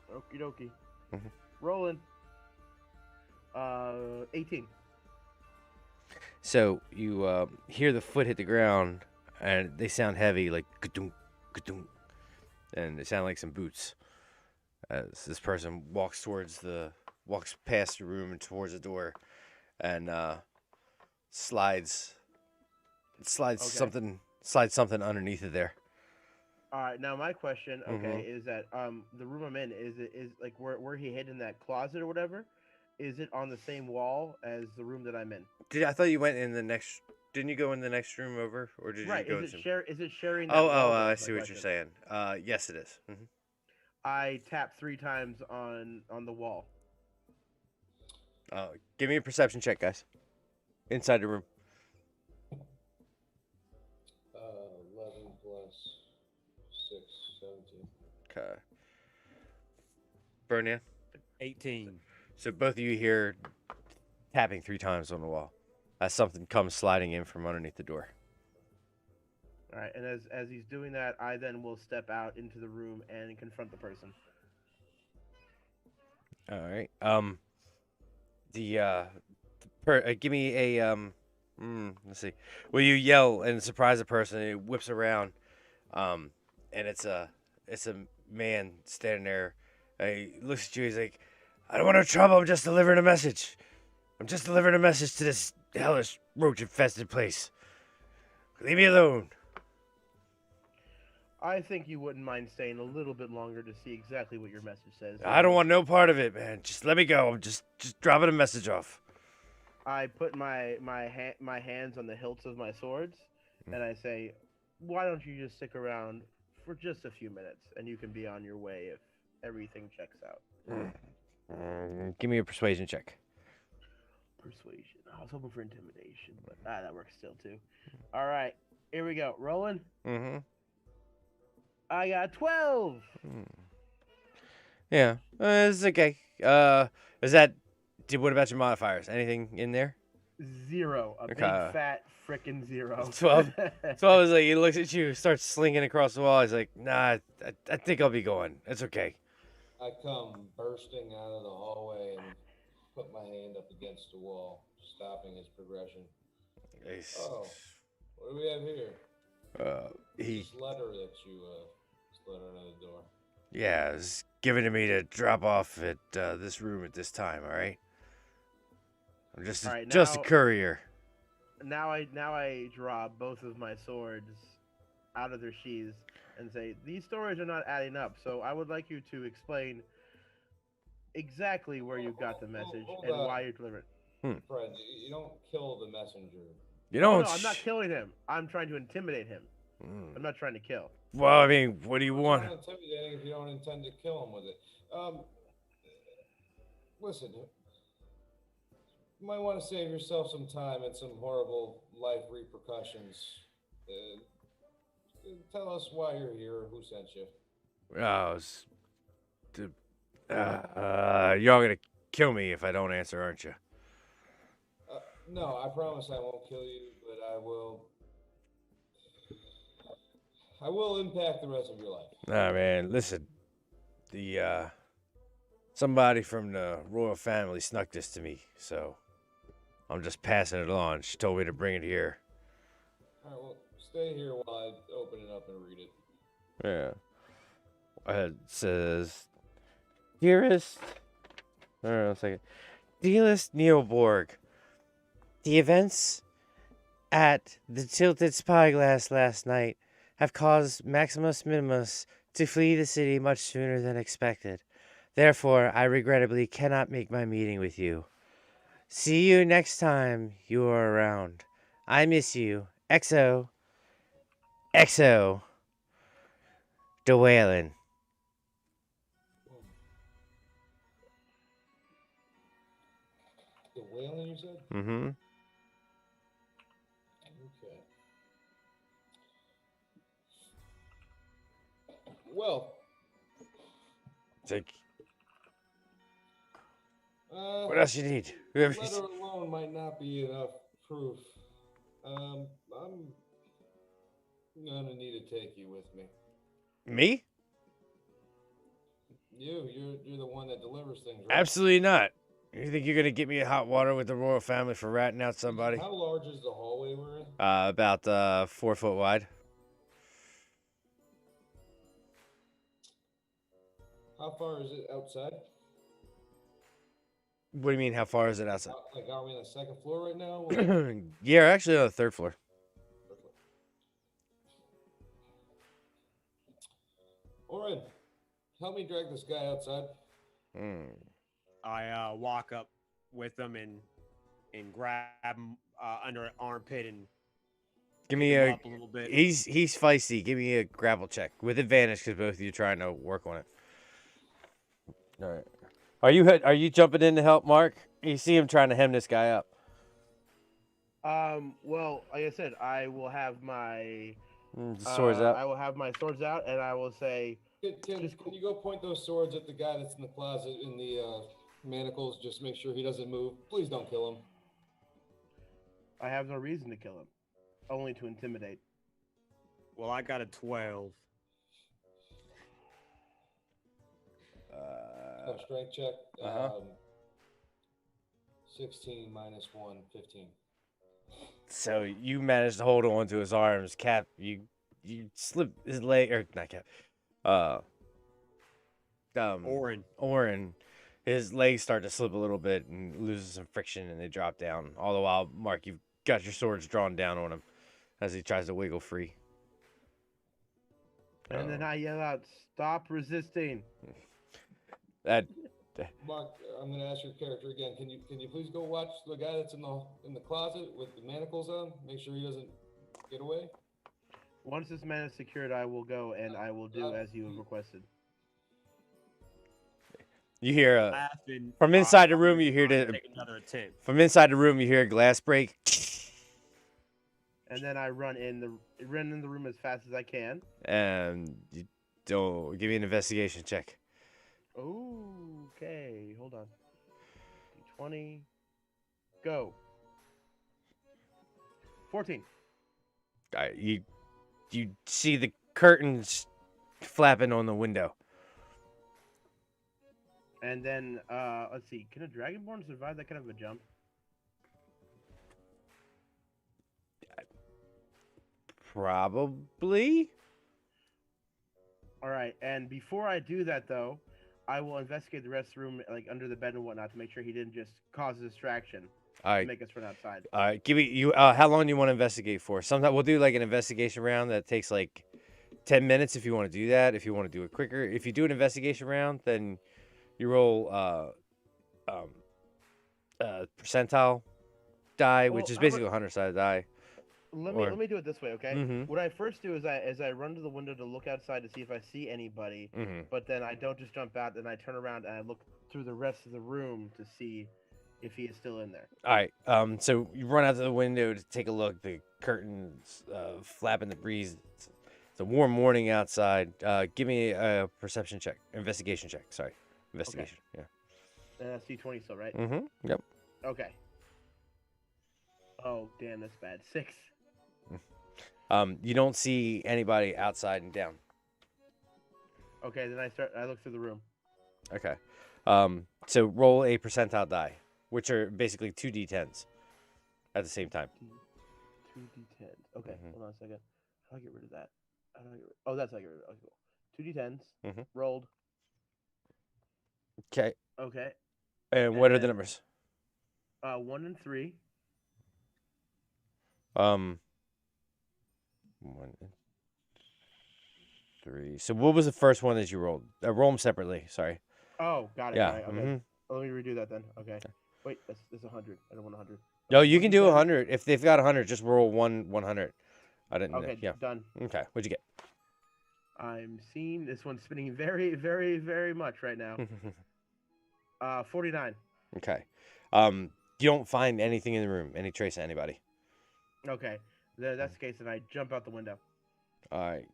Okie dokie. Mhm. Rolling. 18. So you hear the foot hit the ground, and they sound heavy, like ka-dunk, ka-dunk, and they sound like some boots. As this person walks past the room and towards the door, and slides Okay. something underneath it there. All right. Now my question, okay, Mhm. is that the room I'm in is like where he hid in that closet or whatever? Is it on the same wall as the room that I'm in? I thought you went in the next? Didn't you go in the next room over, or did Right. you go Is to? it sharing that Oh, wall? Though, I is my see what you're question. saying. Yes, it is. I tap 3 times on the wall. Give me a perception check, guys. Inside the room. 11 plus 6, 17. Okay. Bernian? 18. So both of you hear tapping 3 times on the wall as something comes sliding in from underneath the door. All right, and as he's doing that, I then will step out into the room and confront the person. All right. Give me a let's see. Well, you yell and surprise the person, and he whips around, and it's a man standing there. He looks at you. He's like, "I don't want no trouble. I'm just delivering a message. I'm just delivering a message to this hellish roach-infested place. Leave me alone." I think you wouldn't mind staying a little bit longer to see exactly what your message says. I don't want no part of it, man. Just let me go. I'm just dropping a message off. I put my hands on the hilts of my swords, and I say, "Why don't you just stick around for just a few minutes, and you can be on your way if everything checks out." Give me a persuasion check. Persuasion. I was hoping for intimidation, but that works still too. All right, here we go. Rolling. Mm-hmm. I got 12. Yeah, it's okay. Is that? What about your modifiers? Anything in there? 0. A big Okay. fat frickin' 0. 12. 12 is like, he looks at you, starts slinging across the wall. He's like, "Nah, I think I'll be going. It's okay." I come bursting out of the hallway and put my hand up against the wall, stopping his progression. Oh, what do we have here? He This letter that you slid under the door. Yeah, it's given to me to drop off at this room at this time. All right. I'm just All right, just a now- courier. Now I draw both of my swords out of their sheaths and say, "These stories are not adding up, so I would like you to explain exactly where you got the message hold and on. why you delivered it." Fred, you don't kill the messenger. You Oh, don't. no, I'm not killing him. I'm trying to intimidate him. I'm not trying to kill. Well, I mean, what do you It's want? not intimidating if you don't intend to kill him with it. Listen, you might want to save yourself some time and some horrible life repercussions. Tell us why you're here, who sent you. Y'all gonna kill me if I don't answer, aren't you? No, I promise I won't kill you, but I will impact the rest of your life. Nah, man. Listen, somebody from the royal family snuck this to me, so I'm just passing it on. She told me to bring it here. All right, well, stay here while I open it up and read it. Yeah. It says, "Dearest," hold on a second. "Dearest Neoborg, the events at the Tilted Spyglass last night have caused Maximus Minimus to flee the city much sooner than expected. Therefore, I regrettably cannot make my meeting with you. See you next time you are around. I miss you. XO. XO. DeWhalen." The whaling, you said? Mm-hmm. Okay. Well, It's like, What else you need? Letter alone might not be enough proof. I'm gonna need to take you with me. Me? You're the one that delivers things, right? Absolutely not. You think you're gonna get me in hot water with the royal family for ratting out somebody? How large is the hallway we're in? About 4 foot wide. How far is it outside? What do you mean? How far is it outside? Like, are we on the second floor right now? Yeah, we're actually on the 3rd floor. Oren, help me drag this guy outside. I walk up with him and grab him under an armpit and Give pick me him a. up a little bit. He's feisty. Give me a grapple check with advantage because both of you are trying to work on it. All right. Are you jumping in to help Mark? You see him trying to hem this guy up. Well, like I said, I will have my Swords out. I will have my swords out, and I will say, Can you go point those swords at the guy that's in the closet in the manacles? Just make sure he doesn't move. Please don't kill him. I have no reason to kill him, only to intimidate. Well, I got a 12. Strength check. Uh-huh. 16 minus 1, 15. So you managed to hold on to his arms. Cap, you slip his leg, or not Cap. Oren, his legs start to slip a little bit and loses some friction, and they drop down. All the while, Mark, you've got your swords drawn down on him as he tries to wiggle free. And then I yell out, "Stop resisting!" Mark, I'm gonna ask your character again. Can you please go watch the guy that's in the closet with the manacles on? Make sure he doesn't get away. Once this man is secured, I will go and I will do as you have requested. You hear Laughing, from inside the room. You hear take another attempt. from inside the room. You hear a glass break. And then I run in the room as fast as I can. And you don't give me an investigation check. Okay, hold on. D20. Go. 14. You see the curtains flapping on the window. And then, let's see. Can a Dragonborn survive that kind of a jump? Probably. All right. And before I do that, though, I will investigate the rest of the room, like under the bed and whatnot, to make sure he didn't just cause a distraction to make us run outside. All right. Give me you. How long do you want to investigate for? Sometimes we'll do like an investigation round that takes like 10 minutes if you want to do that. If you want to do it quicker, if you do an investigation round, then you roll percentile die, which is basically a 100-sided die. Let me do it this way, okay? Mhm. What I first do is I run to the window to look outside to see if I see anybody, but then I don't just jump out. Then I turn around and I look through the rest of the room to see if he is still in there. All right. So you run out to the window to take a look. The curtains flap in the breeze. It's a warm morning outside. Give me a perception check, investigation check. Sorry, investigation. Okay. Yeah. C20 still, right? Yep. Okay. Oh damn, that's bad. 6. You don't see anybody outside and down. Okay, then I look through the room. Okay. So roll a percentile die, which are basically 2d10s at the same time. 2d10s. Okay, hold on a second. How do I get rid of that? Oh, that's how I get rid of it. Okay, cool. 2d10s. Rolled. Okay. Okay. And what are the numbers? 1 and 3. 1 and 3. So what was the first one that you rolled? Roll them separately. Sorry. Oh, got it. Yeah. Got it. Okay. Let me redo that then. Okay. Wait, that's 100. I don't want 100. No, you can do 100. If they've got 100, just roll 100. I didn't. Okay. Yeah. Done. Okay. What'd you get? I'm seeing this one spinning very, very, very much right now. 49. Okay. You don't find anything in the room, any trace of anybody. Okay. That's the case, and I jump out the window. All right.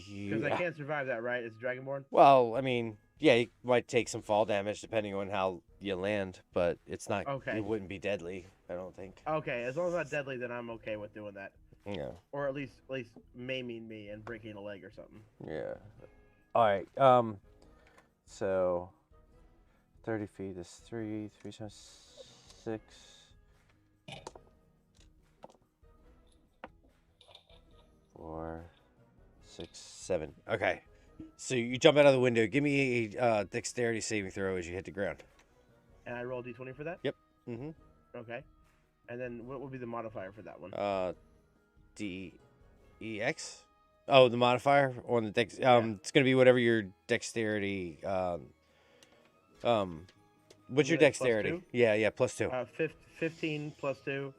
Because I can't survive that, right? It's Dragonborn. Well, I mean, yeah, you might take some fall damage depending on how you land, but it's not. Okay. It wouldn't be deadly, I don't think. Okay, as long as it's not deadly, then I'm okay with doing that. Yeah. Or at least maiming me and breaking a leg or something. Yeah. All right. So 30 feet is 3 times 6. 4, 6, 7. Okay. So you jump out of the window. Give me a dexterity saving throw as you hit the ground. And I roll d20 for that? Yep. Mm-hmm. Okay. And then what would be the modifier for that one? DEX. Oh, the modifier on the dex. It's gonna be whatever your dexterity. What's your dexterity? +2? Yeah, +2. 15 plus 2.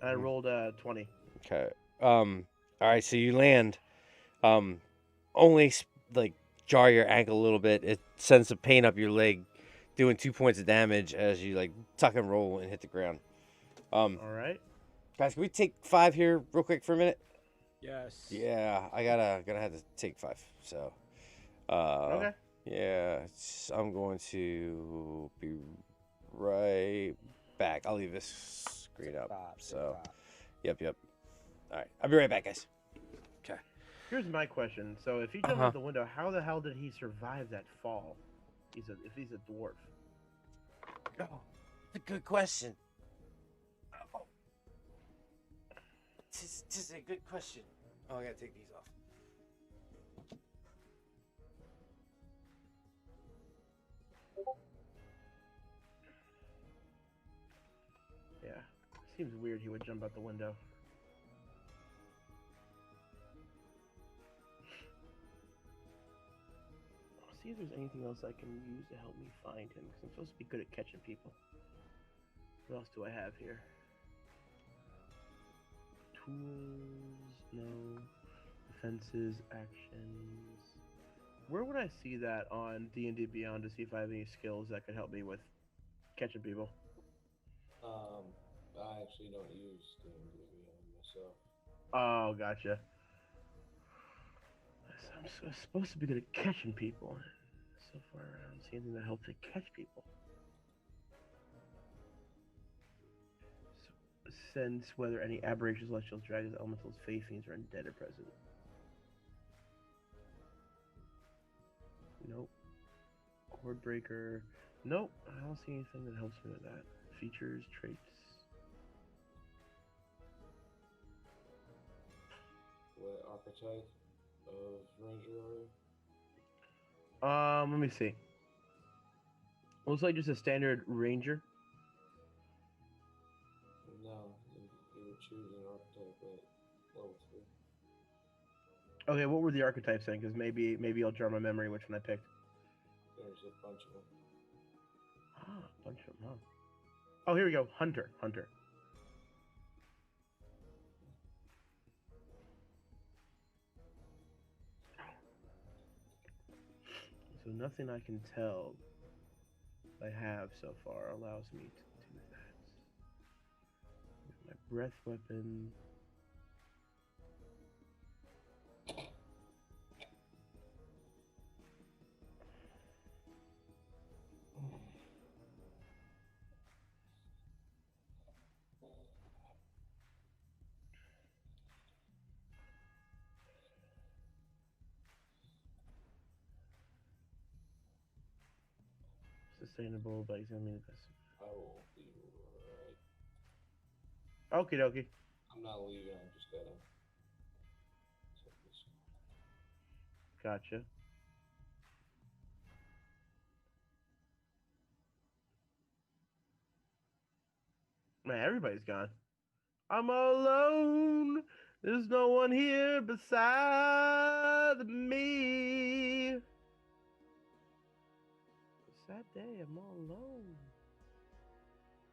I rolled 20. Okay. All right. So you land. Only like jar your ankle a little bit. It sends some pain up your leg, doing 2 points of damage as you like tuck and roll and hit the ground. All right. Guys, can we take 5 here real quick for a minute? Yes. Yeah, I gonna have to take 5. So, Okay. yeah, I'm going to be right back. I'll leave this screen up. So, yep. All right, I'll be right back, guys. Okay. Here's my question. So if he jumped out the window, how the hell did he survive that fall? If he's a dwarf. Oh, that's a good question. This is a good question. Oh, I gotta take these off. Yeah. Seems weird he would jump out the window. I'll see if there's anything else I can use to help me find him, because I'm supposed to be good at catching people. What else do I have here? Tools, no. Defenses, actions. Where would I see that on D&D Beyond to see if I have any skills that could help me with catching people? I actually don't use D&D Beyond myself. Oh, gotcha. I'm supposed to be good at catching people. So far around, see anything that helps to catch people. So, sense whether any aberrations, celestials, dragons, elementals, fae fiends, or undead are present. Nope. Horde breaker. Nope. I don't see anything that helps me with that. Features, traits. What archetype of ranger are you? Let me see. Looks like just a standard ranger. No, you would choose an archetype at level 3. Okay, what were the archetypes then? Because maybe I'll jar my memory which one I picked. There's a bunch of them. Ah, a bunch of them, huh? Oh, here we go. Hunter. So nothing I can tell I have so far allows me to do that. My breath weapon. Sustainable by examining the best. I will be right. Okie dokie. I'm not leaving. I just gotta check this. Gotcha. Man, everybody's gone. I'm alone. There's no one here beside me. Sad day. I'm all alone.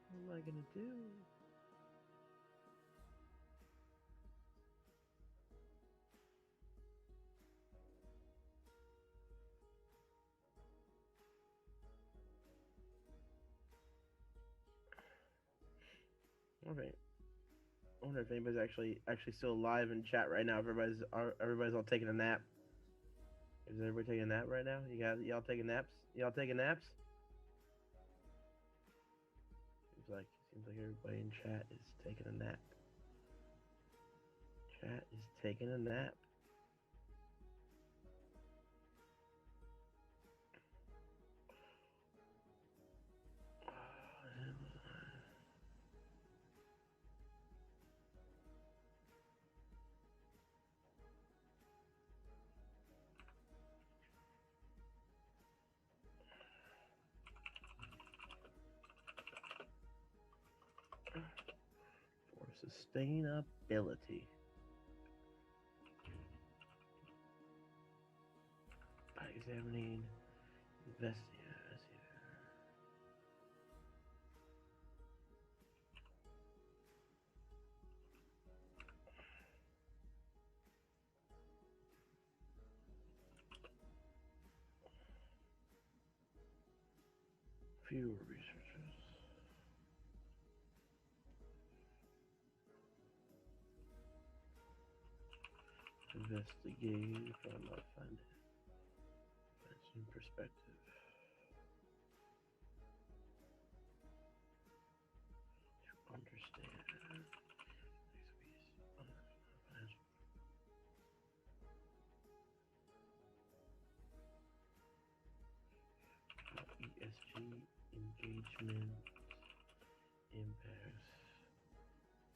What am I gonna do? Alright. I wonder if anybody's actually still alive in chat right now. Everybody's all taking a nap. Is everybody taking a nap right now? Y'all taking naps? Y'all taking naps? Seems like everybody in chat is taking a nap. Chat is taking a nap. For sustainability. By examining, fewer researchers. Investigate from a find some perspective. To understand ESG engagement impacts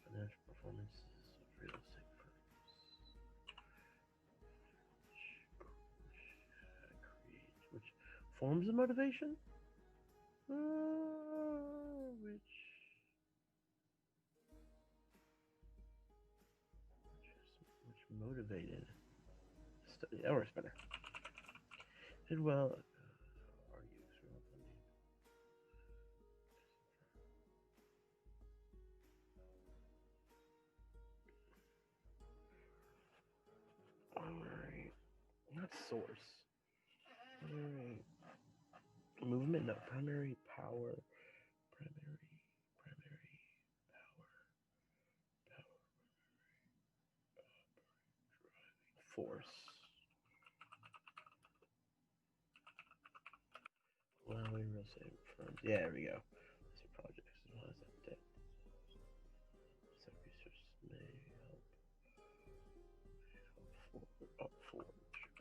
financial performances of real estate firms. Which forms of motivation? Which motivated study or better. Did well argue external funding. Alright. Not source. Alright. Movement, no. Primary power. Primary power. Force. Allowing real estate firms. Yeah, there we go. This projects as well as that debt. So research may help forge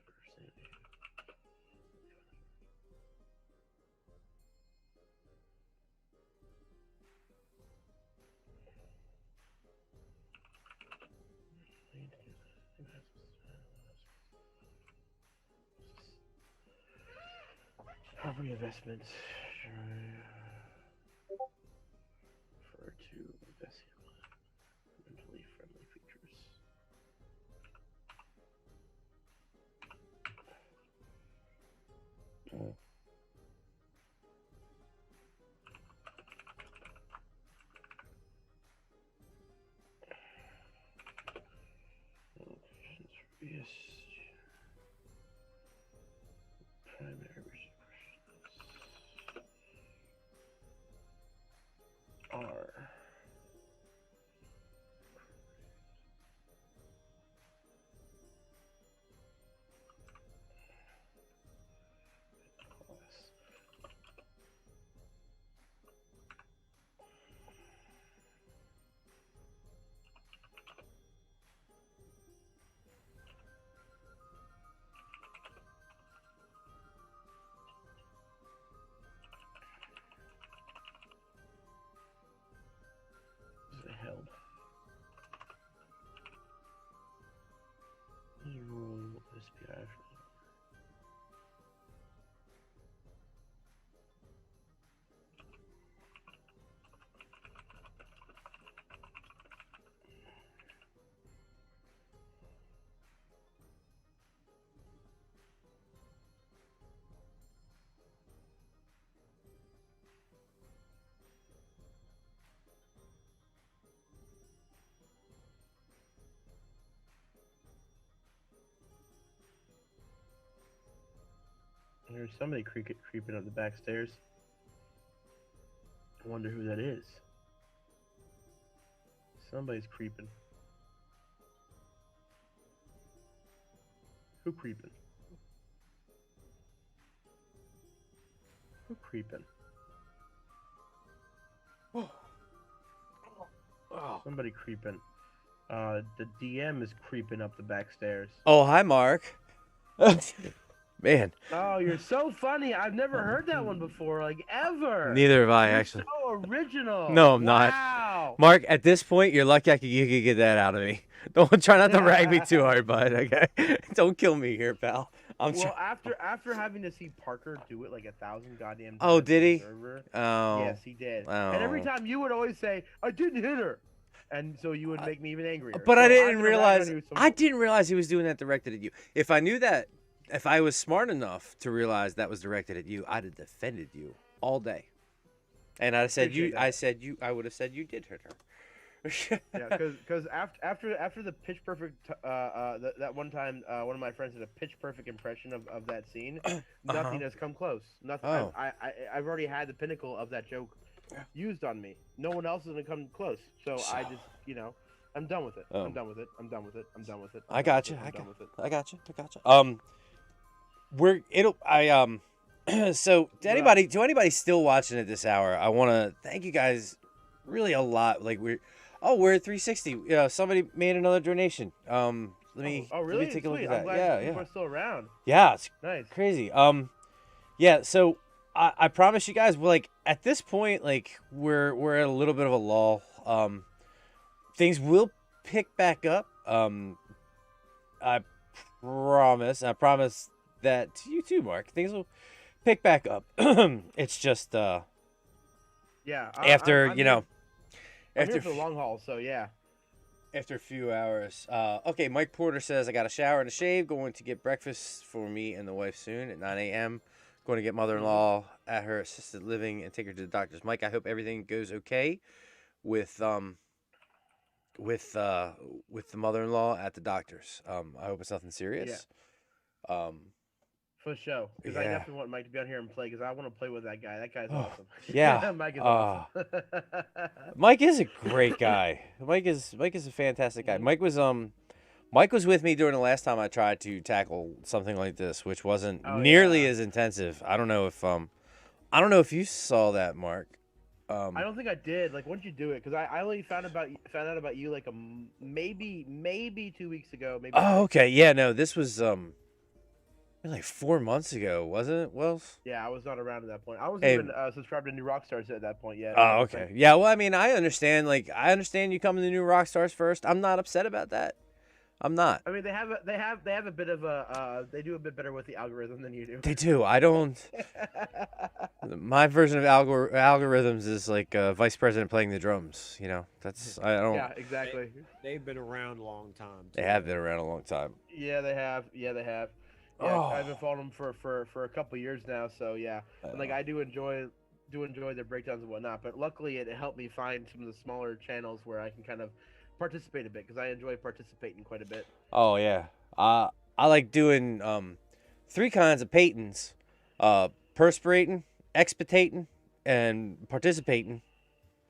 understanding. Property investments refer to investing in mentally friendly features. Yes. Primary are held. This rule is SPI. There's somebody creeping up the back stairs. I wonder who that is. Somebody's creeping. Who creeping? Who creeping? Somebody creeping. The DM is creeping up the back stairs. Oh, hi, Mark. Man. Oh, you're so funny. I've never heard that one before, like ever. Neither have I, You're actually. so original. No, I'm not. Wow. Mark, at this point, you're lucky you could get that out of me. Don't try not to rag me too hard, bud. Okay, don't kill me here, pal. Well, after having to see Parker do it like 1,000 goddamn times. Oh, did he? Server, Oh. yes, he did. Oh. And every time you would always say, "I didn't hit her," and so you would make me even angrier. But so I didn't I'm gonna rag realize. on you some I didn't realize he was doing that directed at you. If I knew that, if I was smart enough to realize that was directed at you, I'd have defended you all day. And I said Appreciate you. that. I said you. I would have said you did hit her. Yeah, because after the pitch perfect that one time one of my friends did a pitch perfect impression of that scene, nothing has come close. Nothing. Oh. I've already had the pinnacle of that joke used on me. No one else is gonna come close. So I just I'm done with it. Oh. I'm done with it. I'm done with it. I'm done with it. I got you. I'm I done got with it. I got you. So to anybody still watching at this hour, I want to thank you guys really a lot. Like we're at 360. Somebody made another donation. Let me really? let me take a look Sweet. at I'm that. glad Yeah. people are still around. Yeah, it's Nice. crazy. Yeah. So I promise you guys, like at this point, like we're at a little bit of a lull. Things will pick back up. I promise. I promise that to you too, Mark. Things will pick back up. It's just Yeah. after I'm you know, I'm after here for the long haul. So yeah. after a few hours. Okay, Mike Porter says I got a shower and a shave. Going to get breakfast for me and the wife soon at 9 a.m. Going to get mother-in-law at her assisted living and take her to the doctors. Mike, I hope everything goes okay with the mother-in-law at the doctors. I hope it's nothing serious. For sure. Because I Yeah. definitely want Mike to be on here and play because I want to play with that guy. That guy's Oh, awesome. yeah. Mike is awesome. Mike is a great guy. Mike is a fantastic guy. Mike was with me during the last time I tried to tackle something like this, which wasn't nearly as intensive. I don't know if you saw that, Mark. I don't think I did. Like, when did you do it? Because I only found out about you like maybe 2 weeks ago. Maybe. Oh, okay. Yeah, no, this was like 4 months ago, wasn't it, Wells? Yeah, I was not around at that point. I wasn't Hey. even subscribed to New Rockstars at that point yet. Oh, okay. Yeah, well, I mean, I understand. Like, I understand you come to the new Rockstars first. I'm not upset about that. I'm not. I mean, they have a bit of a they do a bit better with the algorithm than you do. They do. I don't. My version of algorithms is like vice president playing the drums. You know, that's I don't. Yeah, exactly. They've been around a long time. They have been around a long time. Yeah, they have. Yeah, Oh. I've been following them for a couple years now. So yeah, and like I do enjoy their breakdowns and whatnot. But luckily, it helped me find some of the smaller channels where I can kind of participate a bit because I enjoy participating quite a bit. Oh yeah. I like doing 3 kinds of patents: perspirating, expectating, and participating.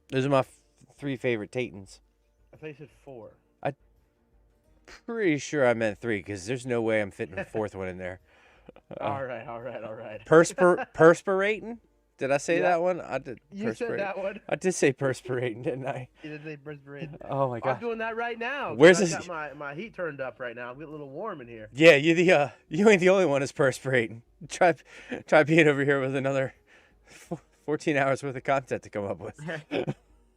Those are my 3 favorite tatons. I thought you said 4. Pretty sure I meant 3 because there's no way I'm fitting a 4th one in there. All right. Perspirating? Did I say Yeah. that one? I did. You said that one. I did say perspirating, didn't I? You did say perspirating. Oh my god. I'm doing that right now. 'cause Where's I've this- got my heat turned up right now. I'm getting a little warm in here. Yeah, you ain't the only one who's perspirating. Try being over here with another 14 hours worth of content to come up with.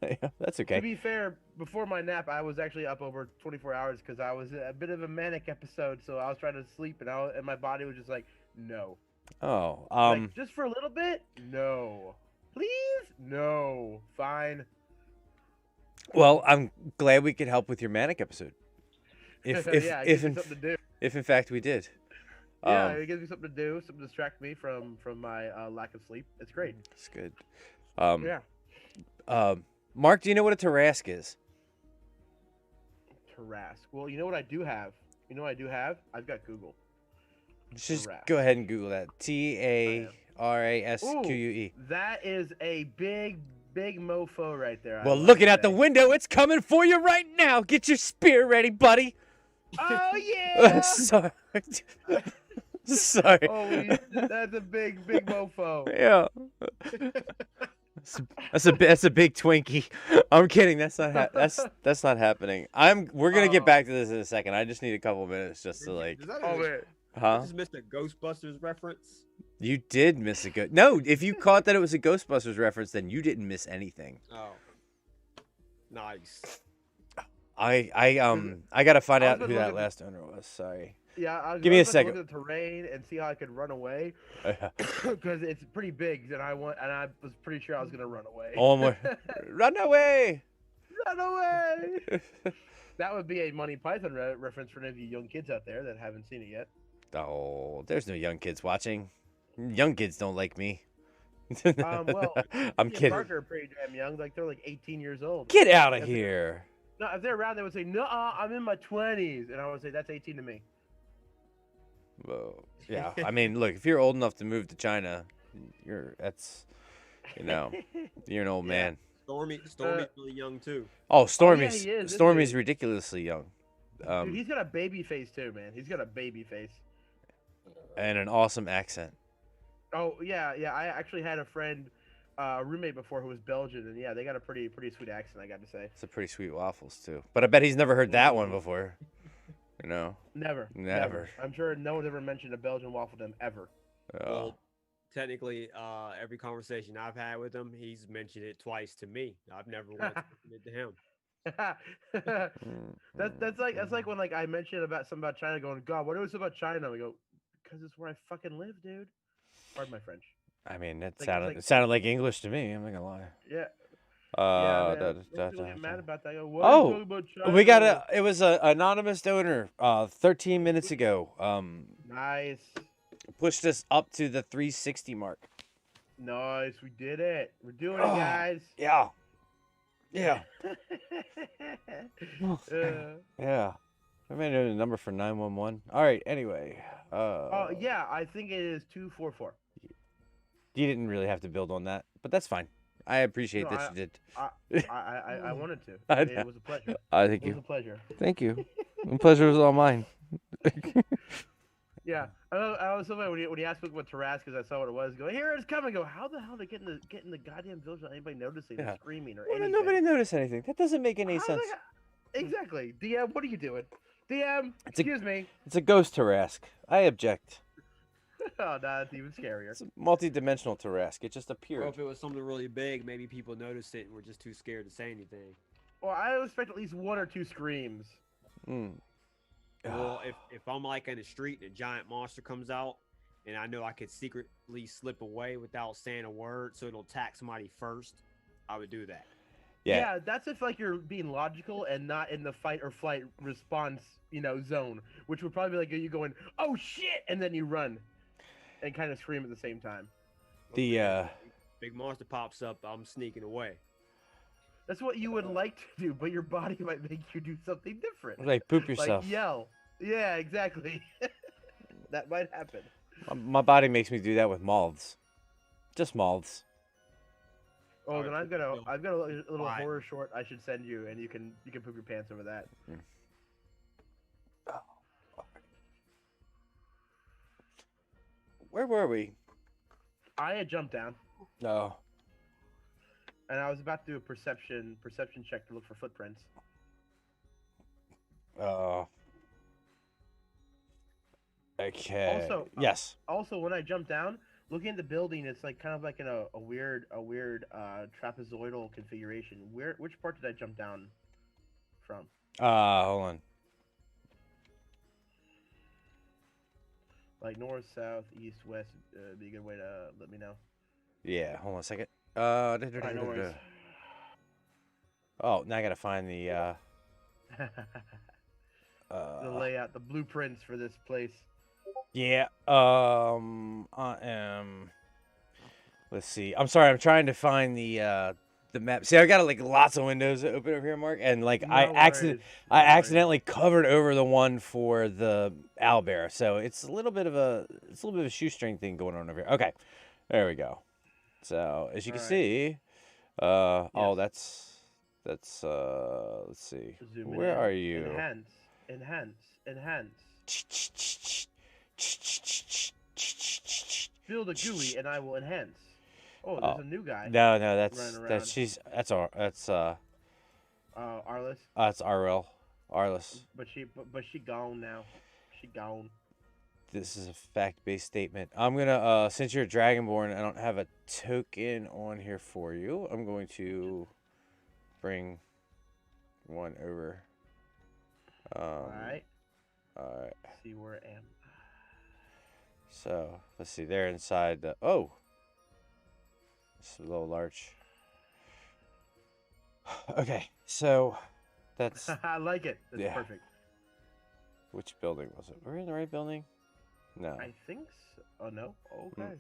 Yeah, that's okay. To be fair, before my nap, I was actually up over 24 hours because I was a bit of a manic episode. So I was trying to sleep, and my body was just like, no. Oh, Like, just for a little bit? No. Please? No. Fine. well, I'm glad we could help with your manic episode. If Yeah, it gives me something to do. if in fact we did. Yeah, it gives me something to do, something to distract me from my lack of sleep. It's great. It's good. Yeah. Mark, do you know what a Tarrasque is? Tarrasque. Well, you know what I do have? I've got Google. Just Tarrasque. go ahead and Google that. Tarrasque. That is a big mofo right there. Well, looking out the window, it's coming for you right now. Get your spear ready, buddy. Oh yeah. Sorry. Sorry. Holy, that's a big mofo. Yeah. That's a big Twinkie. I'm kidding. That's not that's not happening. We're gonna get back to this in a second. I just need a couple minutes just to like. Does that Oh just, man. Huh? just missed a Ghostbusters reference? You did miss a good. No, if you caught that it was a Ghostbusters reference, then you didn't miss anything. Oh, nice. I gotta find I was out gonna who look that at- last owner was. Sorry. Yeah, I was Give me a gonna second. look at the terrain and see how I could run away, because it's pretty big, and I was pretty sure I was gonna run away. Oh my! Run away! Run away! That would be a Monty Python reference for any of you young kids out there that haven't seen it yet. Oh, there's no young kids watching. Young kids don't like me. Well, I'm me and kidding. Parker are pretty damn young. Like they're like 18 years old. Get out of If here. No, if they're around, they would say, "No, I'm in my 20s," and I would say, "That's 18 to me." Whoa. Yeah. I mean, look, if you're old enough to move to China, you're an old man. Stormy's really young too. Oh, yeah, Stormy's he is, isn't Stormy's he? ridiculously young. Dude, he's got a baby face too, man. He's got a baby face. And an awesome accent. Oh yeah. I actually had a friend, roommate before who was Belgian, and yeah, they got a pretty sweet accent. I got to say. It's a pretty sweet waffles too. But I bet he's never heard that one before. You know. Never. I'm sure no one ever mentioned a Belgian waffle to him ever. Oh. Well, technically, every conversation I've had with him, he's mentioned it twice to me. I've never once mentioned it to him. that's like when like I mentioned something about China, going, God, what is it about China? We go, because it's where I fucking live, dude. Pardon my French. I mean, Like, it sounded like English to me. I'm not gonna lie. Yeah. People get mad about that. I go, what are you talking about China? We got it was a anonymous donor 13 minutes ago. Nice. Pushed us up to the 360 mark. Nice. We did it. We're doing it, guys. Yeah. Yeah. Uh, Yeah. I made a number for 911. All right, anyway. yeah, I think it is 244. You didn't really have to build on that, but that's fine. I appreciate No, that you did. I wanted to. I It was a pleasure. Thank It you. was a pleasure. Thank you. The pleasure was all mine. Yeah, I was so funny when he asked me what Tarrasque, because I saw what it was. Go, here it's coming. Go, how the hell they get in the goddamn village without anybody noticing or screaming or Why did anything? nobody notice anything? That doesn't make any sense. Exactly. DM, what are you doing? DM, excuse me. It's a ghost Tarrasque. I object. Oh, no, that's even scarier. It's a multi-dimensional Tarrasque. It just Or appeared. if it was something really big, maybe people noticed it and were just too scared to say anything. Well, I would expect at least one or two screams. Well, if I'm like in the street and a giant monster comes out, and I know I could secretly slip away without saying a word, so it'll attack somebody first, I would do that. Yeah, that's if like you're being logical and not in the fight or flight response, zone, which would probably be like you going, "Oh shit," and then you run, and kind of scream at the same time. Big monster pops up, I'm sneaking away. That's what you would like to do, but your body might make you do something different. Like poop yourself. Like yell. Yeah, exactly. That might happen. My body makes me do that with moths. Just moths. Oh, then I've got a little horror short I should send you, and you can poop your pants over that. Where were we? I had jumped down. No. And I was about to do a perception check to look for footprints. Okay. Also, yes. Also, when I jumped down, looking at the building, it's like kind of like in a weird trapezoidal configuration. Which part did I jump down from? Hold on. Like north, south, east, west. Be a good way to let me know. Yeah. Hold on a second. No worries. Oh, now I gotta find the The layout, the blueprints for this place. Yeah. I am. Let's see. I'm sorry. I'm trying to find the map. See, I got like lots of windows open over here, Mark, and like I accidentally covered over the one for the owlbear, so it's a little bit of a shoestring thing going on over here. Okay, there we go. So as you can see, oh, that's let's see. Zoom Where in. are you? Enhance. Build a GUI and I will enhance. Oh, there's a new guy. No, running around. that's Arliss. It's Arliss. But she gone now. She gone. This is a fact-based statement. I'm gonna since you're Dragonborn, I don't have a token on here for you. I'm going to bring one over. All right. Alright. See where I am. So let's see. They're inside the. Oh. It's a little large. Okay, so that's. I like it. That's yeah. perfect. Which building was it? Were we in the right building? No. I think so. Oh no. Okay.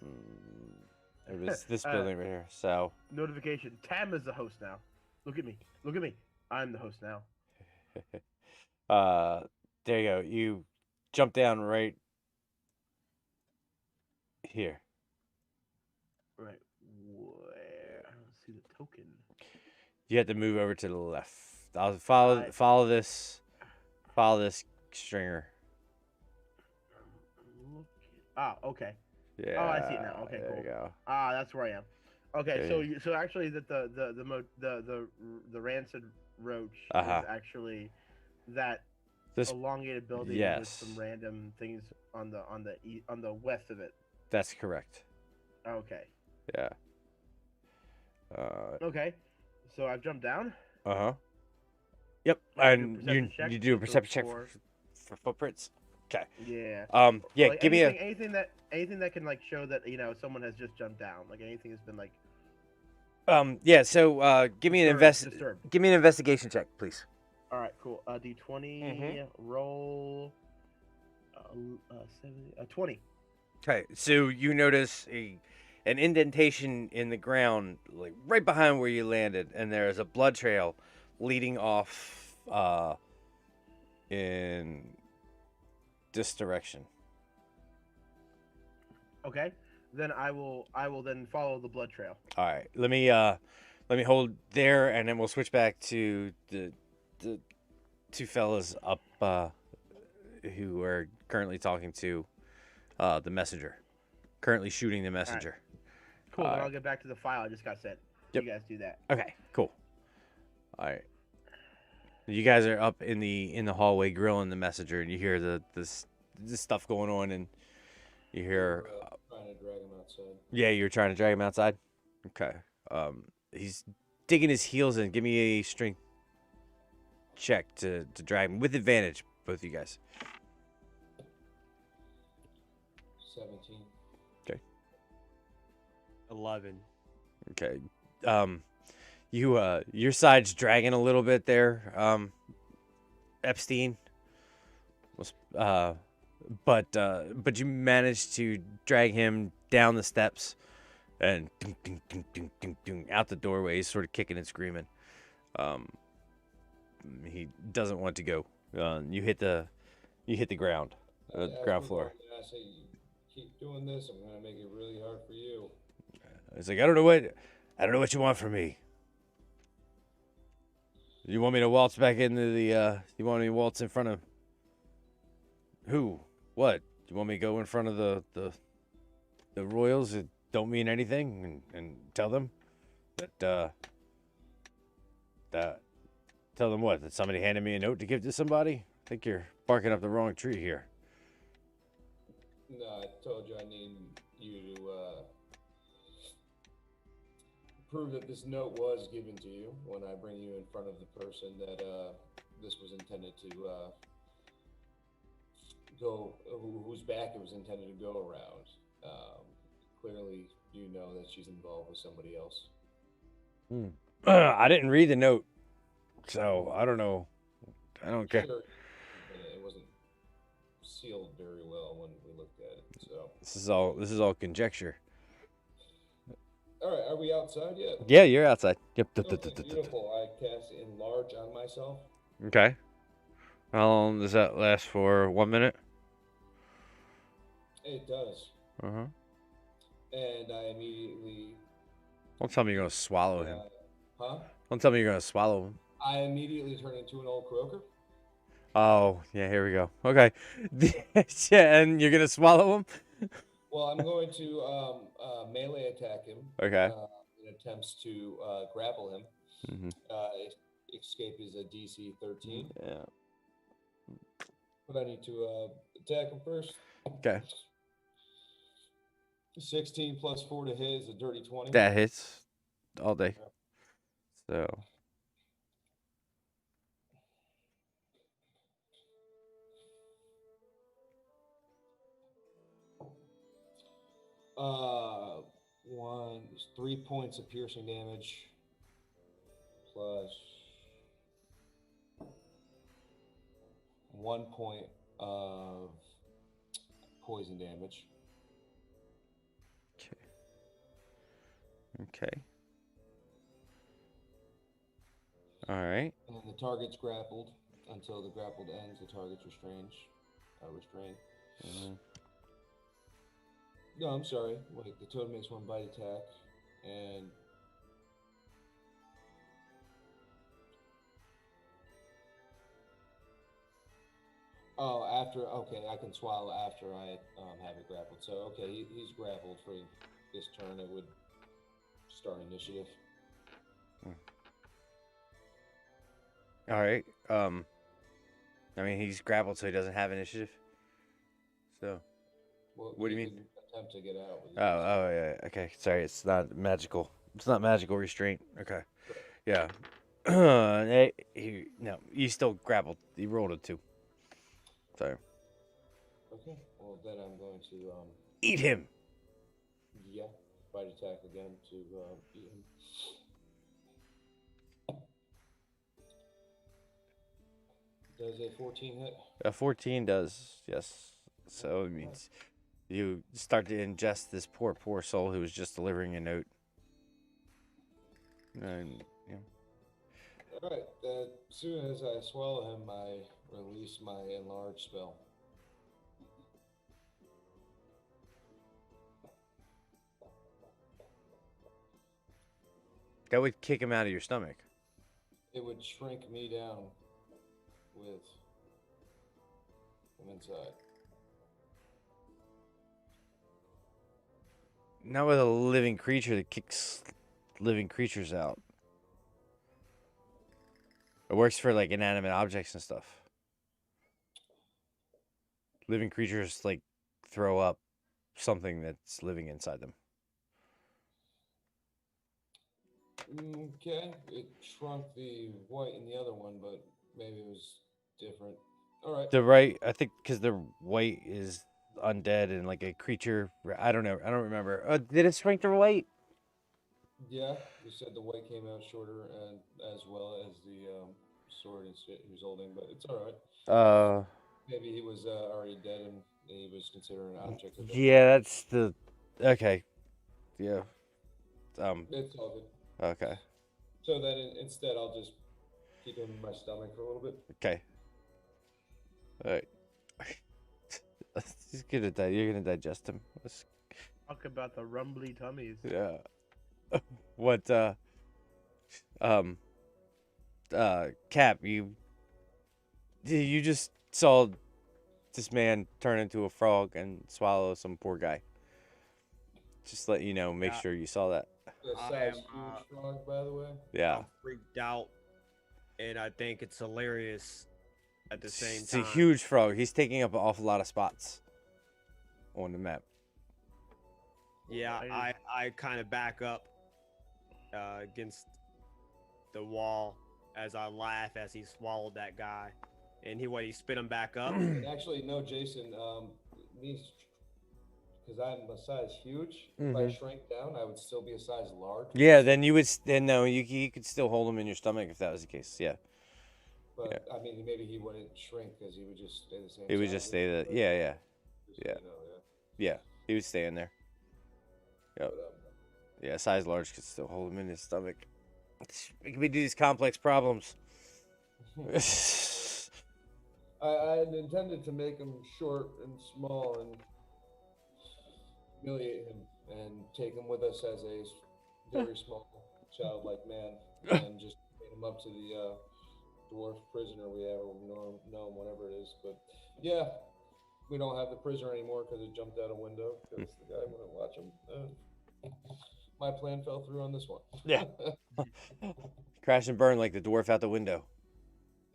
It was this building right here. So. Notification. Tam is the host now. Look at me. Look at me. I'm the host now. There you go. You jump down right here. Right where? I don't see the token. You have to move over to the left. I'll follow this stringer. Ah, okay. Yeah. Oh, I see it now. Okay, there cool. you go. Ah, that's where I am. Okay, Yeah, so actually that the rancid roach Uh-huh. is actually that This elongated building yes. with some random things on the west of it. That's correct. Okay. Yeah. Okay. So I've jumped down. Uh-huh. Yep. I do a And perception check you do a to perception check for- for footprints. Okay. Yeah. Yeah, Like give me anything that can like show that someone has just jumped down. Like anything has been like yeah, so give me an disturbed. give me an investigation check, please. All right, cool. D20 roll 20. Okay, so you notice an indentation in the ground, like right behind where you landed, and there's a blood trail leading off in this direction. Okay. Then I will then follow the blood trail. All right, let me hold there, and then we'll switch back to the two fellas up who are currently talking to the messenger, currently shooting the messenger. Cool. Then I'll get back to the file I just got sent. Yep. You guys do that. Okay, cool. All right. You guys are up in the hallway grilling the messenger, and you hear this stuff going on, and you hear. Trying to drag him outside. Yeah, you're trying to drag him outside. Okay. He's digging his heels in. Give me a strength check to drag him with advantage, both of you guys. 17. Okay. 11. Okay. Your side's dragging a little bit there, Epstein. But you managed to drag him down the steps and out the doorway. He's sort of kicking and screaming. He doesn't want to go. You hit the ground, ground floor. I say, keep doing this. I'm gonna make it really hard for you. He's like, I don't know what you want from me. You want me to waltz back into the? You want me to waltz in front of? Who? What? You want me to go in front of the royals that don't mean anything and tell them that tell them what? That somebody handed me a note to give to somebody? I think you're barking up the wrong tree here. No, I told you I need you to prove that this note was given to you when I bring you in front of the person that this was intended to go, whose back it was intended to go around. Clearly, you know that she's involved with somebody else. I didn't read the note, so I don't know. I don't care. Sure, it wasn't sealed very well when we looked at it. So This is all conjecture. all right, are we outside yet? Yeah, you're outside. Yep. Okay, beautiful. I cast enlarge on myself. Okay. How long does that last for? 1 minute? It does. Uh-huh. And I immediately. Don't tell me you're gonna swallow him. Huh? Don't tell me you're gonna swallow him. I immediately turn into an old croaker. Oh, yeah, here we go. Okay. Yeah, and you're gonna swallow him? Well, I'm going to melee attack him. Okay. In attempts to grapple him. Mm-hmm. Escape is a DC 13. Yeah. But I need to attack him first. Okay. 16 plus 4 to hit is a dirty 20. That hits all day. So. One is 3 points of piercing damage plus 1 point of poison damage. Okay. All right. And the target's grappled until the grappled ends. The target's restrained. No, I'm sorry. Wait, the toad makes 1 bite attack, and okay, I can swallow after I have it grappled. So okay, he's grappled for this turn. It would start initiative. All right. I mean, he's grappled, so he doesn't have initiative. So. Well, what do you he mean? can attempt to get out. Oh, yeah. Okay, sorry. It's not magical. It's not magical restraint. Okay. Yeah. No, he's still grappled. He rolled a 2. So. Okay. Well, then I'm going to Eat him. Yeah, bite attack again to eat him. Does a 14 hit? A 14 does, yes. So it means you start to ingest this poor soul who was just delivering a note. And yeah. All right. As soon as I swallow him, I release my enlarge spell. That would kick him out of your stomach. It would shrink me down with him inside. Not with a living creature that kicks living creatures out. It works for like inanimate objects and stuff. Living creatures like throw up something that's living inside them. Okay, it shrunk the white in the other one, but maybe it was different. All right. The right, I think, because the white is undead and like a creature. I don't know. I don't remember. Did it shrink the white? Yeah, you said the white came out shorter, and as well as the sword and shit he was holding, but it's all right. Maybe he was already dead and he was considered an object. Yeah, that's the. Okay. Yeah. It's all good. Okay. So then instead, I'll just keep him in my stomach for a little bit. Okay. All right. He's gonna die. You're gonna digest him. Talk about the rumbly tummies. Yeah. What? Cap, you just saw this man turn into a frog and swallow some poor guy. Just let you know. Make sure you saw that. The size huge frog, by the way. Yeah. I'm freaked out, and I think it's hilarious at the same It's time. a huge frog. He's taking up an awful lot of spots on the map. Yeah, I kind of back up against the wall as I laugh as he swallowed that guy, and he spit him back up. And actually, no, Jason. Because I'm a size huge. If I shrank down, I would still be a size large. Yeah, then you would. Then no, you could still hold him in your stomach if that was the case. Yeah. But Yeah. I mean, maybe he wouldn't shrink because he would just stay the same. He would size. just stay the. Yeah. Just so Yeah. you know, Yeah. He would stay in there. Yep. But, Yeah, size large could still hold him in his stomach. It could be these complex problems. I had intended to make him short and small and humiliate him and take him with us as a very small childlike man and just take him up to the dwarf prisoner we have, or gnome, whatever it is. But yeah, we don't have the prisoner anymore because it jumped out a window because the guy wouldn't watch him. My plan fell through on this one. Yeah. Crash and burn like the dwarf out the window.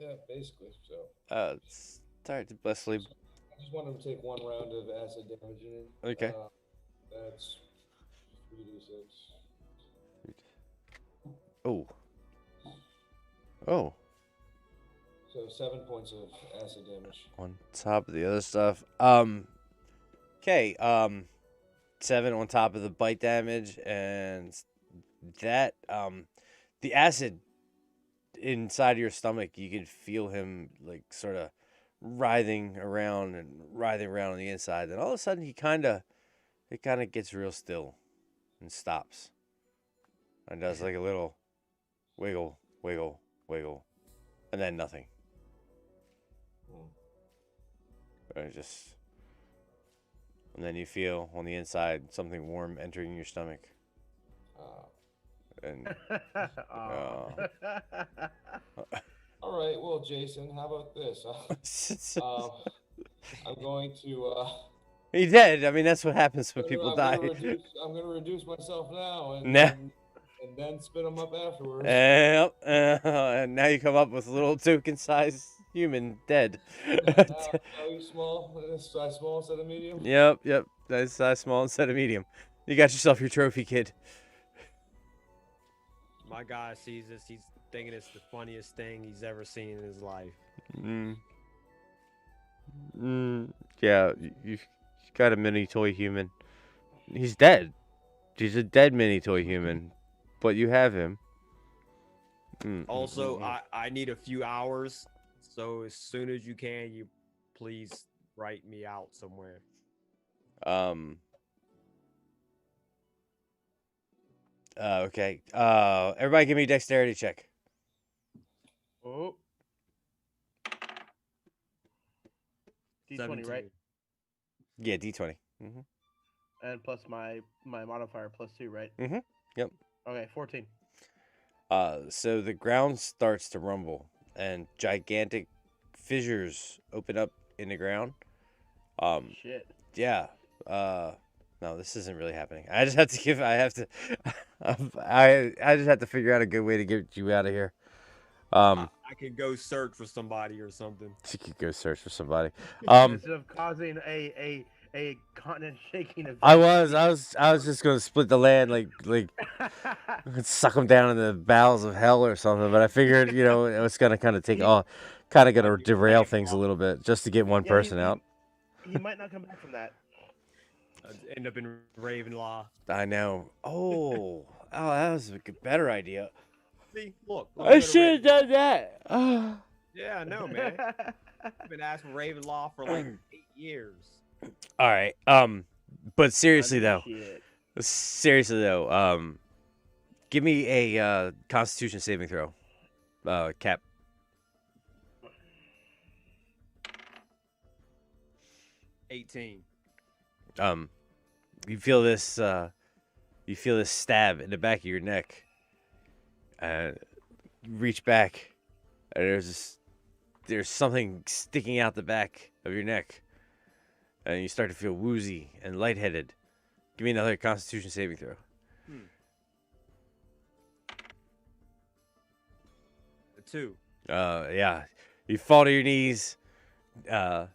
Yeah, basically. So. It's tired to bless sleep. I just wanted to take one round of acid damage in it. Okay. That's 3d6. Oh. Oh. So 7 points of acid damage. On top of the other stuff. Okay. 7 on top of the bite damage, and that the acid inside your stomach, you can feel him like sort of writhing around on the inside. Then all of a sudden it kind of gets real still and stops. And does like a little wiggle, wiggle, wiggle, and then nothing. And then you feel on the inside something warm entering your stomach. And all right, well, Jason, how about this? I'm going to. He did. I mean, that's what happens when people die. I'm going to reduce myself now and then spit them up afterwards. Yep. And now you come up with a little token-sized human dead. Small, size small instead of medium. Yep. That's size small instead of medium. You got yourself your trophy, kid. My guy sees this. He's thinking it's the funniest thing he's ever seen in his life. Yeah, you've got a mini toy human. He's dead. He's a dead mini toy human, but you have him. Also, I need a few hours, so as soon as you can, you please write me out somewhere. Okay. Everybody give me a dexterity check. Oh. D20, 17. right? Yeah, D20. And plus my modifier +2, right? Yep. Okay, 14. So the ground starts to rumble, and gigantic fissures open up in the ground. Shit. Yeah. No, this isn't really happening. I just have to I just have to figure out a good way to get you out of here. I could go search for somebody or something. You could go search for somebody. Instead of causing a continent shaking event. I was just gonna split the land like suck them down in the bowels of hell or something. But I figured, it was gonna kind of gonna derail things a little bit just to get one person out. He might not come back from that. End up in Ravenlaw. I know. Oh, that was a better idea. See, look. I should have done that. Yeah, I know, man. I've been asking Ravenlaw for like 8 years. All right. But seriously though, give me a Constitution saving throw, Cap. 18. You feel this stab in the back of your neck. You reach back, and there's something sticking out the back of your neck, and you start to feel woozy and lightheaded. Give me another Constitution saving throw. A 2. Yeah, you fall to your knees, down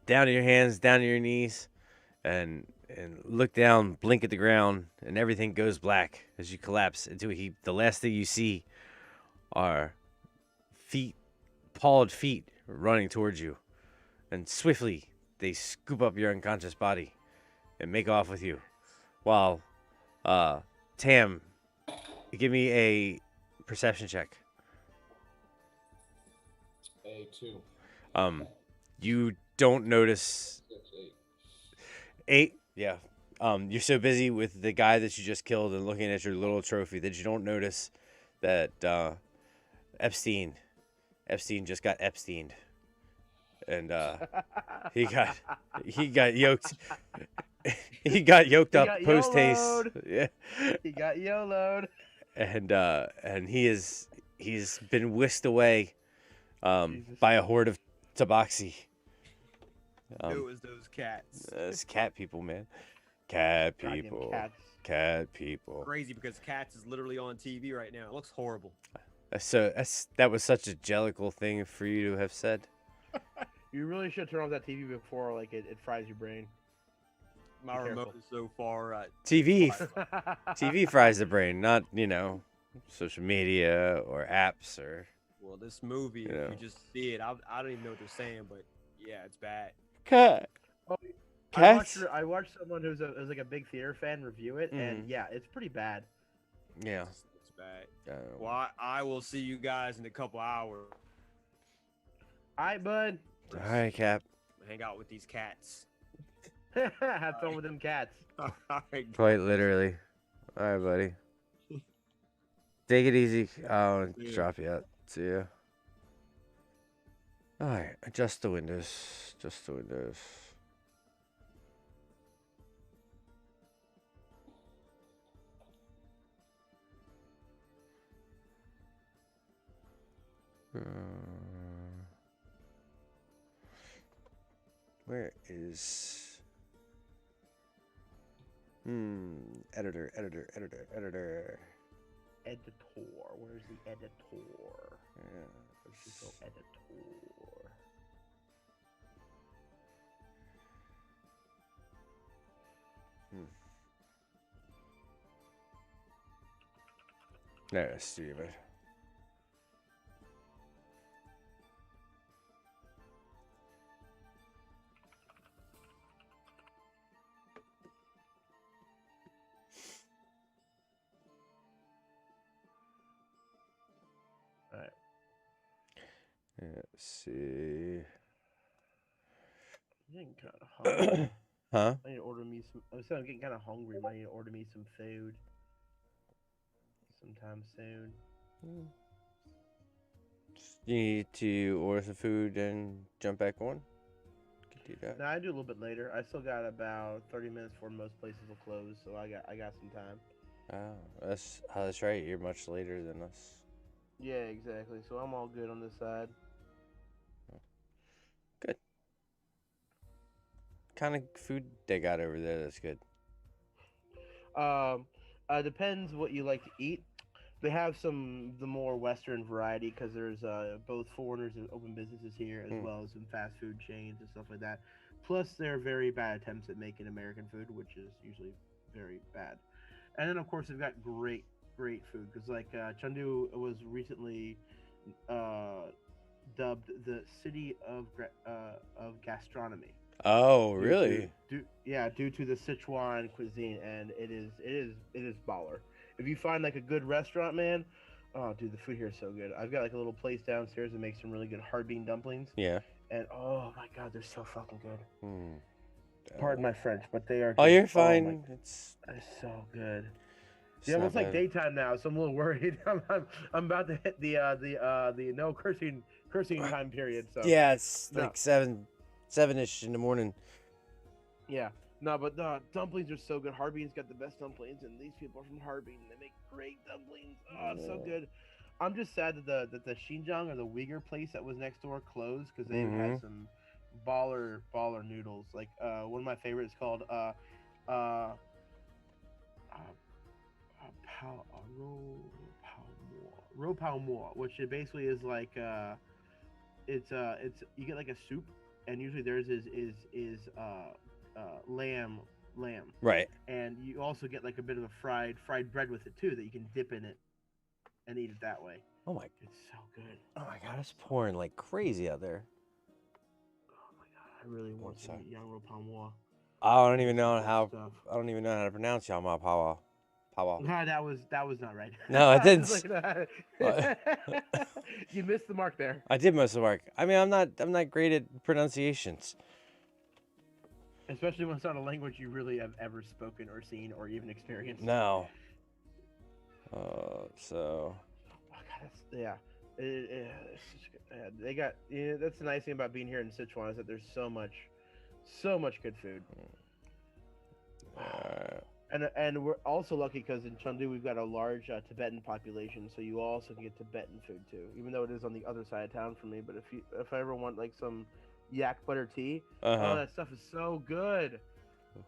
to your hands, down to your knees, and look down, blink at the ground, and everything goes black as you collapse into a heap. The last thing you see are pawed feet running towards you, and swiftly they scoop up your unconscious body and make off with you. While Tam, give me a perception check. A 2. You don't notice 6, 8. Yeah. You're so busy with the guy that you just killed and looking at your little trophy that you don't notice that Epstein just got Epsteined, and he got yoked. He got yoked up post haste. Yeah. He got YOLO'd. And he's been whisked away by a horde of tabaxi Knew it was those cats. It's cat people, man. Cat Goddamn people. cats. Cat people. Crazy because Cats is literally on TV right now. It looks horrible. So that was such a jellicle thing for you to have said. You really should turn off that TV before like it fries your brain. My Be remote careful. is so far. TV fries the brain, not social media or apps or. Well, this movie, if you just see it, I don't even know what they're saying, but yeah, it's bad. Cat. Oh, Cats. I watched someone who's like a big theater fan review it, and yeah, it's pretty bad. Yeah. It's bad. Well, I will see you guys in a couple hours. All right, bud. All right, Cap. Hang out with these cats. Have fun with them cats. All right. Quite literally. All right, buddy. Take it easy. I'll drop you out. See ya. All right. Adjust the windows. Just the windows. Where is editor. Where's the editor? Yeah. Let's go editor. There's Steven. Alright. Let's see. I'm getting kind of hungry. Huh? I need to order me some. I'm getting kind of hungry. I need to order me some food sometime soon. You need to order some food and jump back on? Could do that. No, I do a little bit later. I still got about 30 minutes before most places will close, so I got some time. Oh, that's right. You're much later than us. Yeah, exactly. So I'm all good on this side. Good. Kind of food they got over there that's good? Depends what you like to eat. They have the more Western variety because there's both foreigners and open businesses here as well as some fast food chains and stuff like that. Plus, there are very bad attempts at making American food, which is usually very bad. And then, of course, they've got great food because, like, Chengdu was recently dubbed the city of gastronomy. Oh, really? Due to the Sichuan cuisine, and it is baller. If you find like a good restaurant, man, oh dude, the food here is so good. I've got like a little place downstairs that makes some really good hard bean dumplings. Yeah. And oh my god, they're so fucking good. Pardon my French, but they are. Oh, you're fine. It's so good. Yeah, it's like daytime now, so I'm a little worried. I'm about to hit the no cursing time period. So yeah, it's like 7-ish in the morning. Yeah. No, but the dumplings are so good. Harbin's got the best dumplings, and these people are from Harbin. They make great dumplings. Oh, it's so good. I'm just sad that the Xinjiang or the Uyghur place that was next door closed because they had some baller noodles. Like one of my favorites called ro pao mo, which it basically is like it's you get like a soup, and usually theirs is lamb, right? And you also get like a bit of a fried bread with it too that you can dip in it and eat it that way. Oh my, it's so good. Oh my god, it's pouring like crazy out there. Oh my god, I really want some Yang Palmoa. I don't even know how to pronounce Yama Pawa. No, that was not right. No, I didn't. You missed the mark there. I did miss the mark. I mean, I'm not great at pronunciations. Especially when it's not a language you really have ever spoken or seen or even experienced. No. So. Oh god, they got. Yeah, that's the nice thing about being here in Sichuan is that there's so much good food. And we're also lucky because in Chengdu we've got a large Tibetan population, so you also can get Tibetan food too. Even though it is on the other side of town from me, but if I ever want like some yak butter tea. Uh-huh. Oh, that stuff is so good.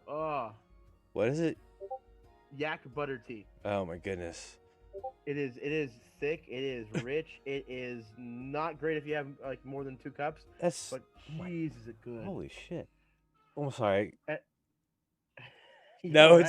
Oh, What is it? yak butter tea. Oh my goodness. It is thick. It is rich. It is not great if you have like more than 2 cups. That's But jeez, is it good? holy shit. Oh, I'm sorry. You No, all it's